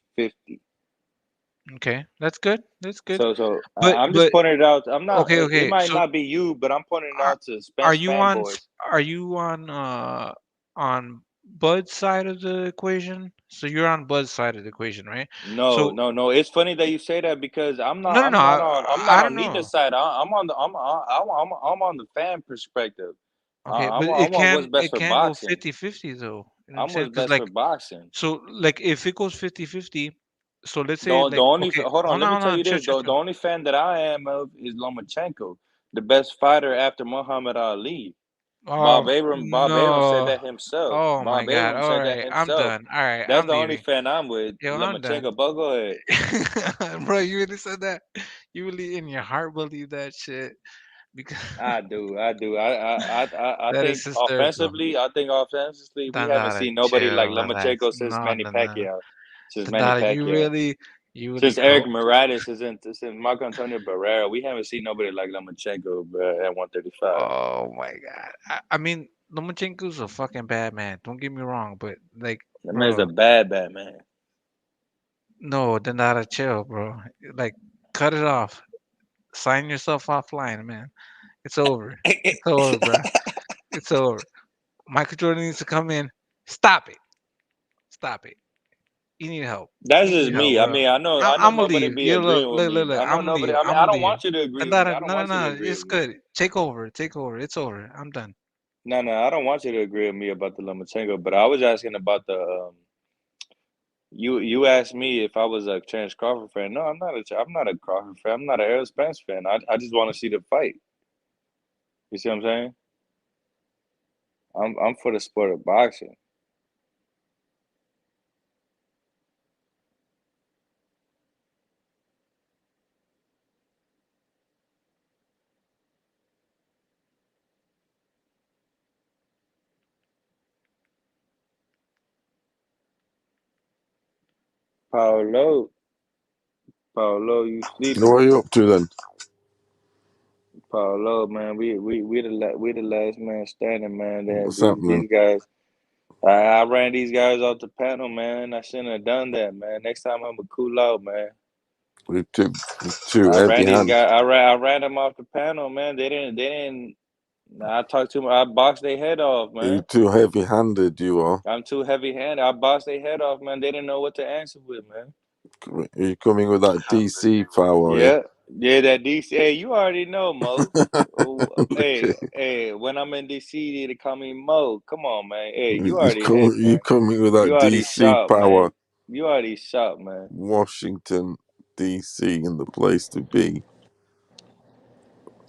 Okay, that's good. That's good. So But I'm just but pointing it out. I'm not. okay, It okay. might So not be you, but I'm pointing it are, out to are Spence you fanboys. are you on Bud's side of the equation? So you're on Bud's side of the equation, right? No, So no, no. It's funny that you say that because I'm not. no, no, no. I'm not I don't on neither know. side. I'm on the. I'm on the fan perspective. Okay, but I want what's best it for can go boxing. 50-50 though. You know what I'm I'm saying? what's Because best for like boxing. so like if it goes 50-50, so let's say The like only okay, hold on. Let me hold tell on, you chill, this. chill, The chill. only fan that I am of is Lomachenko, the best fighter after Muhammad Ali. Bob Arum said No. that himself. Oh my Bob God. Arum All said that right, I'm himself. done. All right, That's I'm the only leaving. fan I'm with. Yo, I'm done. Lomachenko, but go ahead. Bro, you really said that? You really in your heart believe that shit? Because I do. I do. I that is think hysterical. offensively, we haven't Dandara, seen nobody chill, like relax. Lomachenko since No, Manny Dandara. Pacquiao. Since Manny Dandara, you Pacquiao. really You Since need Eric help. Morales isn't, since Marco Antonio Barrera, we haven't seen nobody like Lomachenko, bro, at 135. Oh my god. I mean, Lomachenko's a fucking bad man. Don't get me wrong, but like, That man's a bro, bad man. no, then not chill, bro. Like, cut it off. Sign yourself offline, man. It's over. It's over, bro. It's over. Michael Jordan needs to come in. Stop it. Stop it. You need help. That's You just need help, me. I bro. mean, I know I'm gonna nobody leave. be You look, agreeing with look, me. look, look. I know I'm gonna nobody. leave. I mean, I'm I gonna don't leave. want you to agree with me. No, I don't no, want you to no. agree It's with me. good. Take over. Take over. It's over. I'm done. No, I don't want you to agree with me about the Lomachenko. But I was asking about the. You asked me if I was a Terence Crawford fan. No, I'm not a Crawford fan. I'm not an Errol Spence fan. I just want to see the fight. You see what I'm saying? I'm for the sport of boxing. Paulo, you What sleeping? are you up to then? Paulo, man, we the last man standing, man. What's happening? These guys. I ran these guys off the panel, man. I shouldn't have done that, man. Next time I'm gonna cool out, man. You're too I heavy ran these hand. guys. I ran them off the panel, man. They didn't. I talked to them. I boxed their head off, You're man. too heavy handed, you are. I'm too heavy handed. I boxed their head off, man. They didn't know what to answer with, man. You're coming with that DC power, eh? Yeah, yeah, that DC. Hey, you already know, Mo. Oh, Okay. when I'm in DC, they call me Mo. Come on, man. Hey, you You already hit, come, you man. coming with that You already DC shot, power. man. You already shot, man. Washington, DC, in the place to be.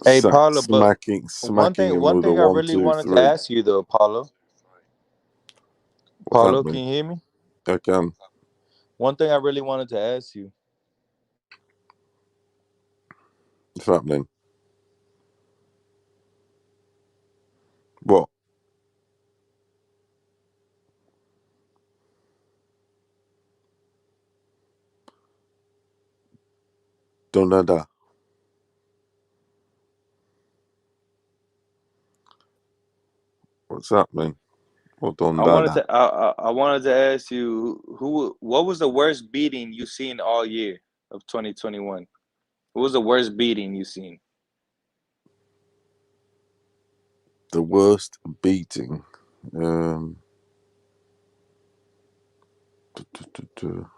Hey, Paulo, but Smacking him one with a thing I one, really two, wanted to three. ask you though, Paulo. What's Paulo, can happening? you hear me? I can. One thing I really wanted to ask you. What's happening? What? Donada. What's happening? What Dondada? I wanted to ask you what was the worst beating you seen all year of 2021? What was the worst beating you seen? The worst beating. Tu- tu- tu- tu.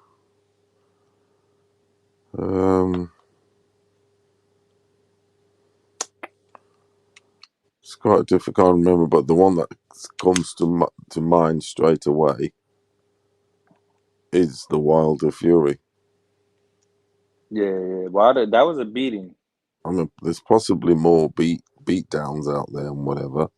It's quite difficult to remember, but the one that comes to mind straight away is the Wilder Fury. Yeah. Well, that was a beating. I mean, there's possibly more beat downs out there and whatever,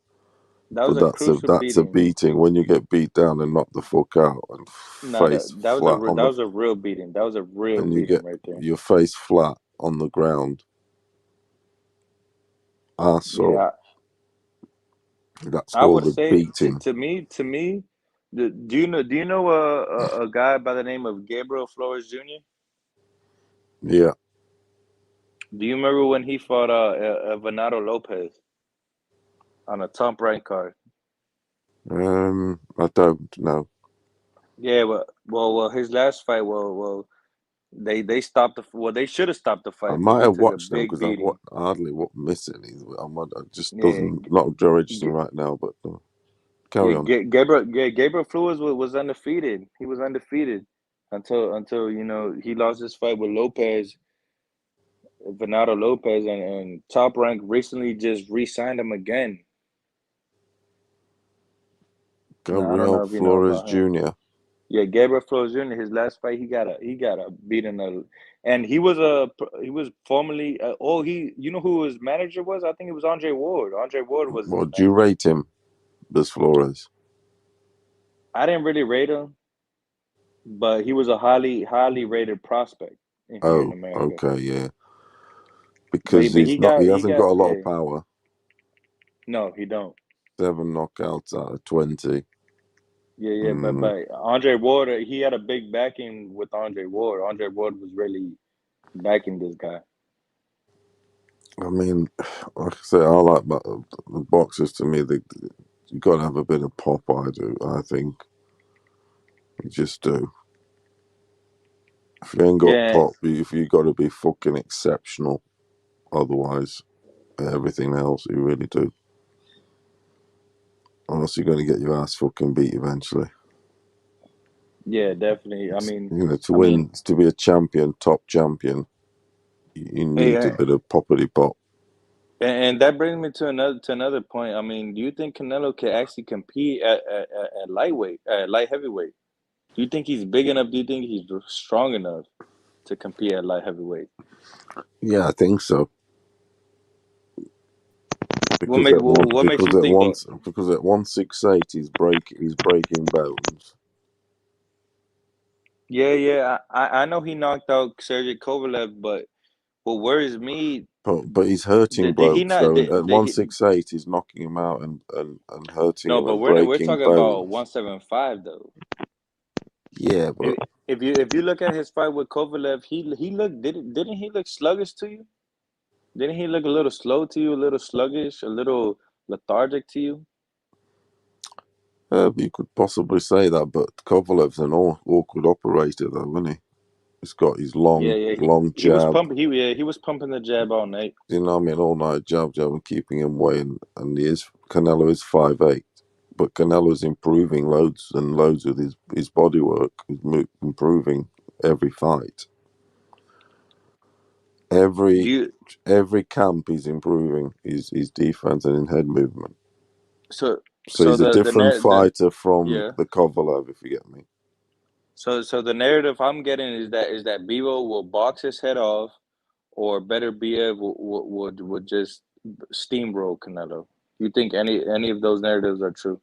That was but a crucial that's a beating. beating when you get beat down and knocked the fuck out and No, face flat on that the was a real beating. That was a real and you beating get right there. your face flat on the ground, ass up. Yeah, That's I would called a say beating. to me, do you know a guy by the name of Gabriel Flores Jr.? Yeah. Do you remember when he fought Venado Lopez on a top rank card? I don't know. Yeah, well, his last fight, they stopped they should have stopped the I fight, but might he have took a watched them big because I beating. hardly what missing. I just Yeah, doesn't not registering right now. But carry on. Gabriel Flores was undefeated. He was undefeated until he lost his fight with Venado Lopez, and Top Rank recently just re-signed him again. No, I don't Gabriel know if you know Flores about him. Jr. Yeah, Gabriel Flores Jr. His last fight, he got a beating, and he was formerly he who his manager was? I think it was Andre Ward. Andre Ward was his Well, do you manager. rate him, this Flores? I didn't really rate him, but he was a highly rated prospect in here in Oh, America. okay, yeah. But Because he's not. He he hasn't got got a lot of yeah. power. No, he don't. 7 knockouts out of 20. Yeah, but Andre Ward, he had a big backing with Andre Ward. Andre Ward was really backing this guy. I mean, like I say, I like the boxers. To me, you got to have a bit of pop. I think you just do. If you ain't got Yeah, pop, if you got to be fucking exceptional. Otherwise, everything else you really do. Unless you're going to get your ass fucking beat eventually. yeah, definitely. To win, to be a champion, top champion, you need a Hey, bit of poppity pop. and that brings me to another point. I mean, do you think Canelo can actually compete at lightweight, light heavyweight? Do you think he's big enough? Do you think he's strong enough to compete at light heavyweight? Yeah, I think so. What Because makes you think that? because at 168 he's breaking bones. Yeah. I know he knocked out Sergey Kovalev, but what worries me, But he's hurting did he blokes not? though. At Did he? 168 he's knocking him out and hurting No, him but and we're breaking talking about bones. 175 though. Yeah, but If you look at his fight with Kovalev, he looked didn't he look sluggish to you? Didn't he look a little slow to you, a little sluggish, a little lethargic to you? you could possibly say that. But Kovalev's an awkward operator though, isn't he? He's got his long He was jab. pumping. He was pumping the jab all night. You know what I mean? All night jab and keeping him away. And Canelo is 5'8". But Canelo's improving loads and loads with his body work. He's improving every fight. Every camp he's improving his defense and in head movement. So he's a different fighter from yeah. the Kovalev, if you get me. So the narrative I'm getting is that Bebo will box his head off, or Better Biev would just steamroll Canelo. Do you think any of those narratives are true?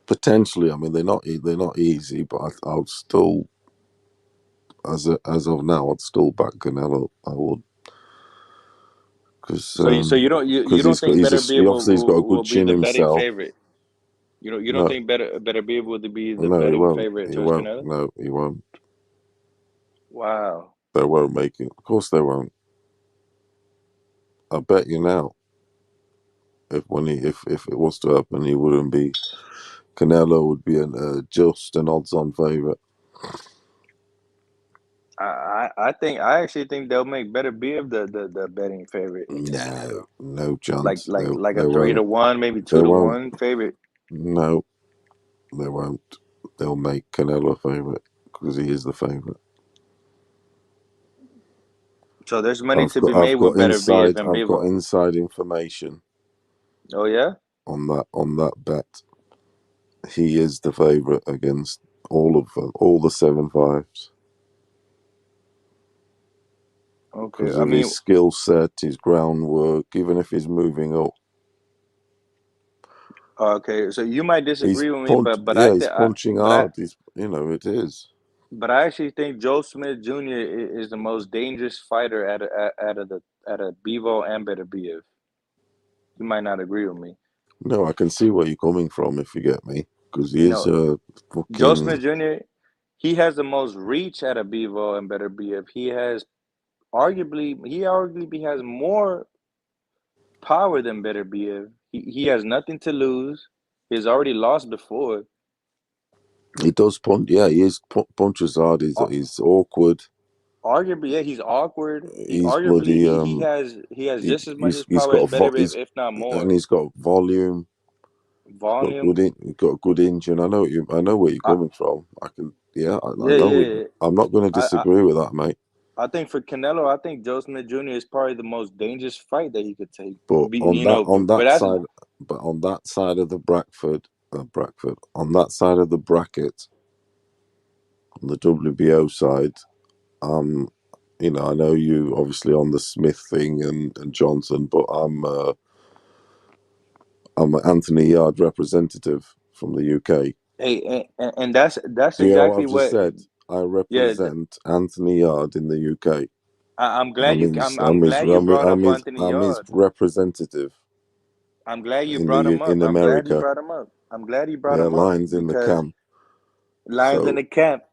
Potentially. I mean, they're not easy, but I'll still, as of now, I'd still back Canelo. I would, because So you don't think Better Biev obviously he's got a good will be chin the betting himself. favorite? You don't No, think Better Biev will be the no, he betting won't. favorite He towards won't. Canelo? No, he won't. Wow. They won't make it. Of course, they won't. I bet you now. If it was to happen, he wouldn't be. Canelo would be just an odds-on favorite. I actually think they'll make Better Biev the betting favorite against Canelo. No chance. Like they a 3-1, maybe 2-1 favorite. No, they won't. They'll make Canelo a favorite because he is the favorite. So there's money to be made with Better Biev and I've got Bivol. inside information. Oh yeah. On that bet, he is the favorite against all of them, all the 7-5s. Okay, Because of his skill set, his groundwork, even if he's moving up. Okay, so you might disagree with me, but he's punching hard. It is. But I actually think Joe Smith Jr. is the most dangerous fighter out of Bivol and Better Biev. You might not agree with me. No, I can see where you're coming from, if you get me, because he is fucking. Joe Smith Jr. He has the most reach out of Bivol and Better Biev. He arguably has more power than Better Biev. He has nothing to lose. He's already lost before. He does punch. Yeah, he is punches hard. He's awkward. Arguably, yeah, he's awkward. He's bloody. He has just as much power as Better Biev, if not more. And he's got volume. Volume. He's got a good engine. I know where you're coming from. I can. Yeah, I know. Yeah. I'm not going to disagree with that, mate. I think for Canelo, I think Joe Smith Jr. is probably the most dangerous fight that he could take. But on that side of the Bracket, on that side of the bracket, on the WBO side, I know you obviously on the Smith thing and Johnson, but I'm an Anthony Yard representative from the UK. Hey, and that's you exactly what I've just said. I represent Anthony Yard in the UK. I'm glad you. I'm glad you brought up Anthony I'm his Yard. representative. I'm glad you in brought him up. in I'm glad you America. brought him up. I'm glad you brought Yeah, him up Lions in the because camp. Lions in So the camp.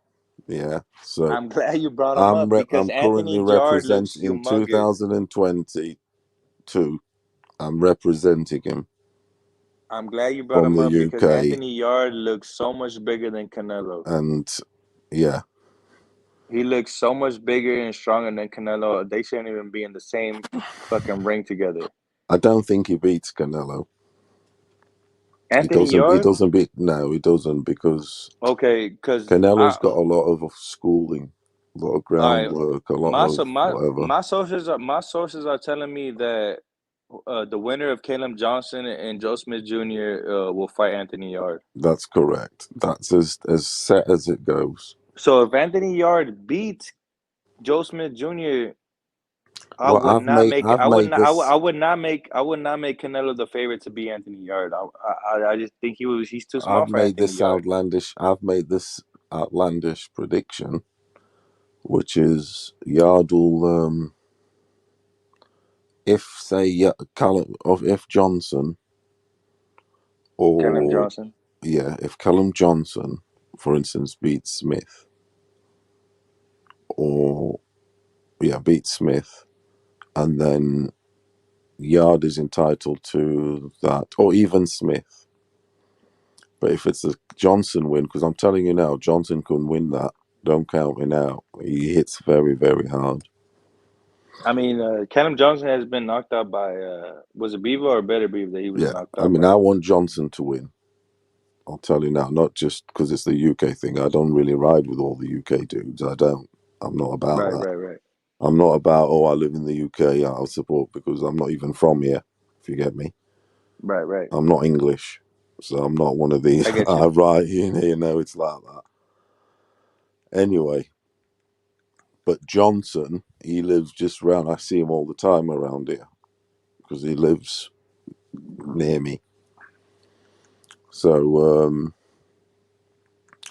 yeah, so I'm glad you brought him up because I'm currently Anthony Yard looks representing in humongous. 2022. I'm representing him I'm glad you brought from him the up because UK, Anthony Yard looks so much bigger than Canelo. and yeah, He looks so much bigger and stronger than Canelo. They shouldn't even be in the same fucking ring together. I don't think he beats Canelo. Anthony He Yard? doesn't beat. No, he doesn't because Okay, because Canelo's got a lot of schooling, a lot of I groundwork, a lot of whatever. my sources are telling me that the winner of Caleb Johnson and Joe Smith Jr. Will fight Anthony Yard. That's correct. That's as set as it goes. So if Anthony Yard beats Joe Smith Jr., I Well, would not make I've made this. I would not make Canelo the favorite to beat Anthony Yard. I just think he's too small I've for made Anthony this Yard. outlandish. I've made this outlandish prediction, which is Yard will, if say Callum, or if Johnson, Caleb or Johnson. yeah, if Callum Johnson, for instance, beats Smith, or beats Smith, and then Yard is entitled to that, or even Smith. But if it's a Johnson win, because I'm telling you now, Johnson can win that. Don't count me out. He hits very, very hard. I mean, Caleb Johnson has been knocked out by was it Beaver or Better Beaver that he was Yeah, knocked I out mean, by? I want Johnson to win. I'll tell you now, not just because it's the UK thing. I don't really ride with all the UK dudes. I don't. I'm not about that. Right. I'm not about, I live in the UK, I'll support, because I'm not even from here, if you get me. Right. I'm not English, so I'm not one of these. I get I you. ride, it's like that. Anyway, but Johnson, he lives just round. I see him all the time around here because he lives near me. So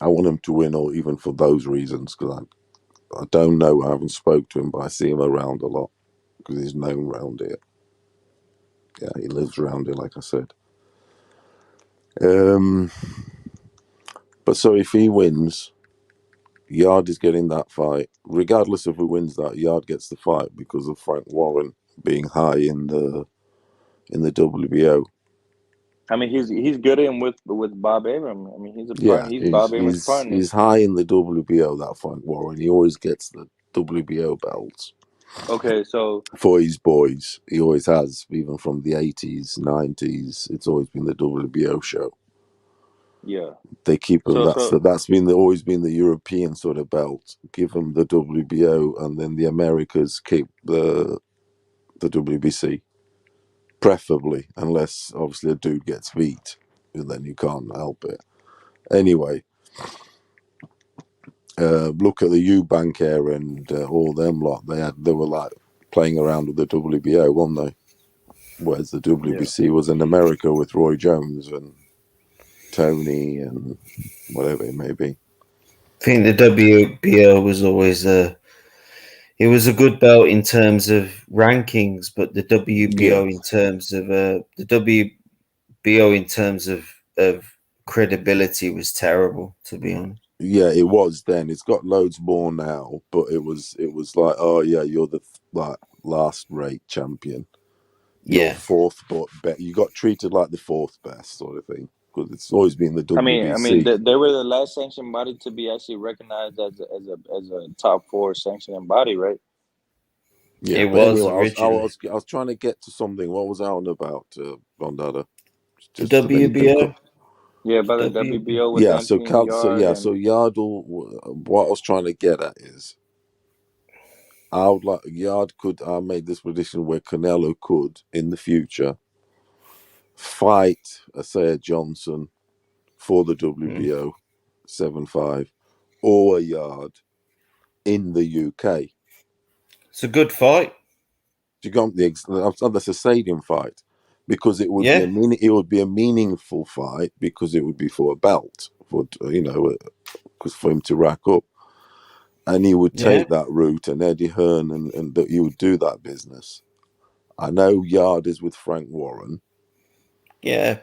I want him to win, or even for those reasons, because I don't know. I haven't spoke to him, but I see him around a lot because he's known around here. Yeah, he lives around here, like I said. But so if he wins, Yard is getting that fight. Regardless of who wins that, Yard gets the fight because of Frank Warren being high in the WBO. I mean, he's good in with Bob Arum. I mean, he's a partner. Yeah, He's Bob Arum's partner. he's high in the WBO, that Frank Warren. He always gets the WBO belts. Okay, so for his boys, he always has, even from the 80s, 90s. It's always been the WBO show. Yeah, they keep them. So That's been always been the European sort of belt. Give them the WBO, and then the Americas keep the WBC, preferably, unless obviously a dude gets beat, and then you can't help it. Anyway, look at the Eubank era and all them lot. They were like playing around with the WBO, weren't they? Whereas the WBC was in America with Roy Jones and Tony and whatever it may be. I think the WBO was always it was a good belt in terms of rankings, but the WBO in terms of the WBO in terms of credibility was terrible, to be honest. Yeah, it was then. It's got loads more now, but it was like, oh yeah, you're the last rate champion. You're fourth, but you got treated like the fourth best sort of thing, because it's always been the WBC. I mean, they were the last sanctioned body to be actually recognized as a top 4 sanctioning body, right? Yeah, it but was anyway, originally. I was trying to get to something. What was I on about, Bondada? The WBO. Yeah, about the WBO with Anthony Yard. So Yardle. What I was trying to get at is, I would like Yard could. I made this prediction where Canelo could in the future fight, say, a Johnson for the WBO 7-5 or a Yard in the UK. It's a good fight. You got that's a stadium fight, because it would be a meaningful fight, because it would be for a belt, for because for him to rack up. and he would take that route, and Eddie Hearn, and that he would do that business. I know Yard is with Frank Warren. Yeah.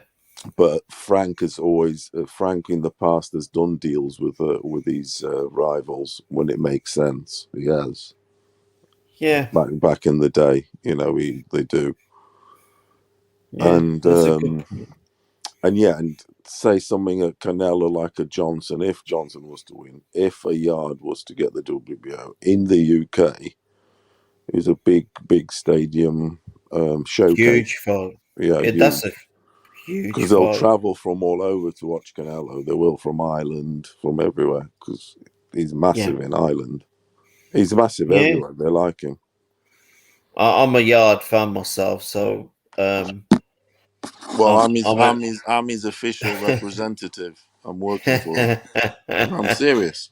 But Frank has always, Frank in the past has done deals with these rivals when it makes sense. He has. Yeah. Back in the day, they do. Yeah, And that's a good. and say something at Canelo like a Johnson, if Johnson was to win, if a Yard was to get the WBO in the UK, is a big stadium showcase. Huge fight. Yeah, huge. That's a huge because they'll fight. travel from all over to watch Canelo. They will from Ireland, from everywhere, because he's massive in Ireland. He's massive everywhere. They like him. I'm a Yard fan myself, so well, I'm his official representative. I'm working for him. I'm serious.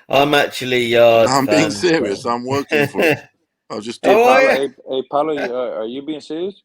I'm actually Yard. I'm being serious. I'm working for him. I'll just do Hey, Paulo, are you being serious?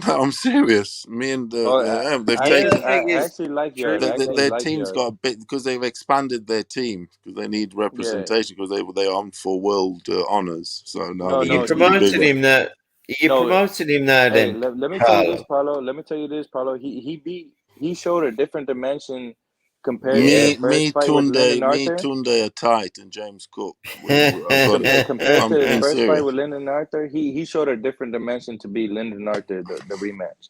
No, I'm serious. Me and they've taken. I actually like Yard. Their team's got a bit because they've expanded their team because they need representation because they are for world honors. So now you promoted him that. You promoted him now. Hey, Then let me tell you this, Paulo. Let me tell you this, Paulo. He showed a different dimension compared to his first fight with Lyndon Arthur. Tunde are tight and James Cook. Compared to his first fight with Lyndon Arthur, he showed a different dimension to beat Lyndon Arthur the rematch.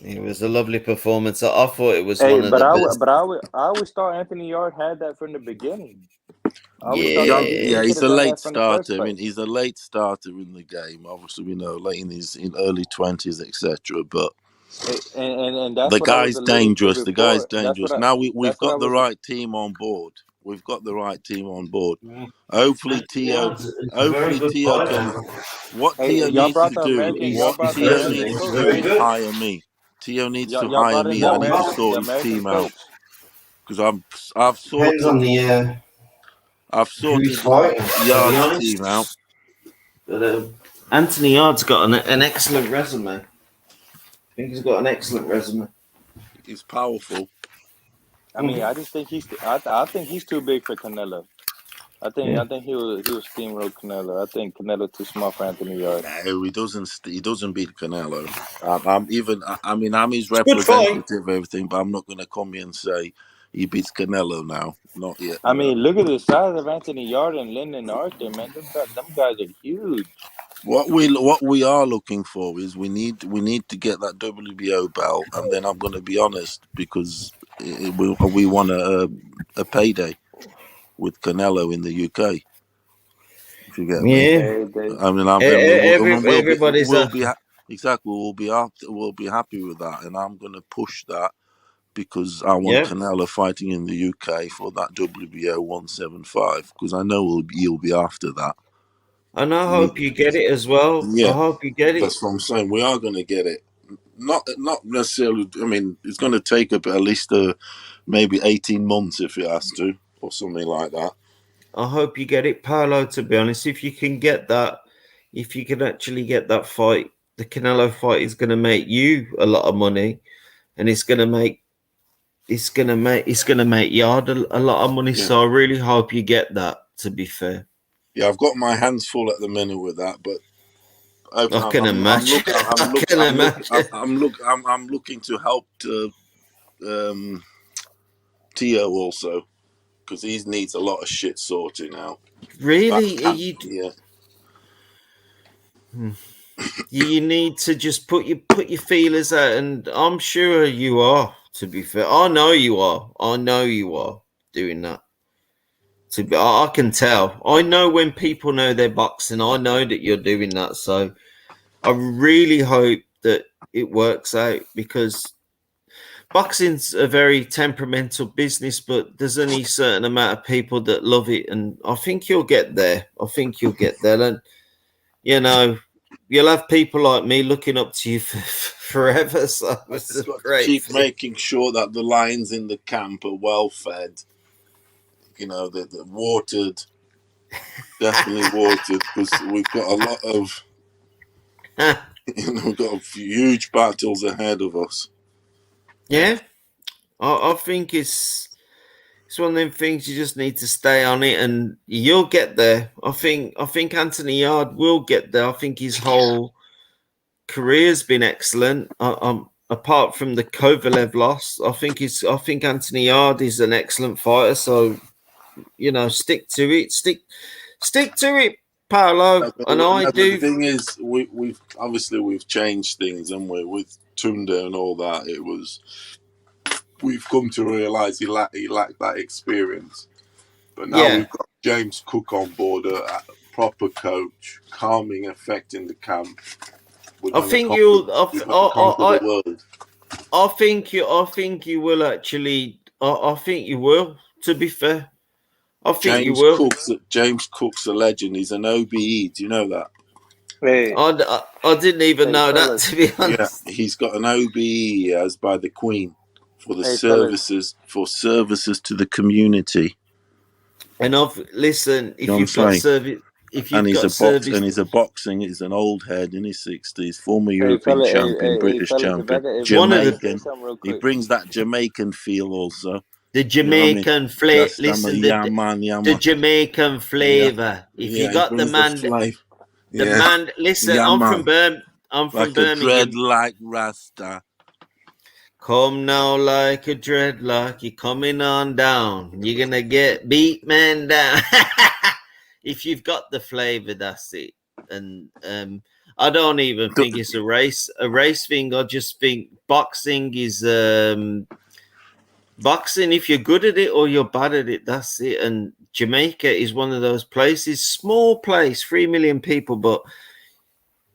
It was a lovely performance. I thought it was one of the best. But I always thought Anthony Yard had that from the beginning. He's a late starter. I mean, he's a late starter in the game. Obviously, we know late in early 20s, etc. But and that's the what I was guy's dangerous. before. The guy's dangerous. Now we've got the right team on board. We've got the right team on board. Hopefully, Tio can. What Tio needs to do. What Tio needs to do is hire me. Tio needs to hire me. I need to sort his team out because I've sorted. Depends on the I've sorted Yard's team out. But Anthony Yard's got an excellent resume. I think he's got an excellent resume. He's powerful. I mean, I just think I think he's too big for Canelo. I think he will steamroll Canelo. I think Canelo too small for Anthony Yard. No, he doesn't beat Canelo. I'm his representative, everything, but I'm not going to come here and say he beats Canelo now. Not yet. I mean, look at the size of Anthony Yard and Lyndon Arthur, man. Them guys are huge. What we are looking for is we need to get that WBO belt, and then I'm going to be honest because we want a payday with Canelo in the UK. If you get me, I mean, we'll be happy with that, and I'm going to push that because I want Canelo fighting in the UK for that WBO 175 because I know he'll be after that. And I hope you get it as well. Yeah, I hope you get it. That's what I'm saying. We are going to get it. Not necessarily. I mean, it's going to take at least maybe 18 months if it has to, or something like that. I hope you get it, Paolo. To be honest, if you can get that, if you can actually get that fight, the Canelo fight is going to make you a lot of money, and it's going to make Yard a lot of money. Yeah. So I really hope you get that. To be fair. Yeah, I've got my hands full at the minute with that, but I can imagine. I'm looking to help Tio also because he needs a lot of shit sorting out. Really? You need to just put your feelers out, and I'm sure you are. To be fair, I know you are. I know you are doing that. I can tell. I know when people know their boxing. I know that you're doing that. So I really hope that it works out because boxing's a very temperamental business, but there's only a certain amount of people that love it. And I think you'll get there. And, you'll have people like me looking up to you forever. So it's great. Keep making sure that the lions in the camp are well fed. They're watered, definitely watered, because we've got a lot of, we've got huge battles ahead of us. Yeah, I think it's It's one of them things you just need to stay on it, and you'll get there. I think Anthony Yard will get there. I think his whole career's been excellent. Apart from the Kovalev loss, I think Anthony Yard is an excellent fighter. So stick to it. Stick to it, Paolo. And I But the do. thing is, we've changed things, and we're with Tunda and all that. We've come to realise he lacked that experience. But now we've got James Cook on board, a proper coach, calming effect in the camp. I think you'll. Conquer the world. I think you will actually. I think you will. To be fair, I think you will. James Cook's a legend. He's an OBE. Do you know that? Hey, I didn't even know that, to be honest. Yeah, he's got an OBE as by the Queen for the services to the community. And he's a boxing. He's an old head in his 60s, former European champion, British champion, Jamaican. He brings that Jamaican feel also. The Jamaican flavor. Listen, the Jamaican flavor. If you got the man, the man. Listen, I'm from Birmingham. I'm from Birmingham. Dread like Rasta. Come now like a dreadlock, you're coming on down. You're gonna get beat man down. If you've got the flavor, that's it. And I don't even think it's a race thing. I just think boxing is boxing. If you're good at it or you're bad at it, that's it. And Jamaica is one of those places, small place, 3 million people, but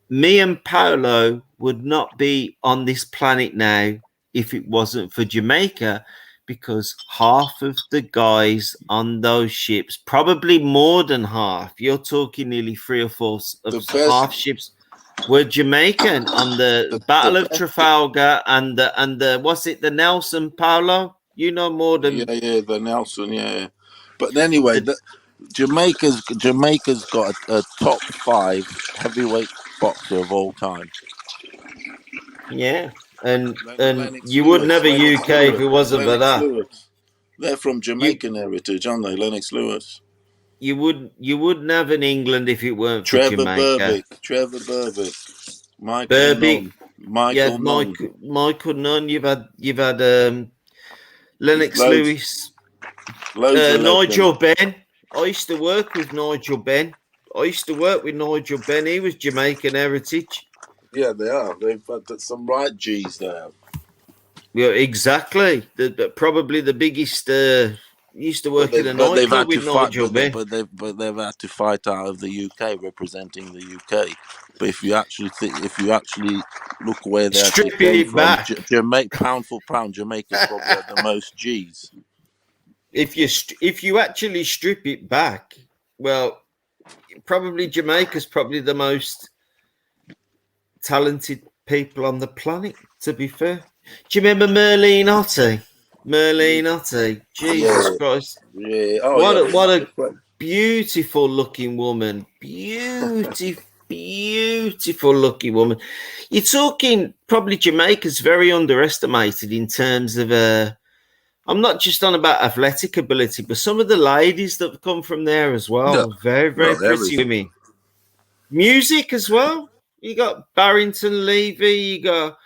me and Paolo would not be on this planet now if it wasn't for Jamaica, because half of the guys on those ships, probably more than half, you're talking nearly 3 or 4 of half ships, were Jamaican on the Battle of Trafalgar and the what's it, the Nelson, Paolo? You know more than the Nelson, But anyway, Jamaica's got a top 5 heavyweight boxer of all time. Yeah. And you wouldn't have a UK if it wasn't for that. Lewis. They're from Jamaican heritage, aren't they? Lennox Lewis. You wouldn't have an England if it weren't for Jamaica. Trevor Berbick. Michael Nunn. Michael Nunn. You've had Lennox Lewis. Nigel Benn. I used to work with Nigel Benn. He was Jamaican heritage. Yeah, they are. They've had some right G's there. Yeah, exactly. Probably the biggest. Used to work in a nightclub with Nigel Benn. But they've had to fight out of the UK, representing the UK. But if you actually look where they actually came from, Jamaica, pound for pound, Jamaica's probably had the most G's. If you actually strip it back, well, probably Jamaica's probably the most talented people on the planet, to be fair. Do you remember Merlene Ottey? Jesus Christ. Yeah. What a beautiful looking woman. Beautiful looking woman. You're talking probably Jamaica's very underestimated in terms of I'm not just on about athletic ability, but some of the ladies that have come from there as well. Very, very pretty women. Music as well. You got Barrington Levy, you got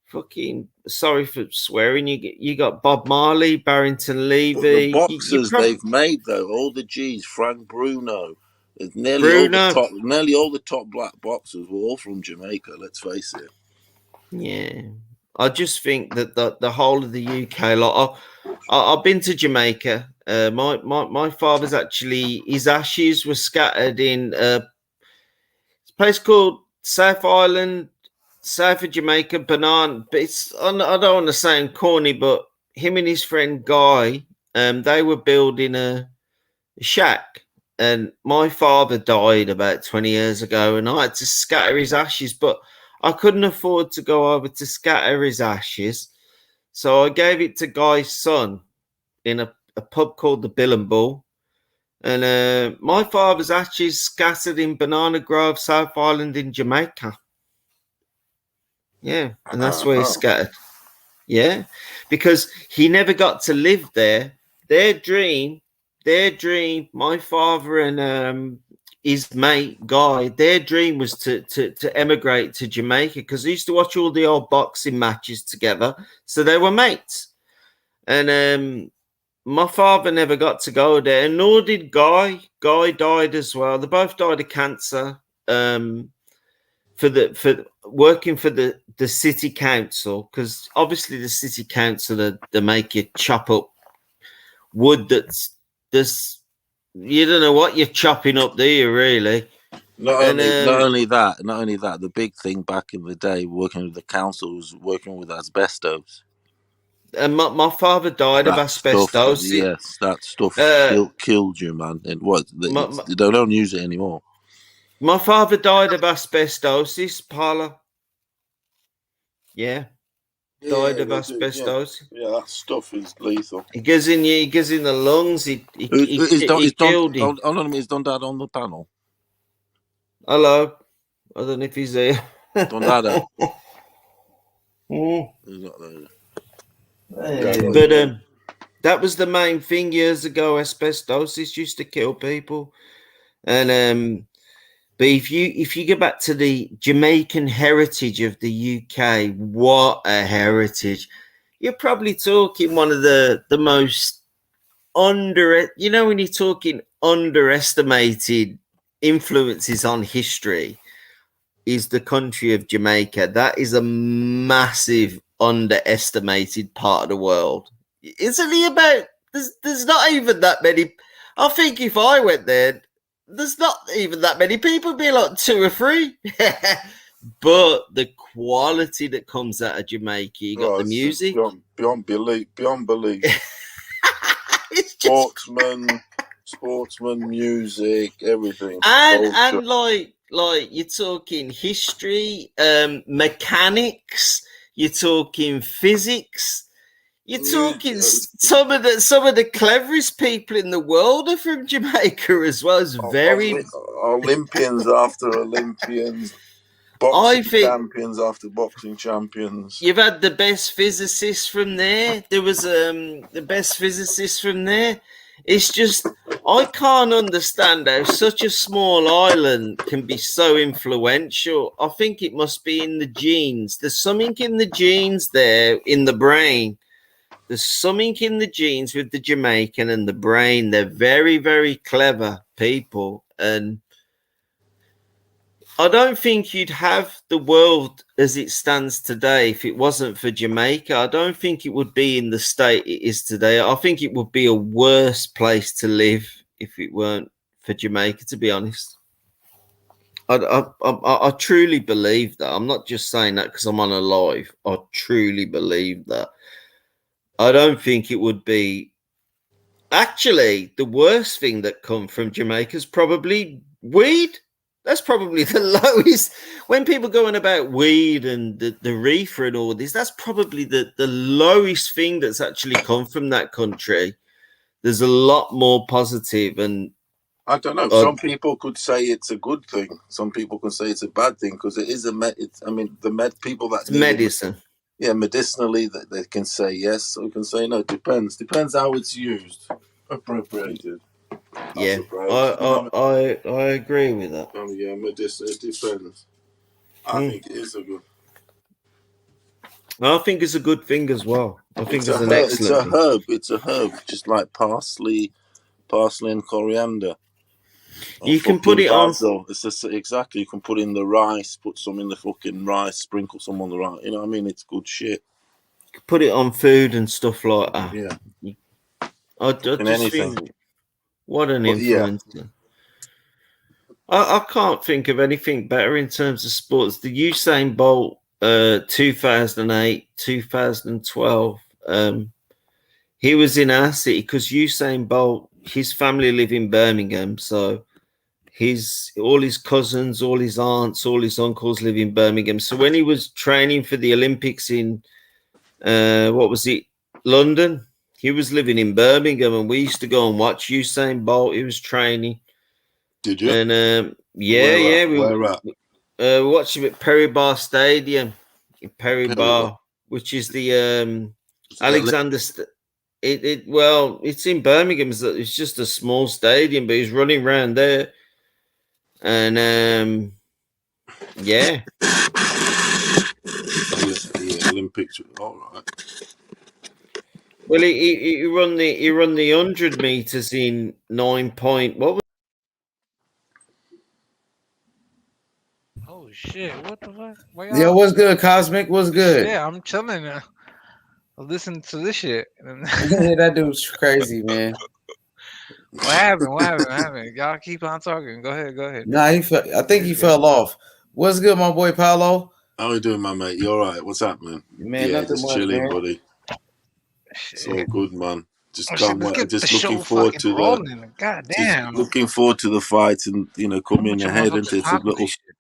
fucking, sorry for swearing, you got Bob Marley, Barrington Levy. The boxers they've made though, all the G's, Frank Bruno, nearly all the top black boxers were all from Jamaica, let's face it. Yeah. I just think that the whole of the UK lot. I've been to Jamaica. My father's actually, his ashes were scattered in a place called South Island, south of Jamaica, Banana. But I don't want to sound corny, but him and his friend Guy, they were building a shack. And my father died about 20 years ago, and I had to scatter his ashes, but I couldn't afford to go over to scatter his ashes. So I gave it to Guy's son in a pub called the Bill and Bull. And my father's ashes scattered in Banana Grove, South Island in Jamaica. Yeah, and that's where he's scattered. Yeah, because he never got to live there their dream, my father and his mate Guy, their dream was to emigrate to Jamaica because they used to watch all the old boxing matches together. So they were mates. And my father never got to go there, and nor did Guy. Guy died as well. They both died of cancer. For working for the city council, because obviously the city council they make you chop up wood that's you don't know what you're chopping up, do you really? Not only that, the big thing back in the day, working with the council, was working with asbestos. And my father died of asbestos. Yes, that stuff killed you, man. And they don't use it anymore. My father died of asbestosis, Paula. Yeah. Died of asbestos. Yeah, that stuff is lethal. It goes in the lungs. It killed him. Hold on a minute, is Don Dada on the panel? Hello. I don't know if he's there. Don Dada. He's not there. But that was the main thing years ago. Asbestosis used to kill people. And but if you go back to the Jamaican heritage of the UK, what a heritage. You're probably talking one of the most when you're talking underestimated influences on history is the country of Jamaica. That is a massive underestimated part of the world. Isn't it about there's not even that many. I think if I went there, there's not even that many people, be like 2 or 3. But the quality that comes out of Jamaica, you got the music. Beyond belief. Sportsman, music, everything. And like you're talking history, mechanics, you're talking physics. You're talking some of the cleverest people in the world are from Jamaica as well. It's very Olympians after Olympians, boxing champions after boxing champions. You've had the best physicists from there. There was the best physicists from there. It's just I can't understand how such a small island can be so influential. I think it must be in the genes. There's something in the genes there in the brain. There's something in the genes with the Jamaican and the brain. They're very, very clever people. And I don't think you'd have the world as it stands today if it wasn't for Jamaica. I don't think it would be in the state it is today. I think it would be a worse place to live if it weren't for Jamaica, to be honest. I truly believe that. I'm not just saying that because I'm on a live. I truly believe that. I don't think it would be. Actually, the worst thing that come from Jamaica is probably weed. That's probably the lowest. When people going about weed and the reefer and all this, that's probably the lowest thing that's actually come from that country. There's a lot more positive, and I don't know. Some people could say it's a good thing. Some people could say it's a bad thing because it is people that it's medicine. Medicinally, that they can say yes, so we can say no. Depends how it's used, appropriated. Yeah, I agree with that. Medicine. It depends. I think it is a good. I think it's a good thing as well. I think it's an excellent. It's a herb, just like parsley and coriander. You can put it on. It's just, exactly. You can put in the rice, put some in the fucking rice, sprinkle some on the rice. You know what I mean? It's good shit. Put it on food and stuff like that. Yeah. I just think what an influence. Yeah. I can't think of anything better in terms of sports. The Usain Bolt 2008, 2012. He was in our city because Usain Bolt, his family live in Birmingham, so all his cousins, all his aunts, all his uncles live in Birmingham. So when he was training for the Olympics in London, he was living in Birmingham, and we used to go and watch Usain Bolt. He was training. Did you? And Where at? We watched him at Perry Bar Stadium in Perry Bar, which is the Alexander. Well, it's in Birmingham. It's just a small stadium, but he's running around there, and yeah. The Olympics. All right. Well, he run the 100 meters in 9 point. What was? Oh shit! What the fuck? Why Yeah, y'all? what's good, Cosmic? What's good? Shit, I'm chilling. Listen to this shit. Yeah, that dude's crazy, man. What happened? What happened? What happened? Y'all keep on talking. Go ahead. Go ahead. Nah, I think he fell off. What's good, my boy Paolo? How you doing, my mate? You all right? What's happening? Man, Yeah, nothing just much, chilling, man. buddy. It's all good, man. Just Oh shit! can't Let's wait. get the Just looking show forward fucking to the. rolling. God Just damn! looking forward to the fight, and coming Bunch of ahead. And motherfuckers it's a talking little this shit.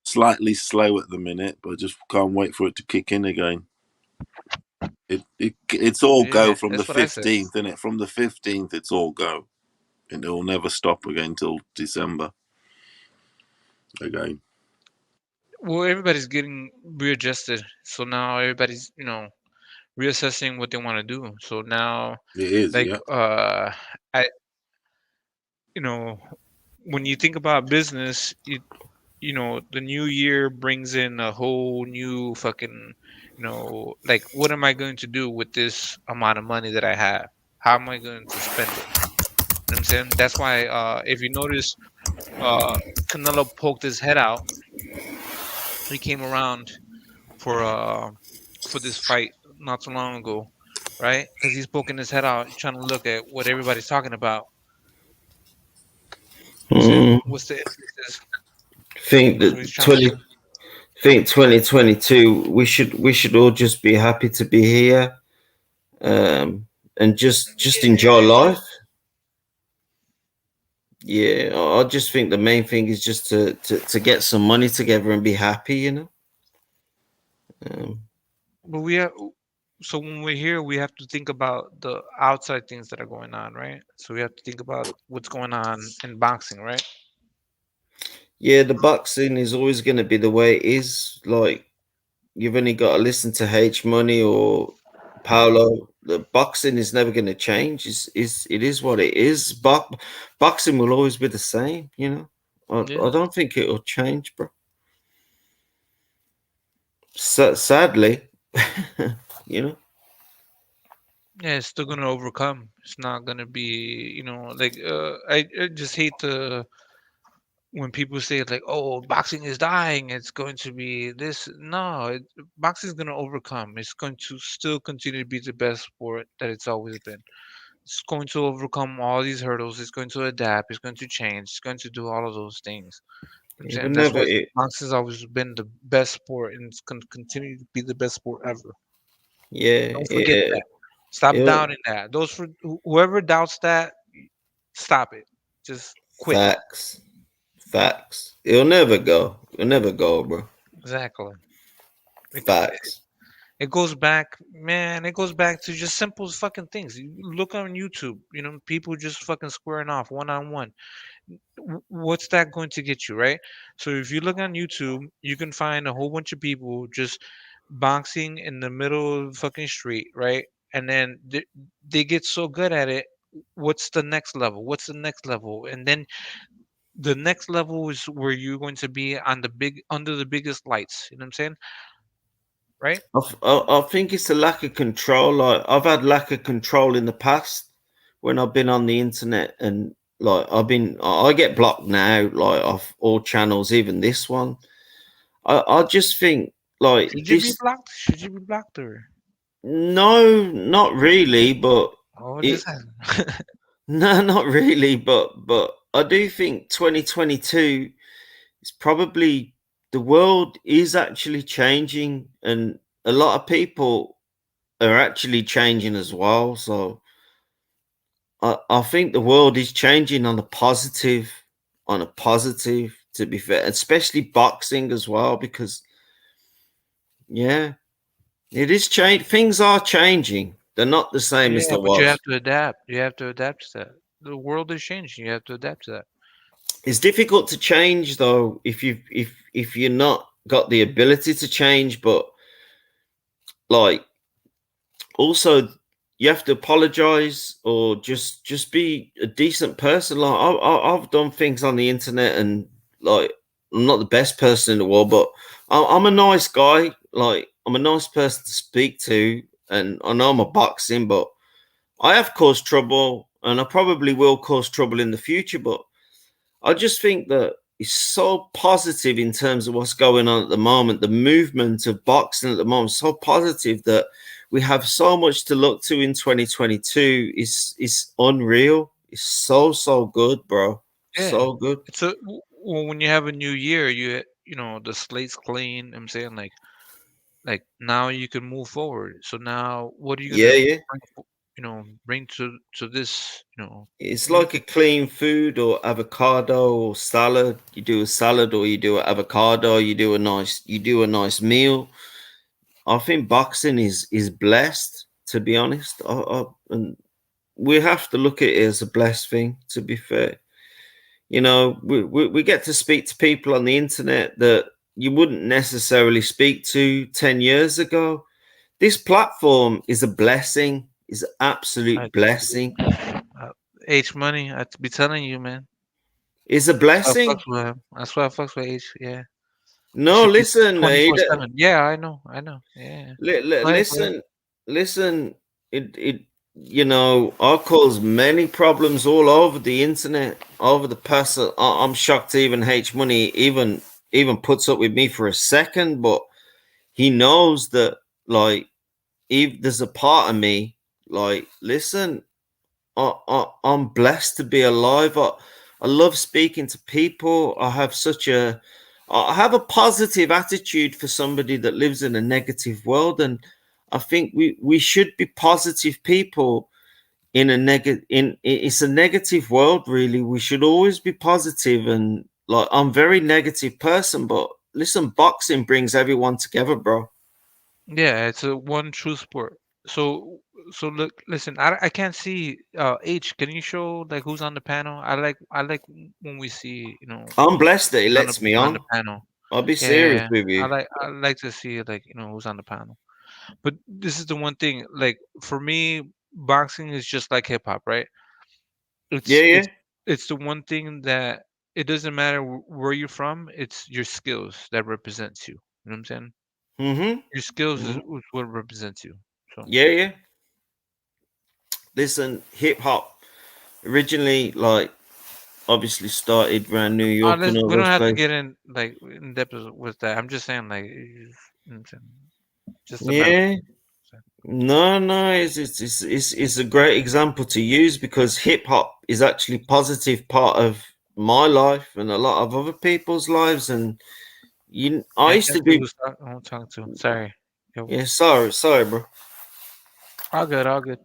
slightly slow at the minute, but just can't wait for it to kick in again. It's all go Yeah, from the that's what I said. 15th, isn't it? From the 15th, it's all go, and it will never stop again till December. Again. Well, everybody's getting readjusted, so now everybody's reassessing what they want to do. So now, It is, like, yeah. I when you think about business, the new year brings in a whole new fucking, like, what am I going to do with this amount of money that I have? How am I going to spend it? You know what I'm saying? That's why, if you notice, Canelo poked his head out. He came around for this fight not so long ago, right? Because he's poking his head out, trying to look at what everybody's talking about. What's the emphasis? Think So that he's trying to. 2022. We should all just be happy to be here, and just enjoy life. Yeah, I just think the main thing is just to get some money together and be happy. But we have. So when we're here, we have to think about the outside things that are going on, right? So we have to think about what's going on in boxing, right? Yeah, the boxing is always going to be the way it is. Like, you've only got to listen to H Money or Paolo. The boxing is never going to change. It is what it is. Boxing will always be the same. I don't think it will change, bro. Sadly, Yeah, it's still gonna overcome. It's not gonna be, like, I just hate when people say, like, oh, boxing is dying, it's going to be this. No, boxing is going to overcome. It's going to still continue to be the best sport that it's always been. It's going to overcome all these hurdles. It's going to adapt. It's going to change. It's going to do all of those things. I'm it will saying that's never. why boxing's always been the best sport, and it's going to continue to be the best sport ever. Yeah, Don't forget that. Stop doubting that. Whoever doubts that, stop it. Just quit. Facts. It'll never go. It'll never go, bro. Exactly. Facts. It goes back, man. It goes back to just simple fucking things. You look on YouTube, people just fucking squaring off one on one. What's that going to get you, right? So if you look on YouTube, you can find a whole bunch of people just boxing in the middle of the fucking street, right? And then they get so good at it. What's the next level? What's the next level? And then the next level is where you're going to be under the biggest lights. You know what I'm saying? Right? I think it's a lack of control. Like, I've had lack of control in the past when I've been on the internet, and like I get blocked now, like, off all channels, even this one. I just think, like, Should you be blocked? Should you be blocked, or? No, not really, but Oh, it. just No, not really, but I do think 2022 is probably, the world is actually changing, and a lot of people are actually changing as well. So I think the world is changing on a positive, to be fair, especially boxing as well, because yeah, it is change. Things are changing. They're not the same as Yeah, they but you was. have to adapt. You have to adapt to that. The world is changing. You have to adapt to that. It's difficult to change, though, if you're not got the ability to change. But, like, also, you have to apologize or just be a decent person. Like I've done things on the internet, and like I'm not the best person in the world, but I'm a nice guy. Like I'm a nice person to speak to, and I know I'm a boxing, but I have caused trouble, and I probably will cause trouble in the future. But I just think that it's so positive in terms of what's going on at the moment. The movement of boxing at the moment is so positive that we have so much to look to in 2022. It's unreal. It's so good, bro. Yeah, So good. it's a when you have a new year, you know the slate's clean. I'm saying like now you can move forward. So now what are you Yeah, gonna yeah. bring to this It's like a clean food or avocado or salad. You do a salad or you do an avocado. You do a nice meal. I think boxing is blessed. To be honest, and we have to look at it as a blessed thing. To be fair, you know, we get to speak to people on the internet that you wouldn't necessarily speak to 10 years ago. This platform is a blessing. Is an absolute blessing. H money. I'd be telling you, man. Is a I blessing. fucks with him. That's why I fucks with H. Yeah. No, Should be listen, 24/7. Yeah, I know. Yeah. Go ahead, go ahead. listen. It you know, I cause many problems all over the internet, over the past. I'm shocked even H Money even puts up with me for a second, but he knows that like if there's a part of me like listen, I'm blessed to be alive. I love speaking to people. I have a positive attitude for somebody that lives in a negative world, and I think we should be positive people in a negative. It's a negative world, really. We should always be positive, and like I'm a very negative person, but listen, boxing brings everyone together, bro. Yeah, it's a one true sport. So look, listen. I can't see H. Can you show like who's on the panel? I like when we see I'm blessed that he who's lets me on the on. panel. I'll be serious Yeah, with you. I like to see like who's on the panel. But this is the one thing. Like for me, boxing is just like hip hop, right? Yeah, It's yeah. it's it's the one thing that it doesn't matter where you're from. It's your skills that represents you. You know what I'm saying? Your skills is what represents you. So Yeah, yeah. Listen, hip hop originally, like, obviously started around New York and all we don't those have to places. get in depth with that. I'm just saying like you know what I'm saying? Just a Yeah. metaphor. No, it's a great example to use because hip hop is actually positive part of my life and a lot of other people's lives. And I Yeah, I used can't to see do. who's I'm talking to. Sorry. Yo. Yeah, sorry, bro. All good, all good.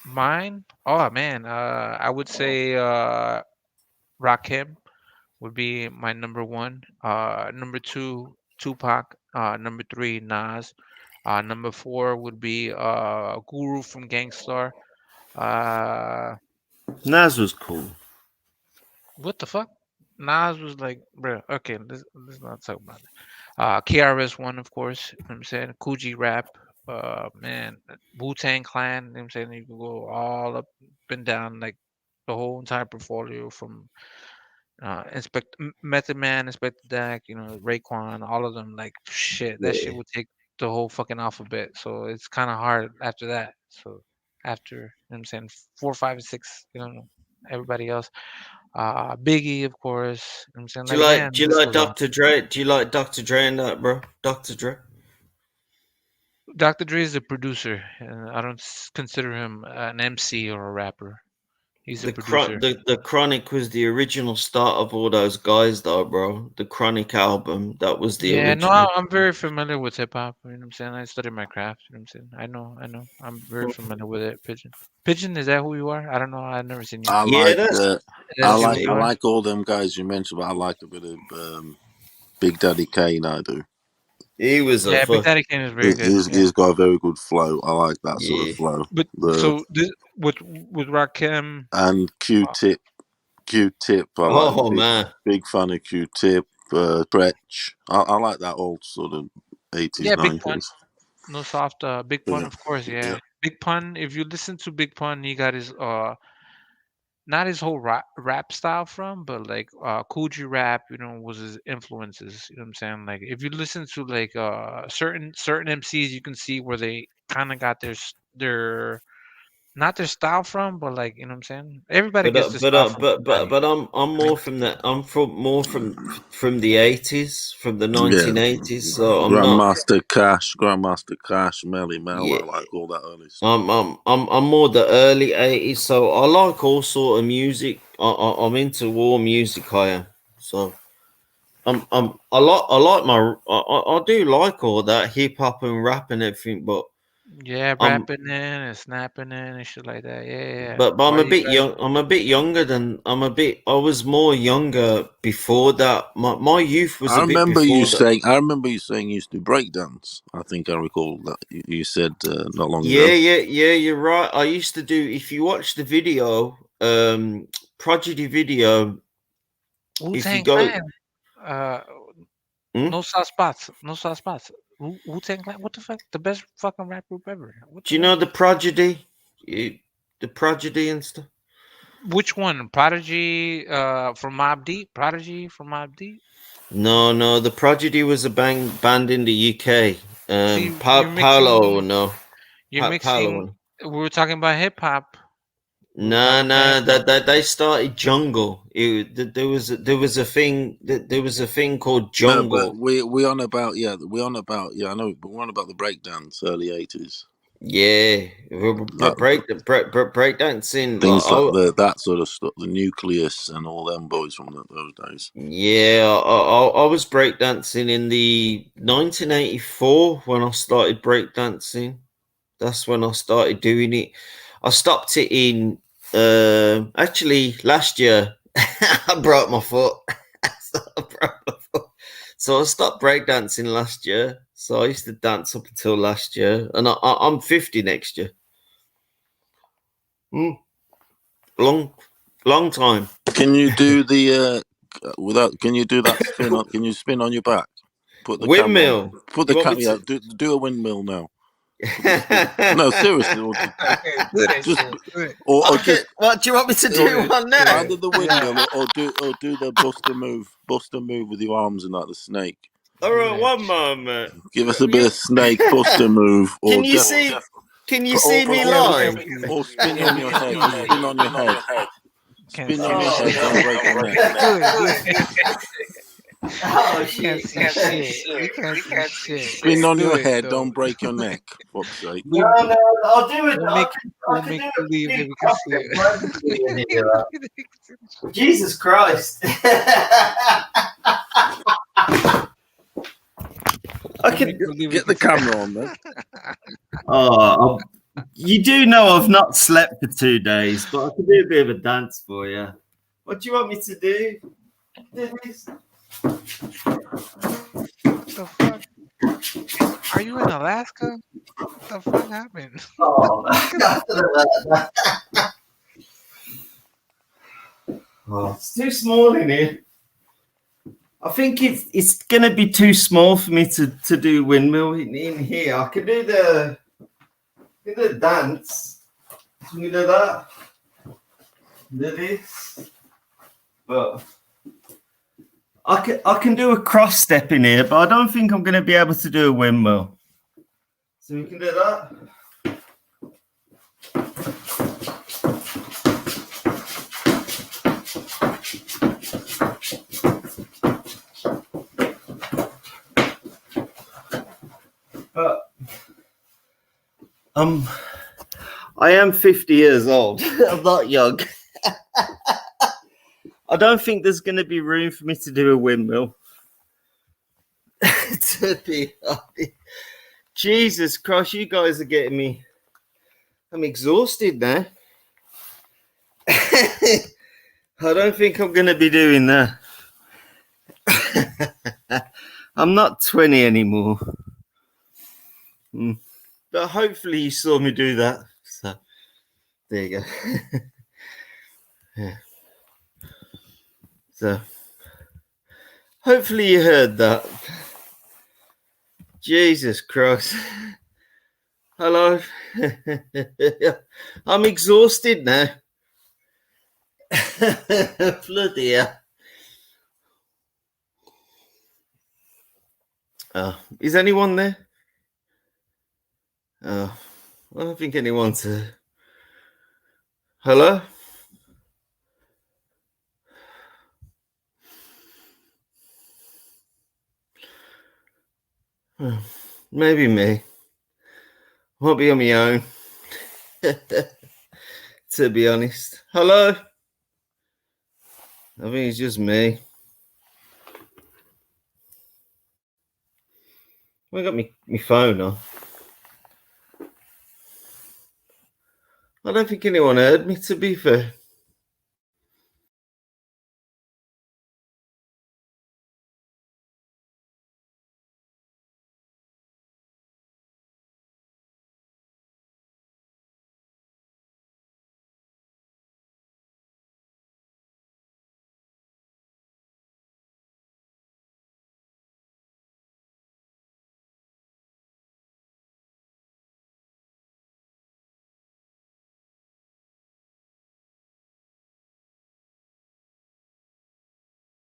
Mine? Oh man, I would say Rakim would be my number one. Number two, Tupac. Number three, Nas. Number four would be Guru from Gangstar. Uh, Nas was cool. what the fuck? Nas was like, bro. Okay, let's not talk about it. KRS One, of course. You know what I'm saying Coogee Rap. Man, Wu Tang Clan. You know what I'm saying you can go all up and down like the whole entire portfolio from Method Man, Inspector Dak, Raekwon, all of them. Like shit, that Yeah. shit would take the whole fucking alphabet. So it's kind of hard after that. So after, you know what I'm saying, 4, 5, and 6, everybody else. Biggie, of course. You know what I'm saying, like man, Do you this like goes on. Dr. Dre? Do you like Dr. Dre and that, bro? Dr. Dre. Dr. Dre is a producer, and I don't consider him an MC or a rapper. He's a producer. The Chronic was the original start of all those guys, though, bro. The Chronic album, that was the Yeah, no, original. I'm very familiar with hip hop. You know what I'm saying? I studied my craft. You know what I'm saying? I know. I'm very familiar with it. Pigeon. Pigeon, is that who you are? I don't know. I've never seen you. I Yeah, like that's That's who I you are? like all them guys you mentioned, but I like a bit of Big Daddy Kane. I do. He was a Yeah, Big fuck. Daddy Kane is very good. He's got a very good flow. I like that sort of Yeah. flow. But so this with Rakim, And Q-Tip, I like Oh man. big fan of Q-Tip, Stretch. I like that old sort of 80s, yeah, Big Pun, 90s. no soft, Big Pun, Yeah, of course, yeah. yeah. Big Pun. If you listen to Big Pun, he got his not his whole rap style from, but like Coogee rap, was his influences. You know what I'm saying? Like if you listen to like certain MCs, you can see where they kind of got their not their style from, but like you know what I'm saying. Everybody But gets their style from somebody. but I'm more from the 80s, from the Yeah. 1980s. So I'm not. Grandmaster Cash, Melly Mel. Yeah. I like all that early stuff. I'm more the early 80s. So I like all sort of music. I'm into all music. I am. So I like I do like all that hip hop and rap and everything, but Yeah, I'm rapping in and snapping in and shit like that. Yeah, yeah. but I'm All a you bit guys. young. I was more younger before that. My youth was I a bit remember you before that. saying. I remember you saying you used to break dance. I think I recall that you said not long Yeah, ago. yeah, you're right. I used to do. If you watch the video, Prodigy video, Wu if you Tang go, Clan. Uh, hmm? no soft spots. No soft spots. Wu Tang Clan. What the fuck? The best fucking rap group ever. What Do the you hell? know the Prodigy, the Prodigy and stuff? Which one? Prodigy from Mobb Deep? Prodigy from Mobb Deep? No, the Prodigy was a band in the UK. See, you're Paolo, mixing. no, You're mixing. Paolo. We were talking about hip hop. We were Nah, talking about hip nah. hop. That they started jungle. There was a thing. There was a thing called No, but jungle. we on about I know, but we're on about the breakdance early 80s. Yeah, That breakdancing. Like things like that sort of stuff, the Nucleus and all them boys from those days. yeah, I was breakdancing in the 1984 when I started breakdancing. That's when I started doing it. I stopped it in actually last year. I broke my foot. So I stopped breakdancing last year. So I used to dance up until last year, and I'm 50 next year. Long time. Can you do the without? Can you do that spin? Can you spin on your back? Put the Windmill. camera on. Put the camera. Yeah, do a windmill now. No, seriously. What do you want me to do one now? Either the windmill or do the Buster move with your arms and like the snake. All right, one moment. Give us a bit of snake Buster move. Or Can you see? Can you see me live? Or spin on your head. Just spin on your head. Spin on your head. Don't break your neck. Oh, you can't see shit. You can't see shit. Spin on your head. Don't break your neck. Fuck's sake. No, I'll do it. We'll make believe that we can see it. Jesus Christ. I can get the camera on, man. Oh, you do know I've not slept for 2 days, but I can do a bit of a dance for you. What do you want me to do? Do this. The fuck? Are you in Alaska? What the fuck happened? Oh, it's too small in here. I think it's gonna be too small for me to do windmill in here. I can do the dance. Can you do that? Do this. But I can do a cross step in here, but I don't think I'm gonna be able to do a windmill. So we can do that. I am 50 years old. I'm not young. I don't think there's going to be room for me to do a windmill. Jesus Christ, you guys are getting me. I'm exhausted now. I don't think I'm going to be doing that. I'm not 20 anymore. But hopefully you saw me do that. So there you go. Yeah. So hopefully you heard that. Jesus Christ. Hello. I'm exhausted now. Bloody hell. Is anyone there? I don't think anyone's. Hello? Maybe me. I'll be on my own. To be honest. Hello? I think it's just me. I got my phone on. I don't think anyone heard me, to be fair.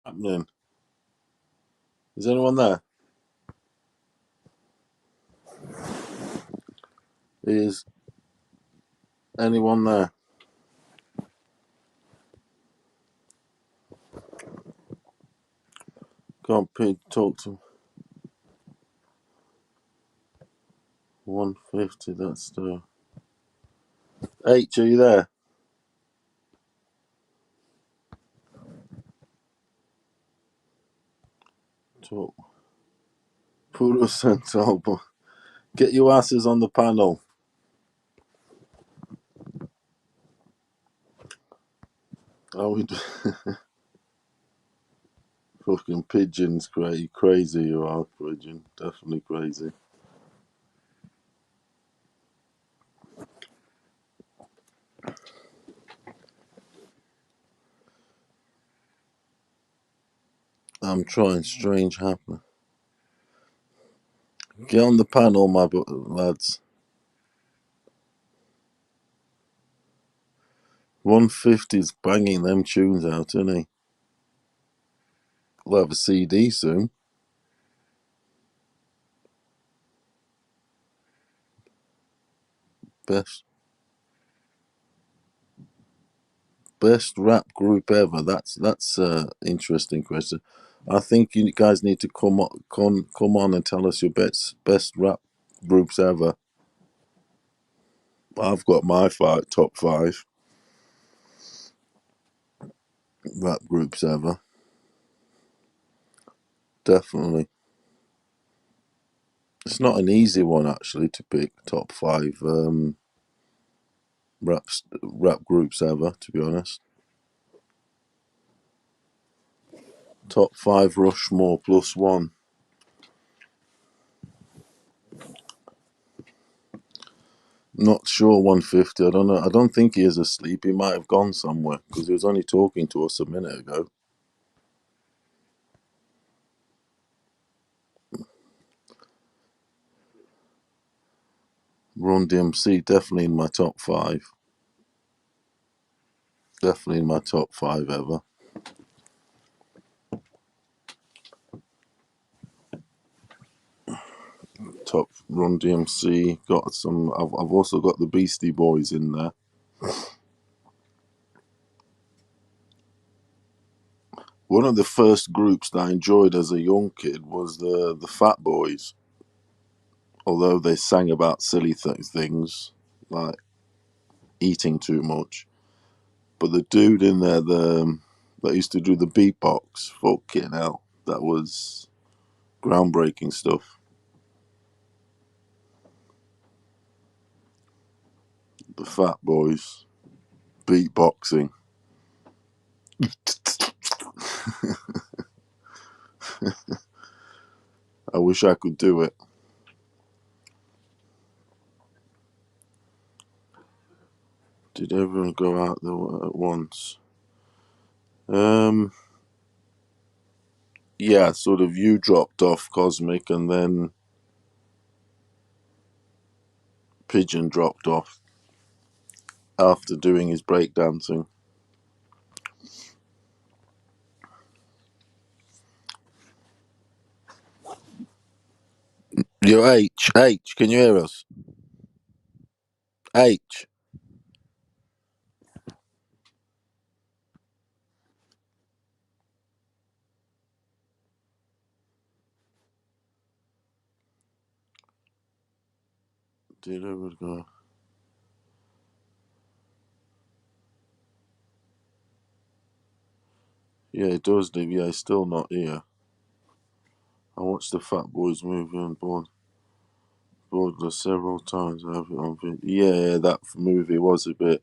Happening? Is anyone there? Is anyone there? Can't talk to 150. That's the H. Are you there? Talk. Puro Santalbo. Get your asses on the panel. Are we? Fucking pigeons, crazy you are, pigeon. Definitely crazy. I'm trying strange happen. Get on the panel, my lads. 150's banging them tunes out, isn't he? We'll have a CD soon. Best rap group ever. That's interesting question. I think you guys need to come on and tell us your best rap groups ever. I've got my top 5 rap groups ever. Definitely. It's not an easy one actually to pick top 5 rap groups ever, to be honest. Top 5 Rushmore +1. Not sure 150. I don't know. I don't think he is asleep. He might have gone somewhere because he was only talking to us a minute ago. Run DMC definitely in my top 5. Definitely in my top 5 ever. Top Run DMC. Got some. I've also got the Beastie Boys in there. One of the first groups that I enjoyed as a young kid was the Fat Boys. Although they sang about silly things like eating too much, but the dude in there, that used to do the beatbox, fucking hell, that was groundbreaking stuff. The Fat Boys beatboxing. I wish I could do it. Did everyone go out there at once? Yeah, sort of. You dropped off, Cosmic, and then Pigeon dropped off after doing his breakdancing. Yo, H, can you hear us? H. Did everyone go? Yeah, it does, Dave. Yeah, he's still not here. I watched the Fat Boys movie on board several times. I have it on video. Yeah, that movie was a bit.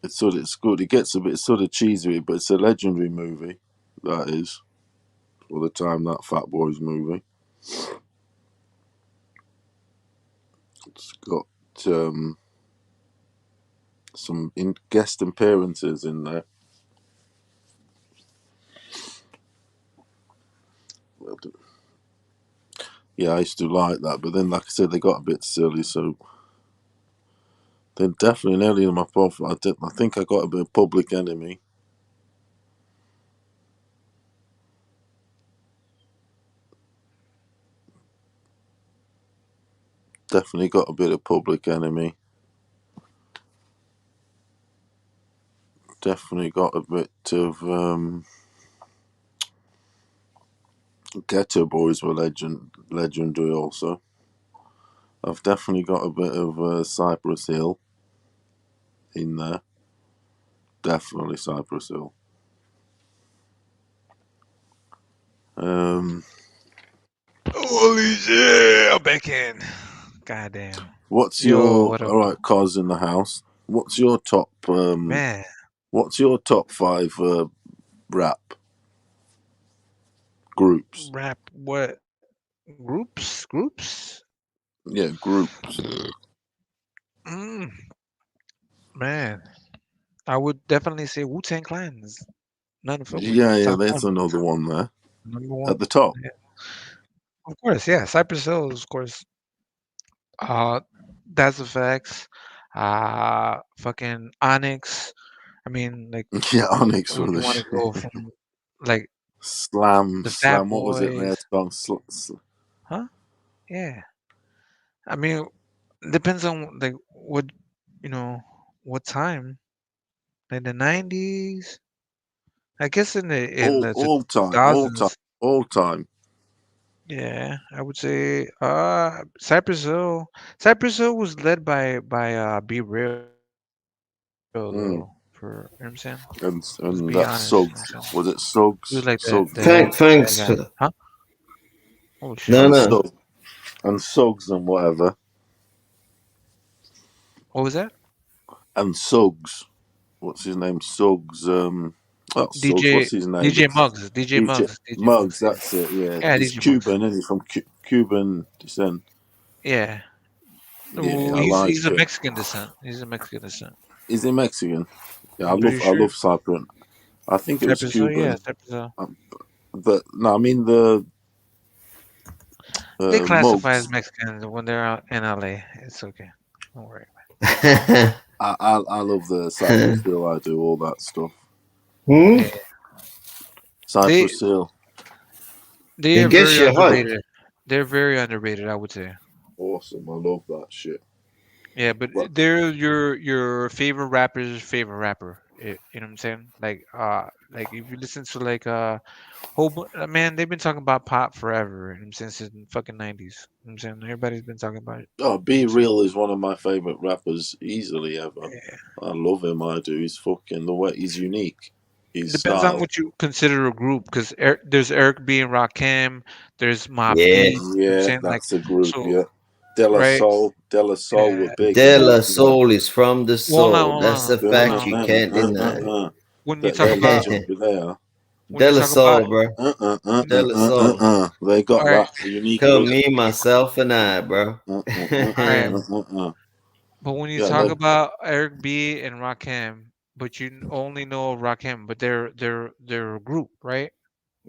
It's good. It gets a bit sort of cheesy, but it's a legendary movie. That is, for the time, that Fat Boys movie. It's got some guest appearances in there. Yeah, I used to like that, but then, like I said, they got a bit silly. So then, definitely nearly in my profile. I think I got a bit of Public Enemy. Definitely got a bit of Public Enemy. Definitely got a bit of Ghetto Boys were legendary also. I've definitely got a bit of Cypress Hill in there. Definitely Cypress Hill. Holy shit! I'm back in. Goddamn. What's Yo, your what up? all right? Cos in the house. What's your top? Man. What's your top 5 rap groups? Rap what? Groups? Yeah, groups. Man, I would definitely say Wu-Tang Clan's none to fuck with. Yeah, Top that's one. another one there. Number one. At the top. Yeah. Of course, yeah. Cypress Hill, of course. That's the facts. Fucking Onyx. I mean, like, Yeah, Onyx when for you the want to shit. go from, like, Slam. the Fat What was it? Their Boys. song. Huh? Yeah. I mean, depends on, like, what, what time. Like the 90s. I guess in the All time. 2000s. All time. Yeah, I would say Cypress Hill. Cypress Hill was led by Be Real though, for you know what I'm saying? Let's be And honest, that you know what I'm saying? Suggs. Was it He was Suggs? like Suggs. the bad Thanks. guy. Huh? Oh shit. No, And no. Suggs. And Suggs and whatever. What was that? And Suggs. What's his name? Suggs. Not Suggs. What's his name? DJ Muggs. DJ Muggs. DJ Muggs. Yeah. That's it. Yeah, Yeah, he's DJ Muggs. Cuban, isn't he? From Cuban descent. Yeah. Yeah, Oh, I like he's a it. Mexican descent. He's a Mexican descent. Is he Mexican? Yeah, I'm pretty I sure. love Cyprus. I think it was Cypress Hill, yeah, Cuban. Cypress Hill. But no, I mean the They classify as Mugs. Mexicans when they're out in LA. It's okay. Don't worry. I love the Cypress Hill. I do all that stuff. Yeah. Cypress Hill. They're very underrated. They're very underrated, I would say. Awesome. I love that shit. Yeah, but they're your favorite rapper's favorite rapper. You know what I'm saying? Like if you listen to like man, they've been talking about pop forever. You know what I'm saying? Since the fucking 90s. You know what I'm saying? Everybody's been talking about it. Oh, Be Real is one of my favorite rappers easily ever. Yeah. I love him. I do. He's fucking the way he's unique. His Depends style. on what you consider a group, because there's Eric B and Rakim, there's Mobb Yeah, Deep. You know what I'm saying? that's a group. So, Yeah, De La right? Soul were big. De La Soul is from the Well, soul. That's a fact you can't deny. When you talk They're about legendary. They are. when De you La talk about Soul, bro. De La Soul. They got all right, that unique Come rhythm. me, myself, and I, bro. all right, but when you Yeah, talk they, about Eric B and Rakim, but you only know Rakim, but they're a group, right?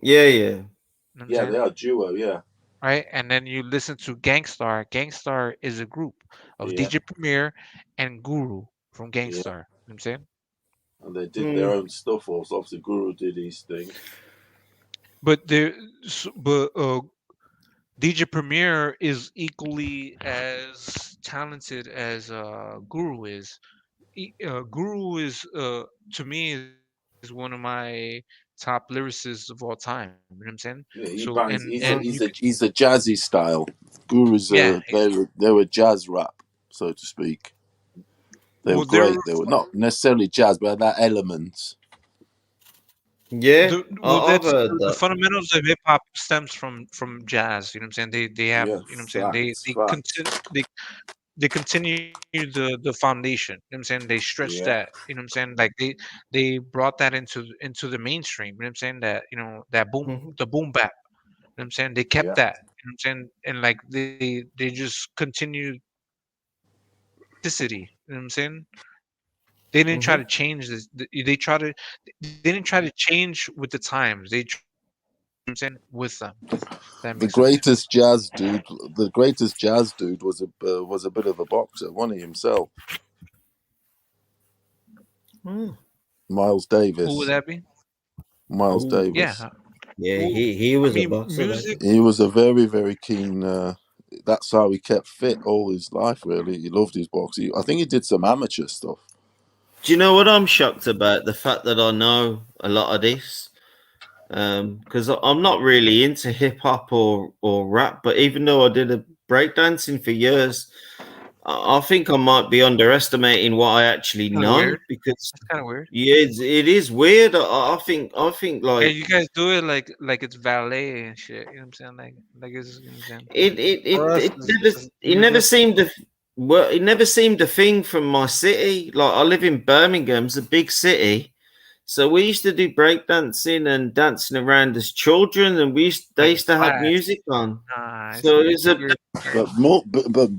Yeah, yeah. You know what I'm yeah, they saying? are duo. Yeah, Right? And then you listen to Gangstar. Gangstar is a group of yeah, DJ Premier and Guru from Gangstar. yeah. You know what I'm saying? And they did their Mm. own stuff. Also, obviously, Guru did his thing. But DJ Premier is equally as talented as Guru is. Guru is to me is one of my top lyricists of all time. You know what I'm saying? Yeah, So he and bangs. you could He's a jazzy style. Guru's yeah. they were jazz rap, so to speak. They were Well, they're great. They were not necessarily jazz, but that element. Yeah, I've that's heard the that. fundamentals of hip hop stems from jazz. You know what I'm saying? They have Yeah, you know what I'm saying. facts, facts. They continue the foundation. You know what I'm saying? They stretch that. Yeah, You know what I'm saying? Like they brought that into the mainstream. You know what I'm saying? That that Mhm. the boom bap. You know what I'm saying? They kept yeah. that. You know what I'm saying? And like they just continued authenticity. You know what I'm saying? They didn't try Mhm. to change this. They didn't try to change with the times. They tried to change. You know what I'm saying with them. If that The makes sense. greatest jazz dude, was a bit of a boxer, wasn't he himself? Mm. Miles Who would Davis. that be? Miles Ooh. Davis. Yeah. Yeah, Well, he I was a mean, boxer, though. music. He was a very, very keen. That's how he kept fit all his life. Really, he loved his boxing. I think he did some amateur stuff. Do you know what I'm shocked about? The fact that I know a lot of this. Because I'm not really into hip hop or rap, but even though I did a breakdancing for years, I think I might be underestimating what I actually Kind of know weird. because That's kind of weird. yeah, it is weird. I think Yeah, like you guys do it like it's valet and shit. You know what I'm saying? Like it's you know what I'm saying. it it For it us, it never it we never just seemed to well, it never seemed a thing from my city. Like I live in Birmingham, it's a big city. So we used to do breakdancing and dancing around as children, and they like used it's to have class. music on. Nah, So it's it's a weird. But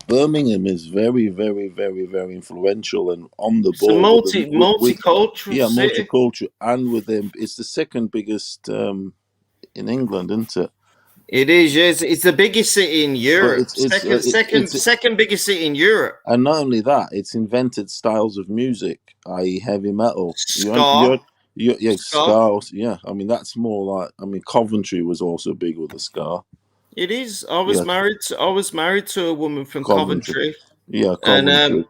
Birmingham is very, very, very, very influential and on the it's a ball with multicultural yeah, city. multicultural, and with them, it's the second biggest in England, isn't it? It is, yes. It's the biggest city in But Europe. Second biggest city in Europe. and not only that, it's invented styles of music, i.e., heavy metal. Ska, Yeah, ska. ska. Yeah, I mean that's more like. I mean, Coventry was also big with the ska. It is. I was Yeah, married. I was married to a woman from Coventry. Coventry, Yeah, and Coventry.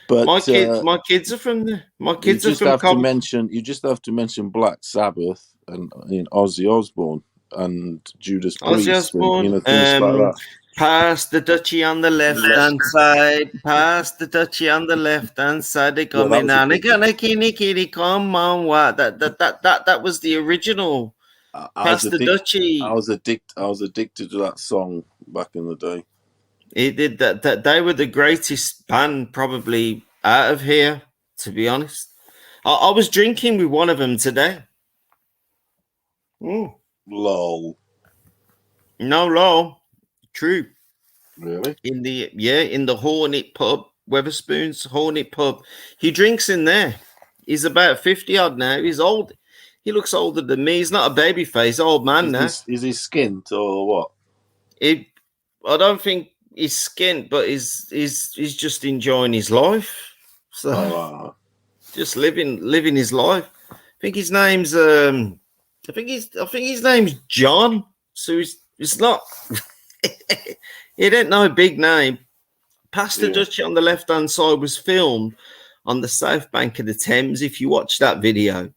But my kids are from there. My you kids are just from have to Coventry. mention. You just have to mention Black Sabbath and Ozzy Osbourne and Judas Ozzy Priest and Osbourne. things like that. Pass the Dutchie on the left hand side. Pass the Dutchie on the left hand side. They Yeah, that coming was a on. They big one. gonna kitty come on. What that was the original. I was Pass the Dutchie. I was addicted to that song back in the day. It did that. They were the greatest band probably out of here. To be honest, I was drinking with one of them today. Mm. Lol. No law. True. Really? In the Hornet pub, Weatherspoons Hornet pub. He drinks in there. He's about 50 odd now. He's old. He looks older than me. He's not a baby face, old man now. Is he skint or what? I don't think he's skint, but he's just enjoying his life. So Oh, just living his life. I think his name's I think his name's John. So it's not he didn't know a big name. Pastor yeah. Dutchie on the left hand side was filmed on the south bank of the Thames. If you watch that video,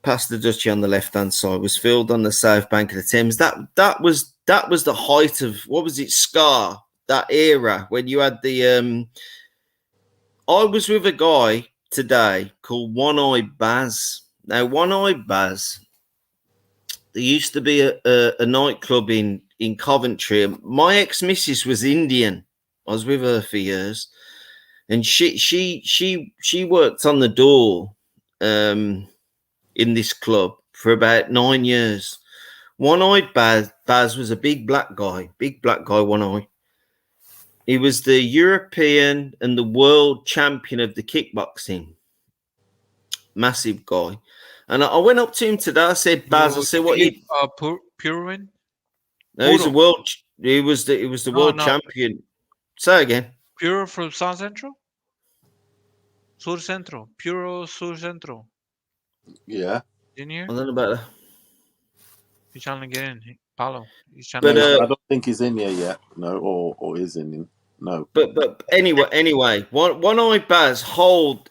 Pastor Dutchie on the left hand side was filmed on the south bank of the Thames. That was the height of what was it, Scar, that era when you had the I was with a guy today called One Eye Baz. Now, One Eye Baz, there used to be a nightclub in Coventry. My ex-missus was Indian. I was with her for years. And she worked on the door in this club for about 9 years. One-eyed Baz was a big black guy, one-eye. He was the European and the world champion of the kickboxing. Massive guy. And I went up to him today. I said, Baz, I said, what you... Purwin? No, he's a world... He was the world champion. Say again. Puro from South Central? Sur Centro. Puro Sur Centro. Yeah. In here? I don't know about that. He's trying to get in. Paulo. He's trying But to I don't think he's in here yet. No, or is in. No. But anyway, one-eyed Baz held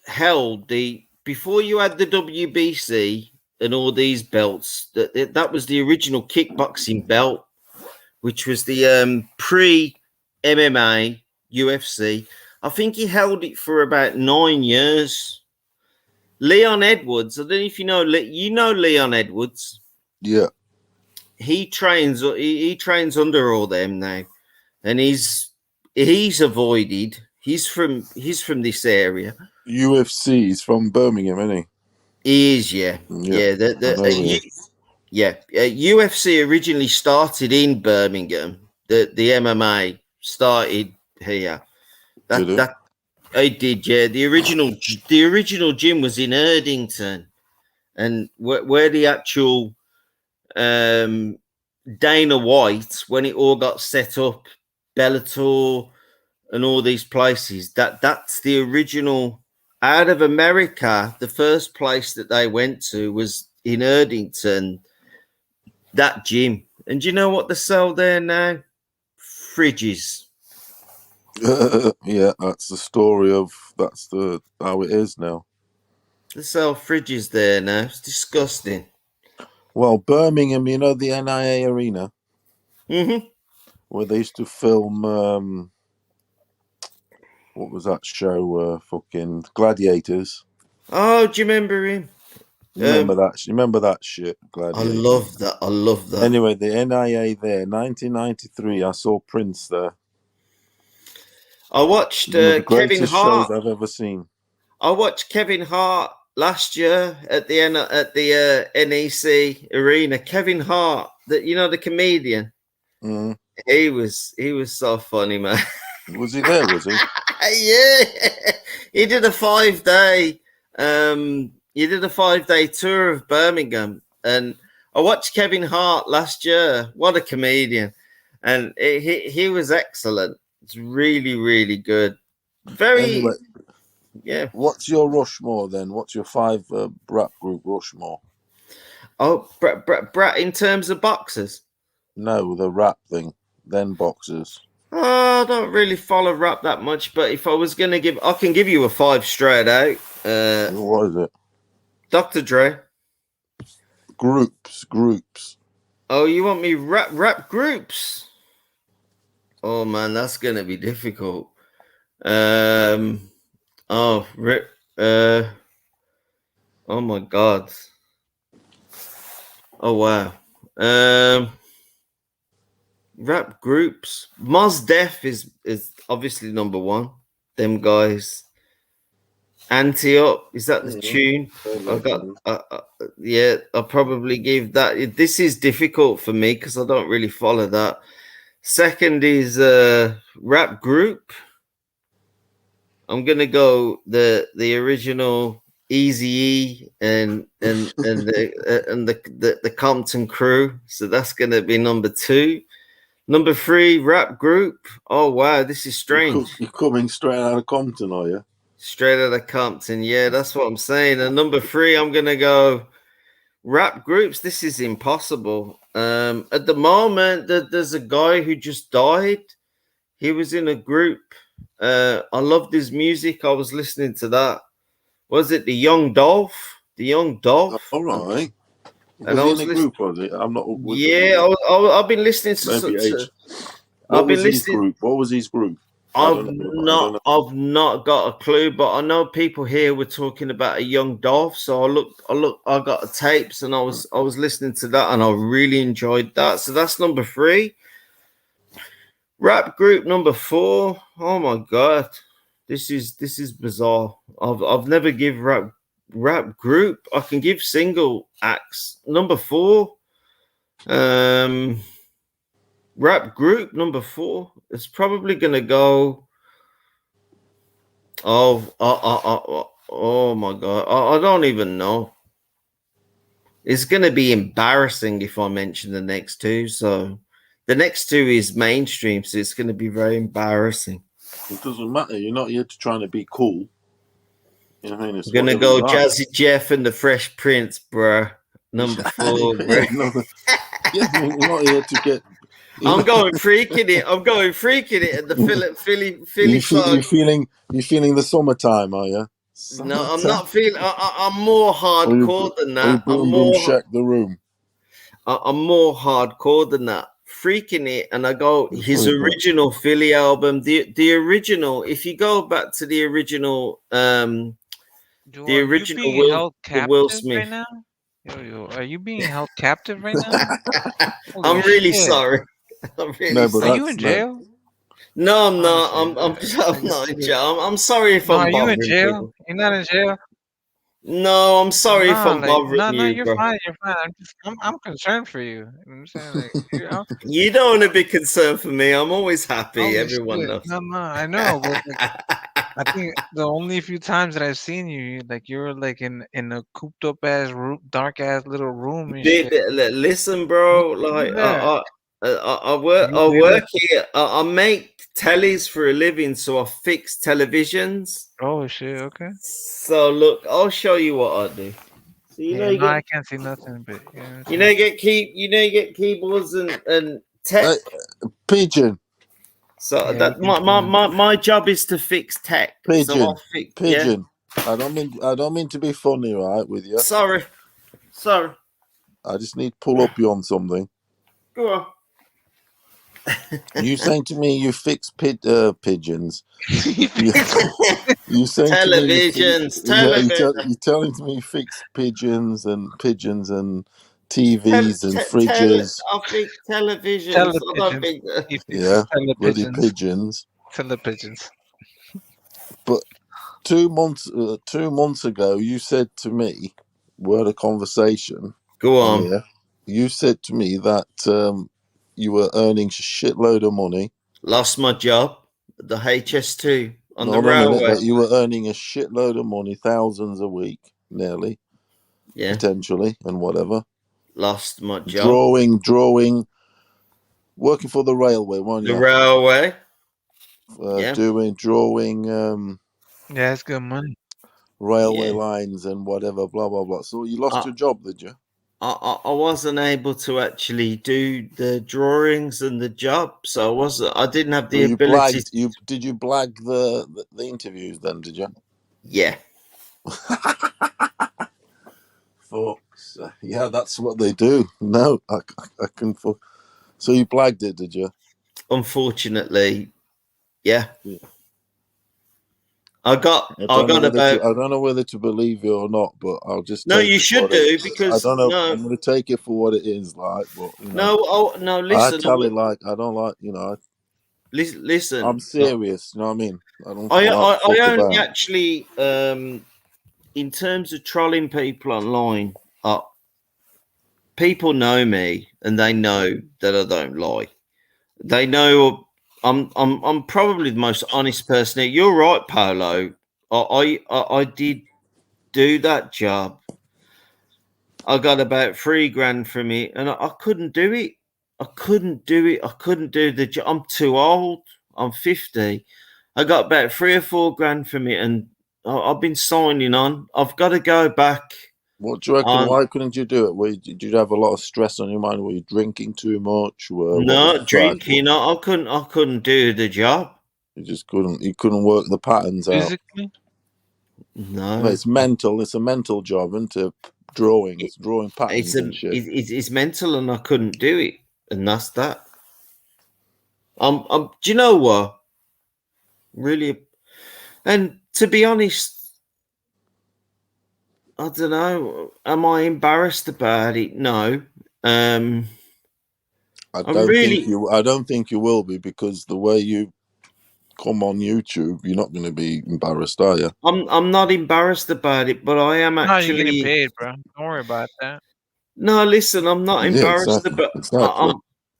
the... Before you had the WBC and all these belts, that was the original kickboxing belt, which was the pre-MMA UFC. I think he held it for about 9 years. Leon Edwards, I don't know if you know Leon Edwards. Yeah. He trains under all them now, and he's avoided. He's from this area. UFC. He's from Birmingham, isn't he? He is, yeah. UFC originally started in Birmingham. The MMA started here. That I did, yeah. The original gym was in Erdington, and where the actual Dana White, when it all got set up, Bellator and all these places, that's the original. Out of America, the first place that they went to was in Erdington, that gym. And do you know what they sell there now? Fridges. Yeah, that's the story of how it is now. They sell fridges there now. It's disgusting. Well, Birmingham, you know the NIA Arena? Mm-hmm. Where they used to film, what was that show? Fucking Gladiators. Oh, do you remember him? You remember that? You remember that shit? Gladiators. I love that. Anyway, the NIA there, 1993. I saw Prince there. I watched One of the Kevin greatest Hart. shows I've ever seen. I watched Kevin Hart last year at the NEC Arena. Kevin Hart, the comedian. Mm. He was so funny, man. Was he there? Was he? Yeah, he did a 5-day. He did a 5-day tour of Birmingham, and I watched Kevin Hart last year. What a comedian! And he was excellent. It's really, really good. Anyway, yeah. What's your Rushmore then? What's your 5 rap group Rushmore? Oh, Brat in terms of boxers? No, the rap thing. Then boxers. Oh, I don't really follow rap that much, but if I was going to I can give you a 5 straight out. What is it? Dr. Dre. Groups. Oh, you want me rap groups? Oh man, that's going to be difficult. Oh my God. Oh wow. Rap groups. Mos Def is obviously number 1. Them guys. Anti-Up, is that the tune? I got. Yeah, I'll probably give that. This is difficult for me because I don't really follow that. Second is rap group. I'm gonna go the original Eazy-E and the Compton Crew. So that's gonna be number 2. Number 3, rap group. Oh wow, this is strange. You're coming straight out of Compton, are you? Straight out of Compton, yeah, that's what I'm saying. And number 3, I'm gonna go rap groups. This is impossible. At the moment, there's a guy who just died. He was in a group. I loved his music. I was listening to that. Was it the Young Dolph? The Young Dolph. All right. And Was he in a group? Was it? I'm not. Yeah, I've been listening to. What was his group? What was his group? I've not got a clue, but I know people here were talking about a Young Dolph. So I got the tapes and I was listening to that and I really enjoyed that. So that's number 3. Rap group number 4. Oh my God, this is bizarre. I've never give rap rap group, I can give single acts. Number 4, rap group number 4. It's probably gonna go. Oh my god! I don't even know. It's gonna be embarrassing if I mention the next 2. So the next 2 is mainstream, so it's gonna be very embarrassing. It doesn't matter. You're not here to trying to be cool. You know what I mean? It's I'm gonna go Jazzy Jeff and the Fresh Prince, bro. Number 4, bro. Yeah, you're not here to get. I'm going freaking it. I'm going freaking it at the Philly. You're feeling the summertime, are you? No, I'm not feeling. I'm more hardcore than that. Boom, boom, shake the room. I'm more hardcore than that. Freaking it, and I go his original Philly album, the original. If you go back to the original, the original Will Smith. Right now? Yo, are you being held captive right now? I'm really sorry. I'm really sorry. Are you in jail? No, I'm not. I'm not in jail. I'm sorry if I'm bothering you in jail? people. You're not in jail? No, I'm sorry if I'm bothering you, you're bro. fine. You're fine. I'm concerned for you. I'm saying, like, you don't want to be concerned for me. I'm always happy. Everyone knows. No, I know. But I think the only few times that I've seen you, like you're like in a cooped up ass room, dark ass little room. And shit. Listen, bro. Like I work here. I make tellies for a living, so I fix televisions. Oh shit! Okay. So look, I'll show you what I do. So I can't see nothing, but you get keyboards and tech. Pigeon. So that my job is to fix tech. Pigeon. So I'll fix, Pigeon. Yeah? I don't mean to be funny, right, with you. Sorry. I just need to pull up you on something. Go on. You saying to me you fix pigeons? You saying televisions? You're telling me you fix pigeons and TVs and fridges. I fix televisions. Yeah, bloody pigeons. Telepigeons. But 2 months ago, you said to me, we had a conversation. Go on. Yeah, you said to me that you were earning a shitload of money. Lost my job at the HS2 on the railway. That you were earning a shitload of money, thousands a week, nearly, potentially, and whatever. Lost my job. Drawing, working for the railway, weren't you? The railway. Drawing. Yeah, it's good money. Railway lines and whatever, blah blah blah. So you lost your job, did you? I wasn't able to actually do the drawings and the job, so I didn't have the ability. Did you blag the interviews then? Did you? Yeah. Folks, yeah, that's what they do. No, I can. So you blagged it, did you? Unfortunately, yeah. I don't know whether to believe you or not, but I'll just. No, you should do because I don't know. No, I'm going to take it for what it is, like. But you know, no. Listen, I tell it like I don't like. Listen, I'm serious. You know what I mean? I only actually, in terms of trolling people online, people know me and they know that I don't lie. They know. I'm probably the most honest person here. You're right, Paolo. I did do that job. I got about $3,000 from it, and I couldn't do it. I couldn't do the job. I'm too old. I'm 50. I got about $3,000 or $4,000 from it, and I've been signing on. I've got to go back. What do you reckon? Why couldn't you do it? Did you have a lot of stress on your mind? Were you drinking too much? No, drinking. I couldn't do the job. You just couldn't. You couldn't work the patterns physically? No, it's mental. It's a mental job, isn't it? Drawing. It's drawing patterns and shit. It's mental, and I couldn't do it, and that's that. Do you know what? Really, and to be honest. I don't know. Am I embarrassed about it? No. I don't think you will be, because the way you come on YouTube. You're not going to be embarrassed, are you? I'm not embarrassed about it, but I am No, you're getting actually. paid, bro. Don't worry about that. No, listen, I'm not Yeah, embarrassed exactly. about. Exactly.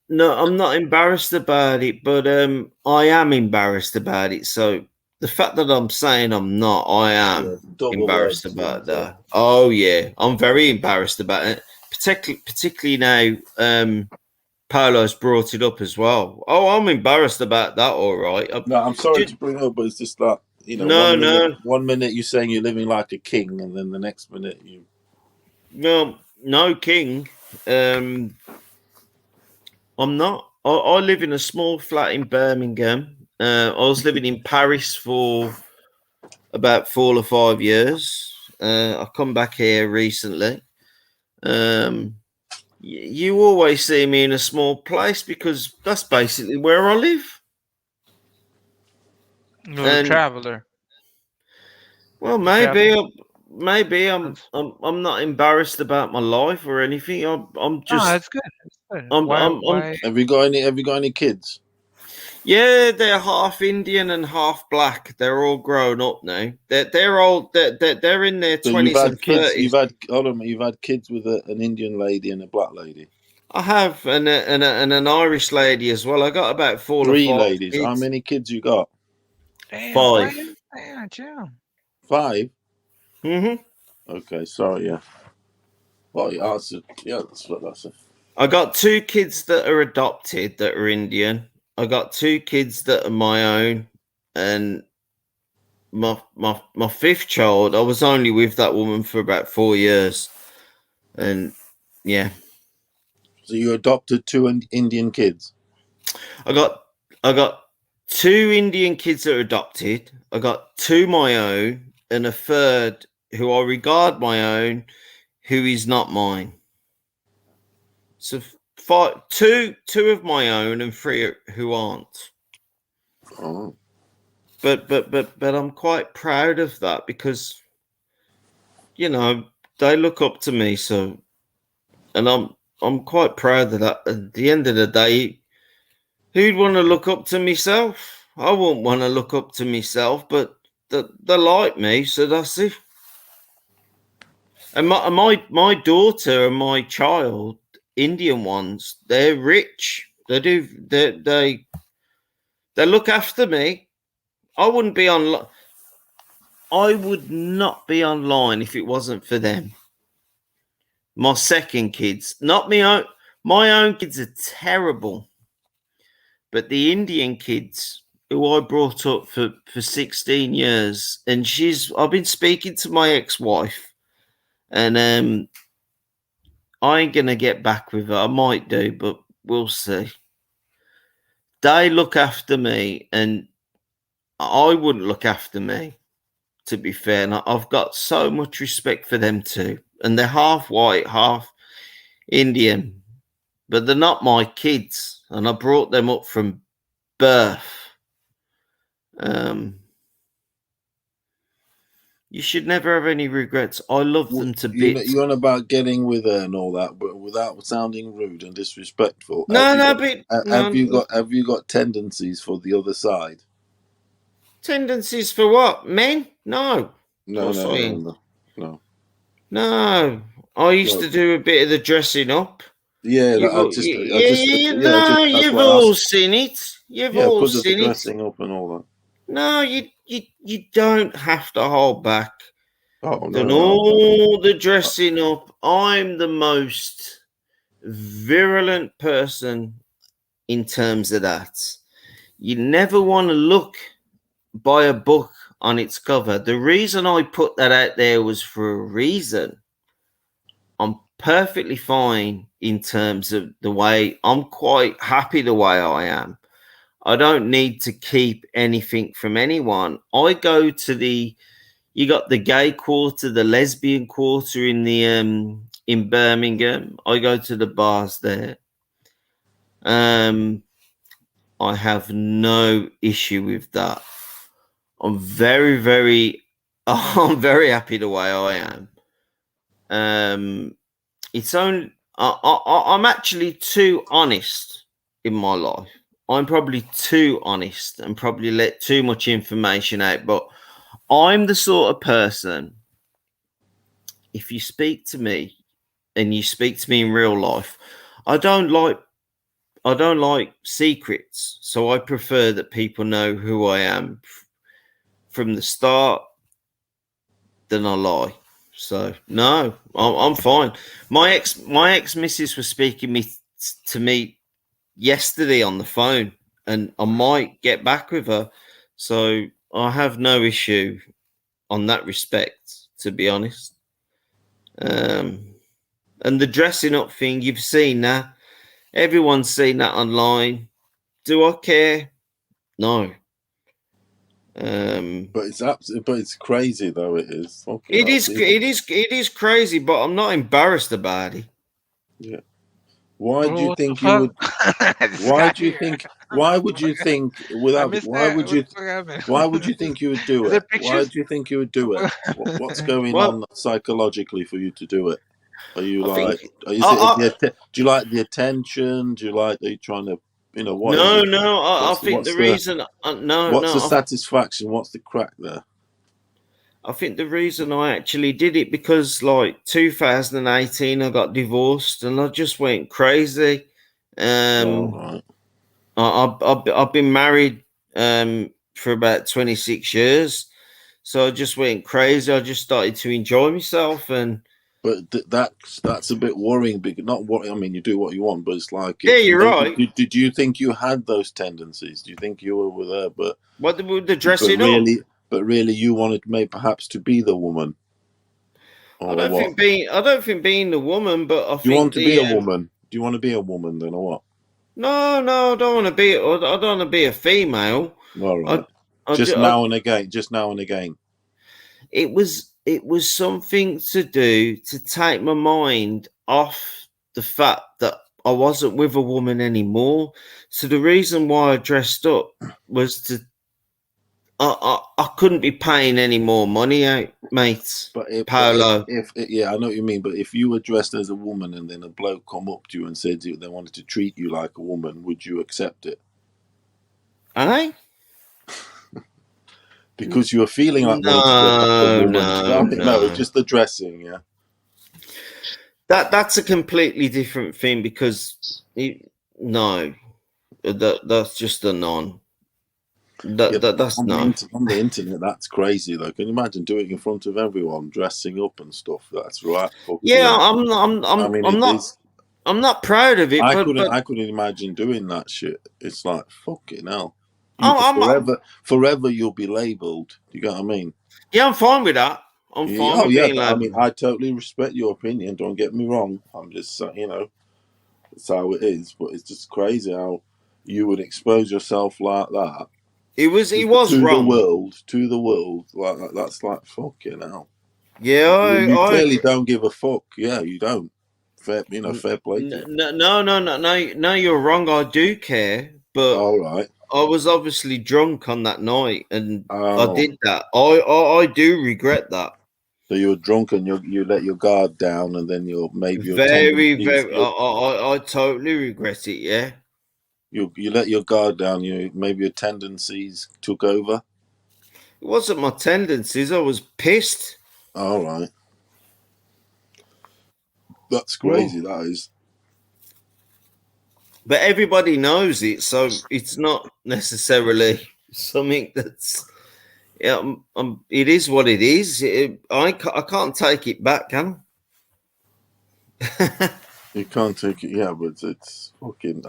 No, I'm not embarrassed about it, but I am embarrassed about it. So the fact that I'm saying I'm not, I Yeah, am double embarrassed words. about Yeah. that. Oh yeah, I'm very embarrassed about it. Particularly now, Paolo's brought it up as well. Oh, I'm embarrassed about that. All right. No, I'm sorry to bring up, but it's just that No, no, one minute you're saying you're living like a king, and then the next minute you. no, King. I'm not. I live in a small flat in Birmingham. I was living in Paris for about 4 or 5 years. I come back here recently. You always see me in a small place because that's basically where I live. You're a traveler. Well, maybe I'm not embarrassed about my life or anything. I'm No, just. it's good. It's good. I'm. Why? Have you got any kids? Yeah, they're half Indian and half black. They're all grown up now. They're all they're in their So you've 20s had and kids. 30s. You've had kids with an Indian lady and a black lady. I have and an Irish lady as well. I got about 4 or 3 5 ladies. How kids. many kids you got? Damn, 5. damn, chill. 5. Mm-hmm. Okay, sorry. Yeah. Well, yeah, that's what that's it. I got 2 kids that are adopted that are Indian. I got 2 kids that are my own, and my 5th child. I was only with that woman for about 4 years, and yeah. So you adopted 2 Indian kids. I got 2 Indian kids that are adopted. I got 2 my own, and a third who I regard my own, who is not mine. So 2 of my own and 3 who aren't. Oh. But I'm quite proud of that because they look up to me. So, and I'm quite proud of that. At the end of the day, who'd want to look up to myself? I wouldn't want to look up to myself, but they like me, so that's it. And my daughter and my child, Indian ones, they're rich. They look after me. I wouldn't be on. I would not be online if it wasn't for them. My second kids, not me own. My own kids are terrible, but the Indian kids who I brought up for 16 years, and I've been speaking to my ex-wife, and I ain't gonna get back with her. I might do, but we'll see. They look after me, and I wouldn't look after me, to be fair. And I've got so much respect for them too. And they're half white, half Indian, but they're not my kids. And I brought them up from birth. You should never have any regrets. I love them to bits. You're on about getting with her and all that, but without sounding rude and disrespectful. Have you got tendencies for the other side? Tendencies for what? Men? No. No. No. I used to do a bit of the dressing up. Yeah, You've all seen it. You've all seen it. Dressing up and all that. No, you don't have to hold back. Oh Done all the dressing up. I'm the most virulent person in terms of that. You never want to buy a book on its cover. The reason I put that out there was for a reason. I'm perfectly fine in terms of the way I'm quite happy the way I am. I don't need to keep anything from anyone. I go to you got the gay quarter, the lesbian quarter in in Birmingham. I go to the bars there. I have no issue with that. I'm very, very, I'm very happy the way I am. It's only I'm actually too honest in my life. I'm probably too honest and probably let too much information out, but I'm the sort of person, if you speak to me and you speak to me in real life, I don't like secrets. So I prefer that people know who I am from the start than I lie. So no, I'm fine. My ex missus was speaking to me yesterday on the phone, and I might get back with her. So I have no issue on that respect, to be honest. And the dressing up thing, you've seen that. Everyone's seen that online. Do I care? No. But it's crazy though. It is. Fucking It hell, is. people. It is crazy, but I'm not embarrassed about it. Yeah. Why do you What the think you would? fuck? This Why guy do you here. think? Why would you think I without? missed Why that. would What you? the fuck happened? Why would you think you would do Are there it? Why pictures? do you think you would do it? What's going Well, on psychologically for you to do it? Are you I think. like? Is it? Do you like the attention? Do you like? Are you trying to? What is No, it? no. I think What's the the? reason. No, What's the no. satisfaction? What's the crack there? I think the reason I actually did it because, like, 2018, I got divorced and I just went crazy. Right. I've been married for about 26 years, so I just went crazy. I just started to enjoy myself, and but that's a bit worrying. Because not what I mean, you do what you want, but it's like yeah, if you're right. did you think you had those tendencies? Do you think you were there? But what the dressing up? But really, you wanted maybe perhaps to be the woman, I or don't what? think being the woman, but I Do you want think to be a woman? Do you want to be a woman then, or what? no, I don't want to be. I don't want to be a female. All right. Just now and again. Just now and again. It was something to do to take my mind off the fact that I wasn't with a woman anymore. So the reason why I dressed up was to I couldn't be paying any more money out, mate. But Paolo. Yeah, I know what you mean. But if you were dressed as a woman and then a bloke come up to you and said they wanted to treat you like a woman, would you accept it? Aye. Because you were feeling like wanting to dress like a woman. No, it's just the dressing, yeah. That's a completely different thing because that's just a non. That's on no. On the internet, that's crazy though. Can you imagine doing it in front of everyone, dressing up and stuff? That's right. Yeah, I'm not proud of it. I couldn't imagine doing that shit. It's like fucking hell. Forever you'll be labelled. You get what I mean? Yeah, I'm fine with that. I'm fine with being labelled. I mean, I totally respect your opinion. Don't get me wrong. I'm just it's how it is. But it's just crazy how you would expose yourself like that. It was wrong. To the world, like that's like fucking hell. Yeah, you clearly don't give a fuck. Yeah, you don't. Fair play to you. No, you're wrong. I do care, but all right. I was obviously drunk on that night, and I did that. I do regret that. So you're drunk and you let your guard down, and then maybe your very. I totally regret it. Yeah. You let your guard down. Maybe your tendencies took over. It wasn't my tendencies. I was pissed. All right. That's crazy. That is. But everybody knows it, so it's not necessarily something that's. Yeah, it is what it is. I can't take it back, can I? You can't take it, yeah, but it's fucking.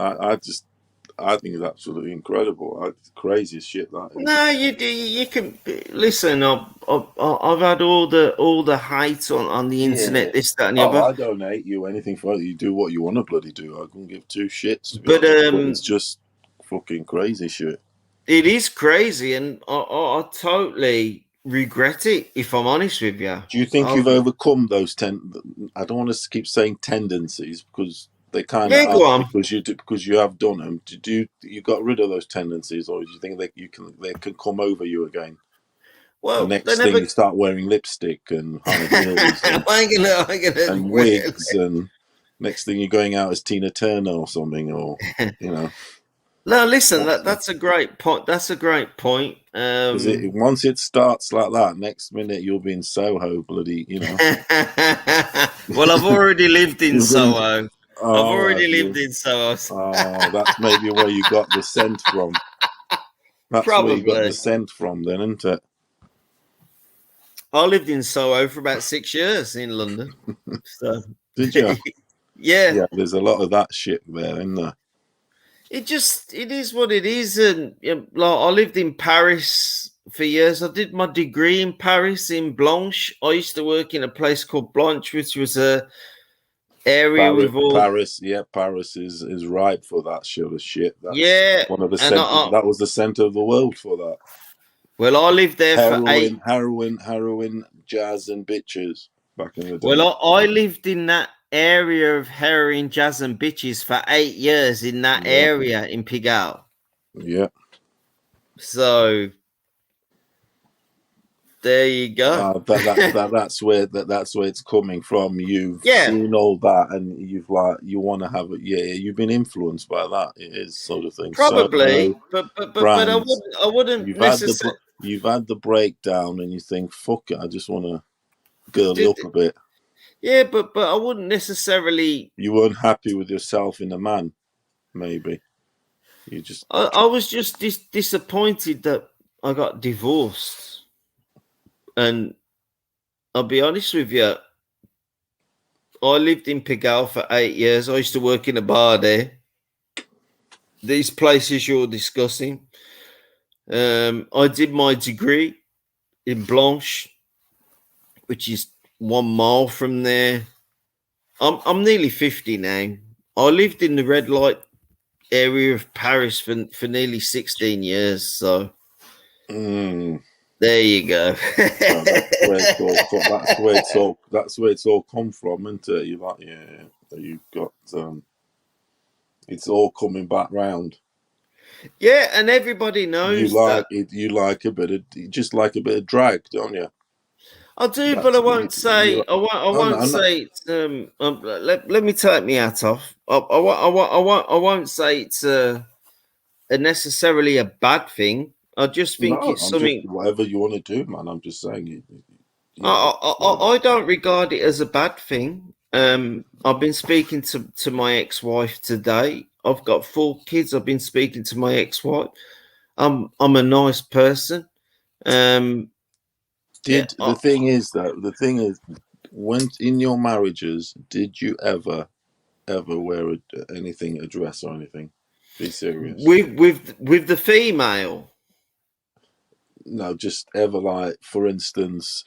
I think it's absolutely incredible. It's crazy shit that is. No, you can listen. I've had all the hate on the internet. This, that, and the other. I don't hate you anything for it. You do what you want to bloody do. I couldn't give two shits. But it's just fucking crazy shit. It is crazy, and I totally regret it. If I'm honest with you, do you think you've overcome those I don't want to keep saying tendencies because they kind of are because you have done them. You got rid of those tendencies, or do you think they can come over you again? Well, the next thing you start wearing lipstick and high heels and wigs, and next thing you're going out as Tina Turner or something, or No, listen, that's a great point. That's a great point. Once it starts like that, next minute you'll be in Soho, bloody, you know. Well, I've already lived in Soho. I've Oh, already have lived you? in Soho. Oh, that's maybe where you got the scent from. That's where you got the Probably. scent from, then, isn't it? I lived in Soho for about 6 years in London. So Did you? yeah. Yeah, there's a lot of that shit there, isn't there? It is what it is, and like I lived in Paris for years. I did my degree in Paris in Blanche. I used to work in a place called Blanche, which was a area with all. Paris is ripe for that sort of shit. That's one of the and centers. That was the center of the world for that. Well, I lived there for 8. Heroin, jazz, and bitches back in the day. Well, I lived in that area of heroin, jazz, and bitches for 8 years in that area in Pigalle. Yeah. So there you go. That's where it's coming from. You've seen all that, and you want to have it. Yeah, you've been influenced by that. It is sort of thing. Probably, so, but I wouldn't necessarily. You've had the breakdown, and you think, "Fuck it, I just want to girly up a bit." Yeah, but I wouldn't necessarily. You weren't happy with yourself in a man, maybe. You just. I was just disappointed that I got divorced, and I'll be honest with you. I lived in Pigalle for 8 years. I used to work in a bar there. These places you're discussing. I did my degree in Blanche, which is 1 mile from there. I'm nearly 50 now. I lived in the red light area of Paris for nearly 16 years. So there you go. That's where it's all come from, isn't it? You like, you've got it's all coming back round. Yeah, and everybody knows you like a bit of drag, don't you? I do, but I won't say. I won't say it's. Let me take my hat off. I won't say it's necessarily a bad thing. I just think it's something. Whatever you want to do, man. I'm just saying. I don't regard it as a bad thing. I've been speaking to my ex-wife today. I've got 4 kids. I've been speaking to my ex-wife. I'm a nice person. The thing is, when in your marriages, did you ever wear a dress or anything? Be serious. With the female? No, just ever, like, for instance,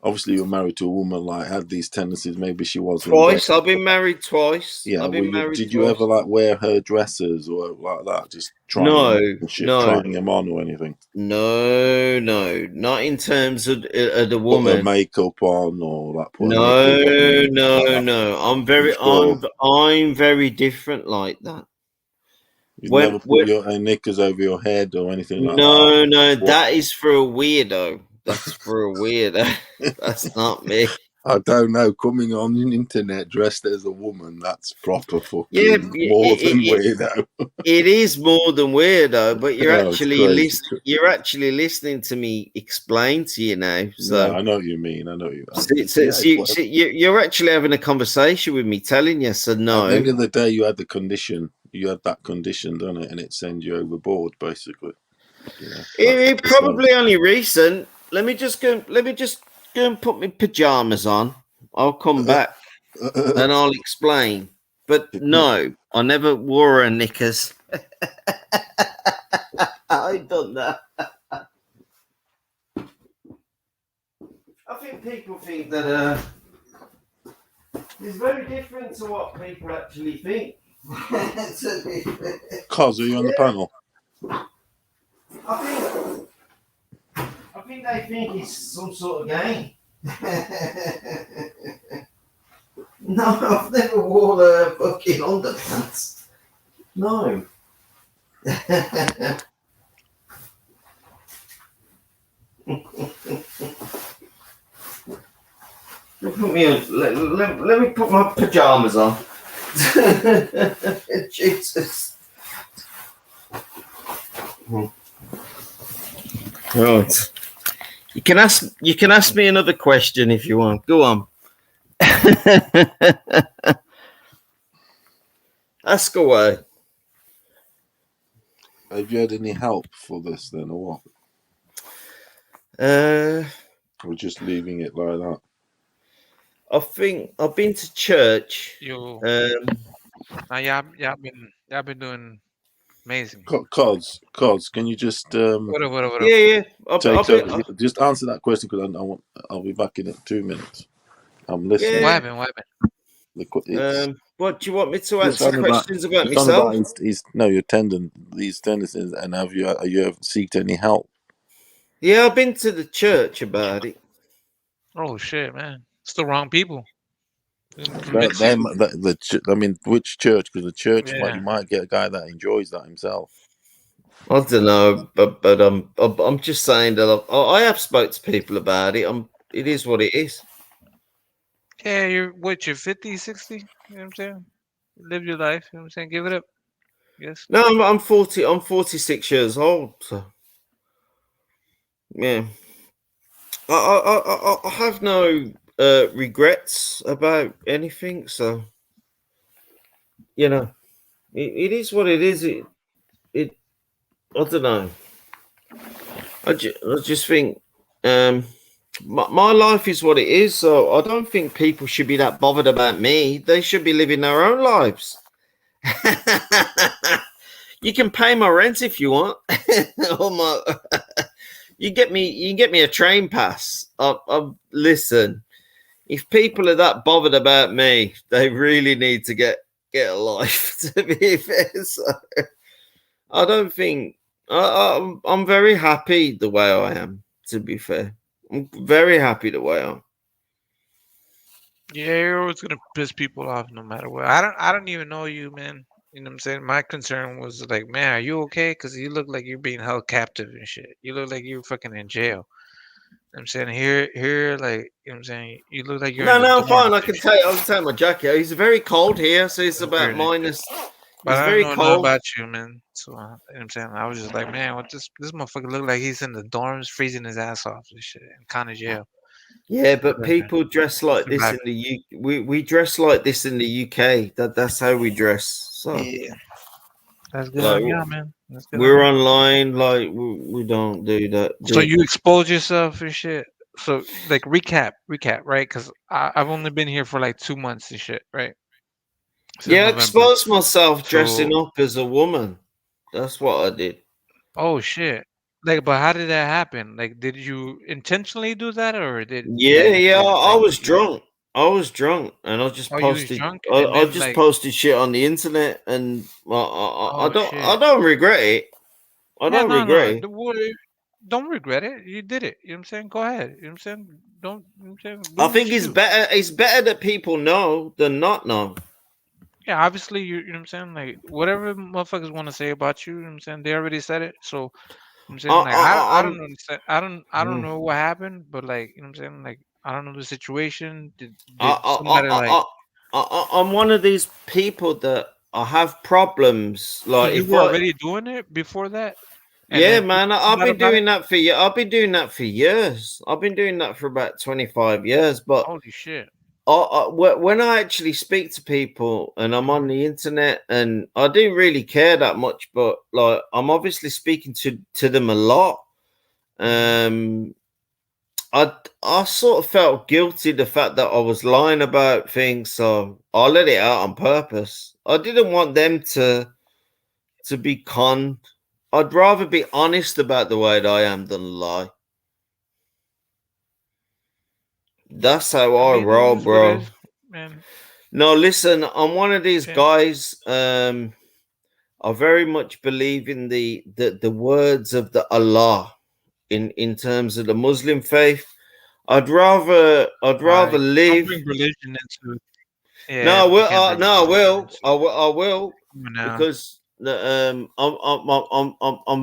obviously you're married to a woman, like, had these tendencies. Maybe she wasn't. Twice. I've been married twice. Yeah. Did you twice. ever, like, wear her dresses or like that? Just trying them on or anything? No, not in terms of the woman. Put her makeup on or like put No. I'm very different like that. You never put your knickers over your head or anything like that? No, that is for a weirdo. That's for a weirdo. That's not me. I don't know. Coming on the internet dressed as a woman, that's proper fucking more than weirdo. It is more than weirdo, but you're actually listening to me explain to you now. So yeah, I know what you mean. You're actually having a conversation with me, telling you. So no. At the end of the day, you had the condition. You had that condition, don't it? And it sends you overboard, basically. It probably only recent. Let me just go and put my pajamas on. I'll come back and I'll explain. But no, I never wore a knickers. I done that. I think people think that it's very different to what people actually think. Cos, are you on the panel? I think they think it's some sort of game. No, I've never worn a fucking underpants. No. Let me put my pajamas on. Jesus. Right. You can ask me another question if you want. Go on. Ask away. Have you had any help for this then, or what? Or just leaving it like that? I think I've been to church. Yo. Y'all been doing amazing. Cods, can you just What up? Yeah. Just answer that question because I'll be back in 2 minutes. I'm listening. What happened? What do you want me to answer questions about myself? Your these tendencies, and have you seeked any help? Yeah, I've been to the church about it. Oh shit, man! It's the wrong people. I mean, which church? Because the church, Yeah. you might get a guy that enjoys that himself. I don't know, but I'm just saying that I have spoke to people about it. It is what it is. Yeah, you're 50, 60? You know what I'm saying? Live your life. You know what I'm saying? Give it up. Yes. No, I'm 40. I'm 46 years old. So yeah, I have no regrets about anything. So you know, it is what it is. It I don't know. I just think my life is what it is. So I don't think people should be that bothered about me. They should be living their own lives. You can pay my rent if you want. You can get me a train pass. Listen, if people are that bothered about me, they really need to get a life. To be fair, so I don't think I'm very happy the way I am. To be fair, I'm very happy the way I am. Yeah, you're always gonna piss people off no matter what. I don't even know you, man. You know what I'm saying? My concern was like, man, are you okay? Because you look like you're being held captive and shit. You look like you're fucking in jail. You know what I'm saying? Here, like, you know what I'm saying? You look like you're in the No, dorms fine. I and can shit. take my jacket. It's very cold here, so it's about minus. But It's I very don't know nothing cold. about you, man. So, you know what I'm saying? I was just like, man, what this motherfucker look like he's in the dorms freezing his ass off and shit in county jail. Yeah, but people dress like this in the UK. We dress like this in the UK. That's how we dress. So yeah, that's good like, on y'all, man. That's good we're on y'all. online. Like we don't do that. So you expose yourself and shit. So like recap, right? Because I've only been here for like 2 months and shit, right? Since Yeah, I November. exposed myself dressing So up as a woman. That's what I did. oh shit! Like, but how did that happen? Like, did you intentionally do that, or did Yeah. I like was drunk. I was drunk, and I just oh, you was posted. drunk, I and then just like posted shit on the internet, and I oh don't. shit! I don't regret it. I Yeah, don't no, regret no. it. Don't regret it. You did it. You know what I'm saying? Go ahead. You know what I'm saying? Don't. You know what I'm saying? Do I what think you it's do. better. It's better that people know than not know. Yeah, obviously, you know what I'm saying? Like, whatever motherfuckers want to say about you, you know what I'm saying? They already said it. So, you know what I'm saying? Like, I don't understand. I don't know what happened, but like, you know what I'm saying? Like, I don't know the situation. Did somebody like I'm one of these people that I have problems. so Like you if were I, already doing it before that? And yeah, then man, people found I've out been about it? doing that for you. I've been doing that for years. I've been doing that for about 25 years. But Holy shit. when I actually speak to people and I'm on the internet, and I didn't really care that much, but like I'm obviously speaking to them a lot. I sort of felt guilty the fact that I was lying about things, so I let it out on purpose. I didn't want them to be conned. I'd rather be honest about the way that I am than lie. That's how I I mean, it roll, is what it bro. is, man. No, listen, I'm one of these Yeah. guys. I very much believe in the words of the Allah in terms of the Muslim faith. I'd rather Don't live. bring religion into No, yeah, you can't bring I religion will. into I will come on now. because I'm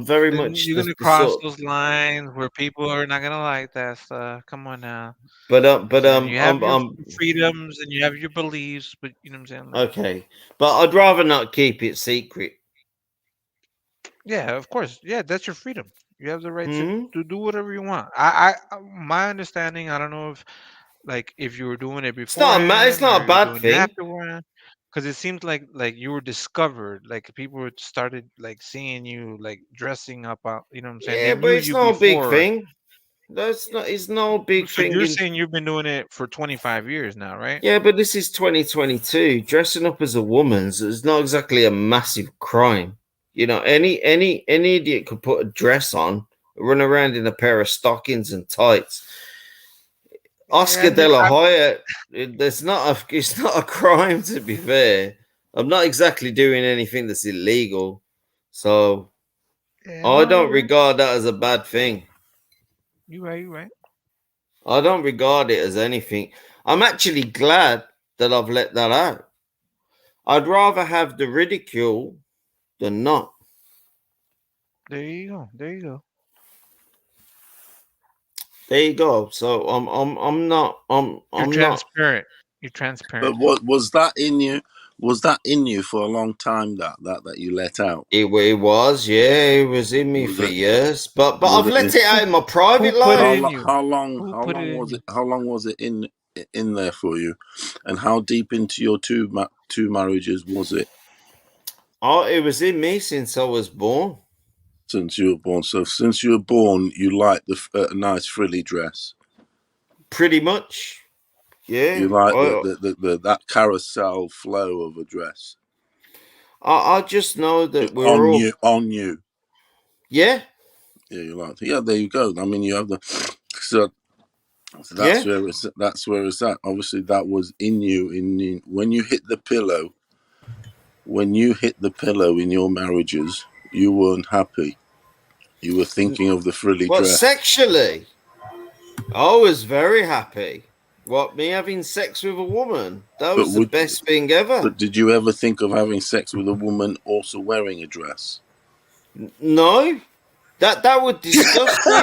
very Then much you're gonna the cross sort. those lines where people are not gonna like that stuff. Come on now. But You know what I'm saying? You have your I'm freedoms and you have your beliefs, but you know what I'm saying? Like, okay. But I'd rather not keep it secret. Yeah, of course. Yeah, that's your freedom. You have the right Hmm? to do whatever you want. My understanding, I don't know if like if you were doing it It's beforehand or not a you're bad doing it thing. afterward, because it seems like you were discovered. Like people started like seeing you like dressing up. You know what I'm saying? They Yeah, but knew it's you not a big before. thing. That's not. It's no big So thing. you're saying you've been doing it for 25 years now, right? Yeah, but this is 2022. Dressing up as a woman is not exactly a massive crime. You know, any idiot could put a dress on, run around in a pair of stockings and tights. Oscar Yeah, De La Hoya, it's not a crime, to be fair. I'm not exactly doing anything that's illegal, so yeah, I no, don't you're right. regard that as a bad thing. You're right. You're right. I don't regard it as anything. I'm actually glad that I've let that out. I'd rather have the ridicule than not. There you go. There you go. There you go. So I'm not You're I'm not. transparent. You're But transparent. what was that in you? Was that in you for a long time? That you let out? It was, yeah, it was in me Was for it? years, but Was I've it? let it out in my Who private put it life. in you? How long? Who How put it long in was you? it? How long was it in there for you? And how deep into your two marriages was it? Oh, it was in me since I was born. Since you were born. So since you were born, you like a nice frilly dress. Pretty much, You yeah. like the that carousel flow of a dress I just know that we're on all, you on you. yeah, Yeah, you like. Yeah, there you go. I mean, you have the so yeah. that's where it's at. Obviously, that was in you. When you hit the pillow. When you hit the pillow in your marriages, you weren't happy. You were thinking of the frilly What dress. sexually? I was very happy. What, me having sex with a woman? That But was the best thing ever. did you ever think of having sex with a woman also wearing a dress? No, that would disgust me.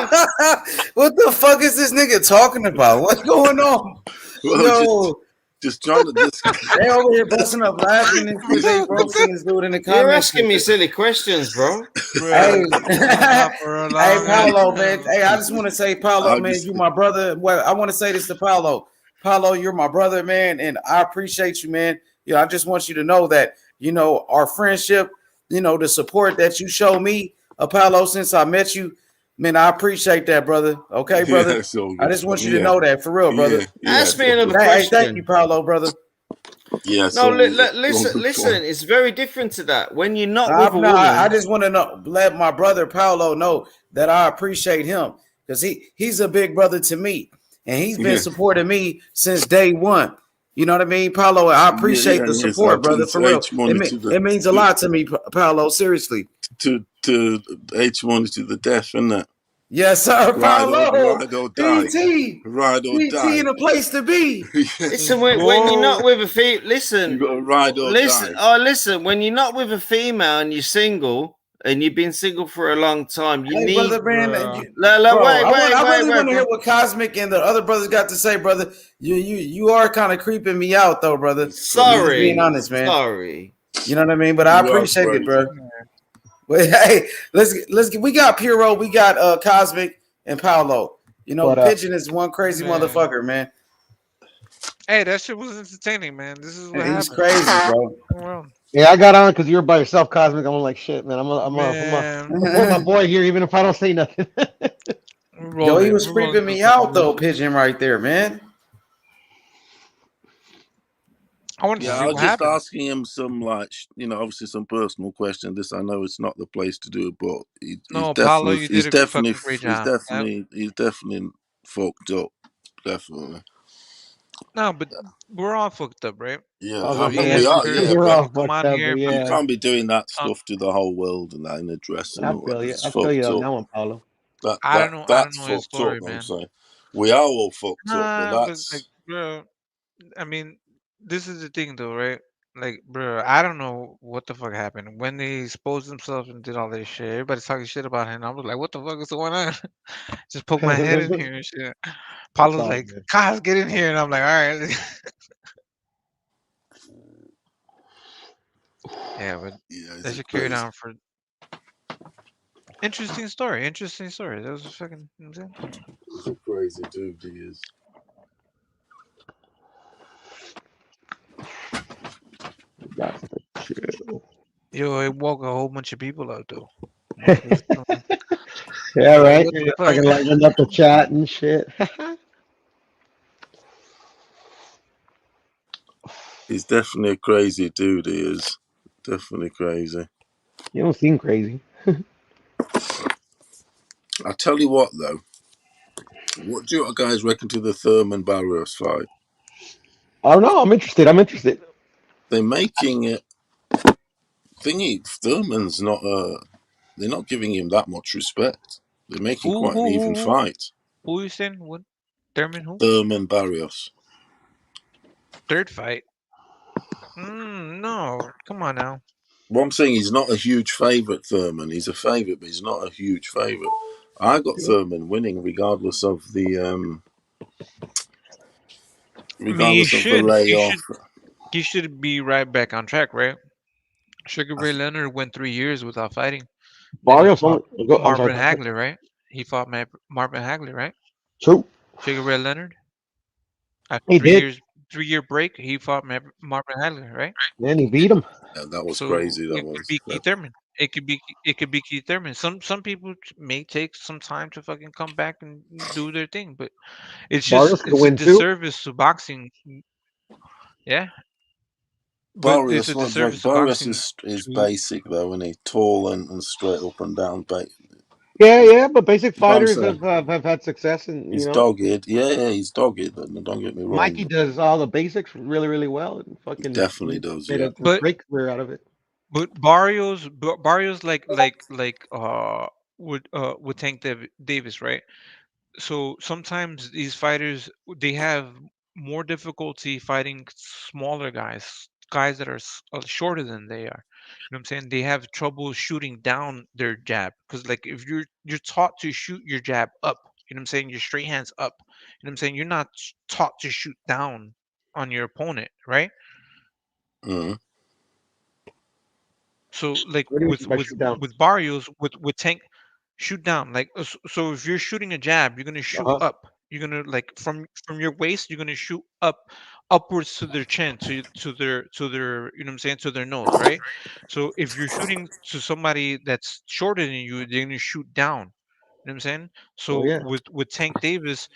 What the fuck is this nigga talking about? What's going on? Well, Yo, just trying to they over here busting up laughing and shit. They roasting this dude in the You're comments and asking me shit. silly questions, bro. Hey, Bruh, this went on for a hey, long ass Paulo, man. time. Hey, I just want to say, Paulo, I man, just you my brother. Well, I want to say this to Paulo. Paulo, you're my brother, man, and I appreciate you, man. You know, I just want you to know that, you know, our friendship, you know, the support that you show me, Paulo, since I met you, man, I appreciate that, brother. Okay, yeah, brother. it's all I good. just want you to Yeah, know that for real, brother. yeah, Ask it's me all another good. Hey, thank you, question. Paulo, brother. Yeah, it's No, all, all listen, good point. listen. It's very different to that. When you're not with a No, I woman, just want to know, let my brother Paulo know that I appreciate him because he's a big brother to me, and he's been Yeah, supporting me since day one. You know what I mean, Paulo? I yeah, appreciate the yes. I support, brother. think For real, H money to the it means a lot to me, Paulo. Seriously. to H money to the death, isn't it? Yes, sir, Paulo. Ride or die, BT, ride or BT die. in a place to be. listen. When you're Whoa. not with a You listen, got to ride or listen. die. Oh, listen. When you're not with a female and you're single and you've been single for a long time, you Hey, need. brother, man, Bruh. bro, Wait, I really want to bro. hear what Cosmic and the other brothers got to say, brother. You are kind of creeping me out, though, brother. I'm just being Sorry, honest, man. sorry. You know what I mean? But I You are appreciate it, crazy. bro. But hey, let's get. We got Puro, we got Cosmic and Paolo. You know, What up? Pigeon is one crazy Man. motherfucker, man. Hey, that shit was entertaining, man. This is what He's happens. crazy, bro. Well, Yeah, I got on because you were by yourself, Cosmic. I'm like, shit, man. man, Support my boy here, even if I don't say nothing. Yo, he was we're rolling creeping through a me couple out minutes. though, Pigeon, right there, man. I wanted to Yeah, see I was what just happened. asking him some obviously some personal questions. This I know it's not the place to do it, but No, Paulo, you did a fucking great he's job. definitely fucked up, definitely. No, but we're all fucked up, right? Yeah, I was I gonna He mean say, we has the are. courage Yeah, we're but all to come fucked on up, but here. you yeah, can't be doing that Um, stuff to the whole world and that in a dress and I all that. feel you. It's I feel you fucked on up. that one, Paulo. I don't That's know his fucked up. story, I'm man. saying we are all fucked up, but Nah, but like, that's bro, I mean, this is the thing, though, right? Like, bro, I don't know what the fuck happened when they exposed themselves and did all this shit. Everybody's talking shit about him. I was like, what the fuck is going on? Just poke my head in here and shit. It's Paulo's all like, good. Kaz, get in here, and I'm like, all right. Yeah, but yeah, that it's a should carry crazy. on for Interesting story. Interesting story. That was a fucking. You know what I'm saying? He's a crazy dude. He is. That's the chill. Yo, it woke a whole bunch of people up though. Motherfuckers going, Yeah, like, right. what the You're fuck? fucking lighting up the chat and shit. He's definitely a crazy dude. He is definitely crazy. You don't seem crazy. I tell you what, though. What do you guys reckon to the Thurman Barrios fight? I don't know. I'm interested. I'm interested. They're making it. Thingy Thurman's not. They're not giving him that much respect. They're making Who quite who an who even who? fight. Who you saying? What? Thurman who? Thurman Barrios. Third fight? No. Come on now. What I'm saying, he's not a huge favourite, Thurman. He's a favourite, but he's not a huge favourite. I got Thurman winning regardless of the I mean, you regardless of the should. You layoff. should. You should be right back on track, right? Sugar Ray Leonard went 3 years without fighting. Then he Barrios fought only. Go, I'm sorry. Marvin Hagler, right? He fought Marvin Hagler, right? True. Sugar Ray Leonard. After He three did. years, 3 year break, he fought Marvin Hagler, right? Man, he beat him. Yeah, that was So crazy. That it could was. be Keith Thurman. It could be Keith Thurman. Some people may take some time to fucking come back and do their thing, but Barrios could it's a win too. disservice to boxing. Yeah, but it's Barrios, a what Jack disservice to Barrios boxing is to. basic though, isn't he? Tall and straight up and down. Yeah, He's, yeah. But basic but I'm fighters saying have had success, and he's dogged. Yeah, he's dogged. Don't get me wrong. Mikey does all the basics really, really well, and He fucking definitely does. made Yeah. a But great career out of it. Barrios would Tank Davis, right? So sometimes these fighters they have more difficulty fighting smaller guys that are shorter than they are. You know what I'm saying? They have trouble shooting down their jab because like if you're taught to shoot your jab up, you know what I'm saying? Your straight hands up. You know what I'm saying? You're not taught to shoot down on your opponent, right? Mm. So like What do you mean by shoot down? with Barrios with Tank shoot down like so if you're shooting a jab you're gonna shoot Uh-huh. up, you're gonna like from your waist you're gonna shoot upwards to their chin to their you know what I'm saying to their nose, right? So if you're shooting to somebody that's shorter than you they're gonna shoot down, you know what I'm saying? Oh So yeah. with Tank Davis,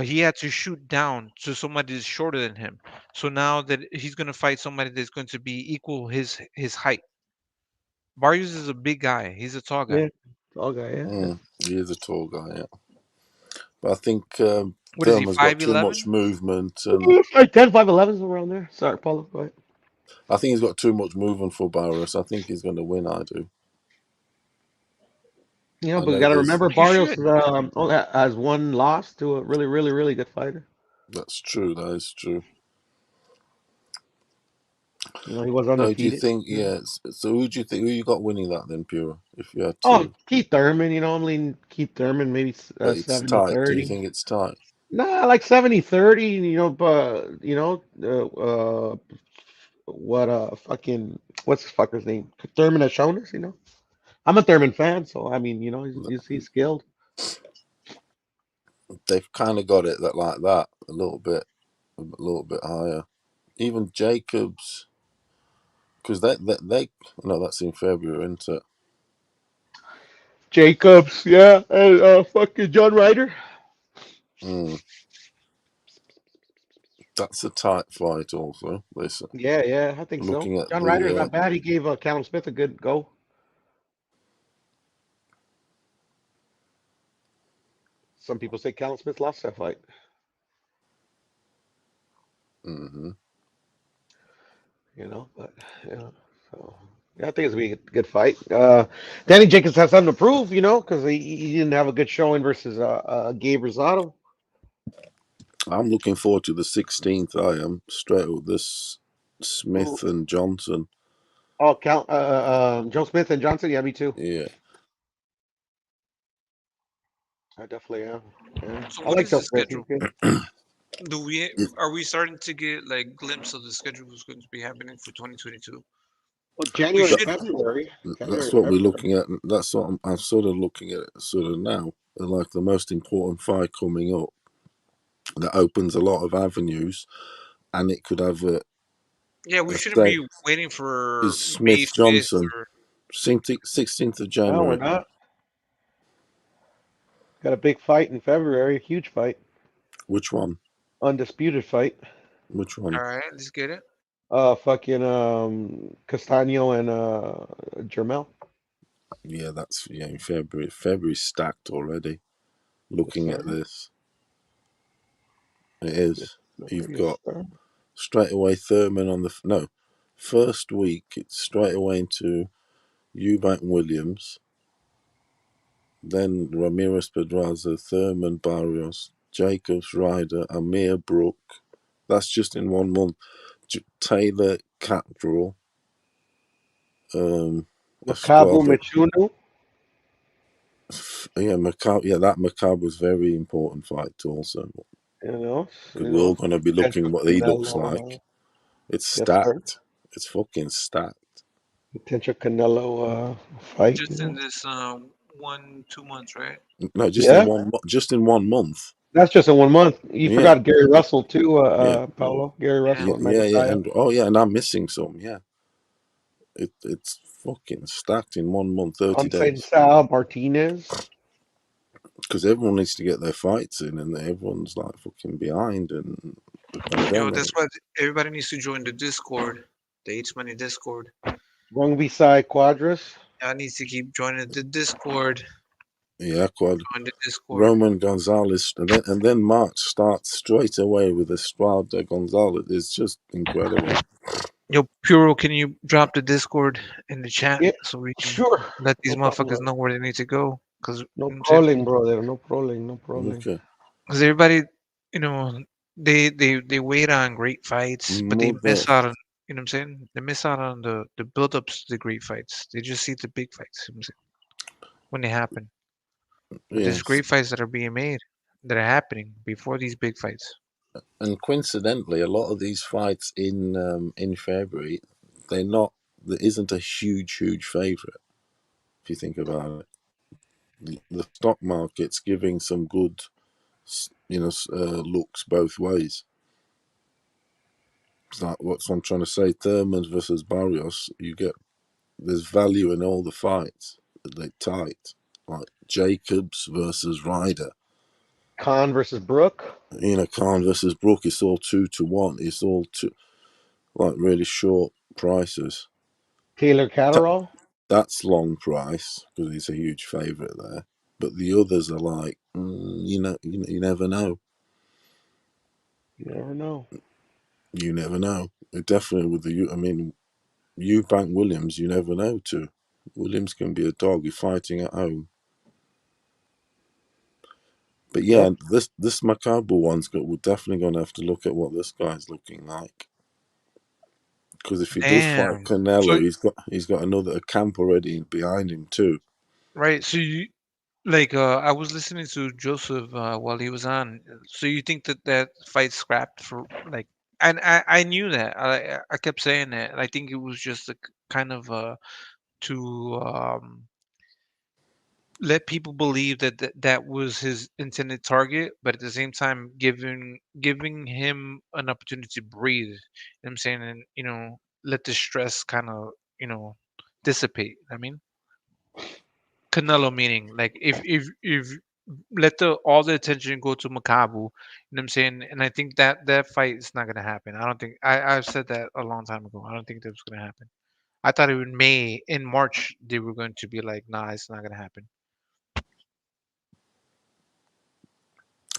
he had to shoot down to somebody that's shorter than him, so now that he's gonna fight somebody that's going to be equal his height. Barrios is a big guy. He's a tall guy. Yeah. Tall guy. Yeah. Yeah. He is a tall guy. Yeah. But I think What is he? Thurman's got Five too much eleven? movement, and Like 10, 5, 11 around there. Sorry, Paulo. Go ahead. I think he's got too much movement for Barrios. I think he's going to win. I do. You know, I but you know got to there's. remember He Barrios should. only has one loss to a really, really, really good fighter. That's true. That is true. You know, he was So do you undefeated. think? Yeah. So who do you think? Who you got winning that then, Pure? If you had Oh, to, Keith Thurman. You know, I'm leaning Keith Thurman, maybe but it's 70, tight. Do you 30. think it's tight? Nah, like 70-30. You know, but what fucking what's the fucker's name? Thurman has shown us. You know, I'm a Thurman fan, so I mean, you know, he's skilled. They've kind of got it that like that a little bit higher. Even Jacobs, because they no, that's in February, isn't it? Jacobs, yeah, and fucking John Ryder. Mm. That's a tight fight, also. Listen, Yeah, yeah, I think so. looking at John Ryder's the not bad. He gave Callum Smith a good go. Some people say Callum Smith lost that fight. hmm You know, but yeah, so yeah, I think it's gonna be a good fight. Danny Jacobs has something to prove, you know, because he didn't have a good showing versus Gabe Rosado. I'm looking forward to the 16th. I am straight with this Ooh. Smith and Johnson. Oh, Joe Smith and Johnson. Yeah, me too. Yeah, I definitely am. Yeah, So I what like is Joe the Smith. He's schedule? good. Are we starting to get like glimpse of the schedule that's going to be happening for 2022? Well, January, should. February. That's January, what we're February. looking at. That's what I'm sort of looking at sort of now. Like the most important fight coming up that opens a lot of avenues, and it could have Yeah, we a shouldn't say be waiting for is May Smith 5th Johnson, or 16th of No, we're January. not. Got a big fight in February, a huge fight, Which one? undisputed fight. Which one? all right, let's get it. Fucking Castano and Jermel. Yeah, that's in February. February's stacked already. Yes, Looking at sir. this, it Yes, is. sir. You've Yes, got sir. straight away Thurman on the no first week. It's straight away into Eubank Williams, then Ramirez Pedraza, Thurman Barrios, Jacobs Ryder, Amir Brook. That's just in 1 month. Taylor Catdraw, Makabu Estrada. Michunu. That Macab was very important fight also. Because we're all going to be looking potential what he looks Canelo. like. It's Yes, sir. stacked. It's fucking stacked. Potential Canelo fight. Just in this 1-2 months, right? No, just Yeah, in 1 month. that's just in 1 month. You Yeah, forgot Gary Russell too, yeah, Paulo. Gary Russell and yeah, Magataia. and I'm missing some. Yeah, it's fucking stacked in 1 month, 30 days. Conceição Martinez. Because everyone needs to get their fights in, and everyone's like fucking behind, and the Yo, pandemic. that's why everybody needs to join the Discord, the H Money Discord. Rungvisai Quadras. I need to keep joining the Discord. Yeah, quad. Join the Discord. Roman Gonzalez, and then March starts straight away with Estrada Gonzalez. It's just incredible. Yo, Puro, can you drop the Discord in the chat Yeah, so we can sure. let these No problem, motherfuckers brother. know where they need to go? Because No problem, brother. No problem. No problem. Okay. everybody, you know, they wait on great fights, but they miss out on, you know what I'm saying? They miss out on the build-ups to the great fights. They just see the big fights, you know what I'm saying, when they happen. But there's Yes. great fights that are being made, that are happening before these big fights. And coincidentally, a lot of these fights in February, there isn't a huge favorite. If you think about it, the stock market's giving some good, looks both ways. It's like what I'm trying to say. Thurman versus Barrios, there's value in all the fights. They're tight. Like Jacobs versus Ryder. Khan versus Brook. Khan versus Brook. It's all 2-1. It's all really short prices. Taylor Catterall. That's long price because he's a huge favourite there. But the others are like, you never know. You never know. You never know. Definitely with Eubank Williams, you never know too. Williams can be a dog. You're fighting at home. But yeah, this Macabre we're definitely going to have to look at what this guy's looking like. Because if he does fight Canelo, he's got a camp already behind him too. Right. So you I was listening to Joseph while he was on. So you think that fight scrapped for and I knew that. I kept saying that. I think it was just a kind of to let people believe that was his intended target, but at the same time giving him an opportunity to breathe. You know what I'm saying, and let the stress kind of dissipate. I mean, Canelo meaning like if let all the attention go to Makabu, you know what I'm saying, and I think that fight is not gonna happen. I don't think I've said that a long time ago. I don't think that was gonna happen. I thought it in March they were going to be like, nah, it's not gonna happen.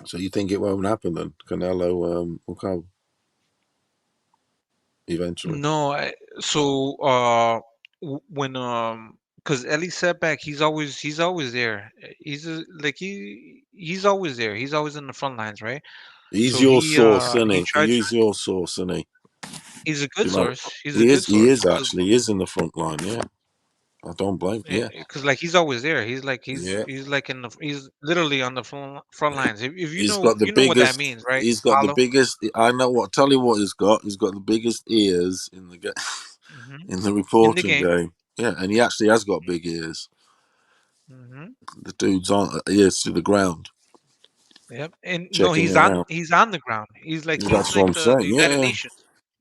So you think it won't happen then? Canelo Makabu eventually? No, so when because Ellie Setback, he's always there. He's always there. He's always in the front lines, right? He's So your source, isn't he he? tried. He's your source, isn't he? He's a good Like, source. He's a good he source is actually. He is in the front line. Yeah, I don't blame. Yeah, because he's always there. yeah. He's like he's literally on the front lines. If He's got the you know what that biggest. means, right, He's got the Paulo? biggest. I know what. Tell you what he's got. He's got the biggest ears in the game. in the in the reporting game. game. Yeah, and he actually has got big ears. Hmm. The dude's on ears to the ground, Yep. And no, checking it out. he's on the ground. He's like That's what I'm the saying. United Yeah, Nations.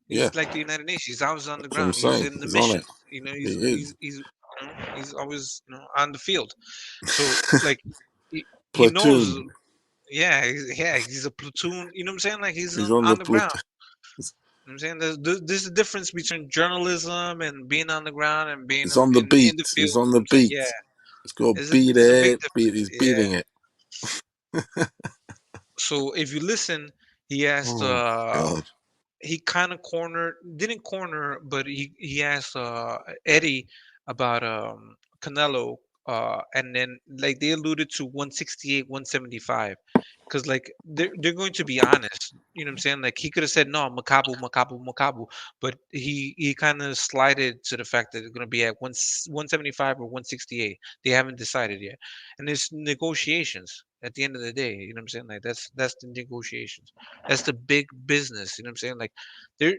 yeah. He's like the United Nations. He's always on the That's what I'm ground. He's saying. in the He's on mission. it. You know, He is. he's always on the field. So like he knows. Platoon. Yeah, he's a platoon. You know what I'm saying? Like he's He's on the on the ground. platoon. You know what I'm saying there's a difference between journalism and being on the ground and being He's on the in beat. the field. He's on You know the what I'm saying? Yeah, beat. He's got to there's beat a big it. difference. He's Yeah. beating it. So if you listen, he asked Oh God. he kind of didn't corner, but he asked Eddie about Canelo, and then like they alluded to 168, 175, because like they're going to be honest. You know what I'm saying? Like he could have said no, Makabu, Makabu, Makabu, but he kind of slided to the fact that it's going to be at 175 or 168. They haven't decided yet, and it's negotiations. At the end of the day, you know what I'm saying? Like that's the negotiations. That's the big business. You know what I'm saying? Like they're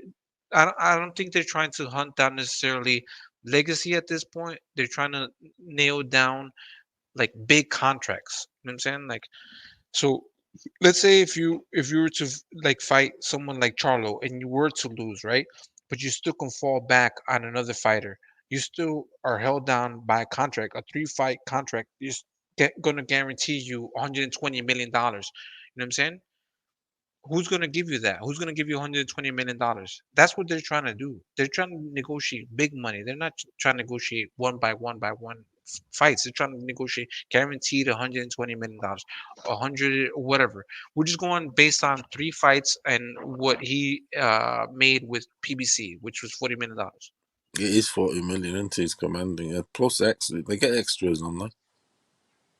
I don't think they're trying to hunt down necessarily legacy at this point. They're trying to nail down like big contracts. You know what I'm saying? Like so let's say if you were to like fight someone like Charlo and you were to lose, right? But you still can fall back on another fighter. You still are held down by a contract, a 3-fight contract. Going to guarantee you 120 million dollars. You know what I'm saying? Who's going to give you that? Who's going to give you 120 million dollars? That's what they're trying to do. They're trying to negotiate big money. They're not trying to negotiate one by one fights. They're trying to negotiate guaranteed 120 million dollars, 100 whatever. We're just going based on 3 fights and what he made with PBC, which was 40 million dollars. It is 40 million, isn't it? He's commanding it. Plus extra. They get extras on that.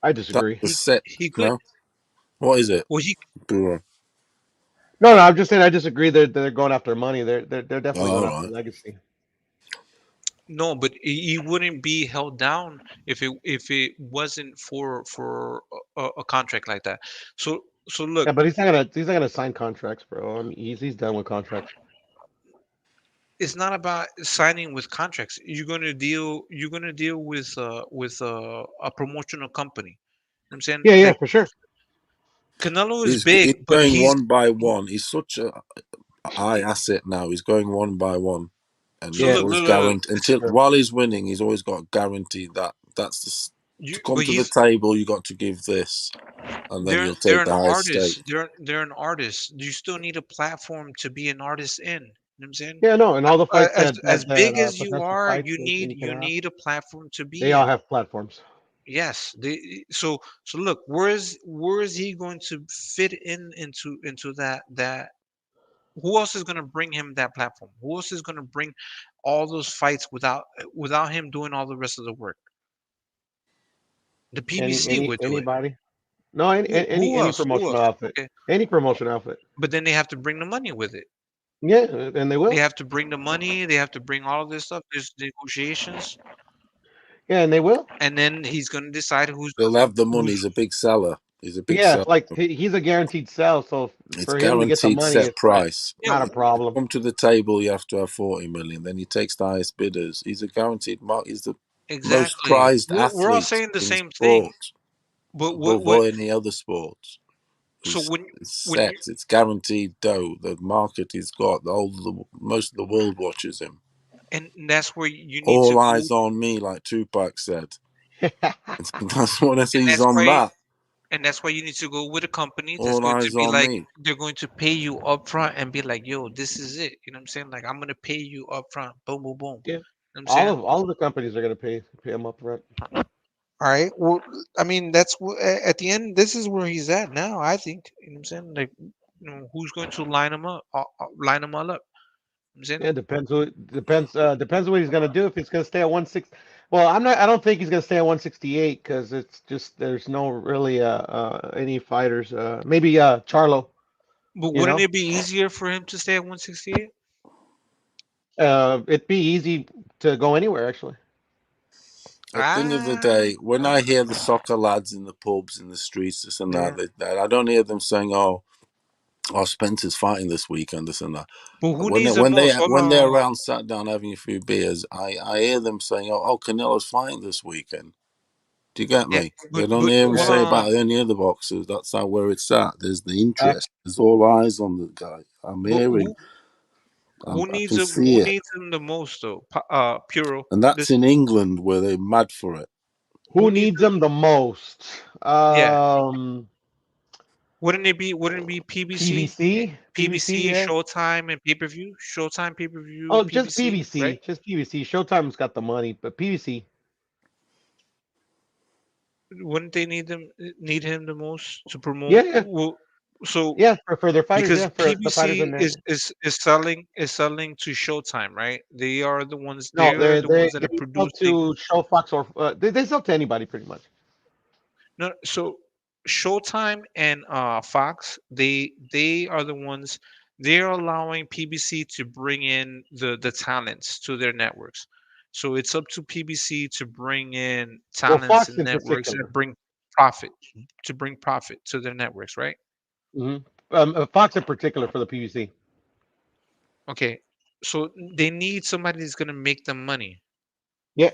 I That's disagree. the set. He could. No? What is it? Well, he Go on. No, I'm just saying I disagree. They're going after money. They're definitely Oh, going all after right. legacy. No, but he wouldn't be held down if it wasn't for a contract like that. So look, Yeah, but he's not gonna sign contracts, bro. I mean, he's done with contracts. it's not about signing with contracts. You're gonna deal with a promotional company. You know what I'm saying? Yeah, Like for sure. Canelo is He's big, but going one by one. He's such a high asset now. He's going one by one. And so he's Yeah, always look, guaranteed until while he's winning, he's always got guaranteed that that's to come but to the he's table, you got to give this, and then you'll they're take an the highest stake. artist. They're an artist. You still need a platform to be an artist in. You know what I'm saying? yeah, no, and all the fights As that big are as you potential are, fights you that need you can you have, need a platform to they be all in. have platforms. Yes, so look, where is he going to fit into that? Who else is going to bring him that platform? Who else is going to bring all those fights without him doing all the rest of the work? The PBC would do it. Anybody? No, Who any else? Who promotional else? outfit, Okay, any promotional outfit. but then they have to bring the money with it. Yeah, and they They will. have to bring the money. They have to bring all of this stuff. There's negotiations, Yeah, and they will. and then he's going to decide They'll have the money. who's He's a big seller. He's a big Yeah, seller. like he's a guaranteed sell. So It's for him to get the guaranteed money, set it's not price. yeah, not a problem. Come to the table, you have to have 40 million. Then he takes the highest bidders. He's a guaranteed mark. He's the most exactly. prized We're all athlete saying the in same thing, sport but above all any other sport. so It's when set. It's guaranteed dough. The market he's got. Most of the world watches him. and that's where you need to All go, eyes on me, like Tupac said. That's what I see. and He's on that. that's why you need to go with a company that's All going to eyes be on like me. they're going to pay you up front and be like, yo, this is it. You know what I'm saying? Like I'm going to pay you up front. Boom, boom, boom. Yeah, You know what I'm saying? all of the companies are gonna pay him up front. All right. Well, I mean, at the end, this is where he's at now. I think. You know what I'm saying? Like, who's going to line him up, line him all up? You know what I'm saying. Yeah, depends what he's gonna do. If he's gonna stay at 160, well, I don't think he's gonna stay at 168 because it's just there's no really any fighters. Maybe Charlo, But you wouldn't know. it be easier for him to stay at 168? It'd be easy to go anywhere actually. At the end of the Ah, day, when I hear the soccer lads in the pubs, in the streets, this and yeah. that, I don't hear them saying, "Oh, oh, Spencer's fighting this weekend, this and that. But who When they needs the most? Hold when they're on. around, sat down having a few beers, I hear them saying, "Oh, Canelo's fighting this weekend." Do you get Yeah, me? They don't but hear him hold say on. about any other boxers. That's how where it's at. There's the interest. There's all eyes on the guy. I'm But hearing. who I needs can him? see Who it, needs him the most though? Puro. and that's Listen, in England where they're mad for it. who Who needs needs him? them the most? Yeah, Um, wouldn't it be? Wouldn't it be PBC, PBC, PBC, yeah. Showtime, and pay per view? Showtime, pay per view, Oh, just PBC, right? PBC, just PBC. Showtime's got the money, but PBC, Wouldn't they need him the most to promote? yeah, yeah, Well, so yeah, for their fighters, because yeah, for the fighters in PBC there. is selling to Showtime, right? They are the ones. No, They are they the ones they that are they sell producing. to Showfox or they sell to anybody pretty much. No, so Showtime and Fox, they are the ones. They're allowing PBC to bring in the talents to their networks. So it's up to PBC to bring in Well, talents Fox and in networks that particular. bring profit to their networks, right? Hmm. Fox in particular for the PBC. Okay, so they need somebody that's gonna make them money Yeah,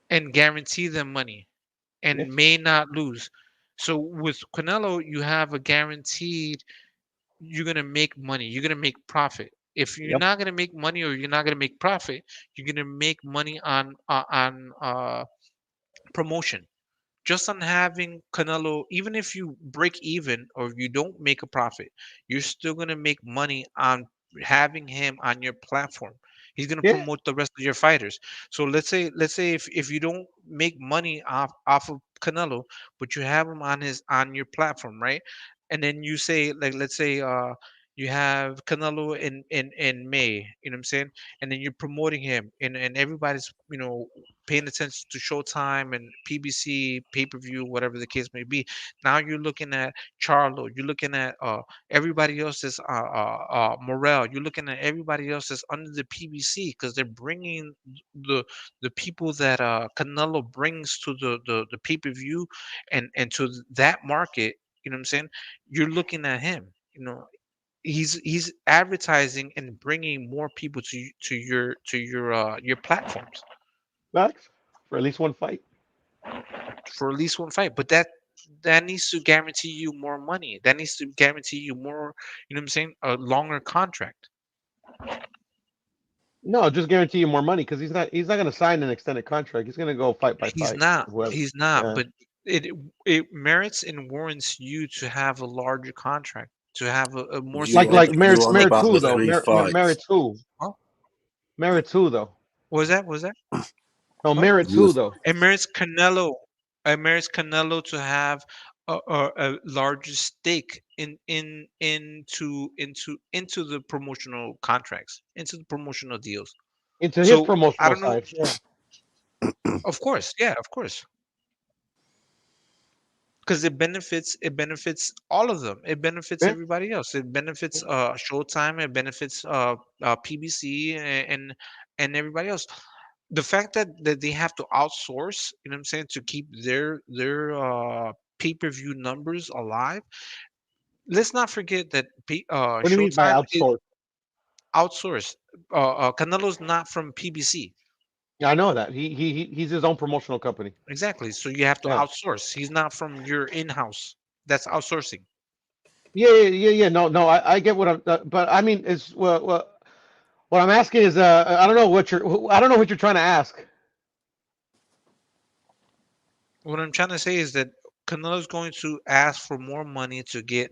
and guarantee them money yeah, and may not lose. So with Canelo, you have a guaranteed you're gonna make money. You're gonna make profit. If you're yep, not gonna make money or you're not gonna make profit, you're gonna make money on promotion. Just on having Canelo, even if you break even or you don't make a profit, you're still gonna make money on having him on your platform. He's gonna yeah. promote the rest of your fighters. So let's say if you don't make money off of Canelo, but you have him on your platform, right? And then you say like let's say you have Canelo in May, you know what I'm saying? And then you're promoting him and everybody's paying attention to Showtime and PBC, pay per view, whatever the case may be. Now you're looking at Charlo, you're looking at everybody else's Morrell, you're looking at everybody else's under the PBC because they're bringing the the people that Canelo brings to the pay per view and to that market. You know what I'm saying? You're looking at him. He's advertising and bringing more people to your platforms Fox for at least one fight. for at least one fight. But that needs to guarantee you more money. That needs to guarantee you more, you know what I'm saying? A longer contract. No, just guarantee you more money because he's not going to sign an extended contract. He's going to go fight by He's fight. not. Whoever. He's not. Yeah. But it merits and warrants you to have a larger contract, to have a more Like significant You on merits about who the though? three fights? Merits who? Huh? Merits who though? What was that? What was that? No, Huh? merits who though? It merits Canelo. It merits Canelo to have a larger stake into the promotional contracts, into the promotional deals. Into his So I promotional don't know. side. Yeah. Of course, yeah, of course, because it benefits all of them. It benefits Yeah. everybody else. It benefits Showtime. It benefits PBC and everybody else. The fact that they have to outsource, you know what I'm saying, to keep their pay-per-view numbers alive. Let's not forget that What do you mean by Showtime is outsource? outsourced. Canelo's not from PBC. Yeah, I know that. He's his own promotional company. Exactly. So you have to Yeah. outsource. He's not from your in-house. That's outsourcing. Yeah. No, no. I get what I'm. But I mean, is what I'm asking is I don't know what you're trying to ask. What I'm trying to say is that Canelo's going to ask for more money to get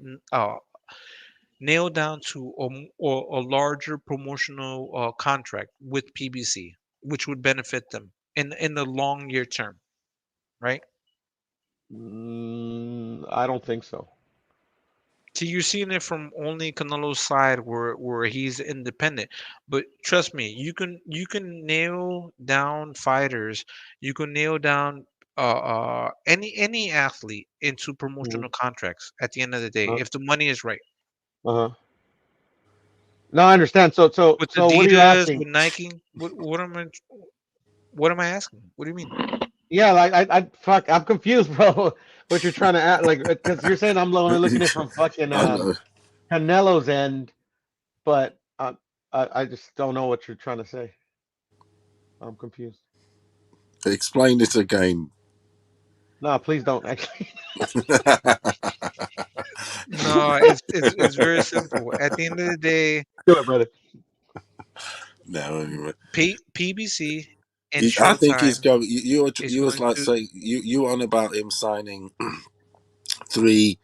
nailed down to a larger promotional contract with PBC, which would benefit them in the long year term, right? I don't think so. So you're seeing it from only Canelo's side where he's independent. But trust me, you can nail down fighters, you can nail down any athlete into Hmm. promotional contracts at the end of the day Uh if the money is right. huh. No, I understand. With So what are you Adidas, asking? with Nike, what am I asking? What do you mean? Yeah, like fuck, I'm confused, bro. What you're trying to ask, like, because you're saying I'm only looking at it from fucking I know. Canelo's end, but I just don't know what you're trying to say. I'm confused. Explain it again. No, please don't. Actually, No, it's very simple. At the end of the day, do it, brother. No, anyway. PBC and I think he's Showtime going. is You was going like to saying you on about him signing three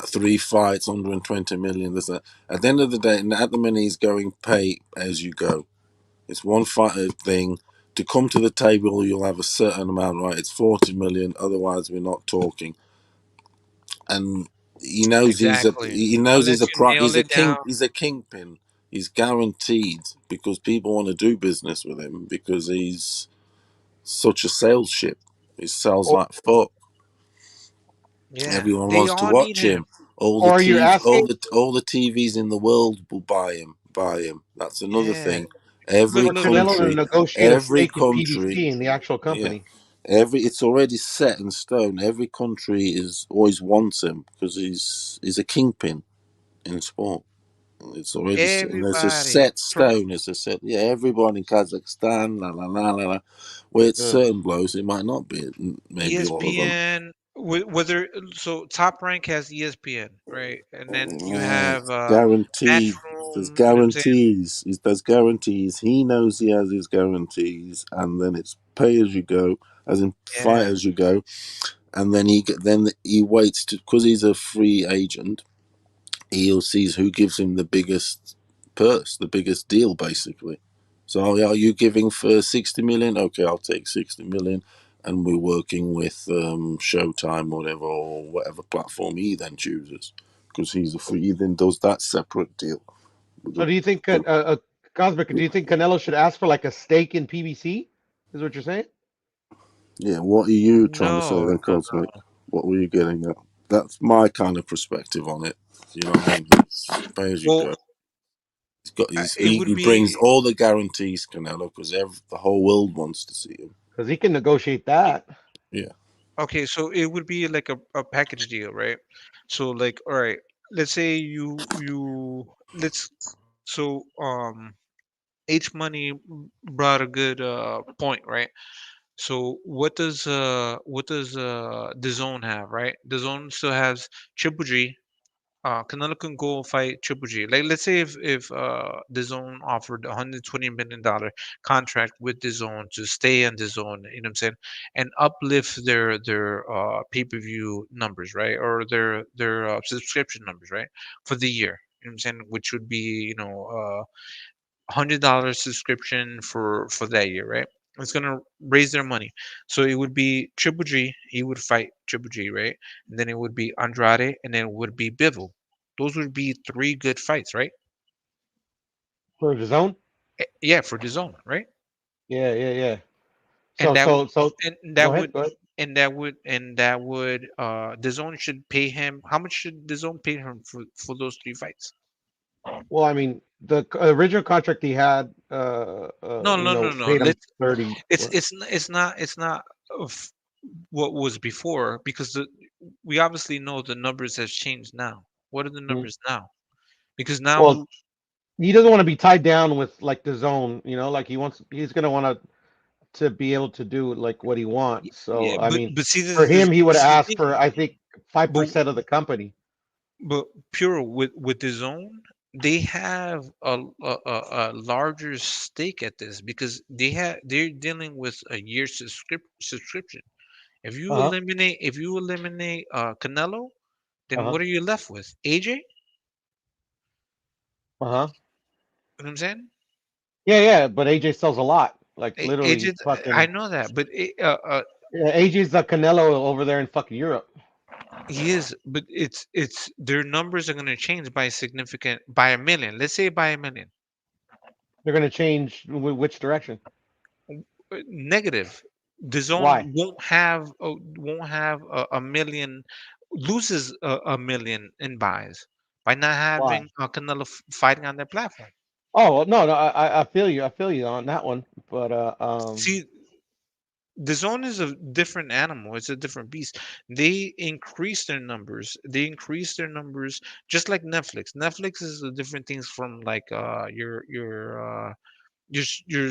three fights, 120 million. This that. At the end of the day, and at the minute he's going pay as you go. It's one fight thing. To come to the table, you'll have a certain amount, right? It's 40 million. Otherwise, we're not talking. And exactly. Unless you nail it down. he's a kingpin. He's guaranteed because people want to do business with him because he's such a sales ship. He sells Or, like fuck. Yeah, Everyone they wants to all need watch him. him. All the or you're TV, asking, all the TVs in the world will buy him. Buy him. That's another Yeah, thing. Every look, for look, look. Canelo to country, negotiate a every stake in country, PBC in the actual yeah, company. it's already set in stone. Every country is always wants him because he's a kingpin in sport. It's already and it's a Everybody set stone. It's a set. Yeah, everyone in Kazakhstan, la la la la la. Where it's Ugh. certain blows, it might not be. Maybe all of them. ESPN, whether so Top Rank has ESPN, right? And then you Yeah, have guaranteed. There's Matchroom. You know what I'm saying? guarantees. There's guarantees. He knows he has his guarantees, and then it's pay as you go, as in fight Yeah. as you go, and then then he waits to because he's a free agent. He sees who gives him the biggest purse, the biggest deal, basically. So are you giving for 60 million? Okay, I'll take 60 million, and we're working with Showtime, whatever, or whatever platform he then chooses, because he's a free. He then does that separate deal. So do you think, Cosmic? Do you think Canelo should ask for like a stake in PBC? Is what you're saying? Yeah, what are you trying to say No, then, no, Cosmic? no. What were you getting at? That's my kind of perspective on it. You know what I mean? It's pay as you Well, go. it would He brings be all the guarantees, Canelo, because the whole world wants to see him. Because he can negotiate that. Yeah. okay. So it would be like a package deal, right? So like, all right, let's say you let's so H Money brought a good point, right? So what does the zone have, right? The zone still has Triple G. Canelo can go fight Triple G. Like let's say if the zone offered $120 million contract with the zone to stay in the zone, you know what I'm saying, and uplift their pay-per-view numbers, right, or their subscription numbers, right, for the year. You know what I'm saying, which would be $100 subscription for that year, right? It's gonna raise their money. So it would be Triple G. He would fight Triple G, right? And then it would be Andrade, and then it would be Bivol. Those would be three good fights, right? For the zone? Yeah, for the zone, right? Yeah, yeah, yeah. And So, that so, so, and go that ahead, would go ahead. the zone should pay him. How much should the zone pay him for those three fights? Well, I mean, the original contract he had, No, no, no, no. paid him Let's 30. it's What? it's n- it's not of what was before because we obviously know the numbers has changed now. What are the Hmm. numbers now? Because Well, now, he doesn't want to be tied down with like the zone, like he's gonna want to be able to do like what he wants. yeah, So, I but mean, but see for him, he would this is the ask thing. for, I think, five But percent of the company. pure with the zone, they have a larger stake at this because they're dealing with a year subscription. Uh huh. If you eliminate Canelo, Uh then huh. what are you left with? AJ? Uh huh. You know what I'm saying? Yeah, yeah. But AJ sells a lot. Like AJ, literally, I fucking. know that, but Yeah, AJ's the Canelo over there in fucking Europe. he is, but it's their numbers are going to change by a million. Let's say by a million. They're gonna change which direction? Negative. The Why? zone won't have a million, loses a million in buys by not Why? having Canelo fighting on their platform. Oh well, no, no. I feel you. I feel you on that one. But See, The zone is a different animal. It's a different beast. They increase their numbers. They increase their numbers just like Netflix. Netflix is a different things from like your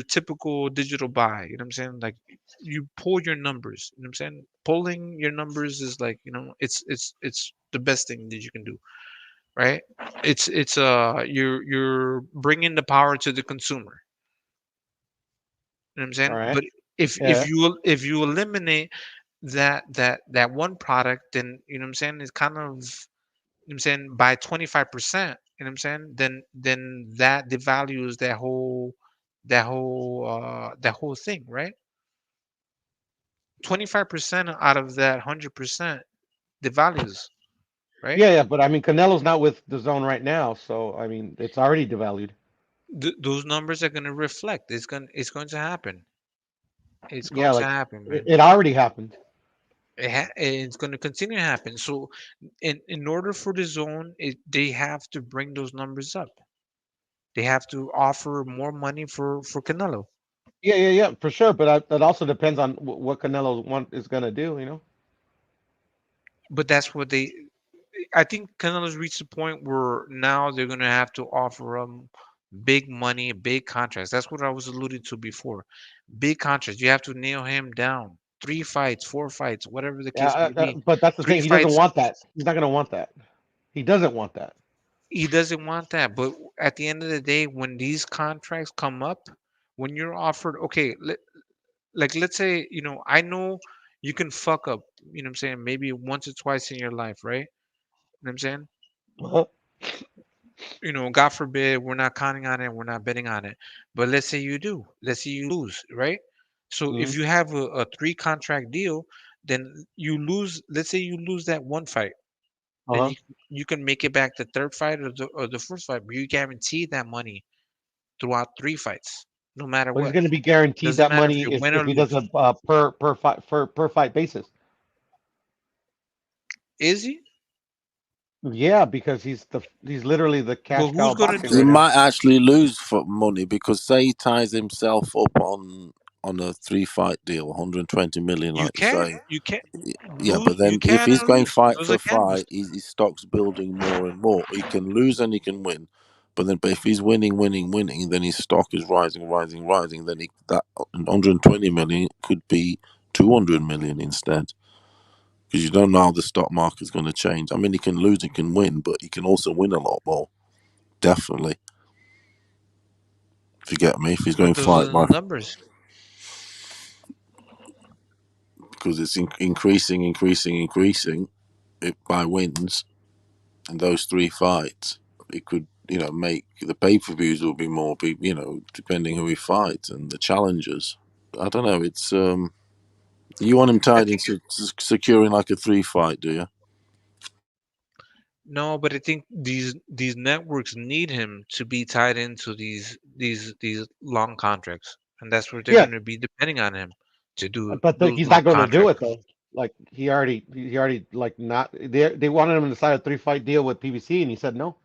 typical digital buy. You know what I'm saying? Like you pull your numbers. You know what I'm saying? Pulling your numbers is like, it's the best thing that you can do, right? You're bringing the power to the consumer. You know what I'm All saying? right. But Yeah. if you eliminate that one product, then you know what I'm saying, it's kind of, you know what I'm saying, by 25%, you know what I'm saying, then that devalues that whole thing, right? 25% out of that 100% devalues, right? Yeah, yeah, but I mean, Canelo's not with the zone right now, so I mean, it's already devalued. Those numbers are going to reflect. It's going to happen. It's Yeah, going to like happen, it, man. it already happened. It's going to continue to happen. So, in order for the zone, they have to bring those numbers up. They have to offer more money for Canelo. Yeah, yeah, yeah, for sure. But that also depends on what Canelo want is gonna do. You know. But that's what they. I think Canelo's reached the point where now they're going to have to offer him big money, big contracts. That's what I was alluding to before. Big contracts. You have to nail him down. 3 fights, 4 fights, whatever the Yeah, case may be. but that's the Three thing. He doesn't fights. want that. He's not gonna want that. He doesn't want that. He doesn't want that. But at the end of the day, when these contracts come up, when you're offered, okay, like let's say, I know you can fuck up, what I'm saying, maybe once or twice in your life, right? You know what I'm saying? Uh-huh. God forbid, we're not counting on it, we're not betting on it. But let's say you do. Let's say you lose, right? So if Mhm. you have a three contract deal, then you lose, let's say you lose that one fight, and Uh-huh. you can make it back the third fight or the fourth fight, but you guarantee that money throughout 3 fights, no matter But he's what. gonna be guaranteed Doesn't that matter if money you if win or he does lose. a per fight basis. Is he? Yeah, because he's literally the But cash cow who's of gonna boxing He right do? now. might actually lose for money because say he ties himself up on a 3 fight deal, 120 million, You like you can, say. you can Yeah, lose. but You then if can he's and going lose. fight Those for are gambles. fight, his stock's building more and more. He can lose and he can win, but if he's winning, winning, winning, then his stock is rising, rising, rising. Then that 120 million could be 200 million instead, because you don't know how the stock market's going to change. I mean, he can lose, he can win, but he can also win a lot more. Definitely, if you get me. If he's going But those are fight the by, numbers. because it's increasing, increasing, increasing by wins in those 3 fights, it could, make the pay per views will be more, depending who he fights and the challengers. I don't know. It's you want him I tied think into securing like a 3 fight, do you? no, but I think these networks need him to be tied into these long contracts, and that's where they're Yeah, going to be depending on him to do but those he's long not going to do contracts. it though. Like he already like not they wanted him to sign a 3 fight deal with PBC and he said no.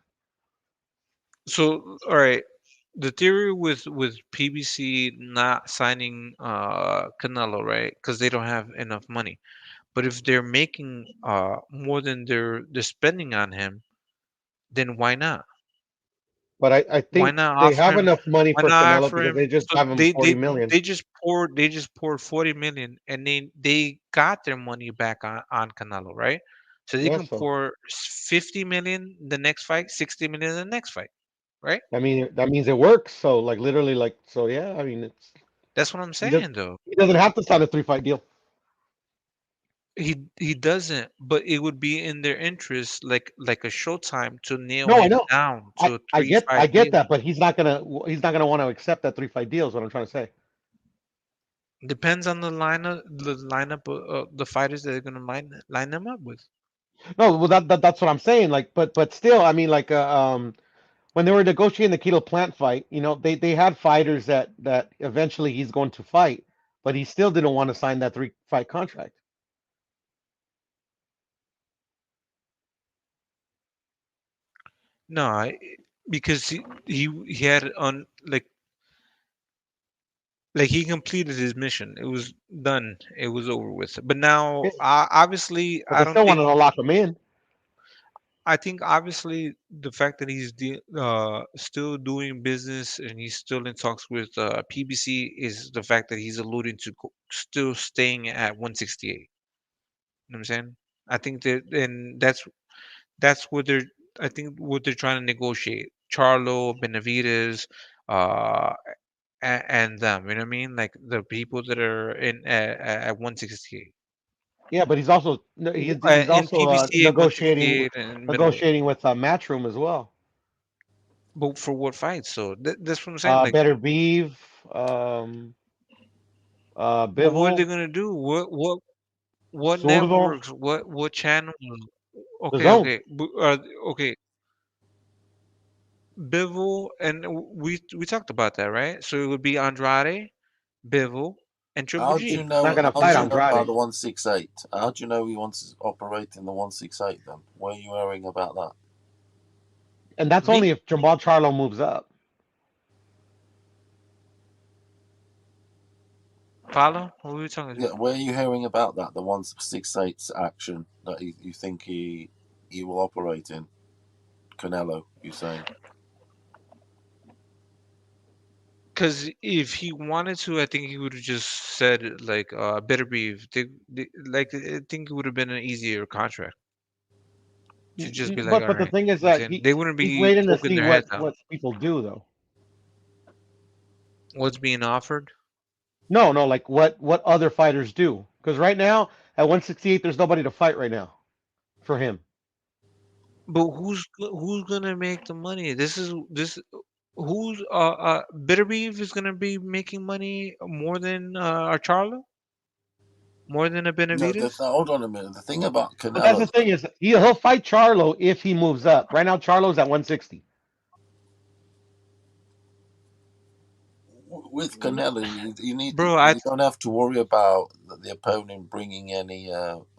So, all right, the theory with PBC not signing Canelo, right? Because they don't have enough money. But if they're making more than they're spending on him, then why not? But I Why think not they offer have him? enough money Why for not Canelo offer because him? they just So have him they 40 they million. they just poured 40 million, and they got their money back on Canelo, right? So they Yeah, can so pour 50 million the next fight, 60 million the next fight, right? I mean that means it works. So like literally like so yeah, I mean it's That's what I'm he does saying, though. he doesn't have to sign a 3 fight deal. He doesn't, but it would be in their interest, like a Showtime, to nail No, I him know. down I to a I three get I fight get deal. that, but he's not gonna want to accept that 3 fight deal is what I'm trying to say. Depends on the lineup of the fighters that they're gonna line them up with. No, well that's what I'm saying. Like, but still, I mean, like, when they were negotiating the Keto Plant fight, they had fighters that eventually he's going to fight, but he still didn't want to sign that 3 fight contract. No, because he had on like like he completed his mission. It was done. It was over with. But now, Yeah, obviously, but they still want to lock him in. I think obviously the fact that he's still doing business and he's still in talks with PBC is the fact that he's alluding to still staying at 168. You know what I'm saying? I think that, and that's what they're. I think what they're trying to negotiate. Charlo, Benavidez, uh, and them. You know what I mean? Like the people that are in at 168. Yeah, but he's also he's In also PBC at 168 and middleweight. negotiating with Matchroom as well. But for what fights? So that's what I'm saying. Like, Better Beeve, um, but what are they Bivol, gonna do? What Zurdo, networks? What channels? the Okay, Zone. okay, okay. Bivol and we talked about that, right? So it would be Andrade, Bivol, and Triple How do you G. He's not know? gonna How do fight you know about Andrade, the 168? How do you know he wants to operate in the 168? Then where are you hearing about that? and that's Me, only if Jamal Charlo moves up. Paulo, who are we talking to? Yeah, where are you hearing about that? The 168 action that you think he will operate in? Canelo, you saying? Because if he wanted to, I think he would have just said like better beef. Like I think it would have been an easier contract to just be like, all But the right. thing is You know what I'm that saying? They wouldn't he's be waiting to poking see their heads out. what people do though. What's being offered? No, no, like what other fighters do. Because right now at 168, there's nobody to fight right now for him. But who's gonna make the money? This who's Bitter Beef is gonna be making money more than Charlo, more than a No, Benavides. hold on a minute. The thing about But that's the Canelo thing is he'll fight Charlo if he moves up. Right now, Charlo's at 160. with Canelo, Bro, you don't have to worry about the opponent bringing any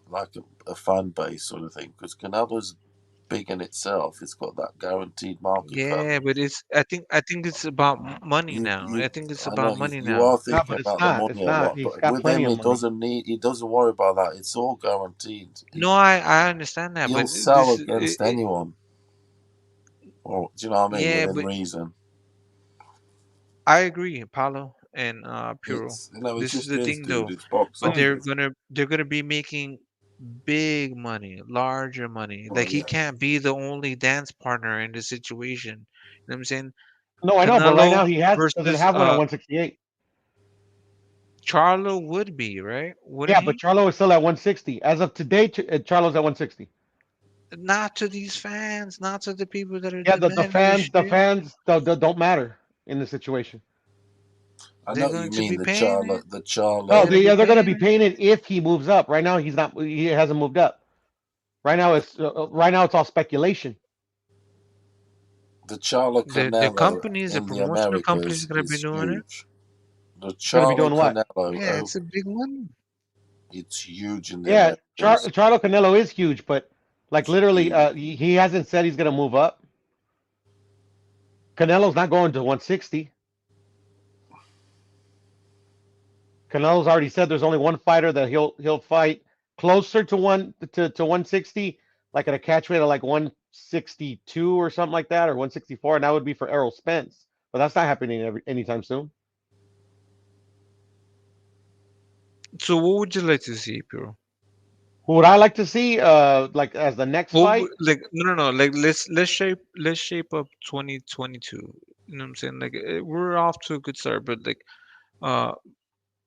like a fan base sort of thing because Canelo's big in itself. It's got that guaranteed market yeah, value. but I think it's about money now. I think it's I know about money you now. are No, thinking but it's about the not. money It's a not. lot, He's but got with plenty him, of money. he doesn't worry about that. It's all guaranteed. No, I understand that, He'll but sell against anyone, or do you know what I mean? yeah, Within but reason. I agree, Paulo and Puro. It's it This is just the is, thing dude. though, It's but boxing. they're gonna be making big money, larger money. Oh Like he yeah. can't be the only dance partner in this situation. You know what I'm saying? No, I know, but right Canelo now he doesn't versus have one at 168. Charlo would be, right? Wouldn't Yeah, but he? Charlo is still at 160. As of today, Charlo's at 160. Not to these fans, not to the people that are Yeah, the demanding this fans the shit. fans don't matter in the situation. I They're know going you to mean be paying it. The They're No, Charlo. gonna be they're going to paying be it. paying it if he moves up. Right now, he's not. He hasn't moved up. Right now it's all speculation. The Charlo The Canelo companies, the in the promotional companies are Americas gonna be is doing it. huge. The Going to be Charlo doing what? Canelo, Yeah, it's a big money. it's huge in the Yeah, Americas. Charlo Canelo is huge, but like It's literally, huge. he hasn't said he's going to move up. Canelo's not going to 160. Canelo's already said there's only one fighter that he'll fight closer to 160, like at a catch weight of like 162 or something like that, or 164, and that would be for Errol Spence. But that's not happening anytime soon. So what would you like to see, Puro? Who would I like to see like as the next fight? Like no. Like let's shape up 2022. You know what I'm saying? Like we're off to a good start, but uh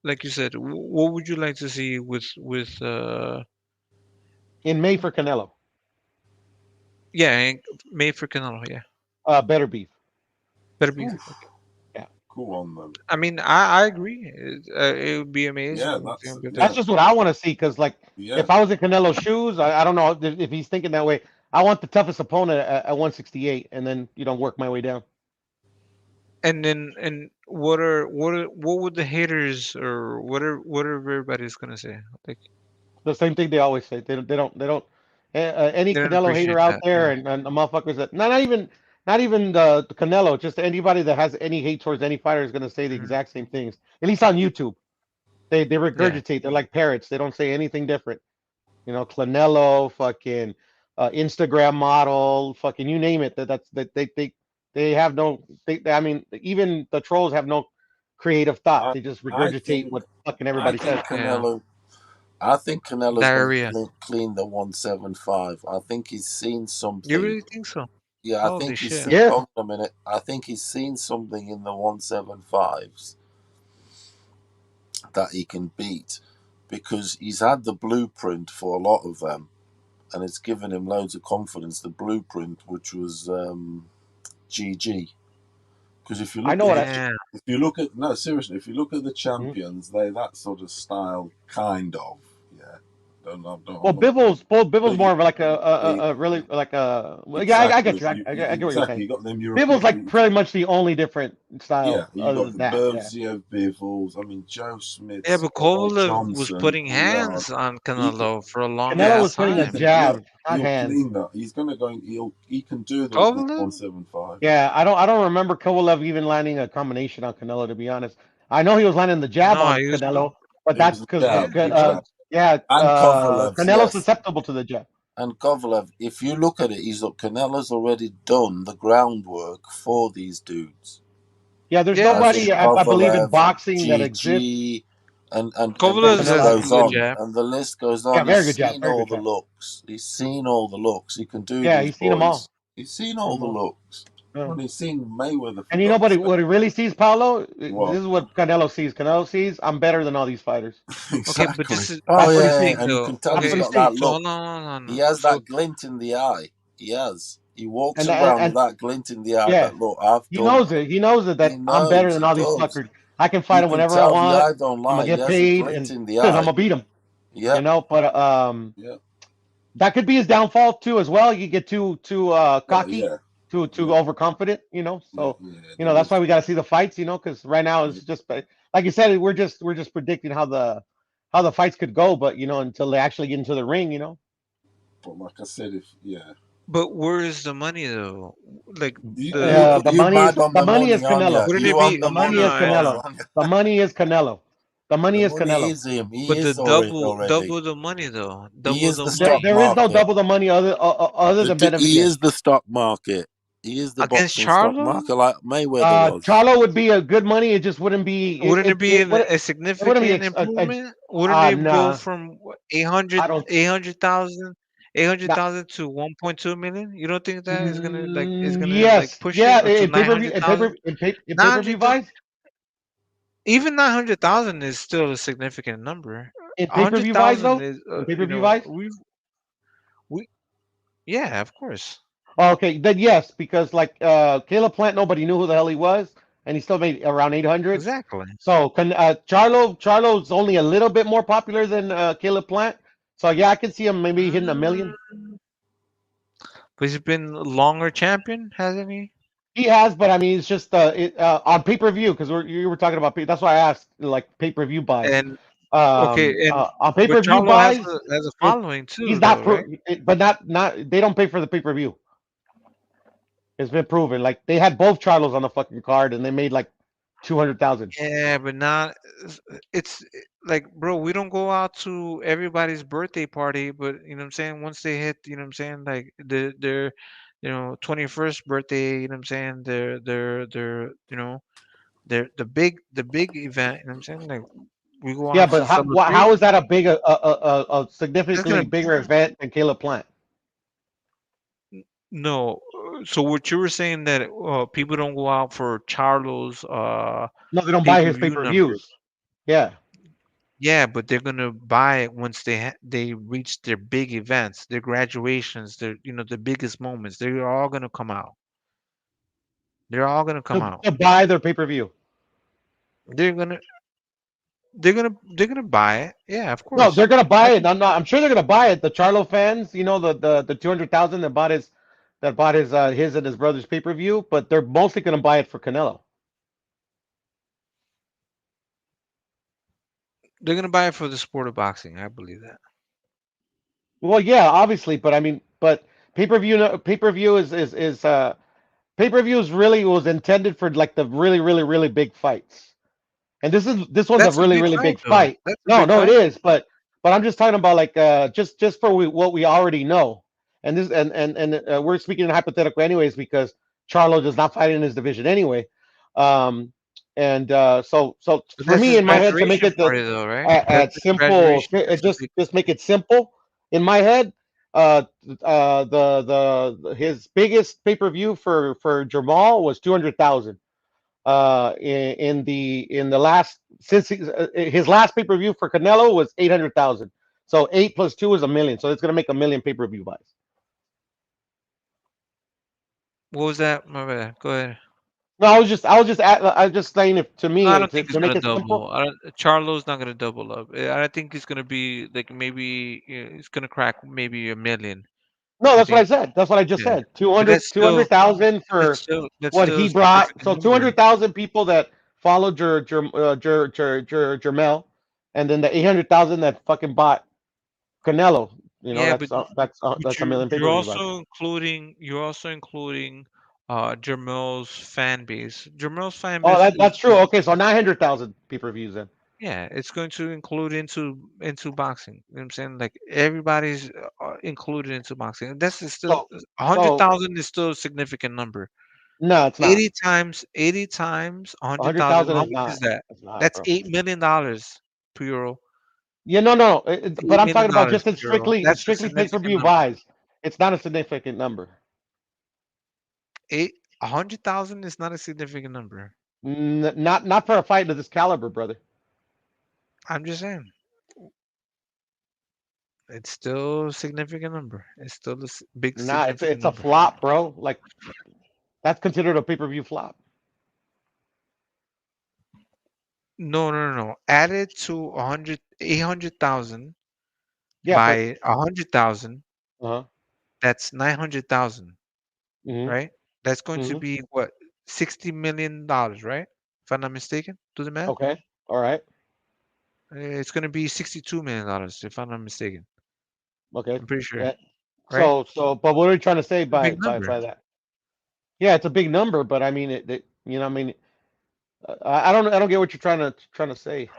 like you said, what would you like to see with In May for Canelo? yeah, made for Canelo, yeah, Better Beef. better be. Oof, Okay. Yeah. cool on them. I mean, I agree. It would be Yeah, amazing. But That's just what I want to see. Because like, yeah. if I was in Canelo's shoes, I don't know if he's thinking that way. I want the toughest opponent at 168, and then work my way down. and what would the haters or what are everybody's gonna say? Like The same thing they always say. They don't. Any they don't Canelo appreciate hater out that. there Yeah. and the motherfuckers that not even not even the Canelo, just anybody that has any hate towards any fighter is gonna say the Mhm. exact same things. At least on YouTube, they Yeah. regurgitate. They're like parrots. They don't say anything different. Canelo, fucking Instagram model, fucking you name it. They have no. I mean, even the trolls have no creative thought. I They just I regurgitate think what fucking I everybody says. think Yeah. Canelo. I think Canelo's going Diarrhea. to clean the 175. I think he's seen You something. really think so? Yeah, I Holy think he's shit. seen. Yeah, Hold on a minute. I think he's seen something in the 175s that he can beat because he's had the blueprint for a lot of them, and it's given him loads of confidence. The blueprint, which was GG. Because if you I look know at what the, I. Yeah. if you look at no seriously, if you look at the Mhm. champions, they that sort of style, kind of. Yeah, Well, I'm not. Bivens But you, more of like you really like a. Well, yeah, I get exactly, you. I get what you're exactly. saying. You got them Bivens like European. pretty much the only different Yeah, style you other got than the that. Yeah. Bergzio Bivals. I mean, Joe Yeah, Smith's, but Kovalev was Johnson, putting Riyadh. hands on He can, Canelo for a long Canelo ass was putting a he time. can look. jab, not He'll hands. clean that. He's gonna go. He can do this Kovalev? 175. Yeah, I don't remember Kovalev even landing a combination on Canelo. To be honest, I know he was landing the jab No, on he was. Canelo, but It that's was a because Yeah, jab, he a was. jab, and Kovalev's Canelo's yes. susceptible to the jab. And Kovalev, if you look at it, Canelo's already done the groundwork for these dudes. Yeah, there's Yeah, As for in nobody sure. I believe in Kovalev, boxing that exists. GG, and the Yeah, Kovalev list Canelo has a has goes to good do. on. jab. And the list goes Yeah, on. very He's good jab, seen very all good the jab. looks. He's seen all the looks. He can do Yeah, these he's seen them all. boys. He's seen all the Mhm. looks. Yeah. When he's seen Mayweather, for And you know God's sake. what he really sees, Paulo? This What? is what Canelo sees. Canelo sees I'm better than all these fighters. Okay, but Exactly. this is Oh That's what he the yeah, thing sees. and you can though. tell That's he's what he Okay, got that sees. so look. hold on, hold He on. has So that glint in the eye. He has. He walks And around with and that glint in the eye. yeah, That look, I've he done. knows it. He knows it He that I'm better knows. than He all these does. fuckers. I can fight You him can whenever I tell the want. eye don't I'm lie. gonna He get has a paid, glint and in the I'm eye. gonna beat him. Yeah, But yeah. that could be his downfall too, as well. You get too Well, cocky, yeah, too yeah, overconfident. yeah, So yeah. There that's is. why we got to see the fights. Because right now Yeah. it's just like you said, we're just predicting how the fights could go, but until they actually get into the ring. But like I said, if yeah, but where is the money though? Like you you the The you money mad is on the the money is money, aren't you? Canelo. wouldn't it You be on The the no money money, is no boss, Canelo. aren't you? The money is Canelo. The money The is money Canelo. is him. He but the is already double already. double the money though. He Double is the the There, stock money. there is no market. double the money other than He Benavidez. is the stock market. He is the Against boxing stock Charlo? market, like Mayweather was. Charlo would be a good money. It just wouldn't be. Wouldn't it be a It wouldn't be significant improvement? Wouldn't it go nah. from what, I don't. 800,000 Nah, 800,000 to 1.2 million? You don't think that is gonna like yes, push it yeah. or to In pay per view, 900,000? in pay per view 900 buys, even 900,000 is still a significant number. in A pay per hundred view buys thousand though, is in pay per view buys. we yeah, of course. Oh, okay, then yes, because like Caleb Plant, nobody knew who the hell he was, and he still made around 800. Exactly. So Charlo's only a little bit more popular than Caleb Plant. So yeah, I can see him maybe hitting a million. But he's been longer champion, hasn't he? He has, but I mean, it's just on pay per view because you were talking about that's why I asked like pay per view buys. And okay, and On pay but per view Charlo buys, has a it following he's too, not though, right? but not they don't pay for the pay per view. It's been proven. Like they had both Charlos on the fucking card and they made like 200,000. Yeah, but not. It's like, bro, we don't go out to everybody's birthday party, but you know what I'm saying. Once they hit, you know what I'm saying, like their 21st birthday, you know what I'm saying, their the big event, you know what I'm saying. Like we go Yeah, out but to how celebrate. is that a That's significantly gonna bigger event than Caleb Plant? no. So what you were saying that people don't go out for Charlo's No, they don't pay buy per his pay view per numbers. views. Yeah. Yeah, but they're gonna buy it once they reach their big events, their graduations, their the biggest moments. They're all gonna come out. They're all gonna come out. To buy their pay per view. They're gonna they're gonna buy it. Yeah, of No, course. they're gonna I buy it. can, I'm sure they're gonna buy it. The Charlo fans, the 200,000 his and his brother's pay per view, but they're mostly gonna buy it for Canelo. they're gonna buy it for the sport of boxing. I believe that. Well, yeah, obviously, but I mean, but pay per view is pay-per-views really was intended for like the really, really, really big fights. And this one's a That's a really, big really fight, big though. fight. That's a No, big no, it fight. is, but I'm just talking about like just for what we already know. And this and we're speaking in hypothetical anyways because Charlo does not fight in his division anyway. Um and so But for that's me his in my head to make graduation it the party, though, right? That's at his simple graduation. it That's a just big. just make it simple in my head. The his biggest pay-per-view for Jamal was 200,000 in the last since his last pay per view for Canelo was 800,000. So 8 plus 2 is a million. So it's gonna make a million pay per view buys. What was that? My bad. Go ahead. No, I was just saying if to No, I me don't think it's to make gonna it double. simple. Charlo's not gonna double up. I think it's gonna be like maybe it's gonna crack maybe a million. No, I that's what I think. said. That's what I just Yeah, said. but 200 200,000 for that's what still he a brought. significant So number. 200,000 people that followed Jermel, and then the 800,000 that fucking bought Canelo. You know, Yeah, but that's a million pay you're per view buys. also including Jermel's fan base. Jermel's fan Oh, base that's true. Okay, so 900,000 pay-per-views then. yeah, it's going to include into boxing. You know what I'm saying? Like everybody's included into boxing. That's still So, a hundred so thousand is still a significant number. no, it's not. 80 times a A hundred hundred thousand. thousand How is much not. is that? It's not, That's bro. $8 million per euro. Yeah, no. But Eight I'm million talking about dollars just in per euro. in That's a strictly significant pay-per-view number. buys. It's not a significant number. Eight 100,000 is not a significant number. Not for a fight of this caliber, brother. I'm just saying. It's still a significant number. It's still a big Nah, significant it's a number. flop, bro. Like that's considered a pay-per-view flop. No. Added to 800,000 Yeah, but by 100,000, uh-huh. that's 900,000, Mm-hmm. right? That's going to Mm-hmm. be what, $60 million, right? If I'm not mistaken, do the math. Okay. All right. It's going to be $62 million, if I'm not mistaken. Okay. I'm pretty sure, Yeah. right? But what are you trying to say A big number. by that? Yeah, it's a big number, but I mean you know, I mean, I don't get what you're trying to say.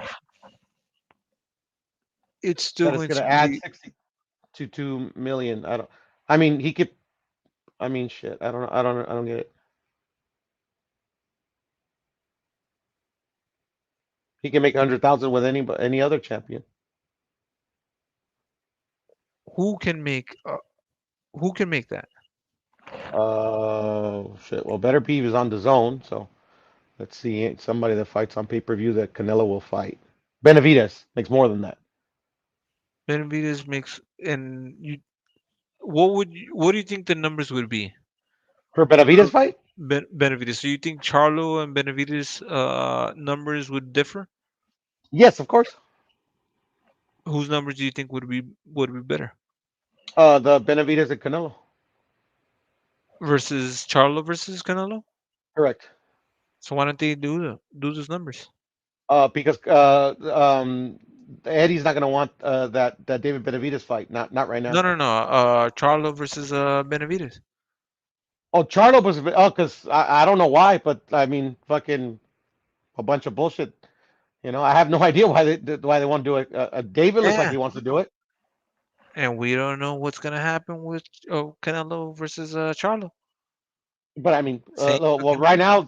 It's still That it's going gonna to add be 62 million. I don't. I mean, he could. I mean, shit. I don't know. I don't get it. He can make 100,000 with any other champion. who can make uh, who can make that? Shit. Well, Better Beef is on the zone, so let's see somebody that fights on pay-per-view that Canelo will fight. Benavidez makes more than that. Benavidez makes and you what do you think the numbers would be? For Benavidez fight? Benavidez. So you think Charlo and Benavidez numbers would differ? Yes, of course. Whose numbers do you think would be better The Benavidez and Canelo. versus Charlo versus Canelo? Correct. So why don't they do those numbers? Because Eddie's not gonna want that David Benavidez fight. Not right now. No. Charlo versus Benavidez. Oh, Charlo was because I don't know why, but I mean, fucking a bunch of bullshit. You know, I have no idea why they want to do it. David looks like Yeah. he wants to do it, And we don't know what's gonna happen with Canelo versus Charlo. but I mean, Same well, fucking right thing. now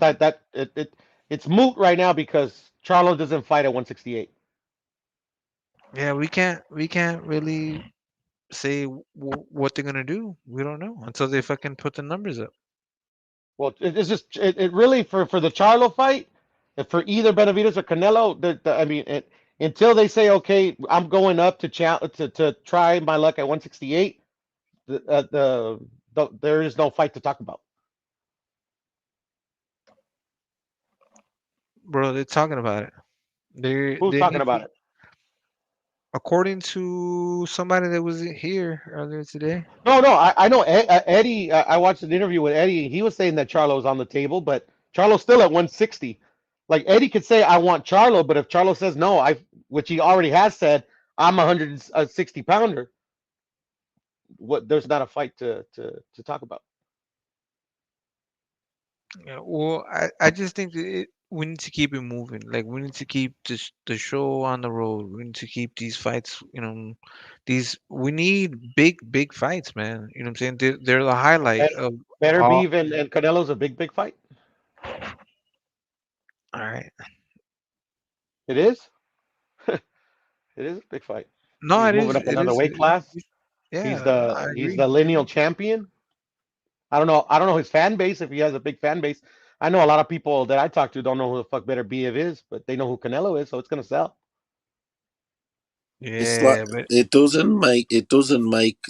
it's moot right now because Charlo doesn't fight at 168. Yeah, we can't really say what they're gonna do. We don't know until they fucking put the numbers up. Well, it's just it really for the Charlo fight, for either Benavidez or Canelo. I mean, until they say, okay, I'm going up to try my luck at 168, there is no fight to talk about. Bro, they're talking about it. Who's They talking need about to, it? according to somebody that was here earlier today. No. I know Eddie. I watched an interview with Eddie. He was saying that Charlo's on the table, but Charlo's still at 160. Like Eddie could say, I want Charlo, but if Charlo says no, which he already has said, I'm a 160 pounder. What? There's not a fight to talk about. Yeah, well, I just think that we need to keep it moving. Like we need to keep the show on the road. We need to keep these fights. These we need big fights, man. You know what I'm saying? They're the highlight Better, of better all. Beef and Canelo's a big fight. All right. It is. It is a big fight. No, He's it moving is. up It another is. weight class. He's Yeah, the I he's agree. the lineal champion. I don't know. I don't know his fan base if he has a big fan base. I know a lot of people that I talk to don't know who the fuck Better Beef is, but they know who Canelo is, so it's gonna sell. It's like Yeah, but it doesn't make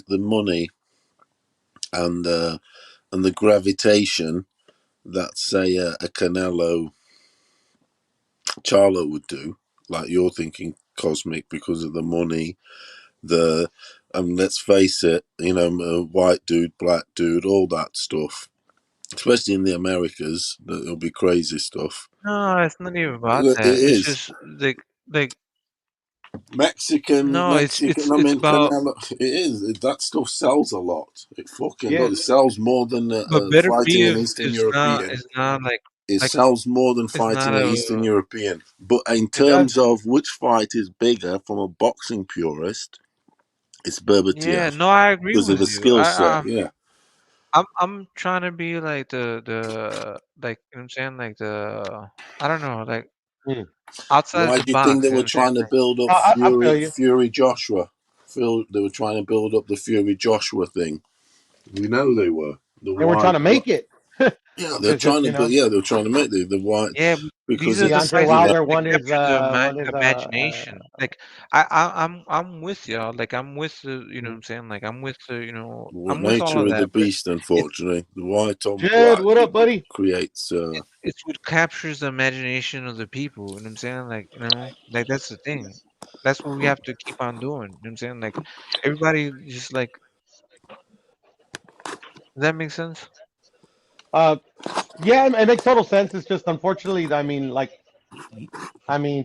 the money and the gravitation that say a Canelo Charlo would do. Like you're thinking cosmic because of the money, the let's face it, white dude, black dude, all that stuff. Especially in the Americas, it'll be crazy stuff. no, it's not even about It that. It's is. just like Mexican, no, Mexican. I it's mean, about. Canelo. It is. That stuff sells a lot. It fucking Yeah, does. It sells more than But Better fighting an Beef Eastern European. is not It like sells more than it's fighting not an a. Eastern European. But in it does. terms of which fight is bigger from a boxing purist, it's Yeah, Berbatov no, I agree because of with the you. skill set. Yeah. I'm trying to be like the like you know what I'm saying like the I don't know like Hmm. outside Why the do you think box. they You know were what I'm saying trying to like build up I feel you. Fury Joshua? They were trying to build up the Fury Joshua thing. We know they were. The They were trying white. to make it. Yeah, they're It's just trying to, but yeah, they're trying to make the white yeah, but these because are the it's Deontay fights that, yeah. Wilder that won his capture the uh, imagination. Like I'm with y'all. Like I'm with the you know what I'm saying. Like I'm with the I'm with all Nature of of the that. But beast. it's Unfortunately, the white on Jed. black What up, buddy? creates. it's what captures the imagination of the people. You know what I'm saying? Like like that's the thing. That's what we have to keep on doing. You know what I'm saying? Like everybody just like does that make sense? Uh, yeah, it makes total sense. It's just unfortunately, I mean,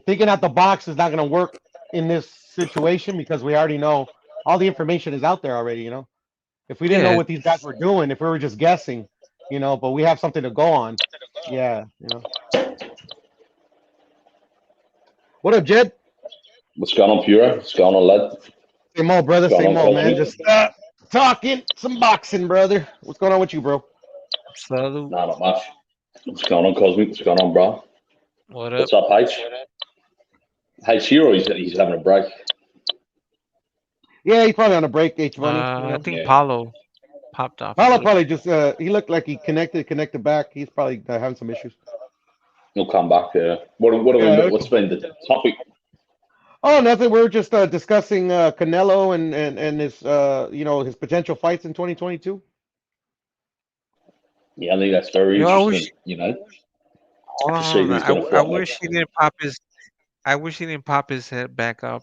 thinking out the box is not going to work in this situation because we already know all the information is out there already. If we didn't know Yeah. what these guys were doing, if we were just guessing, but we have something to go on. Yeah. What up, Jed? What's going on, Pura? What's going on, lad? Same old, brother. What's going Same on, old, man. Cosmic? Just talking some boxing, brother. What's going on with you, bro? Salute. Nah, not much. What's going on, Cosmic? What's going on, bro? What up? What's up, H? H here, or he's having a break? Yeah, he's probably on a break, H Money. I think Yeah. Paulo popped off a Paulo little bit. probably just he looked like he connected back. He's probably having some issues. He'll come back. Yeah. What's been the topic? Oh, nothing. We were just discussing Canelo and his his potential fights in 2022. Yeah, I think that's very Yo, I wish interesting. hold To see on. who's going to I fight wish next. he didn't pop his I wish he didn't pop his head back up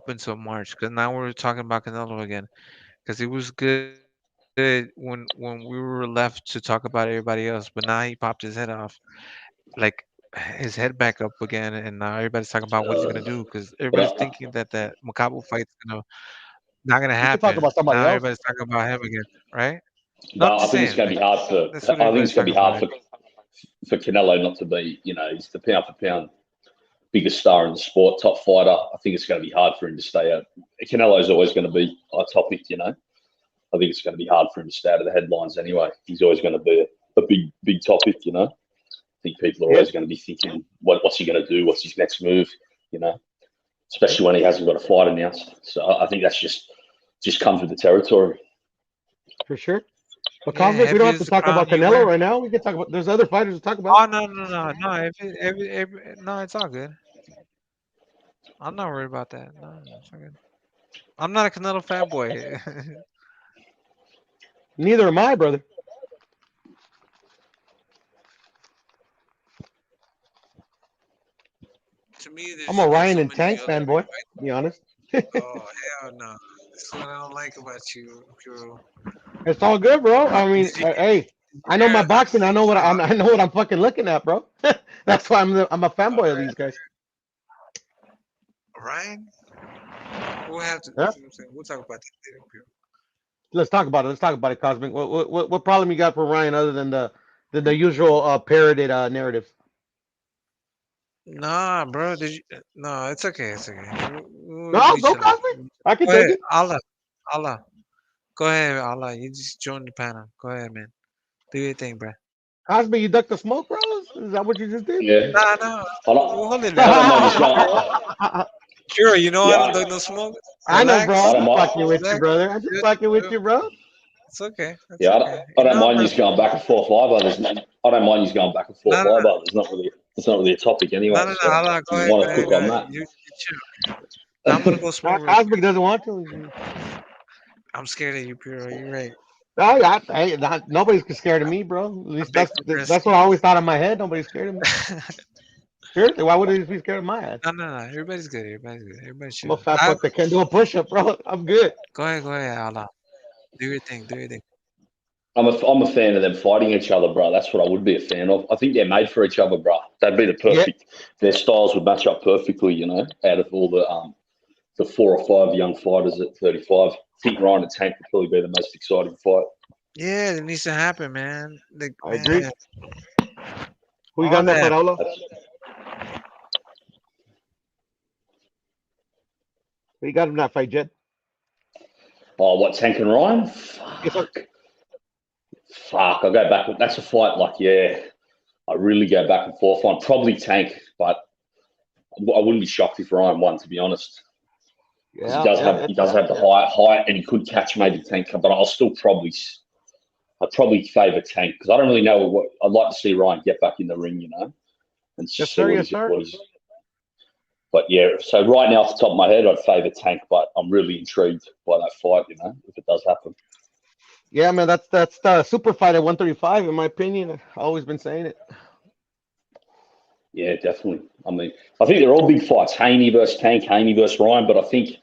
until March because now we're talking about Canelo again. Because it was good when we were left to talk about everybody else, but now he popped his head off, like his head back up again, and now everybody's talking about what he's gonna do because But everybody's thinking that Macabo fight's not gonna We could talk happen. about somebody Now else. everybody's talking about him again, right? No, I'm I just think it's saying, going to like be hard for. that's what I think everybody's it's going to talking be hard about. for Canelo not to be. He's the pound for pound biggest star in the sport, top fighter. I think it's going to be hard for him to stay out. Canelo's always going to be a topic. I think it's going to be hard for him to stay out of the headlines anyway. He's always going to be a big topic. I think people are Yeah, always going to be thinking, what's he going to do? What's his next move? You know, Especially when he hasn't got a fight announced. So I think that's just comes with the territory. for sure. But Yeah, Cosmic, we don't heavy have to is the talk crown about you Canelo wear. right now. We can talk about. There's other fighters to talk about. Oh no! No, it's all good. I'm not worried about that. No, it's all good. I'm not a Canelo fanboy. Neither am I, brother. To me, I'm a there's Ryan so and many Tank other fanboy. To be honest, Oh hell no! That's what I don't like about you, Puro. it's all good, bro. I mean, Is hey, I know my there boxing. I know what I'm fucking looking at, bro. That's why I'm a fanboy of these guys. Ryan? We'll have to. Yeah. We'll talk about that later, Puro. Let's talk about it. Let's talk about it, Cosmic. What problem you got for Ryan other than the usual parroted narrative. Nah, bro. No, it's okay. It's okay. No, go Cosby. I can Go take ahead, it. Allah. Go ahead, Allah. You just joined the panel. Go ahead, man. Do your thing, bro. Cosby, you ducked the smoke, bro? Is that what you just did? Yeah. Nah. I Hold it don't now. mind you going. Sure, you know I don't Yeah. do no smoke. I know, bro. Relax. I'm I don't just mind. fucking with you, brother. I'm just fucking with you, bro. It's okay. It's Yeah, okay. I You don't know I'm mind you going back and forth either. I don't mind you going back and forth No, no, either. It's not really a topic anyway. no. So Allah, go you ahead, want go to ahead, cook go on ahead. that? You chill. I'm gonna go smoke real Cosby quick. doesn't want to. I'm scared of you, Piro. You're right. No, nobody's scared of me, bro. At least Big that's risk. what I always thought in my head. Nobody's scared of me. Seriously, why would they be scared of my ass? No. Everybody's good. Everybody's I'm a chill. fat fuck that can't do a push up, bro. I'm good. Go ahead, Allah. Do your thing. I'm a fan of them fighting each other, bro. That's what I would be a fan of. I think they're made for each other, bro. They'd be the perfect. Their styles would match up perfectly, you know. Out of all the 4 or 5 young fighters at 35, I think Ryan and Tank would probably be the most exciting fight. Yeah, it needs to happen, man. Like, I agree. man, Who you all got in that that. fight, Olo? Who you got in that fight, Jed? Oh, what, Tank and Ryan? Yes, sir. Fuck, I go back. That's a fight like, yeah, I really go back and forth on. Probably Tank, but I wouldn't be shocked if Ryan won, to be honest. Because he does have the height, and he could catch maybe Tank, but I'd probably favour Tank because I don't really know what I'd like to see Ryan get back in the ring, you know, and see what he's. But yeah, so right now off the top of my head, I'd favour Tank, but I'm really intrigued by that fight, you know, if it does happen. Yeah, man, that's the super fight at 135, in my opinion. I've always been saying it. Yeah, definitely. I mean, I think they're all big fights. Haney versus Tank, Haney versus Ryan, but I think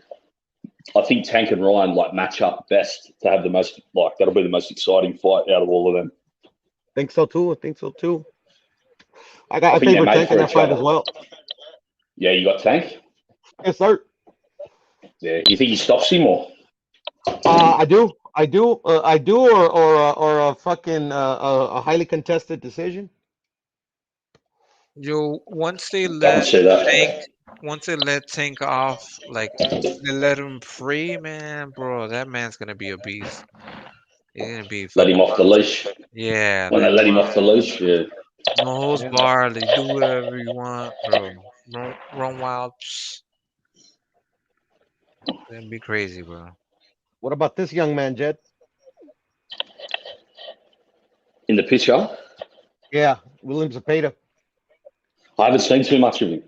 Tank and Ryan like match up best to have the most that'll be the most exciting fight out of all of them. I think so too. I favor Tank in that fight as well. Yeah, you got Tank? Yes, sir. Yeah, you think he stops him or? I do, or a fucking a highly contested decision. Yo, once they let Tank off, like they let him free, man, bro, that man's gonna be a beast. He's gonna be let him off the leash. Yeah, when they let him off the leash, yeah. No holds barred. They do whatever you want, bro. Run wild. That'd be crazy, bro. What about this young man, Jed? In the picture? Yeah, William Zepeda. I haven't seen too much of him.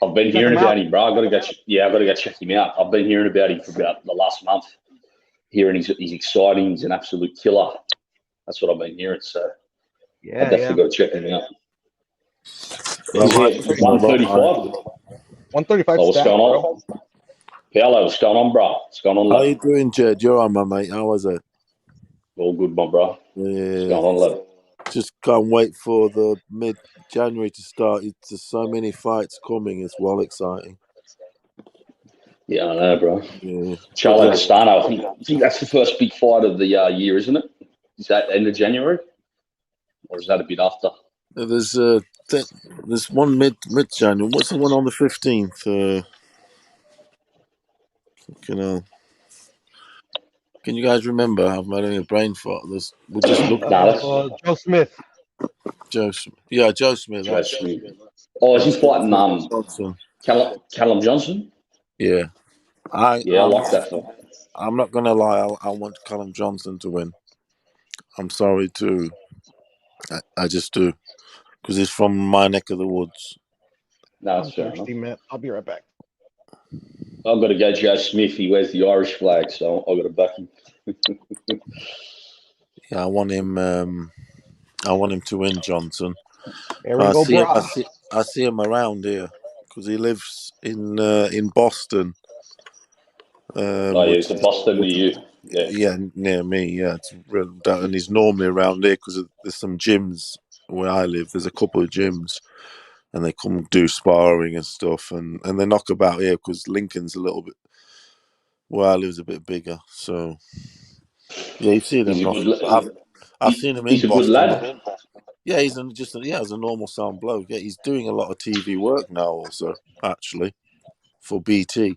I've been hearing about him, bro. I've got to go check him out. I've been hearing about him for about the last month. Hearing he's exciting. He's an absolute killer. That's what I've been hearing. So I definitely got to check him out. He's 135. 135. Oh, what's going on? Paolo, what's going on, bro? What's going on, How you doing, Jed? You're on, my mate. How was it? All good, my bro. Yeah. What's going on, lad? Just can't wait for the mid-January to start. There's so many fights coming. It's well exciting. Yeah, I know, bro. Yeah. Charlo Castano, I think that's the first big fight of the year, isn't it? Is that end of January? Or is that a bit after? There's one mid-January. What's the one on the 15th? Can you guys remember? I'm having a brain fart. We just looked Joe Smith. Joe Smith. Joe Smith. Oh, is he fighting Callum Johnson? Yeah. I like that fight. I'm not gonna lie. I want Callum Johnson to win. I'm sorry too. I just do, because he's from my neck of the woods. No, that's fair enough. Man. I'll be right back. I've got to go Joe Smith. He wears the Irish flag, so I've got to back him. Yeah, I want him to win, Johnson. There we go, bro. I see him around here because he lives in Boston. It's in Boston near you. Yeah, near me. Yeah, it's real, and he's normally around here because there's some gyms where I live. There's a couple of gyms, and they come do sparring and stuff, and they knock about here because Lincoln's a little bit where I live is a bit bigger. So yeah, you see them. I've seen him in Boston. He's a good lad. Yeah, he's he's a normal sound bloke. Yeah, he's doing a lot of TV work now, also actually for BT.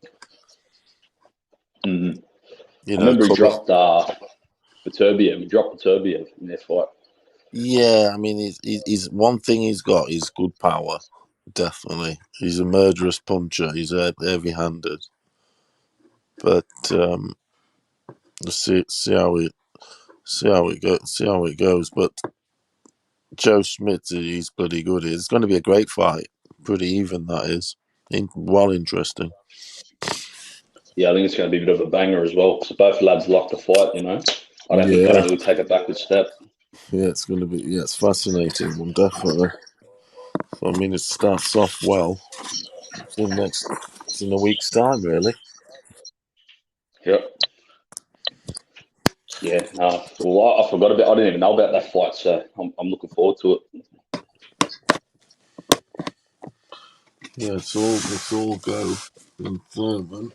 Mm-hmm. You I know, remember he dropped Beterbiev. He dropped Beterbiev in their fight. Yeah, I mean, he's one thing he's got is good power. Definitely, he's a murderous puncher. He's heavy-handed, but let's see how it goes. But Joe Schmidt, he's bloody good. It's going to be a great fight. Pretty even, that is. Interesting. Yeah, I think it's going to be a bit of a banger as well. So both lads like the fight, you know. I don't think they don't really take a backward step. Yeah, it's going to be. Yeah, it's fascinating one, definitely. So, I mean, it starts off well. It's in a week's time, really. Yep. Yeah. No. Well, I forgot about. I didn't even know about that fight, so I'm looking forward to it. Yeah, it's all go in Thurman.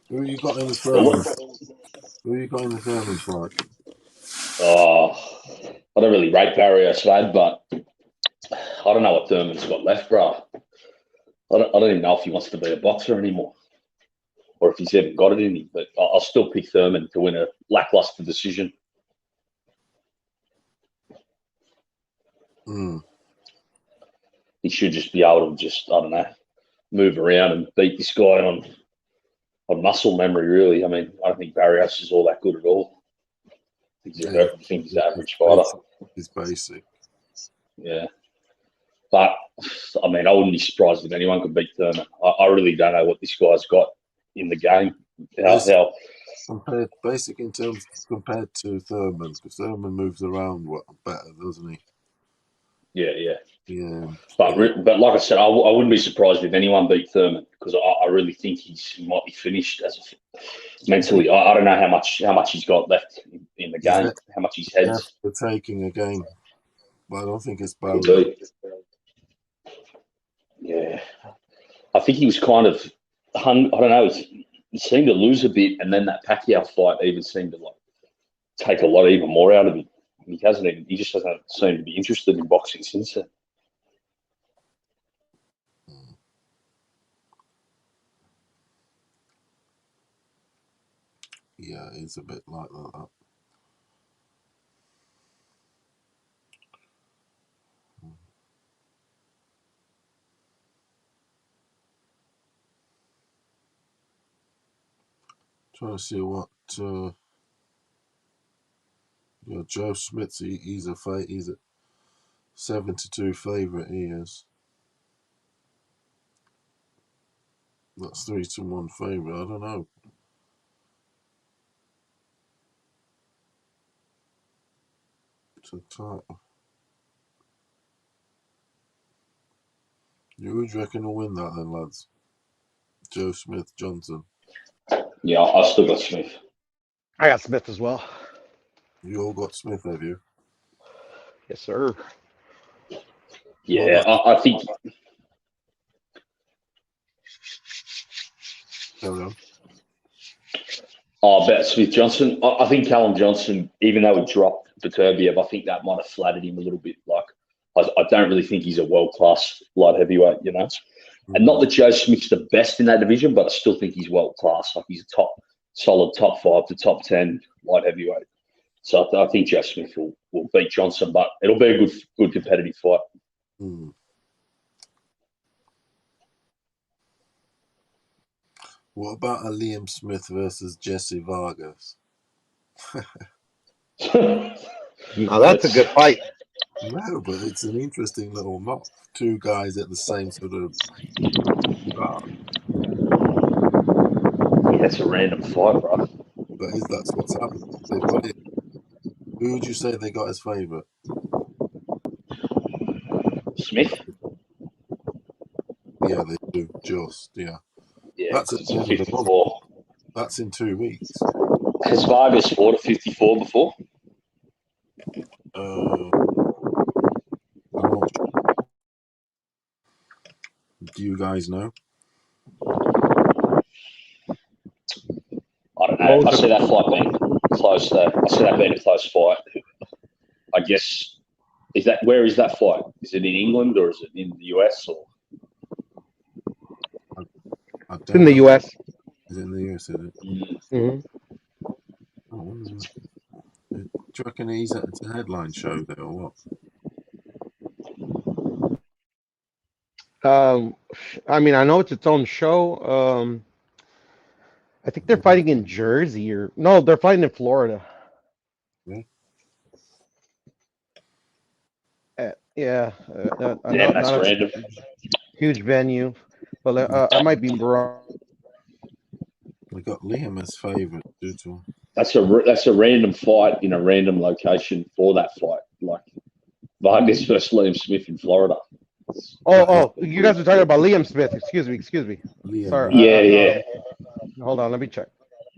Who you got in the Thurman? Who you got in the Thurman fight? Oh, I don't really rate Barrios, Slad, but I don't know what Thurman's got left, bro. I don't even know if he wants to be a boxer anymore, or if he's even got it in him. But I'll still pick Thurman to win a lackluster decision. He should just be able to I don't know, move around and beat this guy on muscle memory, really. I mean, I don't think Barrios is all that good at all. I think he's an average fighter. He's basic. Yeah. But, I mean, I wouldn't be surprised if anyone could beat Thurman. I really don't know what this guy's got in the game. Basic in terms compared to Thurman, because Thurman moves around better, doesn't he? Yeah. Yeah. But like I said, I wouldn't be surprised if anyone beat Thurman, because I really think he might be finished mentally. I don't know how much he's got left in the game, how much his head's taking again. But I don't think it's bad. Could be. Yeah. I think he was kind of I don't know, he seemed to lose a bit, and then that Pacquiao fight even seemed to take a lot even more out of him. He just doesn't seem to be interested in boxing since then. Yeah, it's a bit like that. Trying to see what Joe Smith. He's a 7-2 favorite. He is. That's 3-1 favorite. I don't know. It's a title. Who do you reckon will win that then, lads? Joe Smith, Johnson. Yeah, I still got Smith. I got Smith as well. You all got Smith, have you? Yes, sir. Yeah, I think. Carry on. Oh, about Smith Johnson. I think Callum Johnson, even though he dropped Beterbiev, I think that might have flattered him a little bit. Like, I don't really think he's a world-class light heavyweight, you know. And not that Joe Smith's the best in that division, but I still think he's world-class. Like, he's a solid top 5 to top 10 light heavyweight. So I think Joe Smith will beat Johnson, but it'll be a good competitive fight. What about a Liam Smith versus Jesse Vargas? Now that's a good fight. No, but it's an interesting little knock. Two guys at the same sort of start. Yeah, that's a random fight, bro. But that's what's happened. They've got it. Who would you say they got as favourite? Smith. Yeah, they do. Yeah. That's at the end of the month. That's in 2 weeks. Has Vargas fought at 54 before? I'm not sure. Do you guys know? I don't know. I see that fight being close, though. I see that being a close fight. I guess where is that fight? Is it in England or is it in the US or? It's in the US. Is it in the US? Is it? Mm-hmm. Oh, do you reckon it's a headline show there or what? I mean, I know it's its own show. I think they're fighting in Jersey no, they're fighting in Florida. Yeah, That's not random. a huge venue, but I might be wrong. We got Liam as favourite due to. That's a random fight in a random location for that fight. Like Vargas versus Liam Smith in Florida. Oh, you guys are talking about Liam Smith. Excuse me. Liam, Sorry. Yeah. Hold on, let me check.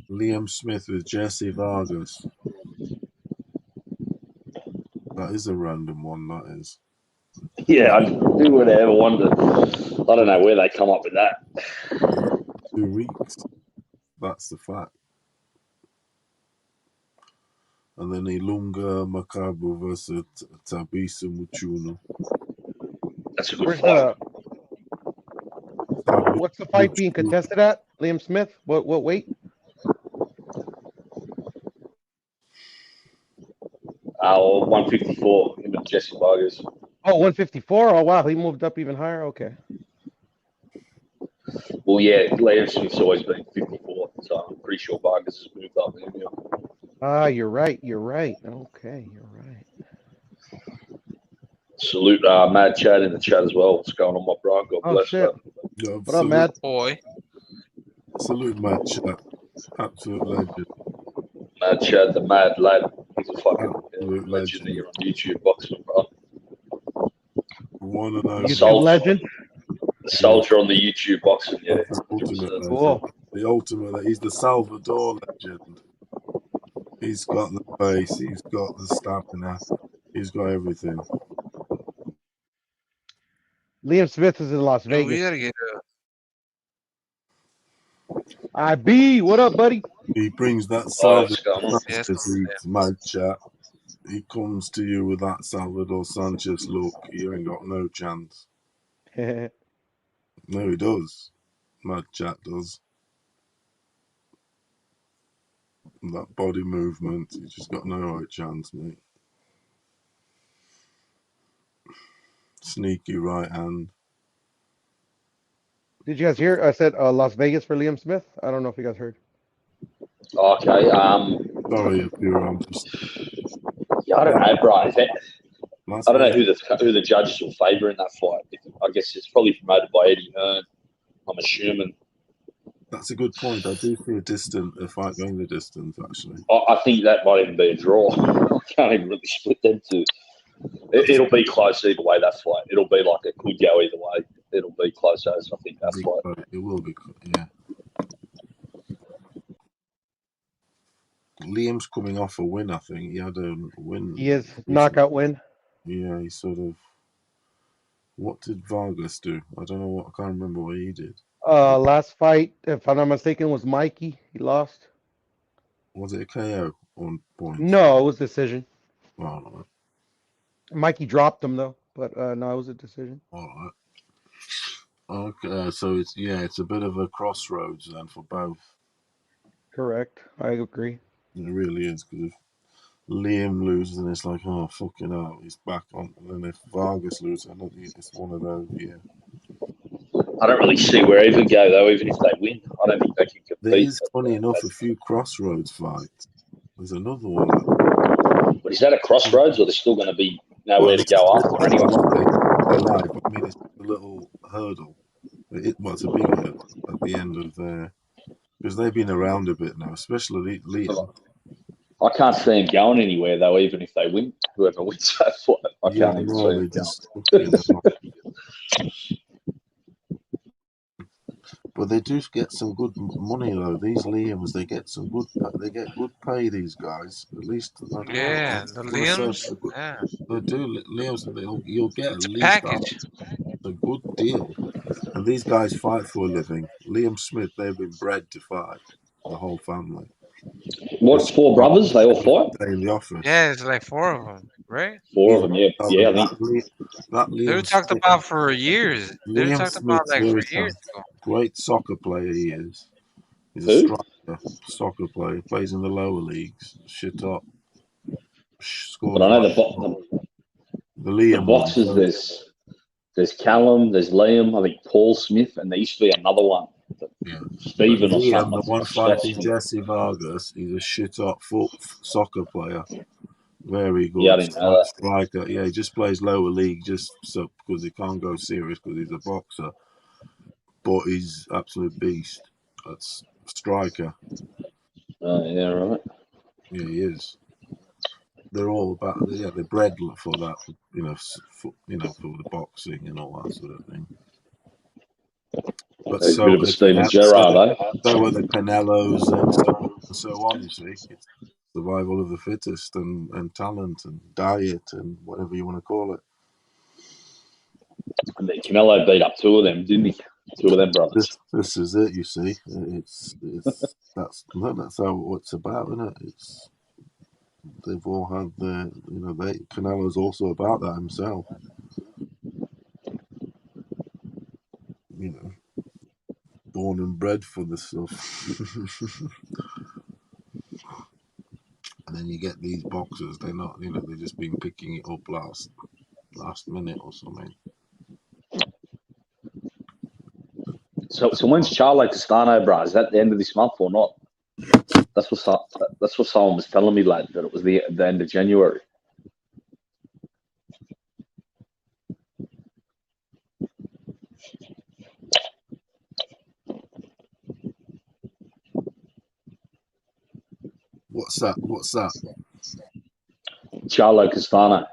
Liam Smith with Jesse Vargas. That is a random one, that is. Yeah, who would have ever wondered? I don't know where they come up with that. 2 weeks. That's the fact. And then Ilunga Makabu versus Tabisa Muchuno. That's a good fight. What's the fight being contested at? Liam Smith? What weight? 154. Him and Jesse Vargas. Oh, 154. Oh wow, he moved up even higher. Okay. Well, yeah, Liam Smith's always been 54, so I'm pretty sure Vargas has moved up. You're right. Okay, you're right. Salute Mad Chad in the chat as well. What's going on, my bro? God bless. Shit. What up, Mad? Boy. Salute Mad Chad. Absolute legend. Mad Chad, the mad lad. He's a fucking legend here on YouTube boxing, bro. One and only. YouTube legend? The soldier on the YouTube boxing, yeah. The ultimate legend. Cool. The ultimate. He's the Salvador legend. He's got the face. He's got the stamina. He's got everything. Liam Smith is in Las We Vegas. gotta get IB, what up, buddy? He brings that Salvador Sanchez mad chat. He comes to you with that Salvador Sanchez look. You ain't got no chance. No, he does. Mad chat does. That body movement, he's just got no right chance, mate. Sneaky right hand. Did you guys hear? I said Las Vegas for Liam Smith. I don't know if you guys heard. Okay. Sorry if you're Yeah, I don't know, bro. I don't know who the judges will favour in that fight. I guess it's probably promoted by Eddie Hearn. I'm assuming. That's a good point. I do see a fight going the distance, actually. I think that might even be a draw. I can't even really split them two. It'll be close either way, that fight. It'll be like it could go either way. It'll be close as I think that fight. It will be, yeah. Liam's coming off a win, I think. He had a win. He is knockout win. Yeah, he sort of. What did Vargas do? I don't know what. I can't remember what he did. Last fight, if I'm not mistaken, was Mikey. He lost. Was it a KO on points? No, it was decision. All right. Mikey dropped him though, but no, it was a decision. All right. Okay, so it's a bit of a crossroads then for both. Correct. I agree. It really is, because if Liam loses, and it's like, oh fucking hell, he's back on. And then if Vargas loses, it's one of those. Yeah. I don't really see where even go though. Even if they win, I don't think they can compete. There is, funny enough, a few crossroads fights. There's another one. But is that a crossroads, or they're still going to be nowhere to go after anyway? I mean, it's a little hurdle. It's a big hurdle at the end of there, because they've been around a bit now, especially Liam. I can't see him going anywhere though, even if they win. Whoever wins that fight, I can't even see him going. But they do get some good money though. These Liams, they get good pay. These guys, at least. Yeah, the Liams. Yeah. They do Liams. You'll get at least package. a good deal. And these guys fight for a living. Liam Smith, they've been bred to fight. The whole family. What, four brothers? They all fight? In the office. Yeah, it's like 4 of them, right? Four of them, yeah. Yeah, I think. That They were Liam talked Smith, about for years. They were Liam talked about Smith's like for a years ago. great soccer player. He is. He's a Who? striker, soccer player. Plays in the lower leagues. Shit up. But Scores I know like the Liam boxers, one. there's Callum, there's Liam, I think Paul Smith, and there used to be another one. Yeah. Stephen or Liam, something. the one a Scotsman. fighting Jesse Vargas, he's a shit up soccer player. Very good. Yeah, I didn't know that. Striker. Yeah, he just plays lower league just so because he can't go serious because he's a boxer. But he's absolute beast. That's striker. Yeah, right. Yeah, he is. They're all about. Yeah, they're bred for that. For the boxing and all that sort of thing. But He's a bit of a Steven Gerrard, eh? So are the Canelos and so on. You see, it's survival of the fittest and talent and diet and whatever you want to call it. And then Canelo beat up two of them, didn't he? Two of them brothers. This is it. You see, that's how it's about, isn't it? They've all had their, Canelo's also about that himself. Born and bred for this stuff. And then you get these boxers, they're not, they've just been picking it up last minute or something. So when's Charlo Castano, bro? Is that the end of this month or not? That's what someone was telling me, lad, that it was the end of January. What's that? Charlo Castano.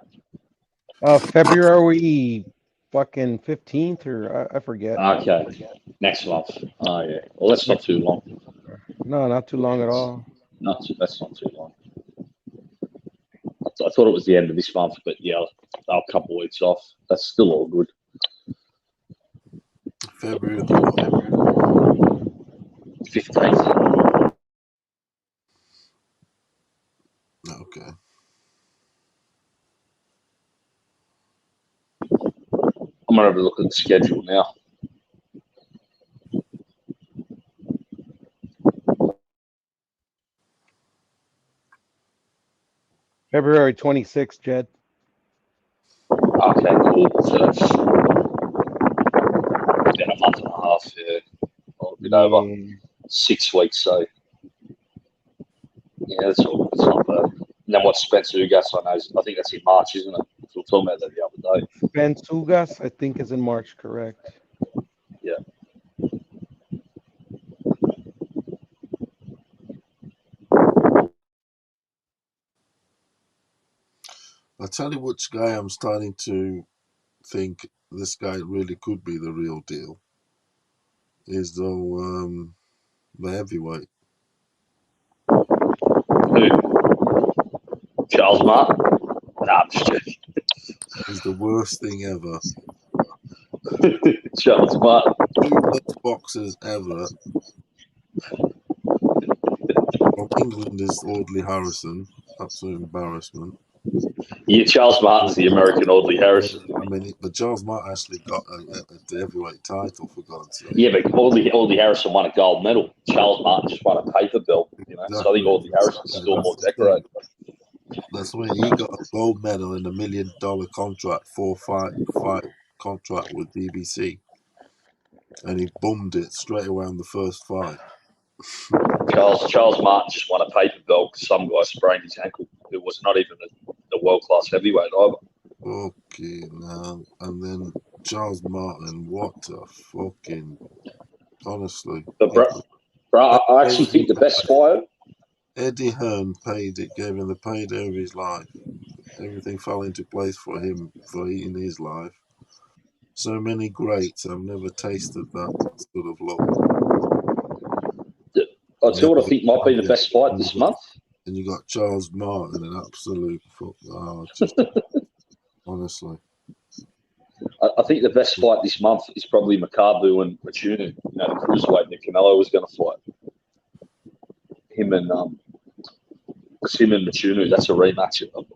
February fucking 15th or I forget. Okay. Next month. Oh, yeah. Well, that's not too long. No, not too long at all. That's not too long. I thought it was the end of this month, but yeah, a couple of weeks off. That's still all good. February 15th. Okay. I'm going to have a look at the schedule now. February 26th, Jed. Okay, cool. So that's been a month and a half, yeah. A bit over 6 weeks, so yeah, that's all. It's not bad. And then what Spencer Ugas, I think that's in March, isn't it? We were talking about that the other day. Spencer Ugas, I think, is in March, correct? Yeah. I'll tell you which guy I'm starting to think this guy really could be the real deal. Is the heavyweight. Who? Charles Martin? Nah, I'm just joking. He's the worst thing ever. Charles Martin. Two worst boxers ever. From England is Audley Harrison. Absolute embarrassment. Yeah, Charles Martin's the American Audley Harrison. I mean, but Charles Martin actually got a heavyweight title, for God's sake. Yeah, but Audley Harrison won a gold medal. Charles Martin just won a paper belt. Exactly. So I think Audley Harrison's still more decorated. That's when he got a gold medal in $1 million contract, 4-fight contract with BBC, and he bummed it straight away on the first fight. Charles Martin just won a paper belt because some guy sprained his ankle. It was not even a world-class heavyweight either. Okay, now, and then Charles Martin, what a fucking... Honestly. But bro, I actually think the best fight... Eddie Hearn gave him the payday of his life. Everything fell into place for him in his life. So many greats. I've never tasted that sort of luck. I'll tell you what I think might be the best fight this month. And you got Charles Martin, an absolute fuck. Honestly. I think the best fight this month is probably Makabu and Machunu. The cruiserweight that Canelo was going to fight. him and Machunu. That's a rematch of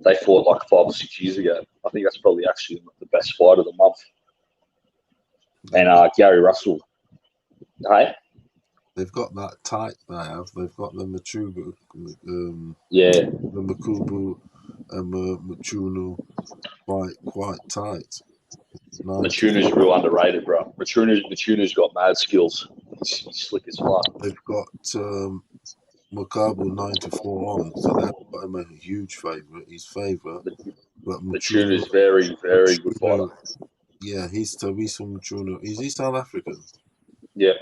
they fought like 5 or 6 years ago. I think that's probably actually the best fight of the month. And Gary Russell. Hey? They've got that tight. They have. They've got the Machubu, the Makubu, and Machunu quite tight. Machunu's real underrated, bro. Machunu's got mad skills. He's slick as fuck. They've got Makabu 9-4 on, so they've got him a huge favourite. He's favourite. But Machunu's very, very good fighter. Yeah, he's Tawiso Machuno. Is he South African? Yeah.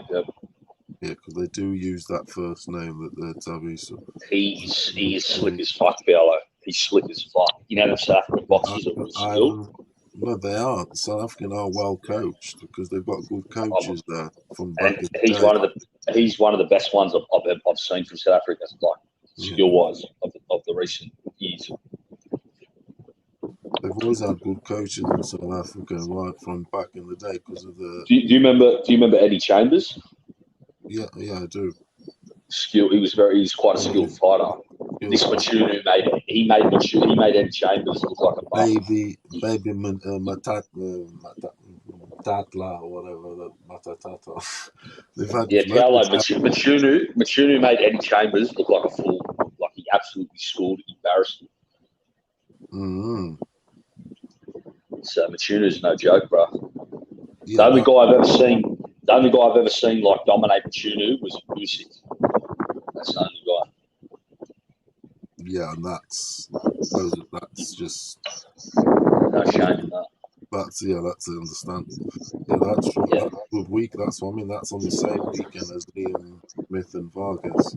Yeah, because they do use that first name that they're Tawiso. He's slick as fuck, Paolo. He's slick as fuck. You know, the South African boxers are skilled. No, they are. The South African are well coached because they've got good coaches there from back in the he's day. He's one of the best ones I've seen from South Africa, like skill wise of the recent years. They've always had good coaches in South Africa, right from back in the day, because of the. Do you remember Eddie Chambers? Yeah, I do. He was quite a skilled fighter. This Machunu made Eddie Chambers look like a buff. Baby Matatla or whatever, Matatata. They've had Paolo Machunu made Eddie Chambers look like a fool, like he absolutely schooled, embarrassed him. Mm-hmm. So Machunu's no joke, bro. Yeah, the only guy I've ever seen like dominate Machunu was Usyk. That's the only guy. Yeah, and that's just no shame in that. That's understandable. Yeah, that's a good week. That's what I mean. That's on the same weekend as Liam Smith and Vargas.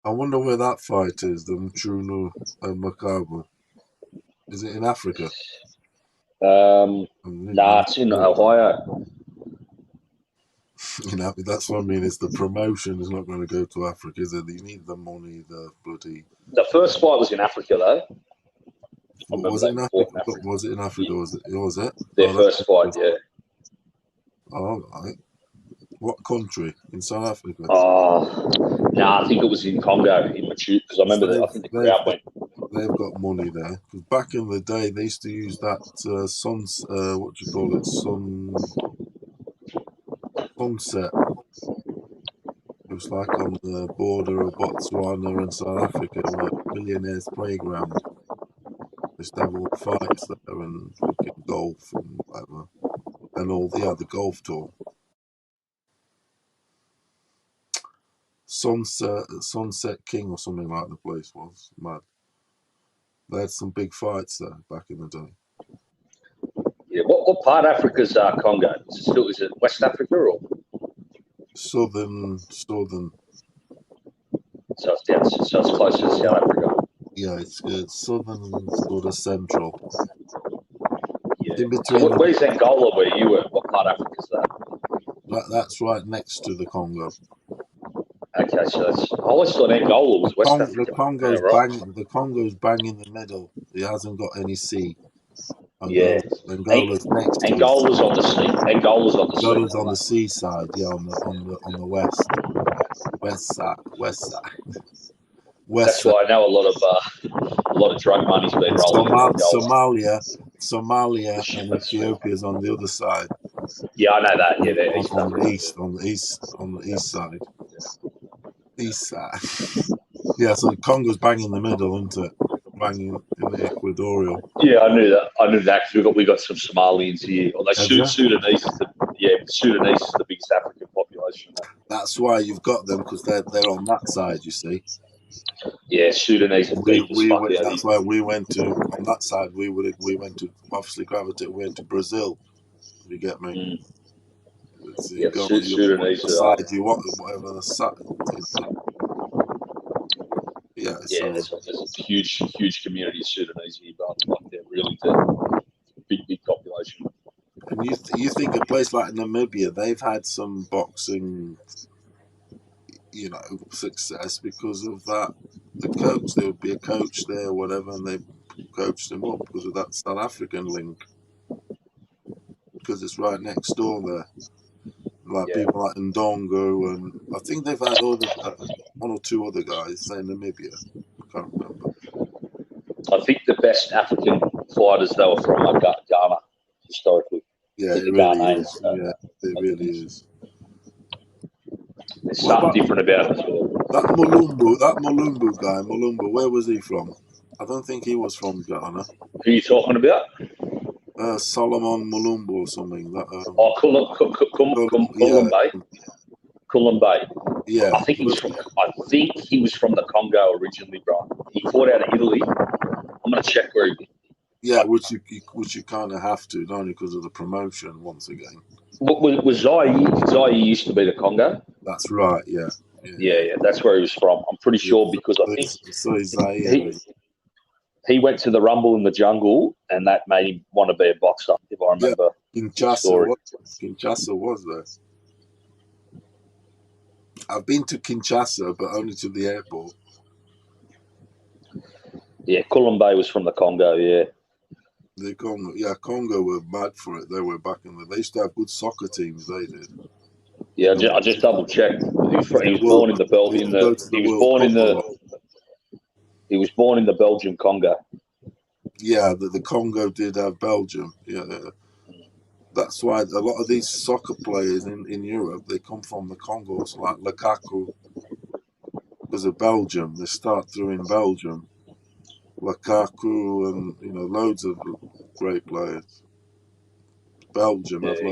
I wonder where that fight is, the Mchunu and Makabu. Is it in Africa? It's in Ohio. You know, that's what I mean. It's the promotion is not going to go to Africa, is it? You need the money, the bloody. The first fight was in Africa, though. Was it in Africa? Was it in Africa? Was it? Their first fight, yeah. All right. What country? In South Africa? I think it was in Congo, in Machu, because I remember I think the crowd went. They've got money there. Because back in the day, they used to use that sunset. It was like on the border of Botswana and South Africa, where Millionaires Playground. They used to have all the fights there and golf and whatever. And all the golf tour. Sunset King or something like the place was. Mad. They had some big fights there back in the day. Yeah, what part of Africa's Congo? Is it West Africa or southern? So it's closer to South Africa. Yeah, it's southern, sort of central. Yeah. In between. Where's Angola? Where you were? What part of Africa is that? That's right next to the Congo. Okay, so I always thought Angola was West Africa. The Congo's bang in the middle. It hasn't got any sea. Angola's next to Angola's on the sea. Angola's on the seaside. Yeah, on the west side. That's why I know a lot of drug money's been rolling. Somalia and Ethiopia's on the other side. Yeah, I know that. Yeah, they're on the east side. East side. Yeah, so Congo's bang in the middle, isn't it? Banging in the equatorial. Yeah, I knew that because we got some Somalians here. Although Sudanese is the biggest African population. That's why you've got them, because they're on that side, you see. Yeah, Sudanese are deep as fuck. That's why we went to on that side. We went to obviously gravitate. We went to Brazil. You get me? Yeah, Sudanese side you want, whatever the side. Yeah, there's a huge community of Sudanese here, but like they're really big population. And you think a place like Namibia, they've had some boxing, success because of that. The coach, there would be a coach there, whatever, and they coached him up because of that South African link. Because it's right next door there. Like people like Ndongo, and I think they've had other one or two other guys, say Namibia. I can't remember. I think the best African fighters they were from are Ghana historically. Yeah, it really is. Yeah, it really is. There's something different about it as well. That Mulumbu guy, where was he from? I don't think he was from Ghana. Who are you talking about? Solomon Mulumbu or something. That, Kulumbe. Yeah. I think he was from the Congo originally, bro. He fought out of Italy. I'm gonna check where he. Yeah, which you kind of have to, not only because of the promotion once again. Was Zaire used to be the Congo? That's right. Yeah. Yeah. That's where he was from. I'm pretty sure because I think he went to the Rumble in the Jungle, and that made him want to be a boxer. If I remember, Kinshasa was there. I've been to Kinshasa, but only to the airport. Yeah, Kulumbe was from the Congo. Yeah. Congo were mad for it. They were back in the. They used to have good soccer teams. They did. Yeah, I just double checked. He was born in the Belgium. He was born in the Belgian Congo. Yeah, the Congo did have Belgium. Yeah, that's why a lot of these soccer players in Europe, they come from the Congo. So like Lukaku was of Belgium. They start through in Belgium. Lukaku and loads of great players. Belgium have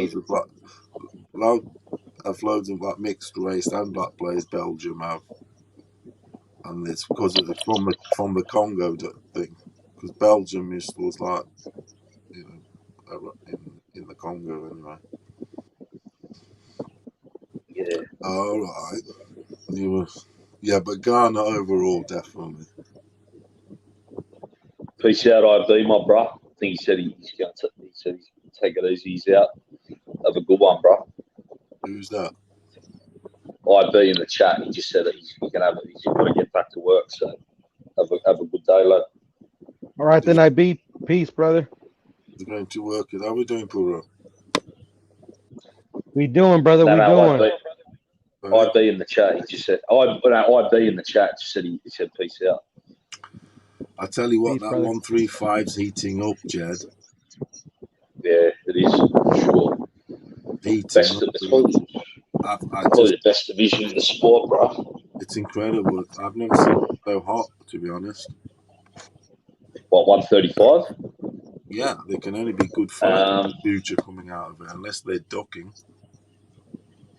loads of mixed race and black players. Belgium have, and it's because it's from the Congo thing. Because Belgium was like in the Congo anyway. Yeah. All right. But Ghana overall definitely. Peace out, IB, my bro. I think he said he's going to. He said he's going to take it easy. He's out. Have a good one, bro. Who's that? IB in the chat. He just said that he's going to have it. He's got to get back to work. So have a good day, lad. All right, then IB. Peace, brother. You're going to work. How are we doing, Puro? We doing, brother. We doing. IB in the chat. He just said. IB in the chat just said he said peace out. I tell you what, that 135's heating up, Jed. Yeah, it is for sure. Probably the best division in the sport, bro. It's incredible. I've never seen it so hot, to be honest. What, 135? Yeah, there can only be good fights in the future coming out of it, unless they're ducking.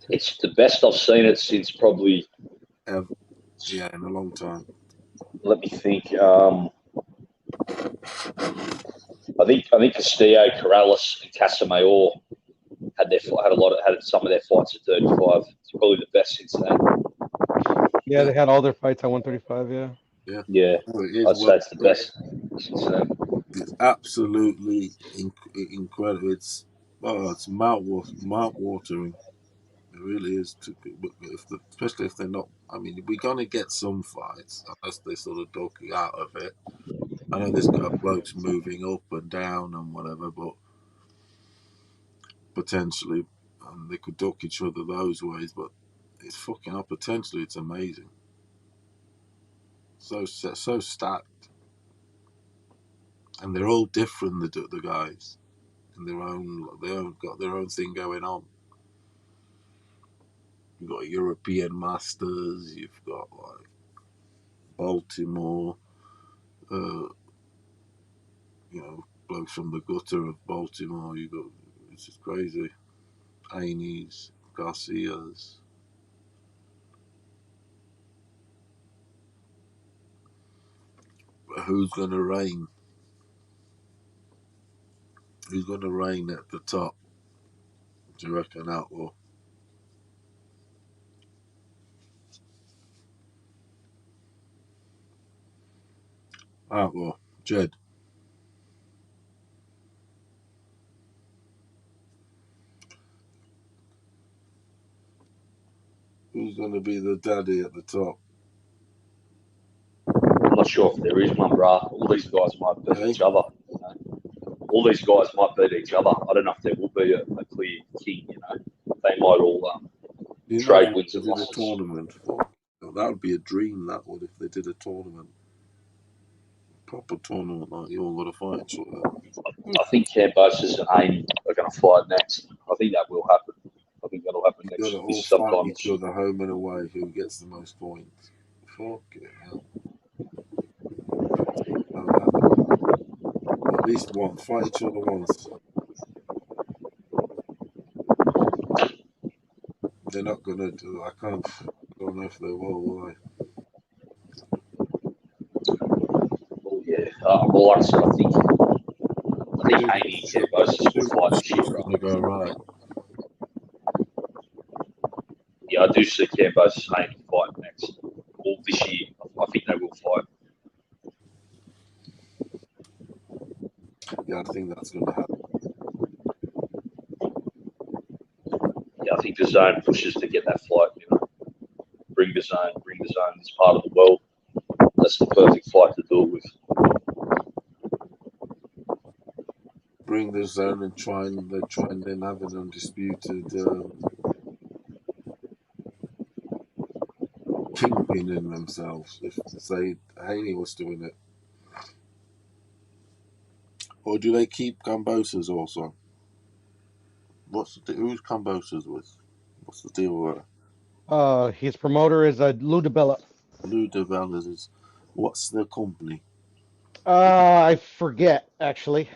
It's the best I've seen it since probably. In a long time. Let me think. I think Castillo, Corrales, and Casamayor had some of their fights at 35. It's probably the best since then. Yeah, they had all their fights at 135. Yeah. I'd say it's the best since then. It's absolutely incredible. It's mouth-watering. It really is. Especially if they're not. I mean, we're gonna get some fights unless they sort of duck out of it. I know there's got blokes moving up and down and whatever, but potentially they could duck each other those ways. But it's fucking up. Potentially, it's amazing. So stacked, and they're all different. The guys, and they got their own thing going on. You've got European Masters. You've got like Baltimore. Blokes from the gutter of Baltimore. You got, it's just crazy. Haney's, Garcia's. But who's going to reign? Who's going to reign at the top? Do you reckon, Outlaw? Outlaw, Jed. Who's going to be the daddy at the top? I'm not sure if there is one, bro. All these guys might beat each other. You know? All these guys might beat each other. I don't know if there will be a clear king, you know. they might all You trade imagine wins if and they did a losses. tournament. That would be a dream. That would, if they did a tournament, proper tournament, like you all got to fight each other. I think Kambosos and Haney are going to fight next. I think that will happen. I think that'll happen You got next to all fight sometime each this year. other home and away. Who gets the most points? Fuck it, hell. At least once. Fight each other once. They're not gonna do. I don't know if they will they? Oh yeah. Well, like I said, I think Haney and Kambosos will fight this year. Gonna go right. Yeah, I do see Kambosos and Haney fight next. All this year, I think they will fight. Yeah, I think that's going to happen. Yeah, I think the zone pushes to get that fight. You know, bring the zone. This part of the world. That's the perfect fight to do it with. Bring the zone and try and then have an undisputed kingpin in themselves. If say Haney was doing it, or do they keep Kambosos also? Who's Kambosos with? What's the deal with that? His promoter is Lou DiBella. Lou DiBella is. What's the company? I forget actually.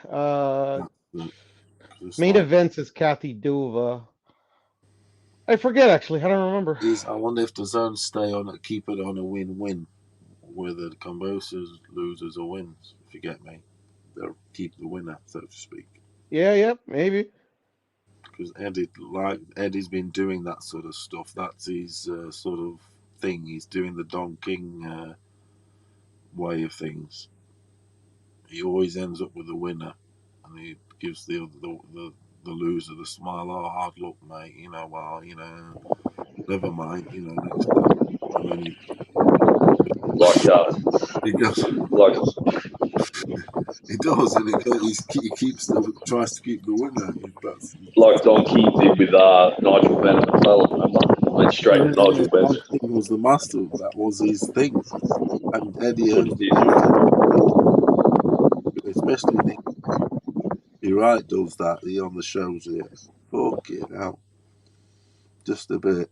Main events is Kathy Duva. I forget actually. I don't remember. I wonder if the zone stay on it, keep it on a win-win, whether the Kambosos loses or wins. If you get me, they'll keep the winner, so to speak. Yeah, maybe. Because Eddie's been doing that sort of stuff. That's his sort of thing. He's doing the Don King way of things. He always ends up with the winner, and he gives the loser the smile. Oh, hard luck, mate. You know, well, you know, never mind. You know, next time. And then he goes. He does, and he tries to keep the winner. Like Don King did with Nigel Benn and McClellan, remember? Went straight to Nigel Benn. Don King was the master. That was his thing, and Eddie used it. Especially in England. You're right, does that. He on the shows here. Fuck it out. Just a bit.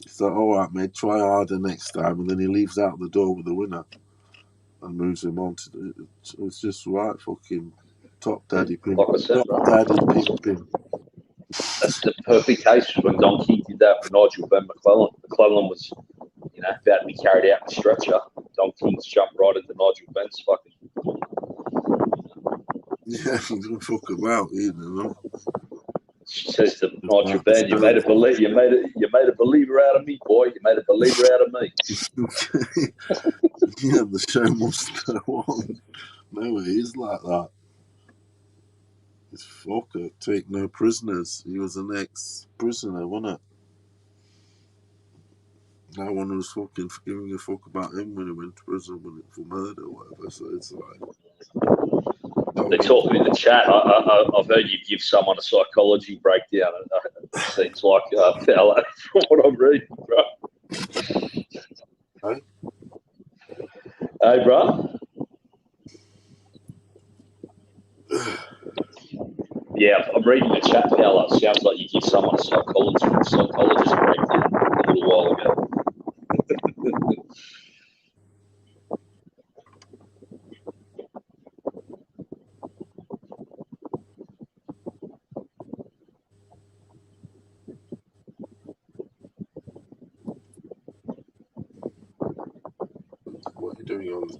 It's like, all right, mate, try harder next time, and then he leaves out the door with the winner and moves him on to. It's just right, fucking top daddy pin. Like I said, Top daddy pin. That's the perfect case when Don King did that with Nigel Benn McClellan. McClellan was, you know, about to be carried out in a stretcher. Don King's jumped right into Nigel Benn's fucking. Yeah, he didn't fuck about either, no. Says to Nigel Benn, you made a believer out of me, boy. You made a believer out of me. Yeah, the show must go on. No, it is like that. It's fucker, take no prisoners. He was an ex-prisoner, wasn't it? No one was fucking giving a fuck about him when he went to prison for murder or whatever. So it's like. They're talking in the chat. I've heard you give someone a psychology breakdown. It seems like fella from what I'm reading, bro. Hey, bro. Yeah, I'm reading the chat, fella. It sounds like you give someone a psychologist breakdown a little while ago. What are you doing on this?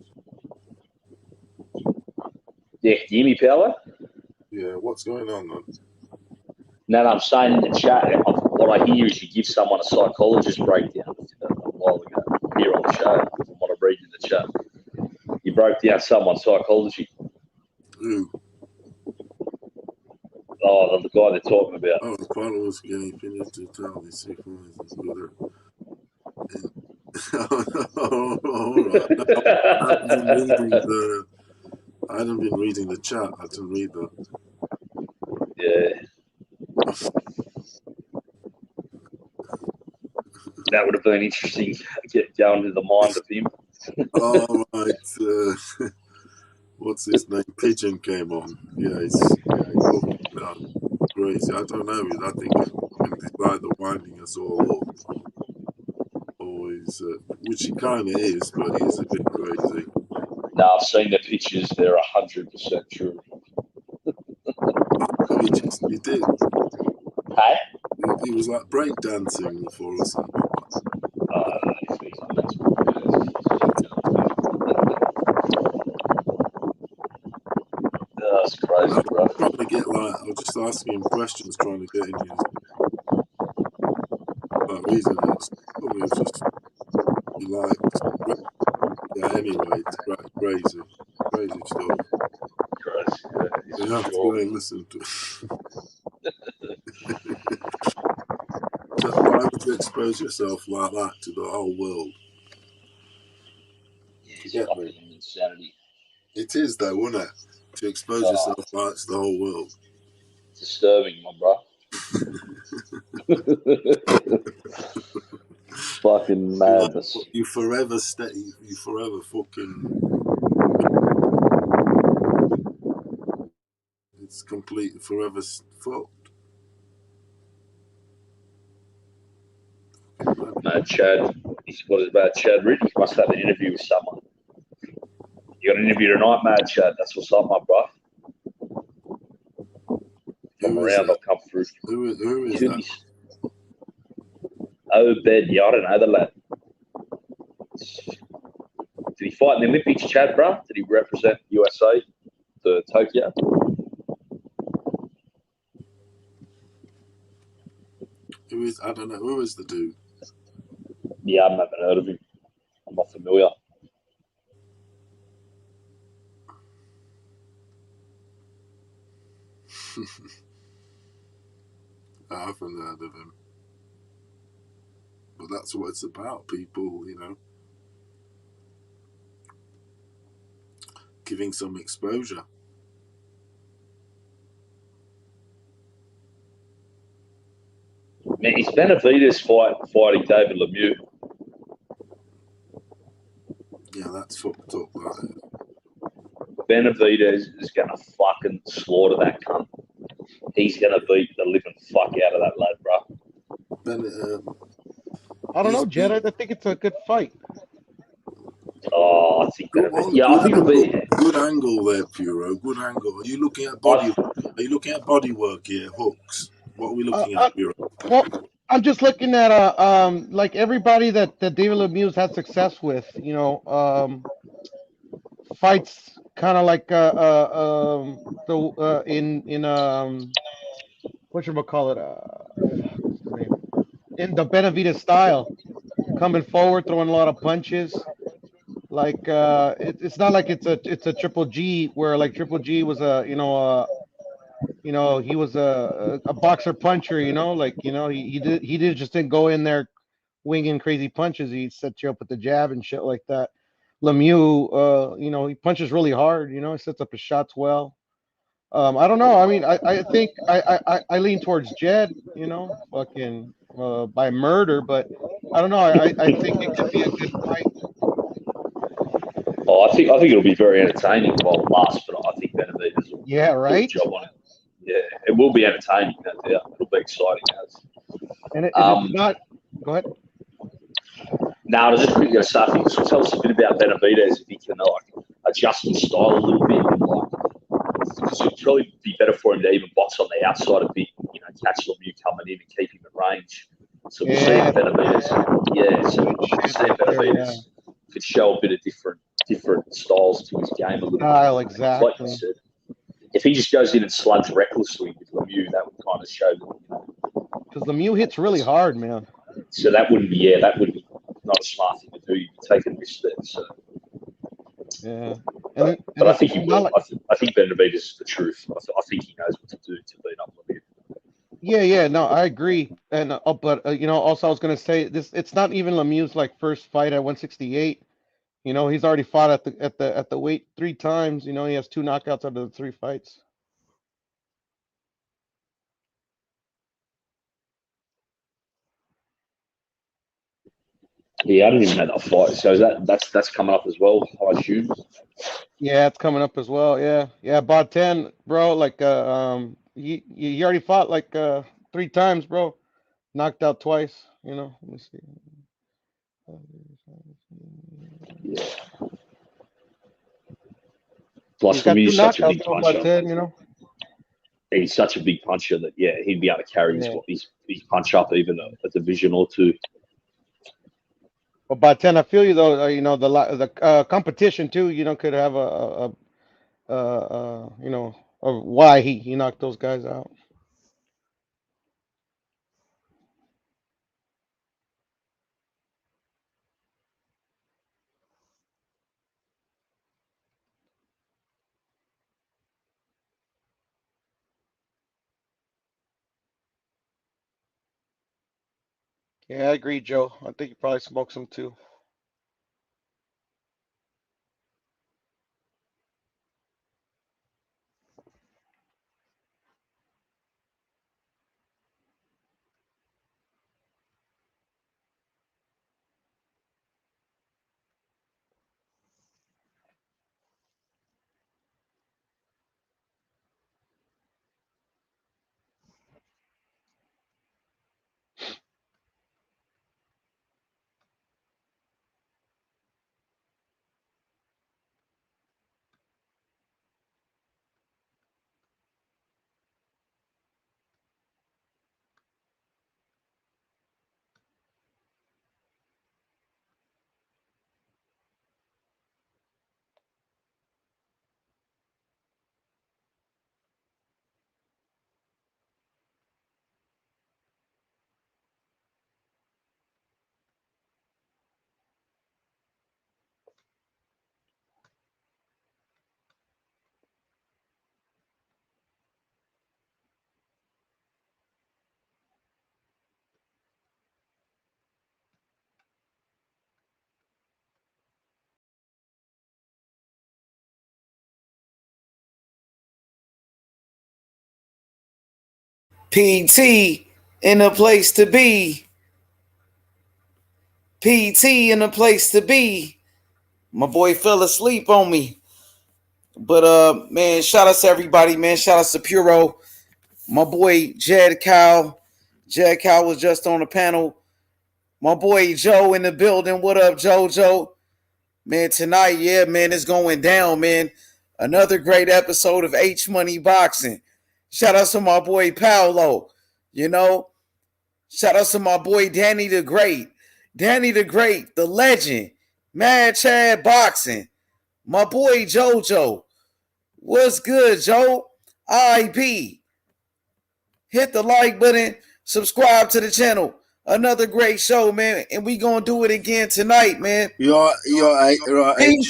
Yeah, can you hear me, fella? Yeah, what's going on then? No, I'm saying in the chat, what I hear is you give someone a psychologist breakdown a while ago here on the show, from what I'm reading in the chat. You broke down someone's psychology. Who? Oh, the guy they're talking about. Oh, the followers getting finished to tell these sequences is good. All right. I haven't been reading the chat. I didn't read that. Yeah. That would have been interesting. Get down to the mind of him. All right. What's his name? Pigeon came on. Yeah, it's crazy. I don't know. I think he's either winding us all up or he's, which he kind of is, but he's a bit crazy. No, I've seen the pictures. They're 100% true. He did. Hey? He was like breakdancing before or something. That's crazy, bro. I'm trying to get I was just asking him questions, trying to get in his reason. It's probably just he liked. Yeah. Anyway, it's crazy stuff. Crazy. Yeah, You have to go and listen to. So why would you expose yourself like that to the whole world? Yeah, it's fucking insanity. It is though, wouldn't it? To expose yourself like to the whole world. Disturbing, my bro. Fucking madness. You forever fucking. It's complete forever fucked. Mad Chad. What is about Chad Riddick? He must have an interview with someone. You got an interview tonight, Mad Chad. That's what's up, my bro. Come around, I'll come through. Who is that? Obed, yeah, I don't know the lad. Did he fight in the Olympics, Chad, bro? Did he represent USA to Tokyo? Who is? I don't know. Who is the dude? Yeah, I haven't heard of him. I'm not familiar. I haven't heard of him. But that's what it's about, people, giving some exposure. Man, is Benavidez fighting David Lemieux? Yeah, that's fucked up, that is. Benavidez is going to fucking slaughter that cunt. He's going to beat the living fuck out of that lad, bro. I don't know, Jed. I think it's a good fight. Oh, I think Benavidez. Yeah, I think it'll be good angle there, Puro. Good angle. Are you looking at body? Are you looking at body work here? Hooks. What are we looking at, Puro? Well, I'm just looking at like everybody that David Lemieux's had success with, fights kind of like in in the Benavidez style, coming forward, throwing a lot of punches. Like it's not like it's a Triple G where like Triple G was he was a boxer puncher, he just didn't go in there winging crazy punches. He set you up with the jab and shit like that. Lemieux, he punches really hard. He sets up his shots well. I don't know. I mean, I think I lean towards Jed. Fucking by murder, but I don't know. I think it could be a good fight. Oh, I think it'll be very entertaining while it lasts, but I think Benavidez will do a job on it. Yeah, it will be entertaining. No doubt. It'll be exciting. And it's not. Go ahead. No, I was just going to say, I think this will tell us a bit about Benavidez if he can adjust his style a little bit. Because it'd probably be better for him to even box on the outside a bit, catch Lemieux coming in and keep him at range. So we'll see if Benavidez. Yeah, so we'll see if Benavidez could show a bit of different styles to his game a little bit. Exactly. Like you said, if he just goes in and slugs recklessly with Lemieux, that would kind of show that. Because Lemieux hits really hard, man. So that wouldn't be not a smart thing to do. You'd be taking risks there. So. Yeah. But I think he will. I think Benavidez is the truth. I think he knows what to do to beat up Lemieux. Yeah, no, I agree. And but also I was gonna say this. It's not even Lemieux's like first fight at 168. He's already fought at the weight 3 times. He has 2 knockouts out of the 3 fights. Yeah, I didn't even know that fight. So that's coming up as well, I assume. Yeah, it's coming up as well. Yeah. Bod 10, bro. Like, he already fought like 3 times, bro. Knocked out twice. Let me see. Yeah. Plus, He's for got me, two he's such a knockouts, big though, Bod puncher. 10. He's such a big puncher that he'd be able to carry Yeah. his punch up even a division or two. But Bod 10, I feel you though. The competition too. Could have of why he knocked those guys out. Yeah, I agree, Joe. I think you probably smoked some too. PT in a place to be. PT in a place to be. My boy fell asleep on me. But man, shout out to everybody, man. Shout out to Puro. My boy Jed Cow. Jed Cow was just on the panel. My boy Joe in the building. What up, Joe? Man, tonight, yeah, man, it's going down, man. Another great episode of H Money Boxing. Shout out to my boy Paolo. Shout out to my boy Danny the Great. Danny the Great, the legend. Mad Chad Boxing. My boy JoJo. What's good, Joe? IB. Hit the like button. Subscribe to the channel. Another great show, man. And we gonna do it again tonight, man. You're right, H. I'll PT.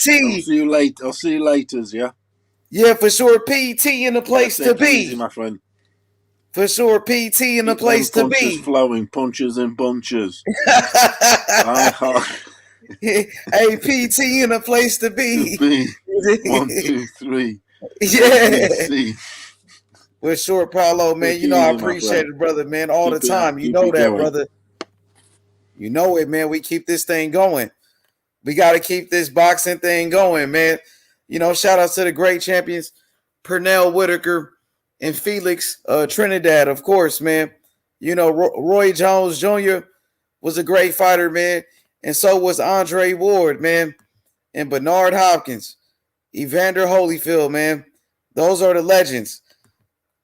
see you later. I'll see you later, yeah? Yeah, for sure. PT in the place to Take it easy, be. my friend. For sure. PT in the Keep place to punches be. flowing, punches and bunches. Hey, PT in a place to be. 1, 2, 3. Yeah. ABC. We're short, Paulo, man. Take I easy, my appreciate friend. it, brother, man, all Keep the time. You keep know it that, going. brother. You know it, man. We keep this thing going. We got to keep this boxing thing going, man. Shout out to the great champions, Pernell Whitaker and Felix Trinidad, of course, man. Roy Jones Jr. was a great fighter, man. And so was Andre Ward, man. And Bernard Hopkins, Evander Holyfield, man. Those are the legends.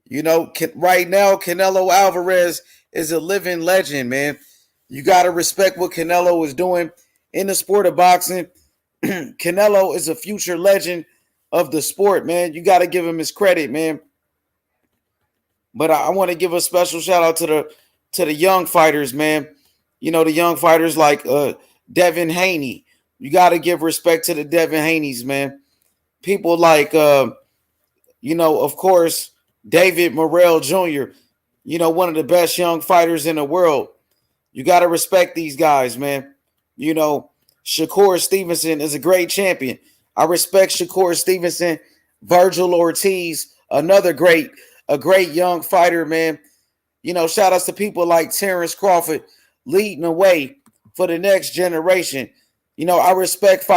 Right now, Canelo Alvarez is a living legend, man. You got to respect what Canelo is doing in the sport of boxing. Canelo is a future legend of the sport, man. You got to give him his credit, man. But I want to give a special shout out to the young fighters, man. The young fighters like Devin Haney. You got to give respect to the Devin Haneys, man. People like, of course, David Morrell Jr., one of the best young fighters in the world. You got to respect these guys, man. Shakur Stevenson is a great champion. I respect Shakur Stevenson. Virgil Ortiz, a great young fighter, man. Shout outs to people like Terrence Crawford leading the way for the next generation. You know, I respect